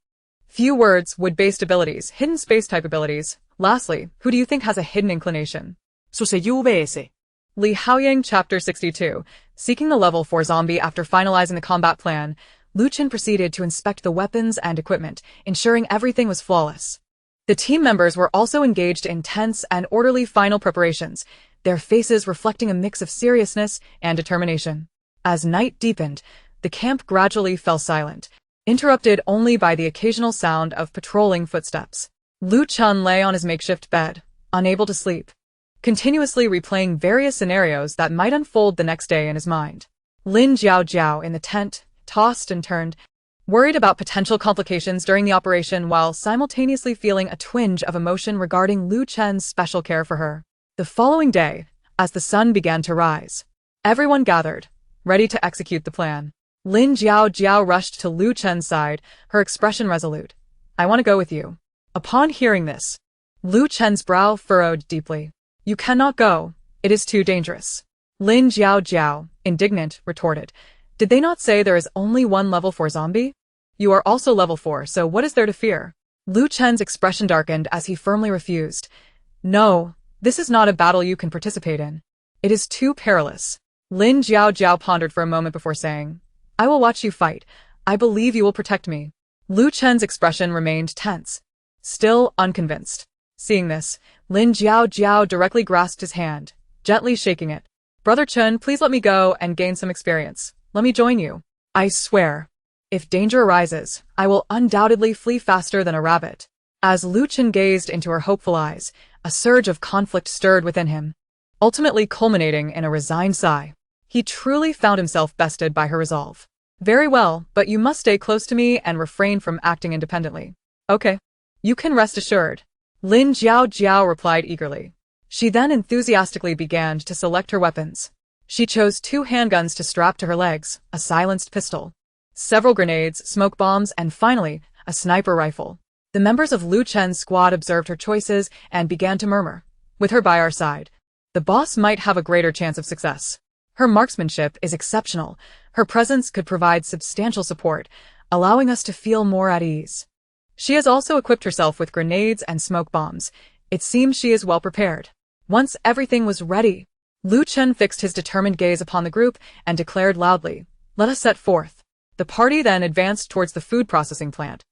Few words, wood-based abilities, hidden space-type abilities. Lastly, who do you think has a hidden inclination?
Suseyu vs.
Li Haoyang Chapter 62. Seeking the level 4 zombie after finalizing the combat plan, Lu Chen proceeded to inspect the weapons and equipment, ensuring everything was flawless. The team members were also engaged in tense and orderly final preparations, their faces reflecting a mix of seriousness and determination. As night deepened, the camp gradually fell silent, interrupted only by the occasional sound of patrolling footsteps. Lu Chen lay on his makeshift bed, unable to sleep, continuously replaying various scenarios that might unfold the next day in his mind. Lin Jiao in the tent tossed and turned, worried about potential complications during the operation while simultaneously feeling a twinge of emotion regarding Lu Chen's special care for her. The following day, as the sun began to rise, everyone gathered, ready to execute the plan. Lin Jiao rushed to Lu Chen's side, her expression resolute. I want to go with you. Upon hearing this, Lu Chen's brow furrowed deeply. You cannot go. It is too dangerous. Lin Jiao, indignant, retorted. Did they not say there is only one level 4 zombie? You are also level 4, so what is there to fear? Lu Chen's expression darkened as he firmly refused. No, this is not a battle you can participate in. It is too perilous. Lin Jiao pondered for a moment before saying, I will watch you fight. I believe you will protect me. Lu Chen's expression remained tense, still unconvinced. Seeing this, Lin Jiao directly grasped his hand, gently shaking it. Brother Chen, please let me go and gain some experience. Let me join you. I swear. If danger arises, I will undoubtedly flee faster than a rabbit. As Lu Chen gazed into her hopeful eyes, a surge of conflict stirred within him, ultimately culminating in a resigned sigh. He truly found himself bested by her resolve. Very well, but you must stay close to me and refrain from acting independently. Okay. You can rest assured. Lin Jiao replied eagerly. She then enthusiastically began to select her weapons. She chose 2 handguns to strap to her legs, a silenced pistol, several grenades, smoke bombs, and finally, a sniper rifle. The members of Lu Chen's squad observed her choices and began to murmur. With her by our side, the boss might have a greater chance of success. Her marksmanship is exceptional. Her presence could provide substantial support, allowing us to feel more at ease. She has also equipped herself with grenades and smoke bombs. It seems she is well prepared. Once everything was ready, Lu Chen fixed his determined gaze upon the group and declared loudly, Let us set forth. The party then advanced towards the food processing plant.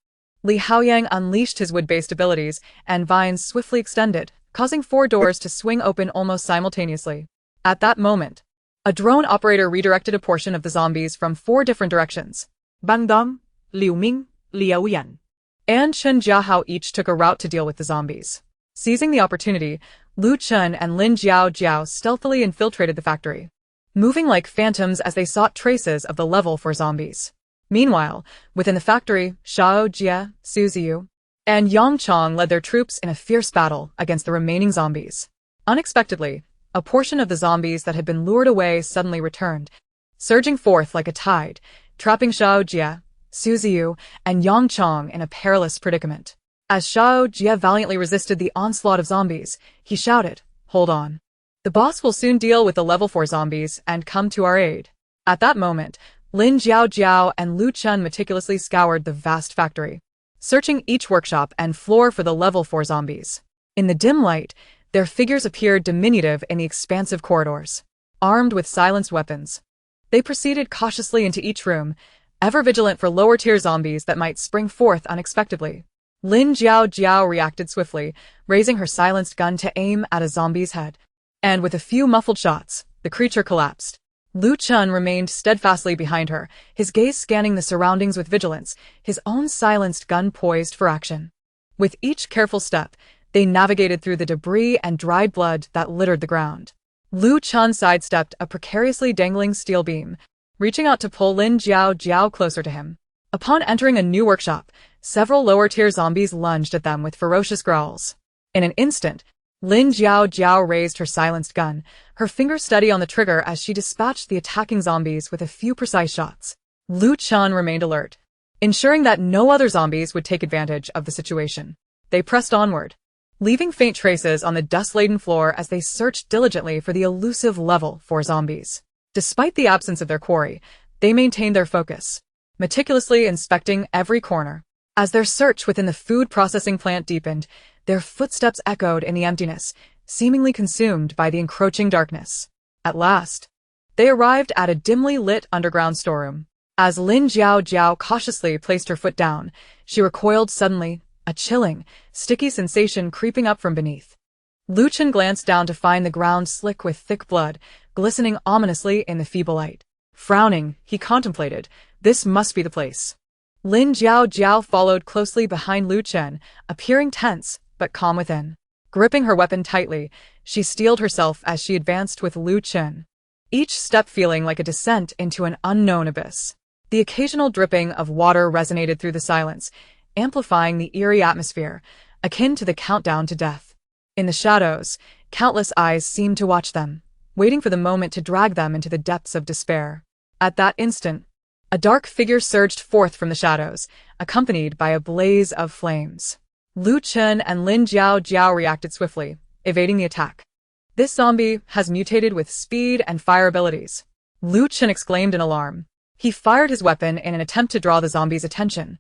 Li Haoyang unleashed his wood-based abilities, and vines swiftly extended, causing 4 doors to swing open almost simultaneously. At that moment, a drone operator redirected a portion of the zombies from 4 different directions.
Bang Dong, Liu Ming, Liao Yan,
and Chen Jiahao each took a route to deal with the zombies. Seizing the opportunity, Lu Chun and Lin Jiao stealthily infiltrated the factory, moving like phantoms as they sought traces of the level 4 zombies. Meanwhile, within the factory, Shao Jie, Su Ziyu, and Yang Chong led their troops in a fierce battle against the remaining zombies. Unexpectedly, a portion of the zombies that had been lured away suddenly returned, surging forth like a tide, trapping Shao Jie, Su Ziyu, and Yang Chong in a perilous predicament. As Shao Jie valiantly resisted the onslaught of zombies, he shouted, "Hold on. The boss will soon deal with the level 4 zombies and come to our aid." At that moment, Lin Jiao and Lu Chun meticulously scoured the vast factory, searching each workshop and floor for the level 4 zombies. In the dim light, their figures appeared diminutive in the expansive corridors, armed with silenced weapons. They proceeded cautiously into each room, ever vigilant for lower-tier zombies that might spring forth unexpectedly. Lin Jiao reacted swiftly, raising her silenced gun to aim at a zombie's head. And with a few muffled shots, the creature collapsed. Lu Chun remained steadfastly behind her, his gaze scanning the surroundings with vigilance, his own silenced gun poised for action. With each careful step, they navigated through the debris and dried blood that littered the ground. Lu Chun sidestepped a precariously dangling steel beam, reaching out to pull Lin Jiao closer to him. Upon entering a new workshop, several lower-tier zombies lunged at them with ferocious growls. In an instant, Lin Jiao raised her silenced gun, her fingers steady on the trigger as she dispatched the attacking zombies with a few precise shots. Lu Chun remained alert, ensuring that no other zombies would take advantage of the situation. They pressed onward, leaving faint traces on the dust-laden floor as they searched diligently for the elusive level 4 zombies. Despite the absence of their quarry, they maintained their focus, meticulously inspecting every corner. As their search within the food processing plant deepened, their footsteps echoed in the emptiness, seemingly consumed by the encroaching darkness. At last, they arrived at a dimly lit underground storeroom. As Lin Jiao cautiously placed her foot down, she recoiled suddenly, a chilling, sticky sensation creeping up from beneath. Lu Chun glanced down to find the ground slick with thick blood, glistening ominously in the feeble light. Frowning, he contemplated, this must be the place. Lin Jiao followed closely behind Lu Chun, appearing tense, but calm within. Gripping her weapon tightly, she steeled herself as she advanced with Lu Chun, each step feeling like a descent into an unknown abyss. The occasional dripping of water resonated through the silence, amplifying the eerie atmosphere, akin to the countdown to death. In the shadows, countless eyes seemed to watch them, waiting for the moment to drag them into the depths of despair. At that instant, a dark figure surged forth from the shadows, accompanied by a blaze of flames. Lu Chun and Lin Jiao reacted swiftly, evading the attack. "This zombie has mutated with speed and fire abilities," Lu Chun exclaimed in alarm. He fired his weapon in an attempt to draw the zombie's attention,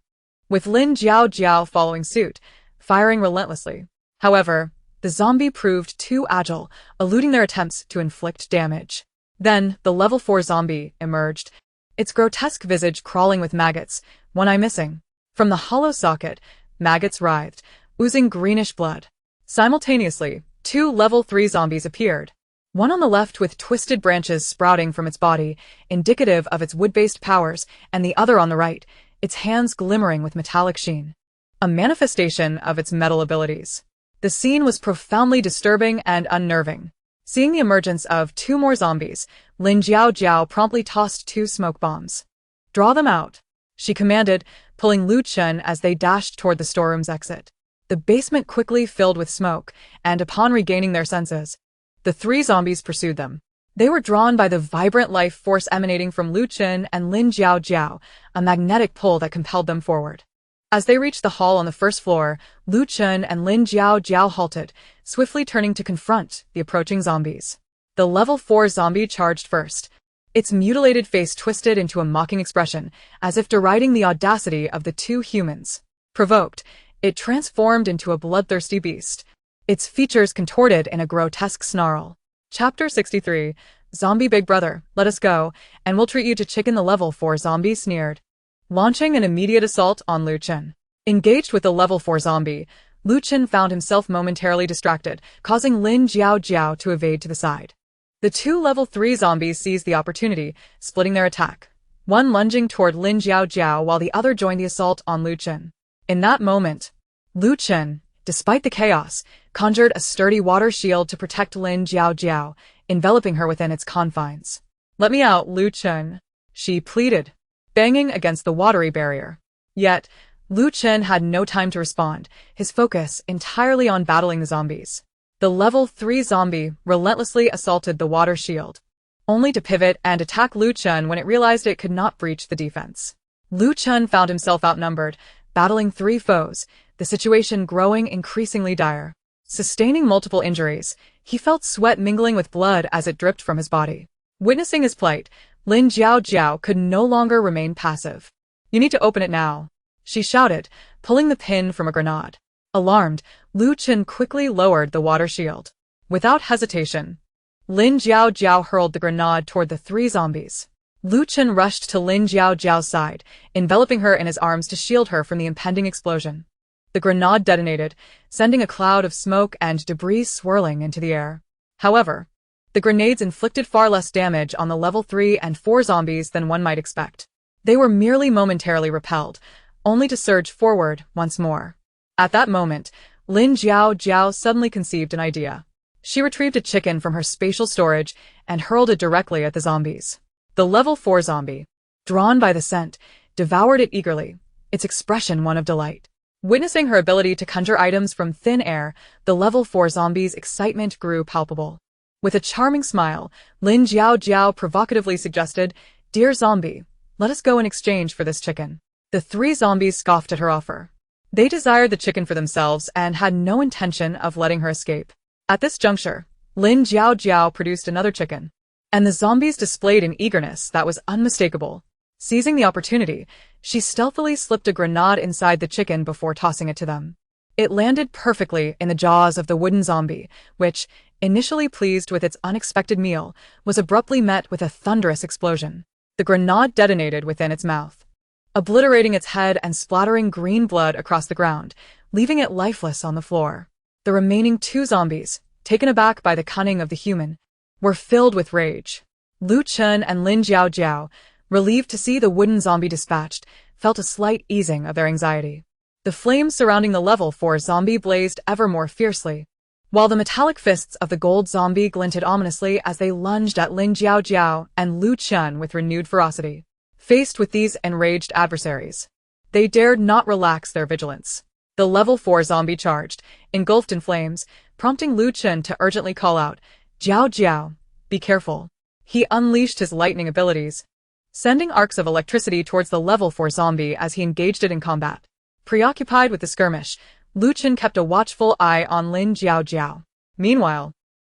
with Lin Jiao following suit, firing relentlessly. However, the zombie proved too agile, eluding their attempts to inflict damage. Then, the level 4 zombie emerged, its grotesque visage crawling with maggots, one eye missing. From the hollow socket, maggots writhed, oozing greenish blood. Simultaneously, 2 level 3 zombies appeared. One on the left with twisted branches sprouting from its body, indicative of its wood-based powers, and the other on the right, its hands glimmering with metallic sheen, a manifestation of its metal abilities. The scene was profoundly disturbing and unnerving. Seeing the emergence of 2 more zombies, Lin Jiao promptly tossed 2 smoke bombs. "Draw them out," she commanded, pulling Lu Chun as they dashed toward the storeroom's exit. The basement quickly filled with smoke, and upon regaining their senses, the 3 zombies pursued them. They were drawn by the vibrant life force emanating from Lu Chun and Lin Jiao, a magnetic pull that compelled them forward. As they reached the hall on the first floor, Lu Chun and Lin Jiao halted, swiftly turning to confront the approaching zombies. The level 4 zombie charged first, its mutilated face twisted into a mocking expression, as if deriding the audacity of the 2 humans. Provoked, it transformed into a bloodthirsty beast, its features contorted in a grotesque snarl. Chapter 63, Zombie Big Brother, let us go, and we'll treat you to chicken. The level 4 zombie sneered, launching an immediate assault on Lu Chun. Engaged with the level 4 zombie, Lu Chun found himself momentarily distracted, causing Lin Jiao to evade to the side. The 2 level 3 zombies seized the opportunity, splitting their attack, one lunging toward Lin Jiao while the other joined the assault on Lu Chun. In that moment, Lu Chun, despite the chaos, conjured a sturdy water shield to protect Lin Jiao, enveloping her within its confines. "Let me out, Lu Chen," she pleaded, banging against the watery barrier. Yet, Lu Chen had no time to respond, his focus entirely on battling the zombies. The level 3 zombie relentlessly assaulted the water shield, only to pivot and attack Lu Chen when it realized it could not breach the defense. Lu Chen found himself outnumbered, battling 3 foes, the situation growing increasingly dire. Sustaining multiple injuries, he felt sweat mingling with blood as it dripped from his body. Witnessing his plight, Lin Jiao could no longer remain passive. "You need to open it now," she shouted, pulling the pin from a grenade. Alarmed, Lu Chen quickly lowered the water shield. Without hesitation, Lin Jiao hurled the grenade toward the 3 zombies. Lu Chen rushed to Lin Jiao's side, enveloping her in his arms to shield her from the impending explosion. The grenade detonated, sending a cloud of smoke and debris swirling into the air. However, the grenades inflicted far less damage on the level 3 and 4 zombies than one might expect. They were merely momentarily repelled, only to surge forward once more. At that moment, Lin Jiao suddenly conceived an idea. She retrieved a chicken from her spatial storage and hurled it directly at the zombies. The level 4 zombie, drawn by the scent, devoured it eagerly, its expression one of delight. Witnessing her ability to conjure items from thin air, the level 4 zombie's excitement grew palpable. With a charming smile, Lin Jiao provocatively suggested, "Dear zombie, let us go in exchange for this chicken." The 3 zombies scoffed at her offer. They desired the chicken for themselves and had no intention of letting her escape. At this juncture, Lin Jiao produced another chicken, and the zombies displayed an eagerness that was unmistakable. Seizing the opportunity, she stealthily slipped a grenade inside the chicken before tossing it to them. It landed perfectly in the jaws of the wooden zombie, which, initially pleased with its unexpected meal, was abruptly met with a thunderous explosion. The grenade detonated within its mouth, obliterating its head and splattering green blood across the ground, leaving it lifeless on the floor. The remaining 2 zombies, taken aback by the cunning of the human, were filled with rage. Lu Chen and Lin Jiao, relieved to see the wooden zombie dispatched, felt a slight easing of their anxiety. The flames surrounding the level 4 zombie blazed ever more fiercely, while the metallic fists of the gold zombie glinted ominously as they lunged at Lin Jiao and Lu Chen with renewed ferocity. Faced with these enraged adversaries, they dared not relax their vigilance. The level 4 zombie charged, engulfed in flames, prompting Lu Chen to urgently call out, "Jiao, be careful." He unleashed his lightning abilities, sending arcs of electricity towards the level 4 zombie as he engaged it in combat. Preoccupied with the skirmish, Lu Chen kept a watchful eye on Lin Jiao. Meanwhile,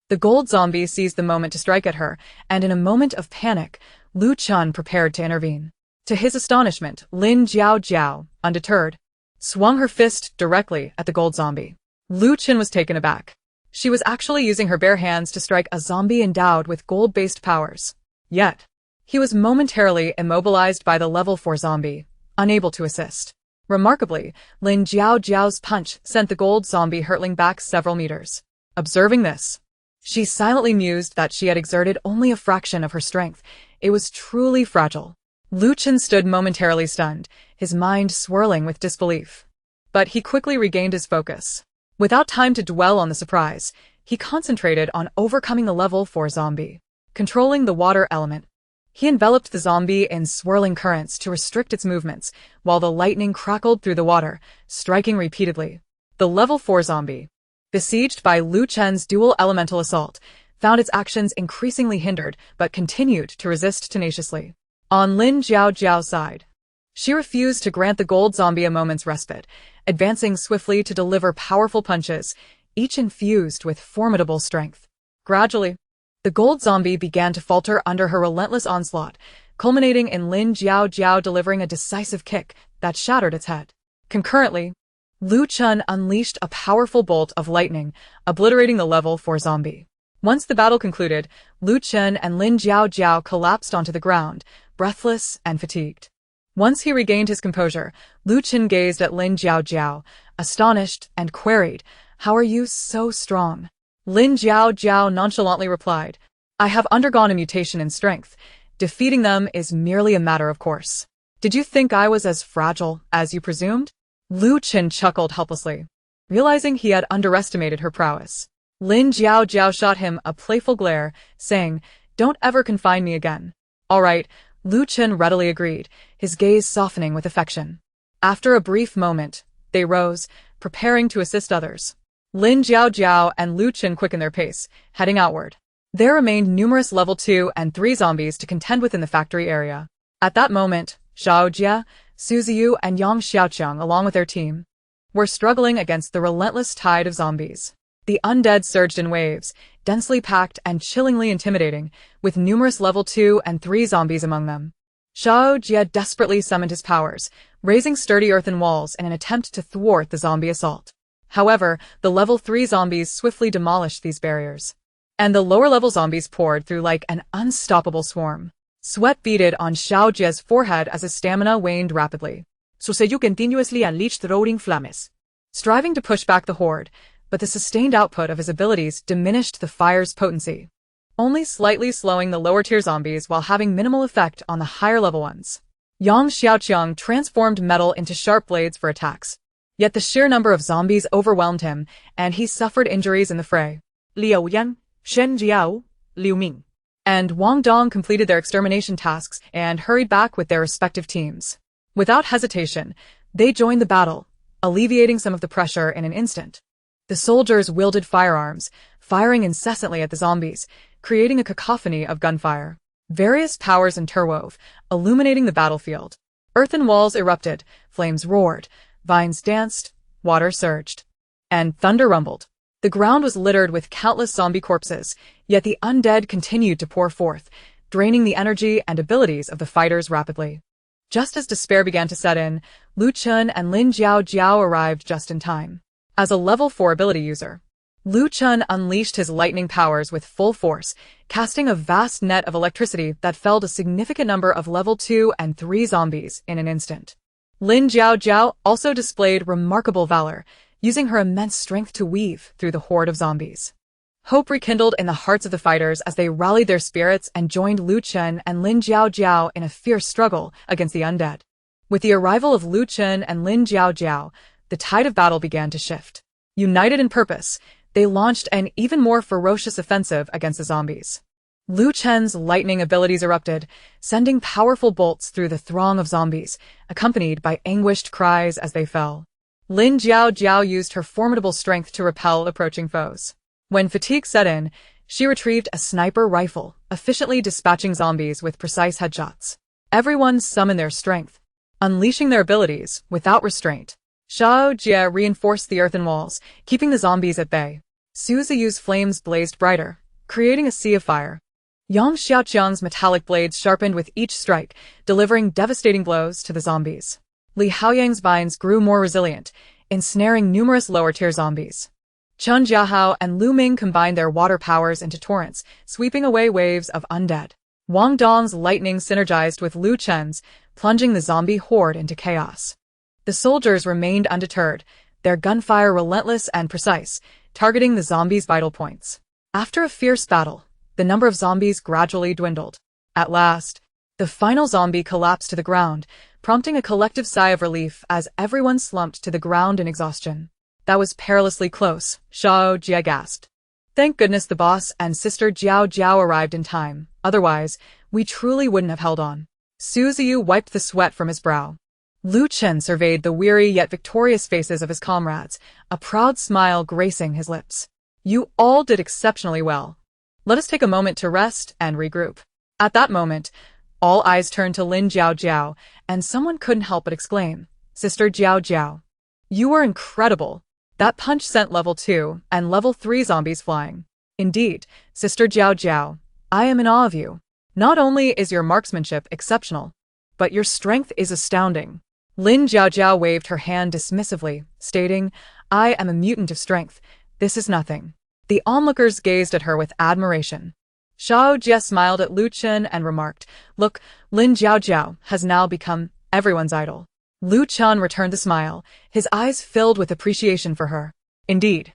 the gold zombie seized the moment to strike at her, and in a moment of panic, Lu Chen prepared to intervene. To his astonishment, Lin Jiao, undeterred, swung her fist directly at the gold zombie. Lu Chen was taken aback. She was actually using her bare hands to strike a zombie endowed with gold-based powers. Yet, he was momentarily immobilized by the level 4 zombie, unable to assist. Remarkably, Lin Jiao's punch sent the gold zombie hurtling back several meters. Observing this, she silently mused that she had exerted only a fraction of her strength. It was truly fragile. Lu Chen stood momentarily stunned, his mind swirling with disbelief. But he quickly regained his focus. Without time to dwell on the surprise, he concentrated on overcoming the level 4 zombie. Controlling the water element, he enveloped the zombie in swirling currents to restrict its movements, while the lightning crackled through the water, striking repeatedly. The level 4 zombie, besieged by Lu Chen's dual elemental assault, found its actions increasingly hindered but continued to resist tenaciously. On Lin Jiao's side, she refused to grant the gold zombie a moment's respite, advancing swiftly to deliver powerful punches, each infused with formidable strength. Gradually, the gold zombie began to falter under her relentless onslaught, culminating in Lin Jiao delivering a decisive kick that shattered its head. Concurrently, Lu Chen unleashed a powerful bolt of lightning, obliterating the level 4 zombie. Once the battle concluded, Lu Chen and Lin Jiao collapsed onto the ground, breathless and fatigued. Once he regained his composure, Lu Chen gazed at Lin Jiao, astonished, and queried, "How are you so strong?" Lin Jiao nonchalantly replied, "I have undergone a mutation in strength. Defeating them is merely a matter of course. Did you think I was as fragile as you presumed?" Lu Chen chuckled helplessly. realizing he had underestimated her prowess. Lin Jiao shot him a playful glare, saying, "Don't ever confine me again." "All right," Lu Chen readily agreed, his gaze softening with affection. After a brief moment, they rose, preparing to assist others. Lin Jiao and Lu Chen quickened their pace, heading outward. There remained numerous level 2 and 3 zombies to contend with in the factory area. At that moment, Xiao Jia, Su Ziyu, and Yang Xiaoqiang, along with their team, were struggling against the relentless tide of zombies. The undead surged in waves, densely packed and chillingly intimidating, with numerous level 2 and 3 zombies among them. Xiao Jia desperately summoned his powers, raising sturdy earthen walls in an attempt to thwart the zombie assault. However, the level 3 zombies swiftly demolished these barriers, and the lower-level zombies poured through like an unstoppable swarm. Sweat beaded on Xiao Jia's forehead as his stamina waned rapidly.
Suseyu continuously unleashed roaring flames,
striving to push back the horde, but the sustained output of his abilities diminished the fire's potency, only slightly slowing the lower-tier zombies while having minimal effect on the higher-level ones. Yang Xiaoqiang transformed metal into sharp blades for attacks, yet the sheer number of zombies overwhelmed him, and he suffered injuries in the fray.
Liao Yan, Shen Jiao, Liu Ming,
and Wang Dong completed their extermination tasks and hurried back with their respective teams. Without hesitation, they joined the battle, alleviating some of the pressure in an instant. The soldiers wielded firearms, firing incessantly at the zombies, creating a cacophony of gunfire. Various powers interwove, illuminating the battlefield. Earthen walls erupted, flames roared, vines danced, water surged, and thunder rumbled. The ground was littered with countless zombie corpses, yet the undead continued to pour forth, draining the energy and abilities of the fighters rapidly. Just as despair began to set in, Lu Chen and Lin Jiao arrived just in time. As a level 4 ability user, Lu Chen unleashed his lightning powers with full force, casting a vast net of electricity that felled a significant number of level 2 and 3 zombies in an instant. Lin Jiao also displayed remarkable valor, using her immense strength to weave through the horde of zombies. Hope rekindled in the hearts of the fighters as they rallied their spirits and joined Lu Chen and Lin Jiao in a fierce struggle against the undead. With the arrival of Lu Chen and Lin Jiao, the tide of battle began to shift. United in purpose, they launched an even more ferocious offensive against the zombies. Lu Chen's lightning abilities erupted, sending powerful bolts through the throng of zombies, accompanied by anguished cries as they fell. Lin Jiao used her formidable strength to repel approaching foes. When fatigue set in, she retrieved a sniper rifle, efficiently dispatching zombies with precise headshots. Everyone summoned their strength, unleashing their abilities without restraint. Xiao Jia reinforced the earthen walls, keeping the zombies at bay. Su Ziyu's flames blazed brighter, creating a sea of fire. Yang Xiaoqiang's metallic blades sharpened with each strike, delivering devastating blows to the zombies. Li Haoyang's vines grew more resilient, ensnaring numerous lower-tier zombies. Chun Jiahao and Lu Ming combined their water powers into torrents, sweeping away waves of undead. Wang Dong's lightning synergized with Lu Chen's, plunging the zombie horde into chaos. The soldiers remained undeterred, their gunfire relentless and precise, targeting the zombies' vital points. After a fierce battle, the number of zombies gradually dwindled. At last, the final zombie collapsed to the ground, prompting a collective sigh of relief as everyone slumped to the ground in exhaustion. That was perilously close, Xiao Jia gasped. Thank goodness the boss and Sister Jiao arrived in time, otherwise, we truly wouldn't have held on. Su Ziyu wiped the sweat from his brow. Lu Chen surveyed the weary yet victorious faces of his comrades, a proud smile gracing his lips. You all did exceptionally well. Let us take a moment to rest and regroup. At that moment, all eyes turned to Lin Jiao, and someone couldn't help but exclaim, Sister Jiao, you were incredible. That punch sent level 2 and level 3 zombies flying. Indeed, Sister Jiao, I am in awe of you. Not only is your marksmanship exceptional, but your strength is astounding. Lin Jiao waved her hand dismissively, stating, I am a mutant of strength. This is nothing. The onlookers gazed at her with admiration. Xiao Jia smiled at Lu Chen and remarked, Look, Lin Jiao has now become everyone's idol. Lu Chen returned the smile, his eyes filled with appreciation for her. Indeed,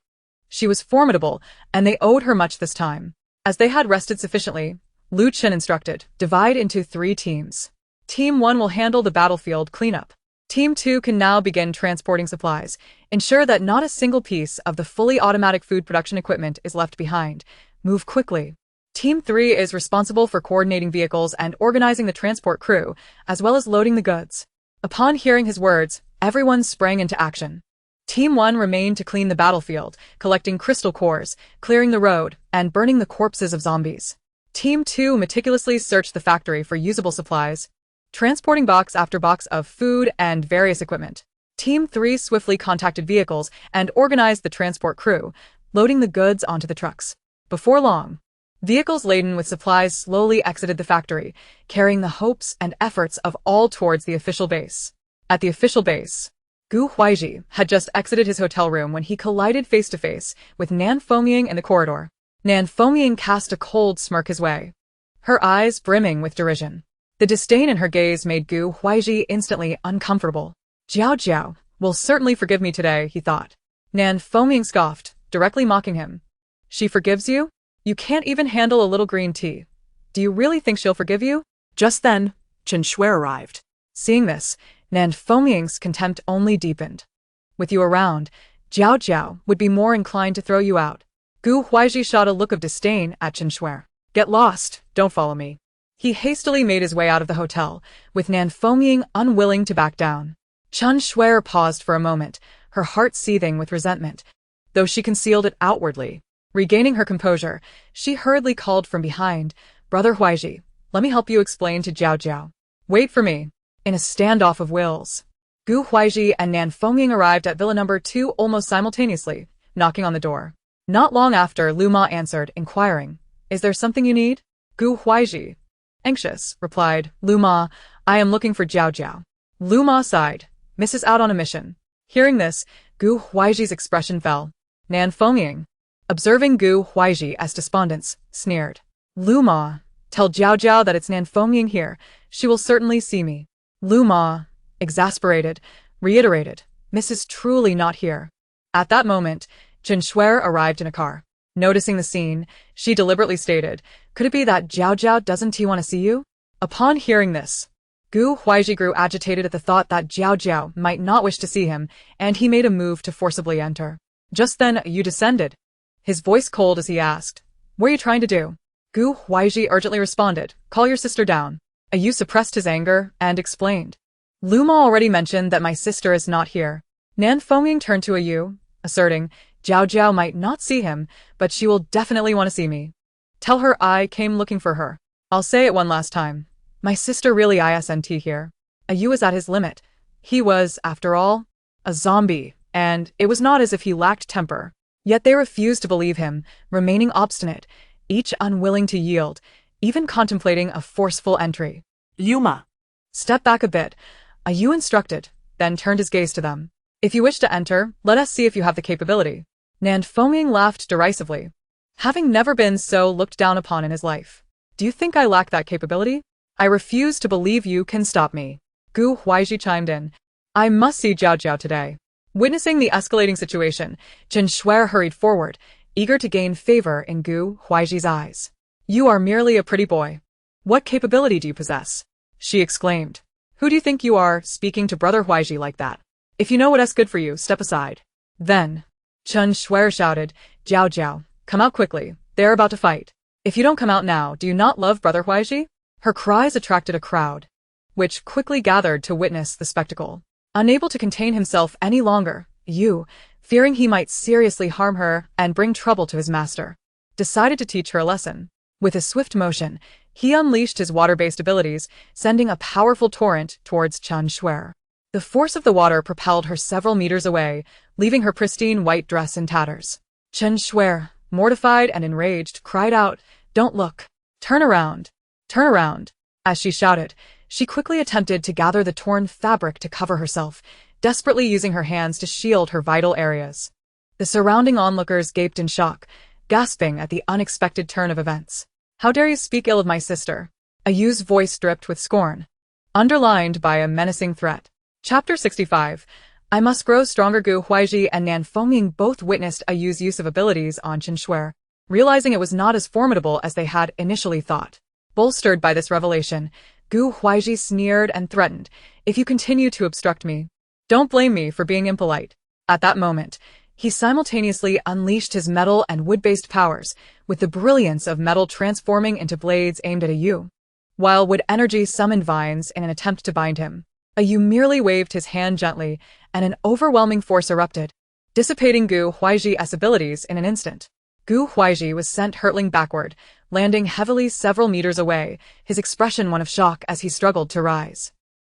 she was formidable, and they owed her much this time. As they had rested sufficiently, Lu Chen instructed, divide into 3 teams. Team 1 will handle the battlefield cleanup. Team 2 can now begin transporting supplies. Ensure that not a single piece of the fully automatic food production equipment is left behind. Move quickly. Team 3 is responsible for coordinating vehicles and organizing the transport crew, as well as loading the goods. Upon hearing his words, everyone sprang into action. Team 1 remained to clean the battlefield, collecting crystal cores, clearing the road, and burning the corpses of zombies. Team 2 meticulously searched the factory for usable supplies, transporting box after box of food and various equipment. Team 3 swiftly contacted vehicles and organized the transport crew, loading the goods onto the trucks. Before long, vehicles laden with supplies slowly exited the factory, carrying the hopes and efforts of all towards the official base. At the official base, Gu Huaiji had just exited his hotel room when he collided face-to-face with Nan Fengming in the corridor. Nan Fengming cast a cold smirk his way, her eyes brimming with derision. The disdain in her gaze made Gu Huaiji instantly uncomfortable. Jiao Jiao will certainly forgive me today, he thought. Nan Fengming scoffed, directly mocking him. She forgives you? You can't even handle a little green tea. Do you really think she'll forgive you?
Just then, Chen Shui arrived.
Seeing this, Nan Fengming's contempt only deepened. With you around, Jiao Jiao would be more inclined to throw you out. Gu Huaiji shot a look of disdain at Chen Shui. Get lost, don't follow me. He hastily made his way out of the hotel, with Nan Fengming unwilling to back down. Chen Shui paused for a moment, her heart seething with resentment, though she concealed it outwardly. Regaining her composure, she hurriedly called from behind, Brother Huaiji, let me help you explain to Jiao Jiao. Wait for me. In a standoff of wills, Gu Huaiji and Nan Fengming arrived at Villa number 2 almost simultaneously, knocking on the door. Not long after, Lu Ma answered, inquiring, Is there something you need? Gu Huaiji, anxious, replied, Lu Ma, I am looking for Jiao Jiao. Lu Ma sighed, Misses out on a mission. Hearing this, Gu Huaiji's expression fell. Nan Fengming, observing Gu Huaiji as despondence, sneered. Lu Ma, tell Jiao Jiao that it's Nan Fengming here. She will certainly see me. Lu Ma, exasperated, reiterated, Mrs. truly not here. At that moment, Chen Shui arrived in a car. Noticing the scene, she deliberately stated, Could it be that Jiao Jiao doesn't want to see you? Upon hearing this, Gu Huaiji grew agitated at the thought that Jiao Jiao might not wish to see him, and he made a move to forcibly enter. Just then, Yu descended, his voice cold as he asked, What are you trying to do? Gu Huaiji urgently responded, Call your sister down. Yu suppressed his anger and explained, Lu Ma already mentioned that my sister is not here. Nan Fengming turned to Yu, asserting, Jiao Jiao might not see him, but she will definitely want to see me. Tell her I came looking for her. I'll say it one last time. My sister really isn't here. Yu was at his limit. He was, after all, a zombie, and it was not as if he lacked temper. Yet they refused to believe him, remaining obstinate, each unwilling to yield, even contemplating a forceful entry.
Yuma.
Step back a bit, Yu instructed, then turned his gaze to them. If you wish to enter, let us see if you have the capability. Nan Fengming laughed derisively, having never been so looked down upon in his life. Do you think I lack that capability? I refuse to believe you can stop me. Gu Huaiji chimed in. I must see Jiao Jiao today. Witnessing the escalating situation, Chen Shui hurried forward, eager to gain favor in Gu Huaiji's eyes. You are merely a pretty boy. What capability do you possess? She exclaimed. Who do you think you are, speaking to Brother Huaiji like that? If you know what's good for you, step aside. Then, Chen Shui shouted, Jiao Jiao, come out quickly, they're about to fight. If you don't come out now, do you not love Brother Huaiji? Her cries attracted a crowd, which quickly gathered to witness the spectacle. Unable to contain himself any longer, Yu, fearing he might seriously harm her and bring trouble to his master, decided to teach her a lesson. With a swift motion, he unleashed his water-based abilities, sending a powerful torrent towards Chen Shui. The force of the water propelled her several meters away, leaving her pristine white dress in tatters. Chen Shui, mortified and enraged, cried out, Don't look. Turn around. Turn around. As she shouted, she quickly attempted to gather the torn fabric to cover herself, desperately using her hands to shield her vital areas. The surrounding onlookers gaped in shock, gasping at the unexpected turn of events. How dare you speak ill of my sister? Yu's voice dripped with scorn, underlined by a menacing threat. Chapter 65. I must grow stronger. Gu Huaiji and Nan Fengming both witnessed Yu's use of abilities on Chen Shui, realizing it was not as formidable as they had initially thought. Bolstered by this revelation, Gu Huaiji sneered and threatened, "If you continue to obstruct me, don't blame me for being impolite." At that moment, he simultaneously unleashed his metal and wood-based powers, with the brilliance of metal transforming into blades aimed at Yu, while wood energy summoned vines in an attempt to bind him. Yu merely waved his hand gently, and an overwhelming force erupted, dissipating Gu Huaiji's abilities in an instant. Gu Huaiji was sent hurtling backward, landing heavily several meters away, his expression one of shock as he struggled to rise.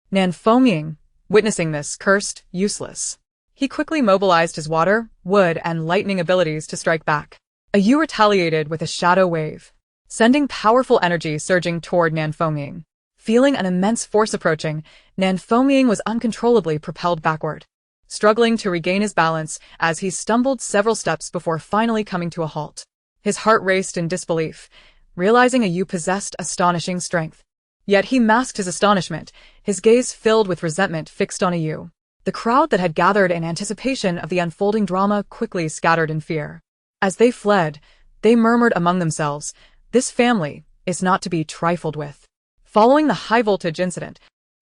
Nan Fengying, witnessing this, cursed, "Useless." He quickly mobilized his water, wood, and lightning abilities to strike back. Yu retaliated with a shadow wave, sending powerful energy surging toward Nan Fengying. Feeling an immense force approaching, Nan Fengying was uncontrollably propelled backward, struggling to regain his balance as he stumbled several steps before finally coming to a halt. His heart raced in disbelief, realizing Yu possessed astonishing strength. Yet he masked his astonishment, his gaze filled with resentment fixed on Yu. The crowd that had gathered in anticipation of the unfolding drama quickly scattered in fear. As they fled, they murmured among themselves, "This family is not to be trifled with." Following the high-voltage incident,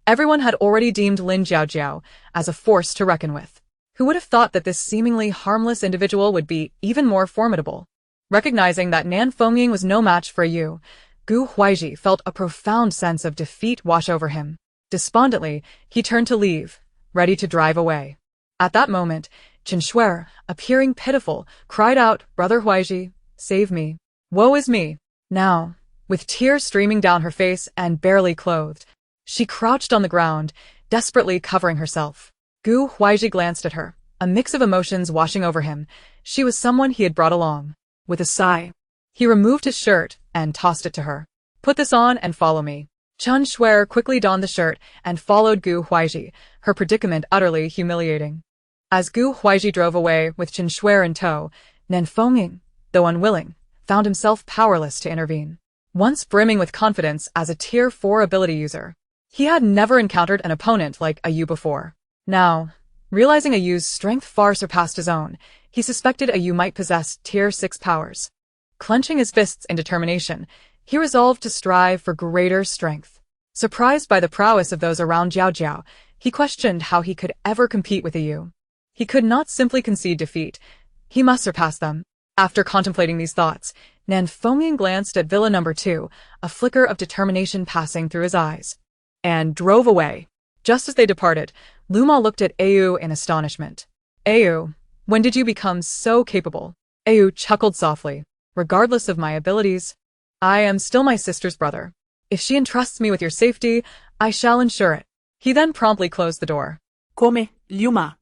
everyone had already deemed Lin Jiaojiao as a force to reckon with. Who would have thought that this seemingly harmless individual would be even more formidable? Recognizing that Nan Fengying was no match for Yu, Gu Huaiji felt a profound sense of defeat wash over him. Despondently, he turned to leave, ready to drive away. At that moment, Chen Shuer, appearing pitiful, cried out, "Brother Huaiji, save me. Woe is me." Now, with tears streaming down her face and barely clothed, she crouched on the ground, desperately covering herself. Gu Huaiji glanced at her, a mix of emotions washing over him. She was someone he had brought along. With a sigh, he removed his shirt and tossed it to her. "Put this on and follow me." Chen Shuer quickly donned the shirt and followed Gu Huaiji, her predicament utterly humiliating. As Gu Huaiji drove away with Chen Shuer in tow, Nan Fengying, though unwilling, found himself powerless to intervene. Once brimming with confidence as a Tier 4 ability user, he had never encountered an opponent like Yu before. Now, realizing Yu's strength far surpassed his own, he suspected Yu might possess Tier 6 powers. Clenching his fists in determination, he resolved to strive for greater strength. Surprised by the prowess of those around Jiaojiao, he questioned how he could ever compete with Yu. He could not simply concede defeat. He must surpass them. After contemplating these thoughts, Nan Fengying glanced at Villa No. 2, a flicker of determination passing through his eyes, and drove away. Just as they departed, Luma looked at Yu in astonishment. "Yu, when did you become so capable?" Yu chuckled softly. "Regardless of my abilities, I am still my sister's brother. If she entrusts me with your safety, I shall ensure it." He then promptly closed the door.
Come, Luma.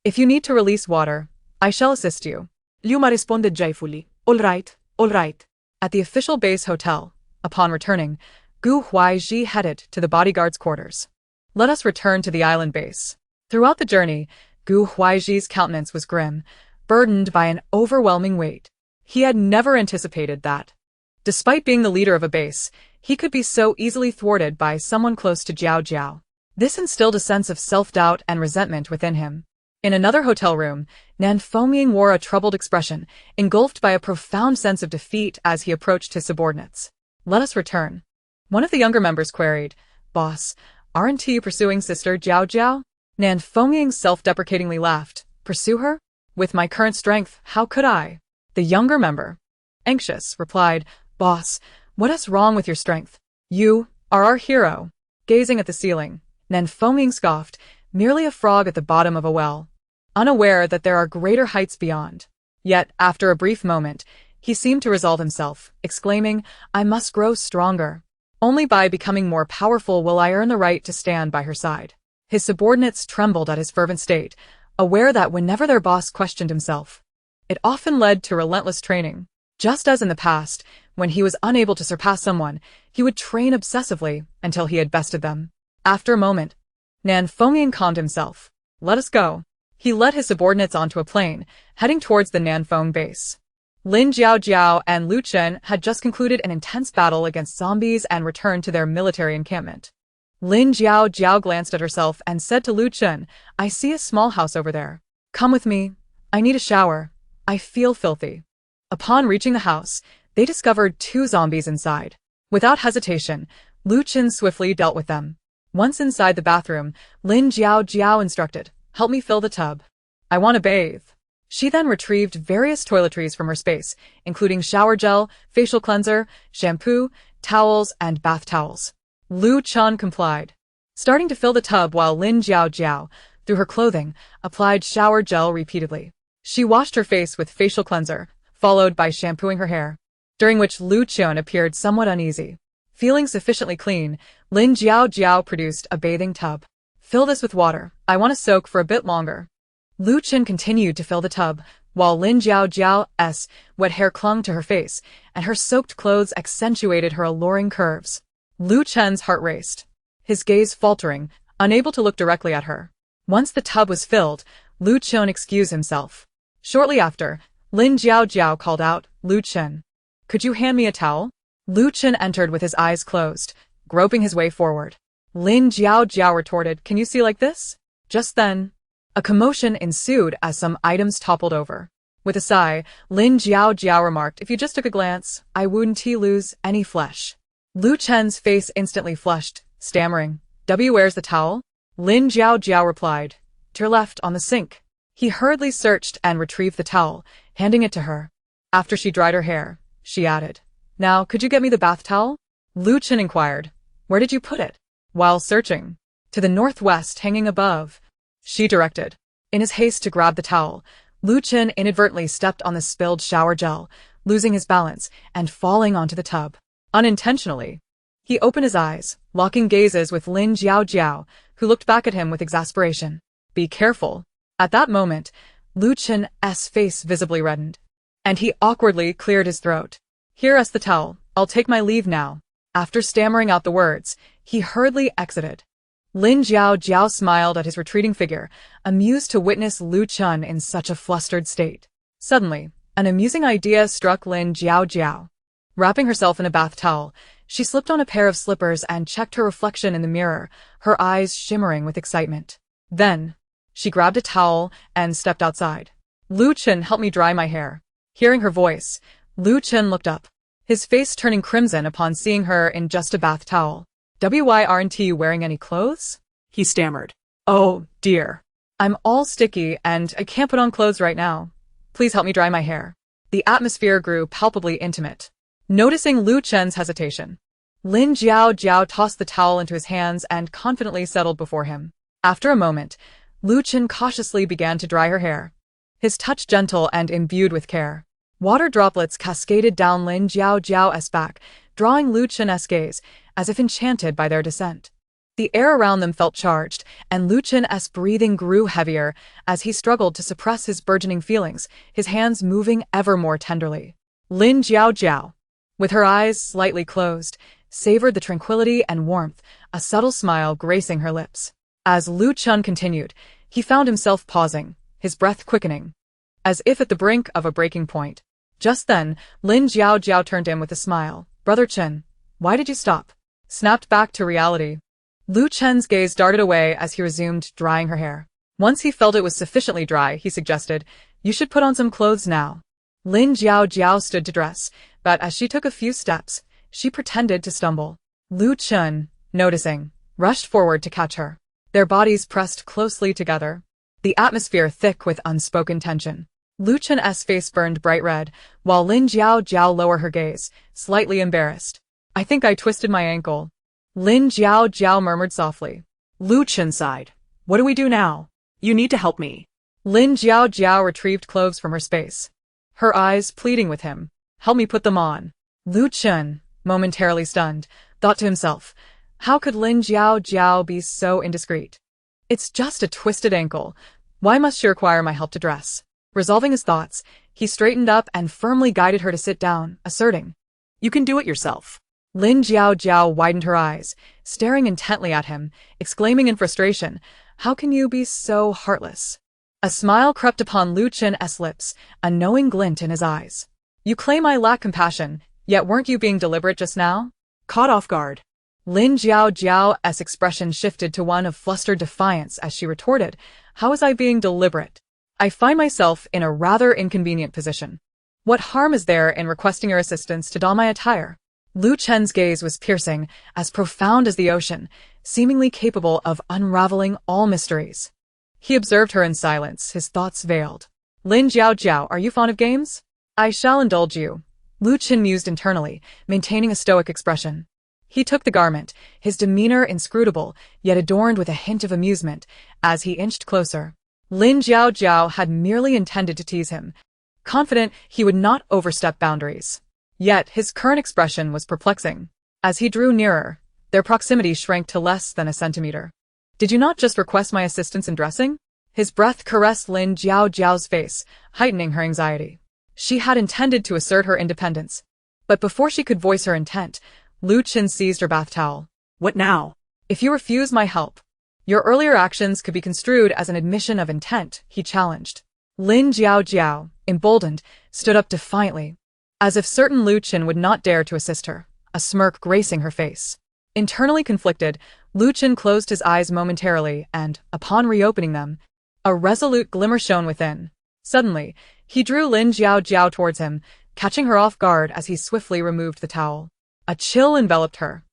"If you need to release water, I shall assist you."
Luma responded joyfully. All right, all right."
At the official base hotel, upon returning, Gu Huaiji headed to the bodyguard's quarters. Let us return to the island base. Throughout the journey, Gu Huaiji's countenance was grim, burdened by an overwhelming weight. He had never anticipated that, despite being the leader of a base, he could be so easily thwarted by someone close to Jiaojiao. This instilled a sense of self-doubt and resentment within him. In another hotel room, Nan Fengying wore a troubled expression, engulfed by a profound sense of defeat as he approached his subordinates. "Let us return." One of the younger members queried, "Boss, aren't you pursuing Sister Jiaojiao?" Nan Fengying self-deprecatingly laughed. "Pursue her? With my current strength, how could I?" The younger member, anxious, replied, "Boss, what is wrong with your strength? You are our hero." Gazing at the ceiling, Nan Fengying scoffed, merely a frog at the bottom of a well, unaware that there are greater heights beyond. Yet, after a brief moment, he seemed to resolve himself, exclaiming, "I must grow stronger. Only by becoming more powerful will I earn the right to stand by her side." His subordinates trembled at his fervent state, aware that whenever their boss questioned himself, it often led to relentless training. Just as in the past, when he was unable to surpass someone, he would train obsessively until he had bested them. After a moment, Nan Fengying calmed himself. "Let us go." He led his subordinates onto a plane, heading towards the Nanfeng base. Lin Jiaojiao and Lu Chen had just concluded an intense battle against zombies and returned to their military encampment. Lin Jiaojiao glanced at herself and said to Lu Chen, "I see a small house over there. Come with me. I need a shower. I feel filthy." Upon reaching the house, they discovered 2 zombies inside. Without hesitation, Lu Chen swiftly dealt with them. Once inside the bathroom, Lin Jiao instructed, "Help me fill the tub. I want to bathe." She then retrieved various toiletries from her space, including shower gel, facial cleanser, shampoo, towels, and bath towels. Lu Chen complied, starting to fill the tub while Lin Jiao, through her clothing, applied shower gel repeatedly. She washed her face with facial cleanser, followed by shampooing her hair, during which Lu Chen appeared somewhat uneasy. Feeling sufficiently clean, Lin Jiao produced a bathing tub. "Fill this with water. I want to soak for a bit longer." Lu Chen continued to fill the tub, while Lin Jiao's wet hair clung to her face, and her soaked clothes accentuated her alluring curves. Lu Chen's heart raced, his gaze faltering, unable to look directly at her. Once the tub was filled, Lu Chen excused himself. Shortly after, Lin Jiao called out, "Lu Chen, could you hand me a towel?" Lu Chen entered with his eyes closed, groping his way forward. Lin Jiao retorted, "Can you see like this?" Just then, a commotion ensued as some items toppled over. With a sigh, Lin Jiao remarked, "If you just took a glance, I wouldn't lose any flesh." Lu Chen's face instantly flushed, stammering, "Where's the towel?" Lin Jiao replied, "To your left on the sink." He hurriedly searched and retrieved the towel, handing it to her. After she dried her hair, she added, "Now, could you get me the bath towel?" Lu Chen inquired, "Where did you put it?" While searching, "To the northwest hanging above," she directed. In his haste to grab the towel, Lu Chen inadvertently stepped on the spilled shower gel, losing his balance and falling onto the tub. Unintentionally, he opened his eyes, locking gazes with Lin Jiao, who looked back at him with exasperation. "Be careful." At that moment, Lu Chen's face visibly reddened, and he awkwardly cleared his throat. "Here's the towel. I'll take my leave now." After stammering out the words, he hurriedly exited. Lin Jiao smiled at his retreating figure, amused to witness Lu Chen in such a flustered state. Suddenly, an amusing idea struck Lin Jiao. Wrapping herself in a bath towel, she slipped on a pair of slippers and checked her reflection in the mirror, her eyes shimmering with excitement. Then, she grabbed a towel and stepped outside. "Lu Chen, help me dry my hair." Hearing her voice, Lu Chen looked up, his face turning crimson upon seeing her in just a bath towel. "Aren't you wearing any clothes?" he stammered. "Oh, dear. I'm all sticky and I can't put on clothes right now. Please help me dry my hair." The atmosphere grew palpably intimate. Noticing Lu Chen's hesitation, Lin Jiao tossed the towel into his hands and confidently settled before him. After a moment, Lu Chen cautiously began to dry her hair, his touch gentle and imbued with care. Water droplets cascaded down Lin Jiao's back, drawing Lu Chen's gaze, as if enchanted by their descent. The air around them felt charged, and Lu Chen's breathing grew heavier as he struggled to suppress his burgeoning feelings, his hands moving ever more tenderly. Lin Jiao, with her eyes slightly closed, savored the tranquility and warmth, a subtle smile gracing her lips. As Lu Chen continued, he found himself pausing, his breath quickening, as if at the brink of a breaking point. Just then, Lin Jiao turned to him with a smile. "Brother Chen, why did you stop?" Snapped back to reality. Lu Chen's gaze darted away as he resumed drying her hair. Once he felt it was sufficiently dry, he suggested, "You should put on some clothes now." Lin Jiao stood to dress, but as she took a few steps, she pretended to stumble. Lu Chen, noticing, rushed forward to catch her. Their bodies pressed closely together, the atmosphere thick with unspoken tension. Lu Chen's face burned bright red, while Lin Jiao lowered her gaze, slightly embarrassed. "I think I twisted my ankle." Lin Jiao murmured softly. Lu Chen sighed. "What do we do now? You need to help me." Lin Jiao retrieved clothes from her space, her eyes pleading with him. "Help me put them on." Lu Chen, momentarily stunned, thought to himself, how could Lin Jiao be so indiscreet? It's just a twisted ankle. Why must she require my help to dress? Resolving his thoughts, he straightened up and firmly guided her to sit down, asserting, "You can do it yourself." Lin Jiao widened her eyes, staring intently at him, exclaiming in frustration, "How can you be so heartless?" A smile crept upon Lu Chen's lips, a knowing glint in his eyes. "You claim I lack compassion, yet weren't you being deliberate just now?" Caught off guard, Lin Jiao's expression shifted to one of flustered defiance as she retorted, "How was I being deliberate? I find myself in a rather inconvenient position. What harm is there in requesting your assistance to don my attire?" Lu Chen's gaze was piercing, as profound as the ocean, seemingly capable of unraveling all mysteries. He observed her in silence, his thoughts veiled. Lin Jiao, are you fond of games? I shall indulge you. Lu Chen mused internally, maintaining a stoic expression. He took the garment, his demeanor inscrutable, yet adorned with a hint of amusement, as he inched closer. Lin Jiao had merely intended to tease him, confident he would not overstep boundaries. Yet his current expression was perplexing. As he drew nearer, their proximity shrank to less than a centimeter. Did you not just request my assistance in dressing? His breath caressed Lin Jiao's face, heightening her anxiety. She had intended to assert her independence. But before she could voice her intent, Lu Chen seized her bath towel.
What now?
If you refuse my help, your earlier actions could be construed as an admission of intent, he challenged. Lin Jiao, emboldened, stood up defiantly, as if certain Lu Chen would not dare to assist her, a smirk gracing her face. Internally conflicted, Lu Chen closed his eyes momentarily and, upon reopening them, a resolute glimmer shone within. Suddenly, he drew Lin Jiao towards him, catching her off guard as he swiftly removed the towel. A chill enveloped her,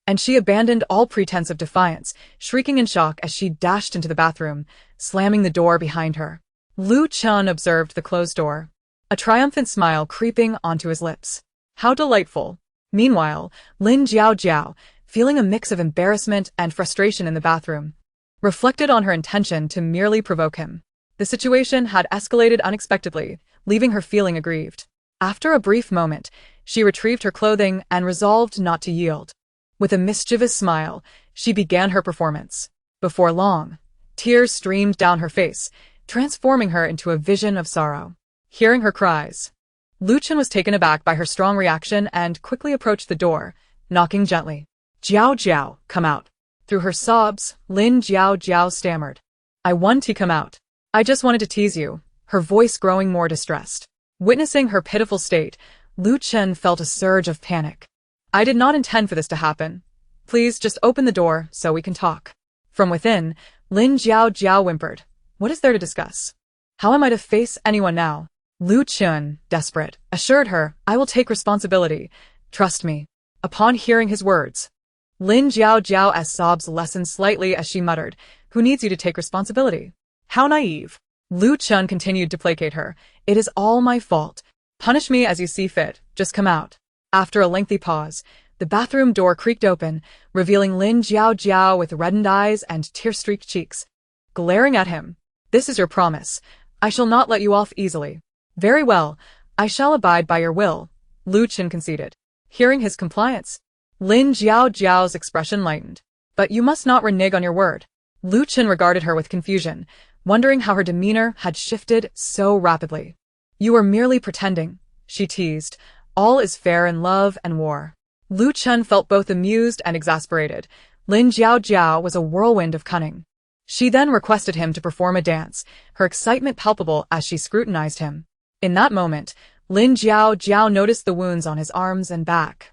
and she abandoned all pretense of defiance, shrieking in shock as she dashed into the bathroom, slamming the door behind her. Lu Chen observed the closed door, a triumphant smile creeping onto his lips. How delightful! Meanwhile, Lin Jiao, feeling a mix of embarrassment and frustration in the bathroom, reflected on her intention to merely provoke him. The situation had escalated unexpectedly, leaving her feeling aggrieved. After a brief moment, she retrieved her clothing and resolved not to yield. With a mischievous smile, she began her performance. Before long, tears streamed down her face, transforming her into a vision of sorrow. Hearing her cries, Lu Chen was taken aback by her strong reaction and quickly approached the door, knocking gently. Jiao, come out. Through her sobs, Lin Jiao stammered. I want to come out. I just wanted to tease you, her voice growing more distressed. Witnessing her pitiful state, Lu Chen felt a surge of panic. I did not intend for this to happen. Please just open the door so we can talk. From within, Lin Jiao whimpered. What is there to discuss? How am I to face anyone now? Lu Chen, desperate, assured her, I will take responsibility. Trust me. Upon hearing his words, Lin Jiao's sobs lessened slightly as she muttered, Who needs you to take responsibility? How naive. Lu Chen continued to placate her. It is all my fault. Punish me as you see fit. Just come out. After a lengthy pause, the bathroom door creaked open, revealing Lin Jiao with reddened eyes and tear-streaked cheeks. Glaring at him. This is your promise. I shall not let you off easily. Very well. I shall abide by your will, Lu Chen conceded. Hearing his compliance, Lin Jiao's expression lightened. But you must not renege on your word. Lu Chen regarded her with confusion, wondering how her demeanor had shifted so rapidly. You were merely pretending, she teased. All is fair in love and war. Lu Chen felt both amused and exasperated. Lin Jiao was a whirlwind of cunning. She then requested him to perform a dance, her excitement palpable as she scrutinized him. In that moment, Lin Jiao noticed the wounds on his arms and back,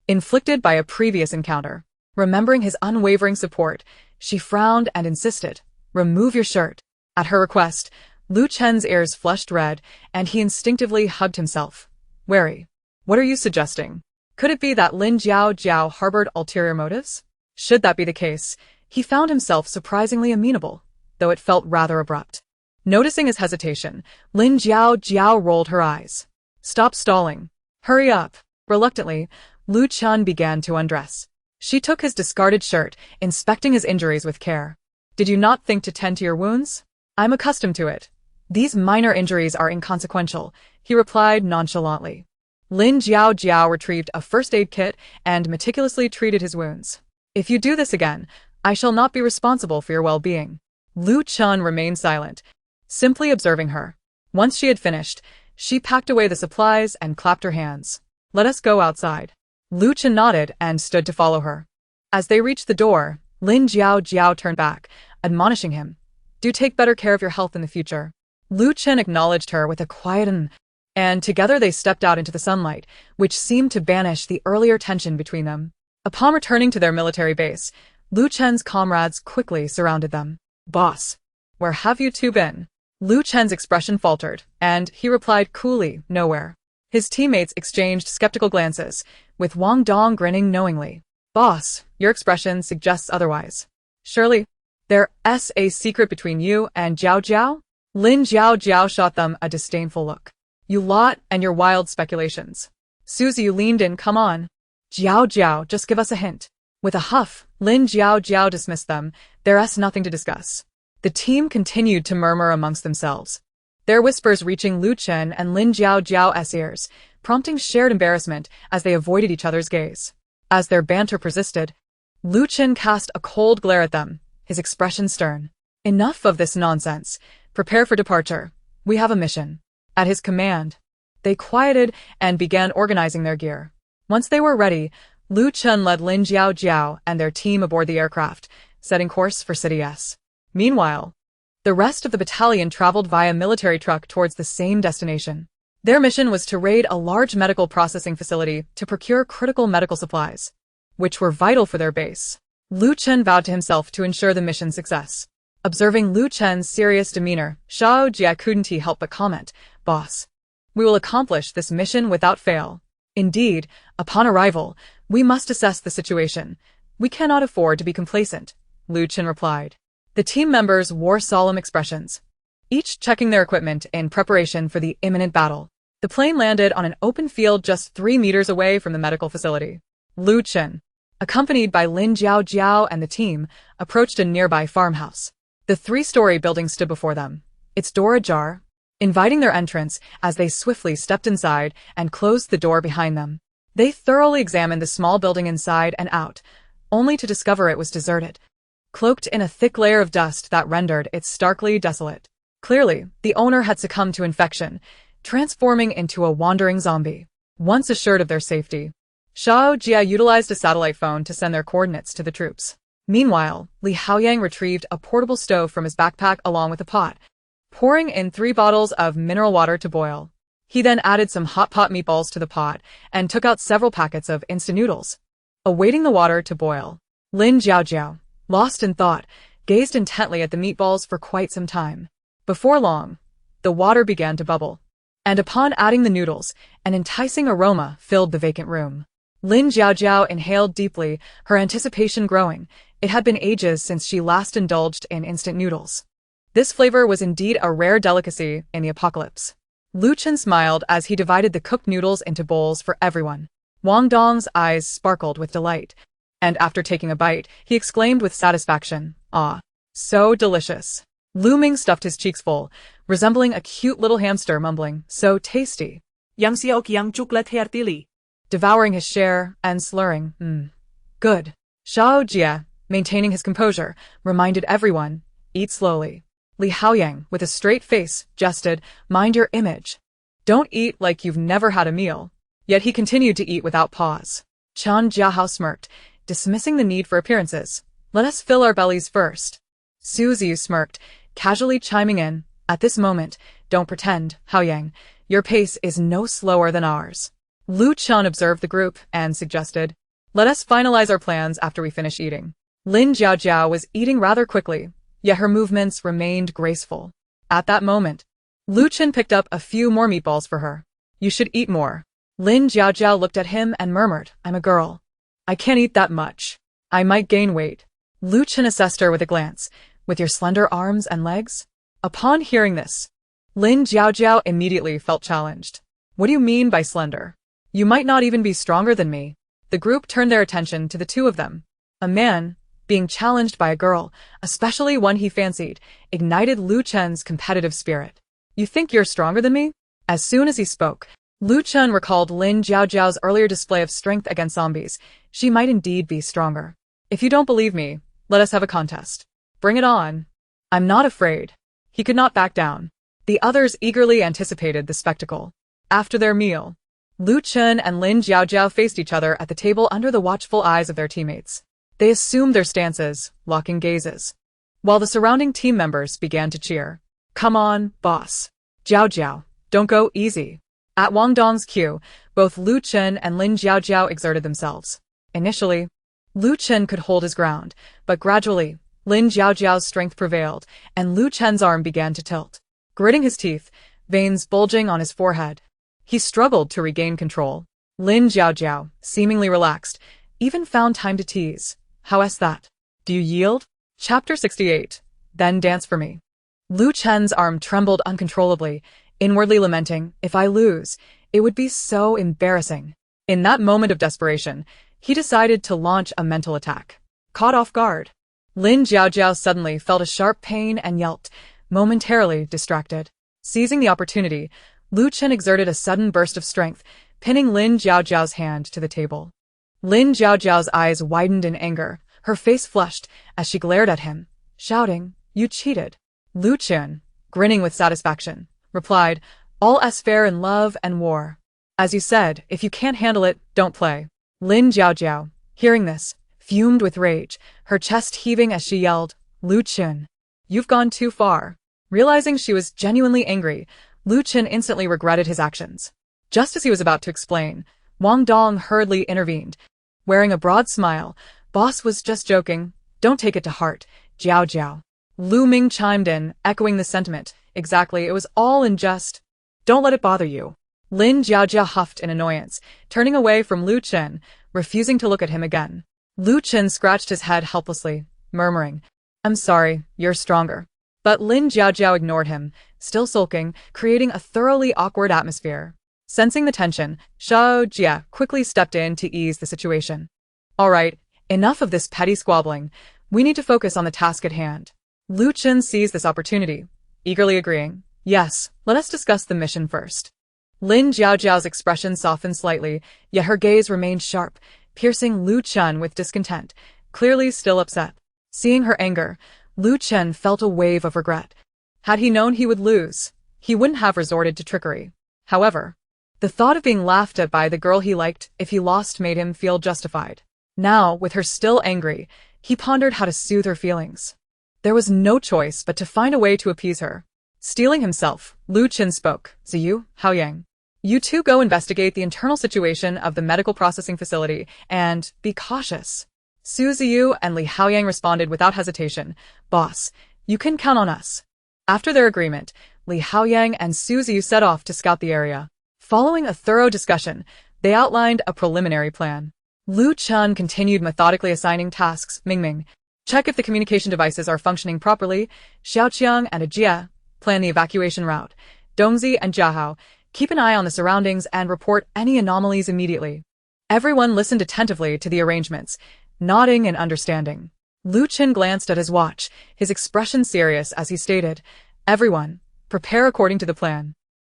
inflicted by a previous encounter. Remembering his unwavering support, she frowned and insisted, Remove your shirt. At her request, Lu Chen's ears flushed red, and he instinctively hugged himself. Wary. What are you suggesting? Could it be that Lin Jiao harbored ulterior motives? Should that be the case, he found himself surprisingly amenable, though it felt rather abrupt. Noticing his hesitation, Lin Jiao rolled her eyes. Stop stalling. Hurry up. Reluctantly, Lu Chen began to undress. She took his discarded shirt, inspecting his injuries with care. Did you not think to tend to your wounds? I'm accustomed to it. These minor injuries are inconsequential, he replied nonchalantly. Lin Jiao retrieved a first aid kit and meticulously treated his wounds. If you do this again, I shall not be responsible for your well-being. Lu Chen remained silent, simply observing her. Once she had finished, she packed away the supplies and clapped her hands. Let us go outside. Lu Chen nodded and stood to follow her. As they reached the door, Lin Jiao turned back, admonishing him. Do take better care of your health in the future. Lu Chen acknowledged her with a quiet and together they stepped out into the sunlight, which seemed to banish the earlier tension between them. Upon returning to their military base, Lu Chen's comrades quickly surrounded them. Boss, where have you two been? Lu Chen's expression faltered, and he replied coolly, nowhere. His teammates exchanged skeptical glances, with Wang Dong grinning knowingly. Boss, your expression suggests otherwise. Surely, there's a secret between you and Jiao Jiao? Lin Jiao Jiao shot them a disdainful look. You lot and your wild speculations. Suzy leaned in. Come on. Jiao Jiao, just give us a hint. With a huff, Lin Jiao Jiao dismissed them. There's nothing to discuss. The team continued to murmur amongst themselves, their whispers reaching Lu Chen and Lin Jiao Jiao's ears, prompting shared embarrassment as they avoided each other's gaze. As their banter persisted, Lu Chen cast a cold glare at them, his expression stern. Enough of this nonsense. Prepare for departure. We have a mission. At his command, they quieted and began organizing their gear. Once they were ready, Lu Chen led Lin Jiao Jiao and their team aboard the aircraft, setting course for City S. Meanwhile, the rest of the battalion traveled via military truck towards the same destination. Their mission was to raid a large medical processing facility to procure critical medical supplies, which were vital for their base. Lu Chen vowed to himself to ensure the mission's success. Observing Lu Chen's serious demeanor, Shao Jia couldn't help but comment, Boss, we will accomplish this mission without fail. Indeed, upon arrival, we must assess the situation. We cannot afford to be complacent, Lu Chen replied. The team members wore solemn expressions, each checking their equipment in preparation for the imminent battle. The plane landed on an open field just 3 meters away from the medical facility. Lu Chen, accompanied by Lin Jiao Jiao and the team, approached a nearby farmhouse. The 3-story building stood before them, its door ajar, inviting their entrance as they swiftly stepped inside and closed the door behind them. They thoroughly examined the small building inside and out, only to discover it was deserted, cloaked in a thick layer of dust that rendered it starkly desolate. Clearly, the owner had succumbed to infection, transforming into a wandering zombie. Once assured of their safety, Shao Jia utilized a satellite phone to send their coordinates to the troops. Meanwhile, Li Haoyang retrieved a portable stove from his backpack along with a pot, pouring in 3 bottles of mineral water to boil. He then added some hot pot meatballs to the pot and took out several packets of instant noodles. Awaiting the water to boil, Lin Jiao Jiao, lost in thought, gazed intently at the meatballs for quite some time. Before long, the water began to bubble, and upon adding the noodles, an enticing aroma filled the vacant room. Lin Jiao Jiao inhaled deeply, her anticipation growing. It had been ages since she last indulged in instant noodles. This flavor was indeed a rare delicacy in the apocalypse. Lu Chen smiled as he divided the cooked noodles into bowls for everyone. Wang Dong's eyes sparkled with delight, and after taking a bite, he exclaimed with satisfaction, "Ah, so delicious." Lu Ming stuffed his cheeks full, resembling a cute little hamster mumbling, "So tasty."
Yang xiao yang chocolate hertili.
Devouring his share and slurring, good. Shao Jia, maintaining his composure, reminded everyone, "Eat slowly." Li Haoyang, with a straight face, jested, "Mind your image. Don't eat like you've never had a meal." Yet he continued to eat without pause. Chan Jiahao smirked, dismissing the need for appearances. "Let us fill our bellies first." Suzy smirked, casually chiming in, "At this moment, don't pretend, Haoyang. Your pace is no slower than ours." Lu Chen observed the group and suggested, "Let us finalize our plans after we finish eating." Lin Jiao Jiao was eating rather quickly, yet her movements remained graceful. At that moment, Lu Chen picked up a few more meatballs for her. "You should eat more." Lin Jiao Jiao looked at him and murmured, "I'm a girl. I can't eat that much. I might gain weight." Lu Chen assessed her with a glance. "With your slender arms and legs?" Upon hearing this, Lin Jiao Jiao immediately felt challenged. "What do you mean by slender? You might not even be stronger than me." The group turned their attention to the two of them. A man, being challenged by a girl, especially one he fancied, ignited Lu Chen's competitive spirit. "You think you're stronger than me?" As soon as he spoke, Lu Chen recalled Lin Jiao Jiao's earlier display of strength against zombies. She might indeed be stronger. "If you don't believe me, let us have a contest. Bring it on." "I'm not afraid." He could not back down. The others eagerly anticipated the spectacle. After their meal, Lu Chen and Lin Jiao Jiao faced each other at the table under the watchful eyes of their teammates. They assumed their stances, locking gazes, while the surrounding team members began to cheer. "Come on, boss. Jiao Jiao, don't go easy." At Wang Dong's cue, both Lu Chen and Lin Jiao Jiao exerted themselves. Initially, Lu Chen could hold his ground, but gradually, Lin Jiao Jiao's strength prevailed, and Lu Chen's arm began to tilt. Gritting his teeth, veins bulging on his forehead, He struggled to regain control. Lin Jiaojiao, seemingly relaxed, even found time to tease. How's that? Do you yield? Chapter 68. Then dance for me. Lu Chen's arm trembled uncontrollably, inwardly lamenting, if I lose, it would be so embarrassing. In that moment of desperation, he decided to launch a mental attack. Caught off guard, Lin Jiaojiao suddenly felt a sharp pain and yelped, momentarily distracted. Seizing the opportunity, Lu Chen exerted a sudden burst of strength, pinning Lin Jiaojiao's hand to the table. Lin Jiaojiao's eyes widened in anger, her face flushed as she glared at him, shouting, you cheated. Lu Chen, grinning with satisfaction, replied, all is fair in love and war. As you said, if you can't handle it, don't play. Lin Jiaojiao, hearing this, fumed with rage, her chest heaving as she yelled, Lu Chen, you've gone too far. Realizing she was genuinely angry, Lu Chen instantly regretted his actions. Just as he was about to explain, Wang Dong hurriedly intervened. Wearing a broad smile, boss was just joking, don't take it to heart, Jiao Jiao. Lu Ming chimed in, echoing the sentiment, exactly, it was all in jest. Don't let it bother you. Lin Jiaojia huffed in annoyance, turning away from Lu Chen, refusing to look at him again. Lu Chen scratched his head helplessly, murmuring, I'm sorry, you're stronger. But Lin Jiaojiao ignored him, still sulking, creating a thoroughly awkward atmosphere. Sensing the tension, Xiao Jia quickly stepped in to ease the situation. All right, enough of this petty squabbling. We need to focus on the task at hand. Lu Chen seized this opportunity, eagerly agreeing, yes, let us discuss the mission first. Lin Jiaojiao's expression softened slightly, yet her gaze remained sharp, piercing Lu Chen with discontent, clearly still upset. Seeing her anger, Lu Chen felt a wave of regret. Had he known he would lose, he wouldn't have resorted to trickery. However, the thought of being laughed at by the girl he liked if he lost made him feel justified. Now, with her still angry, he pondered how to soothe her feelings. There was no choice but to find a way to appease her. Steeling himself, Lu Chen spoke, Ziyu, Haoyang. You two go investigate the internal situation of the medical processing facility, and be cautious. Su Ziyu and Li Haoyang responded without hesitation, Boss, you can count on us. After their agreement, Li Haoyang and Su Ziyu set off to scout the area. Following a thorough discussion, they outlined a preliminary plan. Lu Chen continued methodically assigning tasks, Mingming, check if the communication devices are functioning properly, Xiaoqiang and Ajia, plan the evacuation route, Dongzi and Jiahao, keep an eye on the surroundings and report any anomalies immediately. Everyone listened attentively to the arrangements, nodding in understanding. Lu Chen glanced at his watch, his expression serious as he stated, everyone, prepare according to the plan.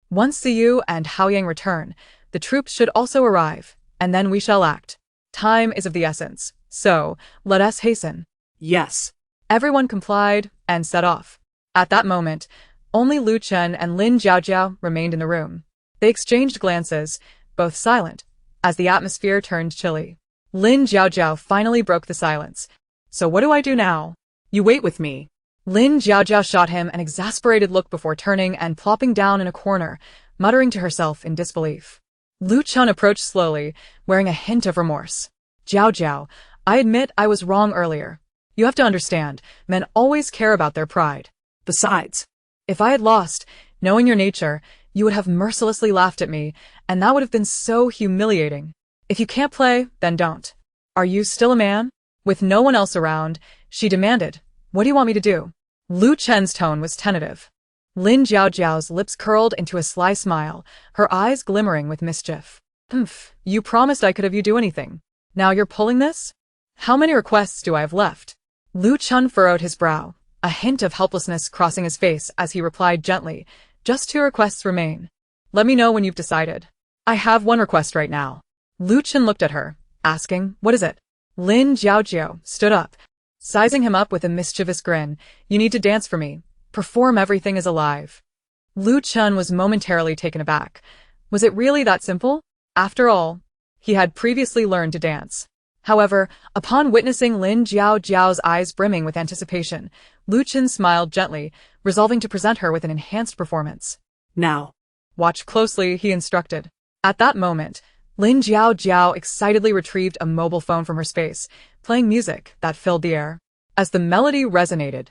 Once Ziyu and Haoyang return, the troops should also arrive, and then we shall act. Time is of the essence, so let us hasten.
Yes.
Everyone complied and set off. At that moment, only Lu Chen and Lin Jiaojiao remained in the room. They exchanged glances, both silent, as the atmosphere turned chilly. Lin Jiaojiao finally broke the silence. So what do I do now? You wait with me. Lin Jiaojiao shot him an exasperated look before turning and plopping down in a corner, muttering to herself in disbelief. Lu Chen approached slowly, wearing a hint of remorse. Jiaojiao, I admit I was wrong earlier. You have to understand, men always care about their pride. Besides, if I had lost, knowing your nature, you would have mercilessly laughed at me, and that would have been so humiliating. If you can't play, then don't. Are you still a man? With no one else around, she demanded, what do you want me to do? Lu Chen's tone was tentative. Lin Jiaojiao's lips curled into a sly smile, her eyes glimmering with mischief. You promised I could have you do anything. Now you're pulling this? How many requests do I have left? Lu Chen furrowed his brow, a hint of helplessness crossing his face as he replied gently, just 2 requests remain. Let me know when you've decided. I have 1 request right now. Lu Chen looked at her, asking, what is it? Lin Jiaojiao stood up, sizing him up with a mischievous grin. You need to dance for me. Perform everything is alive. Lu Chen was momentarily taken aback. Was it really that simple? After all, he had previously learned to dance. However, upon witnessing Lin Jiaojiao's eyes brimming with anticipation, Lu Chen smiled gently, resolving to present her with an enhanced performance. Now, watch closely, he instructed. At that moment, Lin Jiaojiao excitedly retrieved a mobile phone from her space, playing music that filled the air. As the melody resonated,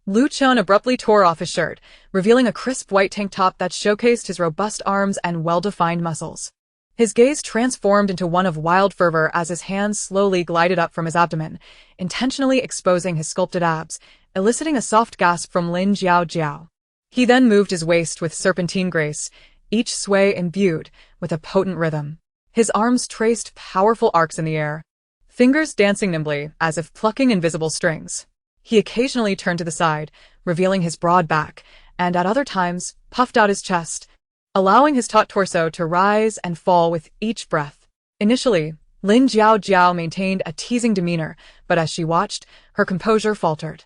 Lu Chun abruptly tore off his shirt, revealing a crisp white tank top that showcased his robust arms and well-defined muscles. His gaze transformed into one of wild fervor as his hands slowly glided up from his abdomen, intentionally exposing his sculpted abs, eliciting a soft gasp from Lin Jiao. He then moved his waist with serpentine grace, each sway imbued with a potent rhythm. His arms traced powerful arcs in the air, fingers dancing nimbly as if plucking invisible strings. He occasionally turned to the side, revealing his broad back, and at other times puffed out his chest, allowing his taut torso to rise and fall with each breath. Initially, Lin Jiao maintained a teasing demeanor, but as she watched, her composure faltered.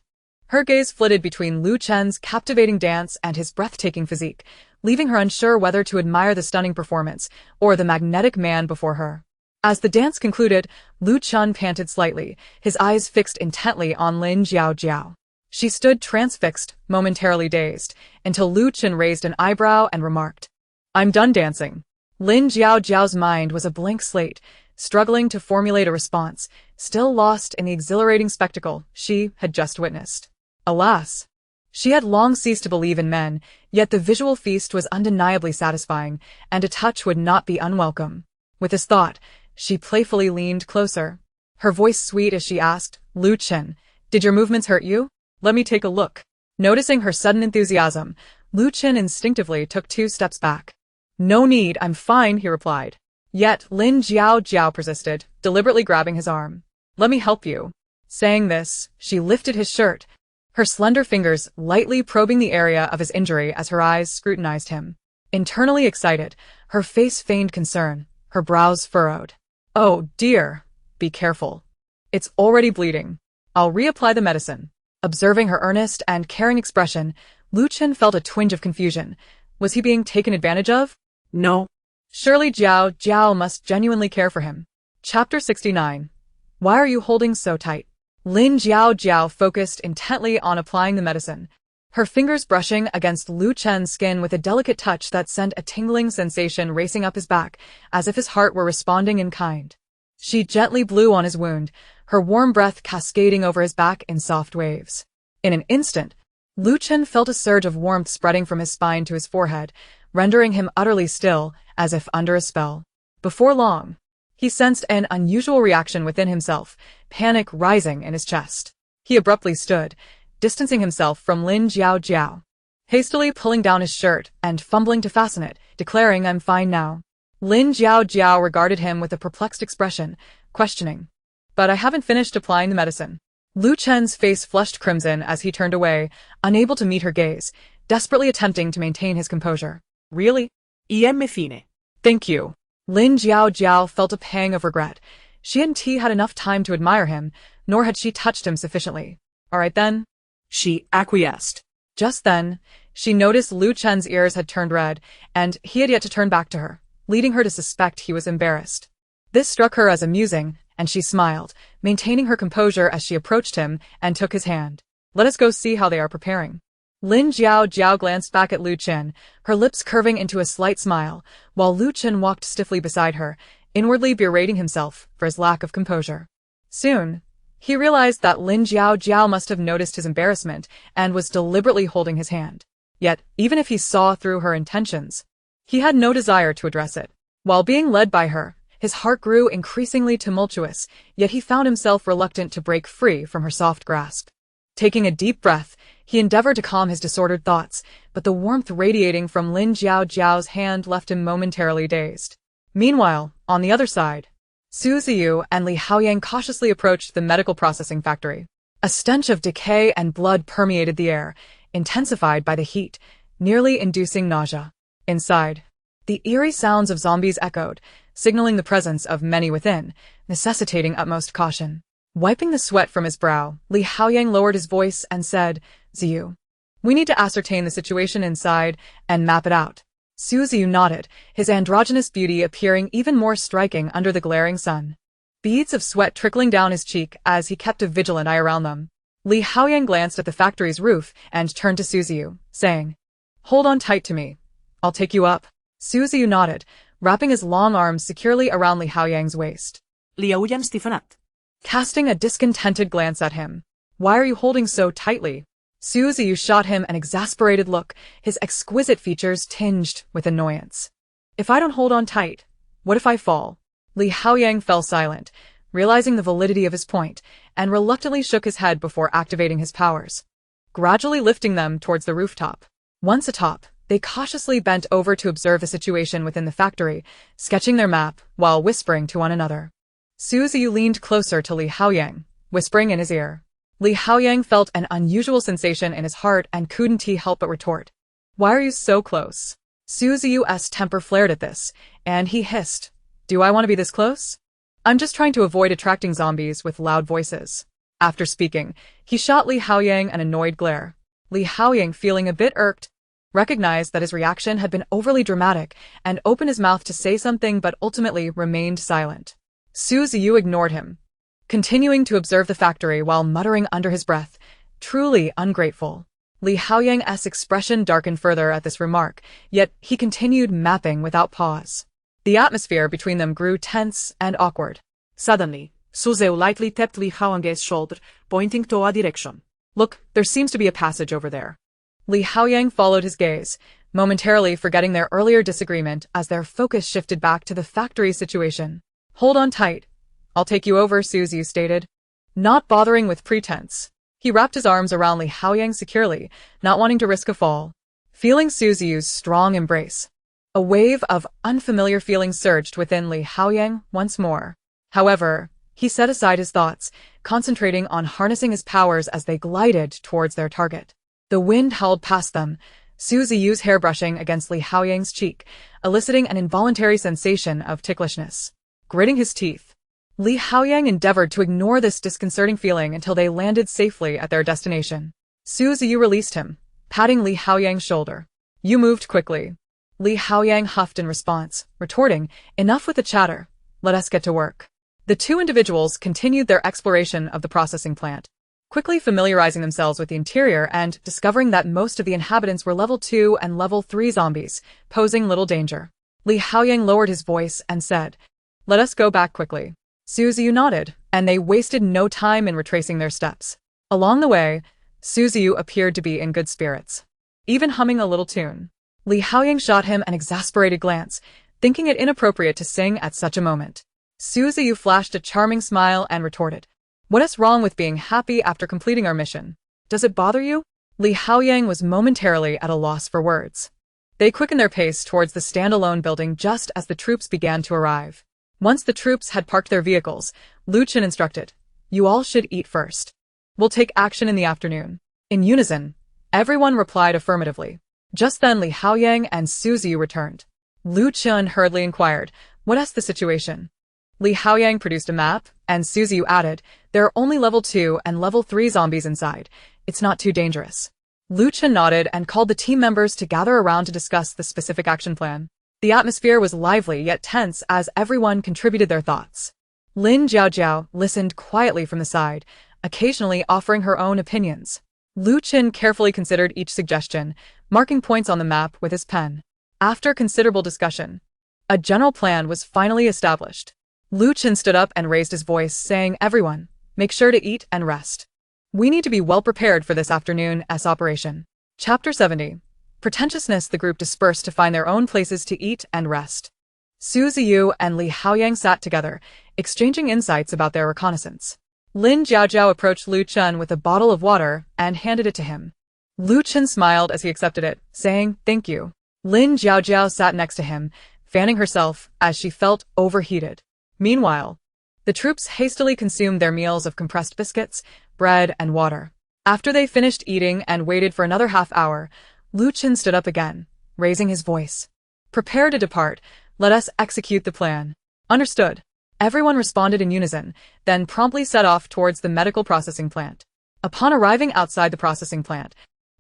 Her gaze flitted between Lu Chen's captivating dance and his breathtaking physique, leaving her unsure whether to admire the stunning performance or the magnetic man before her. As the dance concluded, Lu Chun panted slightly, his eyes fixed intently on Lin Jiao. She stood transfixed, momentarily dazed, until Lu Chun raised an eyebrow and remarked, "I'm done dancing." Lin Jiao's mind was a blank slate, struggling to formulate a response, still lost in the exhilarating spectacle she had just witnessed. Alas! She had long ceased to believe in men, yet the visual feast was undeniably satisfying, and a touch would not be unwelcome. With this thought, she playfully leaned closer, her voice sweet as she asked, "Lu Chun, did your movements hurt you? Let me take a look." Noticing her sudden enthusiasm, Lu Chun instinctively took 2 steps back. "No need, I'm fine," he replied. Yet Lin Jiao persisted, deliberately grabbing his arm. "Let me help you." Saying this, she lifted his shirt, her slender fingers lightly probing the area of his injury as her eyes scrutinized him. Internally excited, her face feigned concern, her brows furrowed. "Oh, dear. Be careful. It's already bleeding. I'll reapply the medicine." Observing her earnest and caring expression, Lu Chun felt a twinge of confusion. Was he being taken advantage of?
No.
Surely Jiao must genuinely care for him. Chapter 69. Why are you holding so tight? Lin Jiao focused intently on applying the medicine, her fingers brushing against Lu Chen's skin with a delicate touch that sent a tingling sensation racing up his back, as if his heart were responding in kind. She gently blew on his wound, her warm breath cascading over his back in soft waves. In an instant, Lu Chen felt a surge of warmth spreading from his spine to his forehead, rendering him utterly still, as if under a spell. Before long, he sensed an unusual reaction within himself, panic rising in his chest. He abruptly stood, distancing himself from Lin Jiao, hastily pulling down his shirt and fumbling to fasten it, declaring, "I'm fine now." Lin Jiao regarded him with a perplexed expression, questioning, "But I haven't finished applying the medicine." Lu Chen's face flushed crimson as he turned away, unable to meet her gaze, desperately attempting to maintain his composure. "Really?
Fine.
Thank you." Lin Jiao felt a pang of regret. She hadn't had enough time to admire him, nor had she touched him sufficiently. "All right then."
She acquiesced.
Just then, she noticed Lu Chen's ears had turned red, and he had yet to turn back to her, leading her to suspect he was embarrassed. This struck her as amusing, and she smiled, maintaining her composure as she approached him and took his hand. "Let us go see how they are preparing." Lin Jiao glanced back at Lu Chen, her lips curving into a slight smile, while Lu Chen walked stiffly beside her, inwardly berating himself for his lack of composure. Soon, he realized that Lin Jiao must have noticed his embarrassment and was deliberately holding his hand. Yet, even if he saw through her intentions, he had no desire to address it. While being led by her, his heart grew increasingly tumultuous, yet he found himself reluctant to break free from her soft grasp. Taking a deep breath, he endeavored to calm his disordered thoughts, but the warmth radiating from Lin Jiao's hand left him momentarily dazed. Meanwhile, on the other side, Su Ziyu and Li Haoyang cautiously approached the medical processing factory. A stench of decay and blood permeated the air, intensified by the heat, nearly inducing nausea. Inside, the eerie sounds of zombies echoed, signaling the presence of many within, necessitating utmost caution. Wiping the sweat from his brow, Li Haoyang lowered his voice and said, "Ziyu, we need to ascertain the situation inside and map it out." Su Ziyu nodded, his androgynous beauty appearing even more striking under the glaring sun. Beads of sweat trickling down his cheek as he kept a vigilant eye around them. Li Haoyang glanced at the factory's roof and turned to Su Ziyu, saying, "Hold on tight to me. I'll take you up." Su Ziyu nodded, wrapping his long arms securely around Li Haoyang's waist.
Li Haoyang stiffened.
Casting a discontented glance at him. "Why are you holding so tightly?" Su Ziyu shot him an exasperated look, his exquisite features tinged with annoyance. If I don't hold on tight, what if I fall? Li Haoyang fell silent, realizing the validity of his point, and reluctantly shook his head before activating his powers, gradually lifting them towards the rooftop. Once atop, they cautiously bent over to observe the situation within the factory, sketching their map while whispering to one another. Su Ziyu leaned closer to Li Haoyang, whispering in his ear. Li Haoyang felt an unusual sensation in his heart and couldn't help but retort. Why are you so close? Su Ziyu's temper flared at this, and he hissed. Do I want to be this close? I'm just trying to avoid attracting zombies with loud voices. After speaking, he shot Li Haoyang an annoyed glare. Li Haoyang, feeling a bit irked, recognized that his reaction had been overly dramatic and opened his mouth to say something but ultimately remained silent. Su Ziyu ignored him, continuing to observe the factory while muttering under his breath, truly ungrateful. Li Haoyang's expression darkened further at this remark, yet he continued mapping without pause. The atmosphere between them grew tense and awkward.
Suddenly, Su Ziyu lightly tapped Li Haoyang's shoulder, pointing to a direction.
Look, there seems to be a passage over there. Li Haoyang followed his gaze, momentarily forgetting their earlier disagreement as their focus shifted back to the factory situation. Hold on tight. I'll take you over, Su Ziyu stated. Not bothering with pretense. He wrapped his arms around Li Haoyang securely, not wanting to risk a fall. Feeling Su Ziyu's strong embrace, a wave of unfamiliar feelings surged within Li Haoyang once more. However, he set aside his thoughts, concentrating on harnessing his powers as they glided towards their target. The wind howled past them, Su Ziyu's hair brushing against Li Haoyang's cheek, eliciting an involuntary sensation of ticklishness. Gritting his teeth, Li Haoyang endeavored to ignore this disconcerting feeling until they landed safely at their destination. Su Ziyu released him, patting Li Haoyang's shoulder. You moved quickly. Li Haoyang huffed in response, retorting, enough with the chatter. Let us get to work. The two individuals continued their exploration of the processing plant, quickly familiarizing themselves with the interior and discovering that most of the inhabitants were level 2 and level 3 zombies, posing little danger. Li Haoyang lowered his voice and said, Let us go back quickly. Su Ziyu nodded, and they wasted no time in retracing their steps. Along the way, Su Ziyu appeared to be in good spirits, even humming a little tune. Li Haoyang shot him an exasperated glance, thinking it inappropriate to sing at such a moment. Su Ziyu flashed a charming smile and retorted, What is wrong with being happy after completing our mission? Does it bother you? Li Haoyang was momentarily at a loss for words. They quickened their pace towards the standalone building just as the troops began to arrive. Once the troops had parked their vehicles, Lu Chen instructed, You all should eat first. We'll take action in the afternoon. In unison, everyone replied affirmatively. Just then Li Haoyang and Su Ziyu returned. Lu Chen hurriedly inquired, What is the situation? Li Haoyang produced a map, and Su Ziyu added, There are only level 2 and level 3 zombies inside. It's not too dangerous. Lu Chen nodded and called the team members to gather around to discuss the specific action plan. The atmosphere was lively yet tense as everyone contributed their thoughts. Lin Jiaojiao listened quietly from the side, occasionally offering her own opinions. Lu Chen carefully considered each suggestion, marking points on the map with his pen. After considerable discussion, a general plan was finally established. Lu Chen stood up and raised his voice, saying, Everyone, make sure to eat and rest. We need to be well prepared for this afternoon's operation. Chapter 70. Pretentiousness. The group dispersed to find their own places to eat and rest. Su Ziyu and Li Haoyang sat together, exchanging insights about their reconnaissance. Lin Jiaojiao approached Lu Chen with a bottle of water and handed it to him. Lu Chen smiled as he accepted it, saying, Thank you. Lin Jiaojiao sat next to him, fanning herself as she felt overheated. Meanwhile, the troops hastily consumed their meals of compressed biscuits, bread, and water. After they finished eating and waited for another half-hour, Lu Chen stood up again, raising his voice. Prepare to depart. Let us execute the plan. Understood. Everyone responded in unison, then promptly set off towards the medical processing plant. Upon arriving outside the processing plant,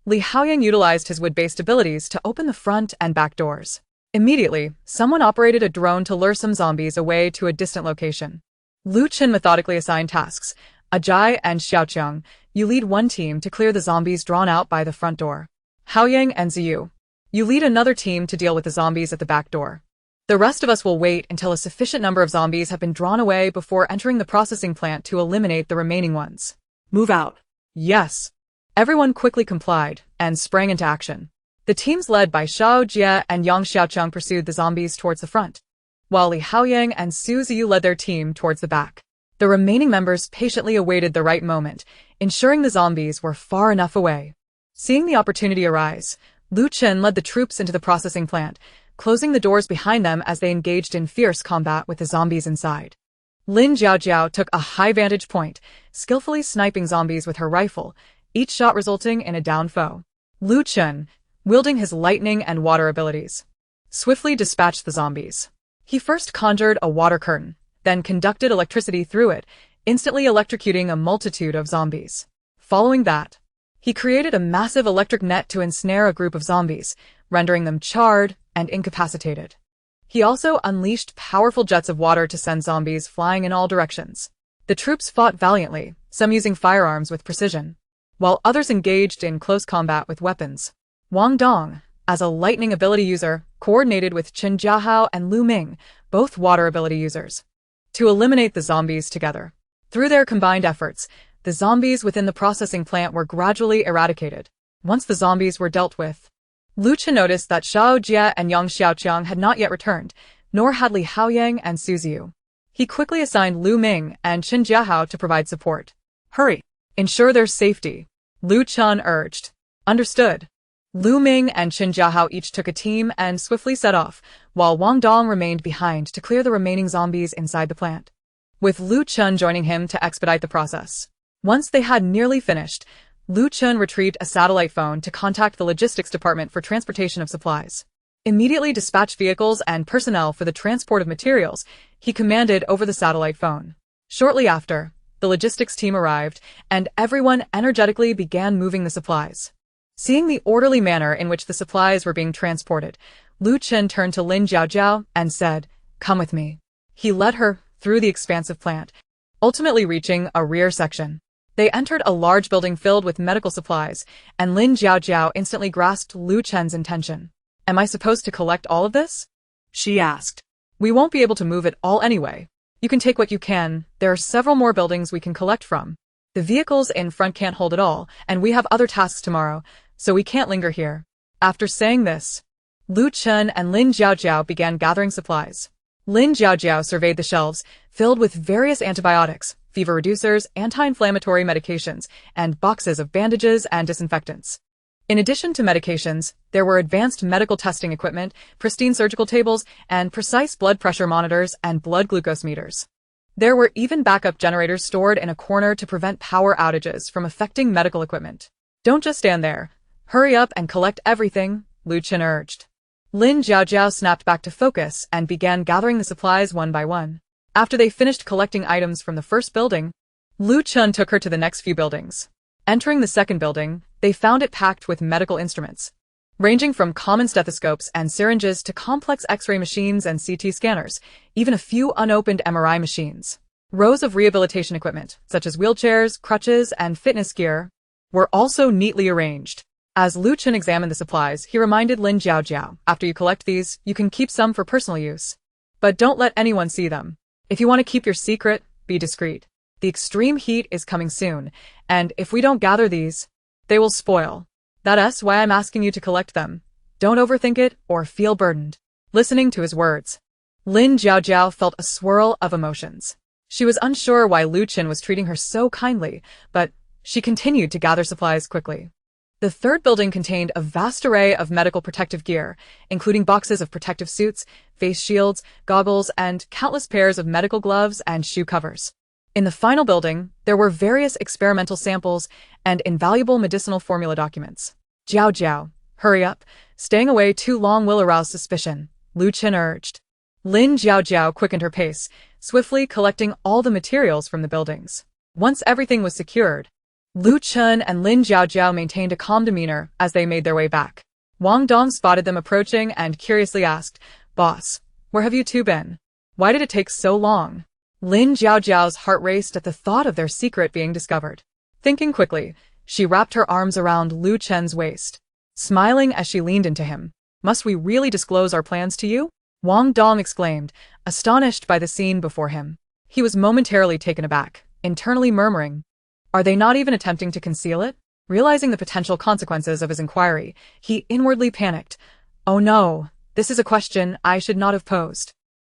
Li Haoyang utilized his wood-based abilities to open the front and back doors. Immediately, someone operated a drone to lure some zombies away to a distant location. Lu Chen methodically assigned tasks. Ajay and Xiaoqiang, you lead one team to clear the zombies drawn out by the front door. Haoyang and Ziyu, you lead another team to deal with the zombies at the back door. The rest of us will wait until a sufficient number of zombies have been drawn away before entering the processing plant to eliminate the remaining ones.
Move out.
Yes. Everyone quickly complied and sprang into action. The teams led by Xiao Jie and Yang Xiaocheng pursued the zombies towards the front, while Li Haoyang and Su Ziyu led their team towards the back. The remaining members patiently awaited the right moment, ensuring the zombies were far enough away. Seeing the opportunity arise, Lu Chen led the troops into the processing plant, closing the doors behind them as they engaged in fierce combat with the zombies inside. Lin Jiaojiao took a high vantage point, skillfully sniping zombies with her rifle, each shot resulting in a down foe. Lu Chen, wielding his lightning and water abilities, swiftly dispatched the zombies. He first conjured a water curtain, then conducted electricity through it, instantly electrocuting a multitude of zombies. Following that, he created a massive electric net to ensnare a group of zombies, rendering them charred and incapacitated. He also unleashed powerful jets of water to send zombies flying in all directions. The troops fought valiantly, some using firearms with precision, while others engaged in close combat with weapons. Wang Dong, as a lightning ability user, coordinated with Chen Jiahao and Lu Ming, both water ability users, to eliminate the zombies together. Through their combined efforts, the zombies within the processing plant were gradually eradicated. Once the zombies were dealt with, Lu Chen noticed that Xiao Jie and Yang Xiaoqiang had not yet returned, nor had Li Haoyang and Su Ziyu. He quickly assigned Lu Ming and Chen Jiahao to provide support. Hurry! Ensure their safety, Lu Chen urged. Understood. Lu Ming and Chen Jiahao each took a team and swiftly set off, while Wang Dong remained behind to clear the remaining zombies inside the plant, with Lu Chen joining him to expedite the process. Once they had nearly finished, Lu Chen retrieved a satellite phone to contact the logistics department for transportation of supplies. Immediately dispatched vehicles and personnel for the transport of materials, he commanded over the satellite phone. Shortly after, the logistics team arrived, and everyone energetically began moving the supplies. Seeing the orderly manner in which the supplies were being transported, Lu Chen turned to Lin Jiaojiao and said, "Come with me." He led her through the expansive plant, ultimately reaching a rear section. They entered a large building filled with medical supplies, and Lin Jiaojiao instantly grasped Lu Chen's intention. "Am I supposed to collect all of this?" she asked. "We won't be able to move it all anyway. You can take what you can. There are several more buildings we can collect from. The vehicles in front can't hold it all, and we have other tasks tomorrow, so we can't linger here." After saying this, Lu Chen and Lin Jiaojiao began gathering supplies. Lin Jiaojiao surveyed the shelves, filled with various antibiotics, fever reducers, anti-inflammatory medications, and boxes of bandages and disinfectants. In addition to medications, there were advanced medical testing equipment, pristine surgical tables, and precise blood pressure monitors and blood glucose meters. There were even backup generators stored in a corner to prevent power outages from affecting medical equipment. "Don't just stand there. Hurry up and collect everything," Lu Chen urged. Lin Jiaojiao snapped back to focus and began gathering the supplies one by one. After they finished collecting items from the first building, Lu Chen took her to the next few buildings. Entering the second building, they found it packed with medical instruments, ranging from common stethoscopes and syringes to complex X-ray machines and CT scanners, even a few unopened MRI machines. Rows of rehabilitation equipment, such as wheelchairs, crutches, and fitness gear, were also neatly arranged. As Lu Chen examined the supplies, he reminded Lin Jiaojiao, "After you collect these, you can keep some for personal use. But don't let anyone see them. If you want to keep your secret, be discreet. The extreme heat is coming soon, and if we don't gather these, they will spoil. That's why I'm asking you to collect them. Don't overthink it or feel burdened." Listening to his words, Lin Jiaojiao felt a swirl of emotions. She was unsure why Lu Chen was treating her so kindly, but she continued to gather supplies quickly. The third building contained a vast array of medical protective gear, including boxes of protective suits, face shields, goggles, and countless pairs of medical gloves and shoe covers. In the final building, there were various experimental samples and invaluable medicinal formula documents. "Jiao Jiao, hurry up. Staying away too long will arouse suspicion," Lu Chen urged. Lin Jiaojiao quickened her pace, swiftly collecting all the materials from the buildings. Once everything was secured, Lu Chen and Lin Jiaojiao maintained a calm demeanor as they made their way back. Wang Dong spotted them approaching and curiously asked, "Boss, where have you two been? Why did it take so long?" Lin Jiaojiao's heart raced at the thought of their secret being discovered. Thinking quickly, she wrapped her arms around Lu Chen's waist, smiling as she leaned into him. "Must we really disclose our plans to you?" Wang Dong exclaimed, astonished by the scene before him. He was momentarily taken aback, internally murmuring, "Are they not even attempting to conceal it?" Realizing the potential consequences of his inquiry, he inwardly panicked. Oh no, this is a question I should not have posed.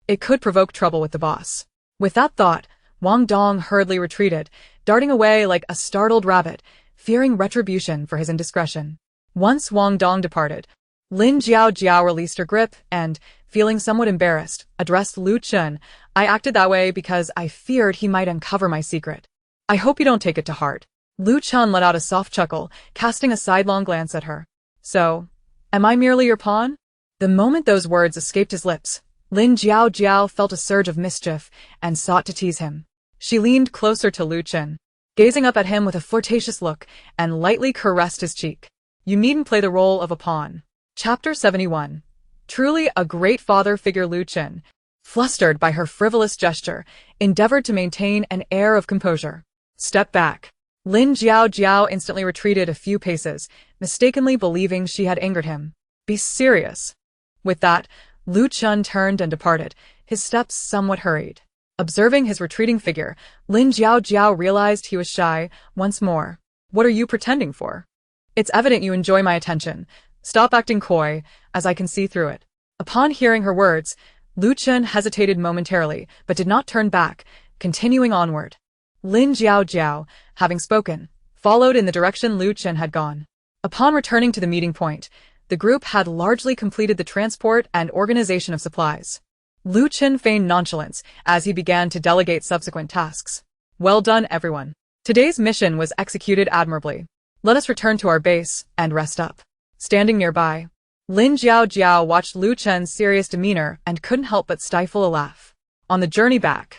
It could provoke trouble with the boss. With that thought, Wang Dong hurriedly retreated, darting away like a startled rabbit, fearing retribution for his indiscretion. Once Wang Dong departed, Lin Jiao released her grip and, feeling somewhat embarrassed, addressed Lu Chun. I acted that way because I feared he might uncover my secret. I hope you don't take it to heart. Lu Chun let out a soft chuckle, casting a sidelong glance at her. So, am I merely your pawn? The moment those words escaped his lips, Lin Jiao felt a surge of mischief and sought to tease him. She leaned closer to Lu Chun, gazing up at him with a flirtatious look, and lightly caressed his cheek. You needn't play the role of a pawn. Chapter 71. Truly a great father figure. Lu Chun, flustered by her frivolous gesture, endeavored to maintain an air of composure. Step back. Lin Jiao instantly retreated a few paces, mistakenly believing she had angered him. Be serious. With that, Lu Chun turned and departed, his steps somewhat hurried. Observing his retreating figure, Lin Jiao realized he was shy once more. What are you pretending for? It's evident you enjoy my attention. Stop acting coy, as I can see through it. Upon hearing her words, Lu Chun hesitated momentarily, but did not turn back, continuing onward. Lin Jiao, having spoken, followed in the direction Lu Chun had gone. Upon returning to the meeting point, the group had largely completed the transport and organization of supplies. Lu Chun feigned nonchalance as he began to delegate subsequent tasks. Well done, everyone. Today's mission was executed admirably. Let us return to our base and rest up. Standing nearby, Lin Jiao watched Lu Chun's serious demeanor and couldn't help but stifle a laugh. On the journey back,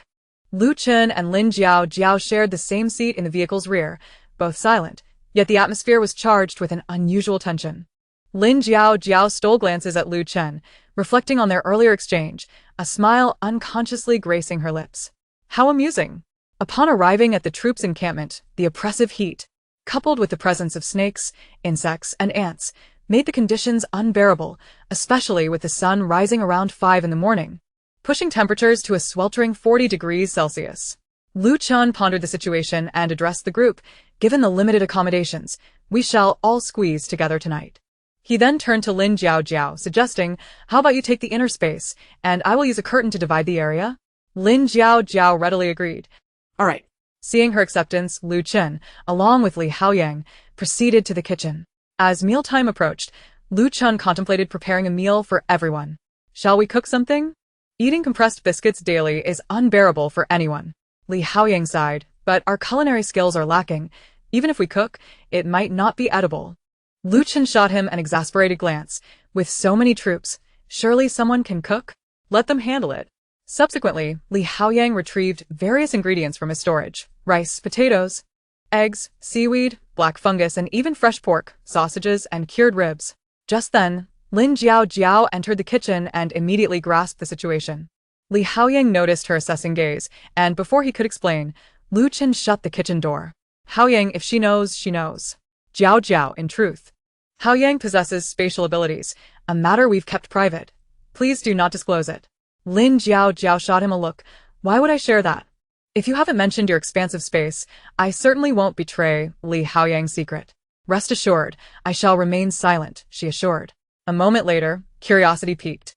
Lu Chun and Lin Jiao shared the same seat in the vehicle's rear, both silent, yet the atmosphere was charged with an unusual tension. Lin Jiao stole glances at Lu Chun, reflecting on their earlier exchange, a smile unconsciously gracing her lips. How amusing! Upon arriving at the troops' encampment, the oppressive heat, coupled with the presence of snakes, insects, and ants, made the conditions unbearable, especially with the sun rising around 5 in the morning, pushing temperatures to a sweltering 40 degrees Celsius. Lu Chun pondered the situation and addressed the group. Given the limited accommodations, we shall all squeeze together tonight. He then turned to Lin Jiao, suggesting, how about you take the inner space, and I will use a curtain to divide the area? Lin Jiao readily agreed.
All right.
Seeing her acceptance, Lu Chun, along with Li Haoyang, proceeded to the kitchen. As mealtime approached, Lu Chun contemplated preparing a meal for everyone. Shall we cook something? Eating compressed biscuits daily is unbearable for anyone. Li Haoyang sighed, but our culinary skills are lacking. Even if we cook, it might not be edible. Lu Chun shot him an exasperated glance. With so many troops, surely someone can cook? Let them handle it. Subsequently, Li Haoyang retrieved various ingredients from his storage: rice, potatoes, eggs, seaweed, black fungus, and even fresh pork, sausages, and cured ribs. Just then, Lin Jiao entered the kitchen and immediately grasped the situation. Li Haoyang noticed her assessing gaze, and before he could explain, Lu Chun shut the kitchen door. Haoyang, if she knows, she knows. Jiao, in truth. Haoyang possesses spatial abilities, a matter we've kept private. Please do not disclose it. Lin Jiao shot him a look. Why would I share that? If you haven't mentioned your expansive space, I certainly won't betray Li Haoyang's secret. Rest assured, I shall remain silent, she assured. A moment later, curiosity piqued.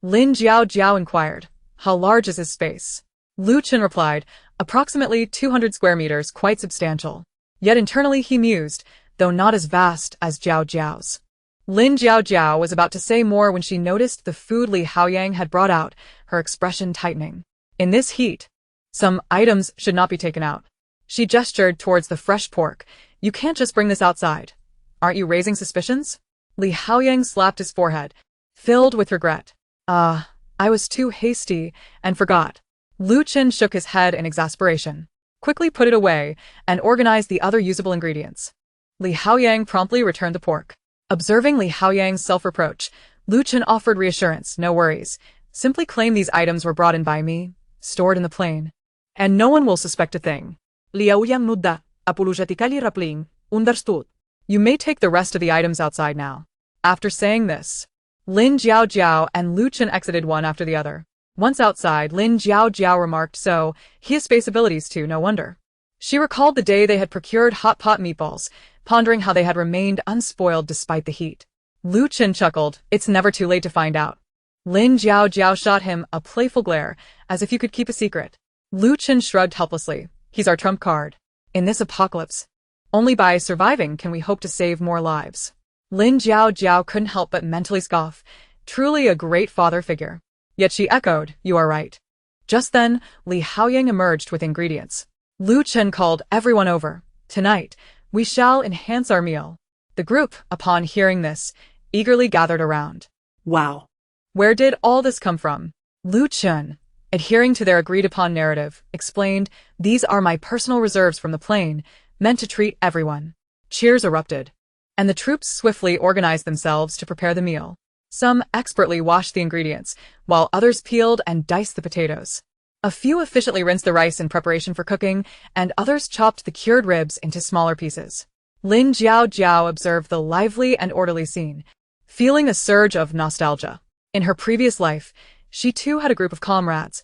Lin Jiao inquired, how large is his space? Lu Chun replied, approximately 200 square meters, quite substantial. Yet internally he mused, though not as vast as Jiao's. Lin Jiao was about to say more when she noticed the food Li Haoyang had brought out, her expression tightening. In this heat, some items should not be taken out. She gestured towards the fresh pork. You can't just bring this outside. Aren't you raising suspicions? Li Haoyang slapped his forehead, filled with regret. I was too hasty and forgot. Lu Chun shook his head in exasperation, quickly put it away, and organized the other usable ingredients. Li Haoyang promptly returned the pork. Observing Li Haoyang's self-reproach, Lu Chun offered reassurance. No worries. Simply claim these items were brought in by me, stored in the plane, and no one will suspect a thing.
Li Haoyang nudda, apologetically replying, understood.
You may take the rest of the items outside now. After saying this, Lin Jiao and Lu Chun exited one after the other. Once outside, Lin Jiao remarked, so, he has space abilities too, no wonder. She recalled the day they had procured hot pot meatballs, pondering how they had remained unspoiled despite the heat. Lu Chen chuckled. It's never too late to find out. Lin Jiao shot him a playful glare, as if you could keep a secret. Lu Chen shrugged helplessly. He's our trump card. In this apocalypse, only by surviving can we hope to save more lives. Lin Jiao couldn't help but mentally scoff. Truly a great father figure. Yet she echoed, you are right. Just then, Li Haoying emerged with ingredients. Lu Chen called everyone over. Tonight, we shall enhance our meal. The group, upon hearing this, eagerly gathered around.
Wow.
Where did all this come from? Lu Chen, adhering to their agreed-upon narrative, explained, these are my personal reserves from the plane, meant to treat everyone. Cheers erupted, and the troops swiftly organized themselves to prepare the meal. Some expertly washed the ingredients, while others peeled and diced the potatoes. A few efficiently rinsed the rice in preparation for cooking, and others chopped the cured ribs into smaller pieces. Lin Jiao observed the lively and orderly scene, feeling a surge of nostalgia. In her previous life, she too had a group of comrades,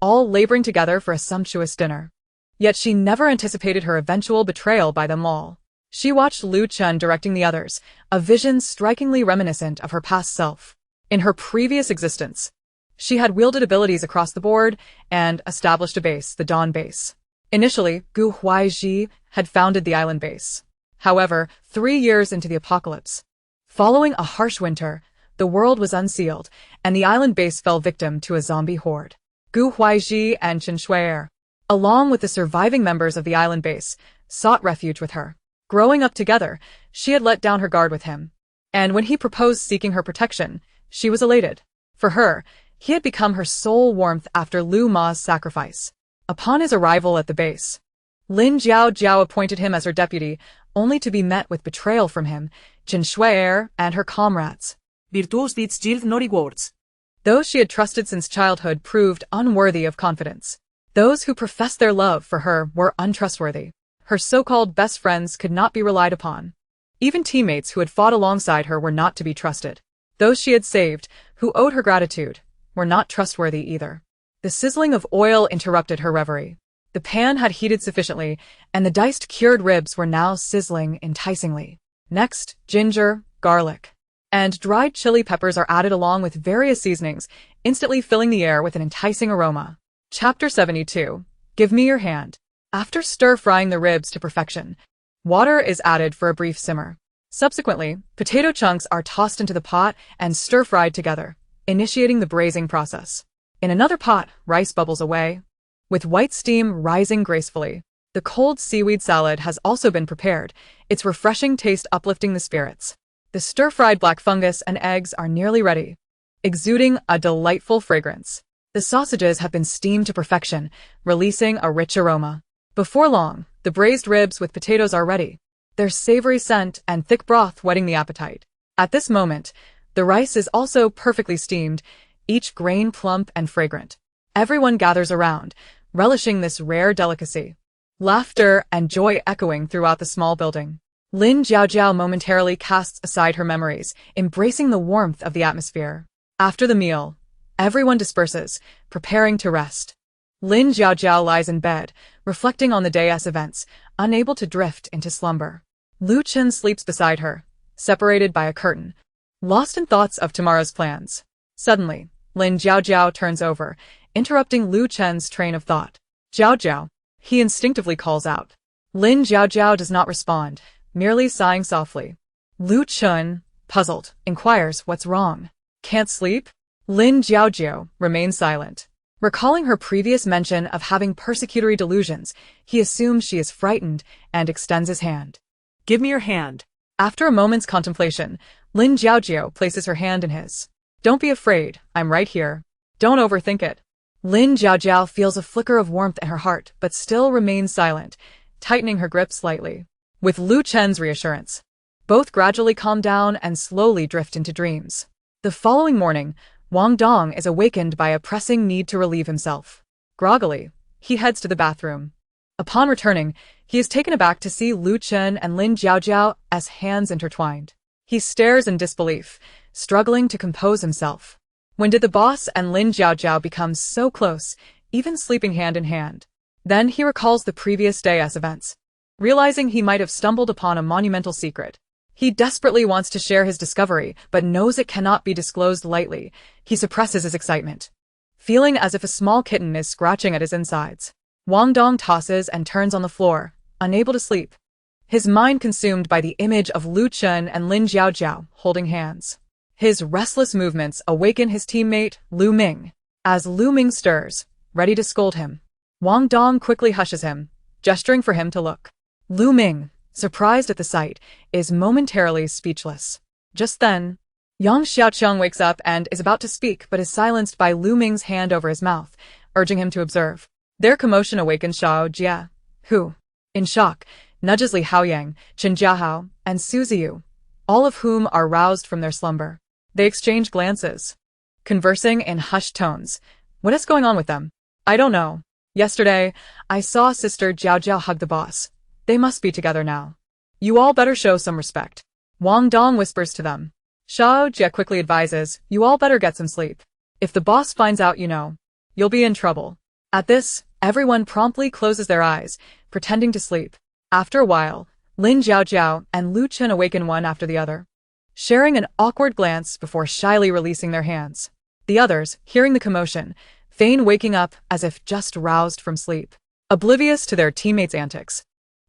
all laboring together for a sumptuous dinner. Yet she never anticipated her eventual betrayal by them all. She watched Lu Chen directing the others, a vision strikingly reminiscent of her past self. In her previous existence, she had wielded abilities across the board and established a base, the Dawn Base. Initially, Gu Huaizhi had founded the island base. However, 3 years into the apocalypse, following a harsh winter, the world was unsealed, and the island base fell victim to a zombie horde. Gu Huaizhi and Chen Shui'er, along with the surviving members of the island base, sought refuge with her. Growing up together, she had let down her guard with him, and when he proposed seeking her protection, she was elated. For her, he had become her sole warmth after Lu Ma's sacrifice. Upon his arrival at the base, Lin Jiao appointed him as her deputy, only to be met with betrayal from him, Chen Shui'er, and her comrades.
Virtuos dits yield no rewards.
Those she had trusted since childhood proved unworthy of confidence. Those who professed their love for her were untrustworthy. Her so-called best friends could not be relied upon. Even teammates who had fought alongside her were not to be trusted. Those she had saved, who owed her gratitude, were not trustworthy either. The sizzling of oil interrupted her reverie. The pan had heated sufficiently, and the diced cured ribs were now sizzling enticingly. Next, ginger, garlic, and dried chili peppers are added along with various seasonings, instantly filling the air with an enticing aroma. Chapter 72. Give me your hand. After stir-frying the ribs to perfection, water is added for a brief simmer. Subsequently, potato chunks are tossed into the pot and stir-fried together, initiating the braising process. In another pot, rice bubbles away, with white steam rising gracefully. The cold seaweed salad has also been prepared, its refreshing taste uplifting the spirits. The stir-fried black fungus and eggs are nearly ready, exuding a delightful fragrance. The sausages have been steamed to perfection, releasing a rich aroma. Before long, the braised ribs with potatoes are ready, their savory scent and thick broth whetting the appetite. At this moment, the rice is also perfectly steamed, each grain plump and fragrant. Everyone gathers around, relishing this rare delicacy. Laughter and joy echoing throughout the small building. Lin Jiao momentarily casts aside her memories, embracing the warmth of the atmosphere. After the meal, everyone disperses, preparing to rest. Lin Jiao lies in bed, reflecting on the day's events, unable to drift into slumber. Lu Chen sleeps beside her, separated by a curtain, lost in thoughts of tomorrow's plans. Suddenly, Lin Jiao turns over, interrupting Lu Chen's train of thought. Jiao, he instinctively calls out. Lin Jiao does not respond, merely sighing softly. Lu Chen, puzzled, inquires what's wrong. Can't sleep? Lin Jiao remains silent. Recalling her previous mention of having persecutory delusions, he assumes she is frightened and extends his hand.
Give me your hand.
After a moment's contemplation, Lin Jiao places her hand in his. Don't be afraid, I'm right here. Don't overthink it. Lin Jiao feels a flicker of warmth in her heart, but still remains silent, tightening her grip slightly. With Lu Chen's reassurance, both gradually calm down and slowly drift into dreams. The following morning, Wang Dong is awakened by a pressing need to relieve himself. Groggily, he heads to the bathroom. Upon returning, he is taken aback to see Lu Chen and Lin Jiao as hands intertwined. He stares in disbelief, struggling to compose himself. When did the boss and Lin Jiao become so close, even sleeping hand in hand? Then he recalls the previous day's events. realizing he might have stumbled upon a monumental secret. He desperately wants to share his discovery, but knows it cannot be disclosed lightly. He suppresses his excitement, feeling as if a small kitten is scratching at his insides. Wang Dong tosses and turns on the floor, unable to sleep, his mind consumed by the image of Lu Chun and Lin Jiaojiao holding hands. His restless movements awaken his teammate, Lu Ming. As Lu Ming stirs, ready to scold him, Wang Dong quickly hushes him, gesturing for him to look. Lu Ming, surprised at the sight, is momentarily speechless. Just then, Yang Xiaoqiang wakes up and is about to speak but is silenced by Lu Ming's hand over his mouth, urging him to observe. Their commotion awakens Xiao Jia, who, in shock, nudges Li Haoyang, Chen Jiahao, and Su Ziyu, all of whom are roused from their slumber. They exchange glances, conversing in hushed tones. What is going on with them? I don't know. Yesterday, I saw Sister Jiao Jiao hug the boss. They must be together now. You all better show some respect. Wang Dong whispers to them. Xiao Jia quickly advises, you all better get some sleep. If the boss finds out you'll be in trouble. At this, everyone promptly closes their eyes, pretending to sleep. After a while, Lin Jiaojiao and Lu Chun awaken one after the other, sharing an awkward glance before shyly releasing their hands. The others, hearing the commotion, feign waking up as if just roused from sleep. Oblivious to their teammates' antics,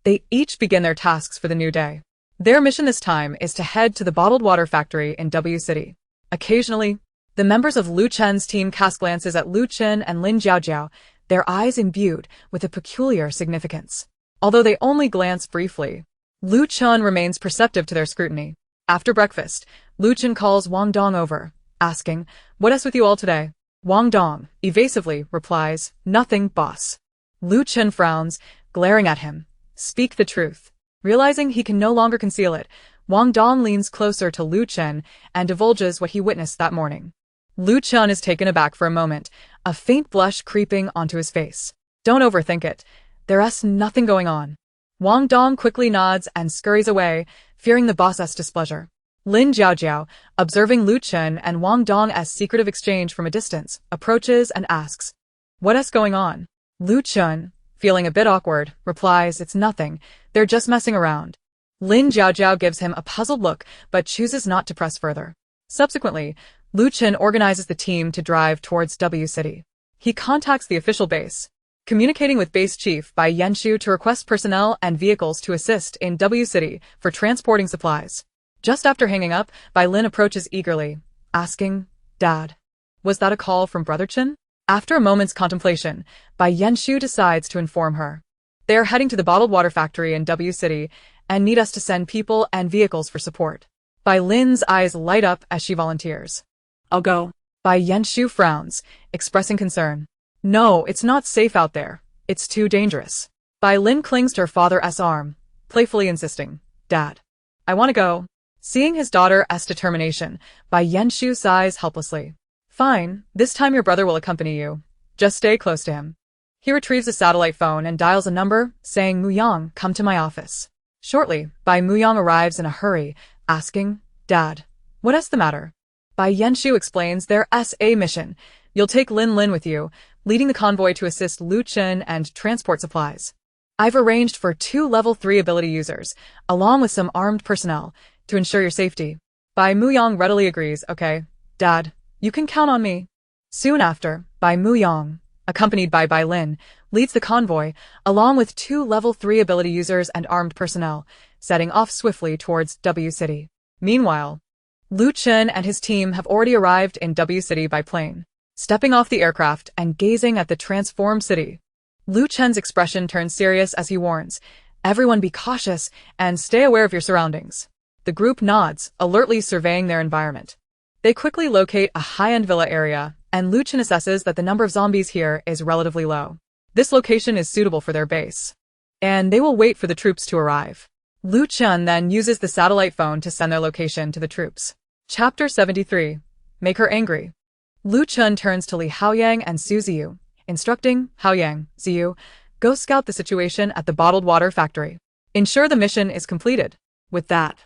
they each begin their tasks for the new day. Their mission this time is to head to the bottled water factory in W City. Occasionally, the members of Lu Chen's team cast glances at Lu Chen and Lin Jiaojiao, their eyes imbued with a peculiar significance. Although they only glance briefly, Lu Chen remains perceptive to their scrutiny. After breakfast, Lu Chen calls Wang Dong over, asking, "What is with you all today?" Wang Dong evasively replies, "Nothing, boss." Lu Chen frowns, glaring at him. "Speak the truth." Realizing he can no longer conceal it, Wang Dong leans closer to Lu Chen and divulges what he witnessed that morning. Lu Chen is taken aback for a moment, a faint blush creeping onto his face. "Don't overthink it. There's nothing going on." Wang Dong quickly nods and scurries away, fearing the boss's displeasure. Lin Jiaojiao, observing Lu Chen and Wang Dong's secretive exchange from a distance, approaches and asks, "What is going on?" Lu Chen, feeling a bit awkward, replies, "It's nothing, they're just messing around." Lin Jiaojiao gives him a puzzled look but chooses not to press further. Subsequently, Lu Chen organizes the team to drive towards W City. He contacts the official base, communicating with Base Chief Bai Yenshu to request personnel and vehicles to assist in W City for transporting supplies. Just after hanging up, Bai Lin approaches eagerly, asking, "Dad, was that a call from Brother Chen?" After a moment's contemplation, Bai Yenshu decides to inform her. They are heading to the bottled water factory in W City and need us to send people and vehicles for support. Bai Lin's eyes light up as she volunteers.
I'll go.
Bai Yenshu frowns, expressing concern. "No, it's not safe out there. It's too dangerous." Bai Lin clings to her father's arm, playfully insisting, "Dad, I want to go." Seeing his daughter's determination, Bai Yenshu sighs helplessly. "Fine, this time your brother will accompany you. Just stay close to him." He retrieves a satellite phone and dials a number, saying, "Muyang, come to my office." Shortly, Bai Muyang arrives in a hurry, asking, "Dad, what is the matter?" Bai Yenshu explains there's a mission. "You'll take Lin Lin with you, leading the convoy to assist Lu Chen and transport supplies. I've arranged for 2 level 3 ability users, along with some armed personnel, to ensure your safety." Bai Muyang readily agrees, "Okay, Dad, you can count on me." Soon after, Bai Muyang, accompanied by Bai Lin, leads the convoy, along with 2 level 3 ability users and armed personnel, setting off swiftly towards W City. Meanwhile, Lu Chen and his team have already arrived in W City by plane. Stepping off the aircraft and gazing at the transformed city, Lu Chen's expression turns serious as he warns, "Everyone be cautious and stay aware of your surroundings." The group nods, alertly surveying their environment. They quickly locate a high-end villa area, and Lu Chen assesses that the number of zombies here is relatively low. This location is suitable for their base, and they will wait for the troops to arrive. Lu Chen then uses the satellite phone to send their location to the troops. Chapter 73. Make her angry. Lu Chen turns to Li Haoyang and Su Ziyu, instructing Haoyang, Ziyu, "Go scout the situation at the bottled water factory. Ensure the mission is completed." With that,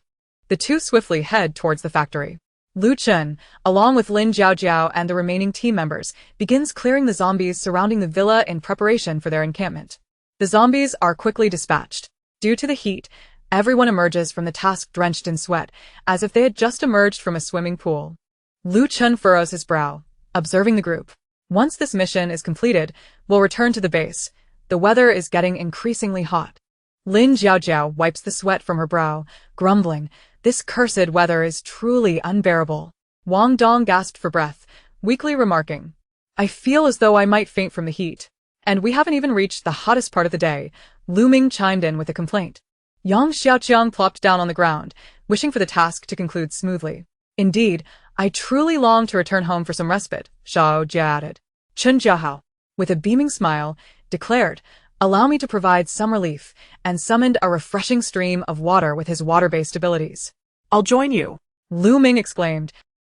the two swiftly head towards the factory. Lu Chen, along with Lin Jiaojiao and the remaining team members, begins clearing the zombies surrounding the villa in preparation for their encampment. The zombies are quickly dispatched, Due to the heat, everyone emerges from the task drenched in sweat, as if they had just emerged from a swimming pool. Lu Chen furrows his brow, observing the group. Once this mission is completed, we'll return to the base. The weather is getting increasingly hot. Lin Jiaojiao wipes the sweat from her brow, grumbling, "This cursed weather is truly unbearable." Wang Dong gasped for breath, weakly remarking, "I feel as though I might faint from the heat. And we haven't even reached the hottest part of the day." Lu Ming chimed in with a complaint. Yang Xiaoqiang plopped down on the ground, wishing for the task to conclude smoothly. "Indeed, I truly long to return home for some respite," Xiao Jia added. Chen Jiahao, with a beaming smile, declared, "Allow me to provide some relief," and summoned a refreshing stream of water with his water-based abilities.
I'll join you,
Lu Ming exclaimed,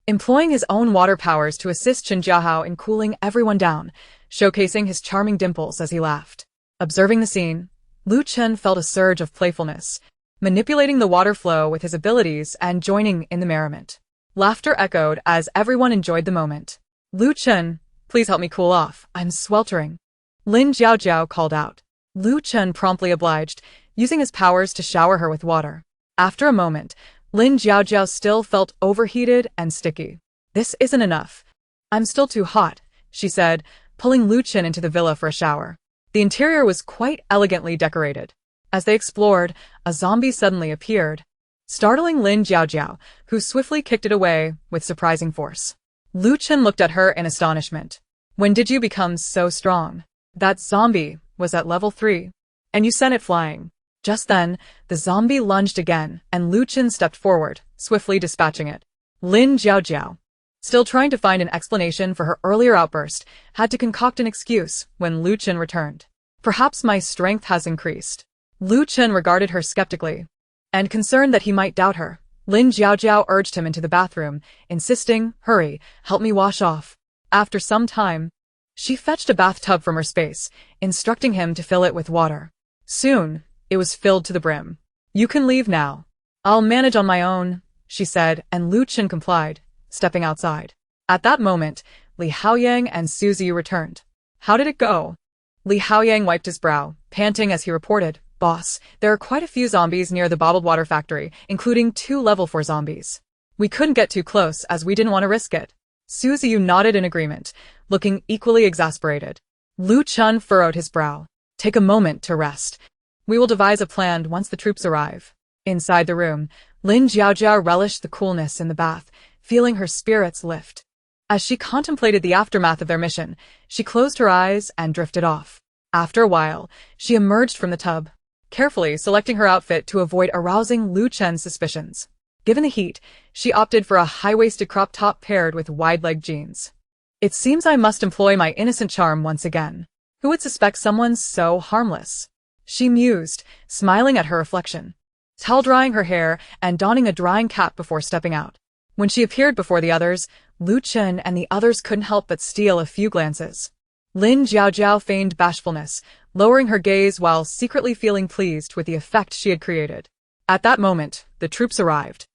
employing his own water powers to assist Chen Jiahao in cooling everyone down, showcasing his charming dimples as he laughed. Observing the scene, Lu Chen felt a surge of playfulness, manipulating the water flow with his abilities and joining in the merriment. Laughter echoed as everyone enjoyed the moment. "Lu Chen, please help me cool off, I'm sweltering," Lin Jiaojiao called out. Lu Chen promptly obliged, using his powers to shower her with water. After a moment, Lin Jiaojiao still felt overheated and sticky. "This isn't enough. I'm still too hot," she said, pulling Lu Chen into the villa for a shower. The interior was quite elegantly decorated. As they explored, a zombie suddenly appeared, startling Lin Jiaojiao, who swiftly kicked it away with surprising force. Lu Chen looked at her in astonishment. "When did you become so strong? That zombie was at level 3. And you sent it flying." Just then, the zombie lunged again, and Lu Chen stepped forward, swiftly dispatching it. Lin Jiaojiao, still trying to find an explanation for her earlier outburst, had to concoct an excuse when Lu Chen returned. "Perhaps my strength has increased." Lu Chen regarded her skeptically, and concerned that he might doubt her, Lin Jiaojiao urged him into the bathroom, insisting, "Hurry, help me wash off." After some time, she fetched a bathtub from her space, instructing him to fill it with water. Soon, it was filled to the brim. "You can leave now. I'll manage on my own," she said, and Lu Chen complied, stepping outside. At that moment, Li Haoyang and Suzy returned. "How did it go?" Li Haoyang wiped his brow, panting as he reported, "Boss, there are quite a few zombies near the bottled water factory, including 2 level 4 zombies. We couldn't get too close as we didn't want to risk it." Suzy nodded in agreement, looking equally exasperated. Lu Chen furrowed his brow. "Take a moment to rest. We will devise a plan once the troops arrive." Inside the room, Lin Jiaojia relished the coolness in the bath, feeling her spirits lift. As she contemplated the aftermath of their mission, she closed her eyes and drifted off. After a while, she emerged from the tub, carefully selecting her outfit to avoid arousing Lu Chen's suspicions. Given the heat, she opted for a high-waisted crop top paired with wide-leg jeans. "It seems I must employ my innocent charm once again. Who would suspect someone so harmless?" she mused, smiling at her reflection, towel-drying her hair and donning a drying cap before stepping out. When she appeared before the others, Lu Chen and the others couldn't help but steal a few glances. Lin Jiaojiao feigned bashfulness, lowering her gaze while secretly feeling pleased with the effect she had created. At that moment, the troops arrived.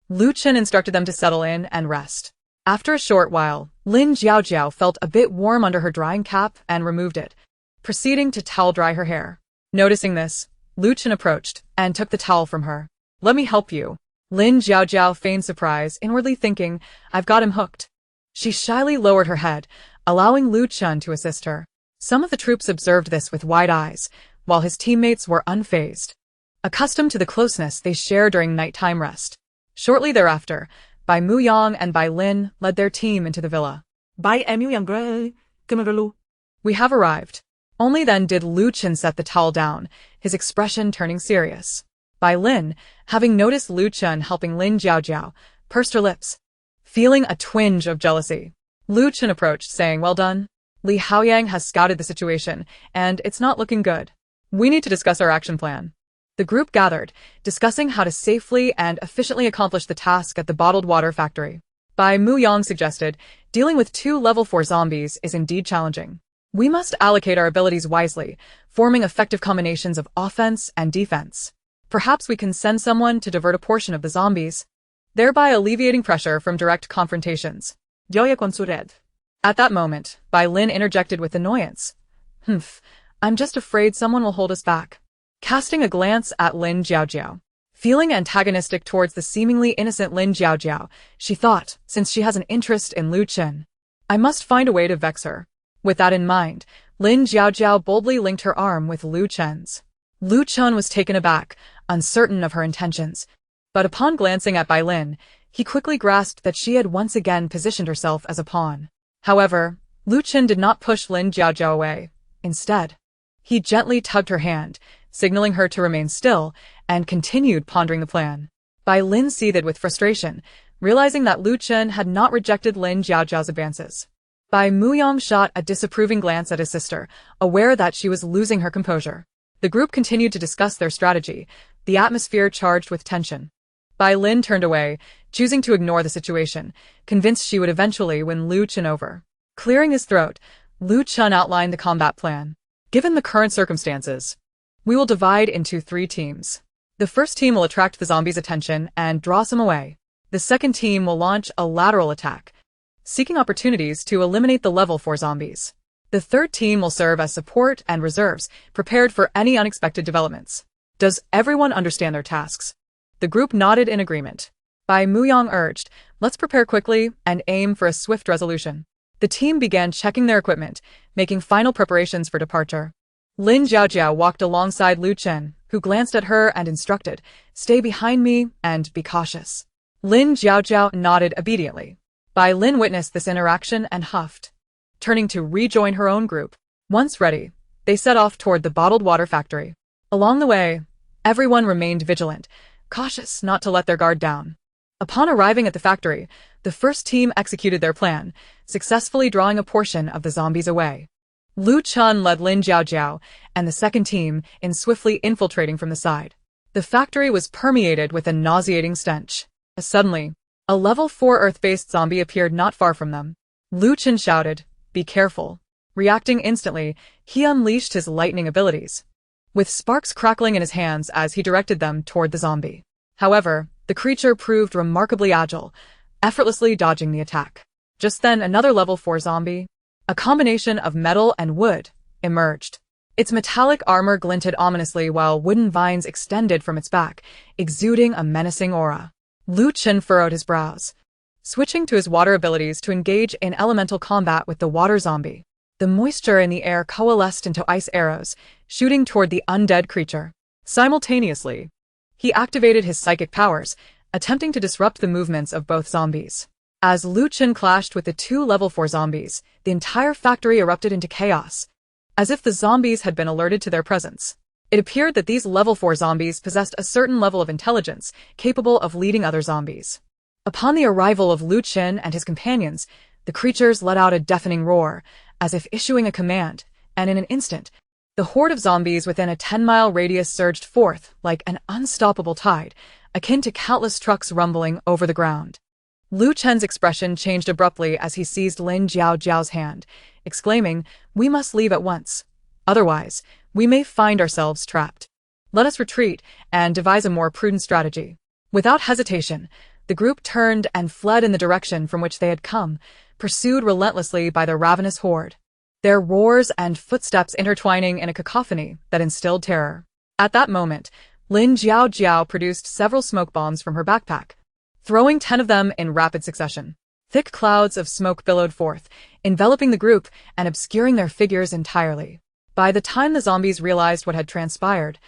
Lu Chen instructed them to settle in and rest. After a short while, Lin Jiaojiao felt a bit warm under her drying cap and removed it, proceeding to towel-dry her hair. Noticing this, Lu Chen approached and took the towel from her. "Let me help you." Lin Jiaojiao feigned surprise, inwardly thinking, "I've got him hooked." She shyly lowered her head, allowing Lu Chen to assist her. Some of the troops observed this with wide eyes, while his teammates were unfazed, accustomed to the closeness they share during nighttime rest. Shortly thereafter, Bai Muyang and Bai Lin led their team into the villa.
Bai Muyang,
"We have arrived." Only then did Lu Chen set the towel down, his expression turning serious. Bai Lin, having noticed Lu Chen helping Lin Jiaojiao, pursed her lips, feeling a twinge of jealousy. Lu Chen approached, saying, "Well done. Li Haoyang has scouted the situation, and it's not looking good. We need to discuss our action plan." The group gathered, discussing how to safely and efficiently accomplish the task at the bottled water factory. Bai Muyang suggested, "Dealing with 2 level 4 zombies is indeed challenging. We must allocate our abilities wisely, forming effective combinations of offense and defense. Perhaps we can send someone to divert a portion of the zombies, thereby alleviating pressure from direct confrontations." At that moment, Bai Lin interjected with annoyance. I'm just afraid someone will hold us back." casting a glance at Lin Jiaojiao. Feeling antagonistic towards the seemingly innocent Lin Jiaojiao, she thought, since she has an interest in Lu Chen, I must find a way to vex her. With that in mind, Lin Jiaojiao boldly linked her arm with Lu Chen's. Lu Chen was taken aback, uncertain of her intentions. But upon glancing at Bai Lin, he quickly grasped that she had once again positioned herself as a pawn. However, Lu Chen did not push Lin Jiaojiao away. Instead, he gently tugged her hand, signaling her to remain still, and continued pondering the plan. Bai Lin seethed with frustration, realizing that Lu Chen had not rejected Lin Jiaojiao's advances. Bai Muyang shot a disapproving glance at his sister, aware that she was losing her composure. The group continued to discuss their strategy, the atmosphere charged with tension. Bai Lin turned away, choosing to ignore the situation, convinced she would eventually win Lu Chen over. Clearing his throat, Lu Chen outlined the combat plan. Given the current circumstances, we will divide into 3 teams. The first team will attract the zombies' attention and draw some away. The second team will launch a lateral attack, seeking opportunities to eliminate the level 4 zombies. The third team will serve as support and reserves, prepared for any unexpected developments. Does everyone understand their tasks? The group nodded in agreement. Bai Muyang urged, let's prepare quickly and aim for a swift resolution. The team began checking their equipment, making final preparations for departure. Lin Jiaojiao walked alongside Lu Chen, who glanced at her and instructed, stay behind me and be cautious. Lin Jiaojiao nodded obediently. Bai Lin witnessed this interaction and huffed, turning to rejoin her own group. Once ready, they set off toward the bottled water factory. Along the way, everyone remained vigilant, cautious not to let their guard down. Upon arriving at the factory, the first team executed their plan, successfully drawing a portion of the zombies away. Lu Chen led Lin Jiaojiao and the second team in swiftly infiltrating from the side. The factory was permeated with a nauseating stench. Suddenly, a level 4 earth-based zombie appeared not far from them. Lu Chen shouted, be careful. Reacting instantly, he unleashed his lightning abilities, with sparks crackling in his hands as he directed them toward the zombie. However, the creature proved remarkably agile, effortlessly dodging the attack. Just then another level 4 zombie, a combination of metal and wood, emerged. Its metallic armor glinted ominously while wooden vines extended from its back, exuding a menacing aura. Lu Chen furrowed his brows, switching to his water abilities to engage in elemental combat with the water zombie. The moisture in the air coalesced into ice arrows, shooting toward the undead creature. Simultaneously, he activated his psychic powers, attempting to disrupt the movements of both zombies. As Lu Chen clashed with the 2 level 4 zombies, the entire factory erupted into chaos, as if the zombies had been alerted to their presence. It appeared that these level 4 zombies possessed a certain level of intelligence, capable of leading other zombies. Upon the arrival of Lu Chen and his companions, the creatures let out a deafening roar, as if issuing a command, and in an instant, the horde of zombies within a 10-mile radius surged forth like an unstoppable tide, akin to countless trucks rumbling over the ground. Lu Chen's expression changed abruptly as he seized Lin Jiaojiao's hand, exclaiming, we must leave at once. Otherwise, we may find ourselves trapped. Let us retreat and devise a more prudent strategy. Without hesitation, the group turned and fled in the direction from which they had come, pursued relentlessly by the ravenous horde, their roars and footsteps intertwining in a cacophony that instilled terror. At that moment, Lin Jiaojiao produced several smoke bombs from her backpack, throwing 10 of them in rapid succession. Thick clouds of smoke billowed forth, enveloping the group and obscuring their figures entirely. By the time the zombies realized what had transpired,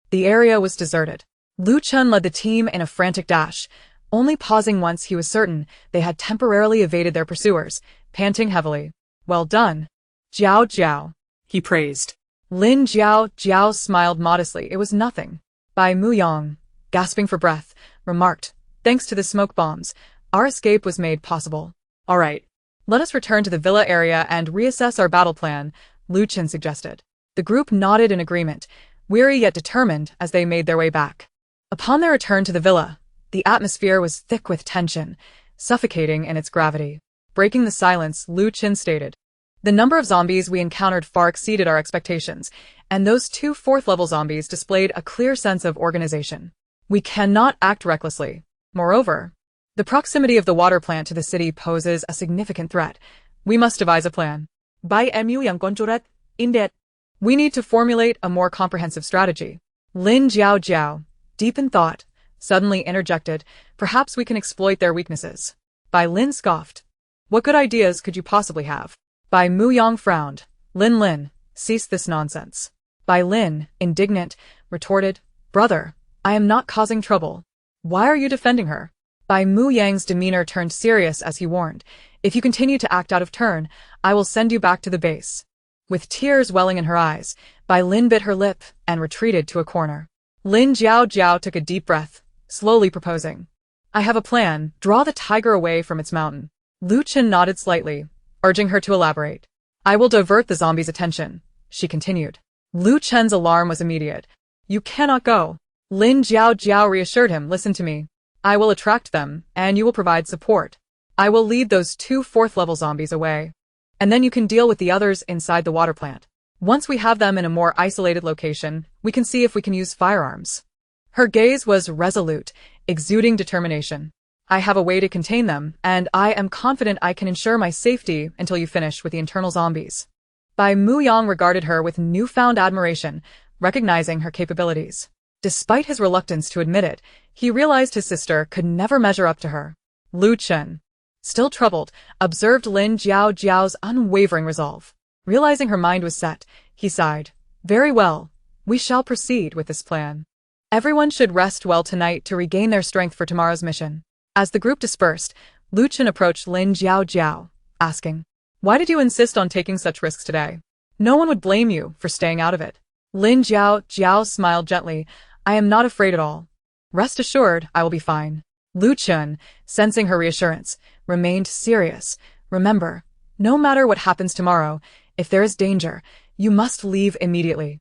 the area was deserted. Lu Chen led the team in a frantic dash, only pausing once he was certain they had temporarily evaded their pursuers, panting heavily. Well done, Jiao Jiao, he praised. Lin Jiaojiao smiled modestly. It was nothing. Bai Muyang, gasping for breath, remarked, thanks to the smoke bombs, our escape was made possible. All right, let us return to the villa area and reassess our battle plan, Lu Chen suggested. The group nodded in agreement, weary yet determined as they made their way back. Upon their return to the villa, the atmosphere was thick with tension, suffocating in its gravity. Breaking the silence, Lu Chen stated, the number of zombies we encountered far exceeded our expectations, and those 2 4th-level zombies displayed a clear sense of organization. We cannot act recklessly. Moreover, the proximity of the water plant to the city poses a significant threat. We must devise a plan. Bai Mu yang konjurat, indet. We need to formulate a more comprehensive strategy. Lin Jiao, deep in thought, suddenly interjected, perhaps we can exploit their weaknesses. Bai Lin scoffed. What good ideas could you possibly have? Bai Muyang frowned. Lin, cease this nonsense. Bai Lin, indignant, retorted, brother, I am not causing trouble. Why are you defending her? Bai Muyang's demeanor turned serious as he warned, if you continue to act out of turn, I will send you back to the base. With tears welling in her eyes, Bai Lin bit her lip and retreated to a corner. Lin Jiao took a deep breath, slowly proposing, I have a plan, draw the tiger away from its mountain. Lu Chen nodded slightly, urging her to elaborate. I will divert the zombie's attention, she continued. Lu Chen's alarm was immediate. You cannot go. Lin Jiao reassured him, listen to me. I will attract them, and you will provide support. I will lead those 2 4th-level zombies away. And then you can deal with the others inside the water plant. Once we have them in a more isolated location, we can see if we can use firearms. Her gaze was resolute, exuding determination. I have a way to contain them, and I am confident I can ensure my safety until you finish with the internal zombies. Bai Muyang regarded her with newfound admiration, recognizing her capabilities. Despite his reluctance to admit it, he realized his sister could never measure up to her. Lu Chen, still troubled, observed Lin Jiao's unwavering resolve. Realizing her mind was set, he sighed. Very well, we shall proceed with this plan. Everyone should rest well tonight to regain their strength for tomorrow's mission. As the group dispersed, Lu Chen approached Lin Jiao, asking, why did you insist on taking such risks today? No one would blame you for staying out of it. Lin Jiao smiled gently. I am not afraid at all. Rest assured, I will be fine. Lu Chen, sensing her reassurance, remained serious. Remember, no matter what happens tomorrow, if there is danger, you must leave immediately.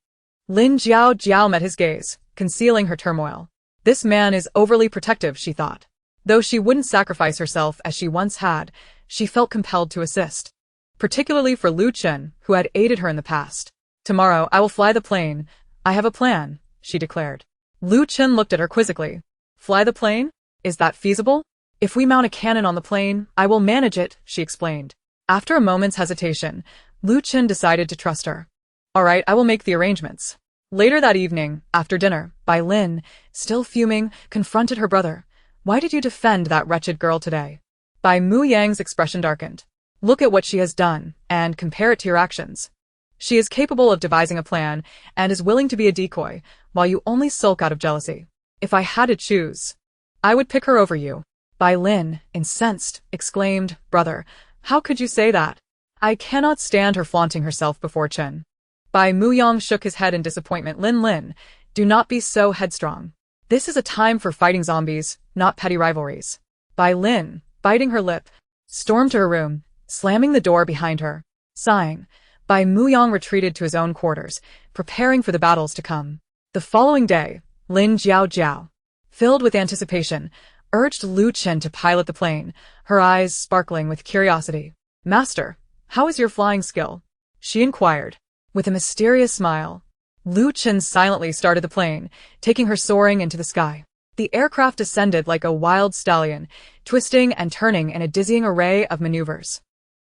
Lin Jiao met his gaze, concealing her turmoil. This man is overly protective, she thought. Though she wouldn't sacrifice herself as she once had, she felt compelled to assist. Particularly for Lu Chen, who had aided her in the past. Tomorrow I will fly the plane. I have a plan, she declared. Lu Chen looked at her quizzically. Fly the plane? Is that feasible? If we mount a cannon on the plane, I will manage it, she explained. After a moment's hesitation, Lu Chen decided to trust her. All right, I will make the arrangements. Later that evening, after dinner, Bai Lin, still fuming, confronted her brother. Why did you defend that wretched girl today? Bai Muyang's expression darkened. Look at what she has done, and compare it to your actions. She is capable of devising a plan, and is willing to be a decoy, while you only sulk out of jealousy. If I had to choose, I would pick her over you. Bai Lin, incensed, exclaimed, brother, how could you say that? I cannot stand her flaunting herself before Chen. Bai Muyang shook his head in disappointment. Lin, do not be so headstrong. This is a time for fighting zombies, not petty rivalries. Bai Lin, biting her lip, stormed to her room, slamming the door behind her. Sighing, Bai Muyang retreated to his own quarters, preparing for the battles to come. The following day, Lin Jiao, filled with anticipation, urged Lu Chen to pilot the plane, her eyes sparkling with curiosity. Master, how is your flying skill? She inquired. With a mysterious smile, Lu Chen silently started the plane, taking her soaring into the sky. The aircraft descended like a wild stallion, twisting and turning in a dizzying array of maneuvers.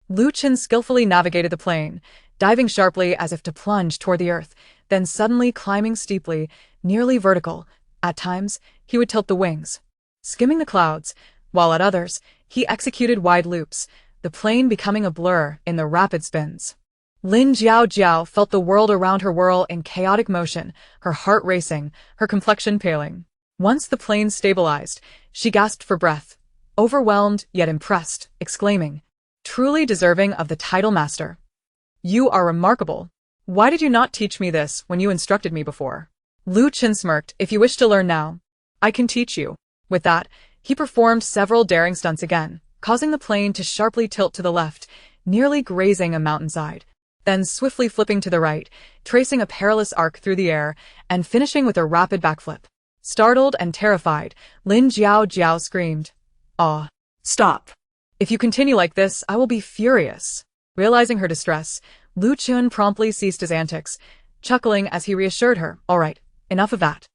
Lu Chen skillfully navigated the plane, diving sharply as if to plunge toward the earth, then suddenly climbing steeply, nearly vertical. At times, he would tilt the wings, skimming the clouds, while at others, he executed wide loops, the plane becoming a blur in the rapid spins. Lin Jiao felt the world around her whirl in chaotic motion, her heart racing, her complexion paling. Once the plane stabilized, she gasped for breath, overwhelmed yet impressed, exclaiming, truly deserving of the title master. You are remarkable. Why did you not teach me this when you instructed me before? Lu Chen smirked. If you wish to learn now, I can teach you. With that, he performed several daring stunts again, causing the plane to sharply tilt to the left, nearly grazing a mountainside. Then swiftly flipping to the right, tracing a perilous arc through the air, and finishing with a rapid backflip. Startled and terrified, Lin Jiao screamed, "Ah, stop. If you continue like this, I will be furious." Realizing her distress, Lu Chen promptly ceased his antics, chuckling as he reassured her, "All right, enough of that.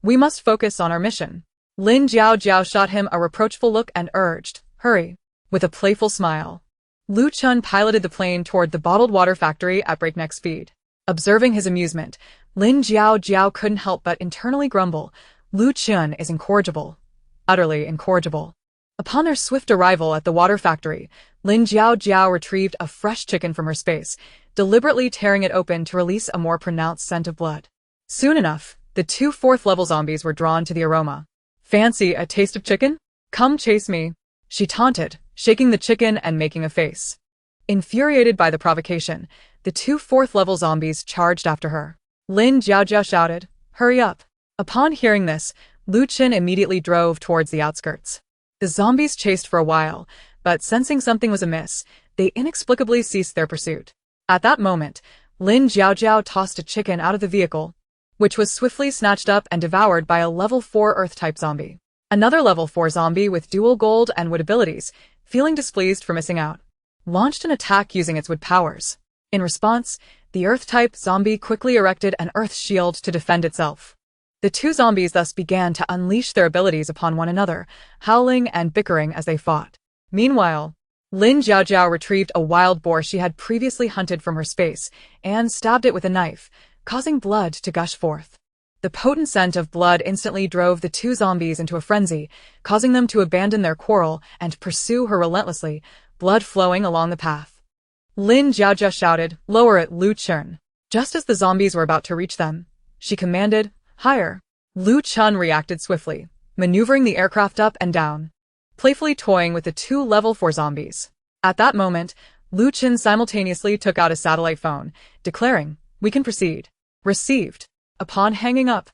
We must focus on our mission." Lin Jiao shot him a reproachful look and urged, "Hurry." With a playful smile, Lu Chen piloted the plane toward the bottled water factory at breakneck speed. Observing his amusement, Lin Jiao couldn't help but internally grumble. Lu Chun is incorrigible. Utterly incorrigible. Upon their swift arrival at the water factory, Lin Jiao retrieved a fresh chicken from her space, deliberately tearing it open to release a more pronounced scent of blood. Soon enough, the two fourth-level zombies were drawn to the aroma. "Fancy a taste of chicken? Come chase me," she taunted, shaking the chicken and making a face. Infuriated by the provocation, the two fourth-level zombies charged after her. Lin Jiao shouted, "Hurry up." Upon hearing this, Lu Chen immediately drove towards the outskirts. The zombies chased for a while, but sensing something was amiss, they inexplicably ceased their pursuit. At that moment, Lin Jiao tossed a chicken out of the vehicle, which was swiftly snatched up and devoured by a level 4 Earth-type zombie. Another level 4 zombie with dual gold and wood abilities, feeling displeased for missing out, launched an attack using its wood powers. In response, the Earth-type zombie quickly erected an Earth shield to defend itself. The two zombies thus began to unleash their abilities upon one another, howling and bickering as they fought. Meanwhile, Lin Jiao retrieved a wild boar she had previously hunted from her space and stabbed it with a knife, causing blood to gush forth. The potent scent of blood instantly drove the two zombies into a frenzy, causing them to abandon their quarrel and pursue her relentlessly, blood flowing along the path. Lin Jiao shouted, "Lower it, Lu Chun." Just as the zombies were about to reach them, she commanded, "Higher." Lu Chun reacted swiftly, maneuvering the aircraft up and down, playfully toying with the two level 4 zombies. At that moment, Lu Chun simultaneously took out a satellite phone, declaring, "We can proceed." Received. Upon hanging up,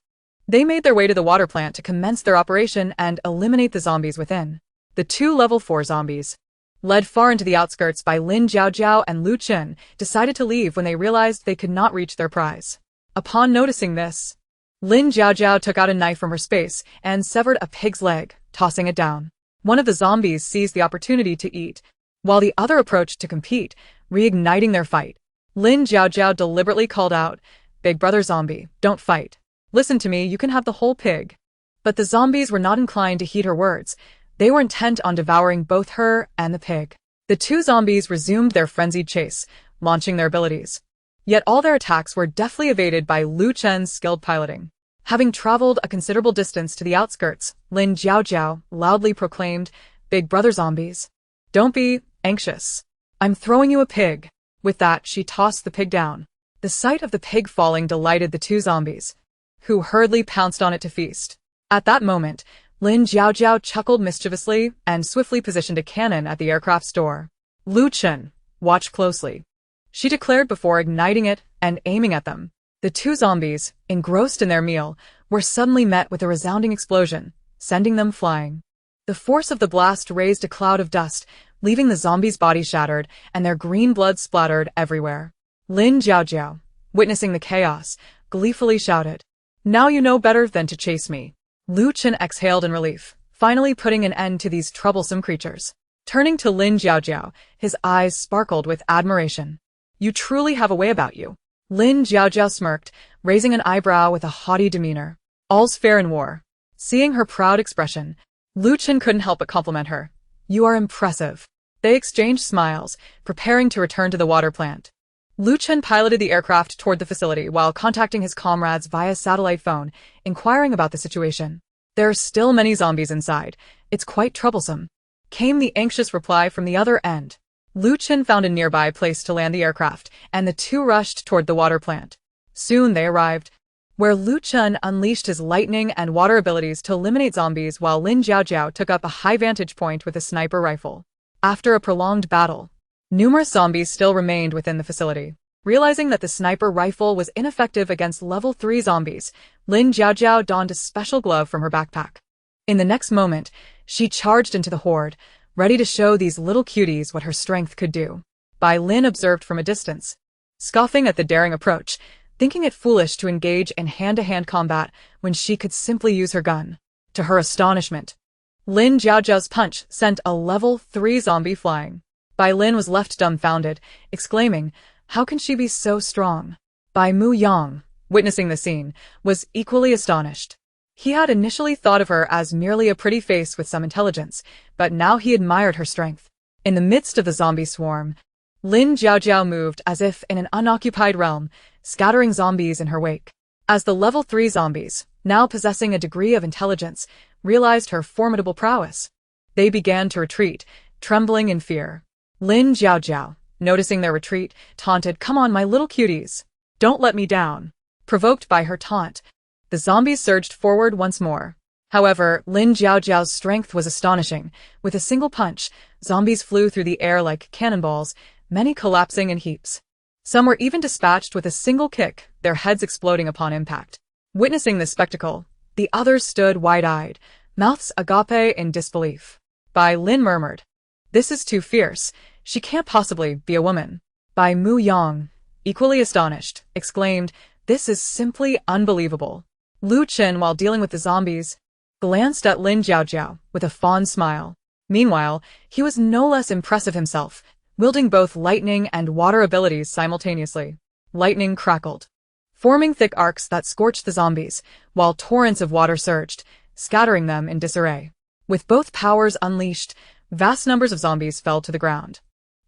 they made their way to the water plant to commence their operation and eliminate the zombies within. The two level 4 zombies, led far into the outskirts by Lin Jiao and Lu Chun, decided to leave when they realized they could not reach their prize. Upon noticing this, Lin Jiao took out a knife from her space and severed a pig's leg, tossing it down. One of the zombies seized the opportunity to eat, while the other approached to compete, reigniting their fight. Lin Jiao deliberately called out, "Big brother zombie, don't fight. Listen to me, you can have the whole pig." But the zombies were not inclined to heed her words. They were intent on devouring both her and the pig. The two zombies resumed their frenzied chase, launching their abilities. Yet all their attacks were deftly evaded by Lu Chen's skilled piloting. Having traveled a considerable distance to the outskirts, Lin Jiao loudly proclaimed, "Big brother zombies, don't be anxious. I'm throwing you a pig." With that, she tossed the pig down. The sight of the pig falling delighted the two zombies, who hurriedly pounced on it to feast. At that moment, Lin Jiao chuckled mischievously and swiftly positioned a cannon at the aircraft's door. "Lu Chen, watch closely," she declared before igniting it and aiming at them. The two zombies, engrossed in their meal, were suddenly met with a resounding explosion, sending them flying. The force of the blast raised a cloud of dust, leaving the zombies' bodies shattered and their green blood splattered everywhere. Lin Jiao, witnessing the chaos, gleefully shouted, "Now you know better than to chase me." Lu Chen exhaled in relief, finally putting an end to these troublesome creatures. Turning to Lin Jiao, his eyes sparkled with admiration. "You truly have a way about you." Lin Jiao smirked, raising an eyebrow with a haughty demeanor. "All's fair in war." Seeing her proud expression, Lu Chen couldn't help but compliment her. "You are impressive." They exchanged smiles, preparing to return to the water plant. Lu Chen piloted the aircraft toward the facility while contacting his comrades via satellite phone, inquiring about the situation. "There are still many zombies inside. It's quite troublesome," came the anxious reply from the other end. Lu Chen found a nearby place to land the aircraft, and the two rushed toward the water plant. Soon they arrived, where Lu Chen unleashed his lightning and water abilities to eliminate zombies while Lin Jiao took up a high vantage point with a sniper rifle. After a prolonged battle, numerous zombies still remained within the facility. Realizing that the sniper rifle was ineffective against level 3 zombies, Lin Jiao donned a special glove from her backpack. In the next moment, she charged into the Hoard, ready to show these little cuties what her strength could do. Bai Lin observed from a distance, scoffing at the daring approach, thinking it foolish to engage in hand-to-hand combat when she could simply use her gun. To her astonishment, Lin Jiao's punch sent a level 3 zombie flying. Bai Lin was left dumbfounded, exclaiming, "How can she be so strong?" Bai Mu Yang, witnessing the scene, was equally astonished. He had initially thought of her as merely a pretty face with some intelligence, but now he admired her strength. In the midst of the zombie swarm, Lin Jiao moved as if in an unoccupied realm, scattering zombies in her wake. As the level 3 zombies, now possessing a degree of intelligence, realized her formidable prowess, they began to retreat, trembling in fear. Lin Jiaojiao, noticing their retreat, taunted, "Come on, my little cuties. Don't let me down." Provoked by her taunt, the zombies surged forward once more. However, Lin Jiaojiao's strength was astonishing. With a single punch, zombies flew through the air like cannonballs, many collapsing in heaps. Some were even dispatched with a single kick, their heads exploding upon impact. Witnessing this spectacle, the others stood wide-eyed, mouths agape in disbelief. Bai Lin murmured, "This is too fierce. She can't possibly be a woman." Bai Mu Yang, equally astonished, exclaimed, "This is simply unbelievable." Lu Chen, while dealing with the zombies, glanced at Lin Jiaojiao with a fond smile. Meanwhile, he was no less impressive himself, wielding both lightning and water abilities simultaneously. Lightning crackled, forming thick arcs that scorched the zombies, while torrents of water surged, scattering them in disarray. With both powers unleashed, vast numbers of zombies fell to the ground.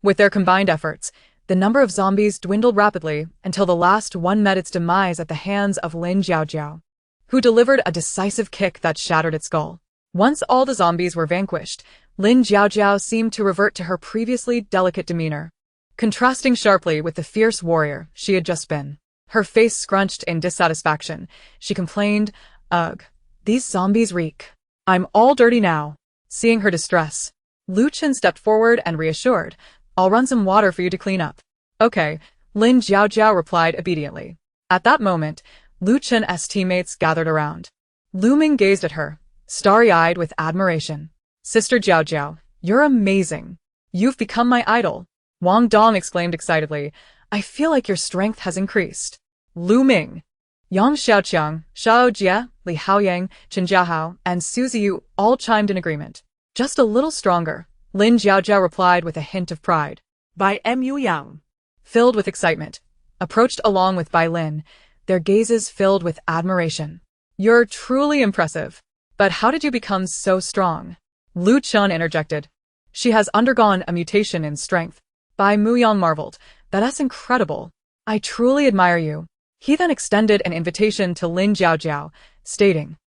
With their combined efforts, the number of zombies dwindled rapidly until the last one met its demise at the hands of Lin Jiaojiao, who delivered a decisive kick that shattered its skull. Once all the zombies were vanquished, Lin Jiaojiao seemed to revert to her previously delicate demeanor, contrasting sharply with the fierce warrior she had just been. Her face scrunched in dissatisfaction. She complained, "Ugh, these zombies reek. I'm all dirty now." Seeing her distress, Lu Chen stepped forward and reassured, "I'll run some water for you to clean up." "Okay," Lin Jiaojiao replied obediently. At that moment, Lu Chen's teammates gathered around. Lu Ming gazed at her, starry-eyed with admiration. "Sister Jiaojiao, you're amazing. You've become my idol." Wang Dong exclaimed excitedly, "I feel like your strength has increased." Lu Ming, Yang Xiaoqiang, Xiao Jie, Li Haoyang, Chen Jiahao, and Su Ziyu all chimed in agreement. "Just a little stronger," Lin Jiaojiao replied with a hint of pride.
Bai Mu Yang,
Filled with excitement, approached along with Bai Lin, their gazes filled with admiration. "You're truly impressive. But how did you become so strong?" Lu Chen interjected. "She has undergone a mutation in strength." Bai Muyang marveled, "That's incredible. I truly admire you." He then extended an invitation to Lin Jiaojiao, stating,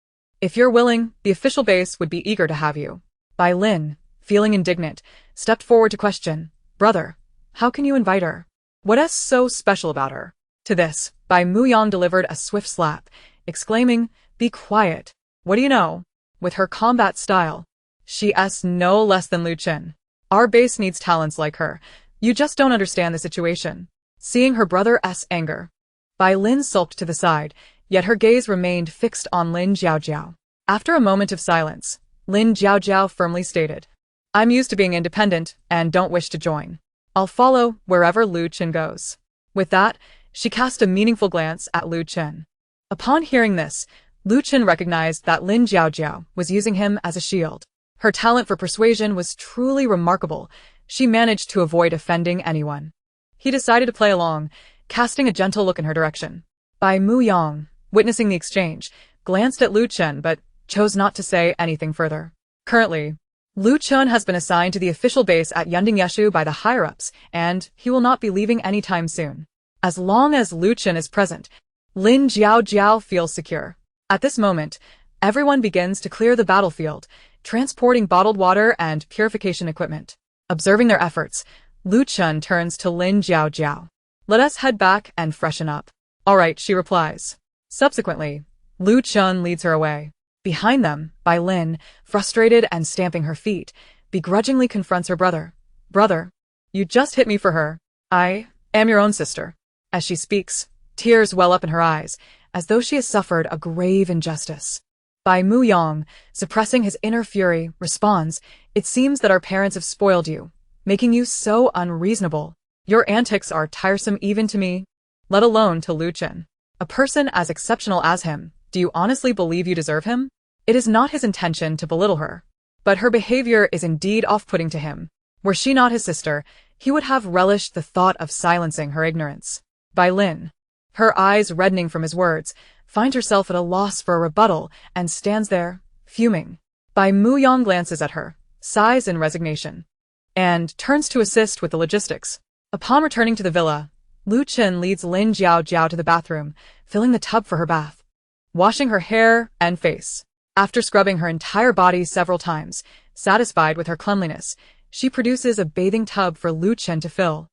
"If you're willing, the official base would be eager to have you." Bai Lin, feeling indignant, stepped forward to question, "Brother, how can you invite her? What's so special about her?" To this, Bai Muyang delivered a swift slap, exclaiming, "Be quiet. What do you know?" With her combat style, she's no less than Lu Chen. Our base needs talents like her. You just don't understand the situation. Seeing her brother's anger, Bai Lin sulked to the side, yet her gaze remained fixed on Lin Jiaojiao. After a moment of silence, Lin Jiaojiao firmly stated, "I'm used to being independent and don't wish to join. I'll follow wherever Lu Chen goes." With that, she cast a meaningful glance at Lu Chen. Upon hearing this, Lu Chen recognized that Lin Jiaojiao was using him as a shield. Her talent for persuasion was truly remarkable. She managed to avoid offending anyone. He decided to play along, casting a gentle look in her direction. Bai Mu Yang, witnessing the exchange, glanced at Lu Chen but chose not to say anything further. Currently, Lu Chen has been assigned to the official base at Yunding Yeshu by the higher-ups, and he will not be leaving anytime soon. As long as Lu Chen is present, Lin Jiaojiao feels secure. At this moment, everyone begins to clear the battlefield, transporting bottled water and purification equipment. Observing their efforts, Lu Chen turns to Lin Jiaojiao. "Let us head back and freshen up." "All right," she replies. Subsequently, Lu Chen leads her away. Behind them, Bai Lin, frustrated and stamping her feet, begrudgingly confronts her brother. "Brother, you just hit me for her. I am your own sister." As she speaks, tears well up in her eyes, as though she has suffered a grave injustice. Bai Mu Yang, suppressing his inner fury, responds, "It seems that our parents have spoiled you, making you so unreasonable. Your antics are tiresome even to me, let alone to Lu Chen. A person as exceptional as him, do you honestly believe you deserve him?" It is not his intention to belittle her, but her behavior is indeed off-putting to him. Were she not his sister, he would have relished the thought of silencing her ignorance. Bai Lin, her eyes reddening from his words, finds herself at a loss for a rebuttal and stands there, fuming. Bai Mu Yang glances at her, sighs in resignation, and turns to assist with the logistics. Upon returning to the villa, Lu Chen leads Lin Jiao to the bathroom, filling the tub for her bath. Washing her hair and face. After scrubbing her entire body several times, satisfied with her cleanliness, she produces a bathing tub for Lu Chen to fill.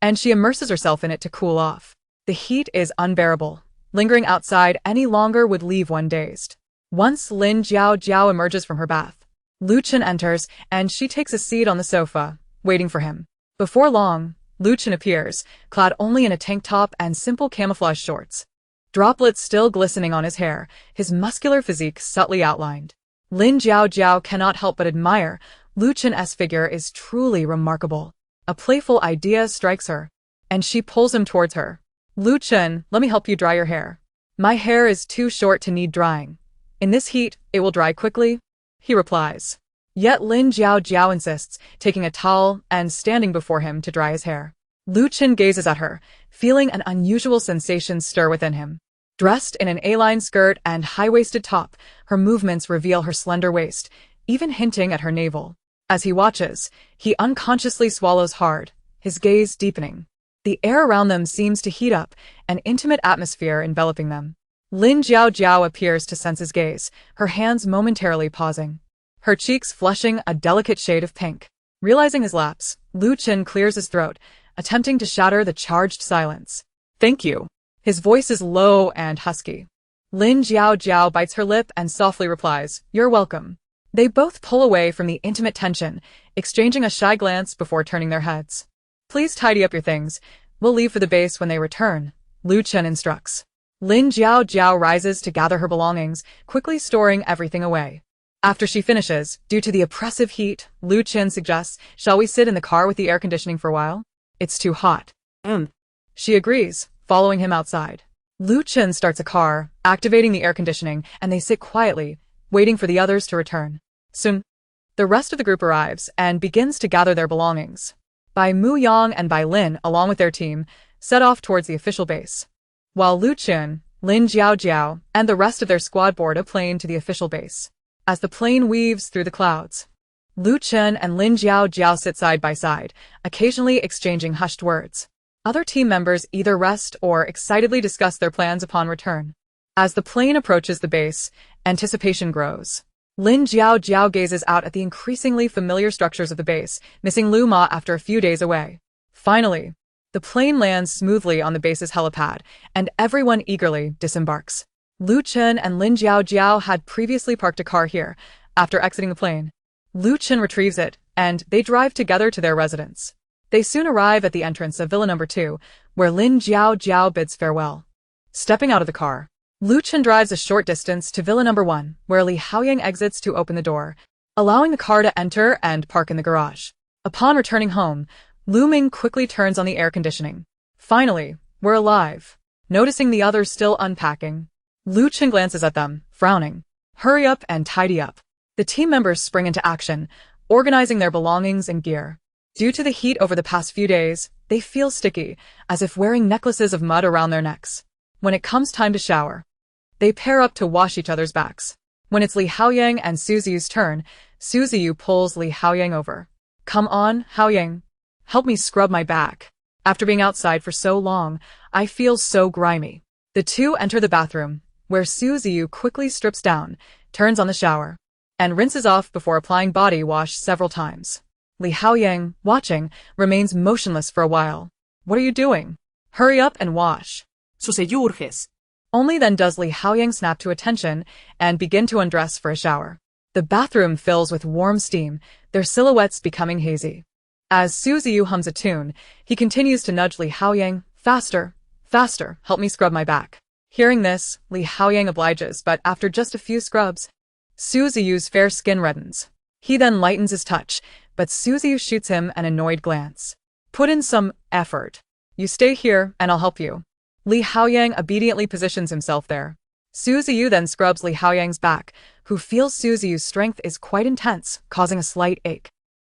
And she immerses herself in it to cool off. The heat is unbearable. Lingering outside any longer would leave one dazed. Once Lin Jiao emerges from her bath, Lu Chen enters and she takes a seat on the sofa, waiting for him. Before long, Lu Chen appears, clad only in a tank top and simple camouflage shorts. Droplets still glistening on his hair, his muscular physique subtly outlined. Lin Jiao cannot help but admire. Lu Chen's figure is truly remarkable. A playful idea strikes her, and she pulls him towards her. Lu Chen, let me help you dry your hair. My hair is too short to need drying. In this heat, it will dry quickly, he replies. Yet Lin Jiao insists, taking a towel and standing before him to dry his hair. Lu Chen gazes at her, feeling an unusual sensation stir within him. Dressed in an A-line skirt and high-waisted top, her movements reveal her slender waist, even hinting at her navel. As he watches, he unconsciously swallows hard, his gaze deepening. The air around them seems to heat up, an intimate atmosphere enveloping them. Lin Jiao appears to sense his gaze, her hands momentarily pausing. Her cheeks flushing a delicate shade of pink. Realizing his lapse, Lu Chen clears his throat, attempting to shatter the charged silence. Thank you. His voice is low and husky. Lin Jiao bites her lip and softly replies, You're welcome. They both pull away from the intimate tension, exchanging a shy glance before turning their heads. Please tidy up your things. We'll leave for the base when they return, Lu Chen instructs. Lin Jiao rises to gather her belongings, quickly storing everything away. After she finishes, due to the oppressive heat, Lu Chen suggests, shall we sit in the car with the air conditioning for a while? It's too hot. She agrees, following him outside. Lu Chen starts a car, activating the air conditioning, and they sit quietly, waiting for the others to return. Soon, the rest of the group arrives and begins to gather their belongings. Bai Mu Yang and Bai Lin, along with their team, set off towards the official base. While Lu Chen, Lin Jiao, and the rest of their squad board a plane to the official base. As the plane weaves through the clouds, Lu Chen and Lin Jiao sit side by side, occasionally exchanging hushed words. Other team members either rest or excitedly discuss their plans upon return. As the plane approaches the base, anticipation grows. Lin Jiao gazes out at the increasingly familiar structures of the base, missing Lu Ma after a few days away. Finally, the plane lands smoothly on the base's helipad, and everyone eagerly disembarks. Lu Chen and Lin Jiao had previously parked a car here. After exiting the plane, Lu Chen retrieves it, and they drive together to their residence. They soon arrive at the entrance of Villa No. 2, where Lin Jiao bids farewell. Stepping out of the car, Lu Chen drives a short distance to Villa No. 1, where Li Haoyang exits to open the door, allowing the car to enter and park in the garage. Upon returning home, Lu Ming quickly turns on the air conditioning. Finally, we're alive. Noticing the others still unpacking, Lu Chen glances at them, frowning. Hurry up and tidy up. The team members spring into action, organizing their belongings and gear. Due to the heat over the past few days, they feel sticky, as if wearing necklaces of mud around their necks. When it comes time to shower, they pair up to wash each other's backs. When it's Li Haoyang and Su Ziyu's turn, Su Ziyu pulls Li Haoyang over. Come on, Haoyang. Help me scrub my back. After being outside for so long, I feel so grimy. The two enter the bathroom, where Su Ziyu quickly strips down, turns on the shower, and rinses off before applying body wash several times. Li Haoyang, watching, remains motionless for a while. What are you doing? Hurry up and wash.
Urges.
Only then does Li Haoyang snap to attention and begin to undress for a shower. The bathroom fills with warm steam, their silhouettes becoming hazy. As Su Ziyu hums a tune, he continues to nudge Li Haoyang, faster, faster, help me scrub my back. Hearing this, Li Haoyang obliges, but after just a few scrubs, Su Ziyu's fair skin reddens. He then lightens his touch, but Su Ziyu shoots him an annoyed glance. Put in some effort. You stay here, and I'll help you. Li Haoyang obediently positions himself there. Su Ziyu then scrubs Li Haoyang's back, who feels Su Ziyu's strength is quite intense, causing a slight ache.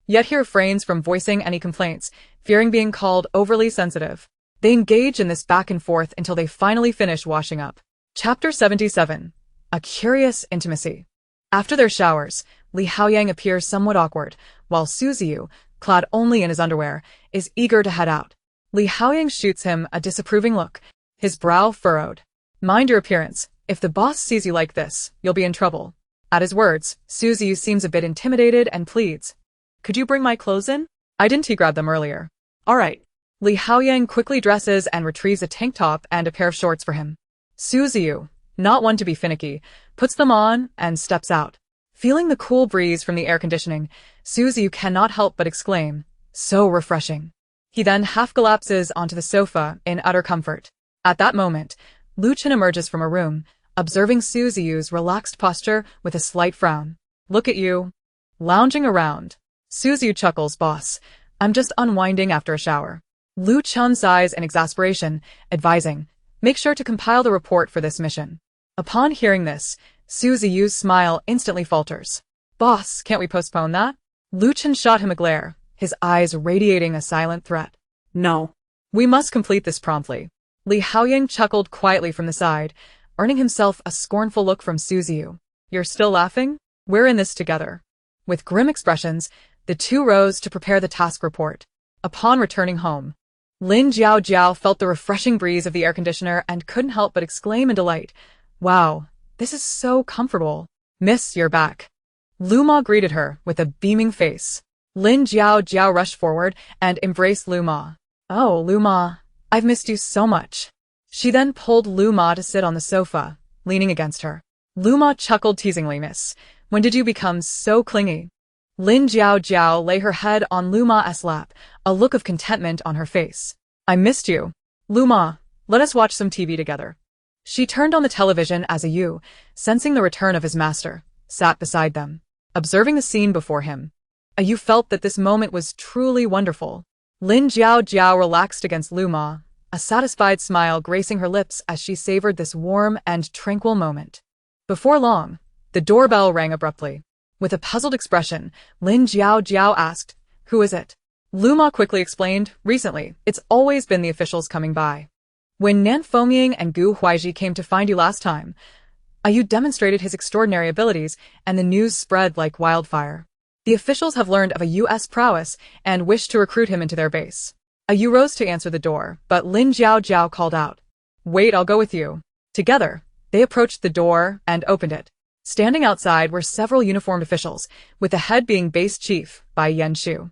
Yet he refrains from voicing any complaints, fearing being called overly sensitive. They engage in this back and forth until they finally finish washing up. Chapter 77. A Curious Intimacy. After their showers, Li Haoyang appears somewhat awkward, while Su Ziyu, clad only in his underwear, is eager to head out. Li Haoying shoots him a disapproving look, his brow furrowed. Mind your appearance. If the boss sees you like this, you'll be in trouble. At his words, Suzy seems a bit intimidated and pleads.
Could you bring my clothes in?
I didn't grab them earlier.
All right.
Li Haoying quickly dresses and retrieves a tank top and a pair of shorts for him. Suzy, not one to be finicky, puts them on and steps out. Feeling the cool breeze from the air conditioning, Suzy cannot help but exclaim, so refreshing. He then half collapses onto the sofa in utter comfort. At that moment, Lu Chen emerges from a room, observing Suzy's relaxed posture with a slight frown. Look at you. Lounging around. Suzy chuckles, boss. I'm just unwinding after a shower. Lu Chen sighs in exasperation, advising, make sure to compile the report for this mission. Upon hearing this, Suzy's smile instantly falters. Boss, can't we postpone that? Lu Chen shot him a glare, his eyes radiating a silent threat.
No.
We must complete this promptly. Li Haoying chuckled quietly from the side, earning himself a scornful look from Suzy. You're still laughing? We're in this together. With grim expressions, the two rose to prepare the task report. Upon returning home, Lin Jiao felt the refreshing breeze of the air conditioner and couldn't help but exclaim in delight. Wow, this is so comfortable. Miss, you're back. Lu Ma greeted her with a beaming face. Lin Jiao rushed forward and embraced Lu Ma. Oh, Lu Ma, I've missed you so much. She then pulled Lu Ma to sit on the sofa, leaning against her. Lu Ma chuckled teasingly, Miss. When did you become so clingy? Lin Jiao lay her head on Lu Ma's lap, a look of contentment on her face. I missed you. Lu Ma, let us watch some TV together. She turned on the television as Yu, sensing the return of his master, sat beside them. Observing the scene before him, Yu felt that this moment was truly wonderful. Lin Jiao relaxed against Lu Ma, a satisfied smile gracing her lips as she savored this warm and tranquil moment. Before long, the doorbell rang abruptly. With a puzzled expression, Lin Jiao asked, Who is it? Lu Ma quickly explained, Recently, it's always been the officials coming by. When Nan Fengying and Gu Huaiji came to find you last time, Yu demonstrated his extraordinary abilities, and the news spread like wildfire. The officials have learned of a U.S. prowess and wish to recruit him into their base. Yu rose to answer the door, but Lin Jiao called out, Wait, I'll go with you. Together, they approached the door and opened it. Standing outside were several uniformed officials, with the head being base chief, Bai Yanshu.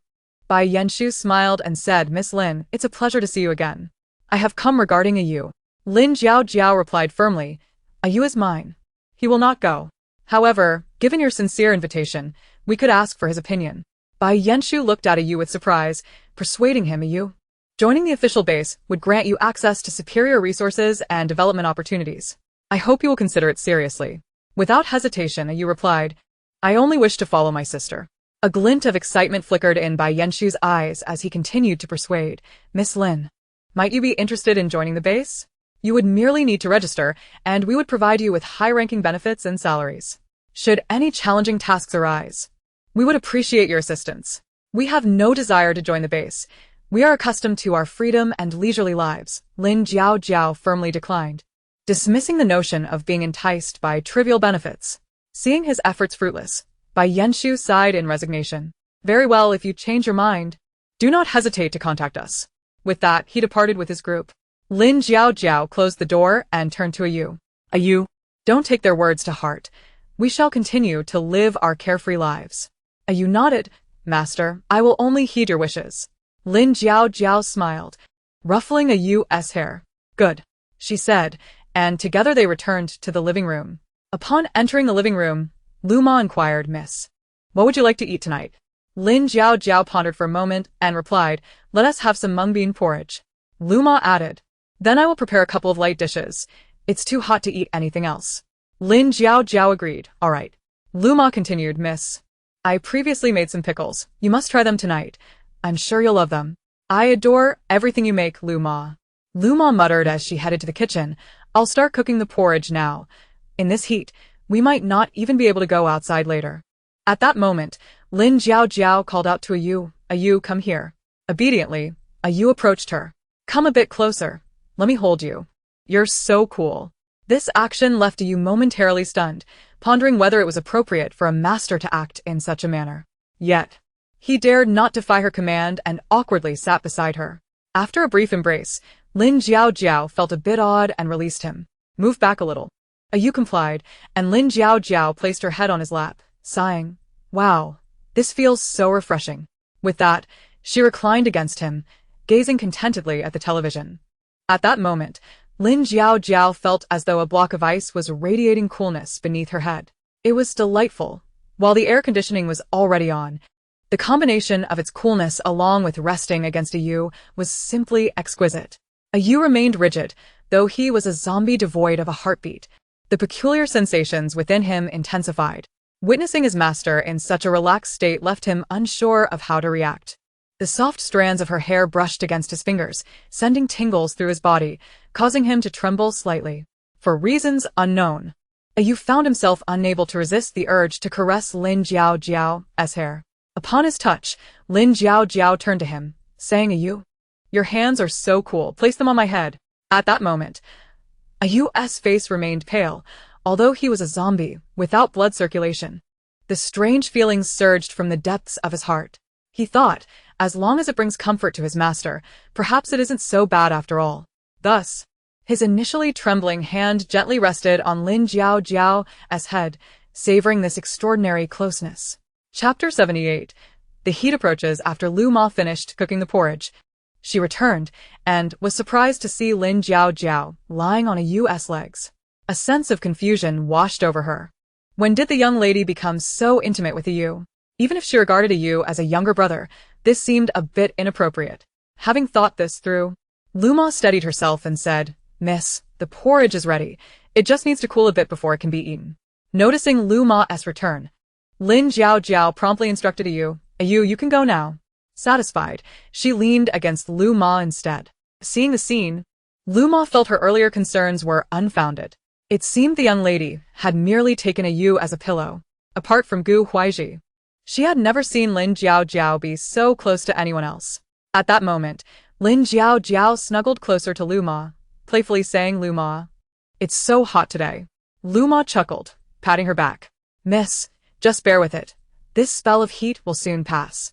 Bai Yanshu smiled and said, Miss Lin, it's a pleasure to see you again. I have come regarding Yu. Lin Jiao replied firmly, Yu is mine. He will not go. However, given your sincere invitation, we could ask for his opinion. Bai Yanshu looked at Yu with surprise, persuading him Yu. Joining the official base would grant you access to superior resources and development opportunities. I hope you will consider it seriously. Without hesitation, Yu replied, I only wish to follow my sister. A glint of excitement flickered in Bai Yanshu's eyes as he continued to persuade, Miss Lin, might you be interested in joining the base? You would merely need to register, and we would provide you with high-ranking benefits and salaries. Should any challenging tasks arise, we would appreciate your assistance. We have no desire to join the base. We are accustomed to our freedom and leisurely lives. Lin Jiao firmly declined, dismissing the notion of being enticed by trivial benefits. Seeing his efforts fruitless, Bai Yanshu sighed in resignation. Very well, if you change your mind, do not hesitate to contact us. With that, he departed with his group. Lin Jiao closed the door and turned to Yu. Yu, don't take their words to heart. We shall continue to live our carefree lives. Yu nodded. Master, I will only heed your wishes. Lin Jiao smiled, ruffling Yu's hair. Good, she said, and together they returned to the living room. Upon entering the living room, Lu Ma inquired, Miss, what would you like to eat tonight? Lin Jiao pondered for a moment and replied, Let us have some mung bean porridge. Lu Ma added, Then I will prepare a couple of light dishes. It's too hot to eat anything else. Lin Jiao agreed. All right. Lu Ma continued, Miss, I previously made some pickles. You must try them tonight. I'm sure you'll love them. I adore everything you make, Lu Ma. Lu Ma muttered as she headed to the kitchen. I'll start cooking the porridge now. In this heat, we might not even be able to go outside later. At that moment, Lin Jiao called out to Yu, Yu, come here. Obediently, Yu approached her. Come a bit closer. Let me hold you. You're so cool. This action left Yu momentarily stunned, pondering whether it was appropriate for a master to act in such a manner. Yet, he dared not defy her command and awkwardly sat beside her. After a brief embrace, Lin Jiao felt a bit odd and released him. Move back a little. Ayu complied, and Lin Jiao placed her head on his lap, sighing, wow, this feels so refreshing. With that, she reclined against him, gazing contentedly at the television. At that moment, Lin Jiao felt as though a block of ice was radiating coolness beneath her head. It was delightful. While the air conditioning was already on, the combination of its coolness along with resting against Ayu was simply exquisite. Ayu remained rigid, though he was a zombie devoid of a heartbeat. The peculiar sensations within him intensified. Witnessing his master in such a relaxed state left him unsure of how to react. The soft strands of her hair brushed against his fingers, sending tingles through his body, causing him to tremble slightly. For reasons unknown, Ayu found himself unable to resist the urge to caress Lin Jiao's hair. Upon his touch, Lin Jiao turned to him, saying, Ayu, your hands are so cool, place them on my head. At that moment, Ayu's face remained pale, although he was a zombie, without blood circulation. The strange feelings surged from the depths of his heart. He thought, as long as it brings comfort to his master, perhaps it isn't so bad after all. Thus, his initially trembling hand gently rested on Lin Jiao's head, savoring this extraordinary closeness. Chapter 78. The heat approaches after Lu Ma finished cooking the porridge. She returned, and was surprised to see Lin Jiao lying on Ayu's legs. A sense of confusion washed over her. When did the young lady become so intimate with Ayu? Even if she regarded Ayu as a younger brother, this seemed a bit inappropriate. Having thought this through, Lu Ma steadied herself and said, Miss, the porridge is ready. It just needs to cool a bit before it can be eaten. Noticing Lu Ma's return, Lin Jiao promptly instructed Ayu, you can go now. Satisfied, she leaned against Lu Ma instead. Seeing the scene, Lu Ma felt her earlier concerns were unfounded. It seemed the young lady had merely taken Ayu as a pillow. Apart from Gu Huaiji, she had never seen Lin Jiao be so close to anyone else. At that moment, Lin Jiao snuggled closer to Lu Ma, playfully saying, Lu Ma, it's so hot today. Lu Ma chuckled, patting her back. Miss, just bear with it. This spell of heat will soon pass.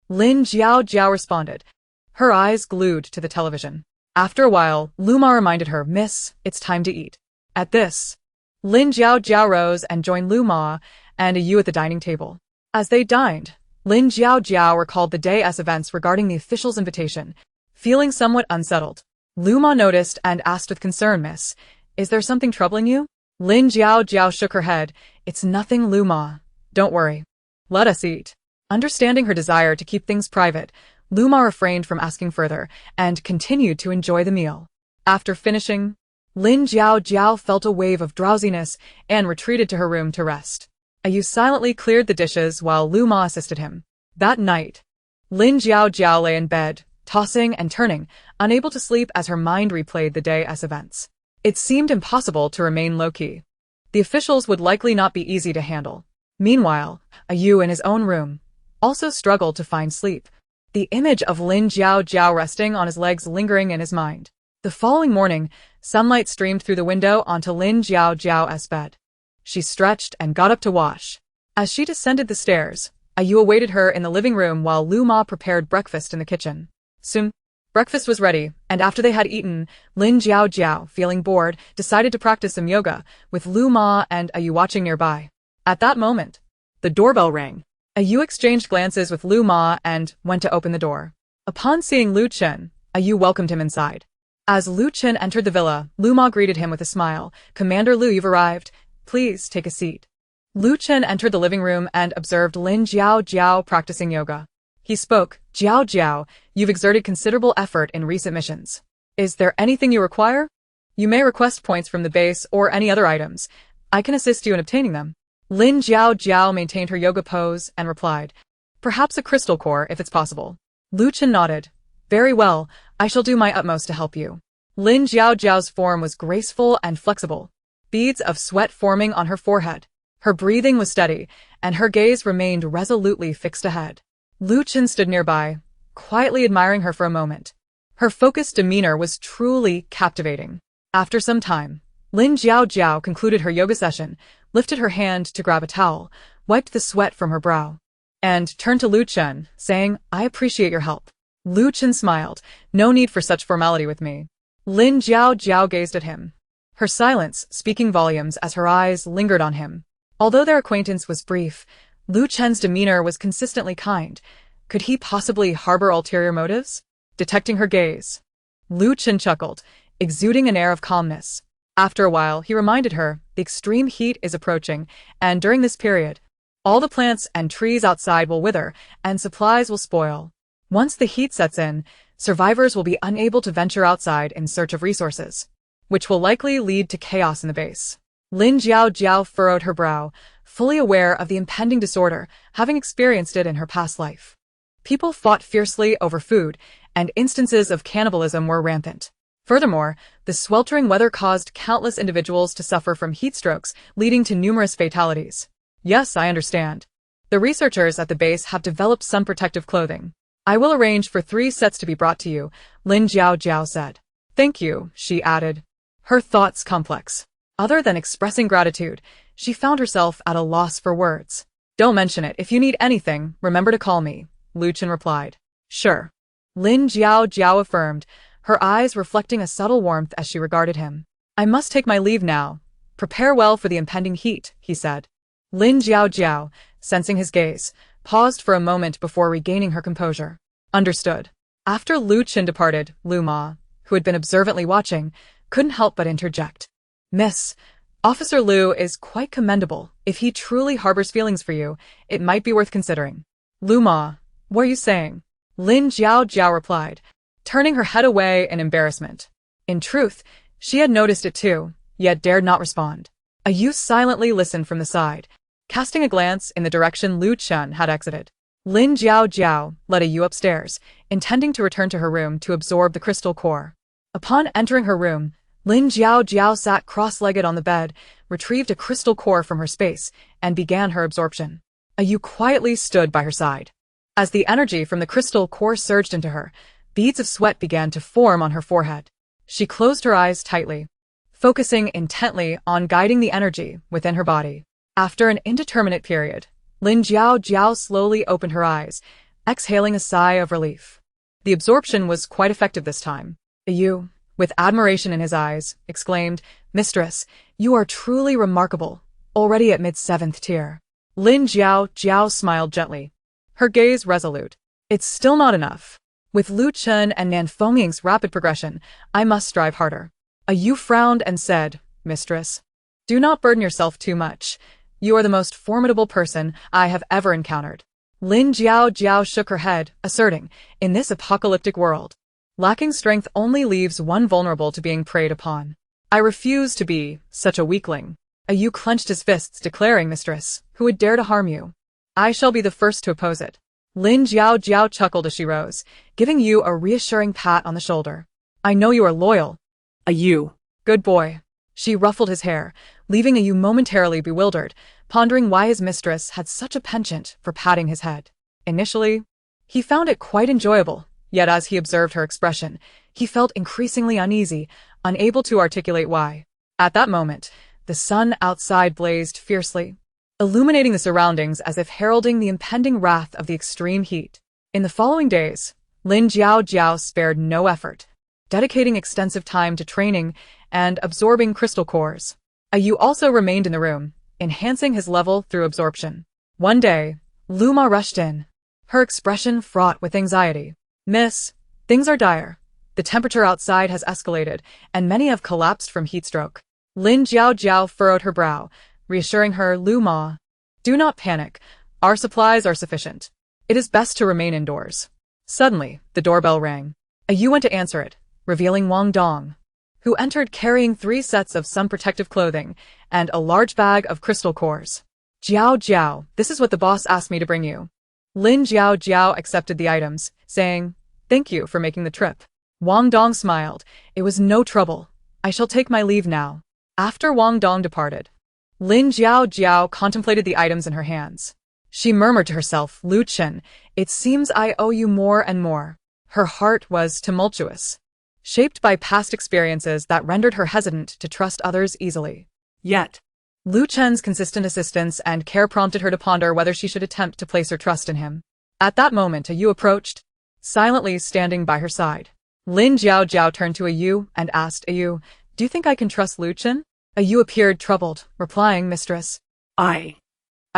Lin Jiao responded, her eyes glued to the television. After a while, Lu Ma reminded her, Miss, it's time to eat. At this, Lin Jiao rose and joined Lu Ma and Ayu at the dining table. As they dined, Lin Jiao recalled the day's events regarding the official's invitation, feeling somewhat unsettled. Lu Ma noticed and asked with concern, Miss, is there something troubling you? Lin Jiao shook her head. It's nothing, Lu Ma. Don't worry. Let us eat. Understanding her desire to keep things private, Lu Ma refrained from asking further and continued to enjoy the meal. After finishing, Lin Jiao felt a wave of drowsiness and retreated to her room to rest. Ayu silently cleared the dishes while Lu Ma assisted him. That night, Lin Jiao lay in bed, tossing and turning, unable to sleep as her mind replayed the day's events. It seemed impossible to remain low-key. The officials would likely not be easy to handle. Meanwhile, Ayu in his own room also struggled to find sleep, the image of Lin Jiao resting on his legs lingering in his mind. The following morning, sunlight streamed through the window onto Lin Jiao's bed. She stretched and got up to wash. As she descended the stairs, Ayu awaited her in the living room while Lu Ma prepared breakfast in the kitchen. Soon, breakfast was ready, and after they had eaten, Lin Jiao, feeling bored, decided to practice some yoga, with Lu Ma and Ayu watching nearby. At that moment, the doorbell rang. Ayu exchanged glances with Lu Ma and went to open the door. Upon seeing Lu Chen, Ayu welcomed him inside. As Lu Chen entered the villa, Lu Ma greeted him with a smile. Commander Lu, you've arrived. Please take a seat. Lu Chen entered the living room and observed Lin Jiao practicing yoga. He spoke, Jiao, you've exerted considerable effort in recent missions. Is there anything you require? You may request points from the base or any other items. I can assist you in obtaining them. Lin Jiao maintained her yoga pose and replied, perhaps a crystal core if it's possible. Lu Chen nodded. Very well, I shall do my utmost to help you. Lin Jiao's form was graceful and flexible, beads of sweat forming on her forehead. Her breathing was steady, and her gaze remained resolutely fixed ahead. Lu Chen stood nearby, quietly admiring her for a moment. Her focused demeanor was truly captivating. After some time, Lin Jiao concluded her yoga session, lifted her hand to grab a towel, wiped the sweat from her brow, and turned to Lu Chen, saying, I appreciate your help. Lu Chen smiled. No need for such formality with me. Lin Jiao gazed at him. Her silence speaking volumes as her eyes lingered on him. Although their acquaintance was brief, Lu Chen's demeanor was consistently kind. Could he possibly harbor ulterior motives? Detecting her gaze, Lu Chen chuckled, exuding an air of calmness. After a while, he reminded her, the extreme heat is approaching, and during this period, all the plants and trees outside will wither, and supplies will spoil. Once the heat sets in, survivors will be unable to venture outside in search of resources, which will likely lead to chaos in the base. Lin Jiao furrowed her brow, fully aware of the impending disorder, having experienced it in her past life. People fought fiercely over food, and instances of cannibalism were rampant. Furthermore, the sweltering weather caused countless individuals to suffer from heat strokes, leading to numerous fatalities. Yes, I understand. The researchers at the base have developed some protective clothing. I will arrange for 3 sets to be brought to you, Lin Jiao said. Thank you, she added. Her thoughts complex. Other than expressing gratitude, she found herself at a loss for words. Don't mention it. If you need anything, remember to call me, Lu Chen replied. Sure. Lin Jiao affirmed, her eyes reflecting a subtle warmth as she regarded him. I must take my leave now. Prepare well for the impending heat, he said. Lin Jiao, sensing his gaze, paused for a moment before regaining her composure. Understood. After Lu Chen departed, Lu Ma, who had been observantly watching, couldn't help but interject. Miss, Officer Lu is quite commendable. If he truly harbors feelings for you, it might be worth considering. Lu Ma, what are you saying? Lin Jiao replied, turning her head away in embarrassment. In truth, she had noticed it too, yet dared not respond. A youth silently listened from the side, casting a glance in the direction Lu Chen had exited. Lin Jiao led a Yu upstairs, intending to return to her room to absorb the crystal core. Upon entering her room, Lin Jiao sat cross-legged on the bed, retrieved a crystal core from her space, and began her absorption. A Yu quietly stood by her side. As the energy from the crystal core surged into her, beads of sweat began to form on her forehead. She closed her eyes tightly, focusing intently on guiding the energy within her body. After an indeterminate period, Lin Jiao slowly opened her eyes, exhaling a sigh of relief. The absorption was quite effective this time. You, with admiration in his eyes, exclaimed, Mistress, you are truly remarkable, already at mid-7th tier. Lin Jiao smiled gently, her gaze resolute. It's still not enough. With Lu Chen and Nan Fengying's rapid progression, I must strive harder. A Yu frowned and said, Mistress, do not burden yourself too much. You are the most formidable person I have ever encountered. Lin Jiao shook her head, asserting, in this apocalyptic world, lacking strength only leaves one vulnerable to being preyed upon. I refuse to be such a weakling. A Yu clenched his fists, declaring, Mistress, who would dare to harm you? I shall be the first to oppose it. Lin Jiao chuckled as she rose, giving Yu a reassuring pat on the shoulder. I know you are loyal. A Yu. Good boy. She ruffled his hair, leaving a Yu momentarily bewildered, pondering why his mistress had such a penchant for patting his head. Initially, he found it quite enjoyable, yet as he observed her expression, he felt increasingly uneasy, unable to articulate why. At that moment, the sun outside blazed fiercely, illuminating the surroundings as if heralding the impending wrath of the extreme heat. In the following days, Lin Jiao spared no effort, dedicating extensive time to training and absorbing crystal cores. A Yu also remained in the room, enhancing his level through absorption. One day, Lu Ma rushed in, her expression fraught with anxiety. Miss, things are dire. The temperature outside has escalated, and many have collapsed from heat stroke. Lin Jiao furrowed her brow, reassuring her, Lu Ma, do not panic. Our supplies are sufficient. It is best to remain indoors. Suddenly, the doorbell rang. A Yu went to answer it, revealing Wang Dong, who entered carrying 3 sets of sun protective clothing and a large bag of crystal cores. Jiao, this is what the boss asked me to bring you. Lin Jiao accepted the items, saying, thank you for making the trip. Wang Dong smiled. It was no trouble. I shall take my leave now. After Wang Dong departed, Lin Jiao contemplated the items in her hands. She murmured to herself, Lu Chen, it seems I owe you more and more. Her heart was tumultuous, shaped by past experiences that rendered her hesitant to trust others easily. Yet, Lu Chen's consistent assistance and care prompted her to ponder whether she should attempt to place her trust in him. At that moment, a Yu approached, silently standing by her side. Lin Jiao turned to Ayu and asked Ayu, "Do you think I can trust Lu Chen?" Ayu appeared troubled, replying, "Mistress,
I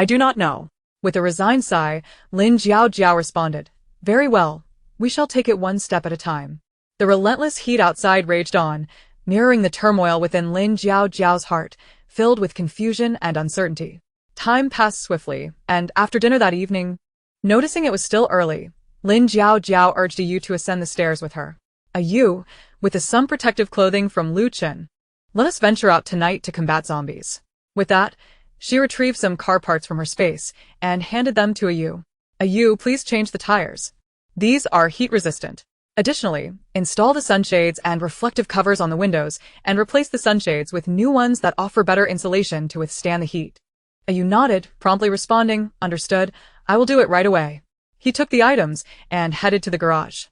do not know."
With a resigned sigh, Lin Jiao responded, "Very well, we shall take it one step at a time." The relentless heat outside raged on, mirroring the turmoil within Lin Jiao's heart, filled with confusion and uncertainty. Time passed swiftly, and after dinner that evening, noticing it was still early, Lin Jiao urged Ayu to ascend the stairs with her. "Ayu, with the some protective clothing from Lu Chen, let us venture out tonight to combat zombies." With that, she retrieved some car parts from her space and handed them to Ayu. "Ayu, please change the tires. These are heat-resistant. Additionally, install the sunshades and reflective covers on the windows and replace the sunshades with new ones that offer better insulation to withstand the heat." Ayu nodded, promptly responding, "Understood, I will do it right away." He took the items and headed to the garage.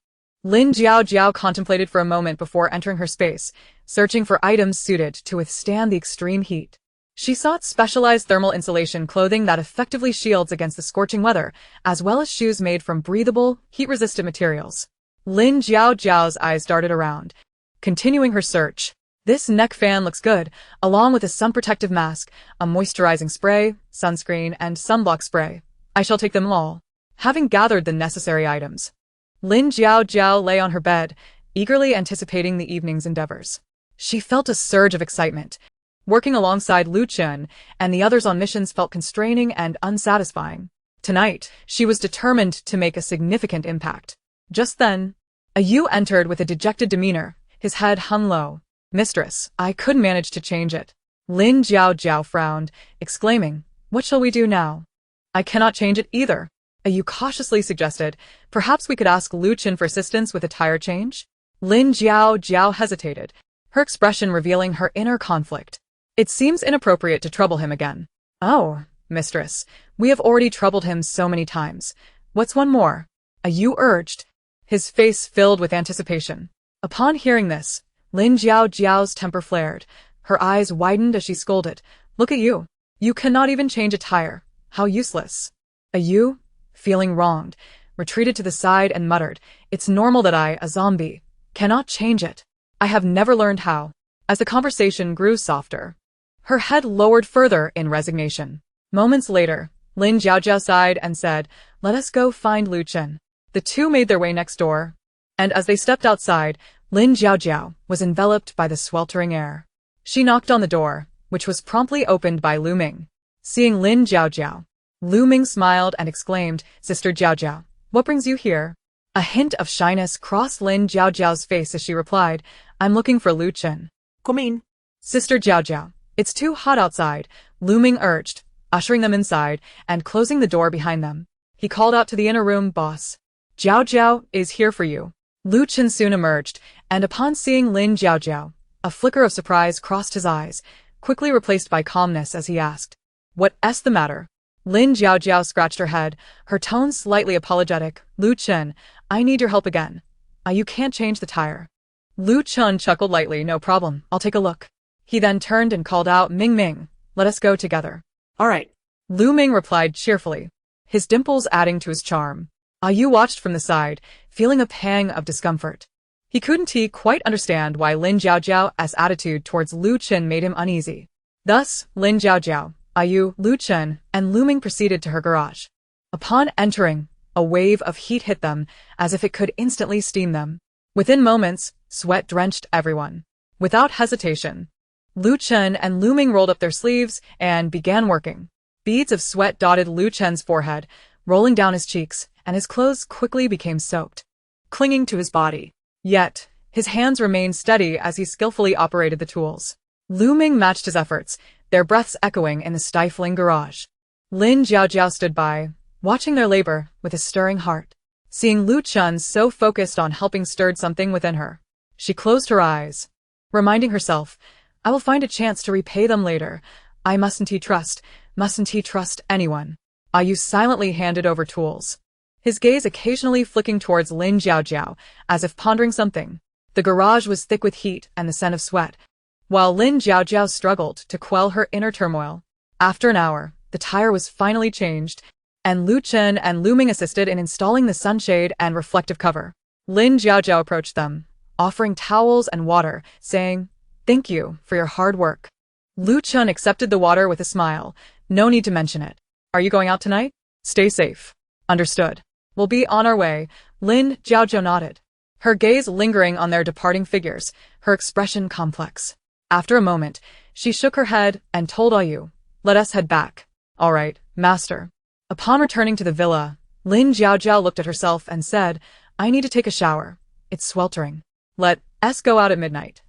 Lin Jiao contemplated for a moment before entering her space, searching for items suited to withstand the extreme heat. She sought specialized thermal insulation clothing that effectively shields against the scorching weather, as well as shoes made from breathable, heat-resistant materials. Lin Jiao's eyes darted around, continuing her search. "This neck fan looks good, along with a sun protective mask, a moisturizing spray, sunscreen, and sunblock spray. I shall take them all." Having gathered the necessary items, Lin Jiao lay on her bed, eagerly anticipating the evening's endeavors. She felt a surge of excitement. Working alongside Lu Chen and the others on missions felt constraining and unsatisfying. Tonight, she was determined to make a significant impact. Just then, Ayu entered with a dejected demeanor, his head hung low. "Mistress, I could manage to change it." Lin Jiao frowned, exclaiming, "What shall we do now?" "I cannot change it either," Ayu cautiously suggested. "Perhaps we could ask Lu Chen for assistance with a tire change?" Lin Jiao hesitated, her expression revealing her inner conflict. "It seems inappropriate to trouble him again." "Oh, mistress, we have already troubled him so many times. What's one more?" Ayu urged, his face filled with anticipation. Upon hearing this, Lin Jiao's temper flared. Her eyes widened as she scolded. "Look at you. You cannot even change a tire. How useless." Ayu, feeling wronged, retreated to the side and muttered, "It's normal that I, a zombie, cannot change it. I have never learned how." As the conversation grew softer, her head lowered further in resignation. Moments later, Lin Jiao sighed and said, "Let us go find Lu Chen." The two made their way next door, and as they stepped outside, Lin Jiao was enveloped by the sweltering air. She knocked on the door, which was promptly opened by Lu Ming. Seeing Lin Jiao, Lu Ming smiled and exclaimed, "Sister Jiao, what brings you here?" A hint of shyness crossed Lin Jiao's face as she replied, "I'm looking for Lu Chen."
"Come in."
"Sister Jiao, it's too hot outside," Lu Ming urged, ushering them inside and closing the door behind them. He called out to the inner room, "Boss, Jiao is here for you." Lu Chen soon emerged, and upon seeing Lin Jiao, a flicker of surprise crossed his eyes, quickly replaced by calmness as he asked, "What's the matter?" Lin Jiao scratched her head, her tone slightly apologetic. "Lu Chen, I need your help again. You can't change the tire." Lu Chen chuckled lightly. "No problem, I'll take a look." He then turned and called out, Ming, let us go together."
"All right."
Lu Ming replied cheerfully, his dimples adding to his charm. Yu watched from the side, feeling a pang of discomfort. He couldn't quite understand why Lin Jiao's attitude towards Lu Chen made him uneasy. Thus, Lin Jiao, Yu, Lu Chen, and Lu Ming proceeded to her garage. Upon entering, a wave of heat hit them, as if it could instantly steam them. Within moments, sweat drenched everyone. Without hesitation, Lu Chen and Lu Ming rolled up their sleeves and began working. Beads of sweat dotted Lu Chen's forehead, rolling down his cheeks, and his clothes quickly became soaked, clinging to his body. Yet, his hands remained steady as he skillfully operated the tools. Lu Ming matched his efforts, their breaths echoing in the stifling garage. Lin Jiao stood by, watching their labor with a stirring heart. Seeing Lu Chen so focused on helping stirred something within her. She closed her eyes, reminding herself, "I will find a chance to repay them later. I mustn't trust anyone." Yu silently handed over tools, his gaze occasionally flicking towards Lin Jiao, as if pondering something. The garage was thick with heat and the scent of sweat, while Lin Jiao struggled to quell her inner turmoil. After an hour, the tire was finally changed, and Lu Chen and Lu Ming assisted in installing the sunshade and reflective cover. Lin Jiaojiao approached them, offering towels and water, saying, "Thank you for your hard work." Lu Chen accepted the water with a smile. "No need to mention it. Are you going out tonight? Stay safe." "Understood. We'll be on our way." Lin Jiaojiao nodded, her gaze lingering on their departing figures, her expression complex. After a moment, she shook her head and told Ayu, "Let us head back." "All right, master." Upon returning to the villa, Lin Jiaojiao looked at herself and said, "I need to take a shower. It's sweltering. Let us go out at midnight.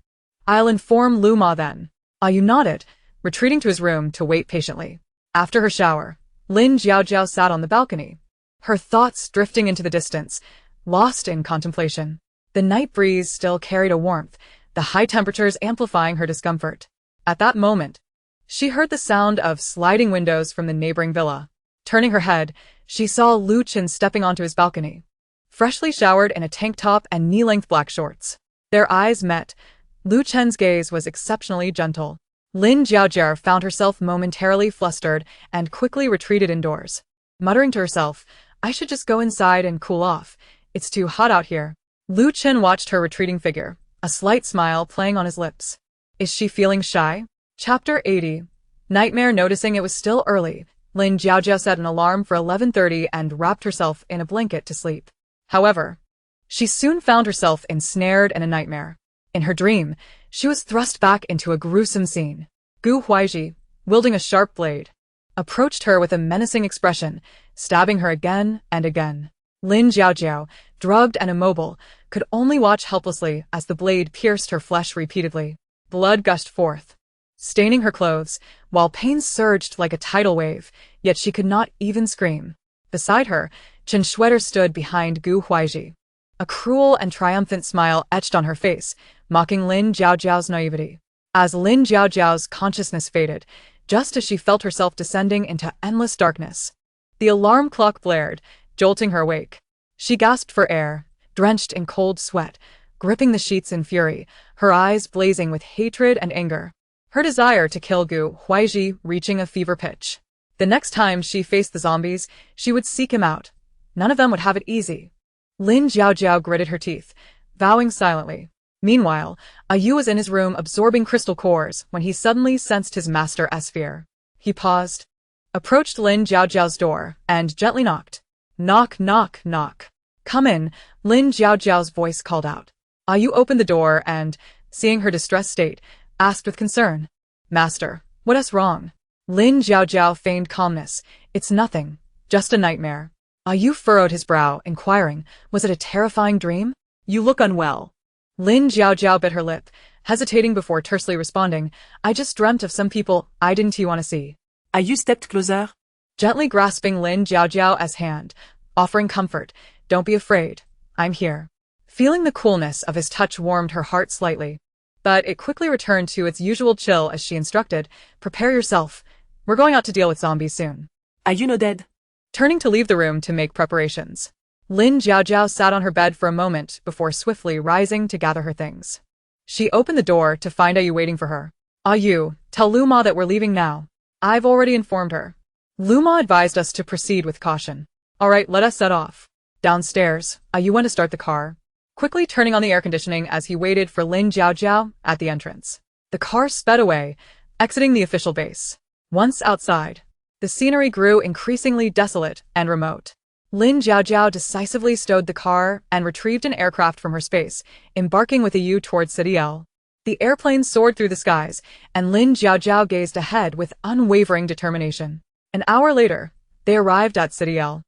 I'll inform Lu Ma then." Ayu nodded, retreating to his room to wait patiently. After her shower, Lin Jiaojiao sat on the balcony, her thoughts drifting into the distance, lost in contemplation. The night breeze still carried a warmth, the high temperatures amplifying her discomfort. At that moment, she heard the sound of sliding windows from the neighboring villa. Turning her head, she saw Lu Chen stepping onto his balcony, freshly showered in a tank top and knee-length black shorts. Their eyes met. Lu Chen's gaze was exceptionally gentle. Lin Jiaojiao found herself momentarily flustered and quickly retreated indoors, muttering to herself, "I should just go inside and cool off. It's too hot out here." Lu Chen watched her retreating figure, a slight smile playing on his lips. Is she feeling shy? Chapter 80. Nightmare. Noticing it was still early, Lin Jiaojiao set an alarm for 11:30 and wrapped herself in a blanket to sleep. However, she soon found herself ensnared in a nightmare. In her dream, she was thrust back into a gruesome scene. Gu Huaiji, wielding a sharp blade, approached her with a menacing expression, stabbing her again and again. Lin Jiaojiao, drugged and immobile, could only watch helplessly as the blade pierced her flesh repeatedly. Blood gushed forth, staining her clothes, while pain surged like a tidal wave, yet she could not even scream. Beside her, Chen Shueter stood behind Gu Huaiji. A cruel and triumphant smile etched on her face, mocking Lin Jiaojiao's naivety. As Lin Jiaojiao's consciousness faded, just as she felt herself descending into endless darkness, the alarm clock blared, jolting her awake. She gasped for air, drenched in cold sweat, gripping the sheets in fury, her eyes blazing with hatred and anger. Her desire to kill Gu Huaiji reaching a fever pitch. The next time she faced the zombies, she would seek him out. None of them would have it easy. Lin Jiaojiao gritted her teeth, vowing silently. Meanwhile, Ayu was in his room absorbing crystal cores when he suddenly sensed his master's fear. He paused, approached Lin Jiaojiao's door, and gently knocked. "Knock, knock, knock." "Come in," Lin Jiaojiao's voice called out. Ayu opened the door and, seeing her distressed state, asked with concern, "Master, what is wrong?" Lin Jiaojiao feigned calmness. "It's nothing, just a nightmare." Ayu furrowed his brow, inquiring, "Was it a terrifying dream?" "You look unwell." Lin Jiaojiao bit her lip, hesitating before tersely responding, "I just dreamt of some people I didn't want to see."
Ayu stepped closer,
gently grasping Lin Jiaojiao's hand, offering comfort. "Don't be afraid. I'm here." Feeling the coolness of his touch warmed her heart slightly, but it quickly returned to its usual chill as she instructed, "Prepare yourself. We're going out to deal with zombies soon."
Ayu nodded,
turning to leave the room to make preparations. Lin Jiaojiao sat on her bed for a moment before swiftly rising to gather her things. She opened the door to find Ayu waiting for her. "Ayu, tell Lu Ma that we're leaving now." "I've already informed her. Lu Ma advised us to proceed with caution." "All right, let us set off." Downstairs, Ayu went to start the car, quickly turning on the air conditioning as he waited for Lin Jiaojiao at the entrance. The car sped away, exiting the official base. Once outside, the scenery grew increasingly desolate and remote. Lin Jiaojiao decisively stowed the car and retrieved an aircraft from her space, embarking with Ayu towards City L. The airplane soared through the skies, and Lin Jiaojiao gazed ahead with unwavering determination. An hour later, they arrived at City L.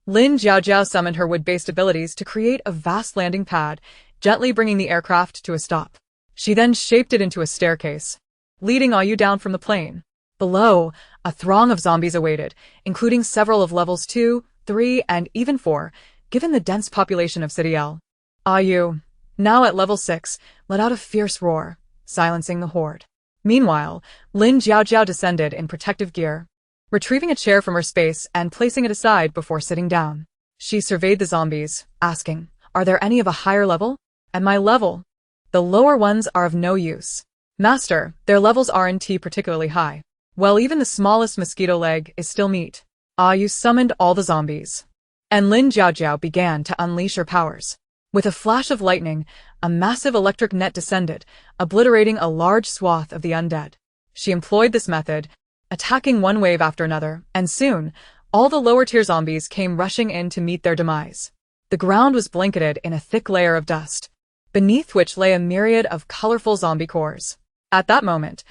Lin Jiaojiao summoned her wood-based abilities to create a vast landing pad, gently bringing the aircraft to a stop. She then shaped it into a staircase, leading Ayu down from the plane. Below, a throng of zombies awaited, including several of levels 2, 3, and even 4, given the dense population of City L. Ayu, now at level 6, let out a fierce roar, silencing the horde. Meanwhile, Lin Jiaojiao descended in protective gear, retrieving a chair from her space and placing it aside before sitting down. She surveyed the zombies, asking, "Are there any of a higher level?" "At my level, the lower ones are of no use. Master, their levels aren't particularly high. Well, even the smallest mosquito leg is still meat." You summoned all the zombies. And Lin Jiaojiao began to unleash her powers. With a flash of lightning, a massive electric net descended, obliterating a large swath of the undead. She employed this method, attacking one wave after another, and soon, all the lower-tier zombies came rushing in to meet their demise. The ground was blanketed in a thick layer of dust, beneath which lay a myriad of colorful zombie cores. At that moment,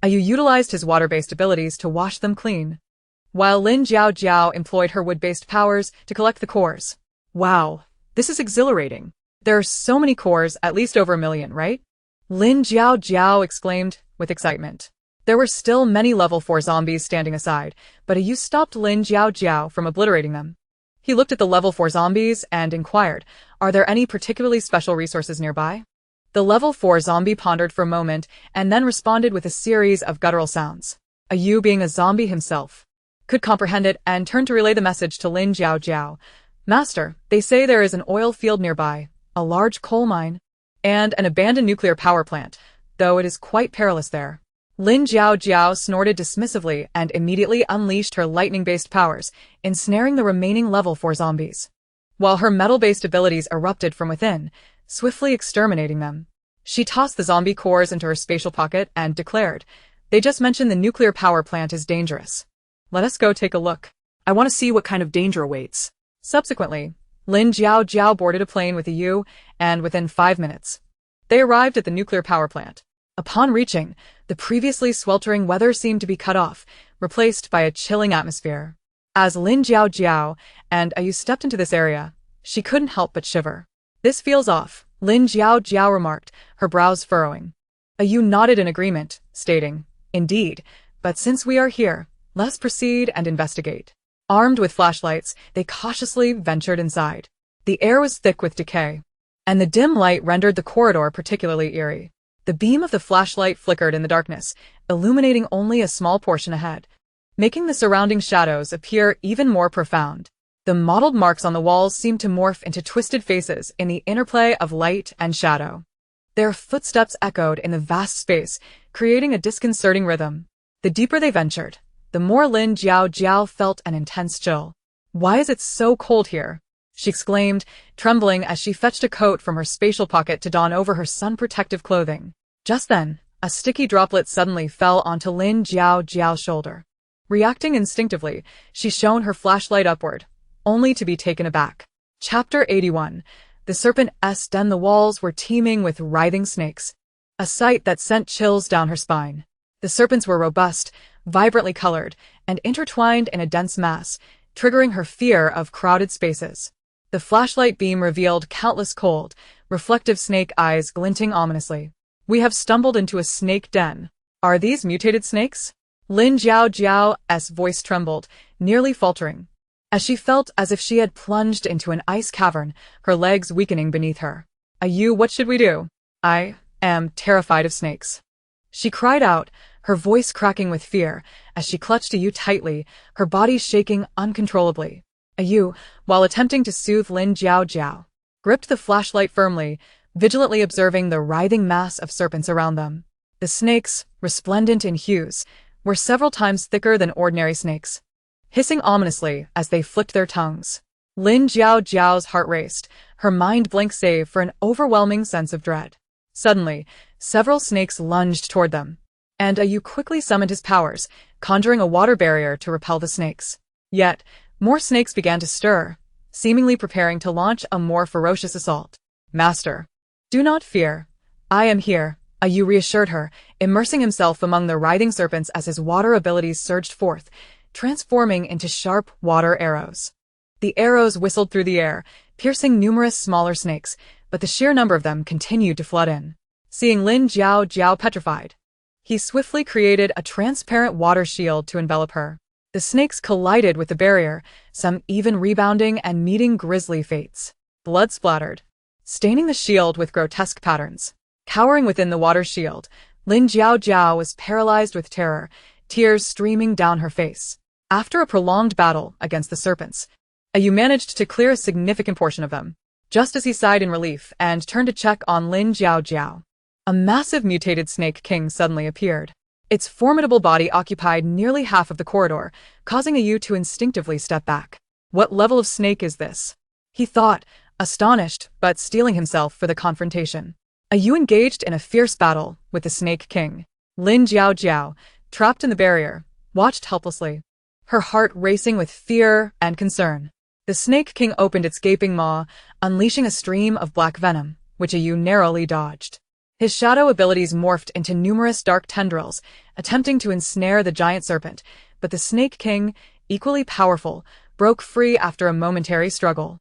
Ayu utilized his water-based abilities to wash them clean, while Lin Jiaojiao employed her wood-based powers to collect the cores.
Wow, this is exhilarating.
There are so many cores, at least over 1 million, right? Lin Jiaojiao exclaimed with excitement. There were still many level 4 zombies standing aside, but Ayu stopped Lin Jiaojiao from obliterating them. He looked at the level 4 zombies and inquired, "Are there any particularly special resources nearby?" The level 4 zombie pondered for a moment and then responded with a series of guttural sounds. Ayu, being a zombie himself, could comprehend it and turned to relay the message to Lin Jiaojiao. "Master, they say there is an oil field nearby, a large coal mine, and an abandoned nuclear power plant, though it is quite perilous there." Lin Jiaojiao snorted dismissively and immediately unleashed her lightning-based powers, ensnaring the remaining level 4 zombies, while her metal-based abilities erupted from within, swiftly exterminating them. She tossed the zombie cores into her spatial pocket and declared, "They just mentioned the nuclear power plant is dangerous. Let us go take a look.
I want to see what kind of danger awaits."
Subsequently, Lin Jiaojiao boarded a plane with Ayu, and within 5 minutes, they arrived at the nuclear power plant. Upon reaching, the previously sweltering weather seemed to be cut off, replaced by a chilling atmosphere. As Lin Jiaojiao and Ayu stepped into this area, she couldn't help but shiver. "This feels off," Lin Jiaojiao remarked, her brows furrowing. Ayu nodded in agreement, stating, "Indeed, but since we are here, let's proceed and investigate." Armed with flashlights, they cautiously ventured inside. The air was thick with decay, and the dim light rendered the corridor particularly eerie. The beam of the flashlight flickered in the darkness, illuminating only a small portion ahead, making the surrounding shadows appear even more profound. The mottled marks on the walls seemed to morph into twisted faces in the interplay of light and shadow. Their footsteps echoed in the vast space, creating a disconcerting rhythm. The deeper they ventured, the more Lin Jiaojiao felt an intense chill. "Why is it so cold here?" she exclaimed, trembling as she fetched a coat from her spatial pocket to don over her sun-protective clothing. Just then, a sticky droplet suddenly fell onto Lin Jiaojiao's shoulder. Reacting instinctively, she shone her flashlight upward, only to be taken aback. Chapter 81. The serpent's den. The walls were teeming with writhing snakes, a sight that sent chills down her spine. The serpents were robust, vibrantly colored, and intertwined in a dense mass, triggering her fear of crowded spaces. The flashlight beam revealed countless cold, reflective snake eyes glinting ominously. "We have stumbled into a snake den. Are these mutated snakes?" Lin Jiaojiao's voice trembled, nearly faltering, as she felt as if she had plunged into an ice cavern, her legs weakening beneath her. "Ayu, what should we do? I am terrified of snakes," she cried out, her voice cracking with fear as she clutched Ayu tightly, her body shaking uncontrollably. Ayu, while attempting to soothe Lin Jiaojiao, gripped the flashlight firmly, vigilantly observing the writhing mass of serpents around them. The snakes, resplendent in hues, were several times thicker than ordinary snakes, hissing ominously as they flicked their tongues. Lin Jiaojiao's heart raced, her mind blank save for an overwhelming sense of dread. Suddenly, several snakes lunged toward them, and Ayu quickly summoned his powers, conjuring a water barrier to repel the snakes. Yet, more snakes began to stir, seemingly preparing to launch a more ferocious assault. "Master, do not fear. I am here," Ayu reassured her, immersing himself among the writhing serpents as his water abilities surged forth, transforming into sharp water arrows. The arrows whistled through the air, piercing numerous smaller snakes, but the sheer number of them continued to flood in. Seeing Lin Jiaojiao petrified, he swiftly created a transparent water shield to envelop her. The snakes collided with the barrier, some even rebounding and meeting grisly fates. Blood splattered, staining the shield with grotesque patterns. Cowering within the water shield, Lin Jiaojiao was paralyzed with terror, tears streaming down her face. After a prolonged battle against the serpents, Ayu managed to clear a significant portion of them. Just as he sighed in relief and turned to check on Lin Jiaojiao, a massive mutated snake king suddenly appeared. Its formidable body occupied nearly half of the corridor, causing Ayu to instinctively step back. What level of snake is this? He thought, astonished but steeling himself for the confrontation. Ayu engaged in a fierce battle with the Snake King. Lin Jiao, trapped in the barrier, watched helplessly, her heart racing with fear and concern. The Snake King opened its gaping maw, unleashing a stream of black venom, which Ayu narrowly dodged. His shadow abilities morphed into numerous dark tendrils, attempting to ensnare the giant serpent, but the Snake King, equally powerful, broke free after a momentary struggle.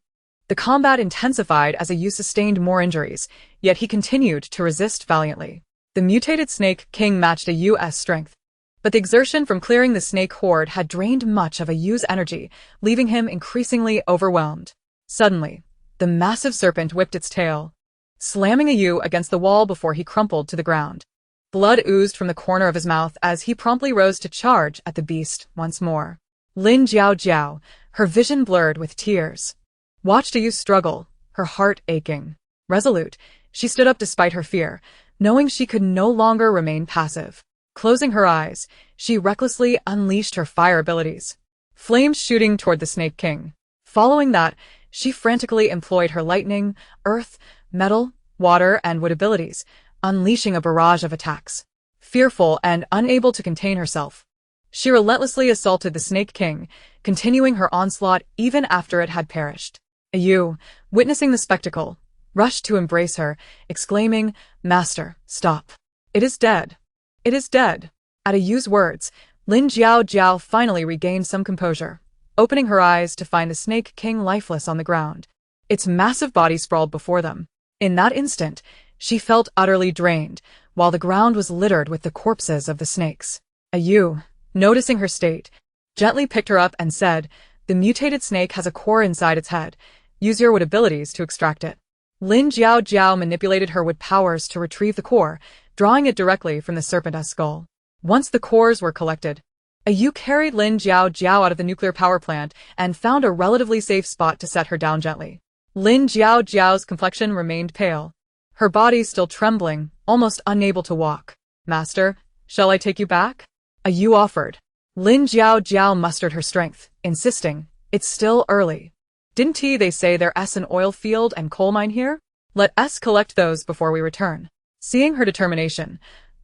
The combat intensified as Ayu sustained more injuries, yet he continued to resist valiantly. The mutated Snake King matched Ayu's strength, but the exertion from clearing the snake horde had drained much of Ayu's energy, leaving him increasingly overwhelmed. Suddenly, the massive serpent whipped its tail, slamming Ayu against the wall before he crumpled to the ground. Blood oozed from the corner of his mouth as he promptly rose to charge at the beast once more. Lin Jiao, her vision blurred with tears, watched Ayu struggle, her heart aching. Resolute, she stood up despite her fear, knowing she could no longer remain passive. Closing her eyes, she recklessly unleashed her fire abilities, flames shooting toward the Snake King. Following that, she frantically employed her lightning, earth, metal, water, and wood abilities, unleashing a barrage of attacks. Fearful and unable to contain herself, she relentlessly assaulted the Snake King, continuing her onslaught even after it had perished. Ayu, witnessing the spectacle, rushed to embrace her, exclaiming, "Master, stop. It is dead. It is dead." At Ayu's words, Lin Jiao finally regained some composure, opening her eyes to find the Snake King lifeless on the ground. Its massive body sprawled before them. In that instant, she felt utterly drained, while the ground was littered with the corpses of the snakes. Ayu, noticing her state, gently picked her up and said, "The mutated snake has a core inside its head. Use your wood abilities to extract it." Lin Jiao manipulated her wood powers to retrieve the core, drawing it directly from the serpent's skull. Once the cores were collected, Ayu carried Lin Jiao out of the nuclear power plant and found a relatively safe spot to set her down gently. Lin Jiao's complexion remained pale, her body still trembling, almost unable to walk. "Master, shall I take you back?" Ayu offered. Lin Jiao mustered her strength, insisting, "It's still early. Didn't they say there's an oil field and coal mine here? Let us collect those before we return." Seeing her determination,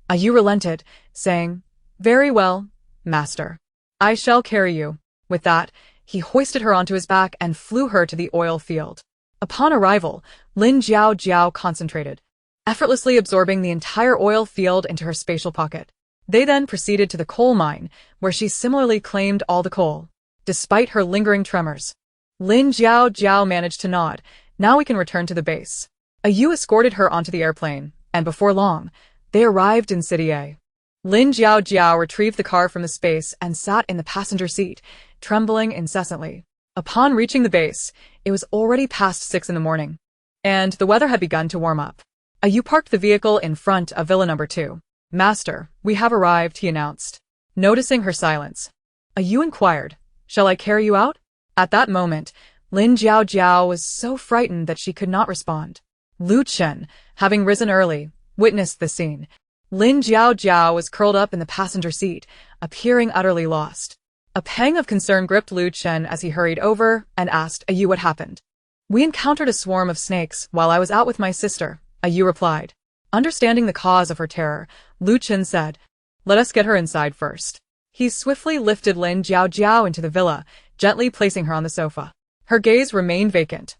Ayu relented, saying, "Very well, master. I shall carry you." With that, he hoisted her onto his back and flew her to the oil field. Upon arrival, Lin Jiao concentrated, effortlessly absorbing the entire oil field into her spatial pocket. They then proceeded to the coal mine, where she similarly claimed all the coal. Despite her lingering tremors, Lin Jiao managed to nod. "Now we can return to the base." Ayu escorted her onto the airplane, and before long, they arrived in City A. Lin Jiao retrieved the car from the space and sat in the passenger seat, trembling incessantly. Upon reaching the base, it was already past 6 in the morning, and the weather had begun to warm up. Ayu parked the vehicle in front of Villa Number 2. "Master, we have arrived," he announced. Noticing her silence, Ayu inquired, "Shall I carry you out?" At that moment, Lin Jiao was so frightened that she could not respond. Lu Chen, having risen early, witnessed the scene. Lin Jiao was curled up in the passenger seat, appearing utterly lost. A pang of concern gripped Lu Chen as he hurried over and asked Ayu what happened. "We encountered a swarm of snakes while I was out with my sister," Ayu replied. Understanding the cause of her terror, Lu Chen said, "Let us get her inside first." He swiftly lifted Lin Jiao into the villa, gently placing her on the sofa. Her gaze remained vacant,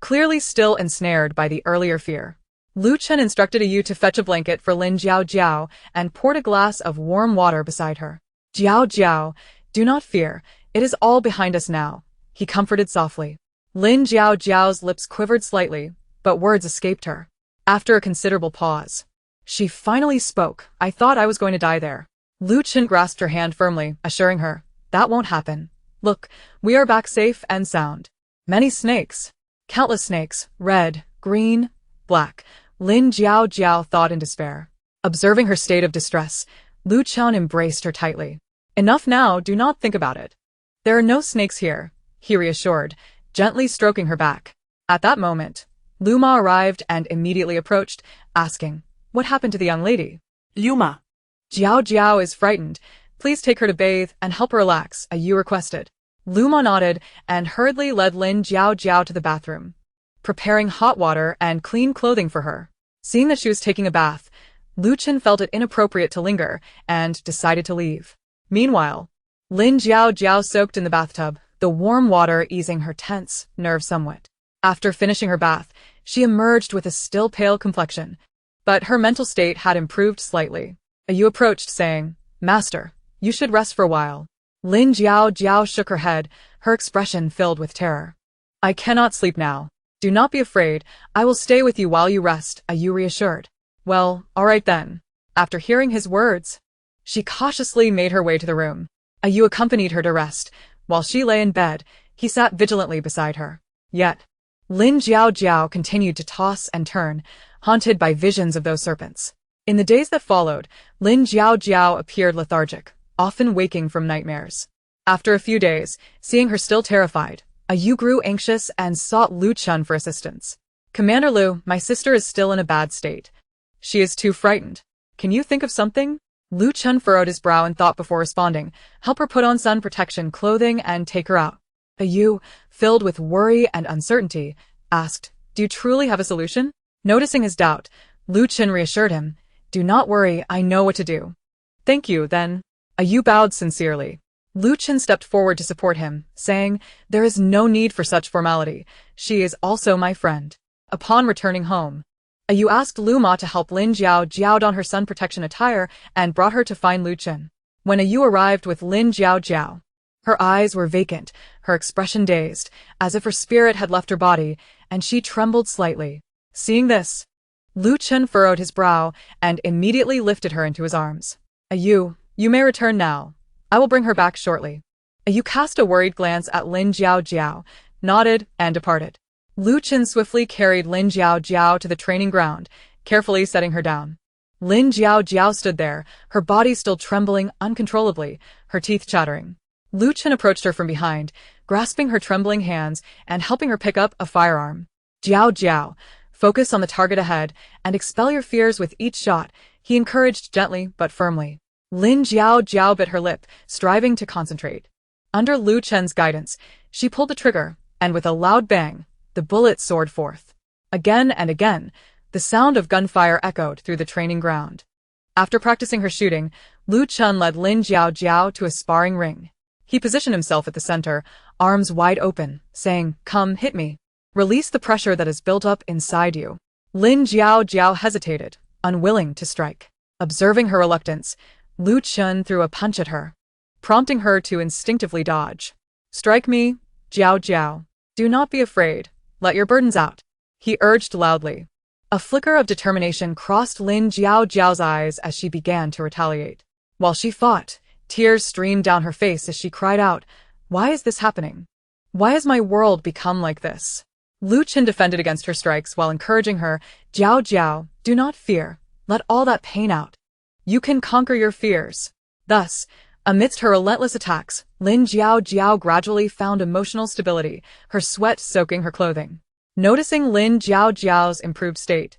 clearly still ensnared by the earlier fear. Lu Chen instructed Ayu to fetch a blanket for Lin Jiao and poured a glass of warm water beside her. "Jiao, do not fear, it is all behind us now," he comforted softly. Lin Jiao's lips quivered slightly, but words escaped her. After a considerable pause, she finally spoke. "I thought I was going to die there." Lu Chen grasped her hand firmly, assuring her, "That won't happen. Look, we are back safe and sound." Many snakes, countless snakes, red, green, black, Lin Jiao thought in despair. Observing her state of distress, Lu Chen embraced her tightly. "Enough now, do not think about it. There are no snakes here," he reassured, gently stroking her back. At that moment, Lu Ma arrived and immediately approached, asking, "What happened to the young lady?"
"Luma,
Jiao Jiao is frightened. Please take her to bathe and help her relax, Yu requested. Lu Ma nodded and hurriedly led Lin Jiao Jiao to the bathroom, preparing hot water and clean clothing for her. Seeing that she was taking a bath, Lu Chen felt it inappropriate to linger and decided to leave. Meanwhile, Lin Jiao Jiao soaked in the bathtub, the warm water easing her tense nerves somewhat. After finishing her bath, she emerged with a still pale complexion, but her mental state had improved slightly. Yu approached, saying, "Master, you should rest for a while." Lin Jiao Jiao shook her head, her expression filled with terror. "I cannot sleep now. Do not be afraid, I will stay with you while you rest," Yu reassured. "Well, all right then." After hearing his words, she cautiously made her way to the room. Yu accompanied her to rest. While she lay in bed, he sat vigilantly beside her. Yet, Lin Jiao Jiao continued to toss and turn, haunted by visions of those serpents. In the days that followed, Lin Jiao Jiao appeared lethargic, often waking from nightmares. After a few days, seeing her still terrified, Yu grew anxious and sought Lu Chen for assistance. "Commander Lu, my sister is still in a bad state. She is too frightened. Can you think of something?" Lu Chen furrowed his brow in thought before responding. "Help her put on sun protection clothing and take her out." Yu, filled with worry and uncertainty, asked, "Do you truly have a solution?" Noticing his doubt, Lu Chen reassured him, "Do not worry, I know what to do." "Thank you, then." Yu bowed sincerely. Lu Chen stepped forward to support him, saying, "There is no need for such formality. She is also my friend." Upon returning home, Yu asked Lu Ma to help Lin Jiao Jiao don her sun protection attire and brought her to find Lu Chen. When Yu arrived with Lin Jiao Jiao, her eyes were vacant, her expression dazed, as if her spirit had left her body, and she trembled slightly. Seeing this, Lu Chen furrowed his brow and immediately lifted her into his arms. "Yu, you may return now. I will bring her back shortly." Yu cast a worried glance at Lin Jiao Jiao, nodded, and departed. Lu Chen swiftly carried Lin Jiao Jiao to the training ground, carefully setting her down. Lin Jiao Jiao stood there, her body still trembling uncontrollably, her teeth chattering. Lu Chen approached her from behind, grasping her trembling hands and helping her pick up a firearm. "Jiao Jiao, focus on the target ahead and expel your fears with each shot," he encouraged gently but firmly. Lin Jiao Jiao bit her lip, striving to concentrate. Under Lu Chen's guidance, she pulled the trigger, and with a loud bang, the bullet soared forth. Again and again, the sound of gunfire echoed through the training ground. After practicing her shooting, Lu Chen led Lin Jiao Jiao to a sparring ring. He positioned himself at the center, arms wide open, saying, "Come, hit me. Release the pressure that has built up inside you." Lin Jiao Jiao hesitated, unwilling to strike. Observing her reluctance, Lu Chen threw a punch at her, prompting her to instinctively dodge. "Strike me, Jiao Jiao. Do not be afraid. Let your burdens out," he urged loudly. A flicker of determination crossed Lin Jiao Jiao's eyes as she began to retaliate. While she fought, tears streamed down her face as she cried out, "Why is this happening? Why has my world become like this?" Lu Chen defended against her strikes while encouraging her, "Jiao Jiao, do not fear. Let all that pain out. You can conquer your fears." Thus, amidst her relentless attacks, Lin Jiao Jiao gradually found emotional stability, her sweat soaking her clothing. Noticing Lin Jiao Jiao's improved state,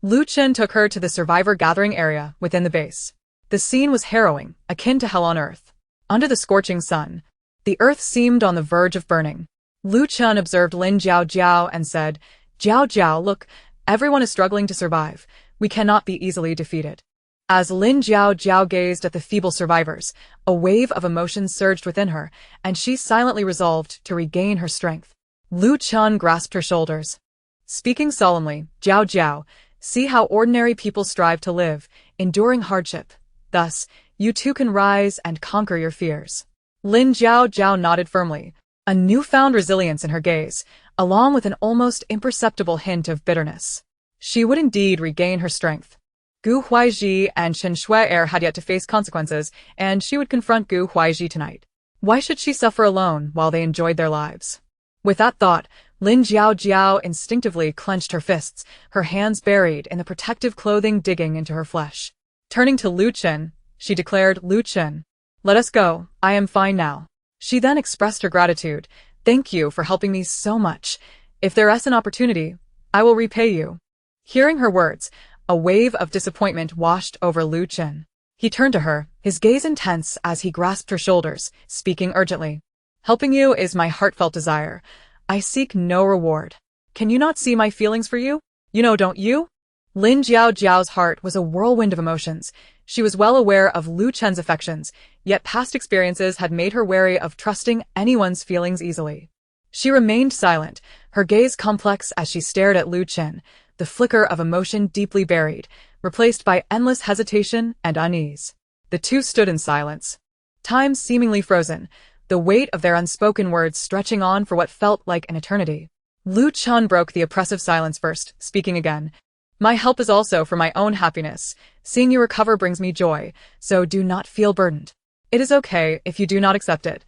Lu Chen took her to the survivor gathering area within the base. The scene was harrowing, akin to hell on earth. Under the scorching sun, the earth seemed on the verge of burning. Lu Chen observed Lin Jiao Jiao and said, "Jiao Jiao, look, everyone is struggling to survive. We cannot be easily defeated." As Lin Jiao Jiao gazed at the feeble survivors, a wave of emotion surged within her, and she silently resolved to regain her strength. Lu Chen grasped her shoulders. Speaking solemnly, "Jiao Jiao, see how ordinary people strive to live, enduring hardship. Thus, you too can rise and conquer your fears." Lin Jiao Jiao nodded firmly, a newfound resilience in her gaze, along with an almost imperceptible hint of bitterness. She would indeed regain her strength. Gu Huaizhi and Chen Shuai had yet to face consequences, and she would confront Gu Huaizhi tonight. Why should she suffer alone while they enjoyed their lives? With that thought, Lin Jiao Jiao instinctively clenched her fists, her hands buried in the protective clothing digging into her flesh. Turning to Lu Chen, she declared, "Lu Chen, let us go, I am fine now." She then expressed her gratitude. "Thank you for helping me so much. If there is an opportunity, I will repay you." Hearing her words, a wave of disappointment washed over Lu Chen. He turned to her, his gaze intense as he grasped her shoulders, speaking urgently. Helping you is my heartfelt desire. I seek no reward. Can you not see my feelings for you? You know, don't you? Lin Jiao's heart was a whirlwind of emotions. She was well aware of Lu Chen's affections, yet past experiences had made her wary of trusting anyone's feelings easily. She remained silent, her gaze complex as she stared at Lu Chen, the flicker of emotion deeply buried, replaced by endless hesitation and unease. The two stood in silence. Time seemingly frozen, the weight of their unspoken words stretching on for what felt like an eternity. Lu Chen broke the oppressive silence first, speaking again. My help is also for my own happiness. Seeing you recover brings me joy, so do not feel burdened. It is okay if you do not accept it.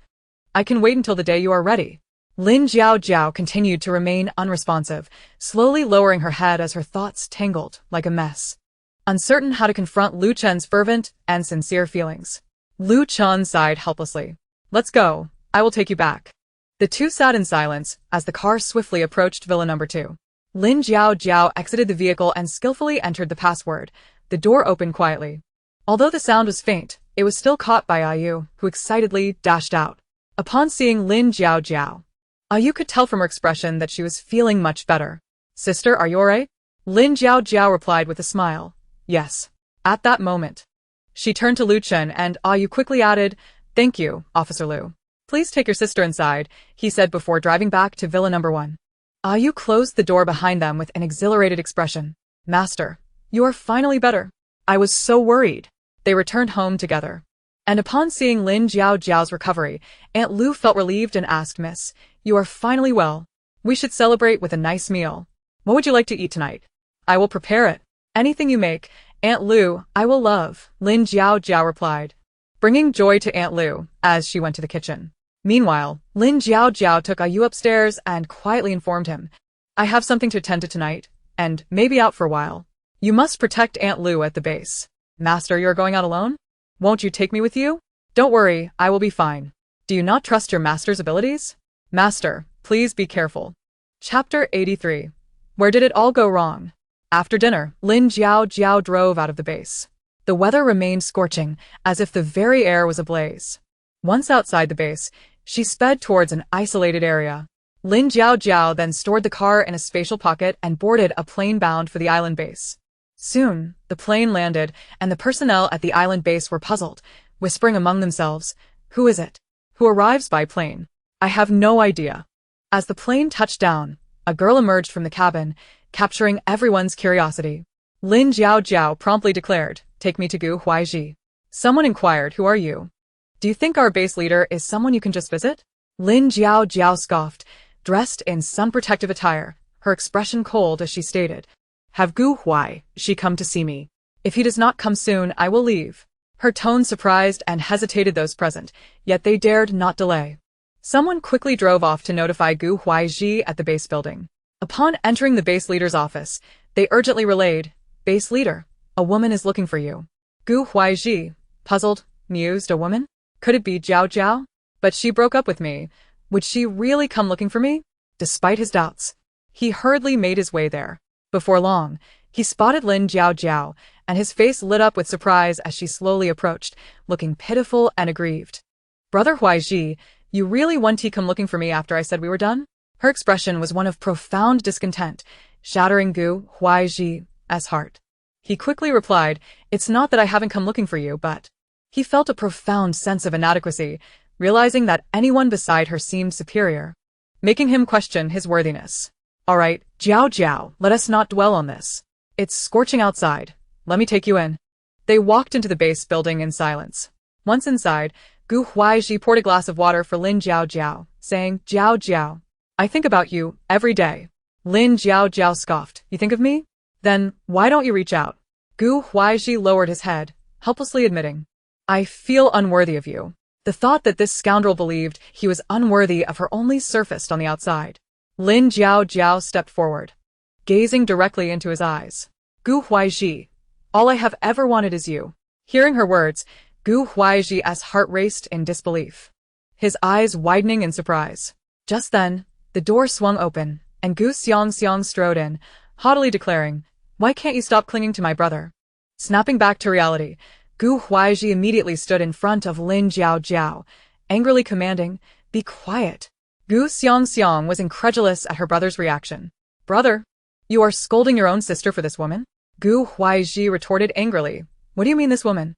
I can wait until the day you are ready. Lin Jiao continued to remain unresponsive, slowly lowering her head as her thoughts tangled like a mess. Uncertain how to confront Lu Chen's fervent and sincere feelings. Lu Chen sighed helplessly. Let's go. I will take you back. The two sat in silence as the car swiftly approached Villa Number 2. Lin Jiao exited the vehicle and skillfully entered the password. The door opened quietly. Although the sound was faint, it was still caught by Ayu, who excitedly dashed out. Upon seeing Lin Jiao, Ayu could tell from her expression that she was feeling much better. Sister, are you alright? Lin Jiao replied with a smile. Yes. At that moment, she turned to Lu Chen and Ayu quickly added, Thank you, Officer Lu. Please take your sister inside, he said before driving back to Villa Number 1. Ayu closed the door behind them with an exhilarated expression. Master, you are finally better. I was so worried. They returned home together. And upon seeing Lin Jiao's recovery, Aunt Lu felt relieved and asked, Miss, you are finally well. We should celebrate with a nice meal. What would you like to eat tonight? I will prepare it. Anything you make, Aunt Lu, I will love, Lin Jiao replied, bringing joy to Aunt Lu as she went to the kitchen. Meanwhile, Lin Jiao took Ayu upstairs and quietly informed him, I have something to attend to tonight, and maybe out for a while. You must protect Aunt Lu at the base. Master, you are going out alone? Won't you take me with you? Don't worry, I will be fine. Do you not trust your master's abilities? Master, please be careful. Chapter 83. Where did it all go wrong? After dinner, Lin Jiao drove out of the base. The weather remained scorching, as if the very air was ablaze. Once outside the base, she sped towards an isolated area. Lin Jiao then stored the car in a spatial pocket and boarded a plane bound for the island base. Soon, the plane landed, and the personnel at the island base were puzzled, whispering among themselves, Who is it? Who arrives by plane? I have no idea. As the plane touched down, a girl emerged from the cabin, capturing everyone's curiosity. Lin Jiao promptly declared, Take me to Gu Huaiji. Someone inquired, Who are you? Do you think our base leader is someone you can just visit? Lin Jiao scoffed, dressed in sun-protective attire, her expression cold as she stated, Have Gu Huaiji come to see me. If he does not come soon, I will leave. Her tone surprised and hesitated those present, yet they dared not delay. Someone quickly drove off to notify Gu Huaiji at the base building. Upon entering the base leader's office, they urgently relayed, Base leader, a woman is looking for you. Gu Huaiji, puzzled, mused, a woman? Could it be Jiao? But she broke up with me. Would she really come looking for me? Despite his doubts, he hurriedly made his way there. Before long, he spotted Lin Jiao, and his face lit up with surprise as she slowly approached, looking pitiful and aggrieved. Brother Huaiji, you really want to come looking for me after I said we were done? Her expression was one of profound discontent, shattering Gu Huaiji's heart. He quickly replied, It's not that I haven't come looking for you, but... He felt a profound sense of inadequacy, realizing that anyone beside her seemed superior, making him question his worthiness. All right, Jiao, let us not dwell on this. It's scorching outside. Let me take you in. They walked into the base building in silence. Once inside, Gu Huaiji poured a glass of water for Lin Jiao, saying, Jiao, I think about you every day. Lin Jiao scoffed. You think of me? Then, why don't you reach out? Gu Huaiji lowered his head, helplessly admitting, I feel unworthy of you. The thought that this scoundrel believed he was unworthy of her only surfaced on the outside. Lin Jiao stepped forward, gazing directly into his eyes. Gu Huaiji, all I have ever wanted is you. Hearing her words, Gu Huaiji's heart raced in disbelief, his eyes widening in surprise. Just then, the door swung open, and Gu Xiang strode in, haughtily declaring, Why can't you stop clinging to my brother? Snapping back to reality, Gu Huaizhi immediately stood in front of Lin Jiao, angrily commanding, "Be quiet." Gu Xiang was incredulous at her brother's reaction. "Brother, you are scolding your own sister for this woman?" Gu Huaizhi retorted angrily. "What do you mean this woman?"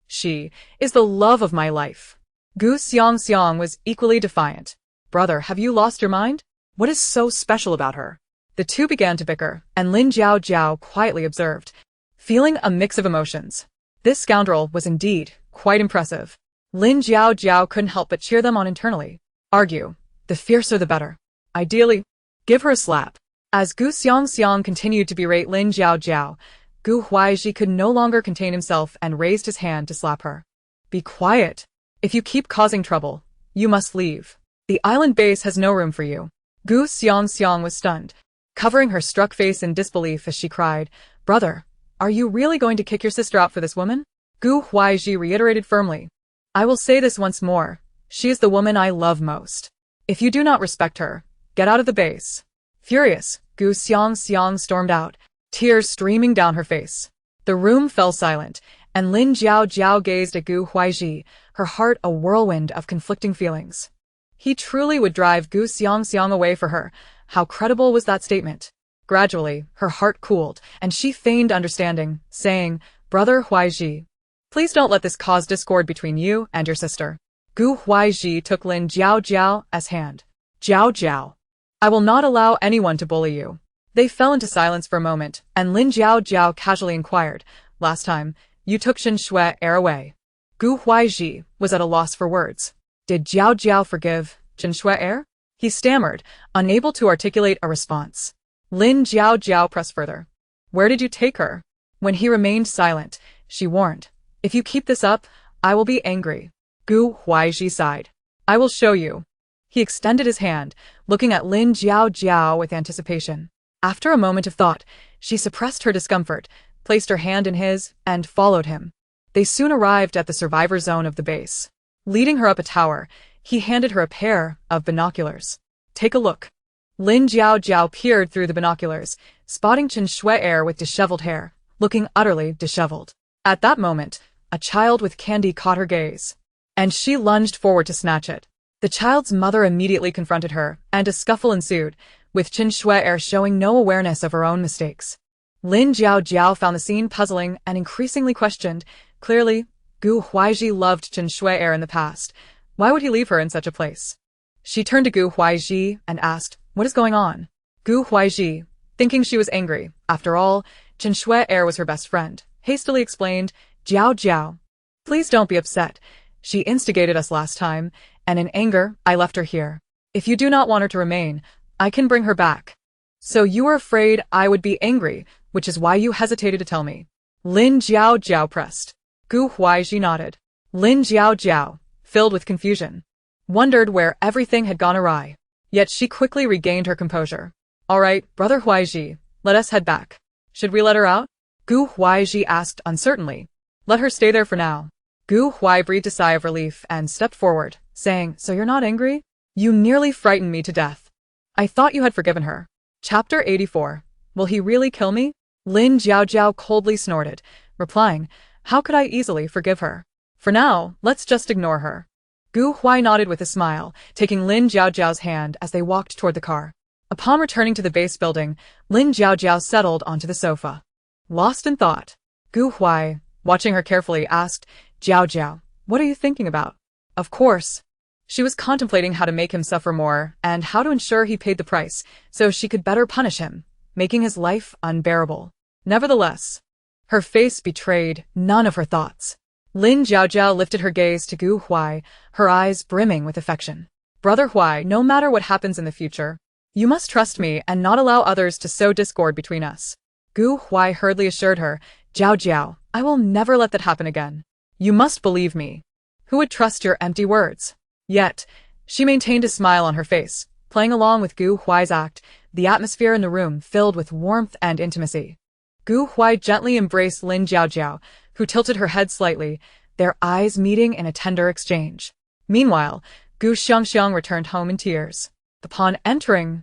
"She is the love of my life." Gu Xiang was equally defiant. "Brother, have you lost your mind? What is so special about her?" The two began to bicker, and Lin Jiao quietly observed, feeling a mix of emotions. This scoundrel was indeed quite impressive. Lin Jiao couldn't help but cheer them on internally. Argue. The fiercer the better. Ideally, give her a slap. As Gu Xiang continued to berate Lin Jiao, Gu Huaizhi could no longer contain himself and raised his hand to slap her. "Be quiet. If you keep causing trouble, you must leave. The island base has no room for you." Gu Xiang was stunned, covering her struck face in disbelief as she cried, "Brother, are you really going to kick your sister out for this woman?" Gu Huaizhi reiterated firmly, "I will say this once more. She is the woman I love most. If you do not respect her, get out of the base." Furious, Gu Xiang stormed out, tears streaming down her face. The room fell silent, and Lin Jiao gazed at Gu Huaizhi, her heart a whirlwind of conflicting feelings. He truly would drive Gu Xiang away for her. How credible was that statement? Gradually, her heart cooled, and she feigned understanding, saying, "Brother Huaizhi, please don't let this cause discord between you and your sister." Gu Huaizhi took Lin Jiao's hand. "Jiao, I will not allow anyone to bully you." They fell into silence for a moment, and Lin Jiao casually inquired, "Last time, you took Chen Shui away." Gu Huaizhi was at a loss for words. Did Jiao forgive Chen Shui? He stammered, unable to articulate a response. Lin Jiao pressed further. "Where did you take her?" When he remained silent, she warned, "If you keep this up, I will be angry." Gu Huaizhi sighed. "I will show you." He extended his hand, looking at Lin Jiao with anticipation. After a moment of thought, she suppressed her discomfort, placed her hand in his, and followed him. They soon arrived at the survivor zone of the base. Leading her up a tower, he handed her a pair of binoculars. "Take a look." Lin Jiao peered through the binoculars, spotting Chen Shui with disheveled hair, looking utterly disheveled. At that moment, a child with candy caught her gaze, and she lunged forward to snatch it. The child's mother immediately confronted her, and a scuffle ensued, with Chen Shui showing no awareness of her own mistakes. Lin Jiao found the scene puzzling and increasingly questioned. Clearly, Gu Huaizhi loved Chen Shui in the past. Why would he leave her in such a place? She turned to Gu Huaizhi and asked, "What is going on?" Gu Huaizhi, thinking she was angry, after all, Chen Shui was her best friend, hastily explained, Jiao, please don't be upset. She instigated us last time, and in anger, I left her here. If you do not want her to remain, I can bring her back." "So you were afraid I would be angry, which is why you hesitated to tell me." Lin Jiao pressed. Gu Huaizhi nodded. Lin Jiao, filled with confusion, wondered where everything had gone awry. Yet she quickly regained her composure. "All right, Brother Huaizhi, let us head back." "Should we let her out?" Gu Huaizhi asked uncertainly. "Let her stay there for now." Gu Huai breathed a sigh of relief and stepped forward, saying, "So you're not angry? You nearly frightened me to death. I thought you had forgiven her." Chapter 84. Will he really kill me? Lin Jiao coldly snorted, replying, "How could I easily forgive her? For now, let's just ignore her." Gu Huai nodded with a smile, taking Lin Jiao's hand as they walked toward the car. Upon returning to the base building, Lin Jiao settled onto the sofa. Lost in thought, Gu Huai, watching her carefully, asked, Jiao, what are you thinking about?" Of course. She was contemplating how to make him suffer more and how to ensure he paid the price so she could better punish him, making his life unbearable. Nevertheless, her face betrayed none of her thoughts. Lin Jiao lifted her gaze to Gu Huai, her eyes brimming with affection. "Brother Huai, no matter what happens in the future, you must trust me and not allow others to sow discord between us." Gu Huai hurriedly assured her, Jiao, I will never let that happen again. You must believe me. Who would trust your empty words? Yet, she maintained a smile on her face, playing along with Gu Huai's act, the atmosphere in the room filled with warmth and intimacy. Gu Huai gently embraced Lin Jiao, who tilted her head slightly, their eyes meeting in a tender exchange. Meanwhile, Gu Xiang returned home in tears. Upon entering,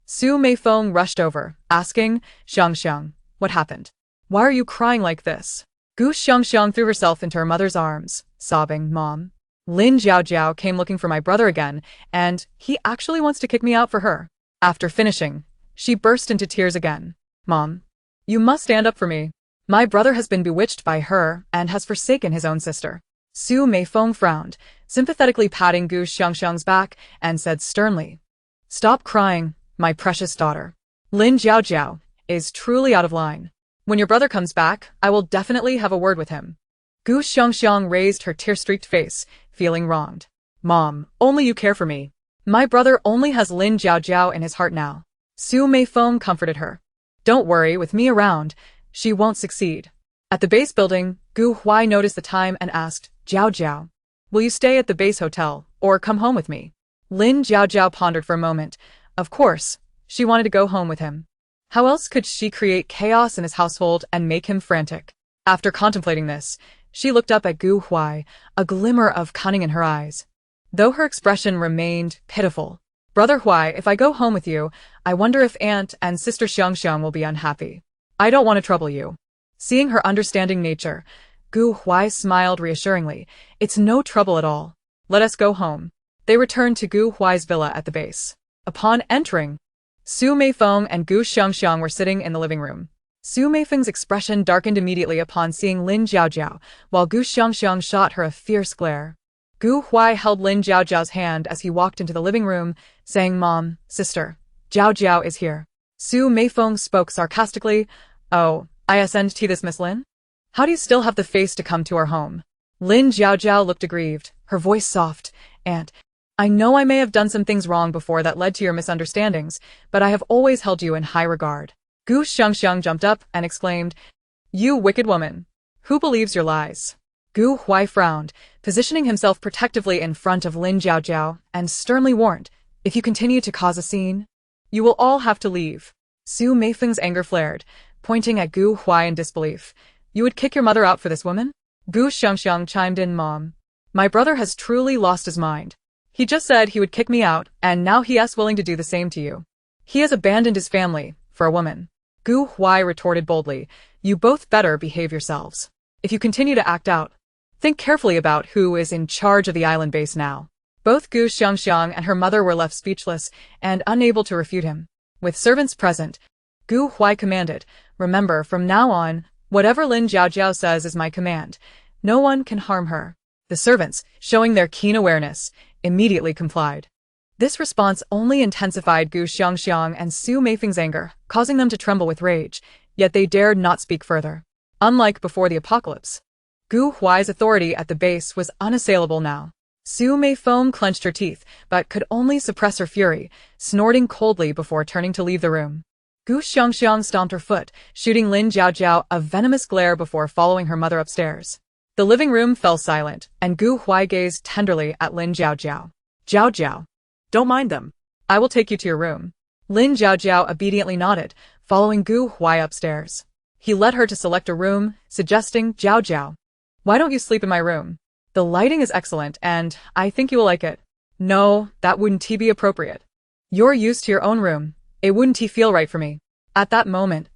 Su Meifeng rushed over, asking, Xiang, what happened? Why are you crying like this? Gu Xiangxiang threw herself into her mother's arms, sobbing, "Mom. Lin Jiaojiao came looking for my brother again, and he actually wants to kick me out for her." After finishing, she burst into tears again. "Mom, you must stand up for me. My brother has been bewitched by her and has forsaken his own sister." Su Meifeng frowned, sympathetically patting Gu Xiangxiang's back, and said sternly, "Stop crying, my precious daughter. Lin Jiaojiao is truly out of line. When your brother comes back, I will definitely have a word with him." Gu Xiangxiang raised her tear-streaked face, feeling wronged. "Mom, only you care for me. My brother only has Lin Jiaojiao in his heart now." Su Meifeng comforted her. "Don't worry, with me around, she won't succeed." At the base building, Gu Huai noticed the time and asked, "Jiaojiao, will you stay at the base hotel, or come home with me?" Lin Jiaojiao pondered for a moment. Of course, she wanted to go home with him. How else could she create chaos in his household and make him frantic? After contemplating this, she looked up at Gu Huai, a glimmer of cunning in her eyes, though her expression remained pitiful. "Brother Huai, if I go home with you, I wonder if Aunt and Sister Xiangxiang will be unhappy. I don't want to trouble you." Seeing her understanding nature, Gu Huai smiled reassuringly. "It's no trouble at all. Let us go home." They returned to Gu Huai's villa at the base. Upon entering, Su Meifeng and Gu Xiangxiang were sitting in the living room. Su Meifeng's expression darkened immediately upon seeing Lin Jiaojiao, while Gu Xiangxiang shot her a fierce glare. Gu Huai held Lin Jiaojiao's hand as he walked into the living room, saying, "Mom, sister, Jiaojiao is here." Su Meifeng spoke sarcastically, "Oh, isn't this Miss Lin? How do you still have the face to come to our home?" Lin Jiaojiao looked aggrieved, her voice soft, "Aunt, I know I may have done some things wrong before that led to your misunderstandings, but I have always held you in high regard." Gu Xiangxiang jumped up and exclaimed, "You wicked woman! Who believes your lies?" Gu Huai frowned, positioning himself protectively in front of Lin Jiaojiao, and sternly warned, "If you continue to cause a scene, you will all have to leave." Su Meifeng's anger flared, pointing at Gu Huai in disbelief. "You would kick your mother out for this woman?" Gu Xiangxiang chimed in, "Mom, my brother has truly lost his mind. He just said he would kick me out, and now he is willing to do the same to you. He has abandoned his family for a woman." Gu Huai retorted boldly, "You both better behave yourselves. If you continue to act out, think carefully about who is in charge of the island base now." Both Gu Xiangxiang and her mother were left speechless and unable to refute him. With servants present, Gu Huai commanded, "Remember, from now on, whatever Lin Jiaojiao says is my command. No one can harm her." The servants, showing their keen awareness, immediately complied. This response only intensified Gu Xiangxiang and Su Meifeng's anger, causing them to tremble with rage, yet they dared not speak further. Unlike before the apocalypse, Gu Huai's authority at the base was unassailable now. Su Meifeng clenched her teeth, but could only suppress her fury, snorting coldly before turning to leave the room. Gu Xiangxiang stomped her foot, shooting Lin Jiaojiao a venomous glare before following her mother upstairs. The living room fell silent, and Gu Huai gazed tenderly at Lin Jiaojiao. "Jiaojiao, don't mind them. I will take you to your room." Lin Jiaojiao obediently nodded, following Gu Huai upstairs. He led her to select a room, suggesting, "Jiaojiao, why don't you sleep in my room? The lighting is excellent, and I think you will like it." "No, that wouldn't be appropriate. You're used to your own room. It wouldn't feel right for me." At that moment,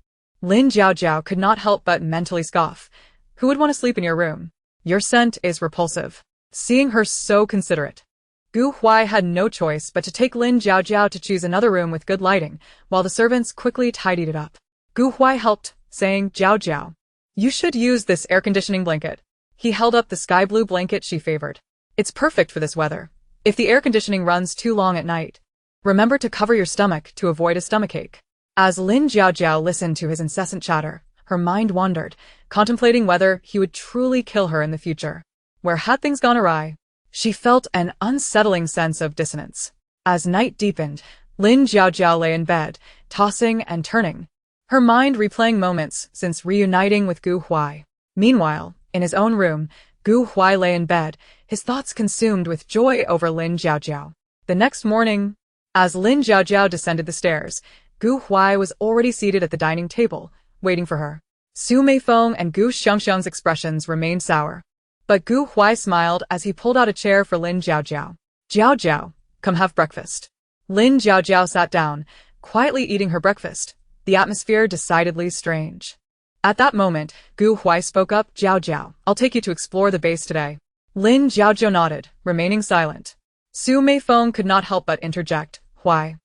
Lin Jiaojiao could not help but mentally scoff. "Who would want to sleep in your room? Your scent is repulsive." Seeing her so considerate, Gu Huai had no choice but to take Lin Jiaojiao to choose another room with good lighting, while the servants quickly tidied it up. Gu Huai helped, saying, "Jiaojiao, you should use this air conditioning blanket." He held up the sky blue blanket she favored. "It's perfect for this weather. If the air conditioning runs too long at night, remember to cover your stomach to avoid a stomachache." As Lin Jiaojiao listened to his incessant chatter, her mind wandered, contemplating whether he would truly kill her in the future. Where had things gone awry? She felt an unsettling sense of dissonance. As night deepened, Lin Jiaojiao lay in bed, tossing and turning, her mind replaying moments since reuniting with Gu Huai. Meanwhile, in his own room, Gu Huai lay in bed, his thoughts consumed with joy over Lin Jiaojiao. The next morning, as Lin Jiaojiao descended the stairs, Gu Huai was already seated at the dining table, waiting for her. Su Meifeng and Gu Xiangxiang's expressions remained sour, but Gu Huai smiled as he pulled out a chair for Lin Jiaojiao. "Jiaojiao, come have breakfast." Lin Jiaojiao sat down, quietly eating her breakfast, the atmosphere decidedly strange. At that moment, Gu Huai spoke up, Jiao Jiao, I'll take you to explore the base today. Lin Jiaojiao nodded, remaining silent. Su Meifeng could not help but interject, Why?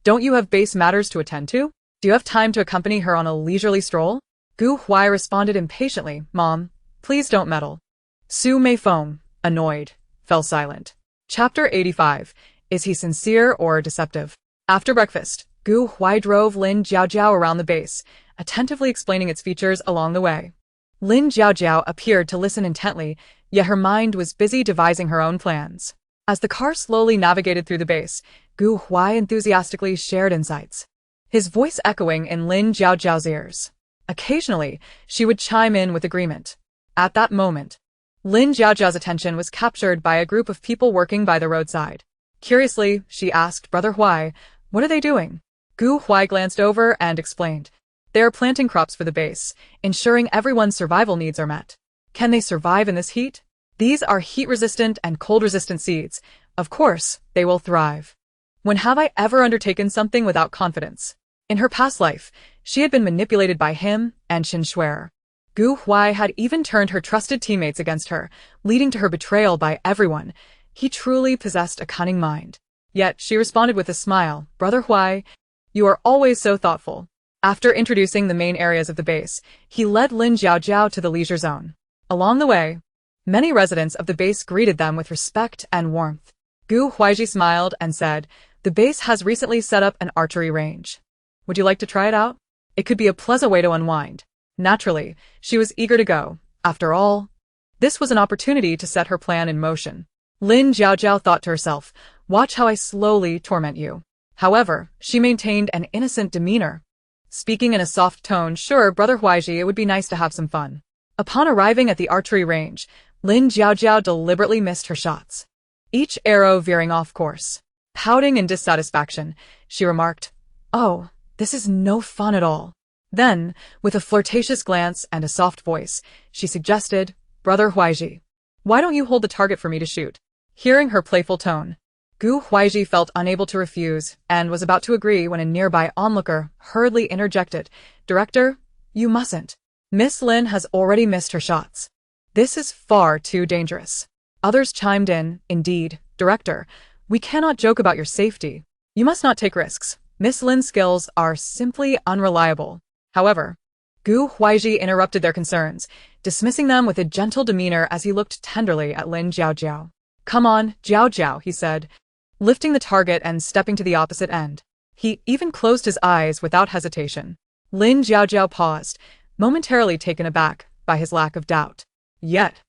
Don't you have base matters to attend to? Do you have time to accompany her on a leisurely stroll? Gu Huai responded impatiently, Mom, please don't meddle. Su Meifeng, annoyed, fell silent. Chapter 85. Is he sincere or deceptive? After breakfast, Gu Huai drove Lin Jiaojiao around the base, attentively explaining its features along the way. Lin Jiaojiao appeared to listen intently, yet her mind was busy devising her own plans. As the car slowly navigated through the base, Gu Huai enthusiastically shared insights, his voice echoing in Lin Jiaojiao's ears. Occasionally, she would chime in with agreement. At that moment, Lin Jiaojiao's attention was captured by a group of people working by the roadside. Curiously, she asked Brother Huai, what are they doing? Gu Huai glanced over and explained. They are planting crops for the base, ensuring everyone's survival needs are met. Can they survive in this heat? These are heat-resistant and cold-resistant seeds. Of course, they will thrive. When have I ever undertaken something without confidence? In her past life, she had been manipulated by him and Qin Shuer. Gu Huai had even turned her trusted teammates against her, leading to her betrayal by everyone. He truly possessed a cunning mind. Yet she responded with a smile, Brother Huai, you are always so thoughtful. After introducing the main areas of the base, he led Lin Jiaojiao to the leisure zone. Along the way, many residents of the base greeted them with respect and warmth. Gu Huaiji smiled and said, the base has recently set up an archery range. Would you like to try it out? It could be a pleasant way to unwind. Naturally, she was eager to go. After all, this was an opportunity to set her plan in motion. Lin Jiaojiao thought to herself, watch how I slowly torment you. However, she maintained an innocent demeanor. Speaking in a soft tone, sure, Brother Huaiji, it would be nice to have some fun. Upon arriving at the archery range, Lin Jiaojiao deliberately missed her shots, each arrow veering off course. Pouting in dissatisfaction, she remarked, oh, this is no fun at all. Then, with a flirtatious glance and a soft voice, she suggested, Brother Huaiji, why don't you hold the target for me to shoot? Hearing her playful tone, Gu Huaiji felt unable to refuse and was about to agree when a nearby onlooker hurriedly interjected, Director, you mustn't. Miss Lin has already missed her shots. This is far too dangerous. Others chimed in, indeed, Director, we cannot joke about your safety. You must not take risks. Miss Lin's skills are simply unreliable. However, Gu Huaiji interrupted their concerns, dismissing them with a gentle demeanor as he looked tenderly at Lin Jiaojiao. Come on, Jiaojiao, he said, lifting the target and stepping to the opposite end. He even closed his eyes without hesitation. Lin Jiaojiao paused, momentarily taken aback by his lack of doubt. Yet,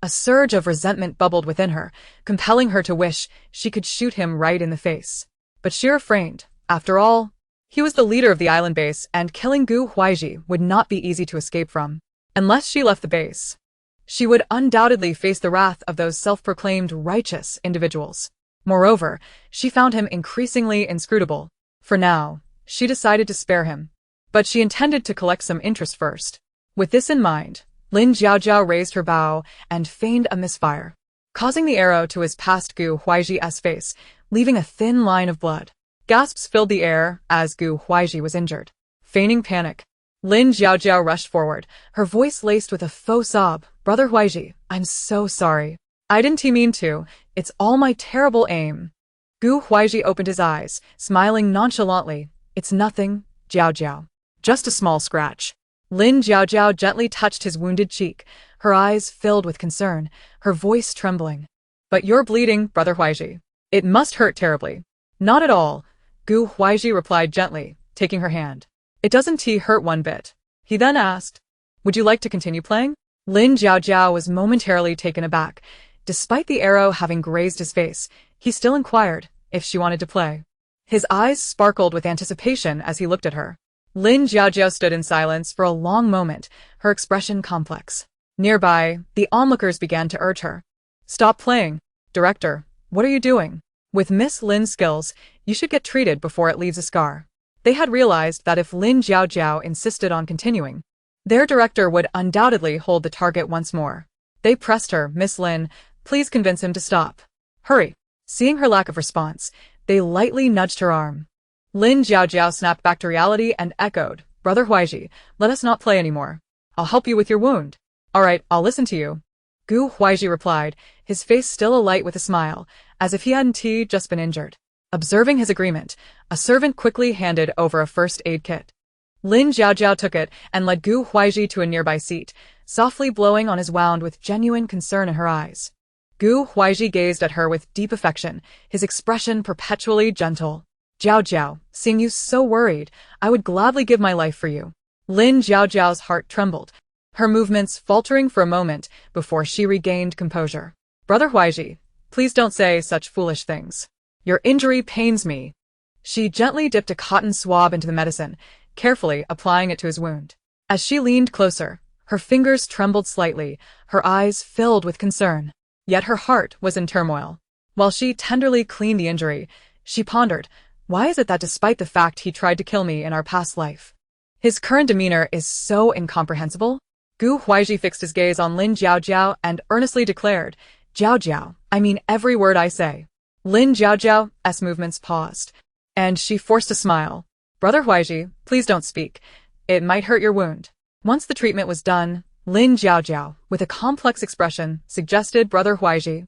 a surge of resentment bubbled within her, compelling her to wish she could shoot him right in the face. But she refrained. After all, he was the leader of the island base, and killing Gu Huaiji would not be easy to escape from. Unless she left the base, she would undoubtedly face the wrath of those self-proclaimed righteous individuals. Moreover, she found him increasingly inscrutable. For now, she decided to spare him. But she intended to collect some interest first. With this in mind, Lin Jiaojiao raised her bow and feigned a misfire, causing the arrow to whiz past Gu Huaiji's face, leaving a thin line of blood. Gasps filled the air as Gu Huaiji was injured. Feigning panic, Lin Jiaojiao rushed forward, her voice laced with a faux sob. Brother Huaiji, I'm so sorry. I didn't mean to. It's all my terrible aim. Gu Huaiji opened his eyes, smiling nonchalantly. It's nothing, Jiaojiao. Just a small scratch. Lin Jiaojiao gently touched his wounded cheek, her eyes filled with concern, her voice trembling. But you're bleeding, Brother Huaiji. It must hurt terribly. Not at all, Gu Huaiji replied gently, taking her hand. It doesn't hurt one bit. He then asked, would you like to continue playing? Lin Jiaojiao was momentarily taken aback. Despite the arrow having grazed his face, he still inquired if she wanted to play. His eyes sparkled with anticipation as he looked at her. Lin Jiaojiao stood in silence for a long moment, her expression complex. Nearby, the onlookers began to urge her. Stop playing. Director, what are you doing? With Miss Lin's skills, you should get treated before it leaves a scar. They had realized that if Lin Jiaojiao insisted on continuing, their director would undoubtedly hold the target once more. They pressed her, Miss Lin, please convince him to stop. Hurry. Seeing her lack of response, they lightly nudged her arm. Lin Jiaojiao snapped back to reality and echoed, Brother Huaiji, let us not play anymore. I'll help you with your wound. All right, I'll listen to you. Gu Huaiji replied, his face still alight with a smile, as if he hadn't just been injured. Observing his agreement, a servant quickly handed over a first aid kit. Lin Jiaojiao took it and led Gu Huaiji to a nearby seat, softly blowing on his wound with genuine concern in her eyes. Gu Huaiji gazed at her with deep affection, his expression perpetually gentle. Jiaojiao, seeing you so worried, I would gladly give my life for you. Lin Jiaojiao's heart trembled, her movements faltering for a moment before she regained composure. Brother Huaiji, please don't say such foolish things. Your injury pains me. She gently dipped a cotton swab into the medicine, carefully applying it to his wound. As she leaned closer, her fingers trembled slightly, her eyes filled with concern. Yet her heart was in turmoil. While she tenderly cleaned the injury, she pondered, why is it that despite the fact he tried to kill me in our past life, his current demeanor is so incomprehensible? Gu Huaiji fixed his gaze on Lin Jiaojiao and earnestly declared, Jiaojiao, I mean every word I say. Lin Jiaojiao's movements paused, and she forced a smile. Brother Huaiji, please don't speak. It might hurt your wound. Once the treatment was done, Lin Jiaojiao, with a complex expression, suggested Brother Huaiji.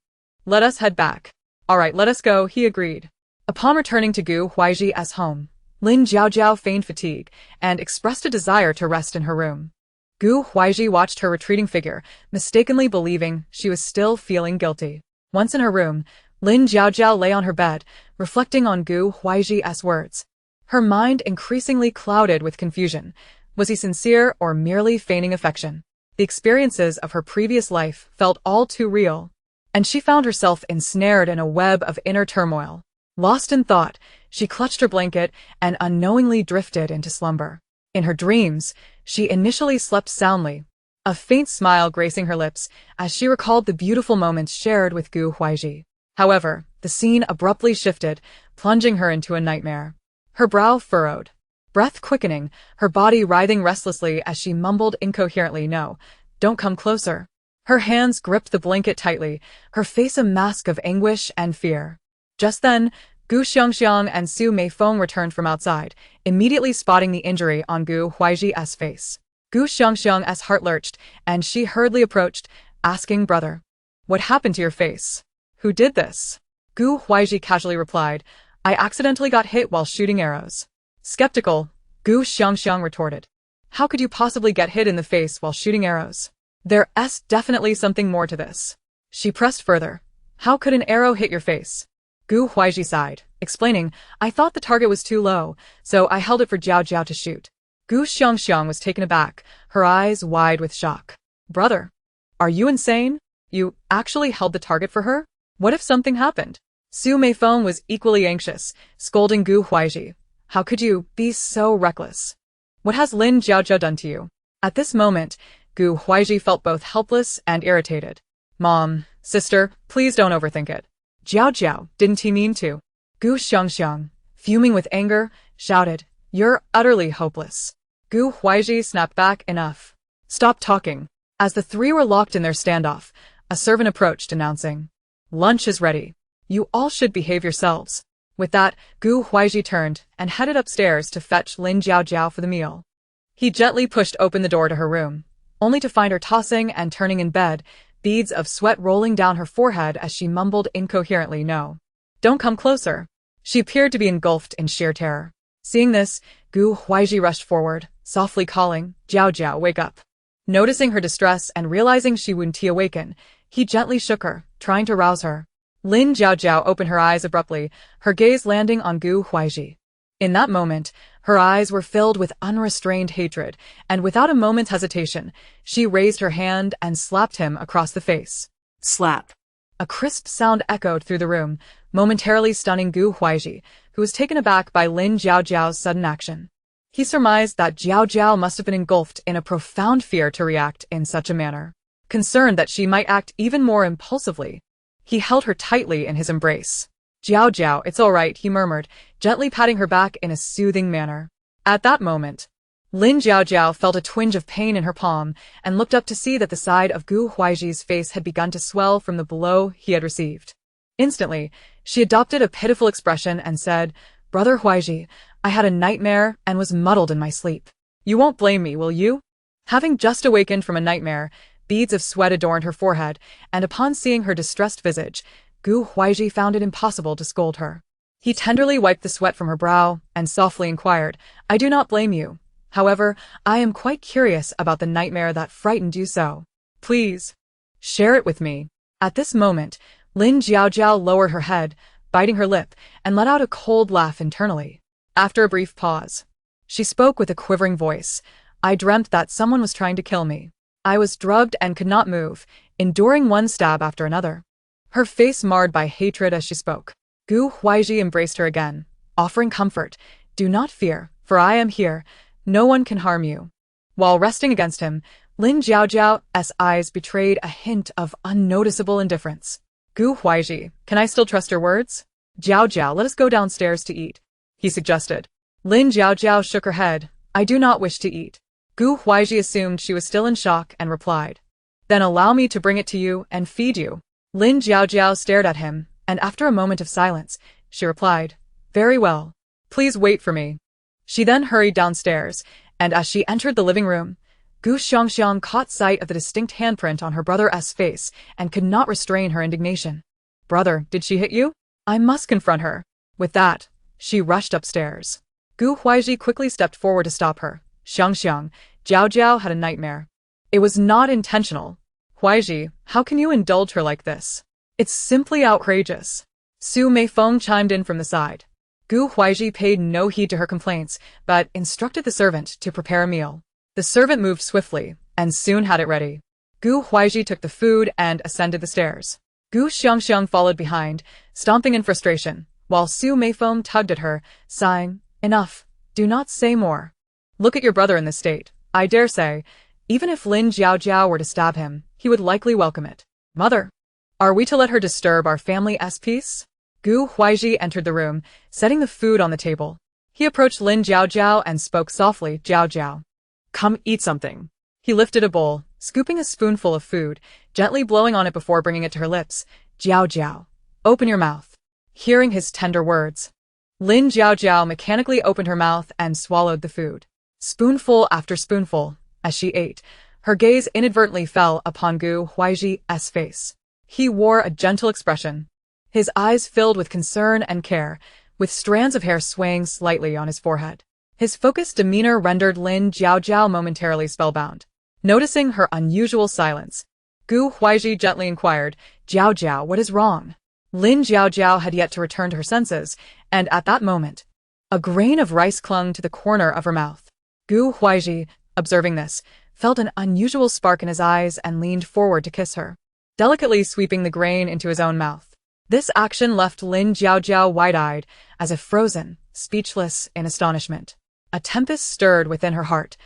Let us head back. All right, let us go, he agreed. Upon returning to Gu Huaiji's home, Lin Jiaojiao feigned fatigue and expressed a desire to rest in her room. Gu Huaiji watched her retreating figure, mistakenly believing she was still feeling guilty. Once in her room, Lin Jiaojiao lay on her bed, reflecting on Gu Huaiji's words. Her mind increasingly clouded with confusion. Was he sincere or merely feigning affection? The experiences of her previous life felt all too real, and she found herself ensnared in a web of inner turmoil. Lost in thought, she clutched her blanket and unknowingly drifted into slumber. In her dreams, she initially slept soundly, a faint smile gracing her lips as she recalled the beautiful moments shared with Gu Huaiji. However, the scene abruptly shifted, plunging her into a nightmare. Her brow furrowed, breath quickening, her body writhing restlessly as she mumbled incoherently, "No, don't come closer." Her hands gripped the blanket tightly, her face a mask of anguish and fear. Just then, Gu Xiangxiang and Su Meifeng returned from outside, immediately spotting the injury on Gu Huaiji's face. Gu Xiangxiang's heart lurched, and she hurriedly approached, asking, "Brother, what happened to your face? Who did this?" Gu Huaiji casually replied, "I accidentally got hit while shooting arrows." Skeptical, Gu Xiangxiang retorted, "How could you possibly get hit in the face while shooting arrows? There's definitely something more to this." She pressed further, "How could an arrow hit your face?" Gu Huaiji sighed, explaining, "I thought the target was too low, so I held it for Jiao Jiao to shoot." Gu Xiangxiang was taken aback, her eyes wide with shock. "Brother, are you insane? You actually held the target for her? What if something happened?" Su Meifeng was equally anxious, scolding Gu Huaiji. "How could you be so reckless? What has Lin Jiaojiao done to you?" At this moment, Gu Huaiji felt both helpless and irritated. "Mom, sister, please don't overthink it. Jiao Jiao, didn't he mean to?" Gu Xiangxiang, fuming with anger, shouted, "You're utterly hopeless." Gu Huaiji snapped back, "Enough. Stop talking." As the three were locked in their standoff, a servant approached, announcing, "Lunch is ready. You all should behave yourselves." With that, Gu Huaiji turned and headed upstairs to fetch Lin Jiaojiao for the meal. He gently pushed open the door to her room, only to find her tossing and turning in bed, beads of sweat rolling down her forehead as she mumbled incoherently, "No. Don't come closer." She appeared to be engulfed in sheer terror. Seeing this, Gu Huaiji rushed forward, softly calling, "Jiao Jiao, wake up." Noticing her distress and realizing she wouldn't awaken, he gently shook her, trying to rouse her. Lin Jiaojiao opened her eyes abruptly, her gaze landing on Gu Huaiji. In that moment, her eyes were filled with unrestrained hatred, and without a moment's hesitation, she raised her hand and slapped him across the face.
Slap.
A crisp sound echoed through the room, momentarily stunning Gu Huaiji, who was taken aback by Lin Jiaojiao's sudden action. He surmised that Jiao Jiao must have been engulfed in a profound fear to react in such a manner. Concerned that she might act even more impulsively, he held her tightly in his embrace. "Jiao Jiao, it's all right," he murmured, gently patting her back in a soothing manner. At that moment, Lin Jiaojiao felt a twinge of pain in her palm and looked up to see that the side of Gu Huaiji's face had begun to swell from the blow he had received. Instantly, she adopted a pitiful expression and said, "Brother Huaiji, I had a nightmare and was muddled in my sleep. You won't blame me, will you?" Having just awakened from a nightmare, beads of sweat adorned her forehead, and upon seeing her distressed visage, Gu Huaiji found it impossible to scold her. He tenderly wiped the sweat from her brow and softly inquired, "I do not blame you. However, I am quite curious about the nightmare that frightened you so. Please, share it with me." At this moment, Lin Jiaojiao lowered her head, biting her lip, and let out a cold laugh internally. After a brief pause, she spoke with a quivering voice. "I dreamt that someone was trying to kill me. I was drugged and could not move, enduring one stab after another." Her face marred by hatred as she spoke. Gu Huaiji embraced her again, offering comfort. "Do not fear, for I am here. No one can harm you." While resting against him, Lin Jiaojiao's eyes betrayed a hint of unnoticeable indifference. "Gu Huaiji, can I still trust your words?" "Jiaojiao, let us go downstairs to eat," he suggested. Lin Jiaojiao shook her head. "I do not wish to eat." Gu Huaiji assumed she was still in shock and replied, "Then allow me to bring it to you and feed you." Lin Jiaojiao stared at him, and after a moment of silence, she replied, "Very well. Please wait for me." She then hurried downstairs, and as she entered the living room, Gu Xiangxiang caught sight of the distinct handprint on her brother's face and could not restrain her indignation. "Brother, did she hit you? I must confront her." With that, she rushed upstairs. Gu Huaiji quickly stepped forward to stop her. "Xiangxiang, Jiaojiao had a nightmare. It was not intentional. Huaiji, how can you indulge her like this? It's simply outrageous." Su Meifeng chimed in from the side. Gu Huaiji paid no heed to her complaints, but instructed the servant to prepare a meal. The servant moved swiftly, and soon had it ready. Gu Huaiji took the food and ascended the stairs. Gu Xiangxiang followed behind, stomping in frustration, while Su Meifeng tugged at her, sighing, "Enough, do not say more. Look at your brother in this state. I dare say, even if Lin Jiaojiao were to stab him, he would likely welcome it. Mother, are we to let her disturb our family's peace?" Gu Huaiji entered the room, setting the food on the table. He approached Lin Jiaojiao and spoke softly, "Jiaojiao, come eat something." He lifted a bowl, scooping a spoonful of food, gently blowing on it before bringing it to her lips. "Jiaojiao, open your mouth." Hearing his tender words, Lin Jiaojiao mechanically opened her mouth and swallowed the food. Spoonful after spoonful, as she ate, her gaze inadvertently fell upon Gu Huaiji's face. He wore a gentle expression, his eyes filled with concern and care, with strands of hair swaying slightly on his forehead. His focused demeanor rendered Lin Jiaojiao momentarily spellbound. Noticing her unusual silence, Gu Huaiji gently inquired, "Jiaojiao, what is wrong?" Lin Jiaojiao had yet to return to her senses, and at that moment, a grain of rice clung to the corner of her mouth. Gu Huaiji, observing this, felt an unusual spark in his eyes and leaned forward to kiss her, delicately sweeping the grain into his own mouth. This action left Lin Jiaojiao wide-eyed, as if frozen, speechless in astonishment. A tempest stirred within her heart.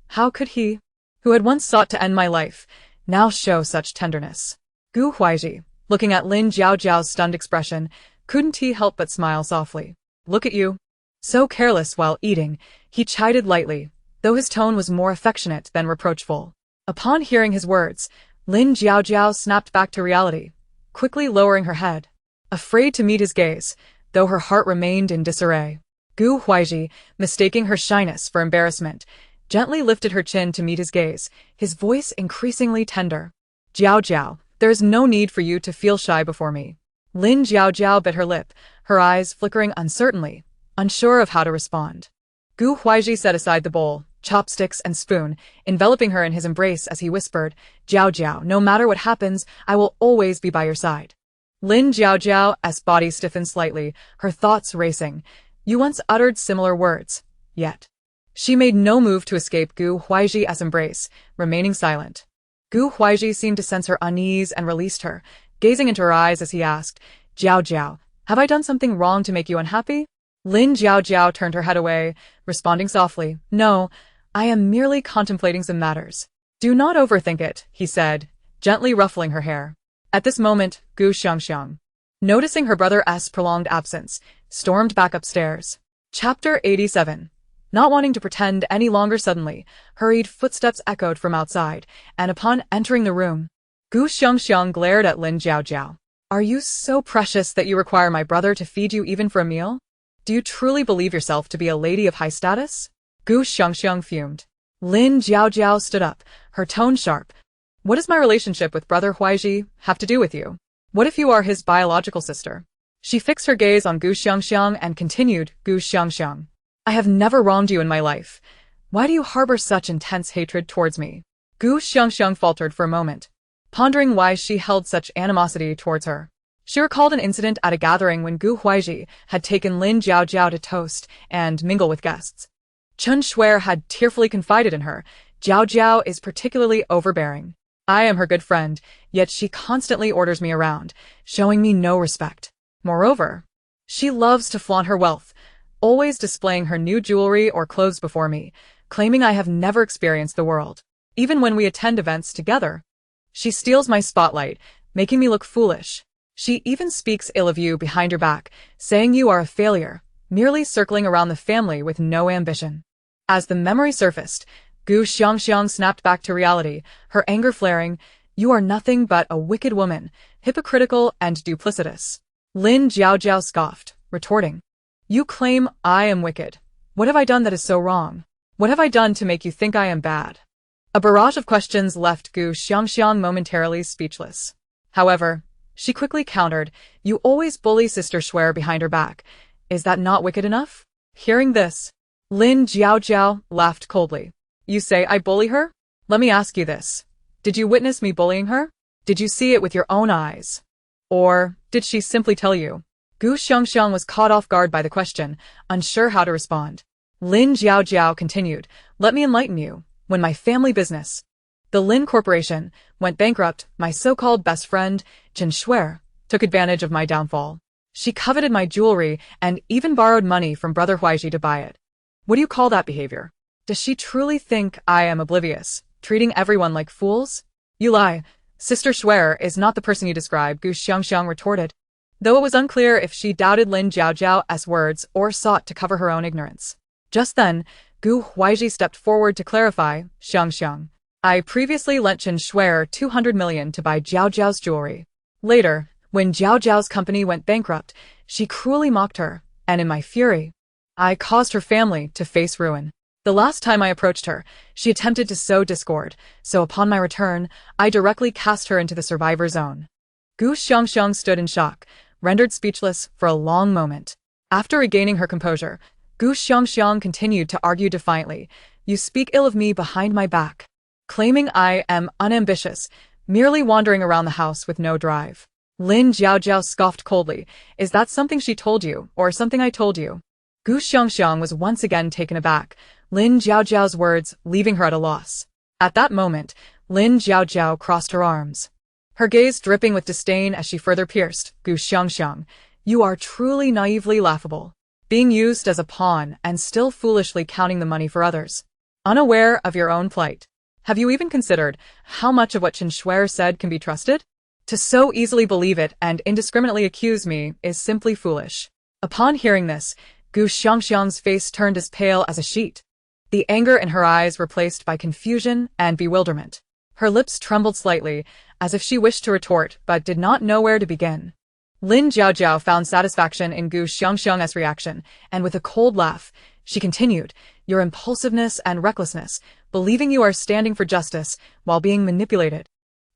How could he, who had once sought to end my life, now show such tenderness? Gu Huaiji, looking at Lin Jiaojiao's stunned expression, couldn't he help but smile softly. "Look at you. So careless while eating," he chided lightly, though his tone was more affectionate than reproachful. Upon hearing his words, Lin Jiaojiao snapped back to reality, quickly lowering her head, afraid to meet his gaze, though her heart remained in disarray. Gu Huaiji, mistaking her shyness for embarrassment, gently lifted her chin to meet his gaze, his voice increasingly tender. "Jiaojiao, there is no need for you to feel shy before me." Lin Jiaojiao bit her lip, her eyes flickering uncertainly, unsure of how to respond. Gu Huaiji set aside the bowl, chopsticks and spoon, enveloping her in his embrace as he whispered, "Jiaojiao, no matter what happens, I will always be by your side." Lin Jiaojiao's body stiffened slightly, her thoughts racing. You once uttered similar words, yet. She made no move to escape Gu Huaiji's embrace, remaining silent. Gu Huaiji seemed to sense her unease and released her, gazing into her eyes as he asked, "Jiaojiao, have I done something wrong to make you unhappy?" Lin Jiaojiao turned her head away, responding softly, "No, I am merely contemplating some matters." "Do not overthink it," he said, gently ruffling her hair. At this moment, Gu Xiangxiang, noticing her brother's prolonged absence, stormed back upstairs. Chapter 87. Not wanting to pretend any longer suddenly, hurried footsteps echoed from outside, and upon entering the room, Gu Xiangxiang glared at Lin Jiaojiao. "Are you so precious that you require my brother to feed you even for a meal? Do you truly believe yourself to be a lady of high status?" Gu Xiangxiang fumed. Lin Jiaojiao stood up, her tone sharp. What does my relationship with Brother Huaiji have to do with you? What if you are his biological sister? She fixed her gaze on Gu Xiangxiang and continued, Gu Xiangxiang. I have never wronged you in my life. Why do you harbor such intense hatred towards me? Gu Xiangxiang faltered for a moment, pondering why she held such animosity towards her. She recalled an incident at a gathering when Gu Huaiji had taken Lin Jiaojiao to toast and mingle with guests. Chen Shuer had tearfully confided in her, Jiaojiao is particularly overbearing. I am her good friend, yet she constantly orders me around, showing me no respect. Moreover, she loves to flaunt her wealth, always displaying her new jewelry or clothes before me, claiming I have never experienced the world. Even when we attend events together, she steals my spotlight, making me look foolish. She even speaks ill of you behind your back, saying you are a failure, merely circling around the family with no ambition. As the memory surfaced, Gu Xiangxiang snapped back to reality, her anger flaring. You are nothing but a wicked woman, hypocritical and duplicitous. Lin Jiaojiao scoffed, retorting. You claim I am wicked. What have I done that is so wrong? What have I done to make you think I am bad? A barrage of questions left Gu Xiangxiang momentarily speechless. However, she quickly countered, you always bully Sister Shuer behind her back. Is that not wicked enough? Hearing this, Lin Jiaojiao laughed coldly. You say I bully her? Let me ask you this. Did you witness me bullying her? Did you see it with your own eyes? Or did she simply tell you? Gu Xiangxiang was caught off guard by the question, unsure how to respond. Lin Jiaojiao continued, let me enlighten you. When my family business, the Lin Corporation, went bankrupt, my so-called best friend, Chen Shuer, took advantage of my downfall. She coveted my jewelry and even borrowed money from Brother Huaiji to buy it. What do you call that behavior? Does she truly think I am oblivious, treating everyone like fools? You lie. Sister Shuer is not the person you describe, Gu Xiangxiang retorted, though it was unclear if she doubted Lin Jiaojiao's words or sought to cover her own ignorance. Just then, Gu Huaiji stepped forward to clarify, Xiangxiang. I previously lent Chen Shuer 200 million to buy Jiaojiao's jewelry. Later, when Jiaojiao's company went bankrupt, she cruelly mocked her, and in my fury, I caused her family to face ruin. The last time I approached her, she attempted to sow discord, so upon my return, I directly cast her into the survivor zone. Gu Xiangxiang stood in shock, rendered speechless for a long moment. After regaining her composure, Gu Xiangxiang continued to argue defiantly, you speak ill of me behind my back, claiming I am unambitious, merely wandering around the house with no drive. Lin Jiaojiao scoffed coldly, is that something she told you, or something I told you? Gu Xiangxiang was once again taken aback, Lin Jiaojiao's words leaving her at a loss. At that moment, Lin Jiaojiao crossed her arms, her gaze dripping with disdain as she further pierced, Gu Xiangxiang, you are truly naively laughable. Being used as a pawn and still foolishly counting the money for others. Unaware of your own plight. Have you even considered how much of what Chen Shuer said can be trusted? To so easily believe it and indiscriminately accuse me is simply foolish. Upon hearing this, Gu Xiangxiang's face turned as pale as a sheet. The anger in her eyes replaced by confusion and bewilderment. Her lips trembled slightly, as if she wished to retort but did not know where to begin. Lin Jiaojiao found satisfaction in Gu Xiangxiang's reaction, and with a cold laugh, she continued, your impulsiveness and recklessness, believing you are standing for justice while being manipulated,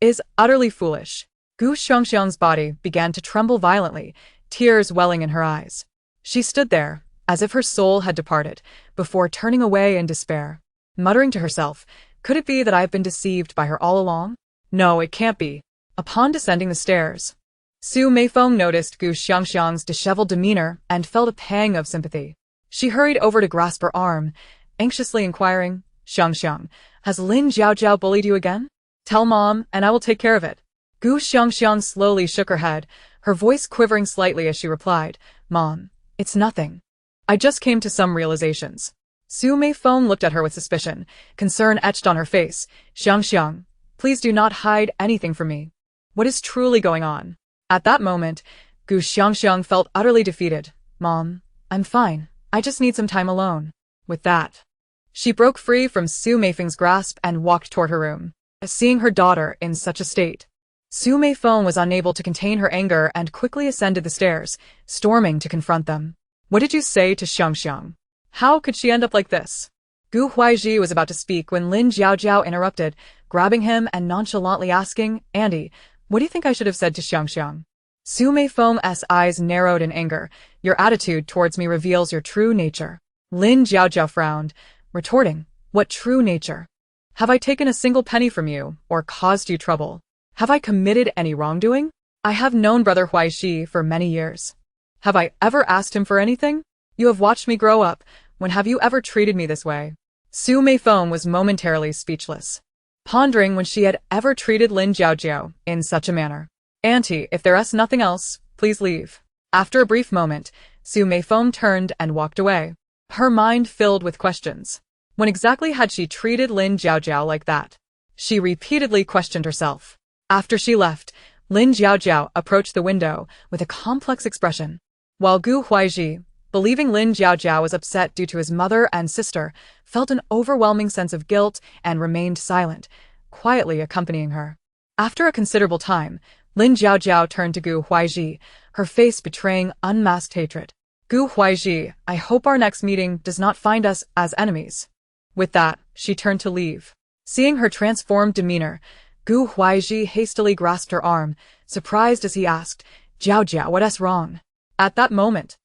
is utterly foolish. Gu Xiangxiang's body began to tremble violently, tears welling in her eyes. She stood there, as if her soul had departed, before turning away in despair, muttering to herself, could it be that I have been deceived by her all along? No, it can't be. Upon descending the stairs, Su Meifeng noticed Gu Xiangxiang's disheveled demeanor and felt a pang of sympathy. She hurried over to grasp her arm, anxiously inquiring, Xiangxiang, has Lin Jiaojiao bullied you again? Tell Mom, and I will take care of it. Gu Xiangxiang slowly shook her head, her voice quivering slightly as she replied, Mom, it's nothing. I just came to some realizations. Su Meifeng looked at her with suspicion, concern etched on her face. Xiangxiang, please do not hide anything from me. What is truly going on? At that moment, Gu Xiangxiang felt utterly defeated. Mom, I'm fine. I just need some time alone. With that, she broke free from Su Meifeng's grasp and walked toward her room. Seeing her daughter in such a state, Su Meifeng was unable to contain her anger and quickly ascended the stairs, storming to confront them. What did you say to Xiangxiang? How could she end up like this? Gu Huaizhi was about to speak when Lin Jiaojiao interrupted, grabbing him and nonchalantly asking, Andy, what do you think I should have said to Xiangxiang? Su Meifo's eyes narrowed in anger. Your attitude towards me reveals your true nature. Lin Jiaojiao frowned, retorting, what true nature? Have I taken a single penny from you, or caused you trouble? Have I committed any wrongdoing? I have known Brother Huaizhi for many years. Have I ever asked him for anything? You have watched me grow up. When have you ever treated me this way? Su Meifeng was momentarily speechless, pondering when she had ever treated Lin Jiaojiao in such a manner. Auntie, if there's nothing else, please leave. After a brief moment, Su Meifeng turned and walked away, her mind filled with questions. When exactly had she treated Lin Jiaojiao like that? She repeatedly questioned herself. After she left, Lin Jiaojiao approached the window with a complex expression, while Gu Huaizhi, believing Lin Jiaojiao was upset due to his mother and sister, felt an overwhelming sense of guilt and remained silent, quietly accompanying her. After a considerable time, Lin Jiaojiao turned to Gu Huaizhi, her face betraying unmasked hatred. Gu Huaizhi, I hope our next meeting does not find us as enemies. With that, she turned to leave. Seeing her transformed demeanor, Gu Huaizhi hastily grasped her arm, surprised as he asked, Jiaojiao, what's wrong? At that moment,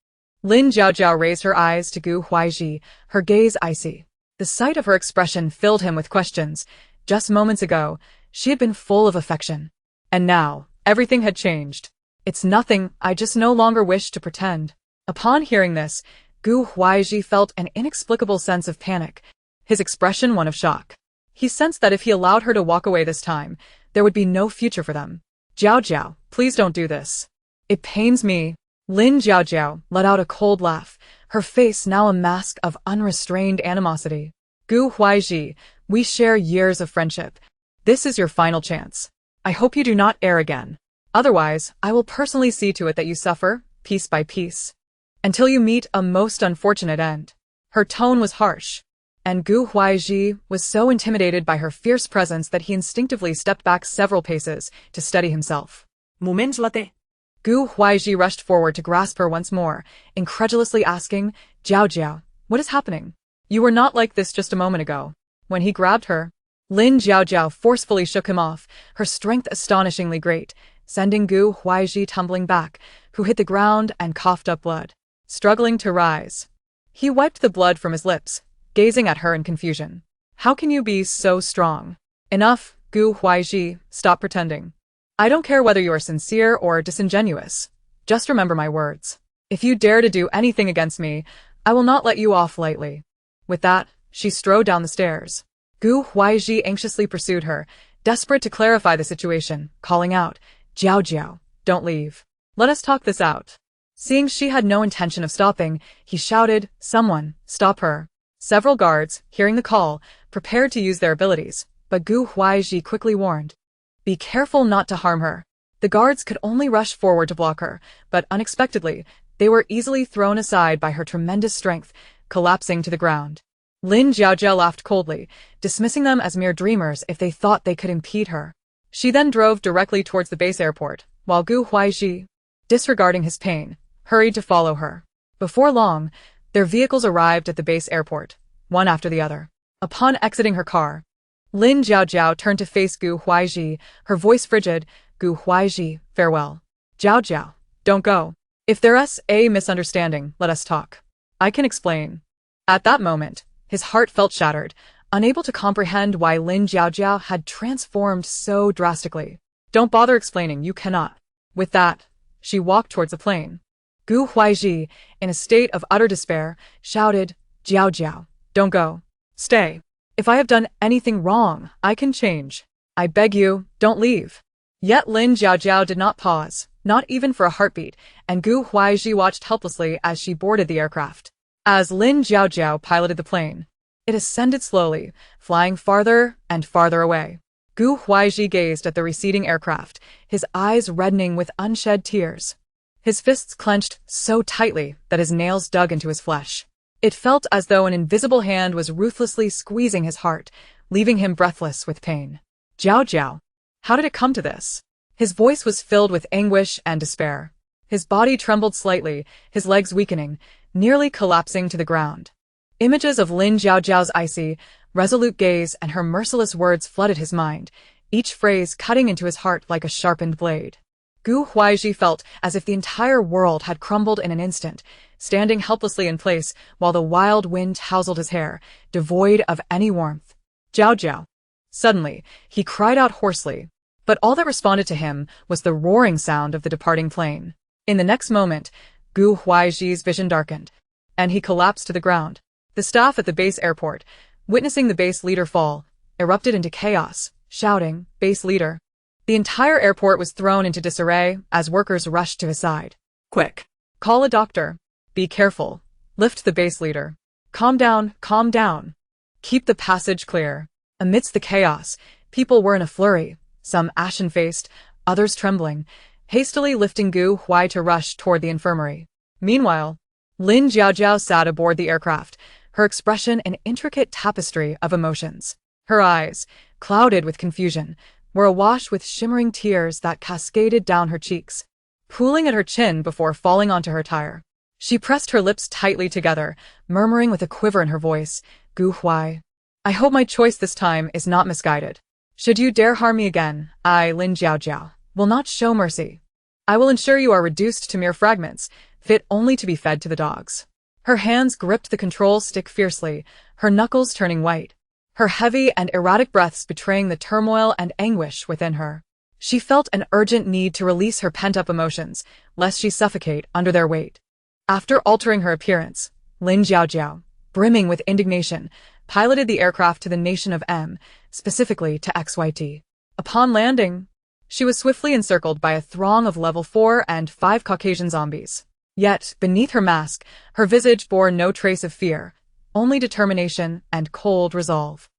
Lin Jiaojiao raised her eyes to Gu Huaizhi, her gaze icy. The sight of her expression filled him with questions. Just moments ago, she had been full of affection. And now, everything had changed. It's nothing, I just no longer wish to pretend. Upon hearing this, Gu Huaizhi felt an inexplicable sense of panic, his expression one of shock. He sensed that if he allowed her to walk away this time, there would be no future for them. Jiaojiao, please don't do this. It pains me. Lin Jiaojiao let out a cold laugh, her face now a mask of unrestrained animosity. Gu Huaizhi, we share years of friendship. This is your final chance. I hope you do not err again. Otherwise, I will personally see to it that you suffer, piece by piece, until you meet a most unfortunate end. Her tone was harsh, and Gu Huaizhi was so intimidated by her fierce presence that he instinctively stepped back several paces to steady himself.
Moments later,
Gu Huaizhi rushed forward to grasp her once more, incredulously asking, Jiaojiao, what is happening? You were not like this just a moment ago. When he grabbed her, Lin Jiaojiao forcefully shook him off, her strength astonishingly great, sending Gu Huaizhi tumbling back, who hit the ground and coughed up blood. Struggling to rise, he wiped the blood from his lips, gazing at her in confusion. How can you be so strong? Enough, Gu Huaizhi, stop pretending. I don't care whether you are sincere or disingenuous. Just remember my words. If you dare to do anything against me, I will not let you off lightly. With that, she strode down the stairs. Gu Huaizhi anxiously pursued her, desperate to clarify the situation, calling out, Jiaojiao, don't leave. Let us talk this out. Seeing she had no intention of stopping, he shouted, someone, stop her. Several guards, hearing the call, prepared to use their abilities, but Gu Huaizhi quickly warned, be careful not to harm her. The guards could only rush forward to block her, but unexpectedly, they were easily thrown aside by her tremendous strength, collapsing to the ground. Lin Jiaojiao laughed coldly, dismissing them as mere dreamers if they thought they could impede her. She then drove directly towards the base airport, while Gu Huaizhi, disregarding his pain, hurried to follow her. Before long, their vehicles arrived at the base airport, one after the other. Upon exiting her car, Lin Jiaojiao turned to face Gu Huaizhi, her voice frigid, Gu Huaizhi, farewell. Jiaojiao, don't go. If there's a misunderstanding, let us talk. I can explain. At that moment, his heart felt shattered, unable to comprehend why Lin Jiaojiao had transformed so drastically. Don't bother explaining, you cannot. With that, she walked towards the plane. Gu Huaizhi, in a state of utter despair, shouted, Jiaojiao, don't go. Stay. If I have done anything wrong, I can change. I beg you, don't leave. Yet Lin Jiaojiao did not pause, not even for a heartbeat, and Gu Huaizhi watched helplessly as she boarded the aircraft. As Lin Jiaojiao piloted the plane, it ascended slowly, flying farther and farther away. Gu Huaizhi gazed at the receding aircraft, his eyes reddening with unshed tears. His fists clenched so tightly that his nails dug into his flesh. It felt as though an invisible hand was ruthlessly squeezing his heart, leaving him breathless with pain. Jiaojiao, how did it come to this? His voice was filled with anguish and despair. His body trembled slightly, his legs weakening, nearly collapsing to the ground. Images of Lin Jiaojiao's icy, resolute gaze and her merciless words flooded his mind, each phrase cutting into his heart like a sharpened blade. Gu Huaizhi felt as if the entire world had crumbled in an instant, standing helplessly in place while the wild wind tousled his hair, devoid of any warmth. Jiao Jiao. Suddenly, he cried out hoarsely, but all that responded to him was the roaring sound of the departing plane. In the next moment, Gu Huaizhi's vision darkened, and he collapsed to the ground. The staff at the base airport, witnessing the base leader fall, erupted into chaos, shouting, "Base leader!" The entire airport was thrown into disarray as workers rushed to his side.
Quick!
Call a doctor. Be careful. Lift the base leader. Calm down, calm down. Keep the passage clear. Amidst the chaos, people were in a flurry, some ashen-faced, others trembling, hastily lifting Gu Huai to rush toward the infirmary. Meanwhile, Lin Jiaojiao sat aboard the aircraft, her expression an intricate tapestry of emotions. Her eyes, clouded with confusion, were awash with shimmering tears that cascaded down her cheeks, pooling at her chin before falling onto her tire. She pressed her lips tightly together, murmuring with a quiver in her voice, "Gu Huai, I hope my choice this time is not misguided. Should you dare harm me again, I, Lin Jiaojiao, will not show mercy. I will ensure you are reduced to mere fragments, fit only to be fed to the dogs." Her hands gripped the control stick fiercely, her knuckles turning white, her heavy and erratic breaths betraying the turmoil and anguish within her. She felt an urgent need to release her pent-up emotions, lest she suffocate under their weight. After altering her appearance, Lin Jiaojiao, brimming with indignation, piloted the aircraft to the nation of M, specifically to XYT. Upon landing, she was swiftly encircled by a throng of level 4 and 5 Caucasian zombies. Yet, beneath her mask, her visage bore no trace of fear, only determination and cold resolve.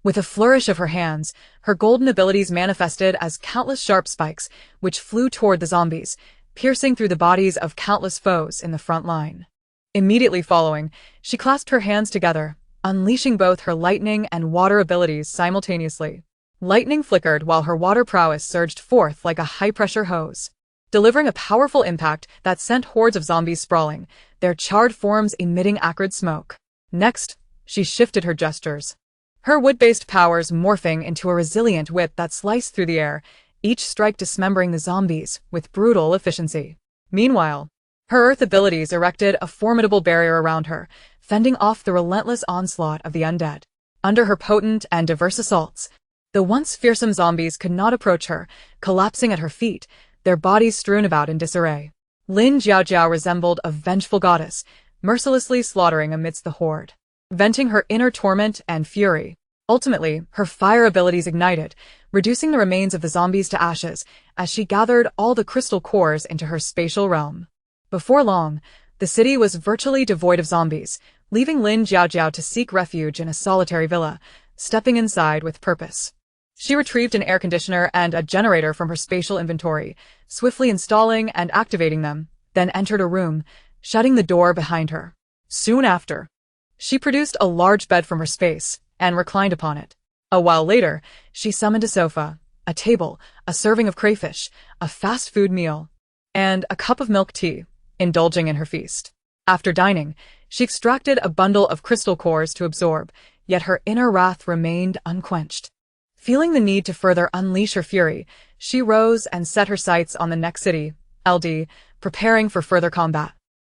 With a flourish of her hands, her golden abilities manifested as countless sharp spikes, which flew toward the zombies, piercing through the bodies of countless foes in the front line. Immediately following, she clasped her hands together, unleashing both her lightning and water abilities simultaneously. Lightning flickered while her water prowess surged forth like a high-pressure hose, delivering a powerful impact that sent hordes of zombies sprawling, their charred forms emitting acrid smoke. Next, she shifted her gestures, her wood-based powers morphing into a resilient whip that sliced through the air, each strike dismembering the zombies with brutal efficiency. Meanwhile, her earth abilities erected a formidable barrier around her, fending off the relentless onslaught of the undead. Under her potent and diverse assaults, the once fearsome zombies could not approach her, collapsing at her feet, their bodies strewn about in disarray. Lin Jiaojiao resembled a vengeful goddess, mercilessly slaughtering amidst the horde, venting her inner torment and fury. Ultimately, her fire abilities ignited, reducing the remains of the zombies to ashes as she gathered all the crystal cores into her spatial realm. Before long, the city was virtually devoid of zombies, leaving Lin Jiaojiao to seek refuge in a solitary villa, stepping inside with purpose. She retrieved an air conditioner and a generator from her spatial inventory, swiftly installing and activating them, then entered a room, shutting the door behind her. Soon after, she produced a large bed from her space and reclined upon it. A while later, she summoned a sofa, a table, a serving of crayfish, a fast food meal, and a cup of milk tea, indulging in her feast. After dining, she extracted a bundle of crystal cores to absorb, yet her inner wrath remained unquenched. Feeling the need to further unleash her fury, she rose and set her sights on the next city, LD, preparing for further combat.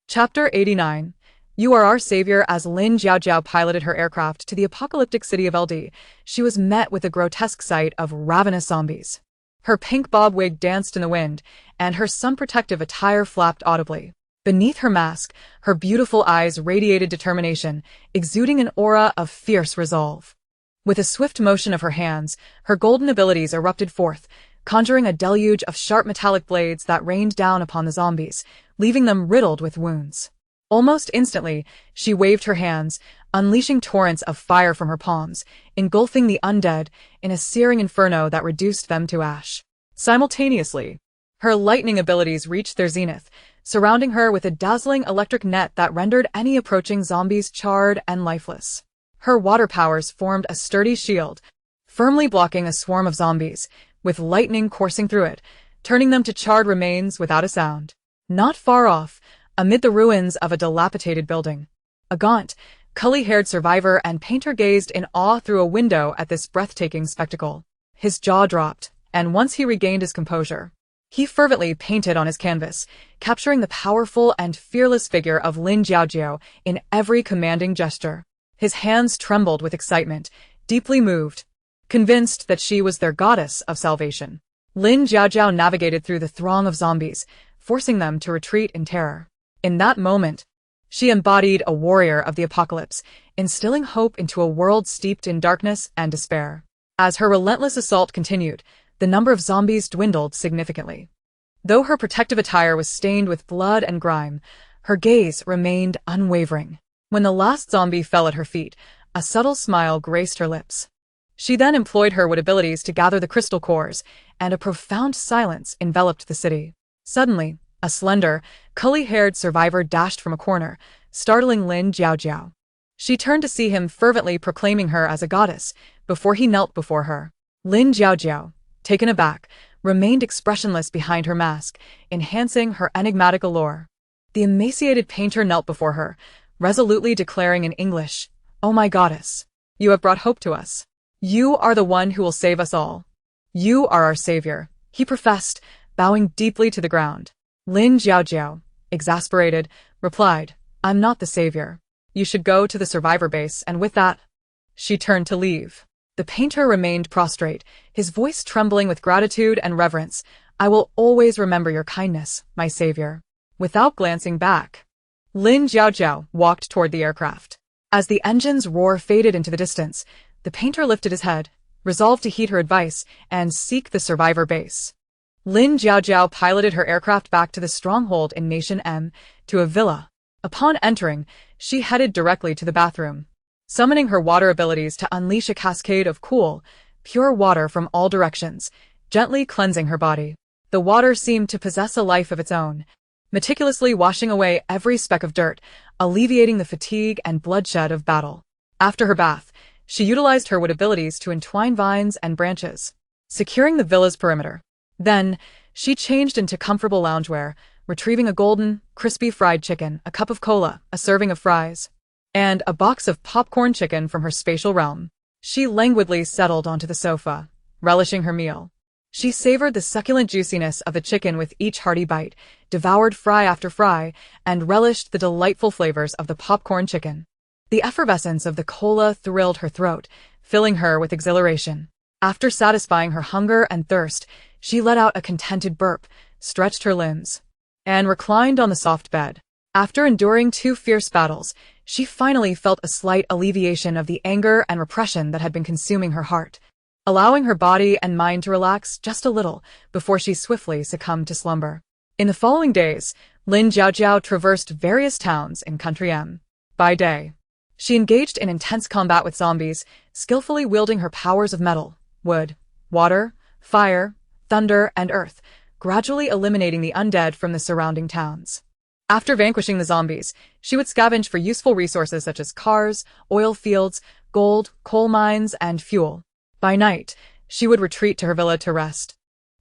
Chapter 89. You are our savior. As Lin Jiaojiao piloted her aircraft to the apocalyptic city of LD, she was met with a grotesque sight of ravenous zombies. Her pink bob wig danced in the wind, and her sun-protective attire flapped audibly. Beneath her mask, her beautiful eyes radiated determination, exuding an aura of fierce resolve. With a swift motion of her hands, her golden abilities erupted forth, conjuring a deluge of sharp metallic blades that rained down upon the zombies, leaving them riddled with wounds. Almost instantly, she waved her hands, unleashing torrents of fire from her palms, engulfing the undead in a searing inferno that reduced them to ash. Simultaneously, her lightning abilities reached their zenith, surrounding her with a dazzling electric net that rendered any approaching zombies charred and lifeless. Her water powers formed a sturdy shield, firmly blocking a swarm of zombies, with lightning coursing through it, turning them to charred remains without a sound. Not far off, amid the ruins of a dilapidated building, a gaunt, Cully-haired survivor and painter gazed in awe through a window at this breathtaking spectacle. His jaw dropped, and once he regained his composure, he fervently painted on his canvas, capturing the powerful and fearless figure of Lin Jiaojiao in every commanding gesture. His hands trembled with excitement, deeply moved, convinced that she was their goddess of salvation. Lin Jiaojiao navigated through the throng of zombies, forcing them to retreat in terror. In that moment, she embodied a warrior of the apocalypse, instilling hope into a world steeped in darkness and despair. As her relentless assault continued, the number of zombies dwindled significantly. Though her protective attire was stained with blood and grime, her gaze remained unwavering. When the last zombie fell at her feet, a subtle smile graced her lips. She then employed her wood abilities to gather the crystal cores, and a profound silence enveloped the city. Suddenly, a slender, cully-haired survivor dashed from a corner, startling Lin Jiaojiao. She turned to see him fervently proclaiming her as a goddess, before he knelt before her. Lin Jiaojiao, taken aback, remained expressionless behind her mask, enhancing her enigmatic allure. The emaciated painter knelt before her, resolutely declaring in English, "Oh my goddess, you have brought hope to us. You are the one who will save us all. You are our savior," he professed, bowing deeply to the ground. Lin Jiaojiao, exasperated, replied, "I'm not the savior. You should go to the survivor base," and with that, she turned to leave. The painter remained prostrate, his voice trembling with gratitude and reverence. "I will always remember your kindness, my savior." Without glancing back, Lin Jiaojiao walked toward the aircraft. As the engine's roar faded into the distance, the painter lifted his head, resolved to heed her advice and seek the survivor base. Lin Jiaojiao piloted her aircraft back to the stronghold in Nation M, to a villa. Upon entering, she headed directly to the bathroom, summoning her water abilities to unleash a cascade of cool, pure water from all directions, gently cleansing her body. The water seemed to possess a life of its own, meticulously washing away every speck of dirt, alleviating the fatigue and bloodshed of battle. After her bath, she utilized her wood abilities to entwine vines and branches, securing the villa's perimeter. Then, she changed into comfortable loungewear, retrieving a golden, crispy fried chicken, a cup of cola, a serving of fries, and a box of popcorn chicken from her spatial realm. She languidly settled onto the sofa, relishing her meal. She savored the succulent juiciness of the chicken with each hearty bite, devoured fry after fry, and relished the delightful flavors of the popcorn chicken. The effervescence of the cola thrilled her throat, filling her with exhilaration. After satisfying her hunger and thirst, she let out a contented burp, stretched her limbs, and reclined on the soft bed. After enduring 2 fierce battles, she finally felt a slight alleviation of the anger and repression that had been consuming her heart, allowing her body and mind to relax just a little before she swiftly succumbed to slumber. In the following days, Lin Jiaojiao traversed various towns in Country M. By day, she engaged in intense combat with zombies, skillfully wielding her powers of metal, wood, water, fire, thunder, and earth, gradually eliminating the undead from the surrounding towns. After vanquishing the zombies, she would scavenge for useful resources such as cars, oil fields, gold, coal mines, and fuel. By night, she would retreat to her villa to rest,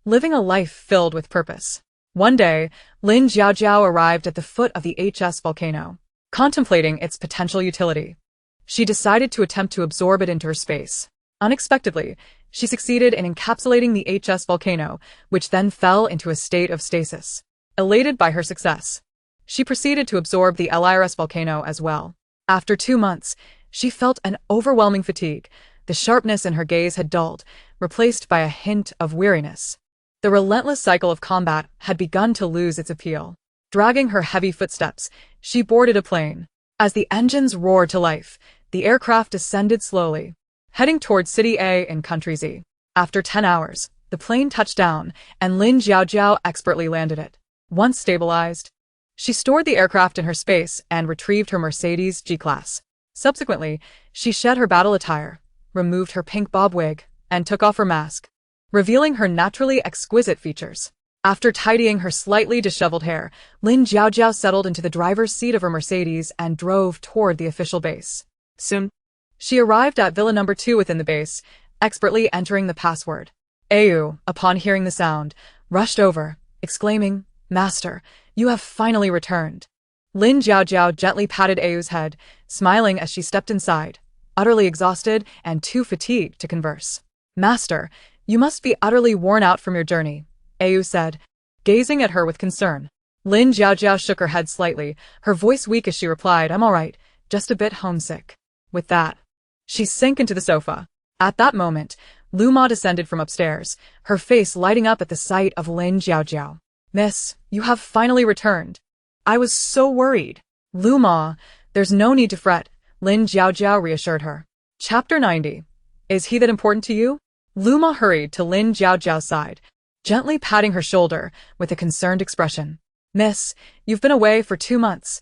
living a life filled with purpose. One day, Lin Jiaojiao arrived at the foot of the HS volcano. Contemplating its potential utility, she decided to attempt to absorb it into her space. Unexpectedly, she succeeded in encapsulating the HS volcano, which then fell into a state of stasis. Elated by her success, she proceeded to absorb the LIRS volcano as well. After 2 months, she felt an overwhelming fatigue. The sharpness in her gaze had dulled, replaced by a hint of weariness. The relentless cycle of combat had begun to lose its appeal. Dragging her heavy footsteps, she boarded a plane. As the engines roared to life, the aircraft descended slowly, heading toward City A in Country Z. After 10 hours, the plane touched down, and Lin Jiaojiao expertly landed it. Once stabilized, she stored the aircraft in her space and retrieved her Mercedes G-Class. Subsequently, she shed her battle attire, removed her pink bob wig, and took off her mask, revealing her naturally exquisite features. After tidying her slightly disheveled hair, Lin Jiaojiao settled into the driver's seat of her Mercedes and drove toward the official base. Soon, she arrived at Villa number 2 within the base, expertly entering the password. Ayu, upon hearing the sound, rushed over, exclaiming, "Master, you have finally returned." Lin Jiaojiao gently patted Ayu's head, smiling as she stepped inside, utterly exhausted and too fatigued to converse. Master, you must be utterly worn out from your journey, Ayu said, gazing at her with concern. Lin Jiaojiao shook her head slightly, her voice weak as she replied, I'm all right, just a bit homesick. With that, she sank into the sofa. At that moment, Lu Ma descended from upstairs, her face lighting up at the sight of Lin Jiaojiao. Miss, you have finally returned. I was so worried. Lu Ma, there's no need to fret, Lin Jiaojiao reassured her. Chapter 90. Is he that important to you? Lu Ma hurried to Lin Jiaojiao's side, gently patting her shoulder with a concerned expression. Miss, you've been away for 2 months.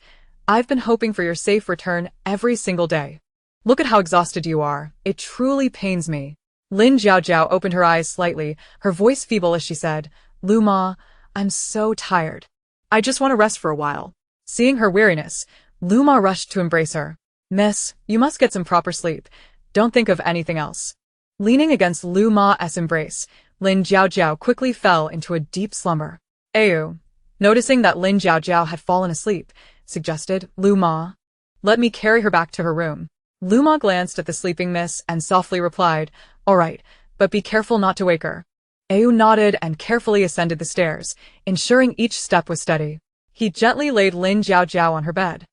I've been hoping for your safe return every single day. Look at how exhausted you are. It truly pains me. Lin Jiaojiao opened her eyes slightly, her voice feeble as she said, Lu Ma, I'm so tired. I just want to rest for a while. Seeing her weariness, Lu Ma rushed to embrace her. Miss, you must get some proper sleep. Don't think of anything else. Leaning against Lu Ma's embrace, Lin Jiaojiao quickly fell into a deep slumber. Ayu, noticing that Lin Jiaojiao had fallen asleep, suggested, Lu Ma, let me carry her back to her room. Lu Ma glanced at the sleeping miss and softly replied, all right, but be careful not to wake her. Ayu nodded and carefully ascended the stairs, ensuring each step was steady. He gently laid Lin Jiaojiao on her bed,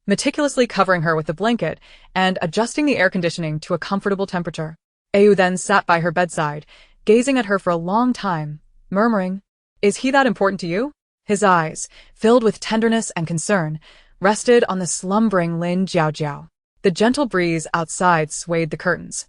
meticulously covering her with a blanket and adjusting the air conditioning to a comfortable temperature. Ayu then sat by her bedside, gazing at her for a long time, murmuring, Is he that important to you? His eyes, filled with tenderness and concern, rested on the slumbering Lin Jiaojiao. The gentle breeze outside swayed the curtains,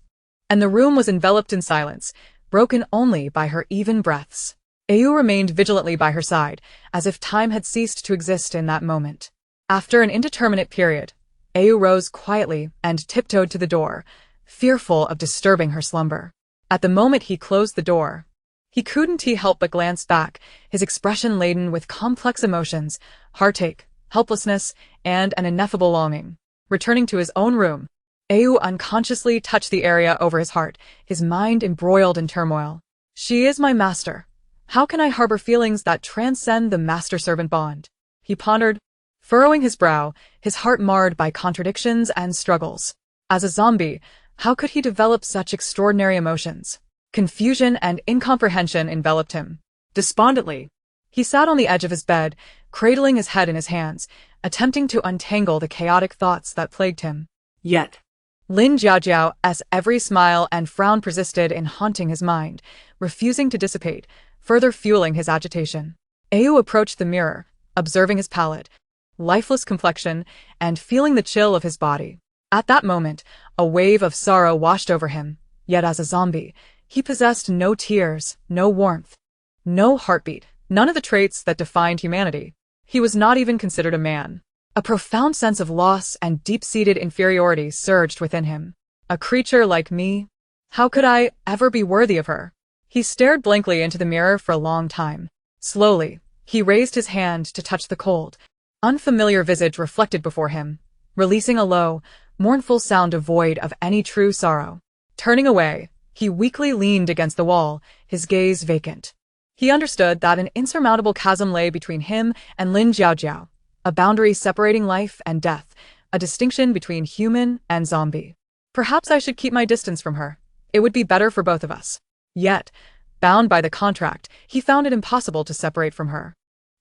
and the room was enveloped in silence, broken only by her even breaths. Ayu remained vigilantly by her side, as if time had ceased to exist in that moment. After an indeterminate period, Ayu rose quietly and tiptoed to the door, fearful of disturbing her slumber. At the moment he closed the door, he couldn't help but glance back, his expression laden with complex emotions, heartache, helplessness, and an ineffable longing. Returning to his own room, Ayu unconsciously touched the area over his heart, his mind embroiled in turmoil. She is my master. How can I harbor feelings that transcend the master-servant bond? He pondered, furrowing his brow, his heart marred by contradictions and struggles. As a zombie, how could he develop such extraordinary emotions? Confusion and incomprehension enveloped him. Despondently, he sat on the edge of his bed, cradling his head in his hands, attempting to untangle the chaotic thoughts that plagued him. Yet, Lin Jiaojiao's every smile and frown persisted in haunting his mind, refusing to dissipate, further fueling his agitation. Ayu approached the mirror, observing his pallid, lifeless complexion, and feeling the chill of his body. At that moment, a wave of sorrow washed over him, yet as a zombie, he possessed no tears, no warmth, no heartbeat, none of the traits that defined humanity. He was not even considered a man. A profound sense of loss and deep-seated inferiority surged within him. A creature like me? How could I ever be worthy of her? He stared blankly into the mirror for a long time. Slowly, he raised his hand to touch the cold, unfamiliar visage reflected before him, releasing a low, mournful sound devoid of any true sorrow. Turning away, he weakly leaned against the wall, his gaze vacant. He understood that an insurmountable chasm lay between him and Lin Jiaojiao, a boundary separating life and death, a distinction between human and zombie. Perhaps I should keep my distance from her. It would be better for both of us. Yet, bound by the contract, he found it impossible to separate from her.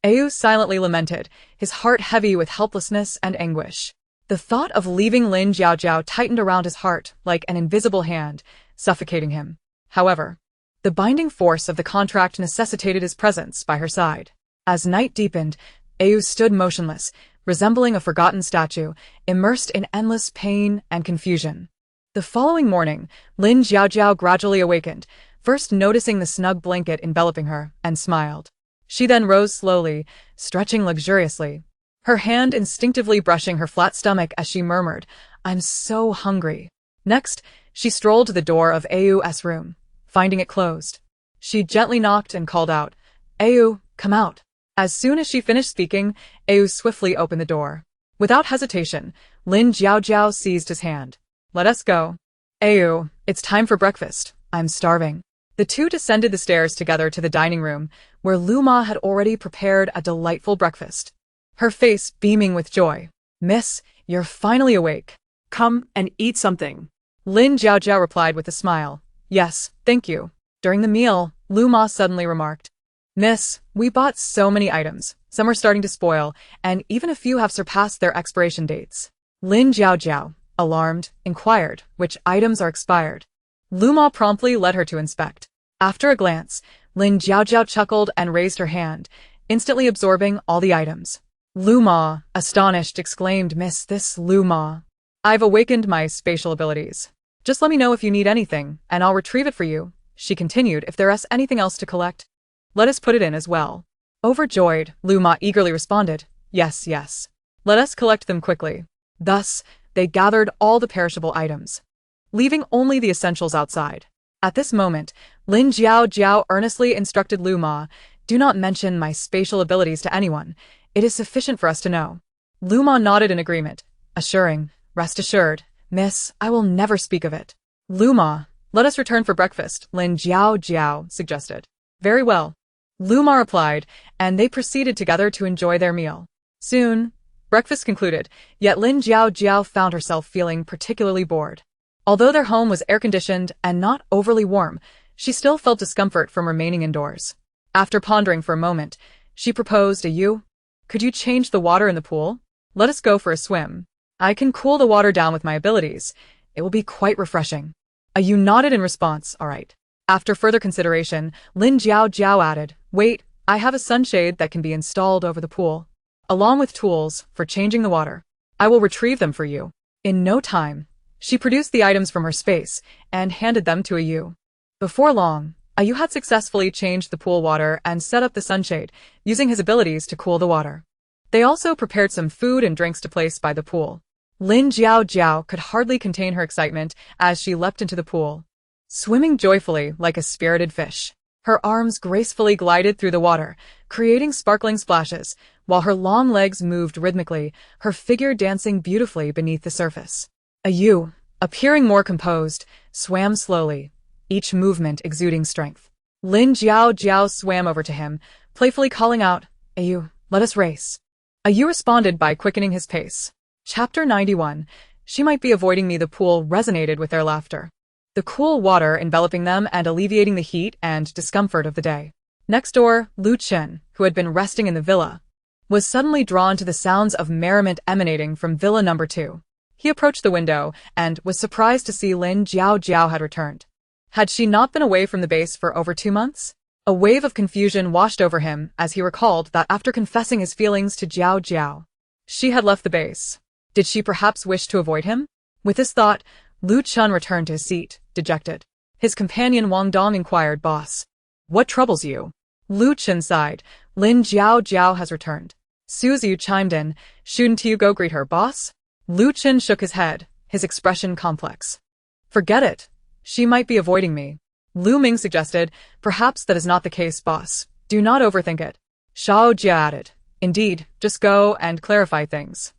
Ayu silently lamented, his heart heavy with helplessness and anguish. The thought of leaving Lin Jiaojiao tightened around his heart like an invisible hand, suffocating him. However, the binding force of the contract necessitated his presence by her side. As night deepened, Ayu stood motionless, resembling a forgotten statue, immersed in endless pain and confusion. The following morning, Lin Jiaojiao gradually awakened, first noticing the snug blanket enveloping her, and smiled. She then rose slowly, stretching luxuriously, her hand instinctively brushing her flat stomach as she murmured, I'm so hungry. Next, she strolled to the door of Ayu's room. Finding it closed, she gently knocked and called out, Ayu, come out. As soon as she finished speaking, Ayu swiftly opened the door. Without hesitation, Lin Jiaojiao seized his hand. Let us go. Ayu, it's time for breakfast. I'm starving. The two descended the stairs together to the dining room, where Lu Ma had already prepared a delightful breakfast. Her face beaming with joy. Miss, you're finally awake.
Come and eat something.
Lin Jiaojiao replied with a smile. Yes, thank you. During the meal, Lu Ma suddenly remarked, Miss, we bought so many items. Some are starting to spoil, and even a few have surpassed their expiration dates. Lin Jiaojiao, alarmed, inquired which items are expired. Lu Ma promptly led her to inspect. After a glance, Lin Jiaojiao chuckled and raised her hand, instantly absorbing all the items. Lu Ma, astonished, exclaimed, Miss, this Lu Ma. I've awakened my spatial abilities. Just let me know if you need anything, and I'll retrieve it for you. She continued, if there is anything else to collect, let us put it in as well. Overjoyed, Lu Ma eagerly responded, Yes, yes. Let us collect them quickly. Thus, they gathered all the perishable items, leaving only the essentials outside. At this moment, Lin Jiaojiao earnestly instructed Lu Ma, do not mention my spatial abilities to anyone. It is sufficient for us to know. Lu Ma nodded in agreement, assuring, Rest assured, miss, I will never speak of it. Lu Ma, let us return for breakfast, Lin Jiaojiao suggested. Very well. Lu Ma replied, and they proceeded together to enjoy their meal. Soon, breakfast concluded, yet Lin Jiaojiao found herself feeling particularly bored. Although their home was air-conditioned and not overly warm, she still felt discomfort from remaining indoors. After pondering for a moment, she proposed, could you change the water in the pool? Let us go for a swim. I can cool the water down with my abilities. It will be quite refreshing. Yu nodded in response, all right. After further consideration, Lin Jiaojiao added, wait, I have a sunshade that can be installed over the pool, along with tools for changing the water. I will retrieve them for you. In no time, she produced the items from her space and handed them to Yu. Before long, Yu had successfully changed the pool water and set up the sunshade, using his abilities to cool the water. They also prepared some food and drinks to place by the pool. Lin Jiaojiao could hardly contain her excitement as she leapt into the pool, swimming joyfully like a spirited fish. Her arms gracefully glided through the water, creating sparkling splashes, while her long legs moved rhythmically, her figure dancing beautifully beneath the surface. Yu, appearing more composed, swam slowly, each movement exuding strength. Lin Jiaojiao swam over to him, playfully calling out, Yu, let us race. Yu responded by quickening his pace. Chapter 91. She might be avoiding me. The pool resonated with their laughter, the cool water enveloping them and alleviating the heat and discomfort of the day. Next door, Lu Chen, who had been resting in the villa, was suddenly drawn to the sounds of merriment emanating from Villa Number 2. He approached the window and was surprised to see Lin Jiaojiao had returned. Had she not been away from the base for over 2 months? A wave of confusion washed over him as he recalled that after confessing his feelings to Jiaojiao, she had left the base. Did she perhaps wish to avoid him? With this thought, Lu Chen returned to his seat, dejected. His companion Wang Dong inquired, Boss, what troubles you? Lu Chen sighed. Lin Jiaojiao has returned. Su Yu chimed in, shouldn't you go greet her, boss? Lu Chen shook his head, his expression complex. Forget it. She might be avoiding me. Lu Ming suggested, perhaps that is not the case, boss. Do not overthink it. Shao Jia added, indeed, just go and clarify things.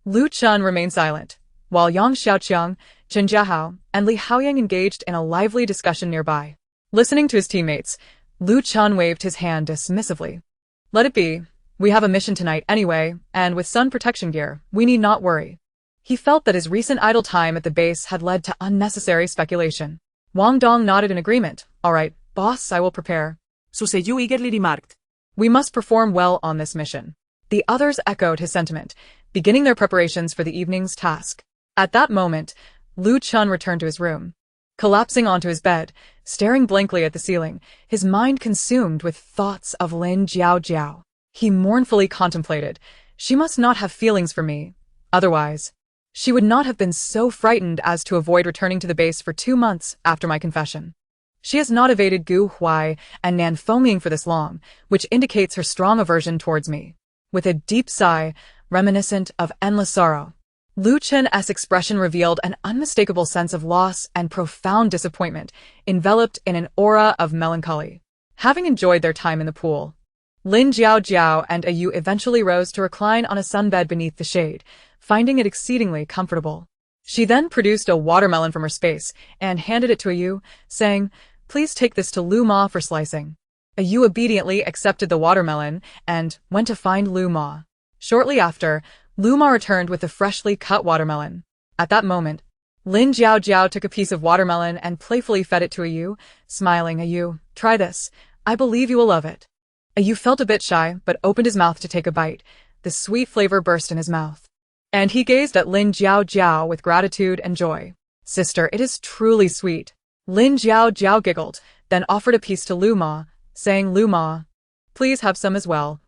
Lu Chen remained silent, while Yang Xiaoqiang, Chen Jiahao, and Li Haoyang engaged in a lively discussion nearby. Listening to his teammates, Lu Chen waved his hand dismissively. Let it be. We have a mission tonight anyway, and with sun protection gear, we need not worry. He felt that his recent idle time at the base had led to unnecessary speculation. Wang Dong nodded in agreement. All right, boss, I will prepare.
Su Yu eagerly remarked.
We must perform well on this mission. The others echoed his sentiment, beginning their preparations for the evening's task. At that moment, Lu Chen returned to his room. Collapsing onto his bed, staring blankly at the ceiling, his mind consumed with thoughts of Lin Jiaojiao. He mournfully contemplated, she must not have feelings for me. Otherwise, she would not have been so frightened as to avoid returning to the base for 2 months after my confession. She has not evaded Gu Huai and Nan Fengming for this long, which indicates her strong aversion towards me. With a deep sigh, reminiscent of endless sorrow, Lu Chen's expression revealed an unmistakable sense of loss and profound disappointment, enveloped in an aura of melancholy. Having enjoyed their time in the pool, Lin Jiaojiao and Yu eventually rose to recline on a sunbed beneath the shade, finding it exceedingly comfortable. She then produced a watermelon from her space and handed it to Yu, saying, please take this to Lu Ma for slicing. Yu obediently accepted the watermelon and went to find Lu Ma. Shortly after, Luma returned with a freshly cut watermelon. At that moment, Lin Jiao took a piece of watermelon and playfully fed it to Ayu, smiling. Ayu, try this. I believe you will love it. Ayu felt a bit shy, but opened his mouth to take a bite. The sweet flavor burst in his mouth. And he gazed at Lin Jiao with gratitude and joy. Sister, it is truly sweet. Lin Jiao giggled, then offered a piece to Luma, saying, Luma, please have some as well.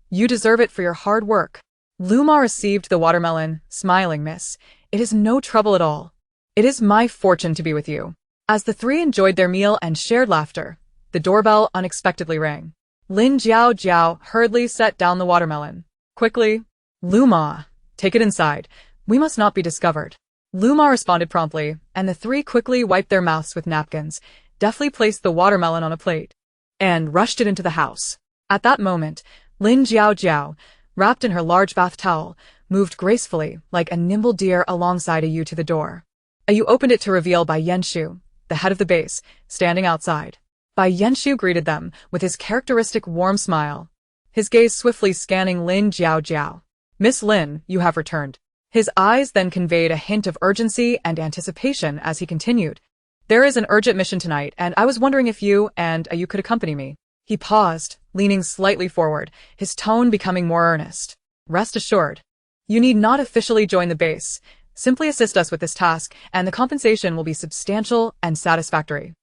You deserve it for your hard work. Luma received the watermelon, smiling, Miss. It is no trouble at all. It is my fortune to be with you. As the three enjoyed their meal and shared laughter, the doorbell unexpectedly rang. Lin Jiao hurriedly set down the watermelon. Quickly, Luma, take it inside. We must not be discovered. Luma responded promptly, and the three quickly wiped their mouths with napkins, deftly placed the watermelon on a plate, and rushed it into the house. At that moment, Lin Jiao, wrapped in her large bath towel, moved gracefully, like a nimble deer alongside Ayu to the door. Ayu opened it to reveal Bai Yanshu, the head of the base, standing outside. Bai Yanshu greeted them with his characteristic warm smile, his gaze swiftly scanning Lin Jiao. Miss Lin, you have returned. His eyes then conveyed a hint of urgency and anticipation as he continued. There is an urgent mission tonight, and I was wondering if you and Ayu could accompany me. He paused, leaning slightly forward, his tone becoming more earnest. Rest assured, you need not officially join the base. Simply assist us with this task, and the compensation will be substantial and satisfactory.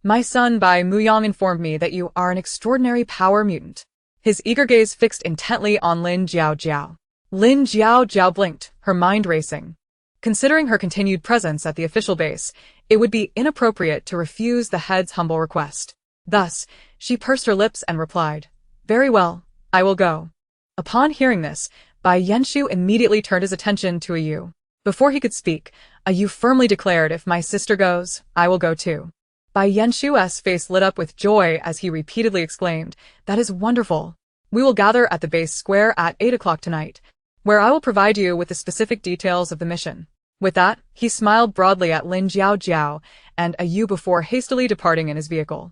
My son Bai Muyang informed me that you are an extraordinary power mutant. His eager gaze fixed intently on Lin Jiao. Lin Jiao blinked, her mind racing. Considering her continued presence at the official base, it would be inappropriate to refuse the head's humble request. Thus, she pursed her lips and replied, Very well, I will go. Upon hearing this, Bai Yanshu immediately turned his attention to Ayu. Before he could speak, Ayu firmly declared, If my sister goes, I will go too. Bai Yanshu's face lit up with joy as he repeatedly exclaimed, That is wonderful. We will gather at the base square at 8 o'clock tonight, where I will provide you with the specific details of the mission. With that, he smiled broadly at Lin Jiao and Ayu before hastily departing in his vehicle.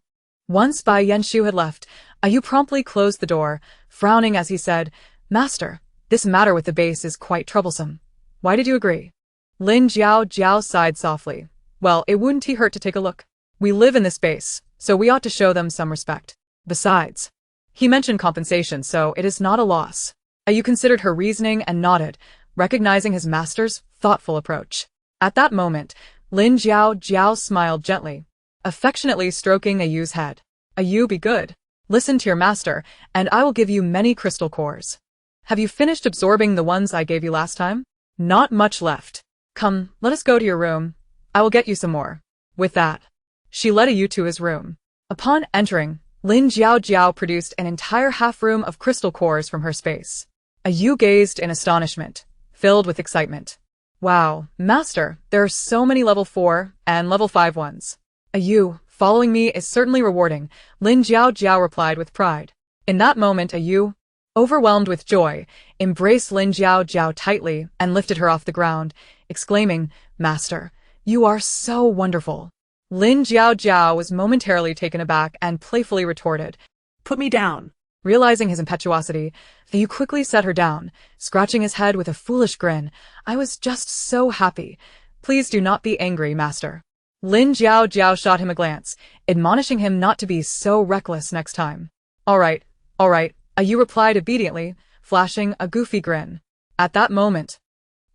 Once Bai Yanshu had left, Ayu promptly closed the door, frowning as he said, Master, this matter with the base is quite troublesome. Why did you agree? Lin Jiao sighed softly. Well, it wouldn't hurt to take a look. We live in this base, so we ought to show them some respect. Besides, he mentioned compensation, so it is not a loss. Ayu considered her reasoning and nodded, recognizing his master's thoughtful approach. At that moment, Lin Jiao smiled gently, affectionately stroking Ayu's head. Ayu, be good. Listen to your master, and I will give you many crystal cores. Have you finished absorbing the ones I gave you last time? Not much left. Come, let us go to your room. I will get you some more. With that, she led Ayu to his room. Upon entering, Lin Jiao produced an entire half-room of crystal cores from her space. Ayu gazed in astonishment, filled with excitement. Wow, Master, there are so many level 4 and level 5 ones. Ayu, following me is certainly rewarding, Lin Jiao replied with pride. In that moment Ayu, overwhelmed with joy, embraced Lin Jiao tightly and lifted her off the ground, exclaiming, Master, you are so wonderful. Lin Jiao was momentarily taken aback and playfully retorted,
Put me down.
Realizing his impetuosity, Ayu quickly set her down, scratching his head with a foolish grin. I was just so happy. Please do not be angry, Master. Lin Jiao shot him a glance, admonishing him not to be so reckless next time. All right, Ayu replied obediently, flashing a goofy grin. At that moment,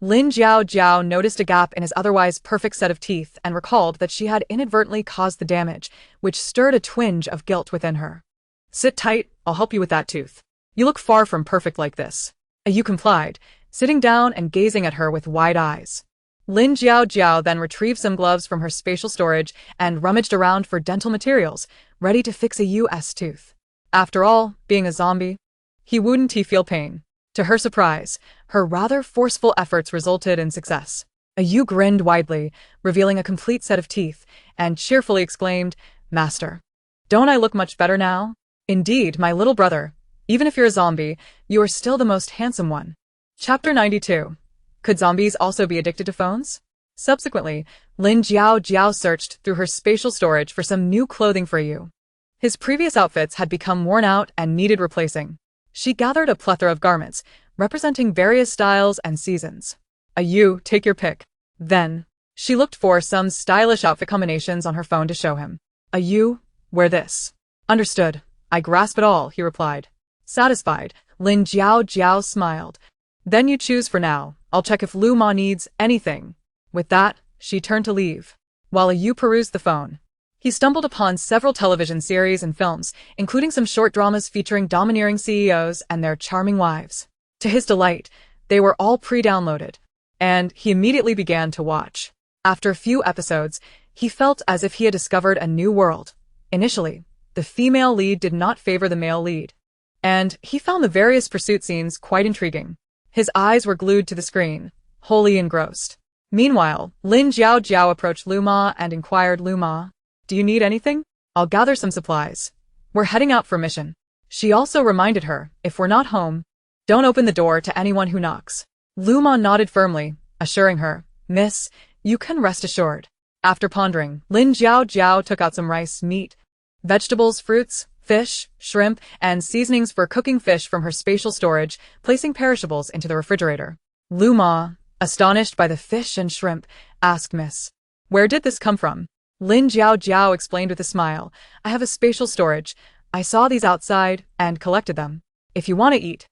Lin Jiao noticed a gap in his otherwise perfect set of teeth and recalled that she had inadvertently caused the damage, which stirred a twinge of guilt within her. Sit tight, I'll help you with that tooth. You look far from perfect like this. Ayu complied, sitting down and gazing at her with wide eyes. Lin Jiao then retrieved some gloves from her spatial storage and rummaged around for dental materials, ready to fix Ayu's tooth. After all, being a zombie, he wouldn't feel pain. To her surprise, her rather forceful efforts resulted in success. Ayu grinned widely, revealing a complete set of teeth, and cheerfully exclaimed, Master, don't I look much better now? Indeed, my little brother. Even if you're a zombie, you are still the most handsome one. Chapter 92. Could zombies also be addicted to phones? Subsequently, Lin Jiao searched through her spatial storage for some new clothing for Ayu. His previous outfits had become worn out and needed replacing. She gathered a plethora of garments, representing various styles and seasons. You, take your pick. Then, she looked for some stylish outfit combinations on her phone to show him. You, wear this. Understood. I grasp it all, he replied. Satisfied, Lin Jiao smiled. Then you choose for now. I'll check if Lu Ma needs anything. With that, she turned to leave. While Yu perused the phone, he stumbled upon several television series and films, including some short dramas featuring domineering CEOs and their charming wives. To his delight, they were all pre-downloaded, and he immediately began to watch. After a few episodes, he felt as if he had discovered a new world. Initially, the female lead did not favor the male lead, and he found the various pursuit scenes quite intriguing. His eyes were glued to the screen, wholly engrossed. Meanwhile, Lin Jiao approached Lu Ma and inquired, Lu Ma, do you need anything? I'll gather some supplies. We're heading out for a mission. She also reminded her, if we're not home, don't open the door to anyone who knocks. Lu Ma nodded firmly, assuring her, Miss, you can rest assured. After pondering, Lin Jiao took out some rice, meat, vegetables, fruits, fish, shrimp, and seasonings for cooking fish from her spatial storage, placing perishables into the refrigerator. Lu Ma, astonished by the fish and shrimp, asked, Miss, where did this come from? Lin Jiao explained with a smile, I have a spatial storage. I saw these outside and collected them. If you want to eat,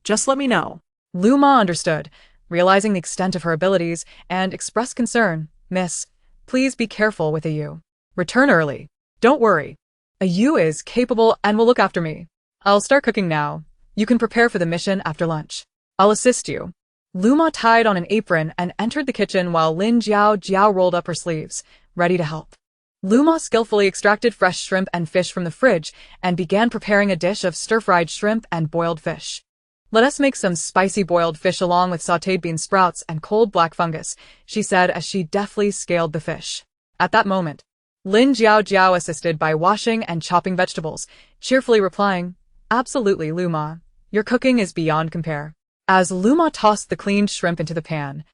just let me know. Lu Ma understood, realizing the extent of her abilities, and expressed concern. Miss, please be careful with Yu. Return early. Don't worry. Yu is capable and will look after me. I'll start cooking now. You can prepare for the mission after lunch. I'll assist you. Lu Ma tied on an apron and entered the kitchen while Lin Jiao rolled up her sleeves, ready to help. Lu Ma skillfully extracted fresh shrimp and fish from the fridge and began preparing a dish of stir-fried shrimp and boiled fish. Let us make some spicy boiled fish along with sautéed bean sprouts and cold black fungus, she said as she deftly scaled the fish. At that moment, Lin Jiao assisted by washing and chopping vegetables, cheerfully replying, Absolutely, Lu Ma. Your cooking is beyond compare. As Lu Ma tossed the cleaned shrimp into the pan,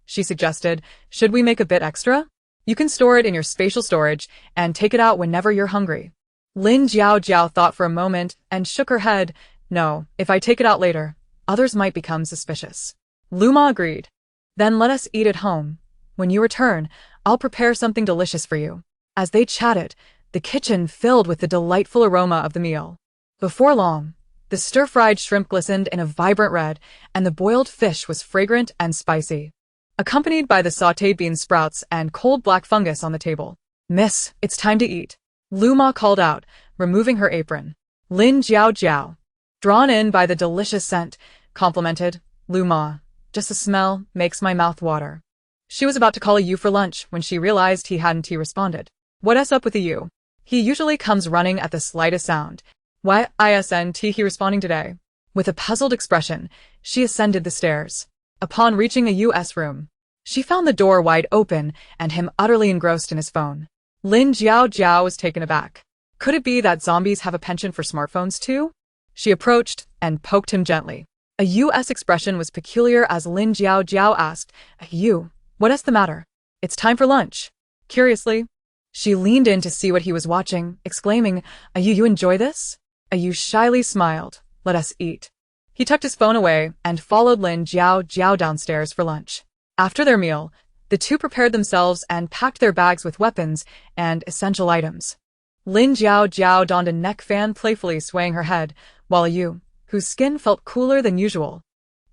she suggested, should we make a bit extra? You can store it in your spatial storage and take it out whenever you're hungry. Lin Jiao thought for a moment and shook her head. No, if I take it out later, others might become suspicious. Lu Ma agreed. Then let us eat at home. When you return, I'll prepare something delicious for you. As they chatted, the kitchen filled with the delightful aroma of the meal. Before long, the stir-fried shrimp glistened in a vibrant red, and the boiled fish was fragrant and spicy, accompanied by the sautéed bean sprouts and cold black fungus on the table. Miss, it's time to eat. Lu Ma called out, removing her apron. Lin Jiao, drawn in by the delicious scent, complimented, Lu Ma, just the smell makes my mouth water. She was about to call Yu for lunch when she realized he hadn't responded. What's up with Yu? He usually comes running at the slightest sound. Why isn't he responding today? With a puzzled expression, she ascended the stairs. Upon reaching a U.S. room, she found the door wide open and him utterly engrossed in his phone. Lin Jiao was taken aback. Could it be that zombies have a penchant for smartphones too? She approached and poked him gently. A U.S. expression was peculiar as Lin Jiao asked, Yu, what's the matter? It's time for lunch. Curiously, she leaned in to see what he was watching, exclaiming, You enjoy this? Yu shyly smiled. Let us eat. He tucked his phone away and followed Lin Jiao downstairs for lunch. After their meal, the two prepared themselves and packed their bags with weapons and essential items. Lin Jiao donned a neck fan, playfully swaying her head, while Yu, whose skin felt cooler than usual,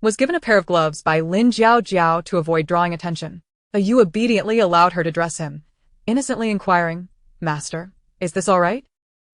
was given a pair of gloves by Lin Jiao to avoid drawing attention. Yu obediently allowed her to dress him, innocently inquiring, Master, is this all right?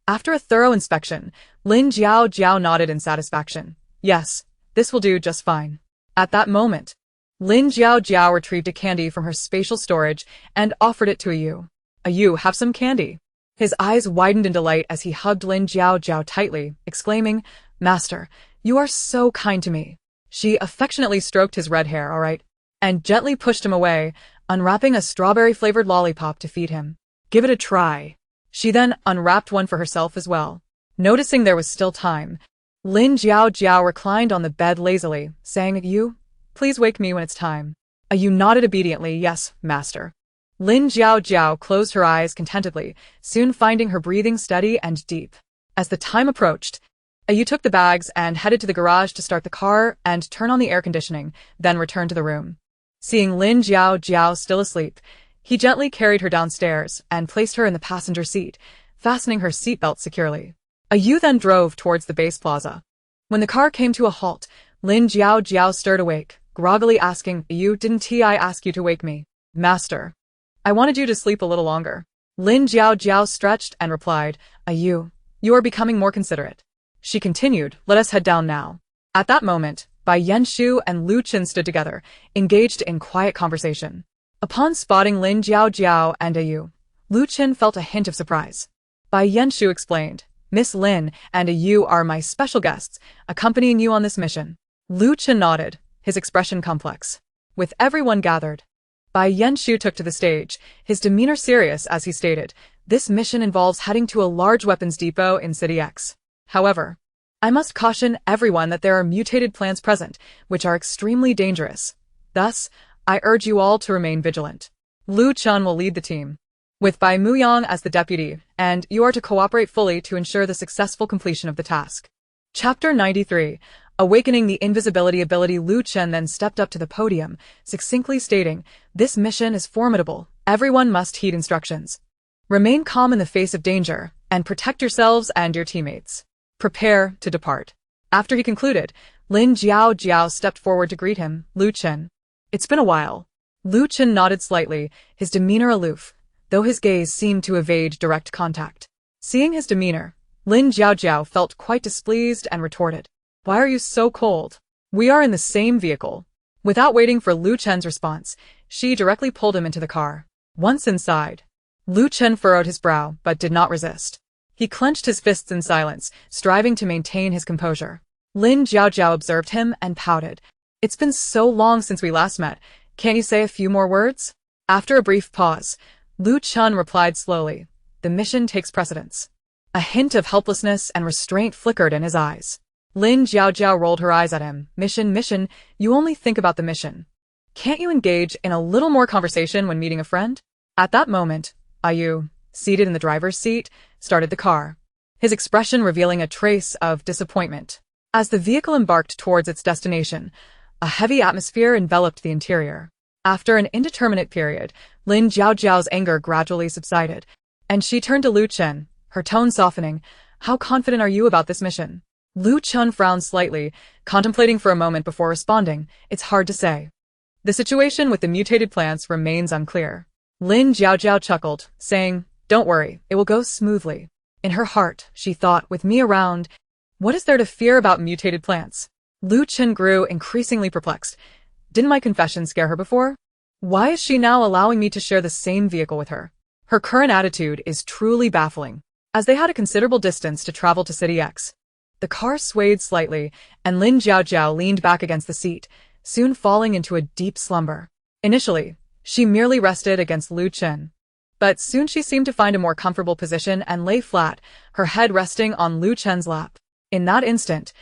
After a thorough inspection, Lin Jiao nodded in satisfaction. Yes, this will do just fine. At that moment, Lin Jiao retrieved a candy from her spatial storage and offered it to Yu. Yu, have some candy. His eyes widened in delight as he hugged Lin Jiao tightly, exclaiming, Master, you are so kind to me. She affectionately stroked his red hair, all right, and gently pushed him away, unwrapping a strawberry-flavored lollipop to feed him. Give it a try. She then unwrapped one for herself as well. Noticing there was still time, Lin Jiao reclined on the bed lazily, saying, Yu, please wake me when it's time. Yu nodded obediently, yes, master. Lin Jiao closed her eyes contentedly, soon finding her breathing steady and deep. As the time approached, You took the bags and headed to the garage to start the car and turn on the air conditioning, then returned to the room. Seeing Lin Jiao still asleep, he gently carried her downstairs and placed her in the passenger seat, fastening her seatbelt securely. Yu then drove towards the base plaza. When the car came to a halt, Lin Jiao stirred awake, groggily asking, "Yu, didn't I ask you to wake me?" "Master, I wanted you to sleep a little longer." Lin Jiao stretched and replied, "Yu, you are becoming more considerate." She continued, "Let us head down now." At that moment, Bai Yanshu and Lu Chen stood together, engaged in quiet conversation. Upon spotting Lin Jiao and Yu, Lu Chen felt a hint of surprise. Bai Yanshu explained, "Miss Lin and Yu are my special guests, accompanying you on this mission." Lu Chen nodded, his expression complex. With everyone gathered, Bai Yanshu took to the stage, his demeanor serious as he stated, "This mission involves heading to a large weapons depot in City X. However, I must caution everyone that there are mutated plants present, which are extremely dangerous. Thus, I urge you all to remain vigilant. Lu Chen will lead the team, with Bai Muyang as the deputy, and you are to cooperate fully to ensure the successful completion of the task." Chapter 93. Awakening the invisibility ability. Lu Chen then stepped up to the podium, succinctly stating, "This mission is formidable. Everyone must heed instructions. Remain calm in the face of danger, and protect yourselves and your teammates. Prepare to depart." After he concluded, Lin Jiao stepped forward to greet him. "Lu Chen. It's been a while." Lu Chen nodded slightly, his demeanor aloof, though his gaze seemed to evade direct contact. Seeing his demeanor, Lin Jiao felt quite displeased and retorted, "Why are you so cold? We are in the same vehicle." Without waiting for Lu Chen's response, she directly pulled him into the car. Once inside, Lu Chen furrowed his brow but did not resist. He clenched his fists in silence, striving to maintain his composure. Lin Jiao observed him and pouted. "It's been so long since we last met. Can't you say a few more words?" After a brief pause, Lu Chen replied slowly, "The mission takes precedence." A hint of helplessness and restraint flickered in his eyes. Lin Jiao rolled her eyes at him. Mission, you only think about the mission. Can't you engage in a little more conversation when meeting a friend?" At that moment, Yu, seated in the driver's seat, started the car, his expression revealing a trace of disappointment. As the vehicle embarked towards its destination, a heavy atmosphere enveloped the interior. After an indeterminate period, Lin Jiao's anger gradually subsided, and she turned to Lu Chen, her tone softening. "How confident are you about this mission?" Lu Chen frowned slightly, contemplating for a moment before responding. "It's hard to say. The situation with the mutated plants remains unclear." Lin Jiao chuckled, saying, "Don't worry, it will go smoothly." In her heart, she thought, "With me around, what is there to fear about mutated plants?" Lu Chen grew increasingly perplexed. Didn't my confession scare her before? Why is she now allowing me to share the same vehicle with her? Her current attitude is truly baffling. As they had a considerable distance to travel to City X, the car swayed slightly, and Lin Jiao leaned back against the seat, soon falling into a deep slumber. Initially, she merely rested against Lu Chen, but soon she seemed to find a more comfortable position and lay flat, her head resting on Lu Chen's lap. In that instant,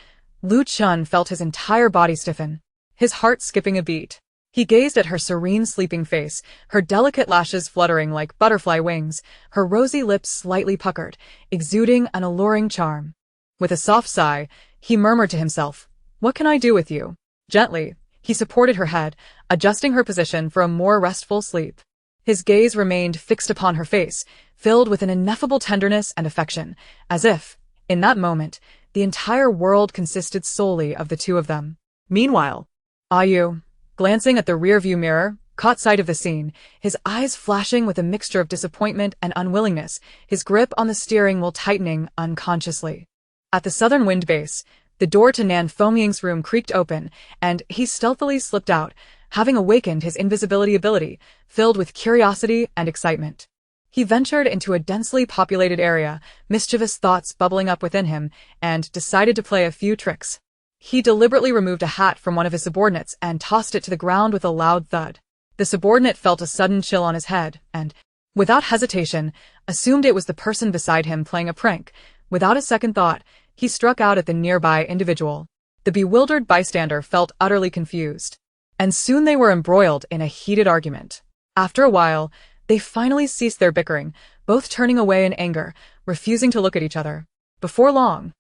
Lu Chen felt his entire body stiffen, his heart skipping a beat. He gazed at her serene sleeping face, her delicate lashes fluttering like butterfly wings, her rosy lips slightly puckered, exuding an alluring charm. With a soft sigh, he murmured to himself, "What can I do with you?" Gently, he supported her head, adjusting her position for a more restful sleep. His gaze remained fixed upon her face, filled with an ineffable tenderness and affection, as if, in that moment, the entire world consisted solely of the two of them. Meanwhile, Yu, glancing at the rearview mirror, caught sight of the scene, his eyes flashing with a mixture of disappointment and unwillingness, his grip on the steering wheel tightening unconsciously. At the southern wind base, the door to Nan Fengming's room creaked open, and he stealthily slipped out, having awakened his invisibility ability, filled with curiosity and excitement. He ventured into a densely populated area, mischievous thoughts bubbling up within him, and decided to play a few tricks. He deliberately removed a hat from one of his subordinates and tossed it to the ground with a loud thud. The subordinate felt a sudden chill on his head and, without hesitation, assumed it was the person beside him playing a prank. Without a second thought, he struck out at the nearby individual. The bewildered bystander felt utterly confused, and soon they were embroiled in a heated argument. After a while, they finally ceased their bickering, both turning away in anger, refusing to look at each other. Before long,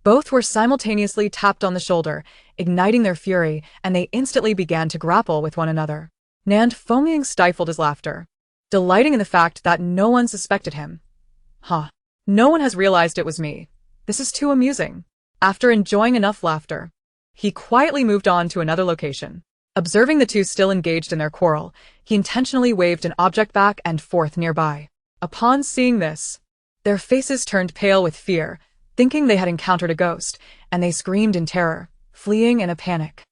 Both were simultaneously tapped on the shoulder, igniting their fury, and they instantly began to grapple with one another. Nan Fengming stifled his laughter, delighting in the fact that no one suspected him. Huh. No one has realized it was me. This is too amusing. After enjoying enough laughter, he quietly moved on to another location. Observing the two still engaged in their quarrel, he intentionally waved an object back and forth nearby. Upon seeing this, their faces turned pale with fear, thinking they had encountered a ghost, and they screamed in terror, fleeing in a panic.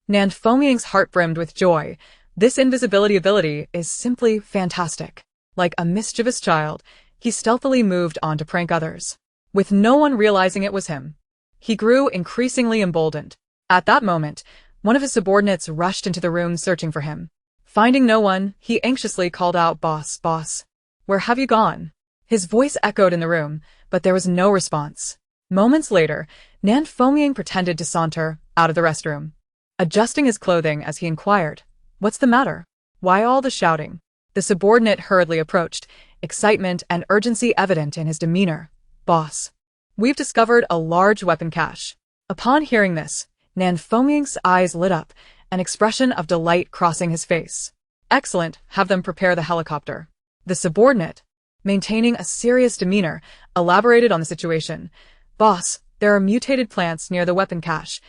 Nan Fengming's heart brimmed with joy. This invisibility ability is simply fantastic. Like a mischievous child, he stealthily moved on to prank others, with no one realizing it was him. He grew increasingly emboldened. At that moment, one of his subordinates rushed into the room searching for him. Finding no one, he anxiously called out, "Boss, boss, where have you gone?" His voice echoed in the room, but there was no response. Moments later, Nan Fengming pretended to saunter out of the restroom, adjusting his clothing as he inquired, "What's the matter? Why all the shouting?" The subordinate hurriedly approached, excitement and urgency evident in his demeanor. "Boss, we've discovered a large weapon cache." Upon hearing this, Nan Fengming's eyes lit up, an expression of delight crossing his face. "Excellent, have them prepare the helicopter." The subordinate, maintaining a serious demeanor, elaborated on the situation. "Boss, there are mutated plants near the weapon cache.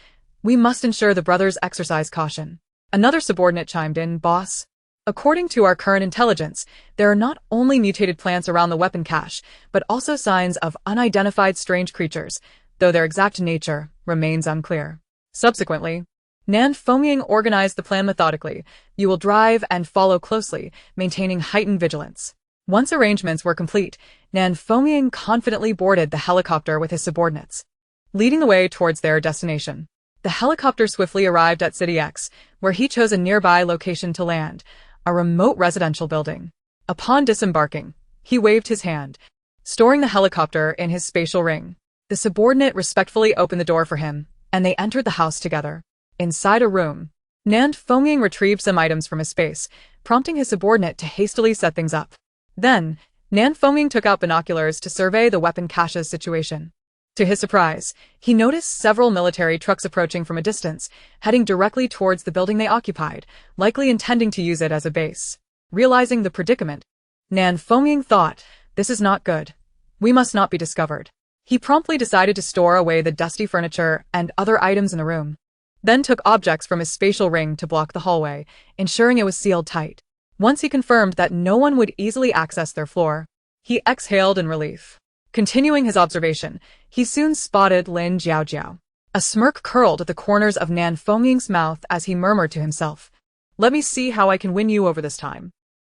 We must ensure the brothers exercise caution." Another subordinate chimed in, "Boss, according to our current intelligence, there are not only mutated plants around the weapon cache, but also signs of unidentified strange creatures, though their exact nature remains unclear." Subsequently, Nan Fengming organized the plan methodically. "You will drive and follow closely, maintaining heightened vigilance." Once arrangements were complete, Nan Fengming confidently boarded the helicopter with his subordinates, leading the way towards their destination. The helicopter swiftly arrived at City X, where he chose a nearby location to land, a remote residential building. Upon disembarking, he waved his hand, storing the helicopter in his spatial ring. The subordinate respectfully opened the door for him, and they entered the house together. Inside a room, Nan Fengming retrieved some items from his space, prompting his subordinate to hastily set things up. Then, Nan Fengming took out binoculars to survey the weapon cache's situation. To his surprise, he noticed several military trucks approaching from a distance, heading directly towards the building they occupied, likely intending to use it as a base. Realizing the predicament, Nan Fengming thought, "This is not good. We must not be discovered." He promptly decided to store away the dusty furniture and other items in the room, then took objects from his spatial ring to block the hallway, ensuring it was sealed tight. Once he confirmed that no one would easily access their floor, he exhaled in relief. Continuing his observation, he soon spotted Lin Jiaojiao. A smirk curled at the corners of Nan Fengming's mouth as he murmured to himself, "Let me see how I can win you over this time."